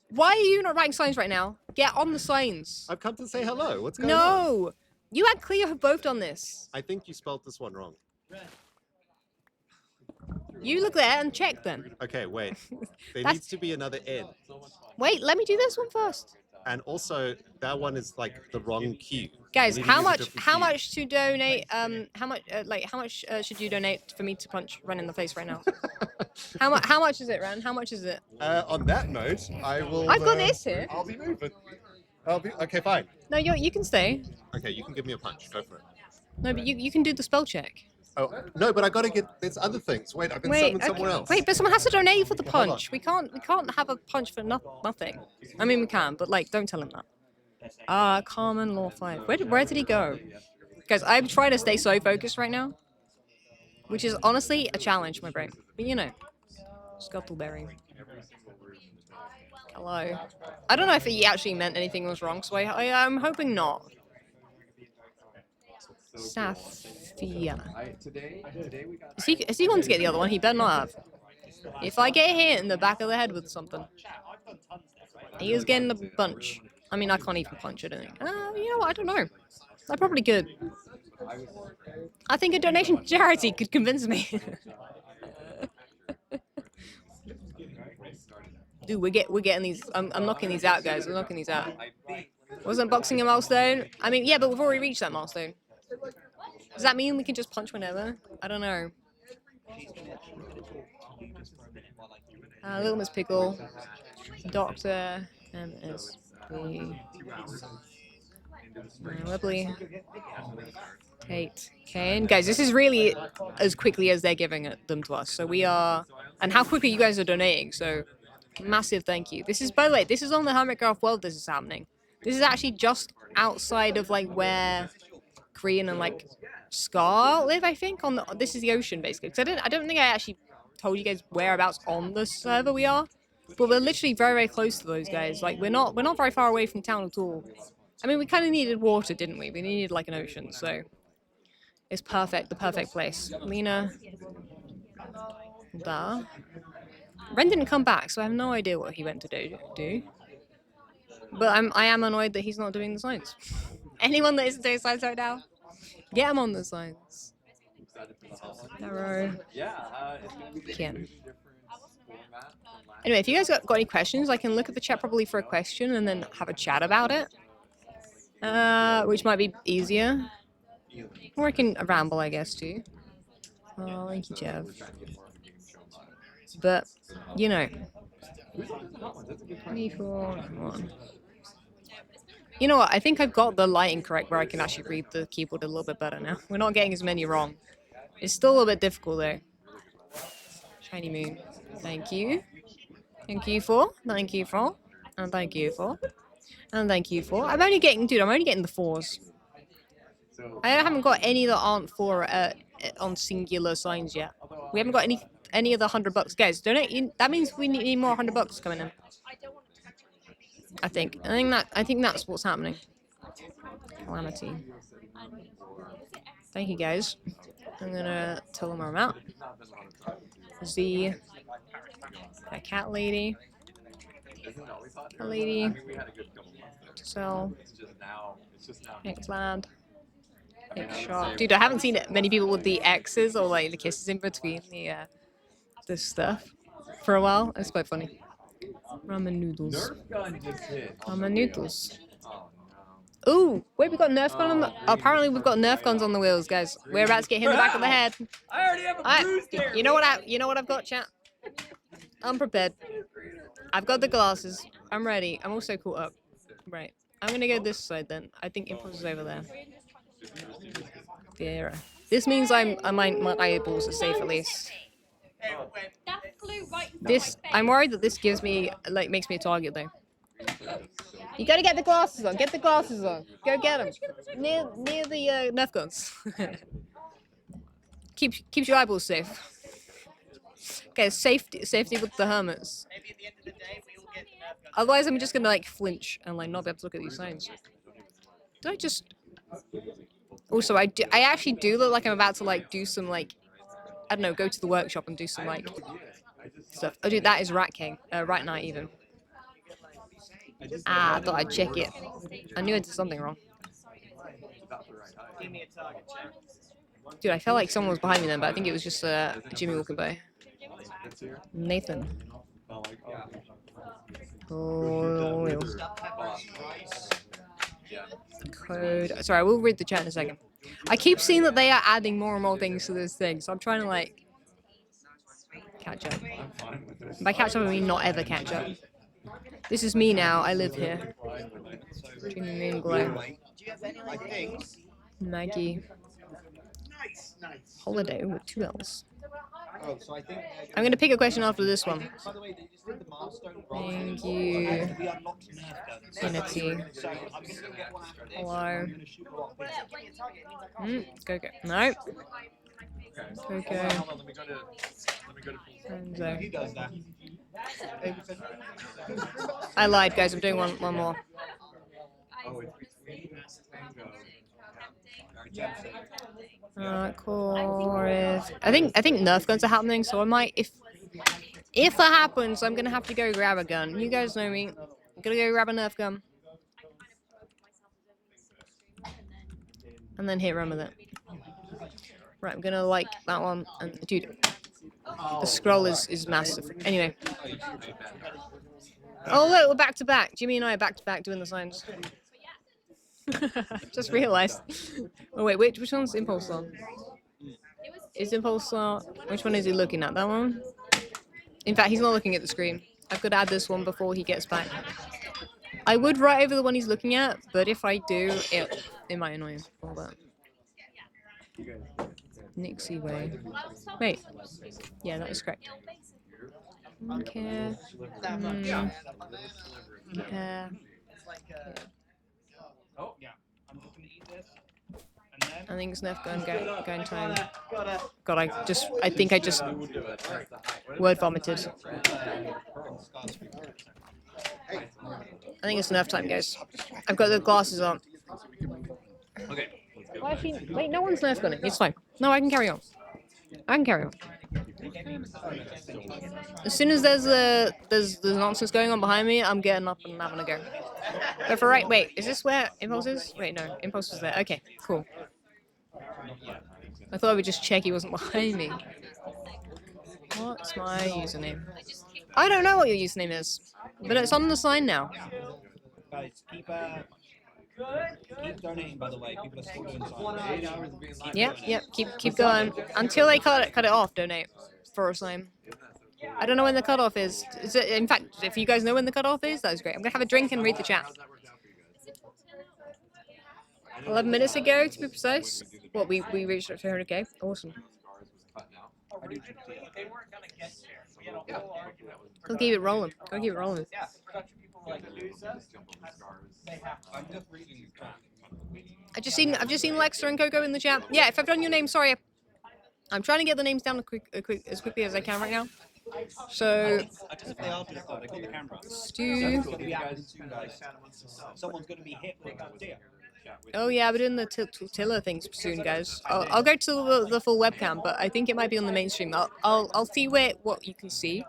why are you not writing signs right now? Get on the signs. I've come to say hello. What's going on? No. You and Cleo have both done this. I think you spelled this one wrong. You look there and check then. Okay, wait. There needs to be another N. Wait, let me do this one first. And also, that one is like the wrong Q. Guys, how much to donate? How much should you donate for me to punch Ren in the face right now? How much is it, Ren? How much is it? On that note, I will. I've got this here. I'll be moving. Okay, fine. No, you can stay. Okay, you can give me a punch. Go for it. No, but you can do the spell check. Oh no, but I gotta get. There's other things. Wait, I've been summoned somewhere else. Wait, but someone has to donate for the punch. We can't have a punch for nothing. I mean, we can, but like, don't tell him that. Common Law 5. Where did he go? Guys, I'm trying to stay so focused right now, which is honestly a challenge, my brain. But you know, Scuttleberry. Hello. I don't know if he actually meant anything was wrong, so I'm hoping not. Saphia. Is he going to get the other one? He better not have. If I get hit in the back of the head with something, he is getting a bunch. I mean, I can't even punch it. You know what? I don't know. I probably could. I think a donation to charity could convince me. Dude, we're getting these. I'm knocking these out, guys. I'm knocking these out. Wasn't boxing a milestone? I mean, yeah, but we've already reached that milestone. Does that mean we can just punch whenever? I don't know. Little Miss Pickle, Doctor, MSP. Lovely. 8. Okay, and guys, this is really as quickly as they're giving them to us. So we are, and how quickly you guys are donating. So massive thank you. This is, by the way, this is on the Hermitcraft world. This is happening. This is actually just outside of like where Korean and like Scar live. I think on the, this is the ocean basically. Because I don't think I actually told you guys whereabouts on the server we are. But we're literally very, very close to those guys. Like we're not very far away from town at all. I mean, we kind of needed water, didn't we? We needed like an ocean, so it's perfect, the perfect place. Lena, da. Ren didn't come back, so I have no idea what he went to do. But I am annoyed that he's not doing the signs. Anyone that isn't doing signs right now, get him on the signs. Narrow. Ken. Anyway, if you guys got any questions, I can look at the chat probably for a question and then have a chat about it. Which might be easier. Or I can ramble, I guess, too. Oh, thank you, Jeff. But, you know. 24, 1. You know what? I think I've got the lighting correct where I can actually read the keyboard a little bit better now. We're not getting as many wrong. It's still a little bit difficult, though. Shiny Moon. Thank you. Thank you for. Thank you for. And thank you for. And thank you for. I'm only getting the 4s. I haven't got any that aren't 4 on singular signs yet. We haven't got any of the $100 guys. Donate. That means we need more $100 coming in. I think that's what's happening. Calamity. Thank you guys. I'm gonna tell them where I'm at. Z. My cat lady. Cat lady. Sell. Land. Shop. Dude, I haven't seen many people with the X's or like the kisses in between the this stuff for a while. It's quite funny. Ramen noodles. Ramen noodles. Ooh, wait, we got Nerf gun on the. Apparently, we've got Nerf guns on the wheels, guys. We're about to get hit in the back of the head. I already have a bruise there. You know what I've got, chat. I'm prepared. I've got the glasses. I'm ready. I'm also caught up. Right. I'm gonna go this side then. I think Impulse is over there. There. This means my eyeballs are safe at least. This, I'm worried that this gives me, like, makes me a target though. You gotta get the glasses on. Get the glasses on. Go get them. Near the Nerf guns. Keeps your eyeballs safe. Okay, safety with the hermits. Otherwise, I'm just gonna like flinch and like not be able to look at these signs. Did I just? Also, I actually do look like I'm about to like do some like, I don't know, go to the workshop and do some like stuff. Oh, dude, that is Rat King. Rat Knight even. Ah, I thought I'd check it. I knew I did something wrong. Dude, I felt like someone was behind me then, but I think it was just Jimmy walking by. Nathan. Oh. Code. Sorry, I will read the chat in a second. I keep seeing that they are adding more and more things to this thing, so I'm trying to like catch up. By catch up, I mean not ever catch up. This is me now. I live here. Moon glow. Maggie. Holiday with 2 L's. I'm gonna pick a question after this one. Thank you. Unity. Hello. Go. No. Go. I lied, guys. I'm doing one more. Chorus. I think Nerf guns are happening, so I might if that happens, I'm gonna have to go grab a gun. You guys know me. I'm gonna go grab a Nerf gun. And then hit run with it. Right, I'm gonna like that one, and dude, the scroll is massive. Anyway. Oh look, we're back to back. Jimmy and I are back to back doing the signs. Just realized. Oh wait, which one's Impulse on? Is Impulse on? Which one is he looking at? That one? In fact, he's not looking at the screen. I've got to add this one before he gets back. I would write over the one he's looking at, but if I do, it might annoy him. Hold on. Nixie way. Wait. Yeah, that is correct. Okay. Yeah. I think it's Nerf going time. God, I think I just word vomited. I think it's Nerf time, guys. I've got the glasses on. Okay. Well, actually, wait, no one's Nerf gunning. It's fine. No, I can carry on. I can carry on. As soon as there's nonsense going on behind me, I'm getting up and having a go. Go for right. Wait, is this where Impulse is? Wait, no, Impulse is there. Okay, cool. I thought I would just check he wasn't behind me. What's my username? I don't know what your username is, but it's on the sign now. Guys, keep donating, by the way. People are still doing signs. Yep. Keep going until they cut it off. Donate for a sign. I don't know when the cutoff is. In fact, if you guys know when the cutoff is, that is great. I'm gonna have a drink and read the chat. 11 minutes ago, to be precise. What we reached 200k. Awesome. Go keep it rolling. Go keep it rolling. I've just seen Lexter and Coco in the chat. Yeah, if I've done your name, sorry. I'm trying to get the names down as quickly as I can right now. So, Stu. Someone's going to be hit with that deer. Oh yeah, we're doing the Tiller things soon, guys. I'll go to the full webcam, but I think it might be on the mainstream. I'll see what you can see,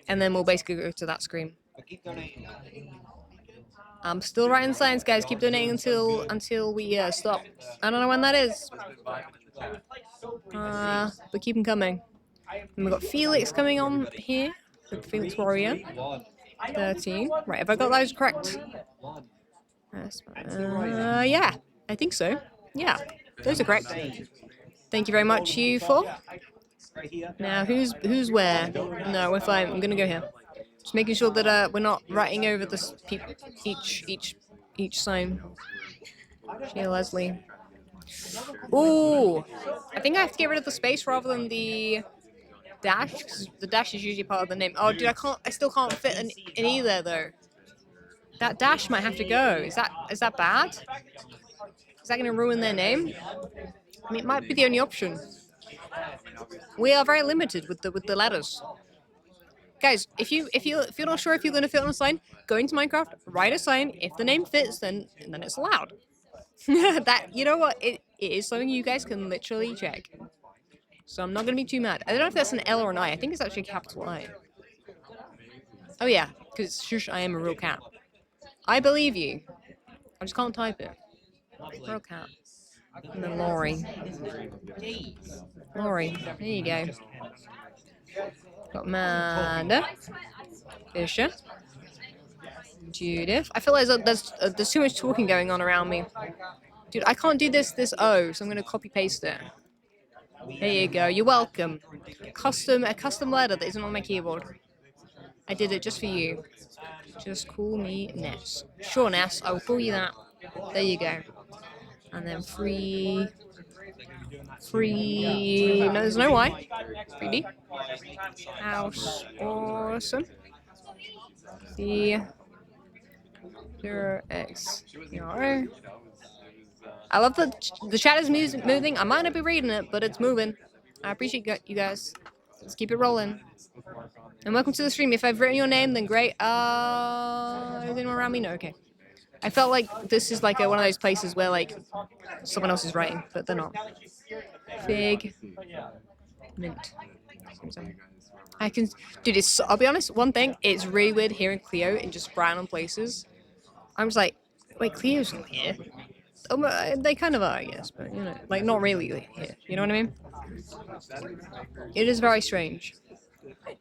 and then we'll basically go to that screen. I'm still writing science, guys. Keep donating until we stop. I don't know when that is. But keep them coming. And we've got Felix coming on here with Felix Warrior. 13. Right, have I got those correct? Yeah, I think so. Yeah, those are correct. Thank you very much, you four. Now, who's where? No, we're fine. I'm gonna go here. Just making sure that we're not writing over this each sign. Here, Leslie. Ooh, I think I have to get rid of the space rather than the dash. 'Cause the dash is usually part of the name. Oh, dude, I still can't fit in either though. That dash might have to go. Is that bad? Is that gonna ruin their name? I mean, it might be the only option. We are very limited with the letters. Guys, if you're not sure if you're gonna fit on a sign, go into Minecraft, write a sign. If the name fits, then it's allowed. That, you know what? It is something you guys can literally check. So I'm not gonna be too mad. I don't know if that's an L or an I. I think it's actually a capital I. Oh yeah, because shush, I am a real cat. I believe you. I just can't type it. Real cat. And then Laurie. Laurie, there you go. Got Amanda. Fisher. Judith. I feel like there's too much talking going on around me. Dude, I can't do this O, so I'm gonna copy paste it. There you go. You're welcome. A custom letter that isn't on my keyboard. I did it just for you. Just call me Ness. Sure, Ness. I will call you that. There you go. And then free. No, there's no Y. 3D. House. Awesome. The 0x. I love the chat is moving. I might not be reading it, but it's moving. I appreciate you guys. Let's keep it rolling. And welcome to the stream. If I've written your name, then great. Is anyone around me? No, okay. I felt like this is like one of those places where like someone else is writing, but they're not. Fig. Mint. Dude, I'll be honest, one thing, it's really weird hearing Cleo in just random places. I'm just like, wait, Cleo's not here. They kind of are, I guess, but you know, like not really here. You know what I mean? It is very strange.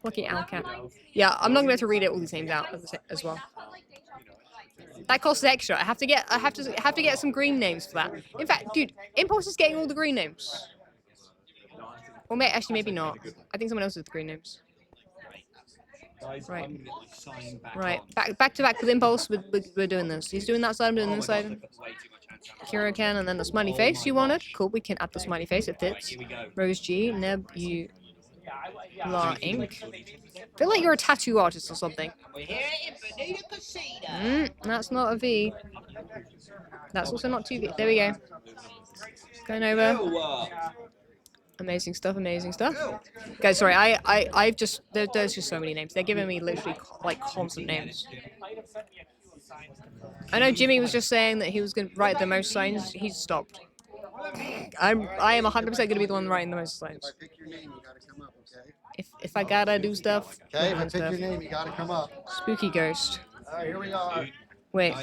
Lucky Alcat. Yeah, I'm not going to be able to read it all these names out as well. That costs extra. I have to get some green names for that. In fact, dude, Impulse is getting all the green names. Or actually, maybe not. I think someone else has the green names. Right. Right. Back to back with Impulse. We're doing this. He's doing that side. I'm doing this side. Kira can, and then the smiley face you wanted. Cool. We can add the smiley face. It fits. Rose G. Neb. You. La Ink. I feel like you're a tattoo artist or something. That's not a V. That's also not 2V. There we go. Going over. Amazing stuff, amazing stuff. Guys, sorry, I've just, there's just so many names. They're giving me literally, like, constant names. I know Jimmy was just saying that he was going to write the most signs. He's stopped. I am 100% going to be the one writing the most signs. If I gotta do stuff. Okay, if I pick your name, you gotta come up. Spooky Ghost. Alright, here we are. Wait.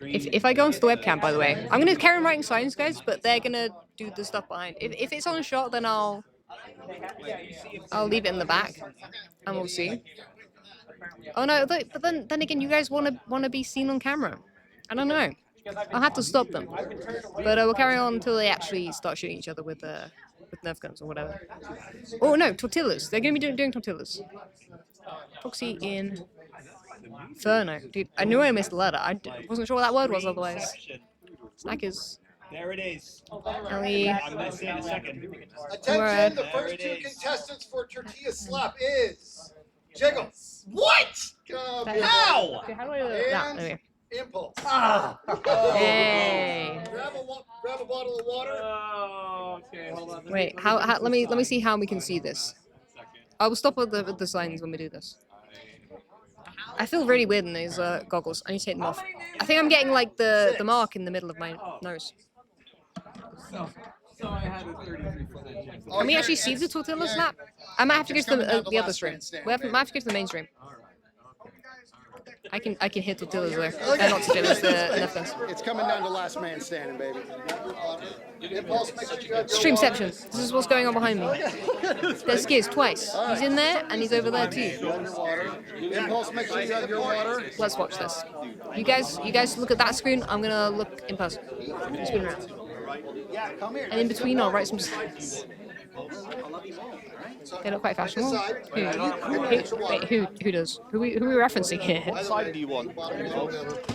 If I go into the webcam, by the way, I'm gonna carry on writing signs, guys, but they're gonna do the stuff behind. If it's on a shot, then I'll leave it in the back, and we'll see. Oh no, but then again, you guys wanna be seen on camera. I don't know. I'll have to stop them, but we'll carry on until they actually start shooting each other with Nerf guns or whatever. Oh no, tortillas. They're gonna be doing tortillas. Proxy in Inferno. Dude, I knew I missed a letter. I wasn't sure what that word was otherwise. Snackers. There it is. Ellie. I'm gonna see in a second. Attention, the first two contestants for Tortilla Slap is Jiggle. What? How? Okay, how do I do that? And Impulse. Hey. Grab a bottle of water. Oh, okay, hold on. Wait, how let me see how we can see this. I will stop with the signs when we do this. I feel really weird in these goggles. I need to take them off. I think I'm getting like the mark in the middle of my nose. So I had a 33-foot. Can we actually see the tortilla snap? I might have to go to the other stream. Might have to go to the main stream. I can hit tortillas there. Not tortillas, the Nerf guns. It's coming down to last man standing, baby. Streamception. This is what's going on behind me. There's Skizz twice. He's in there and he's over there too. Impulse, make sure you have your water. Let's watch this. You guys look at that screen. I'm gonna look in person. Spin around. And in between, I'll write some signs. They look quite fashionable. Who does? Who are we referencing here? What side do you want?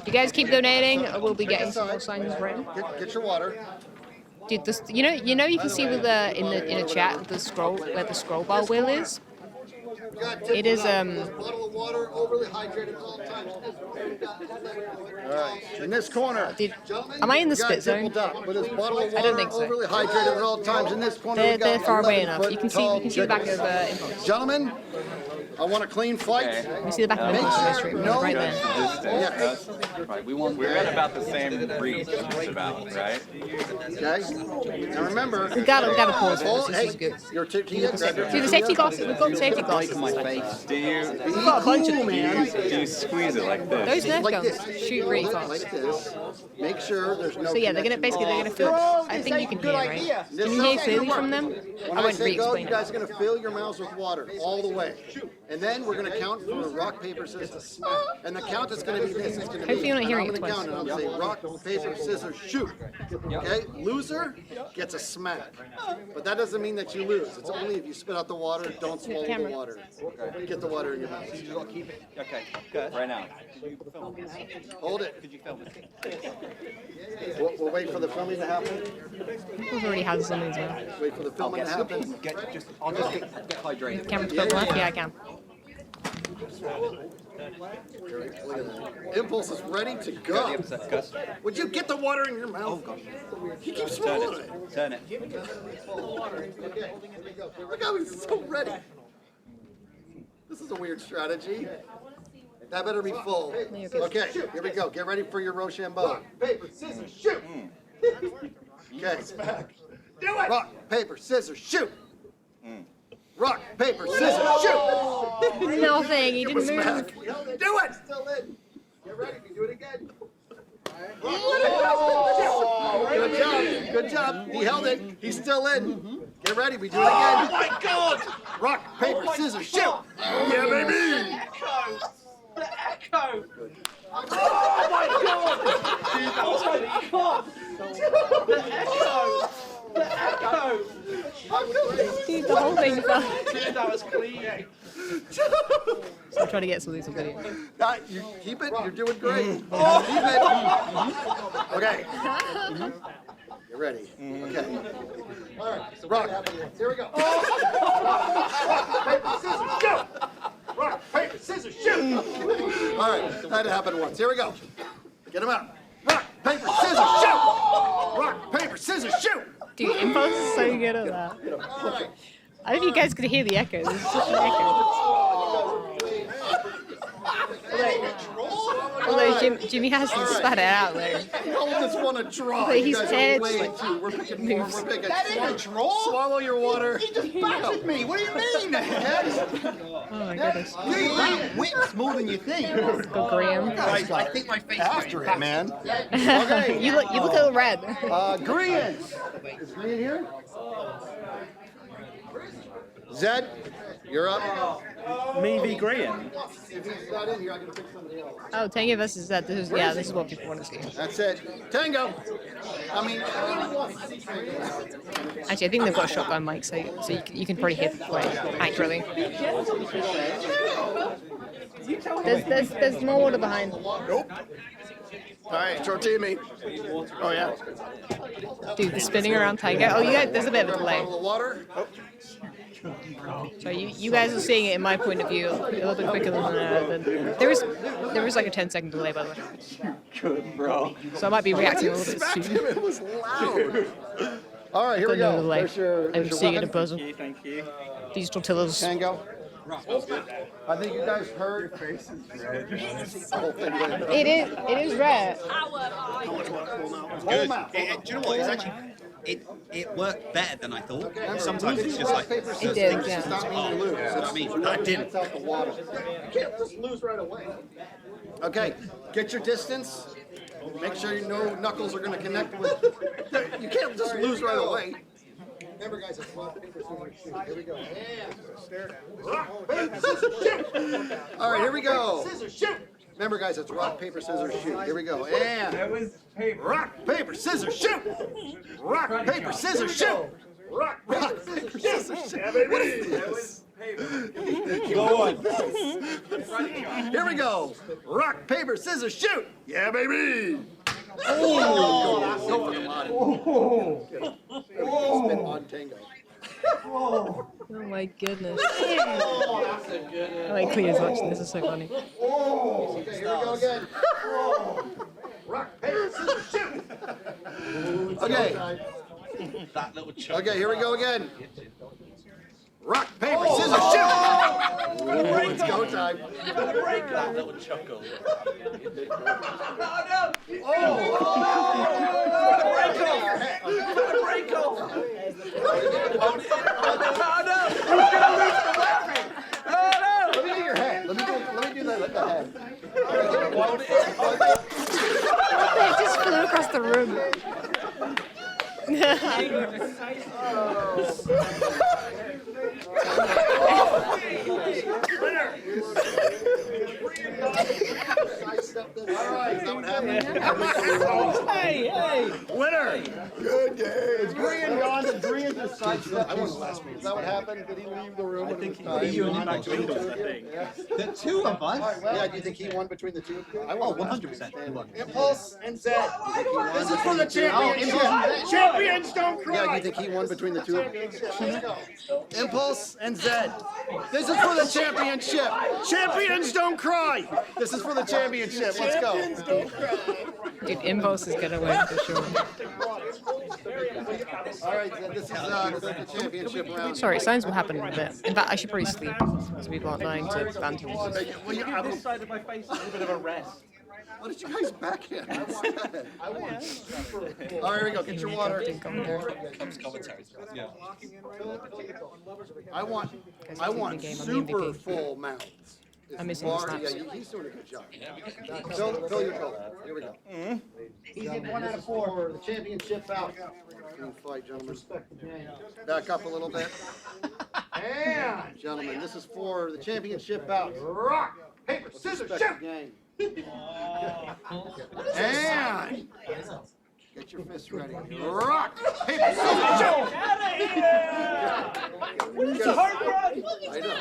You guys keep donating. We'll be getting some more signs written. Get your water. Dude, this you know you can see with in a chat the scroll where the scroll bar wheel is. It is Bottle of water, overly hydrated at all times. All right, in this corner. Dude, am I in the spit zone? With this bottle of water, I don't think so. overly hydrated at all times. In this corner, They're far away enough. You can see the back of Impulse. Gentlemen, I want a clean fight. You see the back of Impulse right there. Right, we're at about the same reach, just about, right? Okay. Now remember, we gotta pause it. This is good. Your tortilla. Do the safety glasses. We've got safety glasses. Do you? We've got a bunch of them. Do you squeeze it like this? Those Nerf guns shoot really fast. Like this. Make sure there's no. So yeah, they're gonna fill. I think you can hear, right? Can you hear clearly from them? When I I won't say go, re-explain you guys it. are gonna fill your mouths with water all the way, and then we're gonna count for rock, paper, scissors. And the count is gonna be this. It's gonna Hopefully you're not be. hearing I'm it gonna twice. count, and I'm gonna say rock, paper, scissors, shoot. Okay. Loser gets a smack, but that doesn't mean that you lose. It's only if you spit out the water. Don't swallow the water. Get the water in your mouth. You just gotta keep it. Okay, good. Right now. Hold it. Could you film it? We'll wait for the filming to happen. We've already had some as well. Wait for the filming to happen. I'll just get hydrated. Camera's still left? Yeah, I can. Impulse is ready to go. Would you get the water in your mouth? Oh gosh. He keeps swallowing it. Turn it. Look how he's so ready. This is a weird strategy. That better be full. Okay, here we go. Get ready for your Rochambeau. Rock, paper, scissors, shoot. Okay. Do it. Rock, paper, scissors, shoot. Rock, paper, scissors, shoot. Nothing. He didn't move. Do it. Still in. Get ready. We do it again. Good job. Good job. He held it. He's still in. Get ready. We do it again. Oh my God! Rock, paper, scissors, shoot. Yeah, baby. The echo! Oh my God! Dude, that was really God! The echo! Dude, the whole thing fell. Dude, that was clean. I'm trying to get some of these on video. You keep it. You're doing great. Keep it. Okay. You're ready. Okay. All right. So rock. Here we go. Rock, paper, scissors, shoot. All right. That happened once. Here we go. Get them out. Rock, paper, scissors, shoot. Rock, paper, scissors, shoot. Dude, Impulse is so good at that. I don't know if you guys could hear the echo. There's such an echo. Although Jimmy hasn't spat it out though. All just want to draw. But You his guys are head's way like too. We're picking more. moves. We're picking. That ain't a draw. Swallow your water. He just battered me. What do you mean? Oh my goodness. That whips more than you think. Go Graham. Guys, I think my face After it, man. Okay. you look a little red. Green. Is Green here? Zed, you're up. Me v. Graham. If he's not in here, I can pick somebody else. Oh, Tango versus that. This is what people want to see. That's it. Tango. I mean, Actually, I think they've got a shotgun mic, so you can probably hit like accurately. There's more water behind. Nope. All right, short team me. Oh yeah. Dude, the spinning around Tiger. Oh, you guys, there's a bit of a delay. Water. So you guys are seeing it in my point of view a little bit quicker than there was like a 10-second delay, by the way. Good, bro. So I might be reacting a little bit Smacked soon. him, it was loud. All right, here we Got no go. delay. I'm There's seeing it your a buzzer. Thank you. These tortillas. Tango. I think you guys heard. It is red. Good. Do you know what? It's actually it worked better than I thought. Sometimes it's just like paper, It scissors. did, yeah. Stop meaning to lose. I mean, I didn't. It's out the water. You can't just lose right away. Okay, get your distance. Make sure you know knuckles are going to connect with. You can't just lose right away. Remember, guys, it's rock, paper, scissors, shoot. Here we go. Rock, paper, scissors, shoot. All right, here we go. Scissors, shoot. Remember, guys, it's rock, paper, scissors, shoot. Here we go. And rock, paper, scissors, shoot. Rock, paper, scissors, shoot. Rock, paper, scissors, shoot. What is this? Go on. Here we go. Rock, paper, scissors, shoot. Yeah, baby. Oh, go for the body. Spin on Tango. Oh my goodness. I like Cleo's watching. This is so funny. Okay, here we go again. Rock, paper, scissors, shoot. Okay. that little chuckle. Okay, here we go again. Rock, paper, scissors, shoot. It's go time. That little chuckle. Let me do your head. Let me do the head. It just flew across the room. Hey! Winner! Good game. Is Green gone? Did Green just sidestep? Is that what happened? Did he leave the room? I think he went back to England, I think. The two of us? Yeah, do you think he won between the two of you? Oh, 100%. He won. Impulse and Zed. This is for the championship. Champions don't cry. Yeah, do you think he won between the two of you? Let's go. Impulse and Zed. This is for the championship. Champions don't cry. This is for the championship. Let's go. Dude, Impulse is gonna win for sure. All right, Zed, this is the championship round. Sorry, signs will happen in a bit. In fact, I should probably sleep, because people aren't dying to phantoms. Well, yeah, This side of my face is a bit of a rest. What did you guys backhand? All right, here we go. Get your water. I want super full mouths. I'm missing the snaps. Yeah, he's doing a good job. Fill your cup. Here we go. He did 1 out of 4. The championship bout. Good fight, gentlemen. Back up a little bit. And, gentlemen, this is for the championship bout. Rock, paper, scissors, shoot! And get your fists ready. Rock, paper, scissors, shoot! It's a hard run. I know.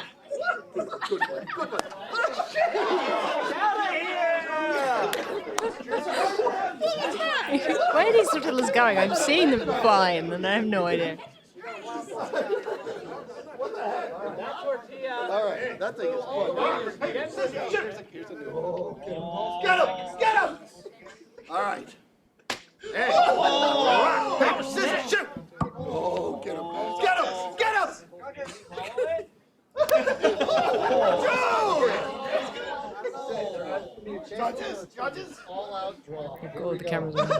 Where are these littlers going? I'm seeing them flying and I have no idea. Alright, that thing is fun. Get him! Get him! Alright. Hey! Rock, paper, scissors, shoot! Oh, get him! Get him! Get him! Judges! Judges! All out draw. Oh, the camera's on.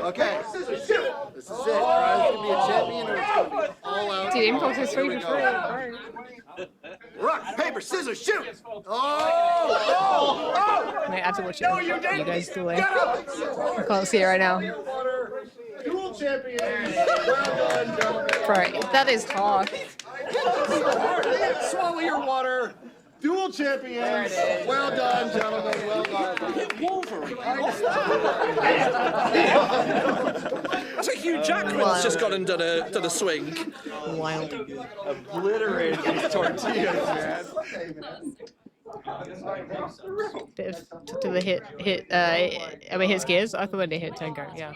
Okay. This is it. Try to be a champion or it's going to be all out. Dude, impulse is 3 for 3. Rock, paper, scissors, shoot! Oh! Wait, I have to watch it. No, you You didn't! guys do it. Get up! I can't see it right now. Dual champions! Well done, gentlemen. Right, that is hard. Swallow your water! Dual champions! Well done, gentlemen. Well done. Wolverine. That's a Hugh Jackman's just gone and done a swing. Wild. Obliterated these tortillas, man. Bit of to the hit. I mean, hit Skizz. I thought they hit Tango. Yeah.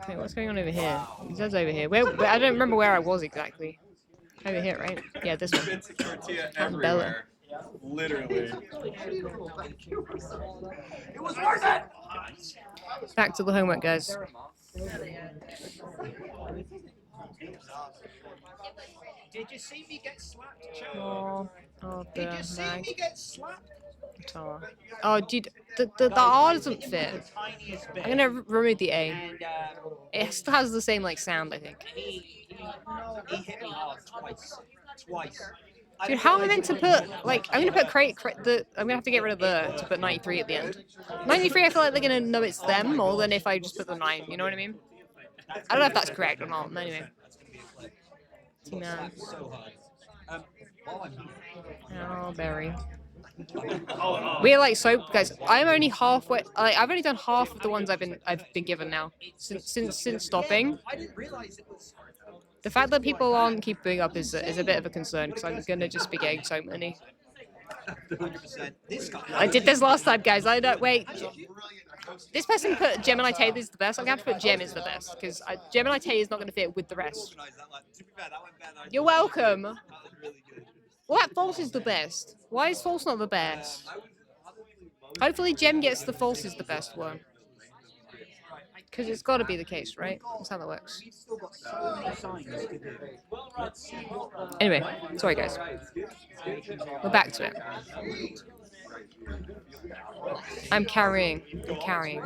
Okay, what's going on over here? He says over here. Where? I don't remember where I was exactly. Over here, right? Yeah, this one. Bits of tortilla Bella. everywhere. Literally. It was worth it! Back to the homework, guys. Did you see me get slapped, Chad? Oh, Did the you see mag. me get slapped? Oh, dude, the R doesn't fit. I'm gonna remove the A. It still has the same like sound, I think. He hit me hard twice. Dude, how am I meant to put like? I'm gonna put I'm gonna have to get rid of the to put 93 at the end. 93, I feel like they're gonna know it's them more than if I just put the 9. You know what I mean? I don't know if that's correct or not. But anyway. T-Man. Oh, Barry. We're like so, guys. I'm only halfway. Like, I've only done half of the ones I've been given now since stopping. The fact that people aren't keeping up is a bit of a concern because I'm gonna just be getting so many. I did this last time, guys. I don't wait. This person put Gemini Tay is the best. I'm gonna have to put Gem is the best because Gemini Tay is not gonna fit with the rest. You're welcome. Well, that false is the best. Why is false not the best? Hopefully Gem gets the false is the best one. Because it's got to be the case, right? That's how that works. Anyway, sorry guys. We're back to it. I'm carrying,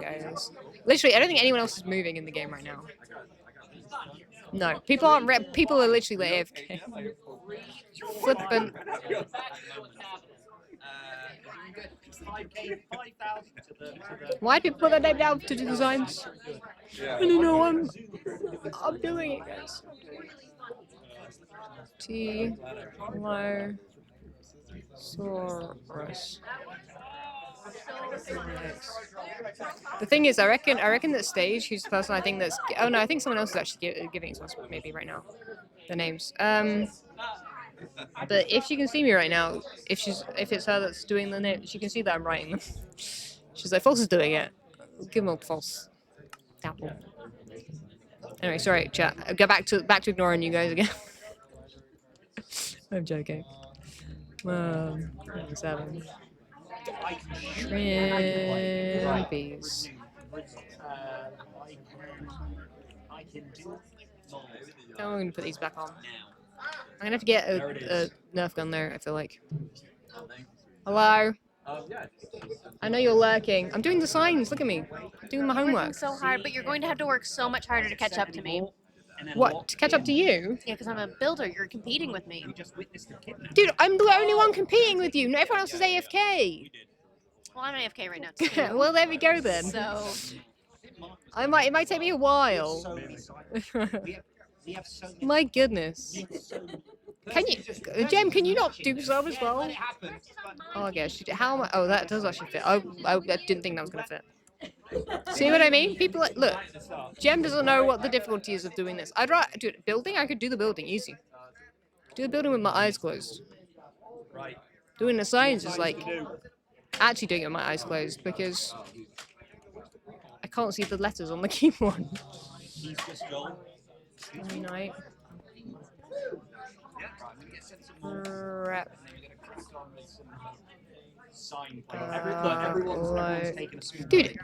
guys. Literally, I don't think anyone else is moving in the game right now. No, people aren't. People are literally AFK. Flippin'. Why do people put their name down to do designs? I don't know. I'm doing it, guys. T-Losaurus. The thing is, I reckon that Stage, who's the person I think that's. Oh no, I think someone else is actually giving it to us maybe right now. The names. But if she can see me right now, if it's her that's doing the name, she can see that I'm writing them. She's like, False is doing it. Give him a false. Apple. Anyway, sorry, chat. I'll go back to ignoring you guys again. I'm joking. 7. Shrimpies. I'm going to put these back on. I'm going to have to get a Nerf gun there, I feel like. Hello? I know you're lurking. I'm doing the signs, look at me. I'm doing my homework. Working so hard, but you're going to have to work so much harder to catch up to me. What? To catch up to you? Yeah, because I'm a builder. You're competing with me. Dude, I'm the only one competing with you. Not everyone else is AFK. Well, I'm AFK right now, too. Well, there we go then. So... It might take me a while. My goodness. Can you, Jem? Can you not do some as well? Oh, I guess. How am I? Oh, that does actually fit. I didn't think that was gonna fit. See what I mean? People like, look, Gem doesn't know what the difficulty is of doing this. I'd rather do it. Building, I could do the building easy. Do the building with my eyes closed. Doing the signs is like actually doing it with my eyes closed because I can't see the letters on the keyboard. Night. Rep. Dude,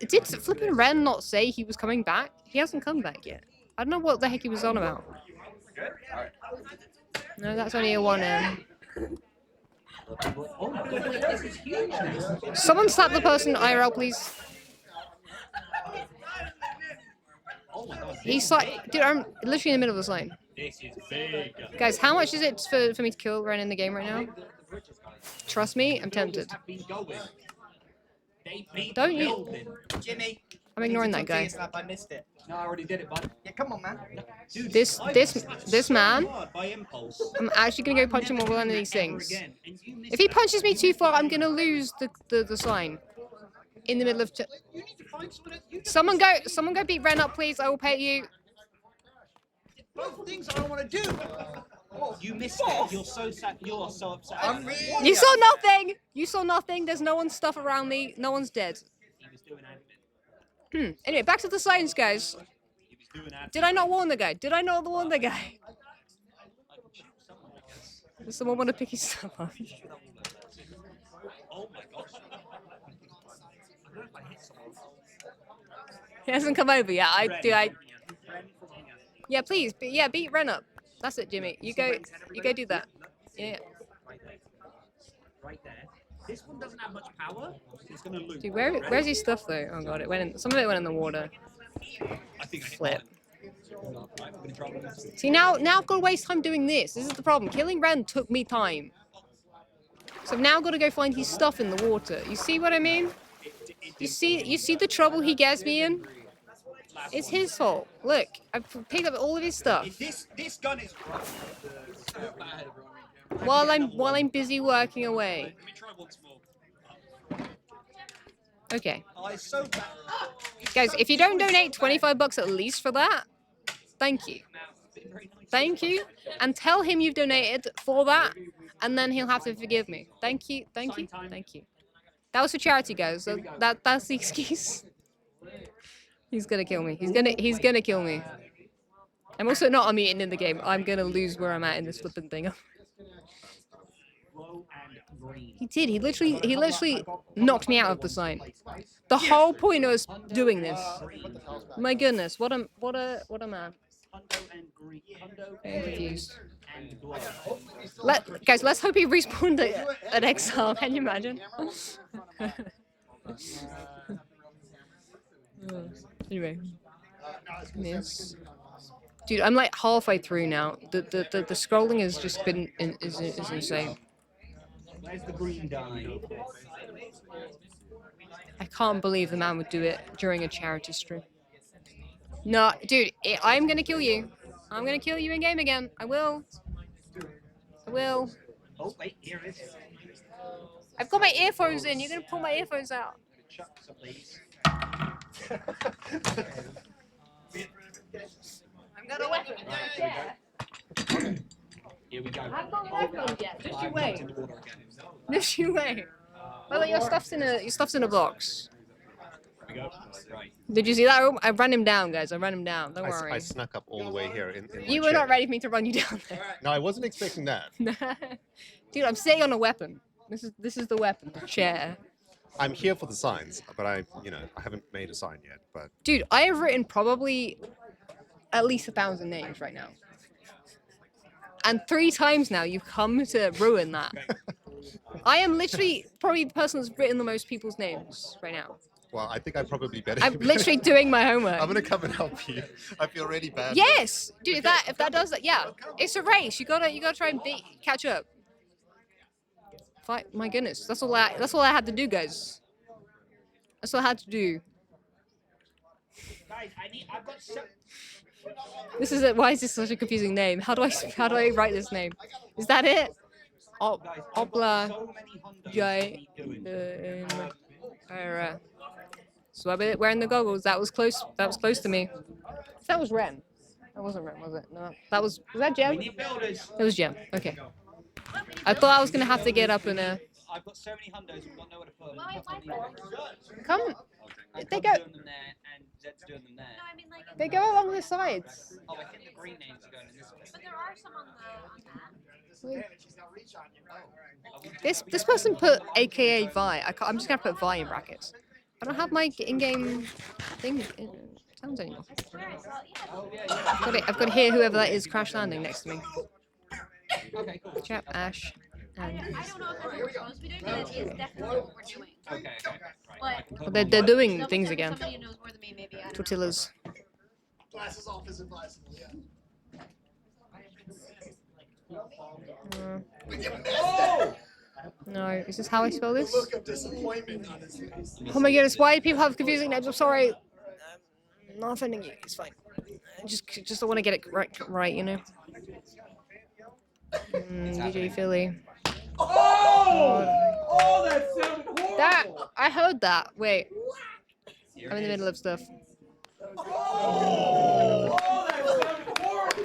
did flipping Ren not say he was coming back? He hasn't come back yet. I don't know what the heck he was on about. No, that's only a 1M. Someone slap the person IRL, please. He's like, dude, I'm literally in the middle of the line. Guys, how much is it for me to kill Ren in the game right now? Trust me, I'm tempted. Don't you? Jimmy. I'm ignoring that guy. I missed it. No, I already did it, bud. Yeah, come on, man. Dude, this man, I'm actually gonna go punch him with one of these things. If he punches me too far, I'm gonna lose the sign. In the middle of. Someone go beat Ren up, please. I will pay you. Both things I don't want to do. Oh, you missed it. You're so sad. You're so upset. You saw nothing. You saw nothing. There's no one's stuff around me. No one's dead. Anyway, back to the signs, guys. Did I not warn the guy? Did I not warn the guy? Does someone want to pick his stuff up? He hasn't come over yet. Yeah, please. Yeah, beat Ren up. That's it, Jimmy. You go do that. Yeah. Right there. This one doesn't have much power. It's gonna lose. Dude, where's his stuff though? Oh god, some of it went in the water. Flip. See now I've got to waste time doing this. This is the problem. Killing Ren took me time. So I've now got to go find his stuff in the water. You see what I mean? You see the trouble he gets me in? It's his fault. Look, I've picked up all of his stuff. This gun is while I'm busy working away. Let me try once more. Okay. Oh, it's so bad. Guys, if you don't donate 25 bucks at least for that, thank you. Thank you. And tell him you've donated for that, and then he'll have to forgive me. Thank you. Thank you. Thank you. That was for charity, guys. So that's the excuse. He's gonna kill me. He's gonna kill me. I'm also not a mutant in the game. I'm gonna lose where I'm at in this flipping thing. He did. He literally knocked me out of the sign. The whole point of us doing this. My goodness, what a man. I'm confused. Guys, let's hope he respawned at Exile. Can you imagine? Anyway, yes. Dude, I'm like halfway through now. The scrolling has just been is insane. Where's the green dye? I can't believe the man would do it during a charity stream. No, dude, I'm gonna kill you. I'm gonna kill you in game again. I will. I will. Oh wait, here it is. I've got my earphones in. You're gonna pull my earphones out. I'm gonna weapon in my chair. Here we go. I've got my headphones yet. Just you wait. Just you wait. Well, your stuff's in a box. Here we go. Right. Did you see that? I ran him down, guys. I ran him down. Don't worry. I snuck up all the way here. You were not ready for me to run you down there. No, I wasn't expecting that. Dude, I'm sitting on a weapon. This is the weapon, the chair. I'm here for the signs, but I haven't made a sign yet. But dude, I have written probably at least 1,000 names right now, and 3 times now you've come to ruin that. I am literally probably the person that's written the most people's names right now. Well, I think I'm probably better. I'm literally doing my homework. I'm gonna come and help you. I feel really bad. Yes, dude. If that does that, yeah, it's a race. You gotta try and catch up. Fight. My goodness, that's all I had to do, guys. That's all I had to do. Guys, I've got some. This is it. Why is this such a confusing name? How do I write this name? Is that it? Obla J. So I've been wearing the goggles. That was close. That was close to me. That was Ren. That wasn't Ren, was it? No. That was that Gem? It was Gem. Okay. I thought I was gonna have to get up in a. I've got so many hundos, we've got nowhere to put them. Come. They go. Doing them there, and Zed's doing them there. They go along the sides. Oh, I think the green names are going in this way. But there are some on This person put AKA Vi. I'm just gonna put Vi in brackets. I don't have my in-game thing sounds anymore. I've got to hear whoever that is crash landing next to me. Okay, cool. Chap, Ash, and. I don't know if everyone's supposed to be doing, but it is definitely what we're doing. Okay. But Well, they're doing things again. somebody who knows more than me, maybe. I don't know. Tortillas. Glasses off is advisable, yeah. No, is this how I spell this? Look of disappointment on his face. Oh my goodness, why do people have confusing names? I'm sorry. Not offending you, it's fine. Just don't want to get it right, you know? DJ Philly. Oh, that sounded horrible. That, I heard that. Wait. I'm in the middle of stuff. Oh,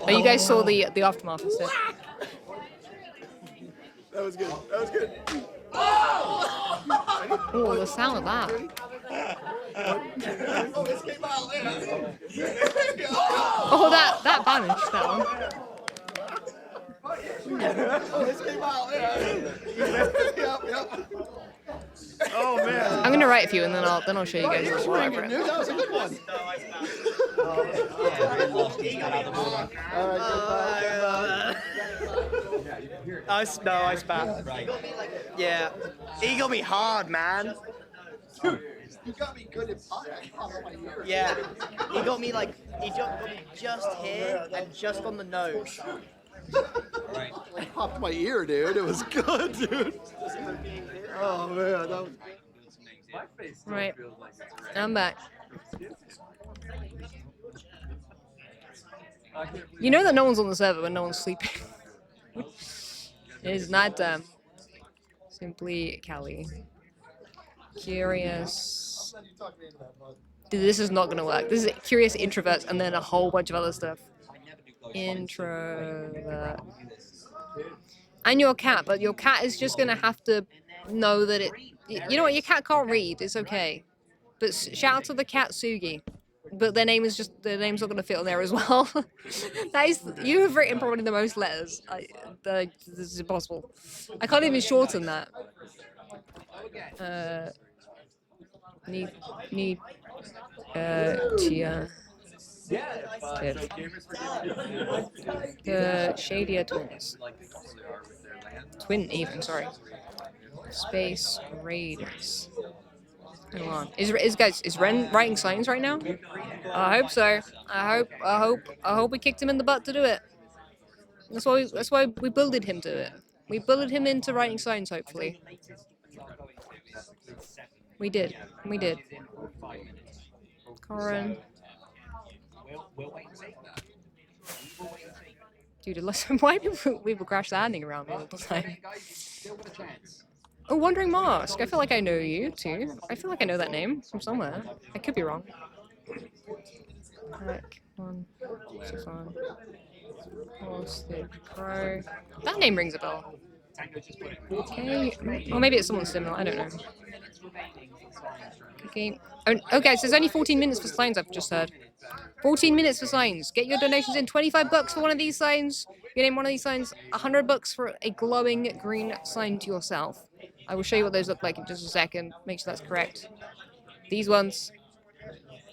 you guys saw the aftermath and stuff. That was good. That was good. Oh, the sound of that. Oh, this came out. Oh, that vanished, that one. Oh, this came out. Yep. Oh man. I'm gonna write a few and then I'll show you guys You're what I swinging, wrote. dude. That was a good one. I spat. Yeah. He got me hard, man. You got me good at pie. I caught my ear. Yeah. He got me like, he got me just here and just on the nose. I popped my ear, dude. It was good, dude. Oh man, that was. Right. I'm back. You know that no one's on the server when no one's sleeping. It is not simply Callie. Curious. Dude, this is not gonna work. This is curious introverts and then a whole bunch of other stuff. Introvert. And your cat, but your cat is just gonna have to know that it. You know what? Your cat can't read. It's okay. But shout out to the cat Sugi. But their name's not gonna fit on there as well. That is, you have written probably the most letters. This is impossible. I can't even shorten that. Tia. The Shadier twins. Twin even, sorry. Space Raiders. Hang on. Is Ren writing signs right now? I hope so. I hope we kicked him in the butt to do it. That's why we bullied him to it. We bullied him into writing signs, hopefully. We did. Corin. Dude, why do people crash landing around me all the time? Oh, Wandering Mask. I feel like I know you too. I feel like I know that name from somewhere. I could be wrong. Pack one, Stefan. Horse, Crow. That name rings a bell. Okay. Or maybe it's someone similar. I don't know. Okay. Oh, guys, there's only 14 minutes for signs, I've just heard. 14 minutes for signs. Get your donations in. 25 bucks for one of these signs. You name one of these signs. 100 bucks for a glowing green sign to yourself. I will show you what those look like in just a second. Make sure that's correct. These ones.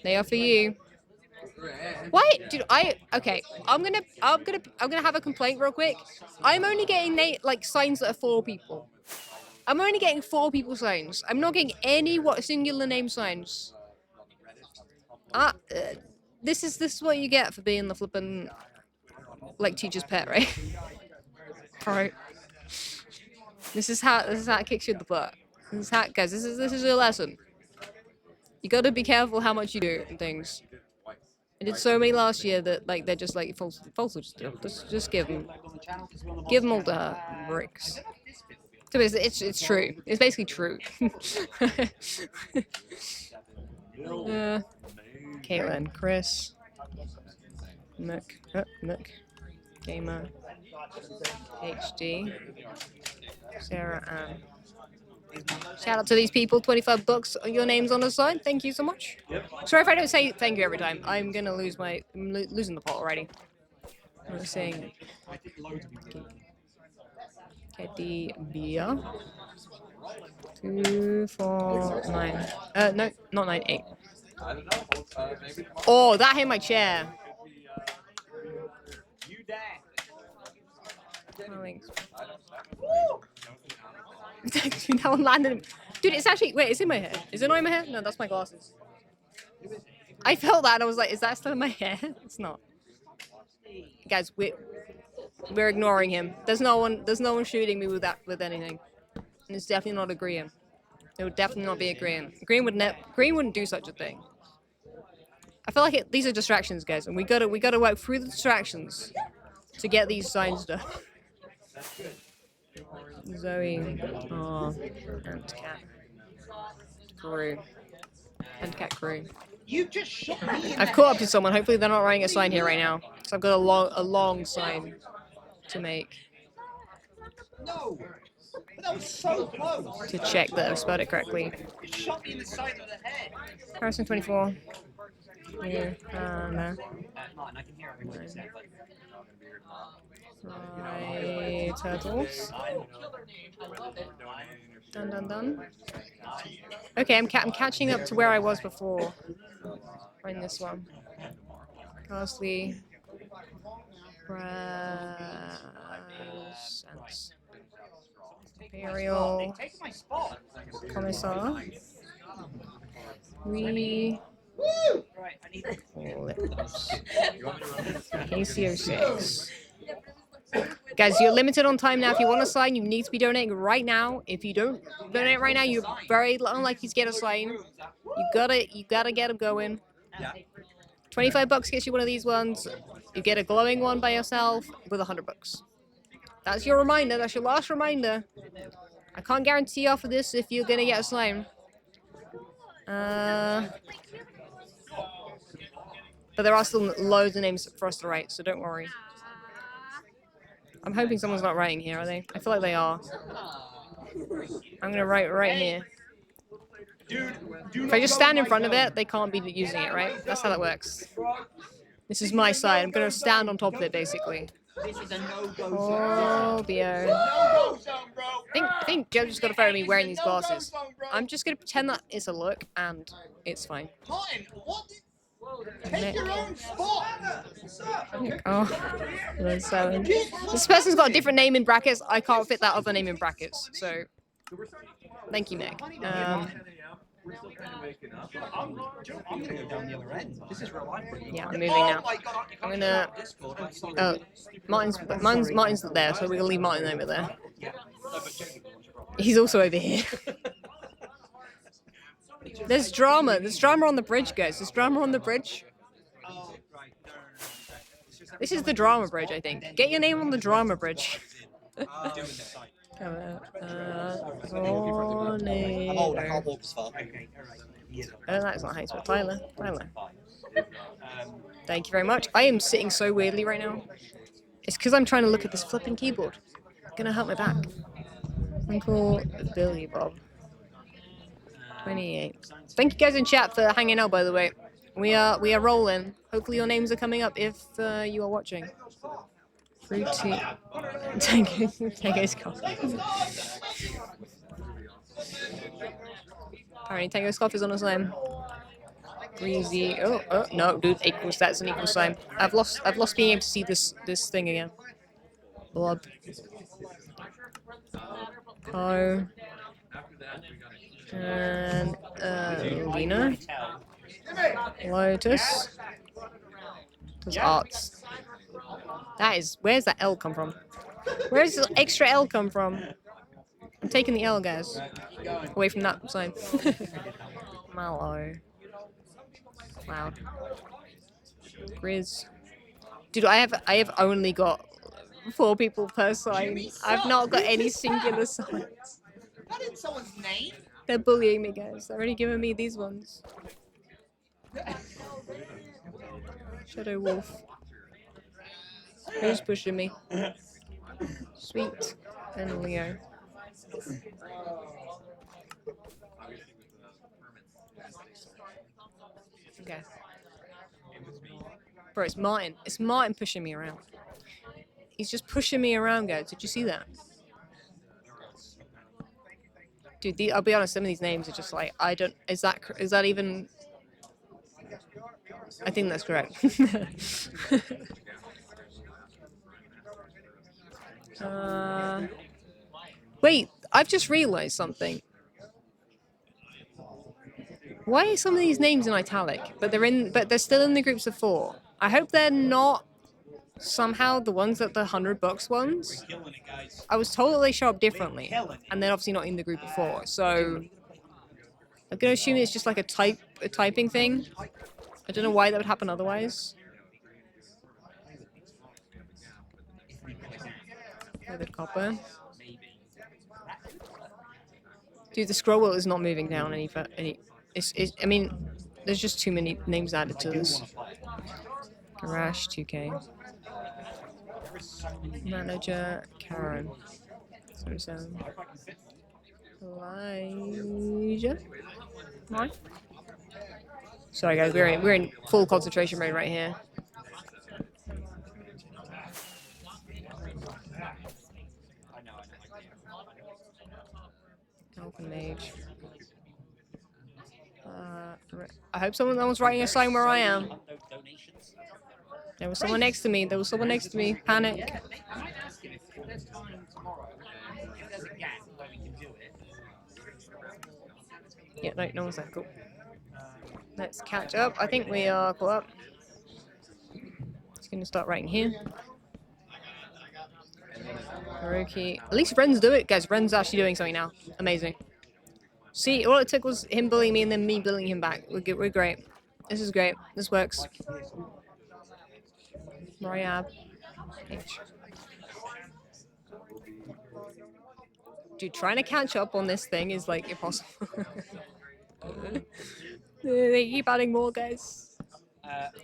They are for you. Why, dude? Okay. I'm gonna have a complaint real quick. I'm only getting signs that are 4 people. I'm only getting 4 people signs. I'm not getting any singular name signs. This is what you get for being the flippin' teacher's pet, right? Alright. This is how it kicks you in the butt. This is how, guys. This is your lesson. You gotta be careful how much you do and things. I did so many last year that they're just false. Just give them all to her bricks. So it's true. It's basically true. Caitlin, Chris, Nook, Gamer, HD, Sarah Ann. Shout out to these people, 25 bucks. Your name's on the side. Thank you so much. Sorry if I don't say thank you every time. I'm gonna lose my. I'm losing the pot already. I'm saying. Katie Bia. 2, 4, 9. No, not 9, 8. Oh, that hit my chair. That one landed. Dude, it's actually. Wait, it's in my hair. Is it not in my hair? No, that's my glasses. I felt that and I was like, is that still in my hair? It's not. Guys, we're ignoring him. There's no one shooting me with anything. And it's definitely not a green. It would definitely not be a green. Green wouldn't do such a thing. I feel like these are distractions, guys, and we gotta work through the distractions to get these signs done. Zoe, and Cat, Crew, and Cat Crew. You just shot me. I've caught up to someone. Hopefully they're not writing a sign here right now. So I've got a long sign to make. No, but that was so close. To check that I've spelled it correctly. It shot me in the side of the head. Harrison 24. Yeah, no. Right, turtles. Done. Okay, I'm catching up to where I was before. Right in this one. Ghastly. Presence. Imperial. Commissar. KCO6. Guys, you're limited on time now. If you want a sign, you need to be donating right now. If you don't donate right now, you're very unlikely to get a sign. You gotta get them going. 25 bucks gets you one of these ones. You get a glowing one by yourself with 100 bucks. That's your reminder. That's your last reminder. I can't guarantee off of this if you're gonna get a sign. But there are still loads of names for us to write, so don't worry. I'm hoping someone's not writing here, are they? I feel like they are. I'm gonna write right here. If I just stand in front of it, they can't be using it, right? That's how that works. This is my side. I'm gonna stand on top of it, basically. Oh, Bio. I think Joe just got a photo of me wearing these glasses. I'm just gonna pretend that it's a look, and it's fine. Take your own spot. Oh, this person's got a different name in brackets. I can't fit that other name in brackets, so thank you, Nick. I'm gonna go down the other end. This is real life. Yeah, I'm moving now. I'm gonna. Oh, Martin's there, so we're gonna leave Martin over there. He's also over here. There's drama. There's drama on the bridge, guys. There's drama on the bridge. This is the drama bridge, I think. Get your name on the drama bridge. I'm old, I can't walk as far. Oh, that's not how you spell Tyler. Thank you very much. I am sitting so weirdly right now. It's because I'm trying to look at this flipping keyboard. It's gonna hurt my back. Uncle Billy Bob. 28. Thank you guys in chat for hanging out, by the way. We are rolling. Hopefully your names are coming up if you are watching. Fruity. Tango's cough. Apparently Tango's cough is on his line. Greasy. Oh no, dude, equals, that's an equal sign. I've lost being able to see this thing again. Blob. Co. And Lena. Lotus. There's arts. That is, where's that L come from? Where's the extra L come from? I'm taking the L, guys. Away from that sign. Mallow. Cloud. Grizz. Dude, I have only got 4 people per sign. I've not got any singular signs. That in someone's name? They're bullying me, guys. They're only giving me these ones. Shadow Wolf. Who's pushing me? Sweet and Leo. Okay. Bro, it's Martin. It's Martin pushing me around. He's just pushing me around, guys. Did you see that? Dude, I'll be honest, some of these names are just like, I don't... Is that even... I think that's correct. Wait, I've just realized something. Why are some of these names in italic, but they're still in the groups of 4? I hope they're not somehow the ones that the $100 ones. I was told that they show up differently, and they're obviously not in the group of 4. So I'm gonna assume it's just like a typing thing. I don't know why that would happen otherwise. Feathered copper. Dude, the scroll wheel is not moving down any. I mean, there's just too many names added to this. Garage 2K. Manager Karen. So Elijah. Right. Sorry guys, we're in full concentration mode right here. Open Mage. I hope no one's writing a sign where I am. There was someone next to me. There was someone next to me. Panic. Yeah, no one's there. Cool. Let's catch up. I think we are caught up. Just gonna start writing here. Haruki. At least Ren's doing it, guys. Ren's actually doing something now. Amazing. See, all it took was him bullying me and then me bullying him back. We're great. This is great. This works. Mariab. Dude, trying to catch up on this thing is like impossible. They keep adding more, guys.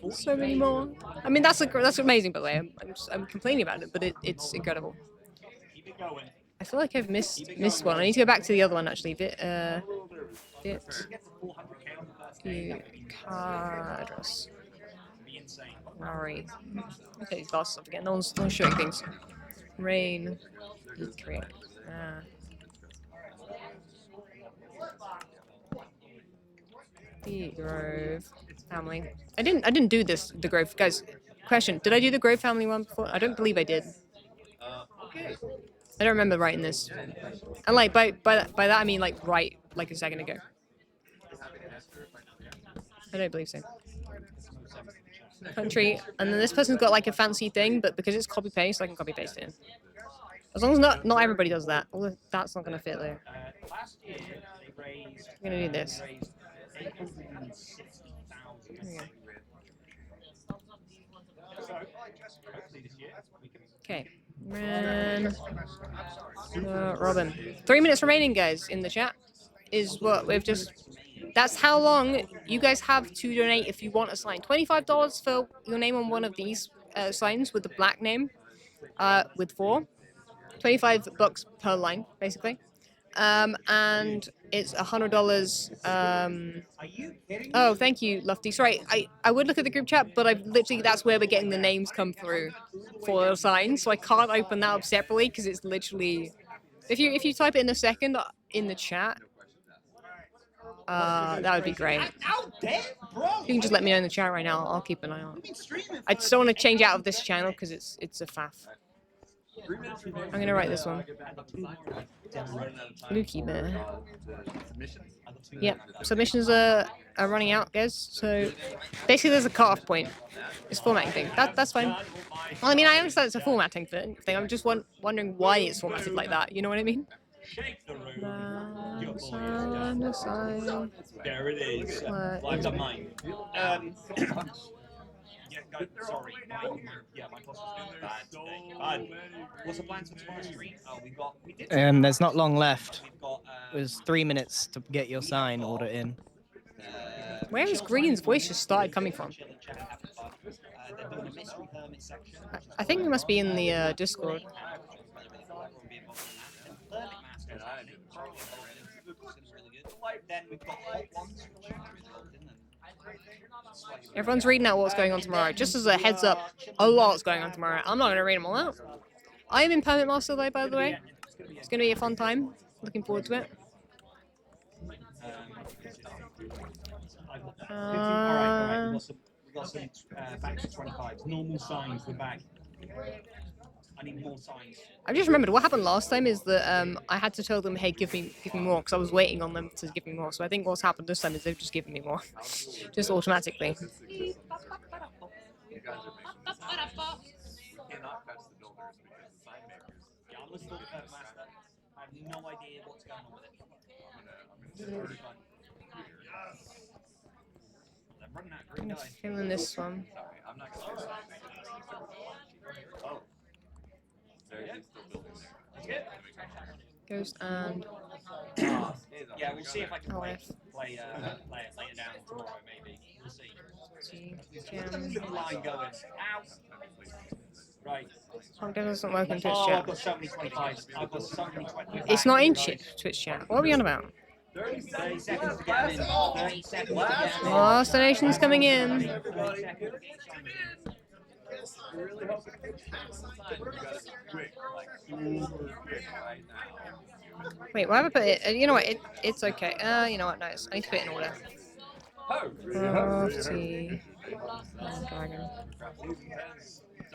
So many more. I mean, that's amazing, by the way. I'm complaining about it, but it's incredible. I feel like I've missed one. I need to go back to the other one actually. Cadros. Mari. Okay, these glasses up again. No one's showing things. Rain. Create. The Grove family. I didn't do the Grove, guys. Question: did I do the Grove family one before? I don't believe I did. I don't remember writing this. And like by that I mean like a second ago. I don't believe so. Country, and then this person's got like a fancy thing, but because it's copy paste, I can copy paste it in. As long as not everybody does that. Although that's not gonna fit there. I'm gonna do this. There we go. Okay. Robin. 3 minutes remaining, guys, in the chat is what we've just... That's how long you guys have to donate if you want a sign. $25 for your name on one of these signs with the black name, with 4. $25 per line, basically. And it's $100. Oh, thank you, Lufty. Sorry, I would look at the group chat, but that's where we're getting the names come through for the signs, so I can't open that up separately because it's literally... If you type it in a second in the chat, that would be great. You can just let me know in the chat right now. I'll keep an eye on it. I just don't want to change out of this channel because it's a faff. I'm gonna write this one. Lukey Bear. Yep, submissions are running out, guys. So basically, there's a cutoff point. It's formatting thing. That's fine. Well, I mean, I understand it's a formatting thing. I'm just wondering why it's formatted like that. You know what I mean? There it is. I've got mine. Sorry, my boss is doing bad today. What's the plans for tomorrow's stream? Oh, we did. There's not long left. There's 3 minutes to get your sign order in. Where has Green's voice just started coming from? I think we must be in the Discord. Everyone's reading out what's going on tomorrow. Just as a heads up, a lot's going on tomorrow. I'm not going to read them all out. I am in Permit Master though, by the way. It's going to be a fun time. Looking forward to it. Alright, we've got some back to 25. Normal signs, we're back. I need more signs. I just remembered what happened last time is that I had to tell them, hey, give me more, because I was waiting on them to give me more. So I think what's happened this time is they've just given me more, just automatically. I have no idea what's going on with it. I'm feeling this one. Ghost and yeah, we'll see if I can play it later down tomorrow, maybe. We'll see. Line going. Ow! Right. Oh, that doesn't work in Twitch I've chat. got so many 25s. I've got so many 25s. It's not in Twitch chat. What are we on about? 30 seconds to get in. 30 seconds to get in. Last donation's coming in. Wait, why have I put it? You know what? It's okay. You know what? No, I need to put it in order. Dragon.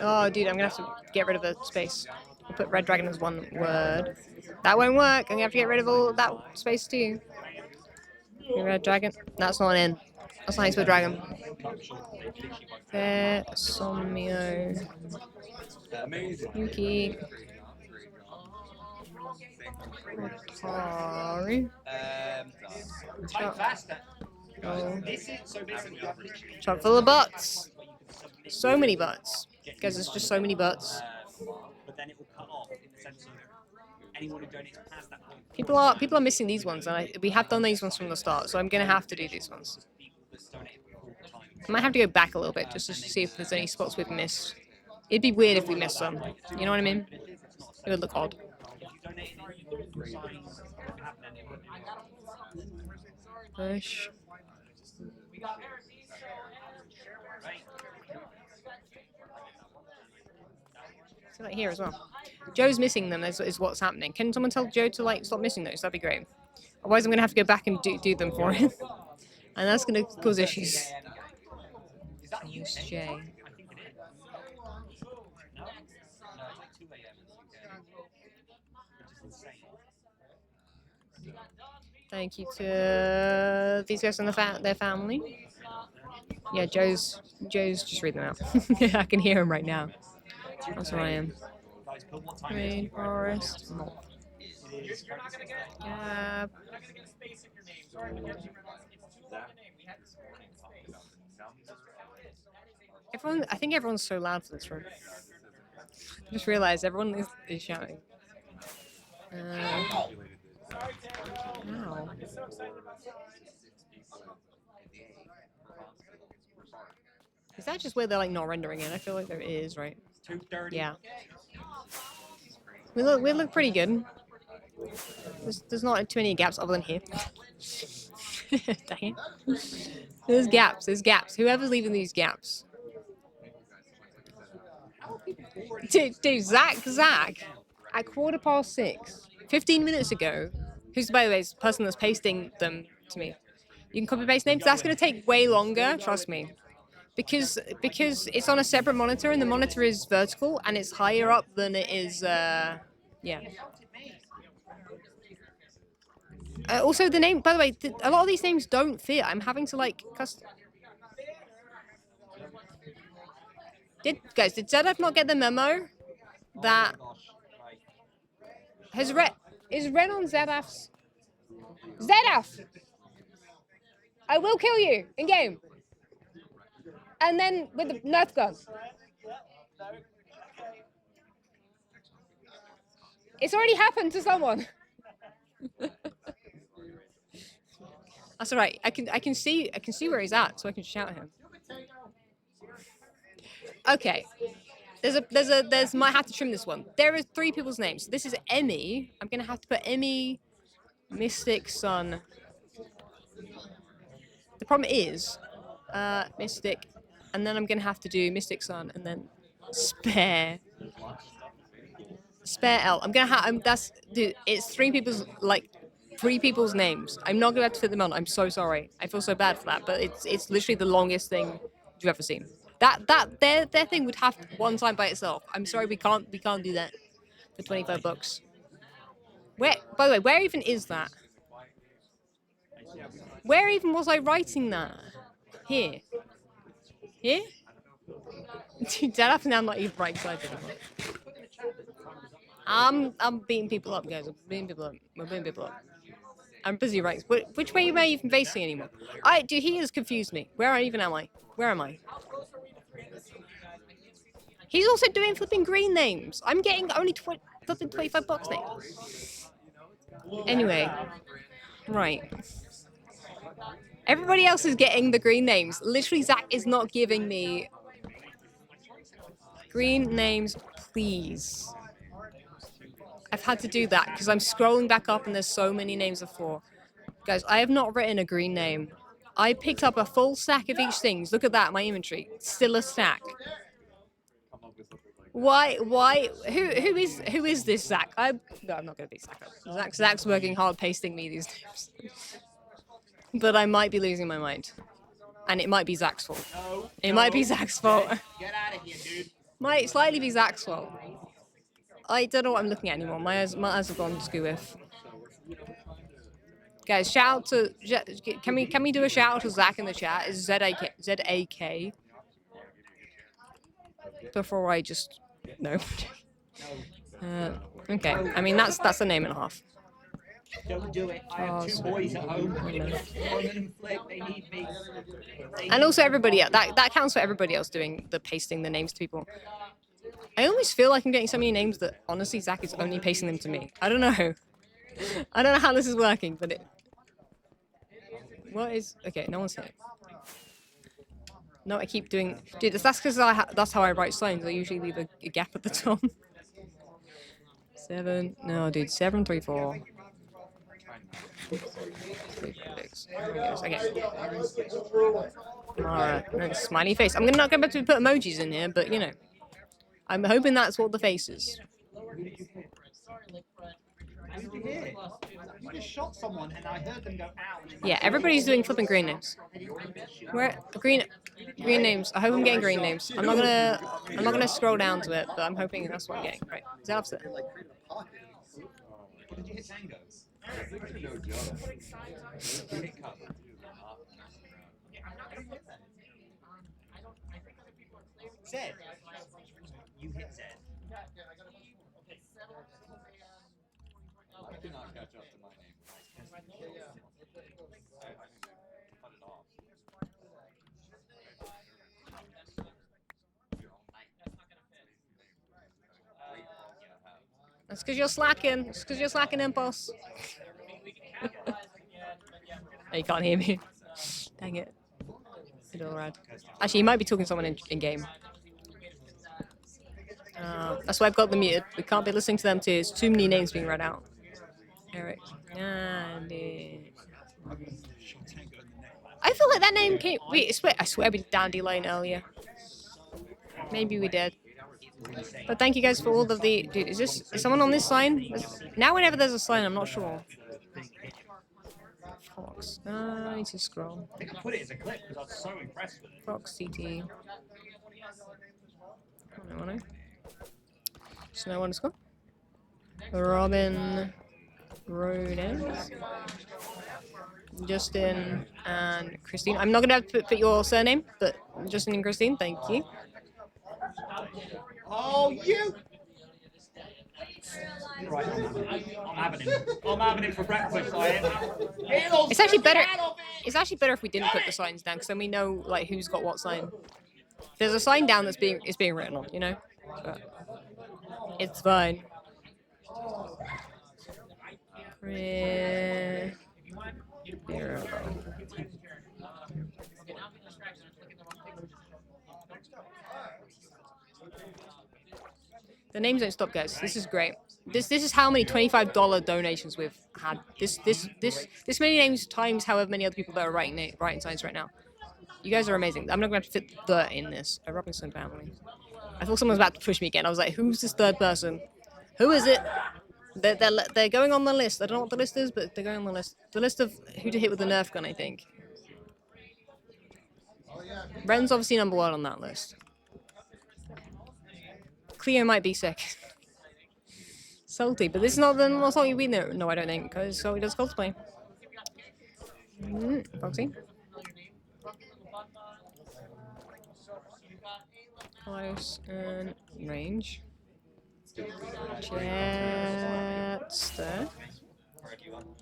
Oh, dude, I'm gonna have to get rid of the space. I'll put red dragon as one word. That won't work. I'm gonna have to get rid of all that space too. Red dragon. That's not in. That's not how you spell dragon. There, Somio. Yuki. Atari. Type faster. Oh. This is so basically you have literally Chock full of butts. So many butts. Guys, there's just so many butts. but then it will cut off in the sense of anyone who donates past that point. People are missing these ones, and we have done these ones from the start, so I'm gonna have to do these ones. I might have to go back a little bit just to see if there's any spots we've missed. It'd be weird if we missed some. You know what I mean? It would look odd. Push. So like here as well. Joe's missing them is what's happening. Can someone tell Joe to like stop missing those? That'd be great. Otherwise I'm gonna have to go back and do them for him. And that's gonna cause issues. Use J. Thank you to these guys and their family. Yeah, Joe's just reading them out. I can hear him right now. That's where I am. Rainforest. Yeah. I think everyone's so loud for this room. I just realized everyone is shouting. Ow. Is that just where they're like not rendering it? I feel like there is, right? 2:30. Yeah. We look pretty good. There's not too many gaps other than here. Dang it. There's gaps. Whoever's leaving these gaps. Dude, Zach, at 6:15, 15 minutes ago, who's, by the way, is the person that's pasting them to me. You can copy paste names. That's going to take way longer, trust me. Because it's on a separate monitor, and the monitor is vertical, and it's higher up than it is, yeah. Also, the name, by the way, a lot of these names don't fit. I'm having to, like, custom... Did ZF not get the memo that is Ren on ZF's? ZF! I will kill you in game. And then with the Nerf gun. It's already happened to someone. That's all right. I can see where he's at, so I can shout at him. Okay. Might have to trim this one. There are 3 people's names. This is Emmy. I'm gonna have to put Emmy, Mystic, Sun. The problem is, Mystic, and then I'm gonna have to do Mystic Sun, and then Spare L. I'm gonna have. Dude. It's 3 people's names. I'm not gonna have to fit them on. I'm so sorry. I feel so bad for that, but it's literally the longest thing you've ever seen. Their thing would have one sign by itself. I'm sorry, we can't do that for $25. Where, by the way, where even is that? Where even was I writing that? Here. Here? Dude, that happened. I'm not even right excited anymore. I'm beating people up, guys. I'm beating people up. I'm busy right. Which way am I even facing anymore? Dude, he has confused me. Where even am I? Where am I? He's also doing flipping green names. I'm getting only flipping $25 names. Anyway, right. Everybody else is getting the green names. Literally, Zach is not giving me green names, please. I've had to do that because I'm scrolling back up and there's so many names of 4. Guys, I have not written a green name. I picked up a full stack of each thing. Look at that, my inventory. Still a stack. Why? Who is this Zach? No, I'm not gonna be Zach. Zach's working hard pasting me these names. But I might be losing my mind. And it might be Zach's fault. It might be Zach's fault. Get out of here, dude. Might slightly be Zach's fault. I don't know what I'm looking at anymore. My eyes have gone skew if. Guys, shout out to can we do a shout out to Zach in the chat? Is ZAK before I just no. Okay. I mean that's a name and a half. Don't do it. I have 2 boys at home. They need me. And also everybody else. That counts for everybody else doing the pasting the names to people. I always feel like I'm getting so many names that honestly Zach is only pasting them to me. I don't know. I don't know how this is working, but it. What is okay? No one's here. No, I keep doing. Dude, that's because that's how I write signs. I usually leave a gap at the top. 7. No, dude. 7, 3, 4. 3, 6. Okay. Alright. Smiley face. I'm not going to put emojis in here, but you know. I'm hoping that's what the face is. You just shot someone and I heard them go ow. Yeah, everybody's doing flipping green names. Where green names? I hope I'm getting green names. I'm not gonna scroll down to it, but I'm hoping that's what I'm getting. Right. Is that opposite? Did you hit tango? Zed. You hit Zed. I cannot catch up to my name. Cut it off. That's because you're slacking. It's because you're slacking, Impulse. Oh, you can't hear me. Dang it. It's all right. Actually, you might be talking to someone in game. That's why I've got them muted. We can't be listening to them too. There's too many names being read out. Eric. I feel like that name came. Wait, I swear we did Dandelion earlier. Maybe we did. But thank you guys for all of the. Dude, is someone on this sign? Now, whenever there's a sign, I'm not sure. Fox. I need to scroll. I think I put it as a clip because I was so impressed with it. Fox CT. No. Snow underscore. Robin Rodens. Justin and Christine. I'm not going to have to put your surname, but Justin and Christine, thank you. Oh, you! Right, I'm having him for breakfast. I am. It's actually better. It's actually better if we didn't put the signs down, because then we know like who's got what sign. If there's a sign down that's being written on, you know. But it's fine. 0. The names don't stop, guys. This is great. This is how many $25 donations we've had. This many names times however many other people that are writing signs right now. You guys are amazing. I'm not gonna have to fit the in this. A Robinson family. I thought someone was about to push me again. I was like, who's this third person? Who is it? They're going on the list. I don't know what the list is, but they're going on the list. The list of who to hit with the Nerf gun, I think. Ren's obviously number 1 on that list. Cleo might be second. Salty, but this is not the Salty we know. No, I don't think, because Salty does cosplay. Foxy. Close and range. Jetster.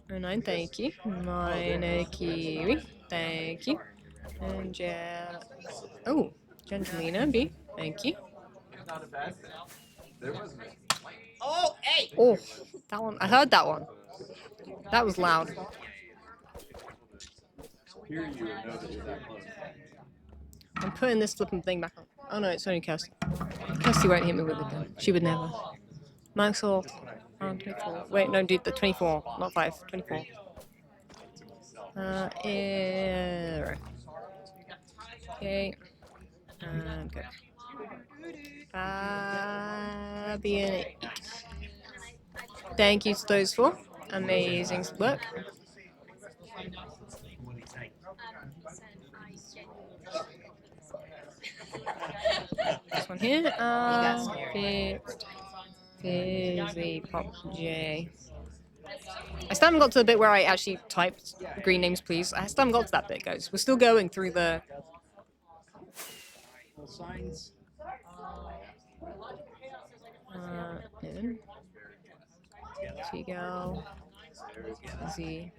9, thank you. 9 kiwi, thank you. And Jet. Oh, Gentlina B, thank you. Oh, hey! Oh, that one. I heard that one. That was loud. I'm putting this flipping thing back on. Oh no, it's only Kirsty. Kirsty won't hit me with it gun. She would never. Maxwell. 24. Wait, no, dude, the 24, not 5. 24. Error. Okay. And go. Fabian. Thank you to those 4. Amazing work. This one here. Fizzy Pop J. I still haven't got to the bit where I actually typed green names, please. I still haven't got to that bit, guys. We're still going through the... T-Girl. Z.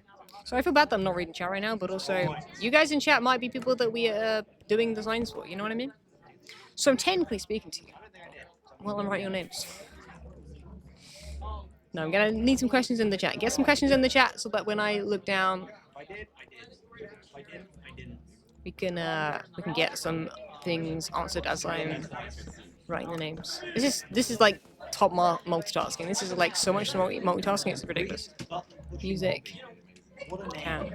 So I feel bad that I'm not reading chat right now, but also, you guys in chat might be people that we are doing the signs for, you know what I mean? So I'm technically speaking to you while I'm writing your names. No, I'm gonna need some questions in the chat. Get some questions in the chat so that when I look down, we can get some things answered as I'm writing the names. This is like top multitasking. This is like so much multitasking. It's ridiculous. Music. Cam.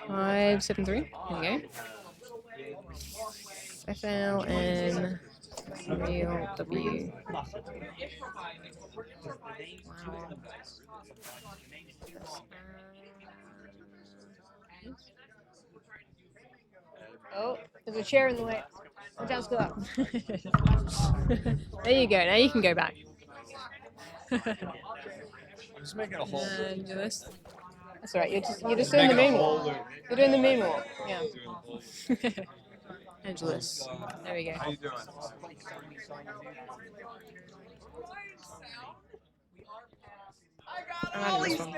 573. Here we go. FLN. Real W. Wow. Oh, there's a chair in the way. Let's go up. There you go. Now you can go back. Just making a whole. Angelus. That's alright. You're just doing the moonwalk. You're doing the moonwalk. Yeah. Angelus. There we go. How you doing? I got this one.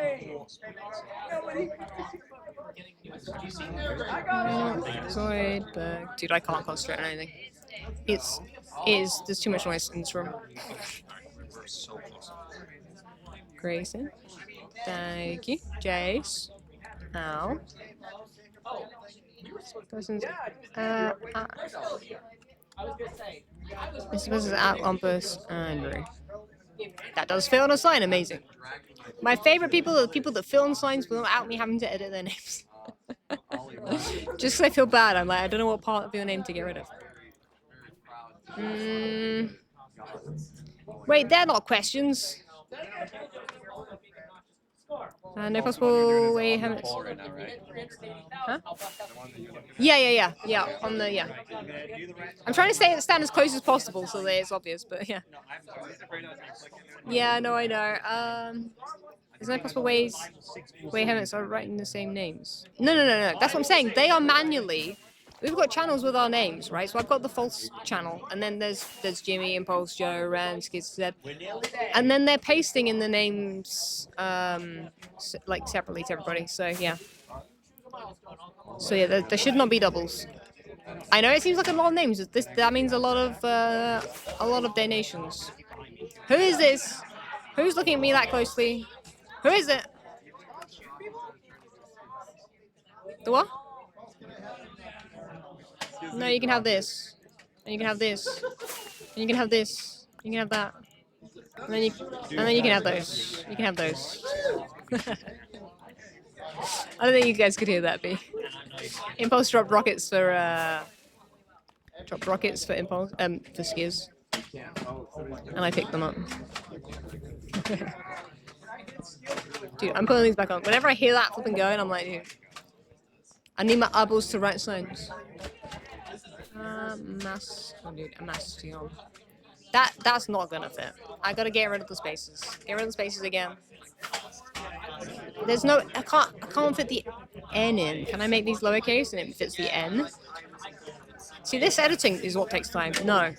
Zoidberg. Dude, I can't concentrate on anything. There's too much noise in this room. Grayson. Thank you. Jace. Al. Person's this person's at Olympus Andrew. That does fit on a sign, amazing. My favorite people are the people that fill in signs without me having to edit their names. Just because I feel bad, I'm like, I don't know what part of your name to get rid of. Wait, they're not questions. No possible way Hermit's. Huh? Yeah. On the I'm trying to stand as close as possible so that it's obvious, but yeah. Yeah, no, I know. There's no possible ways Hermits are writing the same names. No. That's what I'm saying. They are manually. We've got channels with our names, right? So I've got the false channel, and then there's Jimmy, Impulse, Joe, Ran, Skizz, Zed, and then they're pasting in the names like separately to everybody. So yeah. There should not be doubles. I know it seems like a lot of names. That means a lot of donations. Who is this? Who's looking at me that closely? Who is it? The what? No, you can have this. And you can have this. And you can have this. You can have that. And then you can have those. You can have those. I don't think you guys could hear that, B. Impulse dropped rockets for Impulse for Skizz. And I picked them up. Dude, I'm putting these back on. Whenever I hear that flipping going, I'm like, dude, I need my eyeballs to write signs. Oh, dude, a Mastion. That's not gonna fit. I gotta get rid of the spaces. Get rid of the spaces again. There's no, I can't fit the N in. Can I make these lowercase and it fits the N? See, this editing is what takes time. No.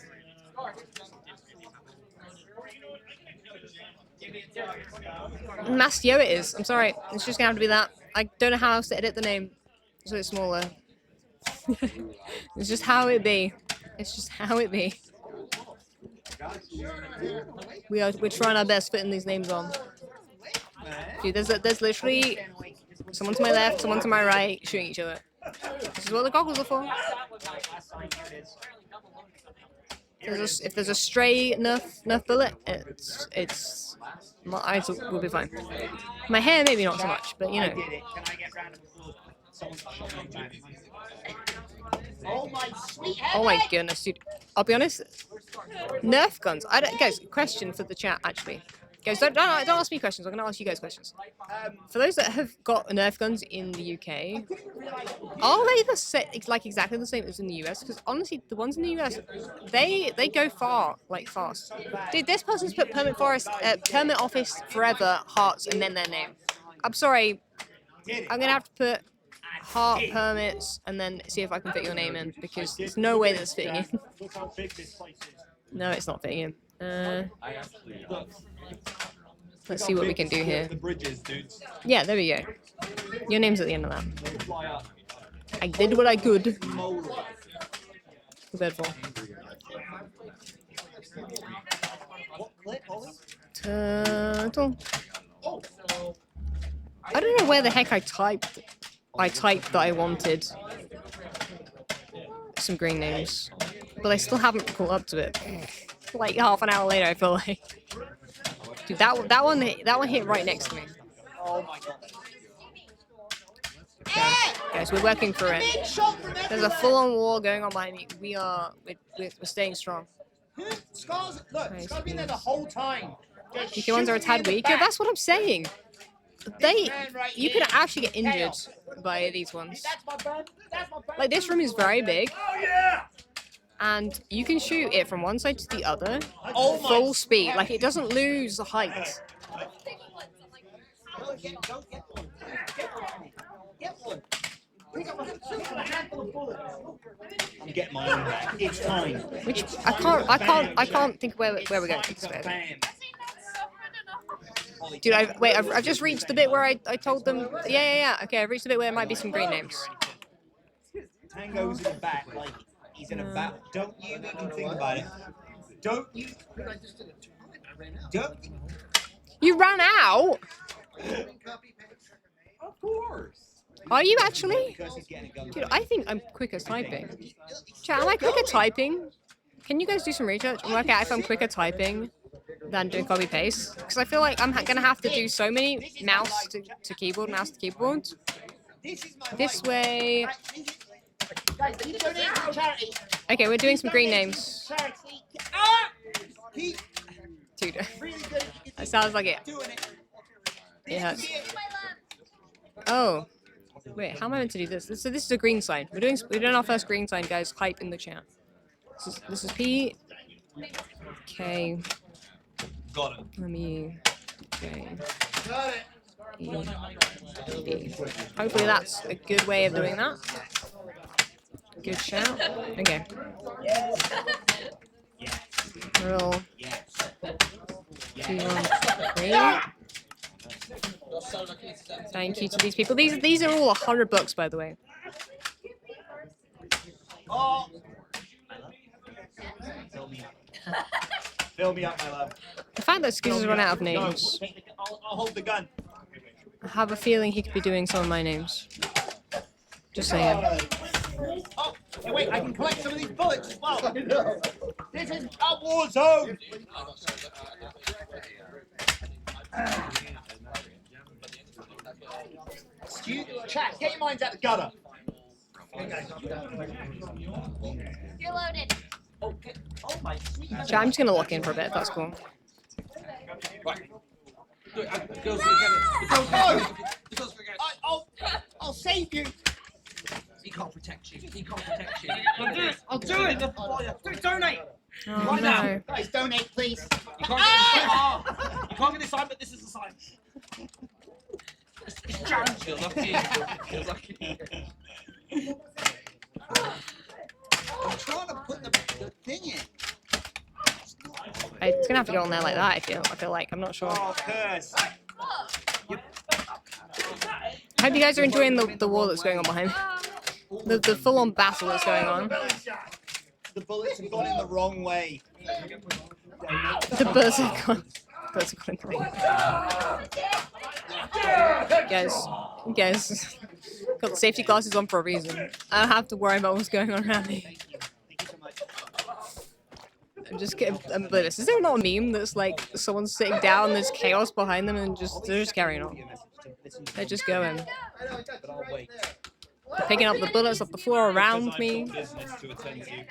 Mastio it is. I'm sorry. It's just gonna have to be that. I don't know how else to edit the name so it's smaller. It's just how it be. It's just how it be. We're trying our best fitting these names on. Dude, there's literally someone to my left, someone to my right, shooting each other. This is what the goggles are for. If there's a stray Nerf bullet, my eyes will be fine. My hair maybe not so much, but you know. Oh my goodness, dude. I'll be honest. Nerf guns. Guys, question for the chat actually. Guys, don't ask me questions. I'm gonna ask you guys questions. For those that have got Nerf guns in the UK, are they exactly the same as in the US? Because honestly, the ones in the US, they go far, like fast. Dude, this person's put permit office forever hearts and then their name. I'm sorry. I'm gonna have to put heart permits and then see if I can fit your name in because there's no way that's fitting in. No, it's not fitting in. Let's see what we can do here. Yeah, there we go. Your name's at the end of that. I did what I could. Bedful. Turtle. I don't know where the heck I typed that I wanted some green names, but I still haven't caught up to it. Like half an hour later, I feel like. Dude, that one hit right next to me. Oh my god. Guys, we're working for it. There's a full-on war going on behind me. We're staying strong. Scar's, look, Scar's been there the whole time. UK ones are a tad weaker. That's what I'm saying. You could actually get injured by these ones. Like this room is very big. Oh yeah. And you can shoot it from one side to the other, full speed. Like it doesn't lose the height. I'm getting my own back. It's time. Which I can't think where we're going. Dude, I've just reached the bit where I told them. Yeah. Okay, I've reached the bit where there might be some green names. Tango's in the back, like he's in a battle. Don't you even think about it. Don't you? You ran out? Of course. Are you actually? Dude, I think I'm quicker typing. Chat, am I quicker typing? Can you guys do some research and work out if I'm quicker typing than doing copy paste? Because I feel like I'm gonna have to do so many mouse to keyboard. This way. Okay, we're doing some green names. Dude, that sounds like it. It hurts. Oh, wait, how am I meant to do this? So this is a green sign. We're doing our first green sign, guys. Hype in the chat. This is P. K. Got it. Let me. K. E. B. Hopefully that's a good way of doing that. Good shout. Okay. Roll. 2, 1, 3. Thank you to these people. These are all $100, by the way. Oh. Fill me up, my love. The fact that Skizz has run out of names. I'll hold the gun. I have a feeling he could be doing some of my names. Just saying. Oh, hey, wait, I can collect some of these bullets as well. This is a war zone. Chat, get your minds out the gutter. You're loaded. Okay. Oh my sweet. Chat, I'm just gonna lock in for a bit. That's cool. I'll save you. He can't protect you. He can't protect you. I'll do it. Donate. Oh, Right no. now. Guys, donate, please. You can't get this sign, but this is the sign. It's jammed. You're lucky. You're lucky. I'm trying to put the thing in. It's gonna have to go on there like that. I feel like I'm not sure. Oh, curse. I hope you guys are enjoying the war that's going on behind me. The full-on battle that's going on. The bullets have gone in the wrong way. The birds have gone. Birds have gone in the wrong way. Guys, got the safety glasses on for a reason. I don't have to worry about what's going on around me. I'm just getting. Is there not a meme that's like someone's sitting down, there's chaos behind them, and they're just carrying on? They're just going. They're picking up the bullets off the floor around me.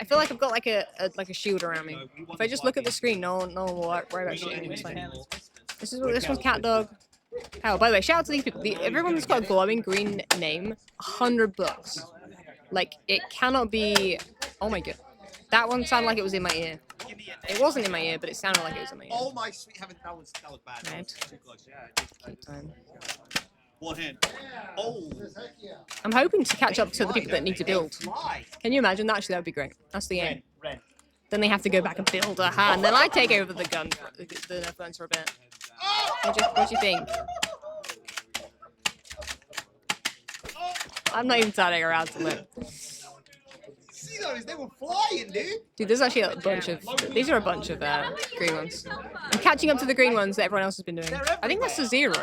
I feel like I've got like a shield around me. If I just look at the screen, no one will worry about shooting me. It's fine. This one's Cat Dog. Oh, by the way, shout out to these people. Everyone that's got a glowing green name, $100. Like, it cannot be. Oh my god, that one sounded like it was in my ear. It wasn't in my ear, but it sounded like it was in my ear. Oh my sweet heaven, that was bad. Right. Too close. Keep time. One hand. Oh. I'm hoping to catch up to the people that need to build. Can you imagine? Actually, that would be great. That's the aim. Then they have to go back and build a hand. Then I take over the gun, the Nerf guns for a bit. What do you think? I'm not even turning around to look. See those? They were flying, dude. Dude, there's actually a bunch of. These are a bunch of green ones. I'm catching up to the green ones that everyone else has been doing. I think that's a 0.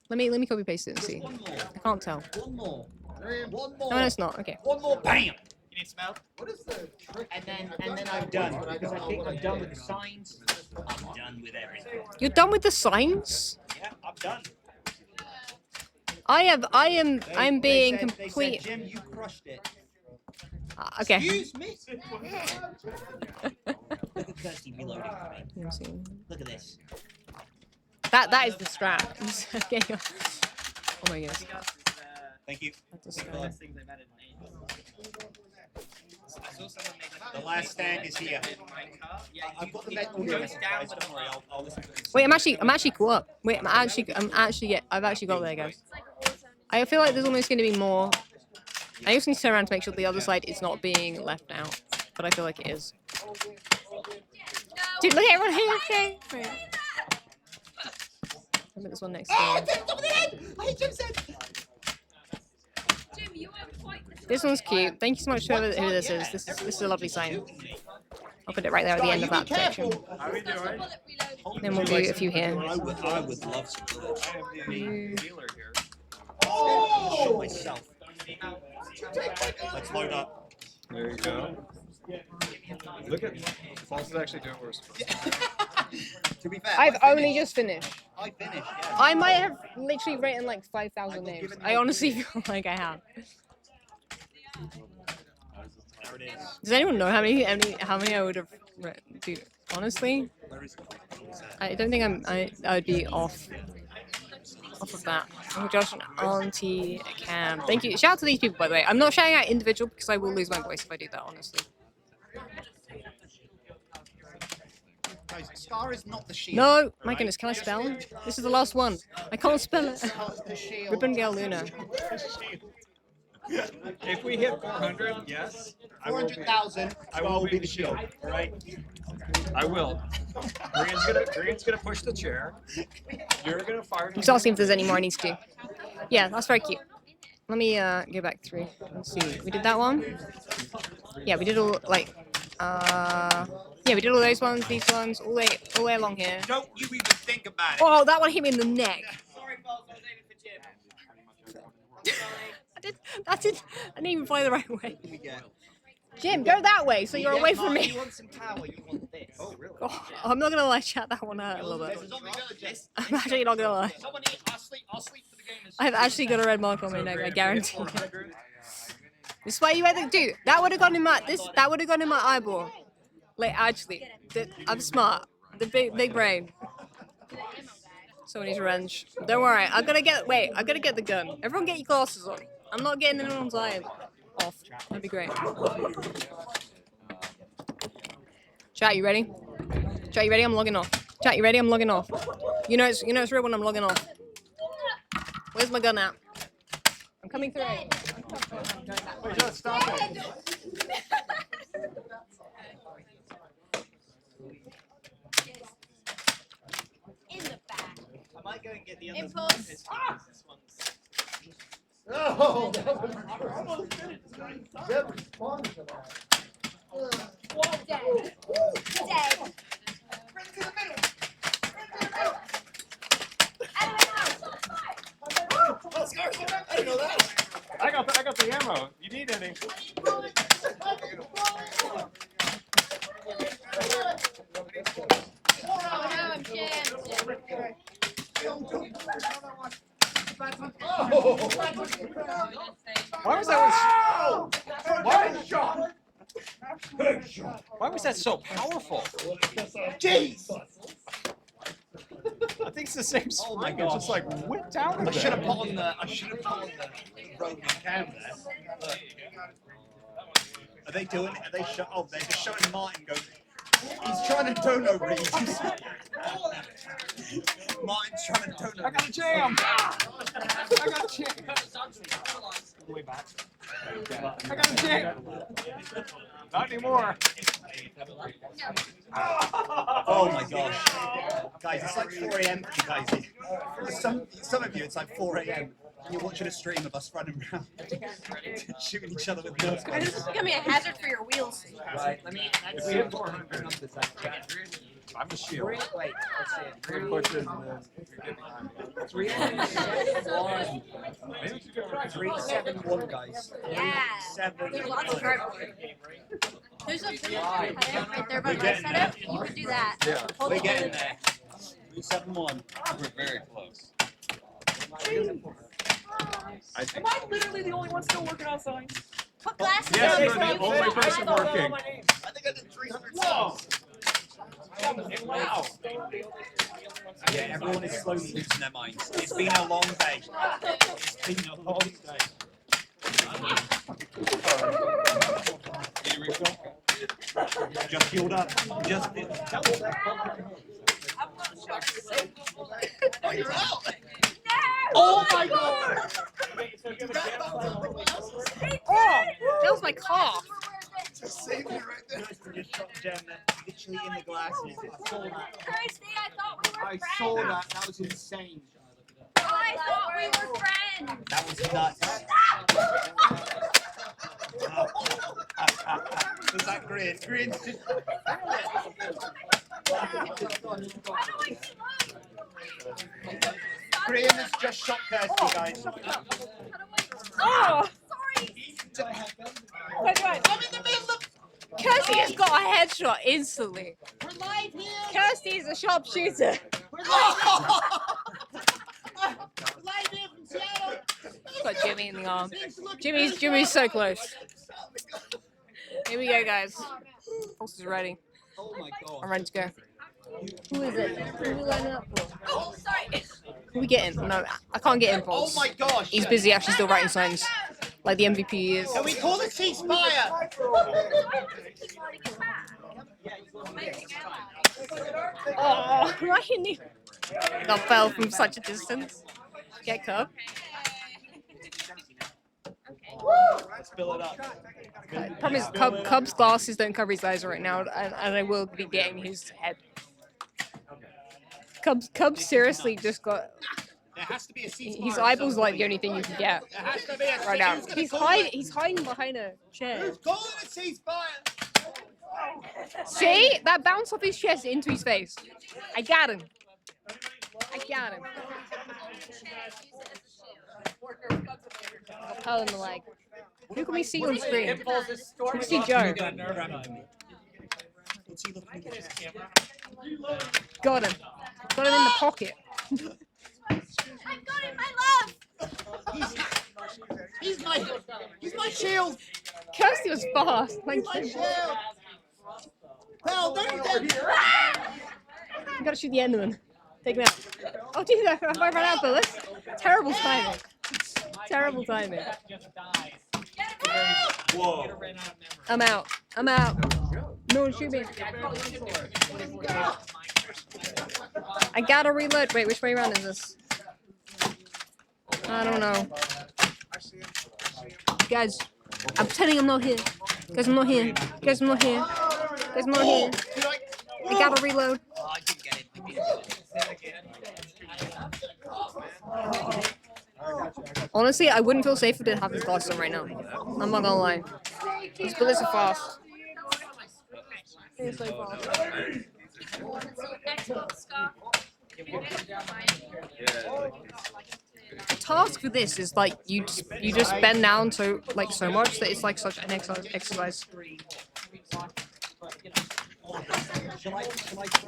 Let me copy paste it and see. I can't tell. One more. No, it's not. Okay. One more. Bam. You need some help? What is the trick? And then I'm done. Because I think I'm done with the signs. I'm done with everything. You're done with the signs? Yeah, I'm done. I'm being They complete. said, Jim, you crushed it. Okay. Excuse me. Look at Kirsty reloading for me. Look at this. That is the strap. Okay. Oh my goodness. Thank you. That's a The last stand is here. I've got the med audio message, guys. Don't worry, I'll listen to it. Wait, I'm actually caught up. Wait, I've actually got there, guys. I feel like there's almost going to be more. I just need to turn around to make sure the other side is not being left out, but I feel like it is. Dude, look at everyone here. Okay. Wait. I'll put this one next to me. This one's cute. Thank you so much to whoever who this is. This is a lovely sign. I'll put it right there at the end of that section. Then we'll do a few here. I would love some bullets. Oh! Myself. Let's load up. There you go. Look at False is actually doing worse. To be fair, I've only just finished. I finished, yeah. I might have literally written like 5,000 names. I honestly feel like I have. Does anyone know how many I would have written? Dude, honestly, I don't think I'd be off of that. Oh, Josh and Auntie Cam. Thank you. Shout out to these people, by the way. I'm not shouting out individual because I will lose my voice if I do that, honestly. Scar is not the shield. No! My goodness, can I spell? This is the last one. I can't spell it. Ribbon Gale Luna. If we hit 400, yes. 400,000, I will be the shield. All right. I will. Green's gonna push the chair. You're gonna fire. I'm just seeing if there's any more I need to do. Yeah, that's very cute. Let me go back through. Let's see. We did that one. Yeah, we did all like yeah, we did all those ones, these ones, all the way along here. Don't you even think about it. Oh, that one hit me in the neck. I didn't even play the right way. Jim, go that way so you're away from me. You want some power, you want this. Oh, really? Oh, I'm not gonna lie, chat, that one hurt a little bit. I'm actually not gonna lie. I'll sleep for the game. I've actually got a red mark on my neck, I guarantee it. This is why you had to do. That would have gone in my that would have gone in my eyeball. Like actually, I'm smart. The big brain. Somebody's revenge. Don't worry, I'm gonna get the gun. Everyone get your glasses on. I'm not getting anyone's eye off. That'd be great. Chat, you ready? Chat, you ready? I'm logging off. Chat, you ready? I'm logging off. You know it's real when I'm logging off. Where's my gun at? I'm coming through. Wait, just stop it. In the back. I might go and get the other Impulse. This one's... Oh, that was almost finished. That responded to that. Dead. Dead. Bring to the middle. Oh, Scars, I didn't know that. I got the ammo. You need any? Why was that? Why was that so powerful? Jeez! I think it's the same spring. Oh my It gosh. just like whipped out of I there. should have put on the Roman cam there. Look. Are they doing it? Are they oh, they're just showing Martin go. He's trying to dono read. Martin's trying to dono. I got a jam. I got a jam. Way back. I got a jam. Not anymore. Oh my gosh. Guys, it's like 4 a.m. for you guys. For some of you, it's like 4 a.m. and you're watching a stream of us running around shooting each other with Nerf guns. This is becoming a hazard for your wheels. Right, let me. If we have 400 numbers, I'm a shield. Wait, let's see it. 3 pushes and then you get behind me. 3, 3, 7, 1, guys. Yeah. 7. There's lots of cardboard. There's a right there by my setup. You could do that. Yeah. Hold We're it. getting there. 3, 7, 1. We're very close. Am I literally the only one still working on signs? Put glasses Yes, on. you're the only person working. I think I did 300 Whoa! Wow. Yeah, everyone is slowly losing their minds. It's been a long day. It's been a long day. Just fueled up. Just Oh, you're out! Oh my god! Oh, that was my cough. Just saved me right there. Just shot Gem literally in the glasses. I saw that. Kirsty, I thought we were I friends. saw that. That was insane. I thought we were friends. That was nuts. Was that Grin? Grin's just. Grin has just shot Kirsty, guys. Oh! Sorry. That's right. I'm in the middle of. Kirsty has got a headshot instantly. We're live here. Kirsty is a sharpshooter. We're live. Live here from Seattle. Got Jimmy in the arm. Jimmy's so close. Here we go, guys. Horse is ready. Oh my god. I'm ready to go. Who is it? Who are we lining up for? Oh, sorry. Who we getting? No, I can't get in. Oh my gosh. He's busy actually still writing signs. Like the MVP he is. Can we call the ceasefire? Oh, right in the. That fell from such a distance. Get Cub. Let's fill it up. Problem is, Cub's glasses don't cover his eyes right now, and I will be getting his head. Cub seriously just got. There has to be a ceasefire. His eyeball's like the only thing you can get There has to be a right now. ceasefire. He's hiding behind a chair. Who's calling a ceasefire? See? That bounced off his chest into his face. I got him. I got him. Pearl in the leg. Who can we see on screen? We can see Joe. Got him. Got him in the pocket. I got him, my love! He's my shield. Kirsty was fast. Thank My you. shield. Hell, don't you dare. You gotta shoot the Enderman. Take him out. Oh, dude, have I run out of bullets? Terrible timing. Terrible timing. Whoa. I'm out. I'm out. No one shoot me. I gotta reload. Wait, which way around is this? I don't know. Guys, I'm pretending I'm not here. Guys, I'm not here. Guys, I'm not here. Guys, I'm not here. I gotta reload. Honestly, I wouldn't feel safe if I didn't have these glasses on right now. I'm not gonna lie. These bullets are fast. They're so fast. The task for this is like you just bend down so much that it's like such an exercise.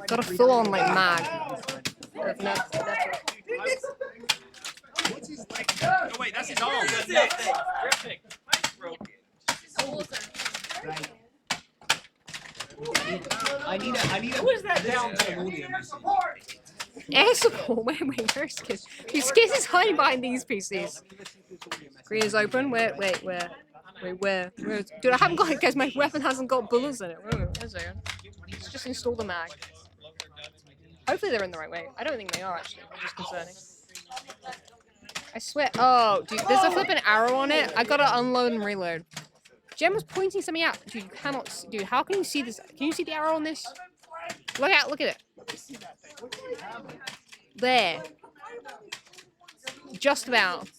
Got a full on like mag. Oh, wait, that's his arm. I need a. Who is that down to? Air support. Wait, where's Skizz? Dude, Skizz is hiding behind these PCs. Green is open. Where? Dude, I haven't got it because my weapon hasn't got bullets in it. Wait a second. Let's just install the mag. Hopefully they're in the right way. I don't think they are actually. It's just concerning. I swear. Oh, dude, there's a flipping arrow on it. I gotta unload and reload. Jem was pointing something out. Dude, you cannot. Dude, how can you see this? Can you see the arrow on this? Look out! Look at it. There. Just about.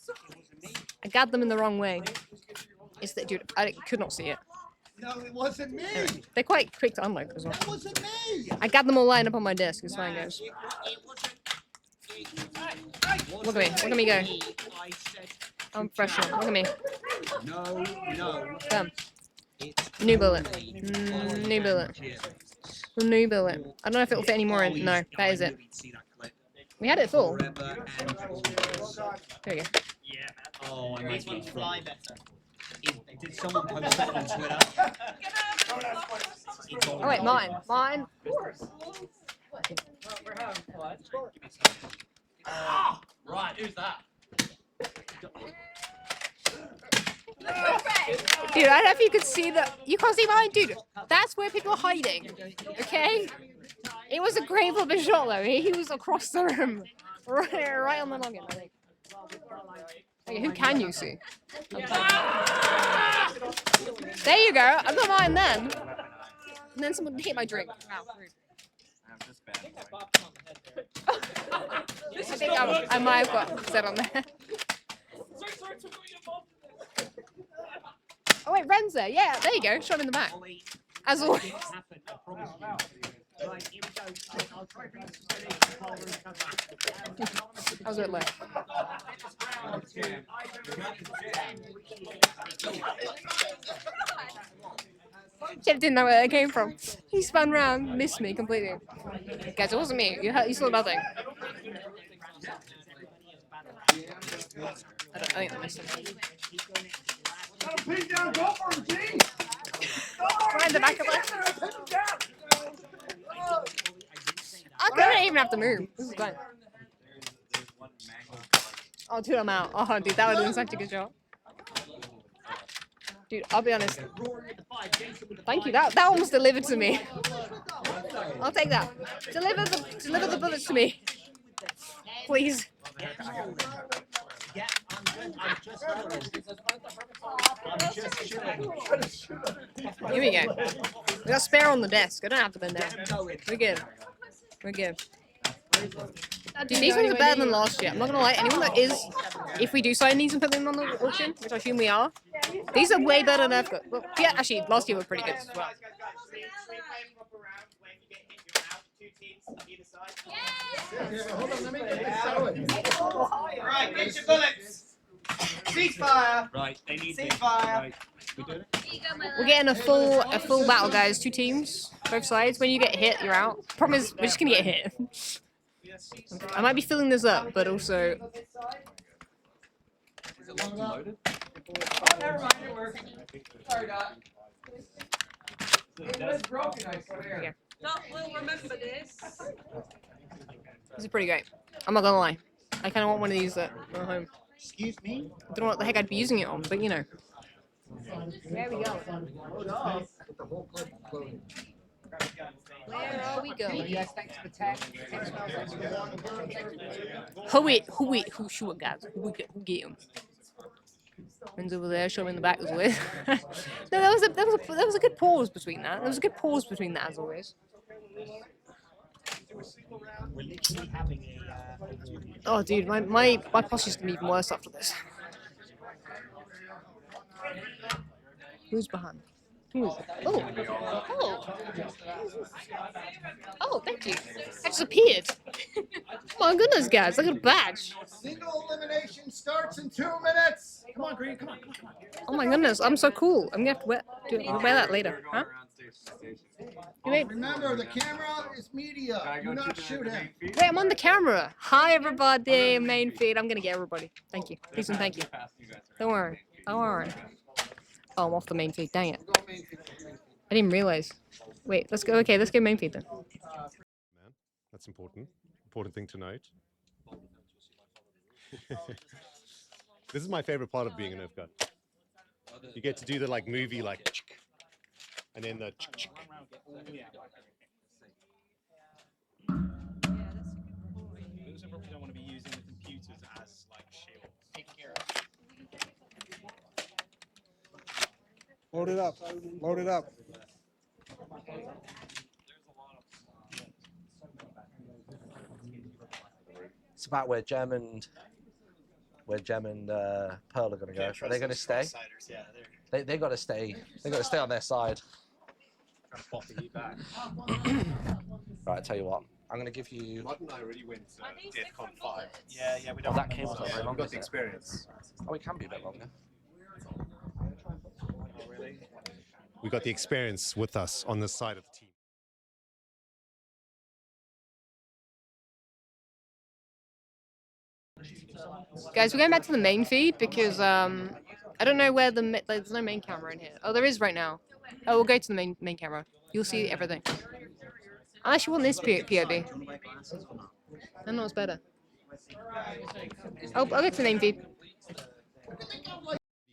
I got them in the wrong way. It's that, dude. I could not see it. No, it wasn't me. Anyway, they're quite quick to unload as well. It wasn't me. I got them all lined up on my desk. It's fine, guys. Look at me. Look at me go. I'm fresh. Look at me. No. Come. New bullet. New bullet. New bullet. I don't know if it'll fit any more in. No, that is it. We had it full. There we go. Oh, I might be fly better. Did someone post that on Twitter? Oh wait, mine. Mine. Right, who's that? Dude, I don't know if you could see that. You can't see mine, dude. That's where people are hiding. Okay? It was a great flipping shot, though. He was across the room. Right on the noggin, I think. Okay, who can you see? There you go. I got mine then. And then someone hit my drink. Wow, rude. I think I might have got set on there. Oh wait, Ren's there. Yeah, there you go. Shot in the back. As always. I was a bit low. Jeff didn't know where that came from. He spun round, missed me completely. Guys, it wasn't me. You saw nothing. I think I missed him. Right in the back of it. I couldn't even have to move. This is fine. Oh, dude, I'm out. Oh, dude, that would have been such a good shot. Dude, I'll be honest. Thank you. That almost delivered to me. I'll take that. Deliver the bullets to me, please. Here we go. We got spare on the desk. I don't have to bend down. We're good. We're good. Dude, these ones are better than last year. I'm not gonna lie. Anyone that is, if we do sign these and put them on the auction, which I assume we are, these are way better than Nerf. Well, yeah, actually, last year were pretty good as well. Alright, get your bullets. Ceasefire! Right, they need ceasefire! Right. We doing it? We're getting a full battle, guys. 2 teams, both sides. When you get hit, you're out. Problem is, we're just gonna get hit. I might be filling this up, but also. Is it locked and loaded? Oh, never mind, it works. Sorry, Doc. It was broken, I swear. Doc will remember this. This is pretty great. I'm not gonna lie. I kind of want one of these at home. Excuse me? I don't know what the heck I'd be using it on, but you know. There we go. Where are we going? Who shoot, guys? Who get him? Friends over there, show him in the back as always. No, that was a good pause between that. There was a good pause between that as always. Oh, dude, my posture's gonna be even worse after this. Who's behind? Who is it? Oh, oh, thank you. I just appeared. My goodness, guys, look at a badge. Single elimination starts in 2 minutes. Come on, Green, come on. Oh my goodness, I'm so cool. I'm gonna have to wear that later, huh? Remember, the camera is media. Do not shoot him. Wait, I'm on the camera. Hi, everybody. Main feed. I'm gonna get everybody. Thank you. Please and thank you. Don't worry. Don't worry. Oh, I'm off the main feed. Dang it. I didn't realize. Wait, let's go. Okay, let's go main feed then. Man, that's important. Important thing to note. This is my favorite part of being a Nerf guy. You get to do the like movie like, and then the. Probably don't want to be using the computers as like shield. Take care. Load it up. Load it up. It's about where Gem and Pearl are going to go. Are they going to stay? They got to stay. They got to stay on their side. Right, I tell you what. I'm going to give you. Mark and I already went DEFCON 5. Yeah, we Oh, don't. that cable's not very long. We've got is the it? experience. Oh, it can be a bit longer. We got the experience with us on this side of the team. Guys, we're going back to the main feed because I don't know where there's no main camera in here. Oh, there is right now. Oh, we'll go to the main camera. You'll see everything. I actually want this POV. I know it's better. I'll go to the main feed.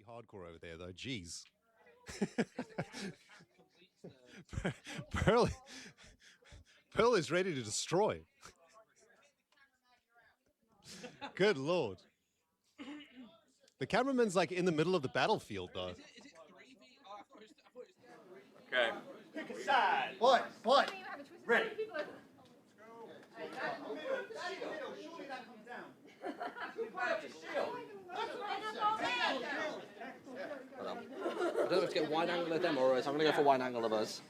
Hardcore over there though. Jeez. Pearl is ready to destroy. Good lord. The cameraman's like in the middle of the battlefield though. Okay. Pick a side. What? Ready. I don't know if to get a wide angle of them or us. I'm going to go for wide angle of us.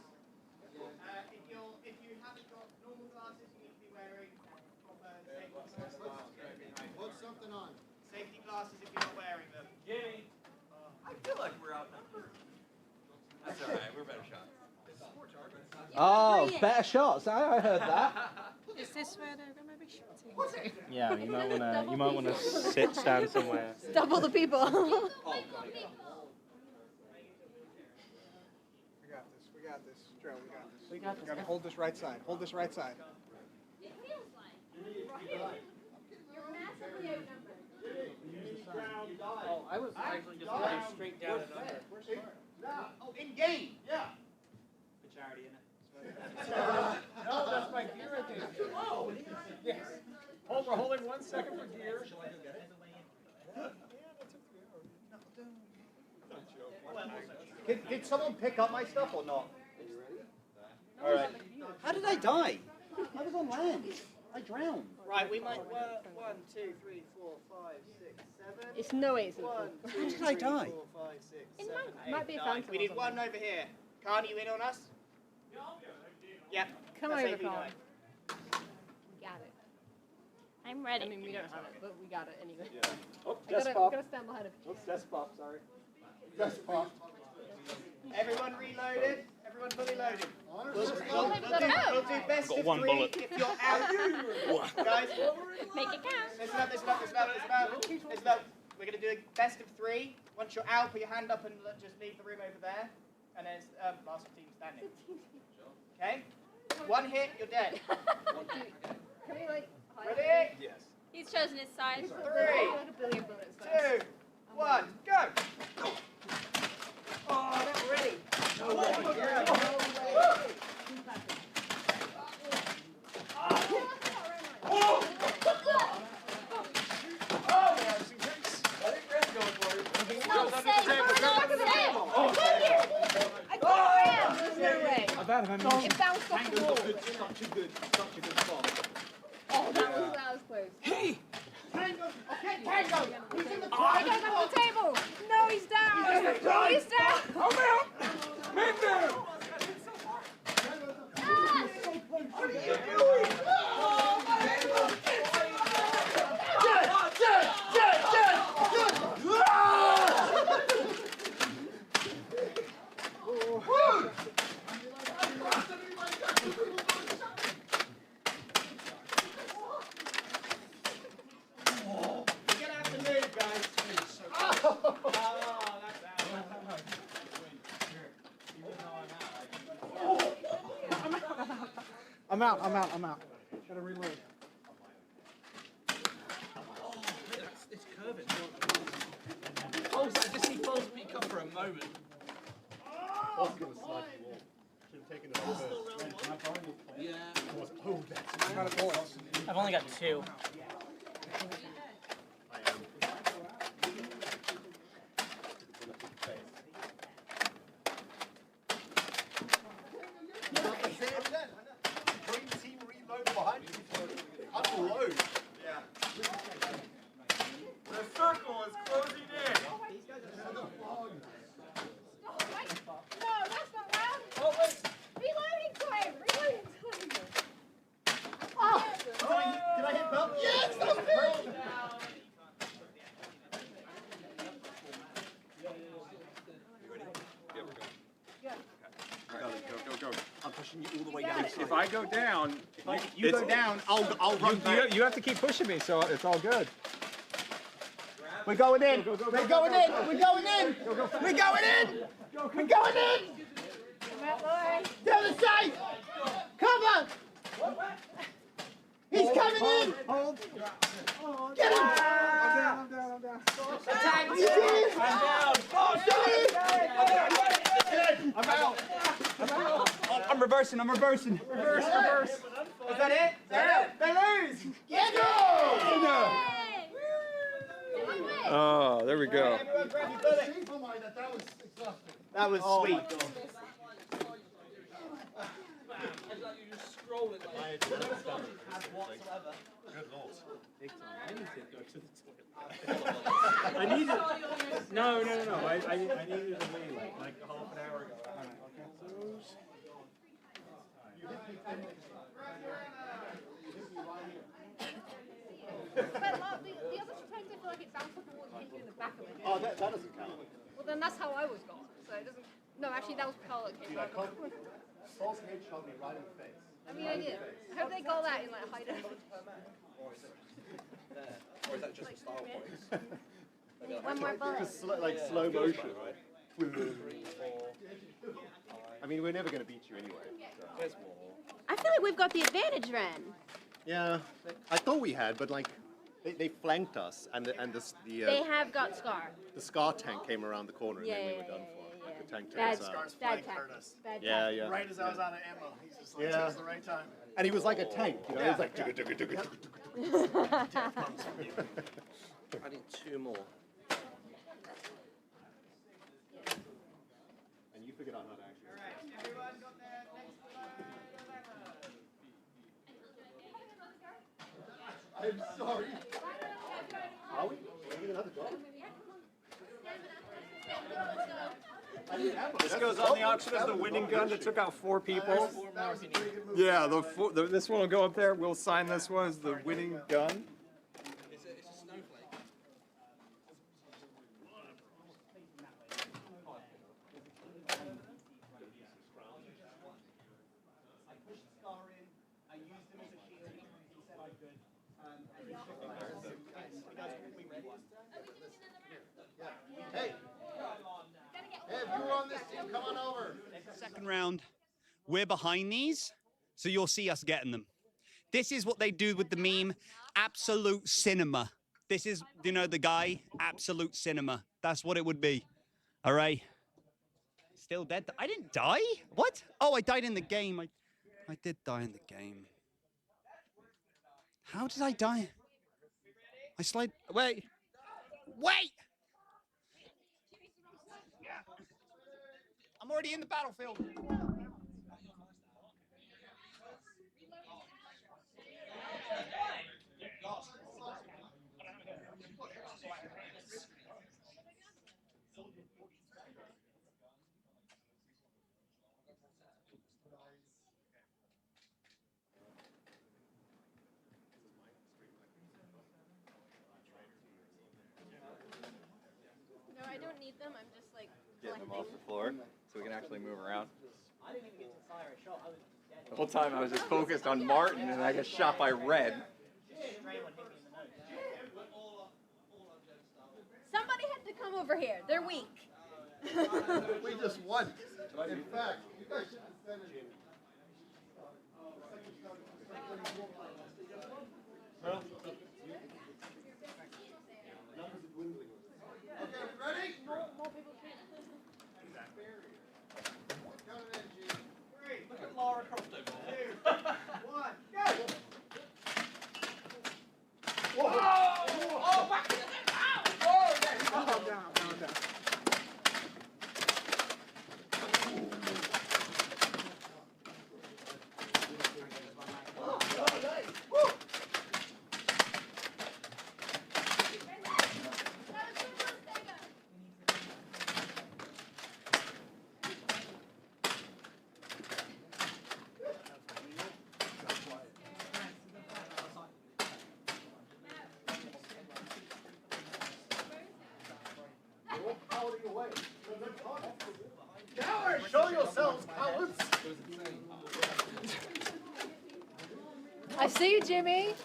Put something on. Safety glasses if you're not wearing them. Yay. I feel like we're outnumbered. That's all right. We're better shots. Oh, better shots. I heard that. Is this where they're going to be shooting? Yeah, you might wanna stand somewhere. Double the people. We got this. Joe, we got this. We gotta hold this right side. Hold this right side. Oh, I was actually just going straight down and under. Oh, in game. Yeah. The charity, innit? No, that's my gear right there. Oh, yes. Hold, we're holding 1 second for gear. Shall I go get it? Did someone pick up my stuff or not? Are you ready? All right. How did I die? I was on land. I drowned. Right, we might work 1, 2, 3, 4, 5, 6, 7. It's no way it's equal. 1, 2, How did I 3, die? 4, 5, 6, It 7, might be a 8, phantom 9. We or need something. one over here. Khan, you in on us? Yeah. Come That's over, AV9. Colin. Got it. I'm ready. I mean, we don't have it, but we got it anyway. Oh, I gotta, desk pop. gotta stand behind him. Oops, desk pop, sorry. Desk pop. Everyone reloaded. Everyone fully loaded. We'll do best Got of one 3 bullet. if you're out. Guys, Make it count. listen up. We're going to do a best of 3. Once you're out, put your hand up and just leave the room over there. And then it's last team standing. Okay? 1 hit, you're dead. Can we like hide Ready? Yes. He's chosen his side. 3, like a billion bullets? 2, 1, go! Oh, that's ready. No way. Yeah, no way. It bounced off the wall. Such a good spot. Oh, that was close. Hey! Tango! Okay, Tango! He's in the Tango's on the table! No, he's down! He's down! I'm out! Man down! What are you doing? I'm out. Gotta reload. It's curving. Pulse, I just see Pulse peek up for a moment. Pulse gonna slide the wall. Should have taken it first. Yeah. Oh, that's I've only got 2. Green team reload behind you. Unload. Yeah. The circle is closing in. No, that's not round. Oh, wait. Reloading time! Reloading time! Oh! Did I hit bump? Yes! That was good! Go. I'm pushing you all the way down. If I go down, You go down, I'll run back. You have to keep pushing me, so it's all good. We're going in! We're going in! We're going in! We're going in! We're going in! The other side! Cover! He's coming in! Hold. Get him! I'm down. Attack! You did! I'm down. Oh, I'm out! I'm reversing. Reverse! Is that it? They lose! Get go! Oh, there we go. Everyone grab your bullet. That was sweet. Good lord. I need to go to the toilet. I need to. No. I needed to leave like half an hour ago. But the other 2 times I feel like it bounced off the wall and hit you in the back of the head. Oh, that doesn't count. Well, then that's how I was gone. So it doesn't. No, actually, that was Carl that came Dude, I back. can't. False head shot me right in the face. I mean, I did. I hope they call that in like hide and Or is that just a style point? One more bullet. Just like slow motion, right? I mean, we're never going to beat you anyway. So. I feel like we've got the advantage, Ren. Yeah, I thought we had, but like, they flanked us, and They have got Scar. the Scar tank came around the corner, and then we were done for. The tank took us out. Bad tactic. Yeah. Right as I was out of ammo. He's just like, Yeah. chose the right time. And he was like a tank, you know. He was like, Yeah. "Tugga." I need 2 more. And you figured out how to actually. Everyone got their next I'm sorry. Are we? Are we another job? I This goes on the auction as the winning gun that took out 4 people. Yeah, this one will go up there. We'll sign this one as the winning gun. It's a snowflake. I pushed Scar in. I used him as a shield. He said I could. Hey, if you were on this team, come on over. Second round, we're behind these, so you'll see us getting them. This is what they do with the meme, absolute cinema. This is, you know, the guy, absolute cinema. That's what it would be. All right. Still dead. I didn't die? What? Oh, I died in the game. I did die in the game. How did I die? I slide. Wait. Wait! I'm already in the battlefield. No, I don't need them. I'm just like Getting them off the floor so we can actually move around. I didn't even get to fire a shot. I was dead. The whole time I was just focused on Martin and I got shot by Red. Somebody had to come over here. They're weak. We just won. In fact, you guys should have said it. Well, okay, ready? Look at Lara Croft over there. 2, 1, go! Whoa! Oh, back to the ow! Oh, yeah. Calm down, calm down. Cowards, show yourselves, cowards! I see you, Jimmy.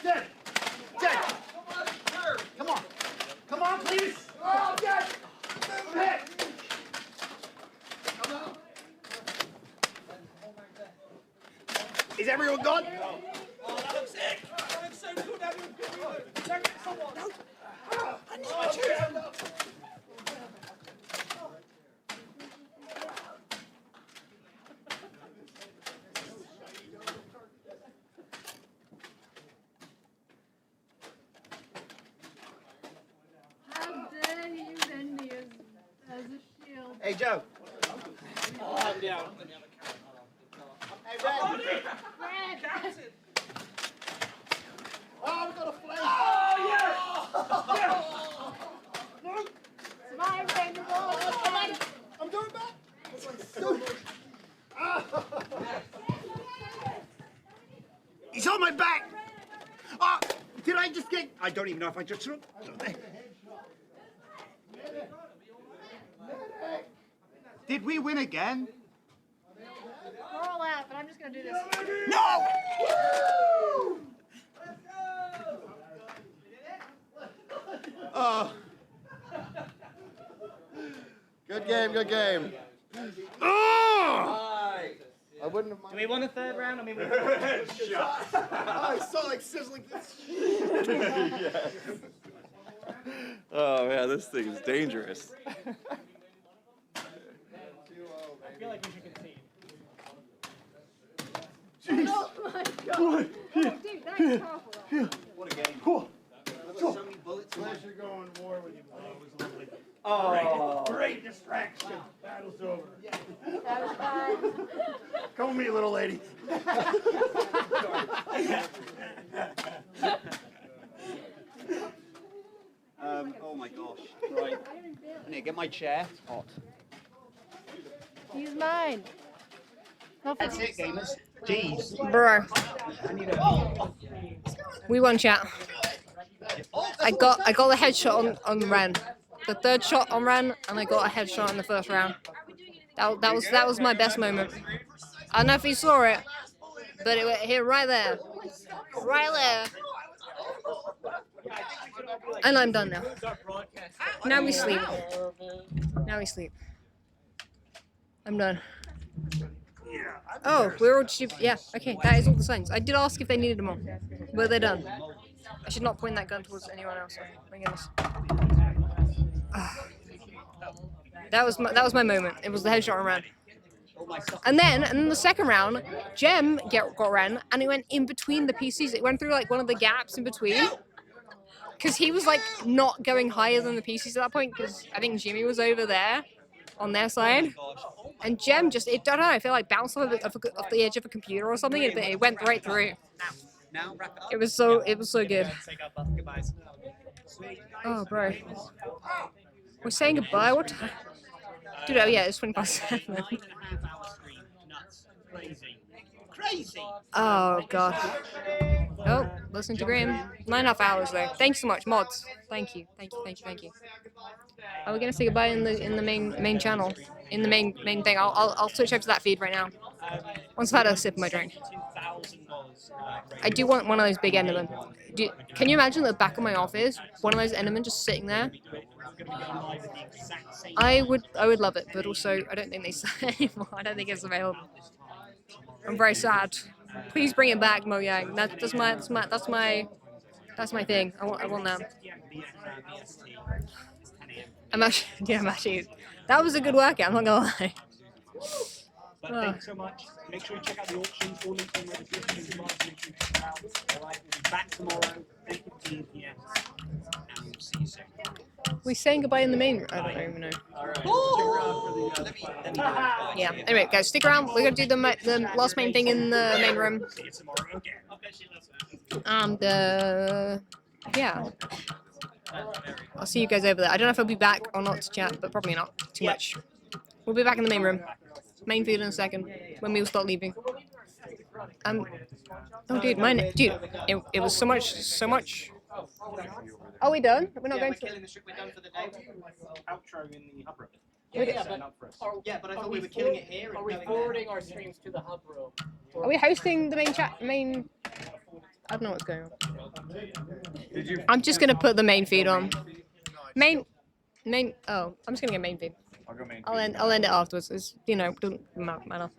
Dead! Dead! Come on! Come on, please! Oh, dead! Move it! Come on! Is everyone gone? Oh, that looks sick! That looks so good. That looks good. Check it, someone. No. I need my chest. How dare you bend me as a shield? Hey, Joe. Oh, I'm down. Hey, Red! Red! Captain! Oh, we've got a flame! Oh, yes! No! It's my bend. I'm doing back! Do it! He's on my back! Oh, did I just get... I don't even know if I just... Did we win again? We're all out, but I'm just gonna do this. No! Oh. Good game, good game. Oh! I wouldn't have minded. Do we want a third round? I mean, we I saw like sizzling this. Yes. Oh man, this thing is dangerous. I feel like we should concede. Oh my god! Oh, dude, that's powerful. What a game. Cool. So many bullets. Pleasure going to war with you, buddy. It was lovely. Oh. Great distraction. Battle's over. That was fun. Come with me, little lady. my gosh. Right. I need to get my chair. Hot. Use mine. That's it, gamers. Jeez. Bro. We won, chat. I got the headshot on Ren. The third shot on Ren, and I got a headshot in the first round. That was my best moment. I don't know if you saw it, but it went here right there. Right there. And I'm done now. Now we sleep. Now we sleep. I'm done. Oh, we're all stupid. Yeah, okay, that is all the signs. I did ask if they needed them all, but they're done. I should not point that gun towards anyone else. Sorry. My goodness. That was my moment. It was the headshot on Ren. And then in the second round, Gem got Ren, and it went in between the PCs. It went through like one of the gaps in between. Because he was like not going higher than the PCs at that point, because I think Jimmy was over there on their side. And Gem just, I don't know, I feel like bounced off the edge of a computer or something, and it went right through. It was so good. Oh, bro. We're saying goodbye? What time? Dude, oh yeah, it's 7:20. Crazy. Oh, God. Oh, listen to Graham. 9.5 hours, though. Thanks so much, mods. Thank you. Are we gonna say goodbye in the main channel? In the main thing? I'll switch over to that feed right now. Once I've had a sip of my drink. I do want one of those big Endermen. Can you imagine the back of my office? One of those Endermen just sitting there? I would love it, but also I don't think they sell it anymore. I don't think it's available. I'm very sad. Please bring it back, Mojang. That's my thing. I want that. I'm actually. That was a good workout. I'm not gonna lie. But thanks so much. Make sure you check out the auctions. All links in the description. Alright, we'll be back tomorrow, 8:15 p.m. And we'll see you soon. We saying goodbye in the main room? I don't even know. Yeah. Anyway, guys, stick around. We're gonna do the last main thing in the main room. And yeah. I'll see you guys over there. I don't know if I'll be back or not to chat, but probably not too much. We'll be back in the main room. Main feed in a second when we will start leaving. Oh, dude, it was so much. Are we done? We're not going to. We're done for the day. Outro in the hub room. Yeah, but I thought we were killing it here. Are we forwarding our streams to the hub room? Are we hosting the main chat? I don't know what's going on. I'm just gonna put the main feed on. Main. Oh, I'm just gonna get main feed. I'll end it afterwards. It's, doesn't matter.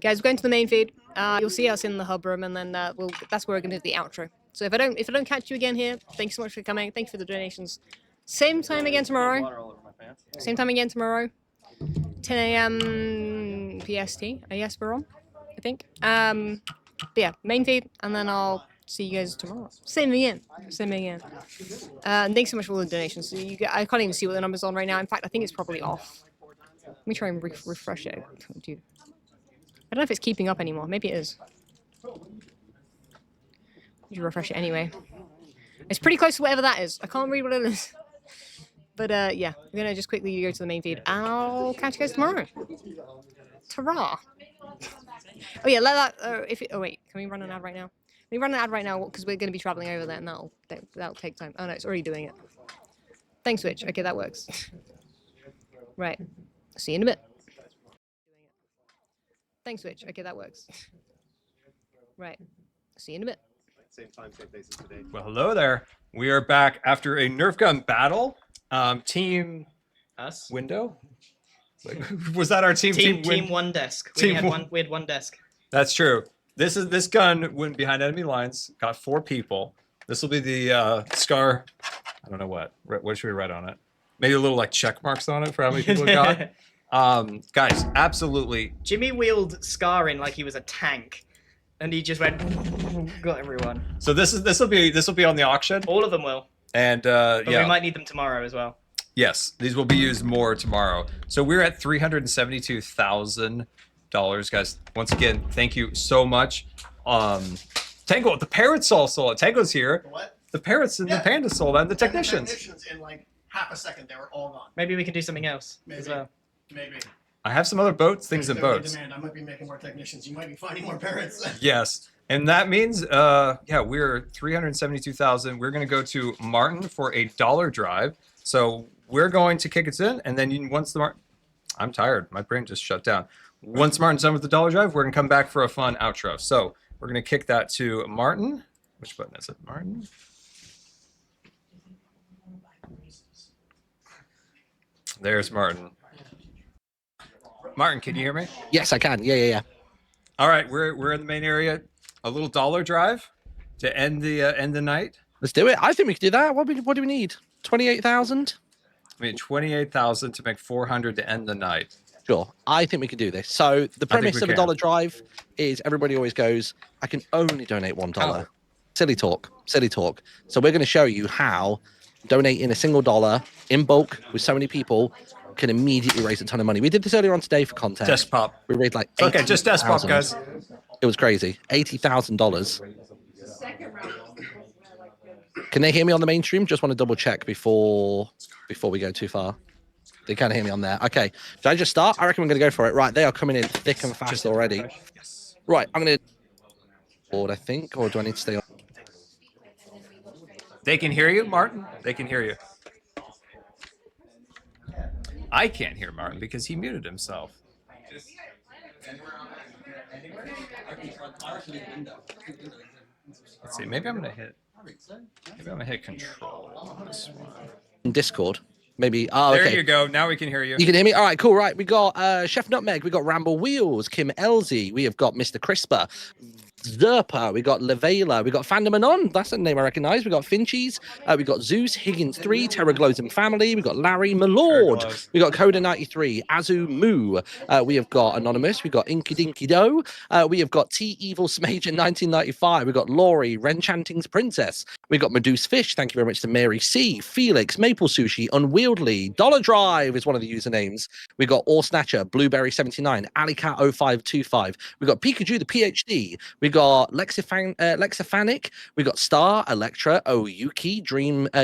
Guys, we're going to the main feed. You'll see us in the hub room, and then that's where we're gonna do the outro. So if I don't catch you again here, thanks so much for coming. Thanks for the donations. Same time again tomorrow. 10 a.m. PST. Yes, we're on. I think. But yeah, main feed, and then I'll see you guys tomorrow. Same again. And thanks so much for all the donations. So I can't even see what the number's on right now. In fact, I think it's probably off. Let me try and refresh it. Dude. I don't know if it's keeping up anymore. Maybe it is. You refresh it anyway. It's pretty close to whatever that is. I can't read what it is. But yeah, we're gonna just quickly go to the main feed, and I'll catch you guys tomorrow. Ta-ra! Oh yeah, let that. Oh wait, can we run an ad right now? We run an ad right now because we're gonna be traveling over there, and that'll take time. Oh no, it's already doing it. Thanks, Switch. Okay, that works. Right. See you in a bit. Thanks, Switch. Okay, that works. Right. See you in a bit. Same time, same places today. Well, hello there. We are back after a Nerf gun battle. Team Us window. Was that our team? Team one desk. We had one desk. That's true. This gun went behind enemy lines. Got 4 people. This will be the Scar. I don't know what. What should we write on it? Maybe a little like check marks on it for how many people we got. Guys, absolutely. Jimmy wheeled Scar in like he was a tank. And he just went, got everyone. So this will be on the auction. All of them will. And but yeah, we might need them tomorrow as well. Yes, these will be used more tomorrow. So we're at $372,000, guys. Once again, thank you so much. Tango, the parrots all sold. Tango's here. What? The parrots and the panda sold, and the technicians. In like half a second, they were all gone. Maybe we can do something else as well. Maybe. I have some other boats, things and There's gonna be boats. demand. I might be making more technicians. You might be finding more parrots. Yes. And that means, yeah, we're 372,000. We're going to go to Martin for a dollar drive. So we're going to kick it in. And then once the I'm tired. My brain just shut down. Once Martin's done with the dollar drive, we're going to come back for a fun outro. So we're going to kick that to Martin. Which button is it? Martin? There's Martin. Martin, can you hear me? Yes, I can. Yeah. All right, we're in the main area. A little dollar drive to end the night. Let's do it. I think we could do that. What do we need? 28,000. I mean, 28,000 to make 400 to end the night. Sure. I think we can do this. So the premise of a dollar drive is everybody always goes, I can only donate $1. Oh. Silly talk. So we're going to show you how donating a single dollar in bulk with so many people can immediately raise a ton of money. We did this earlier on today for content. Desk pop. We raised like Okay, just desk pop, 80,000. guys. It was crazy. $80,000. Can they hear me on the mainstream? Just want to double check before we go too far. They can't hear me on there. Okay. Should I just start? I reckon we're going to go for it. Right. They are coming in thick and fast already. Yes. Right. I'm going to board, I think, or do I need to stay on? They can hear you, Martin. They can hear you. I can't hear Martin because he muted himself. Let's see. Maybe I'm gonna hit control on this one. Discord. Maybe. Oh, okay. There you go. Now we can hear you. You can hear me? All right, cool. Right. We got Chef Nutmeg. We got Ramble Wheels, Kim Elsie. We have got Mr. Crisper, Zerpa. We got Levela. We got Fandom Anon. That's a name I recognize. We got Finchies. We got Zeus, Higgins 3, Terra Glows and Family. We got Larry Malord. We got Coda 93, Azu Moo. We have got Anonymous. We got Inky Dinky Doe. We have got T Evil Smage in 1995. We got Laurie, Renchanting's Princess. We got Medusa Fish. Thank you very much to Mary C, Felix, Maple Sushi, Unwieldy, Dollar Drive is one of the usernames. We got Ore Snatcher, Blueberry 79, Alicat 0525. We got Pikachu the PhD. We got Lexifanic. We got Star, Electra, Oyuki,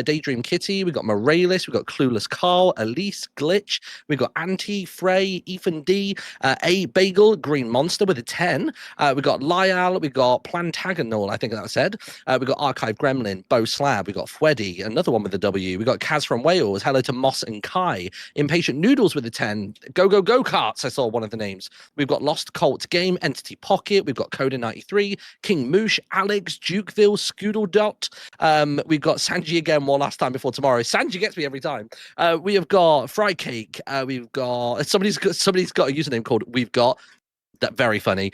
Daydream Kitty. We got Moralis. We got Clueless Carl, Elise, Glitch. We got Anti, Frey, Ethan D, A Bagel, Green Monster with a 10. We got Lyal. We got Plantagonal, I think that was said. We got Archive Gremlin, Bo Slab. We got Fweddy, another one with a W. We got Kaz from Wales. Hello to Moss and Kai. Impatient Noodles with a 10. Go Karts. I saw one of the names. We've got Lost Cult Game, Entity Pocket. We've got Coda 93, King Moosh, Alex, Dukeville, Scoodle Dot. We've got Sanji again one last time before tomorrow. Sanji gets me every time. We have got Fry Cake. We've got somebody's got a username called We've Got. That very funny.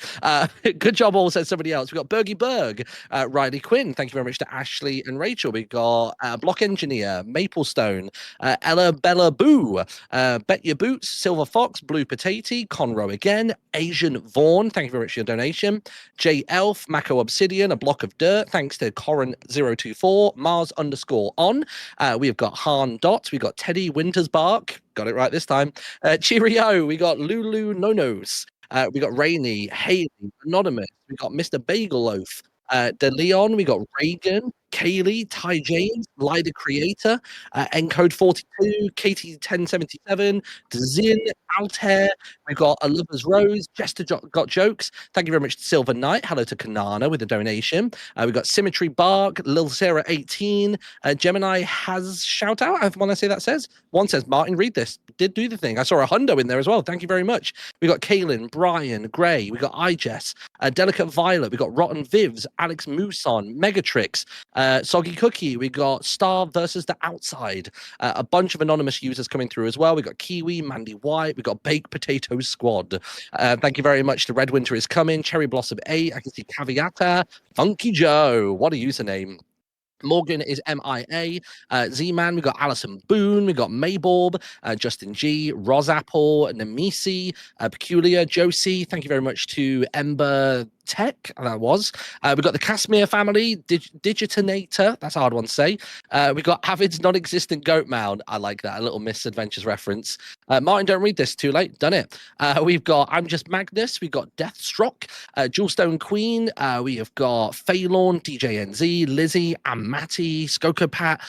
Good job, all said somebody else. We got Bergie Berg, Riley Quinn. Thank you very much to Ashley and Rachel. We got Block Engineer, Maplestone, Ella Bella Boo, Bet Your Boots, Silver Fox, Blue Potato, Conroe again, Asian Vaughn. Thank you very much for your donation. J Elf, Mako Obsidian, A Block of Dirt. Thanks to Corin024, Mars_on. We have got Han Dot. We got Teddy Wintersbark. Got it right this time. Cheerio. We got Lulu Nonos. We got Rainy, Haley, Anonymous. We got Mr. Bagel Loaf, De Leon. We got Reagan, Kaylee, Ty James, Lida Creator, Encode 42, Katie 1077, Zin, Altair. We've got A Lover's Rose, Jester Got Jokes. Thank you very much to Silver Knight. Hello to Kanana with a donation. We've got Symmetry Bark, Lil Sarah 18, Gemini has shout out. I want to say that says. One says, Martin, read this. Did do the thing. I saw a hundo in there as well. Thank you very much. We got Kaylin, Brian, Gray. We got iJess, Delicate Violet. We got Rotten Vivs, Alex Mooson, Megatrix, Soggy Cookie. We got Star versus the Outside. A bunch of anonymous users coming through as well. We got Kiwi, Mandy White. We got Baked Potato Squad. Thank you very much to Red Winter is coming. Cherry Blossom 8. I can see Caviata. Funky Joe. What a username. Morgan is MIA. Z-Man, we got Alison Boone, we got Mayborb, Justin G, Rosapple, Nemisi, Peculiar, Josie. Thank you very much to Ember Tech, that was. We've got the Casimir family, Digitinator, that's a hard one to say. We've got Avid's non-existent goat mound. I like that, a little Misadventures reference. Martin, don't read this, too late, done it. We've got I'm Just Magnus, we've got Deathstroke, Jewelstone Queen, we have got Phalorn, DJNZ, Lizzie, Amati, Skokopat,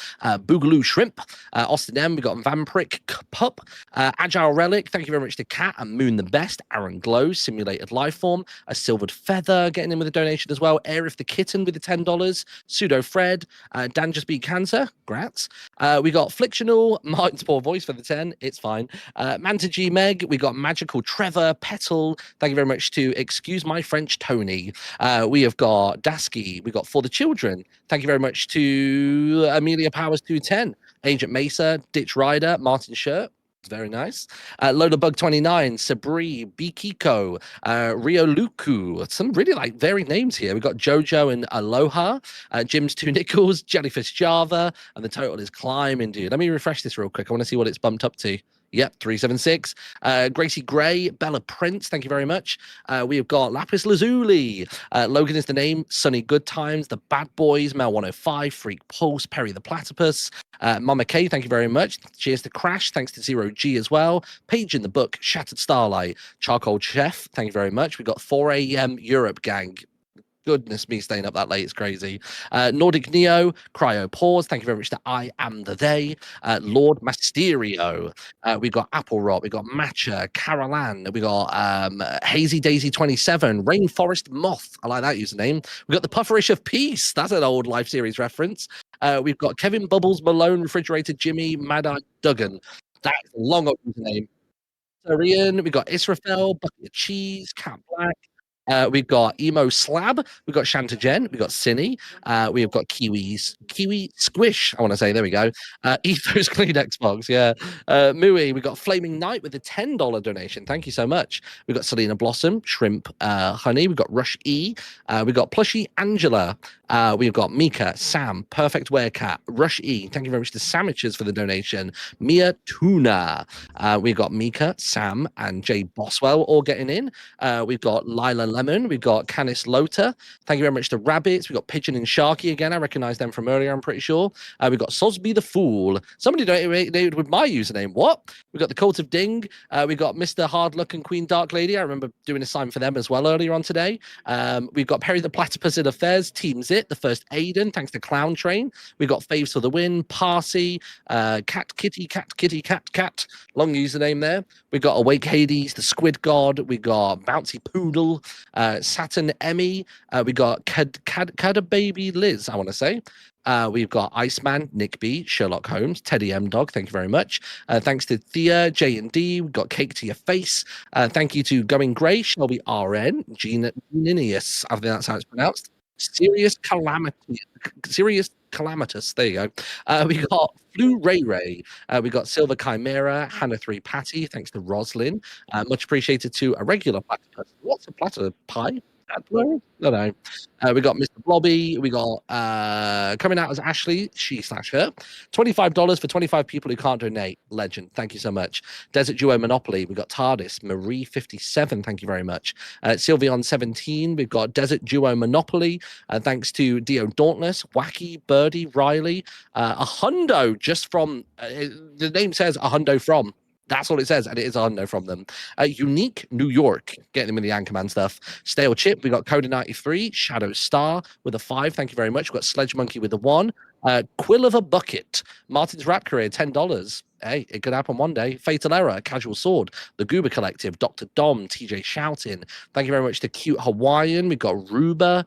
Boogaloo Shrimp, Austin M, we've got Vampiric Pup, Agile Relic, thank you very much to Cat and Moon the Best, Aaron Glow, Simulated Lifeform, a Silvered Feather getting in with a donation as well, Aerith the Kitten with the $10, Pseudo Fred, Dan Just Beat Cancer, grats. We got Flictional, Martin's poor voice for the 10, it's fine. Manta G Meg, we got Magical Trevor, Petal, thank you very much to Excuse My French Tony. We have got Dasky, we got For the Children, thank you very much to Amelia Powers 210, Agent Mesa, Ditch Rider, Martin Shirt. Very nice. Lola Bug 29, Sabri, Bikiko, Rio Luku. Some really like varied names here. We've got Jojo and Aloha, Jim's 2 Nickels, Jellyfish Java, and the total is climbing, dude. Let me refresh this real quick. I want to see what it's bumped up to. Yep, 376. Gracie Gray, Bella Prince, thank you very much. We have got Lapis Lazuli. Logan is the name. Sunny Good Times, The Bad Boys, Mel 105, Freak Pulse, Perry the Platypus. Mama K, thank you very much. Cheers to Crash, thanks to Zero G as well. Page in the Book, Shattered Starlight, Charcoal Chef, thank you very much. We got 4 a.m. Europe Gang. Goodness me, staying up that late is crazy. Nordic Neo, Cryo Pause, thank you very much to I Am the They, Lord Mysterio, we got Apple Rot, we got Matcha, Carolan, we got Hazy Daisy 27, Rainforest Moth, I like that username. We got the Pufferish of Peace, that's an old Life Series reference. We've got Kevin Bubbles, Malone, Refrigerated Jimmy, Mad-Eye Duggan, that's a long old username. Sarian, we got Israfel, Bucket of Cheese, Cat Black. We've got Emo Slab, we've got Shantagen, we've got Cinny, we've got Kiwi Squish, I want to say, there we go. Ethos Clean Xbox, yeah. Mooey, we've got Flaming Knight with a $10 donation, thank you so much. We've got Selena Blossom, Shrimp Honey, we've got Rush E, we've got Plushy Angela, we've got Mika, Sam, Perfect Werecat, Rush E, thank you very much to Sandwiches for the donation, Mia Tuna, we've got Mika, Sam, and Jay Boswell all getting in. We've got Lila Lemon, we've got Canis Lota, thank you very much to Rabbits, we've got Pigeon and Sharky again, I recognize them from earlier, I'm pretty sure. We've got Sosby the Fool, somebody donated with my username, what? We've got the Cult of Ding, we've got Mr. Hard Luck and Queen Dark Lady, I remember doing a sign for them as well earlier on today. We've got Perry the Platypus in Affairs, Team Zit, the first Aiden, thanks to Clown Train, we've got Faves for the Win, Parsi, Cat Kitty, long username there. We've got Awake Hades, the Squid God, we got Bouncy Poodle, Saturn Emmy, we got Cada Baby Liz, I want to say. We've got Iceman, Nick B, Sherlock Holmes, Teddy M Dog, thank you very much. Thanks to Thea, J and D, we've got Cake to Your Face. Thank you to Going Grey, Shelby RN, Gina Ninius, I think that's how it's pronounced. Serious Calamitous, there you go. We got Flu Ray Ray, we got Silver Chimera, Hannah 3 Patty, thanks to Roslyn. Much appreciated to a regular platypus. What's a platypus pie? No. We got Mr. Blobby. We got coming out as Ashley, she/her. $25 for 25 people who can't donate. Legend. Thank you so much. Desert Duo Monopoly. We got TARDIS. Marie 57. Thank you very much. Sylveon 17. We've got Desert Duo Monopoly. Thanks to Dio Dauntless, Wacky, Birdie, Riley. A hundo just from the name says a hundo from. That's all it says, and it is a hundo from them. Unique New York, getting them in the Anchorman stuff. Stale Chip, we got Coda 93, Shadow Star with a 5, thank you very much. We've got Sledge Monkey with a 1. Quill of a Bucket, Martin's Rap Career, $10. Hey, it could happen one day. Fatal Error, Casual Sword, The Goober Collective, Dr. Dom, TJ Shouting. Thank you very much to Cute Hawaiian. We've got Ruba.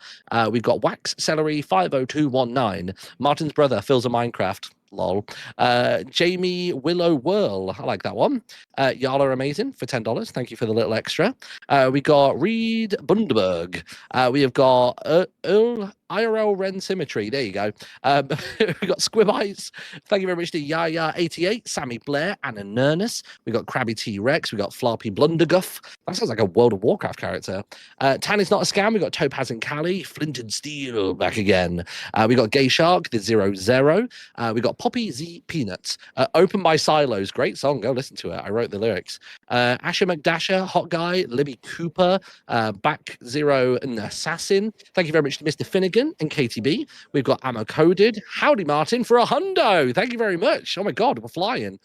We've got Wax Celery 50219. Martin's brother, Phil's a Minecraft. Lol. Jamie Willow Whirl. I like that one. Y'all are amazing for $10. Thank you for the little extra. We got Reed Bundaberg. We have got Earl IRL Ren Symmetry. There you go. We got Squib-Eyes. Thank you very much to Yaya88, Sammy Blair, Anna Nernus. We got Krabby T-Rex. We got Flarpy Blunderguff. That sounds like a World of Warcraft character. Tan is not a scam. We got Topaz and Callie. Flint and Steel back again. We got Gay Shark, the 00. We got Poppy Z Peanuts. Open by Silos. Great song. Go listen to it. I wrote the lyrics. Asher McDasher, Hot Guy, Libby Cooper, Back Zero and Assassin. Thank you very much to Mr. Finnegan and KTB. We've got Ammo Coded. Howdy Martin for a hundo. Thank you very much. Oh my God, we're flying.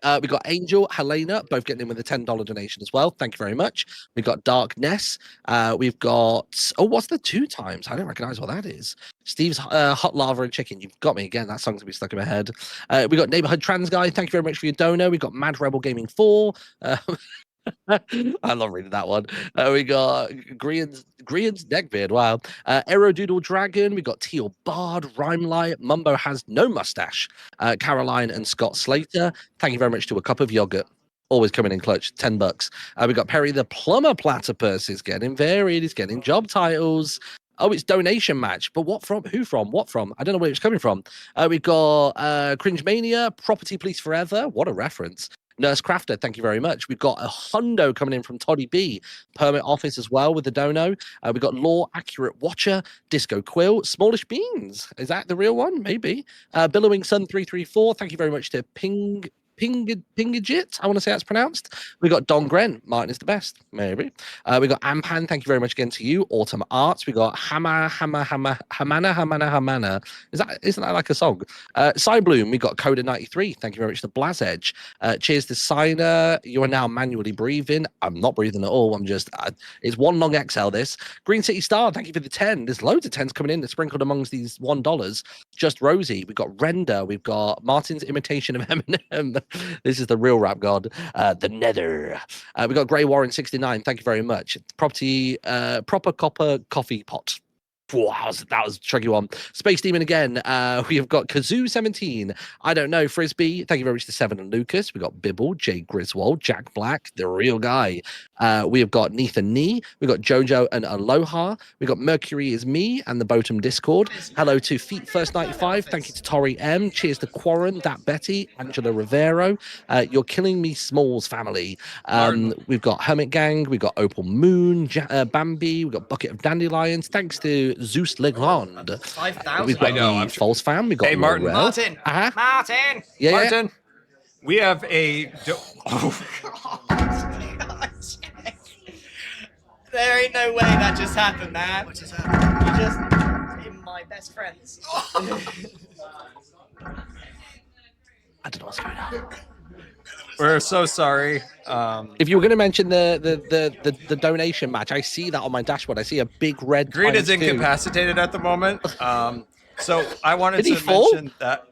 We got Angel, Helena, both getting in with a $10 donation as well. Thank you very much. We've got Dark Ness. We've got, oh, what's the 2 times? I don't recognize what that is. Steve's Hot Lava and Chicken. You've got me again. That song's gonna be stuck in my head. We got Neighborhood Trans Guy. Thank you very much for your dono. We got Mad Rebel Gaming 4. I love reading that one. We got Grian's Neckbeard. Wow. Aerodoodle Dragon. We got Teal Bard, Rhymelight. Mumbo has no mustache. Caroline and Scott Slater. Thank you very much to A Cup of Yogurt. Always coming in clutch. $10. We got Perry the Plumber Platypus. Is getting varied. He's getting job titles. Oh, it's donation match. But what from? Who from? What from? I don't know where it's coming from. We got Cringe Mania, Property Police Forever. What a reference. Nurse Crafter, thank you very much. We've got a hundo coming in from Toddy B. Permit Office as well with the dono. We've got Law Accurate Watcher, Disco Quill, Smallish Beans. Is that the real one? Maybe. Billowing Sun 334, thank you very much to Pingajit, I want to say that's pronounced. We got Don Gren, Martin is the best, maybe. We got Ampan, thank you very much again to you. Autumn Arts, we got Hamana. Isn't that like a song? Bloom, we got Coda 93, thank you very much to Blaz Edge. Cheers to Signer, you are now manually breathing. I'm not breathing at all, I'm just, it's one long exhale this. Green City Star, thank you for the 10. There's loads of 10s coming in, they're sprinkled amongst these $1. Just Rosie, we've got Render, we've got Martin's imitation of Eminem. This is the real rap god, the Nether. We got Grey Warren 69. Thank you very much. Proper Copper Coffee Pot. Wow, that was a tricky one. Space Demon again. We have got Kazoo 17. I don't know. Frisbee. Thank you very much to Seven and Lucas. We got Bibble, Jay Griswold, Jack Black, the real guy. We have got Neath and Nee. We got Jojo and Aloha. We got Mercury is me and the Botum Discord. Hello to Feet First 95. Thank you to Tori M. Cheers to Quarren, That Betty, Angela Rivero. You're Killing Me Smalls family. We've got Hermit Gang. We've got Opal Moon, Bambi. We've got Bucket of Dandelions. Thanks to Zeus Legrand. 5,000. We've got the False Fan. We've got Hey, Martin. Lorel. Martin. Uh-huh. Martin. Yeah, Martin. We have a. There ain't no way that just happened, man. What just happened? You just hit my best friends. I don't know what's going on. We're so sorry. If you were going to mention the donation match, I see that on my dashboard. I see a big red. Green is ×2. incapacitated at the moment. So I wanted Did he to fall? mention that.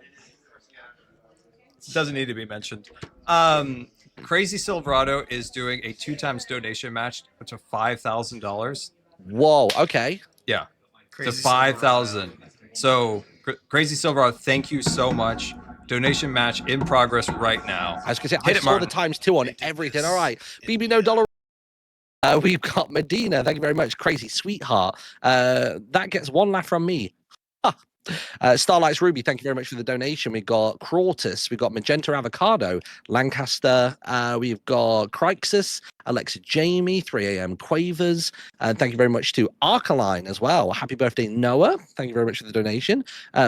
It doesn't need to be mentioned. Crazy Silverado is doing a 2x donation match to $5,000. Whoa. Okay. Yeah. Crazy To 5,000. So Crazy Silverado, thank you so much. Donation match in progress right now. I was going to say, Hit I it, saw Martin. the ×2 on everything. All right. BB No Dollar. We've got Medina. Thank you very much. Crazy Sweetheart. That gets one laugh from me. Starlight's Ruby, thank you very much for the donation. We've got Crawtus, we've got Magenta Avocado, Lancaster, we've got Crixus, Alexa Jamie, 3am Quavers, and thank you very much to Arcaline as well. Happy birthday, Noah. Thank you very much for the donation.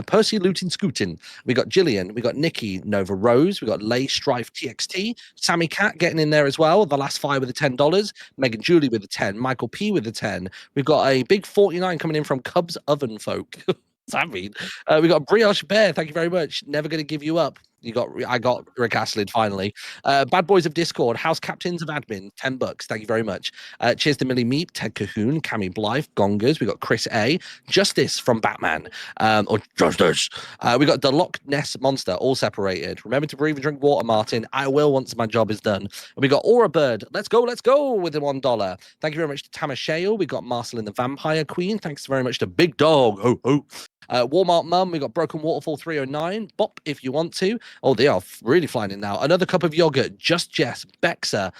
Percy Lutin Scootin. We got Jillian, we got Nikki, Nova Rose, we got Lay Strife TXT, Sammy Cat getting in there as well. The last 5 with the $10. Megan Julie with the 10, Michael P with the 10. We've got a big 49 coming in from Cubs Oven Folk. What's that mean? We got Brioche Bear. Thank you very much. Never going to give you up. I got Rick Aslid finally. Bad Boys of Discord, House Captains of Admin, $10. Thank you very much. Cheers to Millie Meep, Ted Cahoon, Cammy Blythe, Gongers. We got Chris A, Justice from Batman, or Justice. We got the Loch Ness Monster, all separated. Remember to breathe and drink water, Martin. I will once my job is done. And we got Aura Bird. Let's go with the $1. Thank you very much to Tama Shale. We got Marceline the Vampire Queen. Thanks very much to Big Dog. Ho ho. Walmart Mum, we got Broken Waterfall 309. Bop, if you want to. Oh, they are really flying in now. Another Cup of Yogurt, Just Jess, Bexa.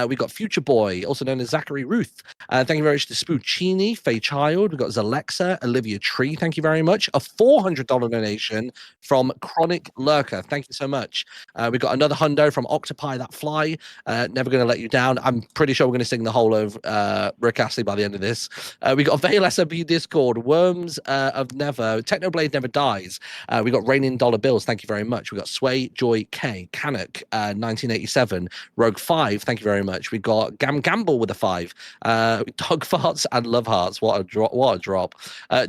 We got Future Boy, also known as Zachary Ruth. Thank you very much to Spoochini, Faye Child. We got Zalexa, Olivia Tree. Thank you very much. A $400 donation from Chronic Lurker. Thank you so much. We got another hundo from Octopi That Fly. Never going to let you down. I'm pretty sure we're going to sing the whole of Rick Astley by the end of this. We got Veil SMB Discord, Worms of Never, Technoblade Never Dies. We got Raining Dollar Bills. Thank you very much. We got Sway, Joy, K, Canuck, 1987, Rogue 5. Thank you very much. We got Gamble with a 5. Dog Farts and Love Hearts. What a drop. What a drop.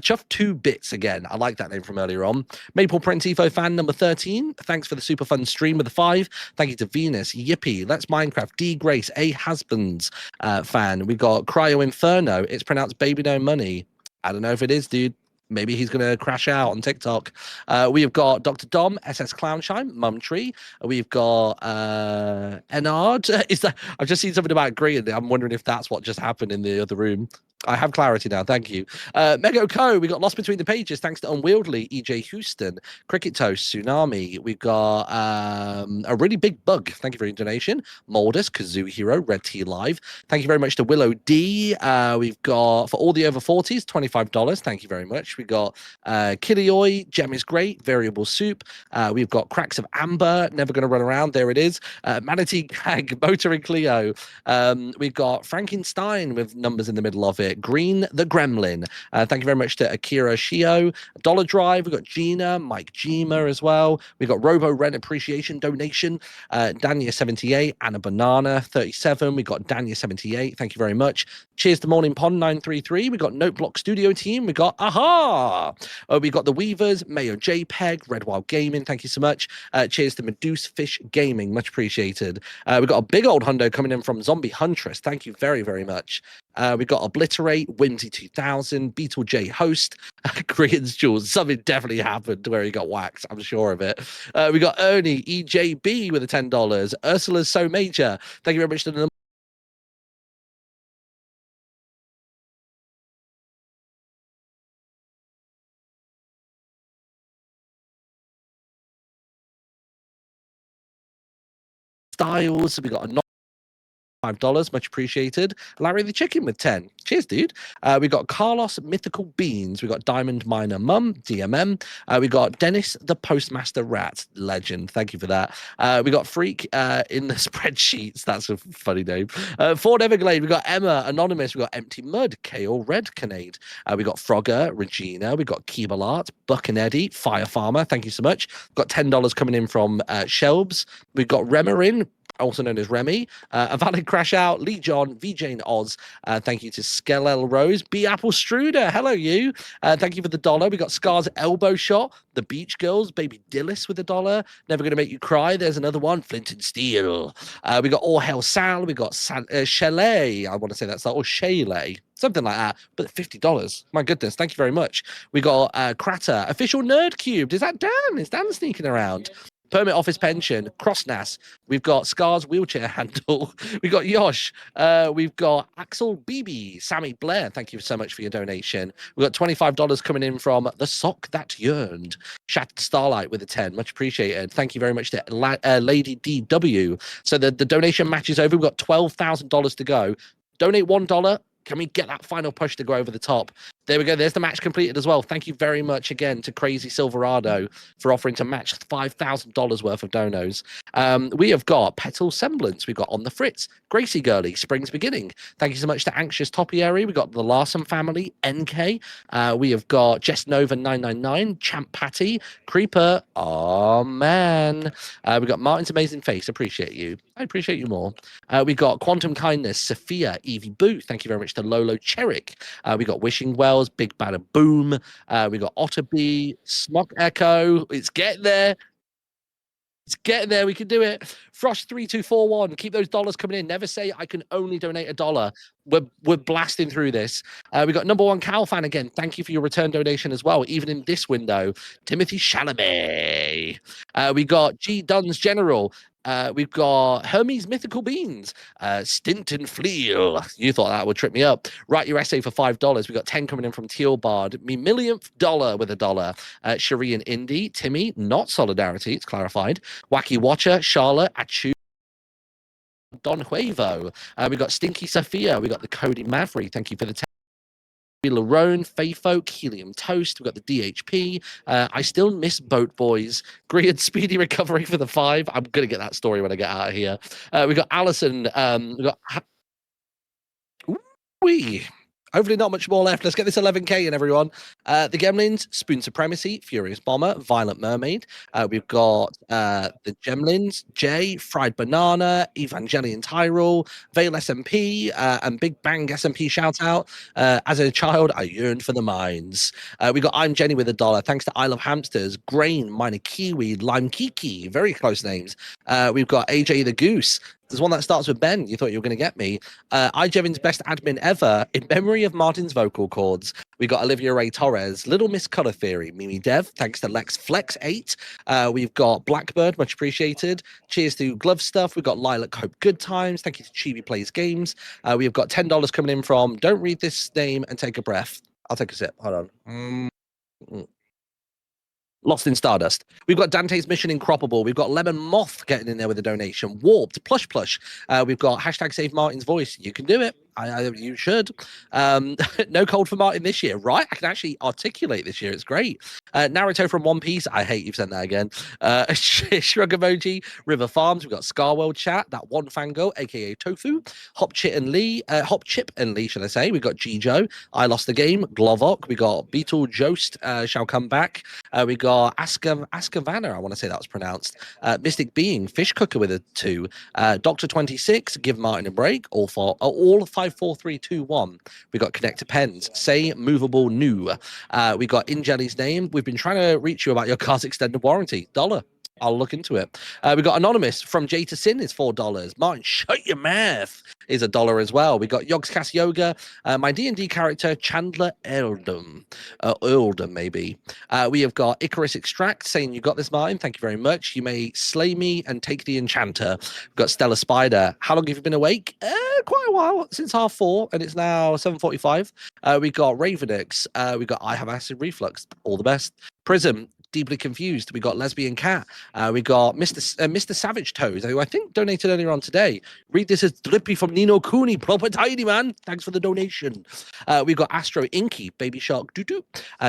Chuff 2 Bits again. I like that name from earlier on. Maple Print Evo fan number 13. Thanks for the super fun stream with a 5. Thank you to Venus, Yippee, Let's Minecraft, D Grace, A Husbands fan. We got Cryo Inferno. It's pronounced Baby No Money. I don't know if it is, dude. Maybe he's going to crash out on TikTok. We've got Dr. Dom, SS Clownshine, Mumtree. We've got Enard. I've just seen something about green. I'm wondering if that's what just happened in the other room. I have clarity now. Thank you. Mego Co. We got Lost Between the Pages. Thanks to Unwieldy, EJ Houston, Cricket Toast, Tsunami. We've got a really big bug. Thank you for your donation. Moldus, Kazoo Hero, Red Tea Live. Thank you very much to Willow D. We've got for all the over 40s, $25. Thank you very much. We got Kilioi, Gem is Great, Variable Soup. We've got Cracks of Amber, Never Gonna Run Around. There it is. Manatee Gag, Motor and Cleo. We've got Frankenstein with numbers in the middle of it. Green the Gremlin. Thank you very much to Akira Shio. Dollar Drive. We've got Gina, Mike Gima as well. We've got Robo Rent Appreciation donation. Dania 78, Anna Banana 37. We've got Dania 78. Thank you very much. Cheers to Morning Pond 933. We got Noteblock Studio Team. We got Aha. We got the Weavers, Mayo JPEG, Red Wild Gaming. Thank you so much. Cheers to Medusa Fish Gaming. Much appreciated. We got a big old hundo coming in from Zombie Huntress. Thank you very, very much. We got Obliterate, Whimsy 2000, Beetle J Host, Korean's Jules. Something definitely happened where he got whacked. I'm sure of it. We got Ernie, EJB with a $10. Ursula's So Major. Thank you very much to the Styles. We got a $5, much appreciated. Larry the Chicken with 10. Cheers, dude. We got Carlos Mythical Beans. We got Diamond Miner Mum, DMM. We got Dennis the Postmaster Rat, legend. Thank you for that. We got Freak in the spreadsheets. That's a funny name. Ford Everglade. We got Emma Anonymous. We got Empty Mud, Kale Red Canade. We got Frogger, Regina. We got Keeble Art, Buck and Eddie, Fire Farmer. Thank you so much. Got $10 coming in from Shelbs. We've got Remerin, also known as Remy, a valid crash out, Lee John, VJ and Oz. Thank you to Skellel Rose, B Apple Struder. Hello, you. Thank you for the $1. We got Scar's Elbow Shot, the Beach Girls, Baby Dillis with a $1. Never Gonna Make You Cry. There's another one, Flint and Steel. We got All Hell Sal. We got Chalet. I want to say that's that, or Chalet. Something like that, but $50. My goodness, thank you very much. We got Crater, Official Nerd Cubed. Is that Dan? Is Dan sneaking around? Permit Office Pension, Crossnas. We've got Scar's Wheelchair Handle. We've got Yosh. We've got Axel BB, Sammy Blair. Thank you so much for your donation. We've got $25 coming in from The Sock That Yearned. Shattered Starlight with a 10. Much appreciated. Thank you very much to Lady DW. So the donation match is over. We've got $12,000 to go. Donate $1. Can we get that final push to go over the top? There we go. There's the match completed as well. Thank you very much again to Crazy Silverado for offering to match $5,000 worth of donos. We have got Petal Semblance. We've got On the Fritz, Gracie Girly, Spring's Beginning. Thank you so much to Anxious Topiary. We've got the Larson Family, NK. We have got Jess Nova 999, Champ Patty, Creeper. Oh, man. We've got Martin's Amazing Face. Appreciate you. I appreciate you more. We got Quantum Kindness, Sophia, Evie Boo. Thank you very much to Lolo Cherick. We got Wishing Wells, Big Bada Boom. We got Otterbee, Smock Echo. It's getting there. It's getting there. We can do it. Frost 3241. Keep those dollars coming in. Never say I can only donate $1. We're blasting through this. We got number one Cal fan again. Thank you for your return donation as well. Even in this window, Timothy Chalamet. We got G Duns General. We've got Hermes Mythical Beans, Stint and Fleal. You thought that would trip me up. Write your essay for $5. We got 10 coming in from Teal Bard. Me millionth dollar with $1. Cherie and Indy, Timmy, not Solidarity, it's clarified. Wacky Watcher, Charlotte, Achu, Don Huevo. We got Stinky Sophia. We got the Cody Maverick. Thank you for the Larone, Fayfolk, Helium Toast. We've got the DHP. I still miss Boat Boys. Great speedy recovery for the 5. I'm going to get that story when I get out of here. We got Allison. We got. Wee. Hopefully not much more left. Let's get this 11K in, everyone. The Gemlins, Spoon Supremacy, Furious Bomber, Violent Mermaid. We've got the Gemlins, Jay, Fried Banana, Evangelion Tyrell, Vale SMP, and Big Bang SMP shout out. As a child, I yearned for the mines. We got I'm Jenny with $1. Thanks to I Love Hamsters, Grain, Minor Kiwi, Lime Kiki, very close names. We've got AJ the Goose. There's one that starts with Ben. You thought you were going to get me. iJevin's best admin ever in memory of Martin's vocal cords. We got Olivia Ray Torres, Little Miss Color Theory, Mimi Dev. Thanks to Lex Flex 8. We've got Blackbird, much appreciated. Cheers to Glove Stuff. We've got Lilac Hope Good Times. Thank you to Chibi Plays Games. We've got $10 coming in from Don't Read This Name and Take a Breath. I'll take a sip. Hold on. Lost in Stardust. We've got Dante's Mission Incroppable. We've got Lemon Moth getting in there with a donation. Warped, Plush Plush. We've got hashtag Save Martin's Voice. You can do it. You should. No cold for Martin this year, right? I can actually articulate this year. It's great. Naruto from One Piece. I hate you've sent that again. Shrug Emoji. River Farms. We've got Scarworld Chat. That one Fango, aka Tofu. Hop Chip and Lee, should I say. We've got Jijo. I Lost the Game. Glovok. We got Beetle Jost. Shall come back. We got Askavana. I want to say that was pronounced. Mystic Being. Fish Cooker with a 2. Doctor 26. Give Martin a break. All 5, 4, 3, 2, 1. We got Connector Pens. Say Movable New. We got In Jelly's Name. We've been trying to reach you about your car's extended warranty. $1. I'll look into it. We got Anonymous from J to Sin is $4. Martin, shut your mouth is $1 as well. We got Yogscast Yoga. My D&D character Chandler Eldom. Eldom maybe. We have got Icarus Extract saying you got this, Martin. Thank you very much. You may slay me and take the enchanter. We've got Stella Spider. How long have you been awake? Quite a while, since 4:30, and it's now 7:45. We got Ravenix. We got I Have Acid Reflux. All the best. Prism. Deeply Confused. We got Lesbian Cat. We got Mr. Savage Toes, who I think donated earlier on today. Read this as Drippy from Nino Cooney. Proper tidy, man. Thanks for the donation. We've got Astro Inky, Baby Shark Doo-Doo,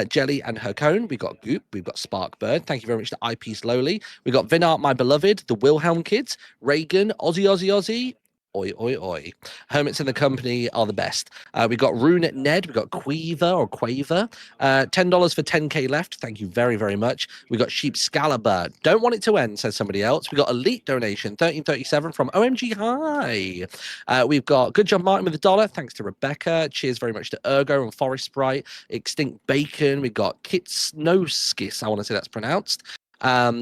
Jelly and her cone. We got Goop. We've got Sparkbird. Thank you very much to IP Slowly. We got Vinart, My Beloved, the Wilhelm Kids, Reagan, Aussie. Oi, oi, oi. Hermits in the company are the best. We got Rune at Ned. We got Quaver. $10 for 10K left. Thank you very, very much. We got Sheep Scalibur. Don't want it to end, says somebody else. We got Elite donation, 1337 from OMG High. We've got Good Job Martin with $1. Thanks to Rebecca. Cheers very much to Ergo and Forest Sprite. Extinct Bacon. We got Skizz. I want to say that's pronounced.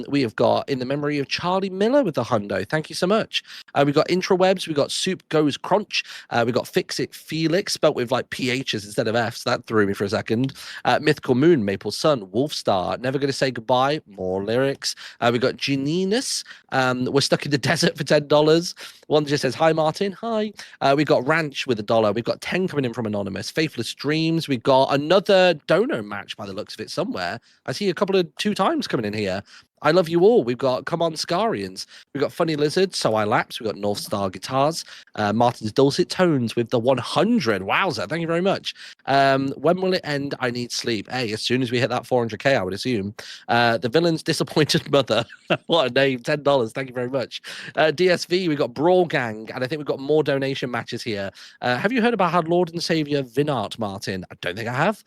We have got In the Memory of Charlie Miller with the hundo. Thank you so much. We've got Intrawebs. We've got Soup Goes Crunch. We got Fix It Felix, spelt with like PHs instead of Fs. That threw me for a second. Mythical Moon, Maple Sun, Wolfstar, Never Gonna Say Goodbye. More lyrics. We got Janinus. We're Stuck in the Desert for $10. One just says, hi, Martin. Hi. We got Ranch with $1. We've got 10 coming in from Anonymous. Faithless Dreams. We've got another donor match by the looks of it somewhere. I see a couple of 2 times coming in here. I Love You All. We've got Come On Scarians. We've got Funny Lizard, So I Lapse. We've got North Star Guitars. Martin's Dulcet Tones with the 100. Wowza, thank you very much. When Will It End? I Need Sleep. Hey, as soon as we hit that 400K, I would assume. The Villain's Disappointed Mother. What a name. $10. Thank you very much. DSV, we've got Brawl Gang, and I think we've got more donation matches here. Have you heard about our Lord and Savior Vinart, Martin? I don't think I have.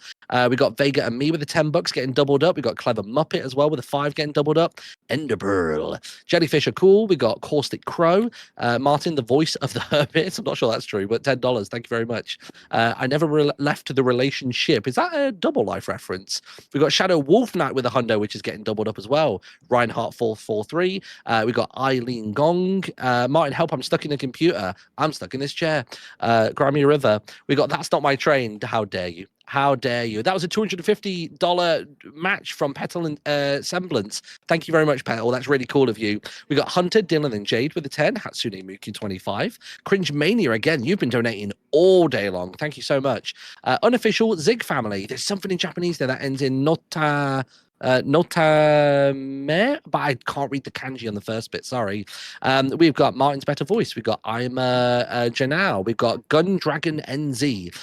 We got Vega and me with the $10 getting doubled up. We got Clever Muppet as well with a 5 getting doubled up. Enderpearl. Jellyfish are cool. We got Caustic Crow. Martin, the voice of the Hermit. I'm not sure that's true, but $10. Thank you very much. I never left the relationship. Is that a Double Life reference? We got Shadow Wolf Knight with a hundo, which is getting doubled up as well. Reinhardt 443. We got Eileen Gong. Martin, help! I'm stuck in a computer. I'm stuck in this chair. Grammy River. We got That's Not My Train. How dare you? How dare you? That was a $250 match from Petal and Semblance. Thank you very much, Petal. That's really cool of you. We got Hunter, Dylan, and Jade with a 10. Hatsune Muki 25. Cringe Mania again. You've been donating all day long. Thank you so much. Unofficial Zig family. There's something in Japanese there that ends in notame, but I can't read the kanji on the first bit. Sorry. We've got Martin's Better Voice. We've got I'm Janelle. We've got Gun Dragon NZ.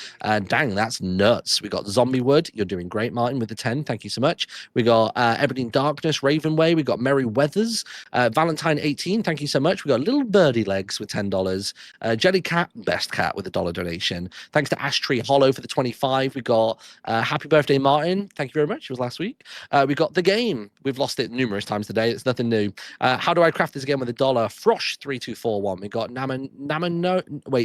Dang, that's nuts. We got Zombie Wood. You're doing great, Martin, with the 10. Thank you so much. We got Ebony Darkness, Ravenway. We got Merry Weathers, Valentine 18. Thank you so much. We got Little Birdie Legs with $10. Jelly Cat, Best Cat with a $1 donation. Thanks to Ash Tree Hollow for the 25. We got Happy Birthday, Martin. Thank you very much. It was last week. We got The Game. We've lost it numerous times today. It's nothing new. How do I craft this again with $1? Frosh 3241. We got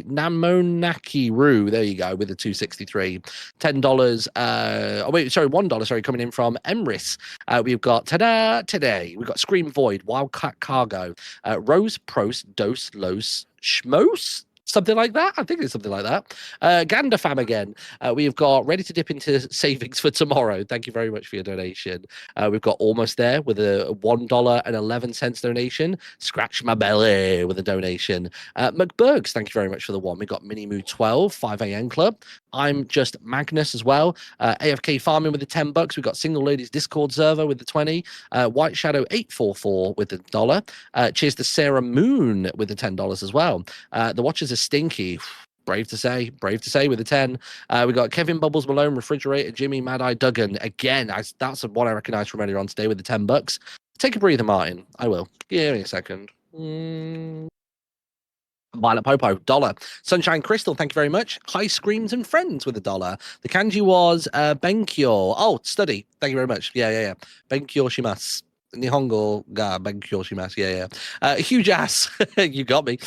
Namonaki Roo. There you go with the 263. $10. $1. Sorry, coming in from Emrys. We've got today. We've got Scream Void, Wildcat Cargo, Rose Pros Dos Los Schmos. Something like that. I think it's something like that. Gander Fam again. We've got ready to dip into savings for tomorrow. Thank you very much for your donation. We've got almost there with a $1.11 donation. Scratch my belly with a donation. McBurgs, thank you very much for the one. We got Mini Moo 12, 5 a.m. Club. I'm just Magnus as well. AFK Farming with the $10. We've got Single Ladies Discord server with the 20. White Shadow 844 with the $1. Cheers to Sarah Moon with the $10 as well. The Watchers are stinky. Brave to say with a 10. We got Kevin Bubbles Malone, Refrigerator, Jimmy, Mad Eye Duggan. Again, that's one I recognize from earlier on today with the $10. Take a breather, Martin. I will. Give me a second. Violet Popo, $1. Sunshine Crystal, thank you very much. High Screams and Friends with a $1. The kanji was Benkyo. Oh, study. Thank you very much. Yeah. Benkyo shimasu. Nihongo ga benkyo shimasu. Yeah. Huge ass. You got me.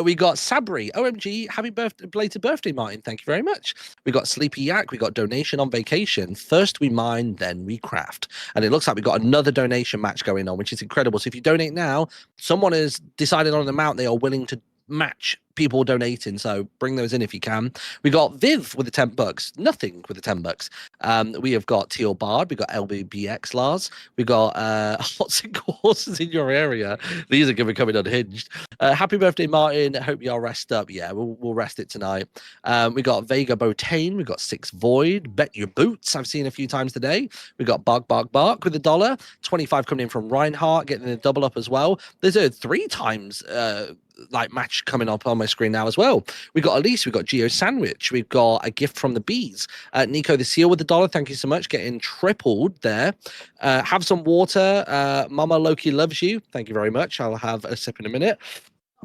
We got Sabri. OMG. Happy birthday, belated birthday, Martin. Thank you very much. We got Sleepy Yak. We got Donation on Vacation. First we mine, then we craft. And it looks like we got another donation match going on, which is incredible. So if you donate now, someone has decided on an amount they are willing to match people donating, so bring those in if you can. We got Viv with the $10. Nothing with the $10. We have got Teal Bard. We got LBBX Lars. We got hot single horses in your area. These are going to be coming unhinged. Happy birthday, Martin. Hope you all rest up. Yeah, we'll rest it tonight. We got Vega Botane. We got Six Void. Bet Your Boots. I've seen a few times today. We got Bark with a $1. 25 coming in from Reinhardt, getting the double up as well. There's a 3 times match coming up on my screen now as well. We got Elise, we got Geo Sandwich, we've got a gift from the bees. Nico the Seal with the $1. Thank you so much, getting tripled there. Have some water. Mama Loki loves you. Thank you very much. I'll have a sip in a minute.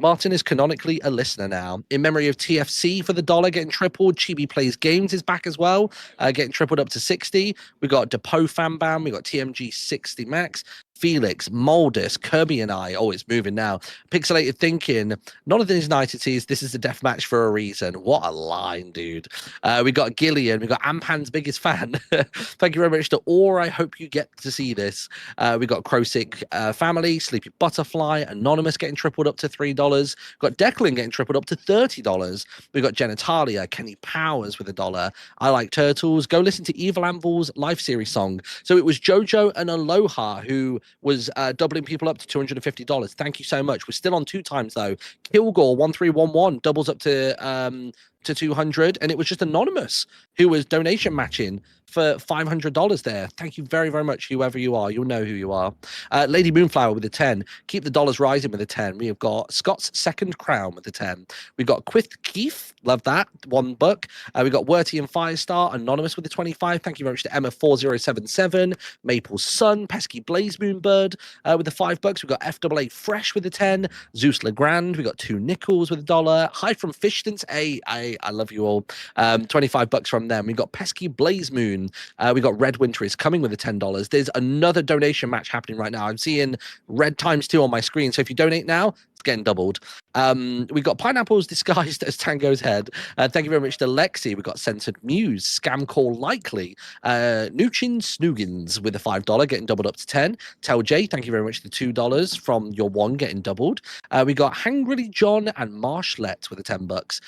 Martin is canonically a listener now. In memory of TFC for the $1, getting tripled. Chibi Plays Games is back as well, getting tripled up to 60. We got Depot Fan Bam. We got TMG 60 Max. Felix, Moldus, Kirby and I. Oh, it's moving now. Pixelated Thinking. None of these niceties. This is a death match for a reason. What a line, dude. We got Gillian. We got Ampan's biggest fan. Thank you very much to Or. I hope you get to see this. We got Crosick Family, Sleepy Butterfly, Anonymous getting tripled up to $3. Got Declan getting tripled up to $30. We got Genitalia, Kenny Powers with a $1. I Like Turtles. Go listen to Evil Anvil's live series song. So it was Jojo and Aloha who was doubling people up to $250. Thank you so much. We're still on 2 times though. Kilgore 1311 doubles up to 200, and it was just Anonymous who was donation matching for $500 there. Thank you very, very much, whoever you are. You'll know who you are. Lady Moonflower with a 10. Keep the dollars rising with a 10. We have got Scott's Second Crown with a 10. We've got Quith Keith. Love that. $1. We got Werty and Firestar. Anonymous with a 25. Thank you very much to Emma4077. Maple Sun. Pesky Blaze Moonbird with the $5. We got FAA Fresh with a 10. Zeus Legrand. We got 2 nickels with a $1. Hi from Fishtons. I love you all. $25 from them. We got Pesky Blaze Moon. We got Red Winter is coming with the $10. There's another donation match happening right now. I'm seeing red ×2 on my screen. So if you donate now, it's getting doubled. We got pineapples disguised as Tango's head. Thank you very much to Lexi. We got Censored Muse, Scam Call Likely, Nuchin Snoogans with a $5 getting doubled up to 10. Tell J, thank you very much. The $2 from your one getting doubled. We got Hangrily John and Marshlet with the $10.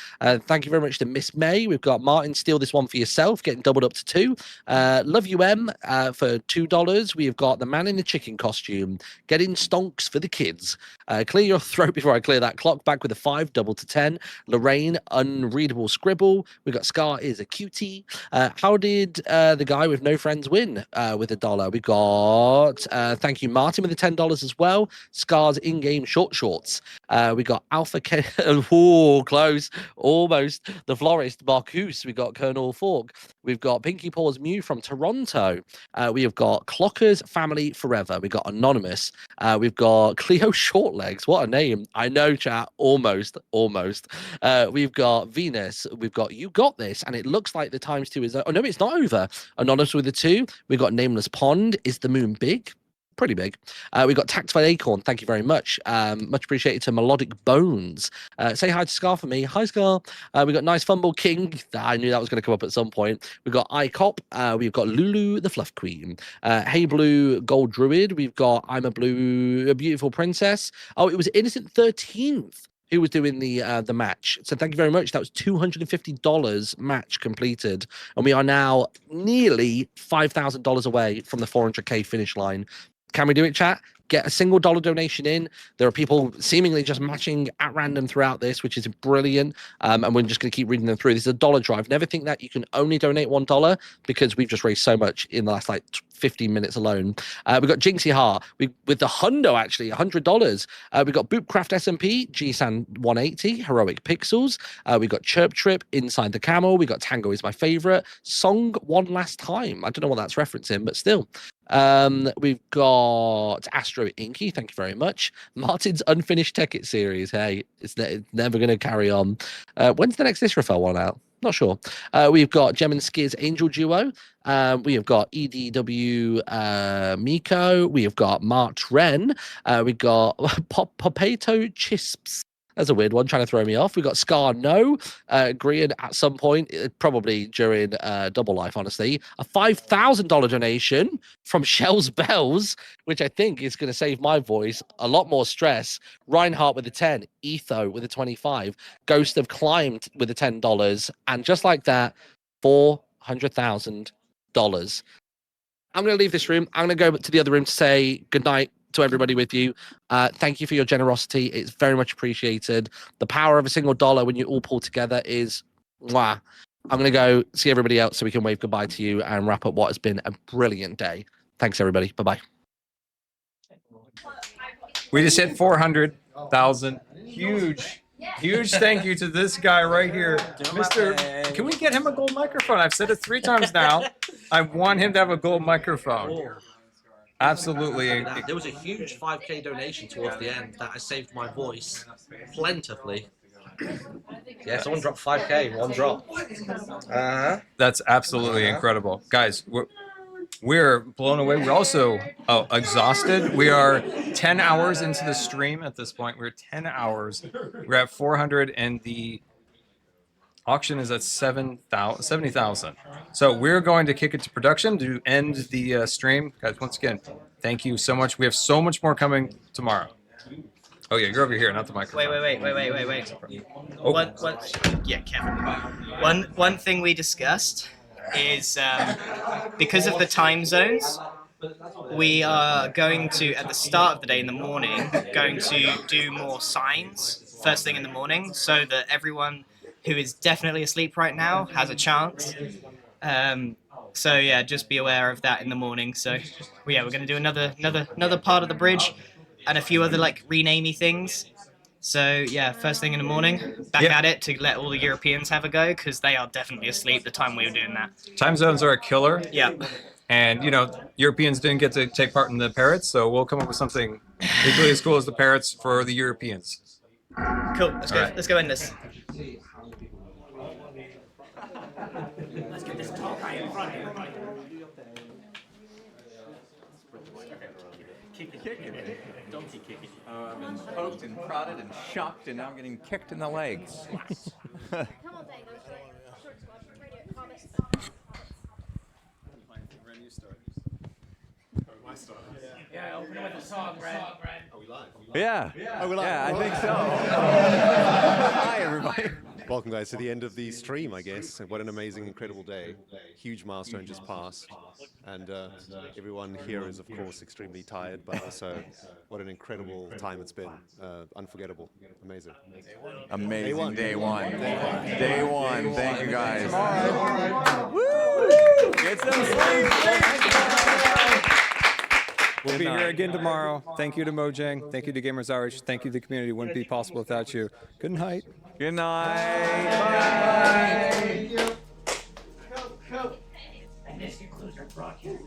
Thank you very much to Miss May. We've got Martin, steal this one for yourself, getting doubled up to 2. Love you M for $2. We've got the man in the chicken costume getting stonks for the kids. Clear your throat before I clear that clock back with a 5, double to 10. Lorraine, unreadable scribble. We got Scar is a cutie. How did the guy with no friends win with $1? We got thank you Martin with the $10 as well. Scar's in-game shorts. We got Alpha K. Oh, close, almost. The florist Marcus. We got Colonel Fork. We've got Pinky Paws Mew from Toronto. We have got Clockers Family Forever. We got Anonymous. We've got Cleo Shortlegs. What a name! I know, chat. Almost. We've got Venus. We've got You Got This, and it looks like the ×2 is. Oh no, it's not over. Anonymous with the 2. We've got Nameless Pond. Is the moon big? Pretty big. We got Tactified Acorn. Thank you very much. Much appreciated to Melodic Bones. Say hi to Scar for me. Hi, Scar. We got Nice Fumble King. I knew that was going to come up at some point. We've got ICOP. We've got Lulu the Fluff Queen. Hey Blue Gold Druid. We've got I'm a Beautiful Princess. Oh, it was Innocent 13th who was doing the match. So thank you very much. That was $250 match completed. And we are now nearly $5,000 away from the 400K finish line. Can we do it, chat? Get a single dollar donation in. There are people seemingly just matching at random throughout this, which is brilliant. And we're just going to keep reading them through. This is a dollar drive. Never think that you can only donate $1 because we've just raised so much in the last 15 minutes alone. We've got Jinxie Heart with the hundo, actually, $100. We've got Bootcraft SMP, GSAN 180, Heroic Pixels. We've got Chirp Trip, Inside the Camel. We got Tango is my favorite. Song One Last Time. I don't know what that's referencing, but still. We've got Astro Inky, thank you very much. Martin's Unfinished Tekkit series. Hey, it's never going to carry on. When's the next Israfel one out? Not sure. We've got Gem and Skizz Angel Duo. We have got EDW Miko. We have got March Wren. We've got Popato Chisps. That's a weird one, trying to throw me off. We got Scar No, Grian at some point, probably during Double Life, honestly. A $5,000 donation from Shell's Bells, which I think is going to save my voice a lot more stress. Reinhardt with the 10, Etho with the 25, Ghost of Climbed with the $10, and just like that, $400,000. I'm going to leave this room. I'm going to go to the other room to say goodnight to everybody with you. Thank you for your generosity. It's very much appreciated. The power of a single dollar when you all pull together is mwah. I'm going to go see everybody else so we can wave goodbye to you and wrap up what has been a brilliant day. Thanks, everybody. Bye-bye. We just hit 400,000. Huge thank you to this guy right here. Can we get him a gold microphone? I've said it 3 times now. I want him to have a gold microphone. Absolutely. There was a huge 5K donation towards the end that has saved my voice plentifully. Yeah, someone dropped 5K, one drop. That's absolutely incredible. Guys, we're blown away. We're also exhausted. We are 10 hours into the stream at this point. We're 10 hours. We're at 400 and the auction is at 70,000. So we're going to kick it to production to end the stream. Guys, once again, thank you so much. We have so much more coming tomorrow. Oh yeah, you're over here, not the microphone. Wait. Oh. Yeah, Kevin. One thing we discussed is because of the time zones, we are going to, at the start of the day in the morning, going to do more signs first thing in the morning so that everyone who is definitely asleep right now has a chance. So yeah, just be aware of that in the morning. So yeah, we're going to do another part of the bridge and a few other renamey things. So yeah, first thing in the morning, back at it to let all the Europeans have a go because they are definitely asleep the time we were doing that. Time zones are a killer. Yeah. And Europeans didn't get to take part in the parrots, so we'll come up with something equally as cool as the parrots for the Europeans. Cool. Let's go end this. Let's get this tall guy in front, everybody. Kick it. Don't kick it. Oh, I've been poked and prodded and shocked, and now I'm getting kicked in the legs. Yeah, open it with a song, Brad. Are we live? Yeah. Oh, we're live. Yeah, I think so. Hi, everybody. Welcome, guys, to the end of the stream, I guess. What an amazing, incredible day. Huge milestone just passed. And everyone here is, of course, extremely tired, but also what an incredible time it's been. Unforgettable. Amazing. Amazing day one. Day one. Thank you, guys. Get some sleep. We'll be here again tomorrow. Thank you to Mojang. Thank you to Gamers Irish. Thank you to the community. Wouldn't be possible without you. Good night. Good night. Bye. And this concludes our broadcast.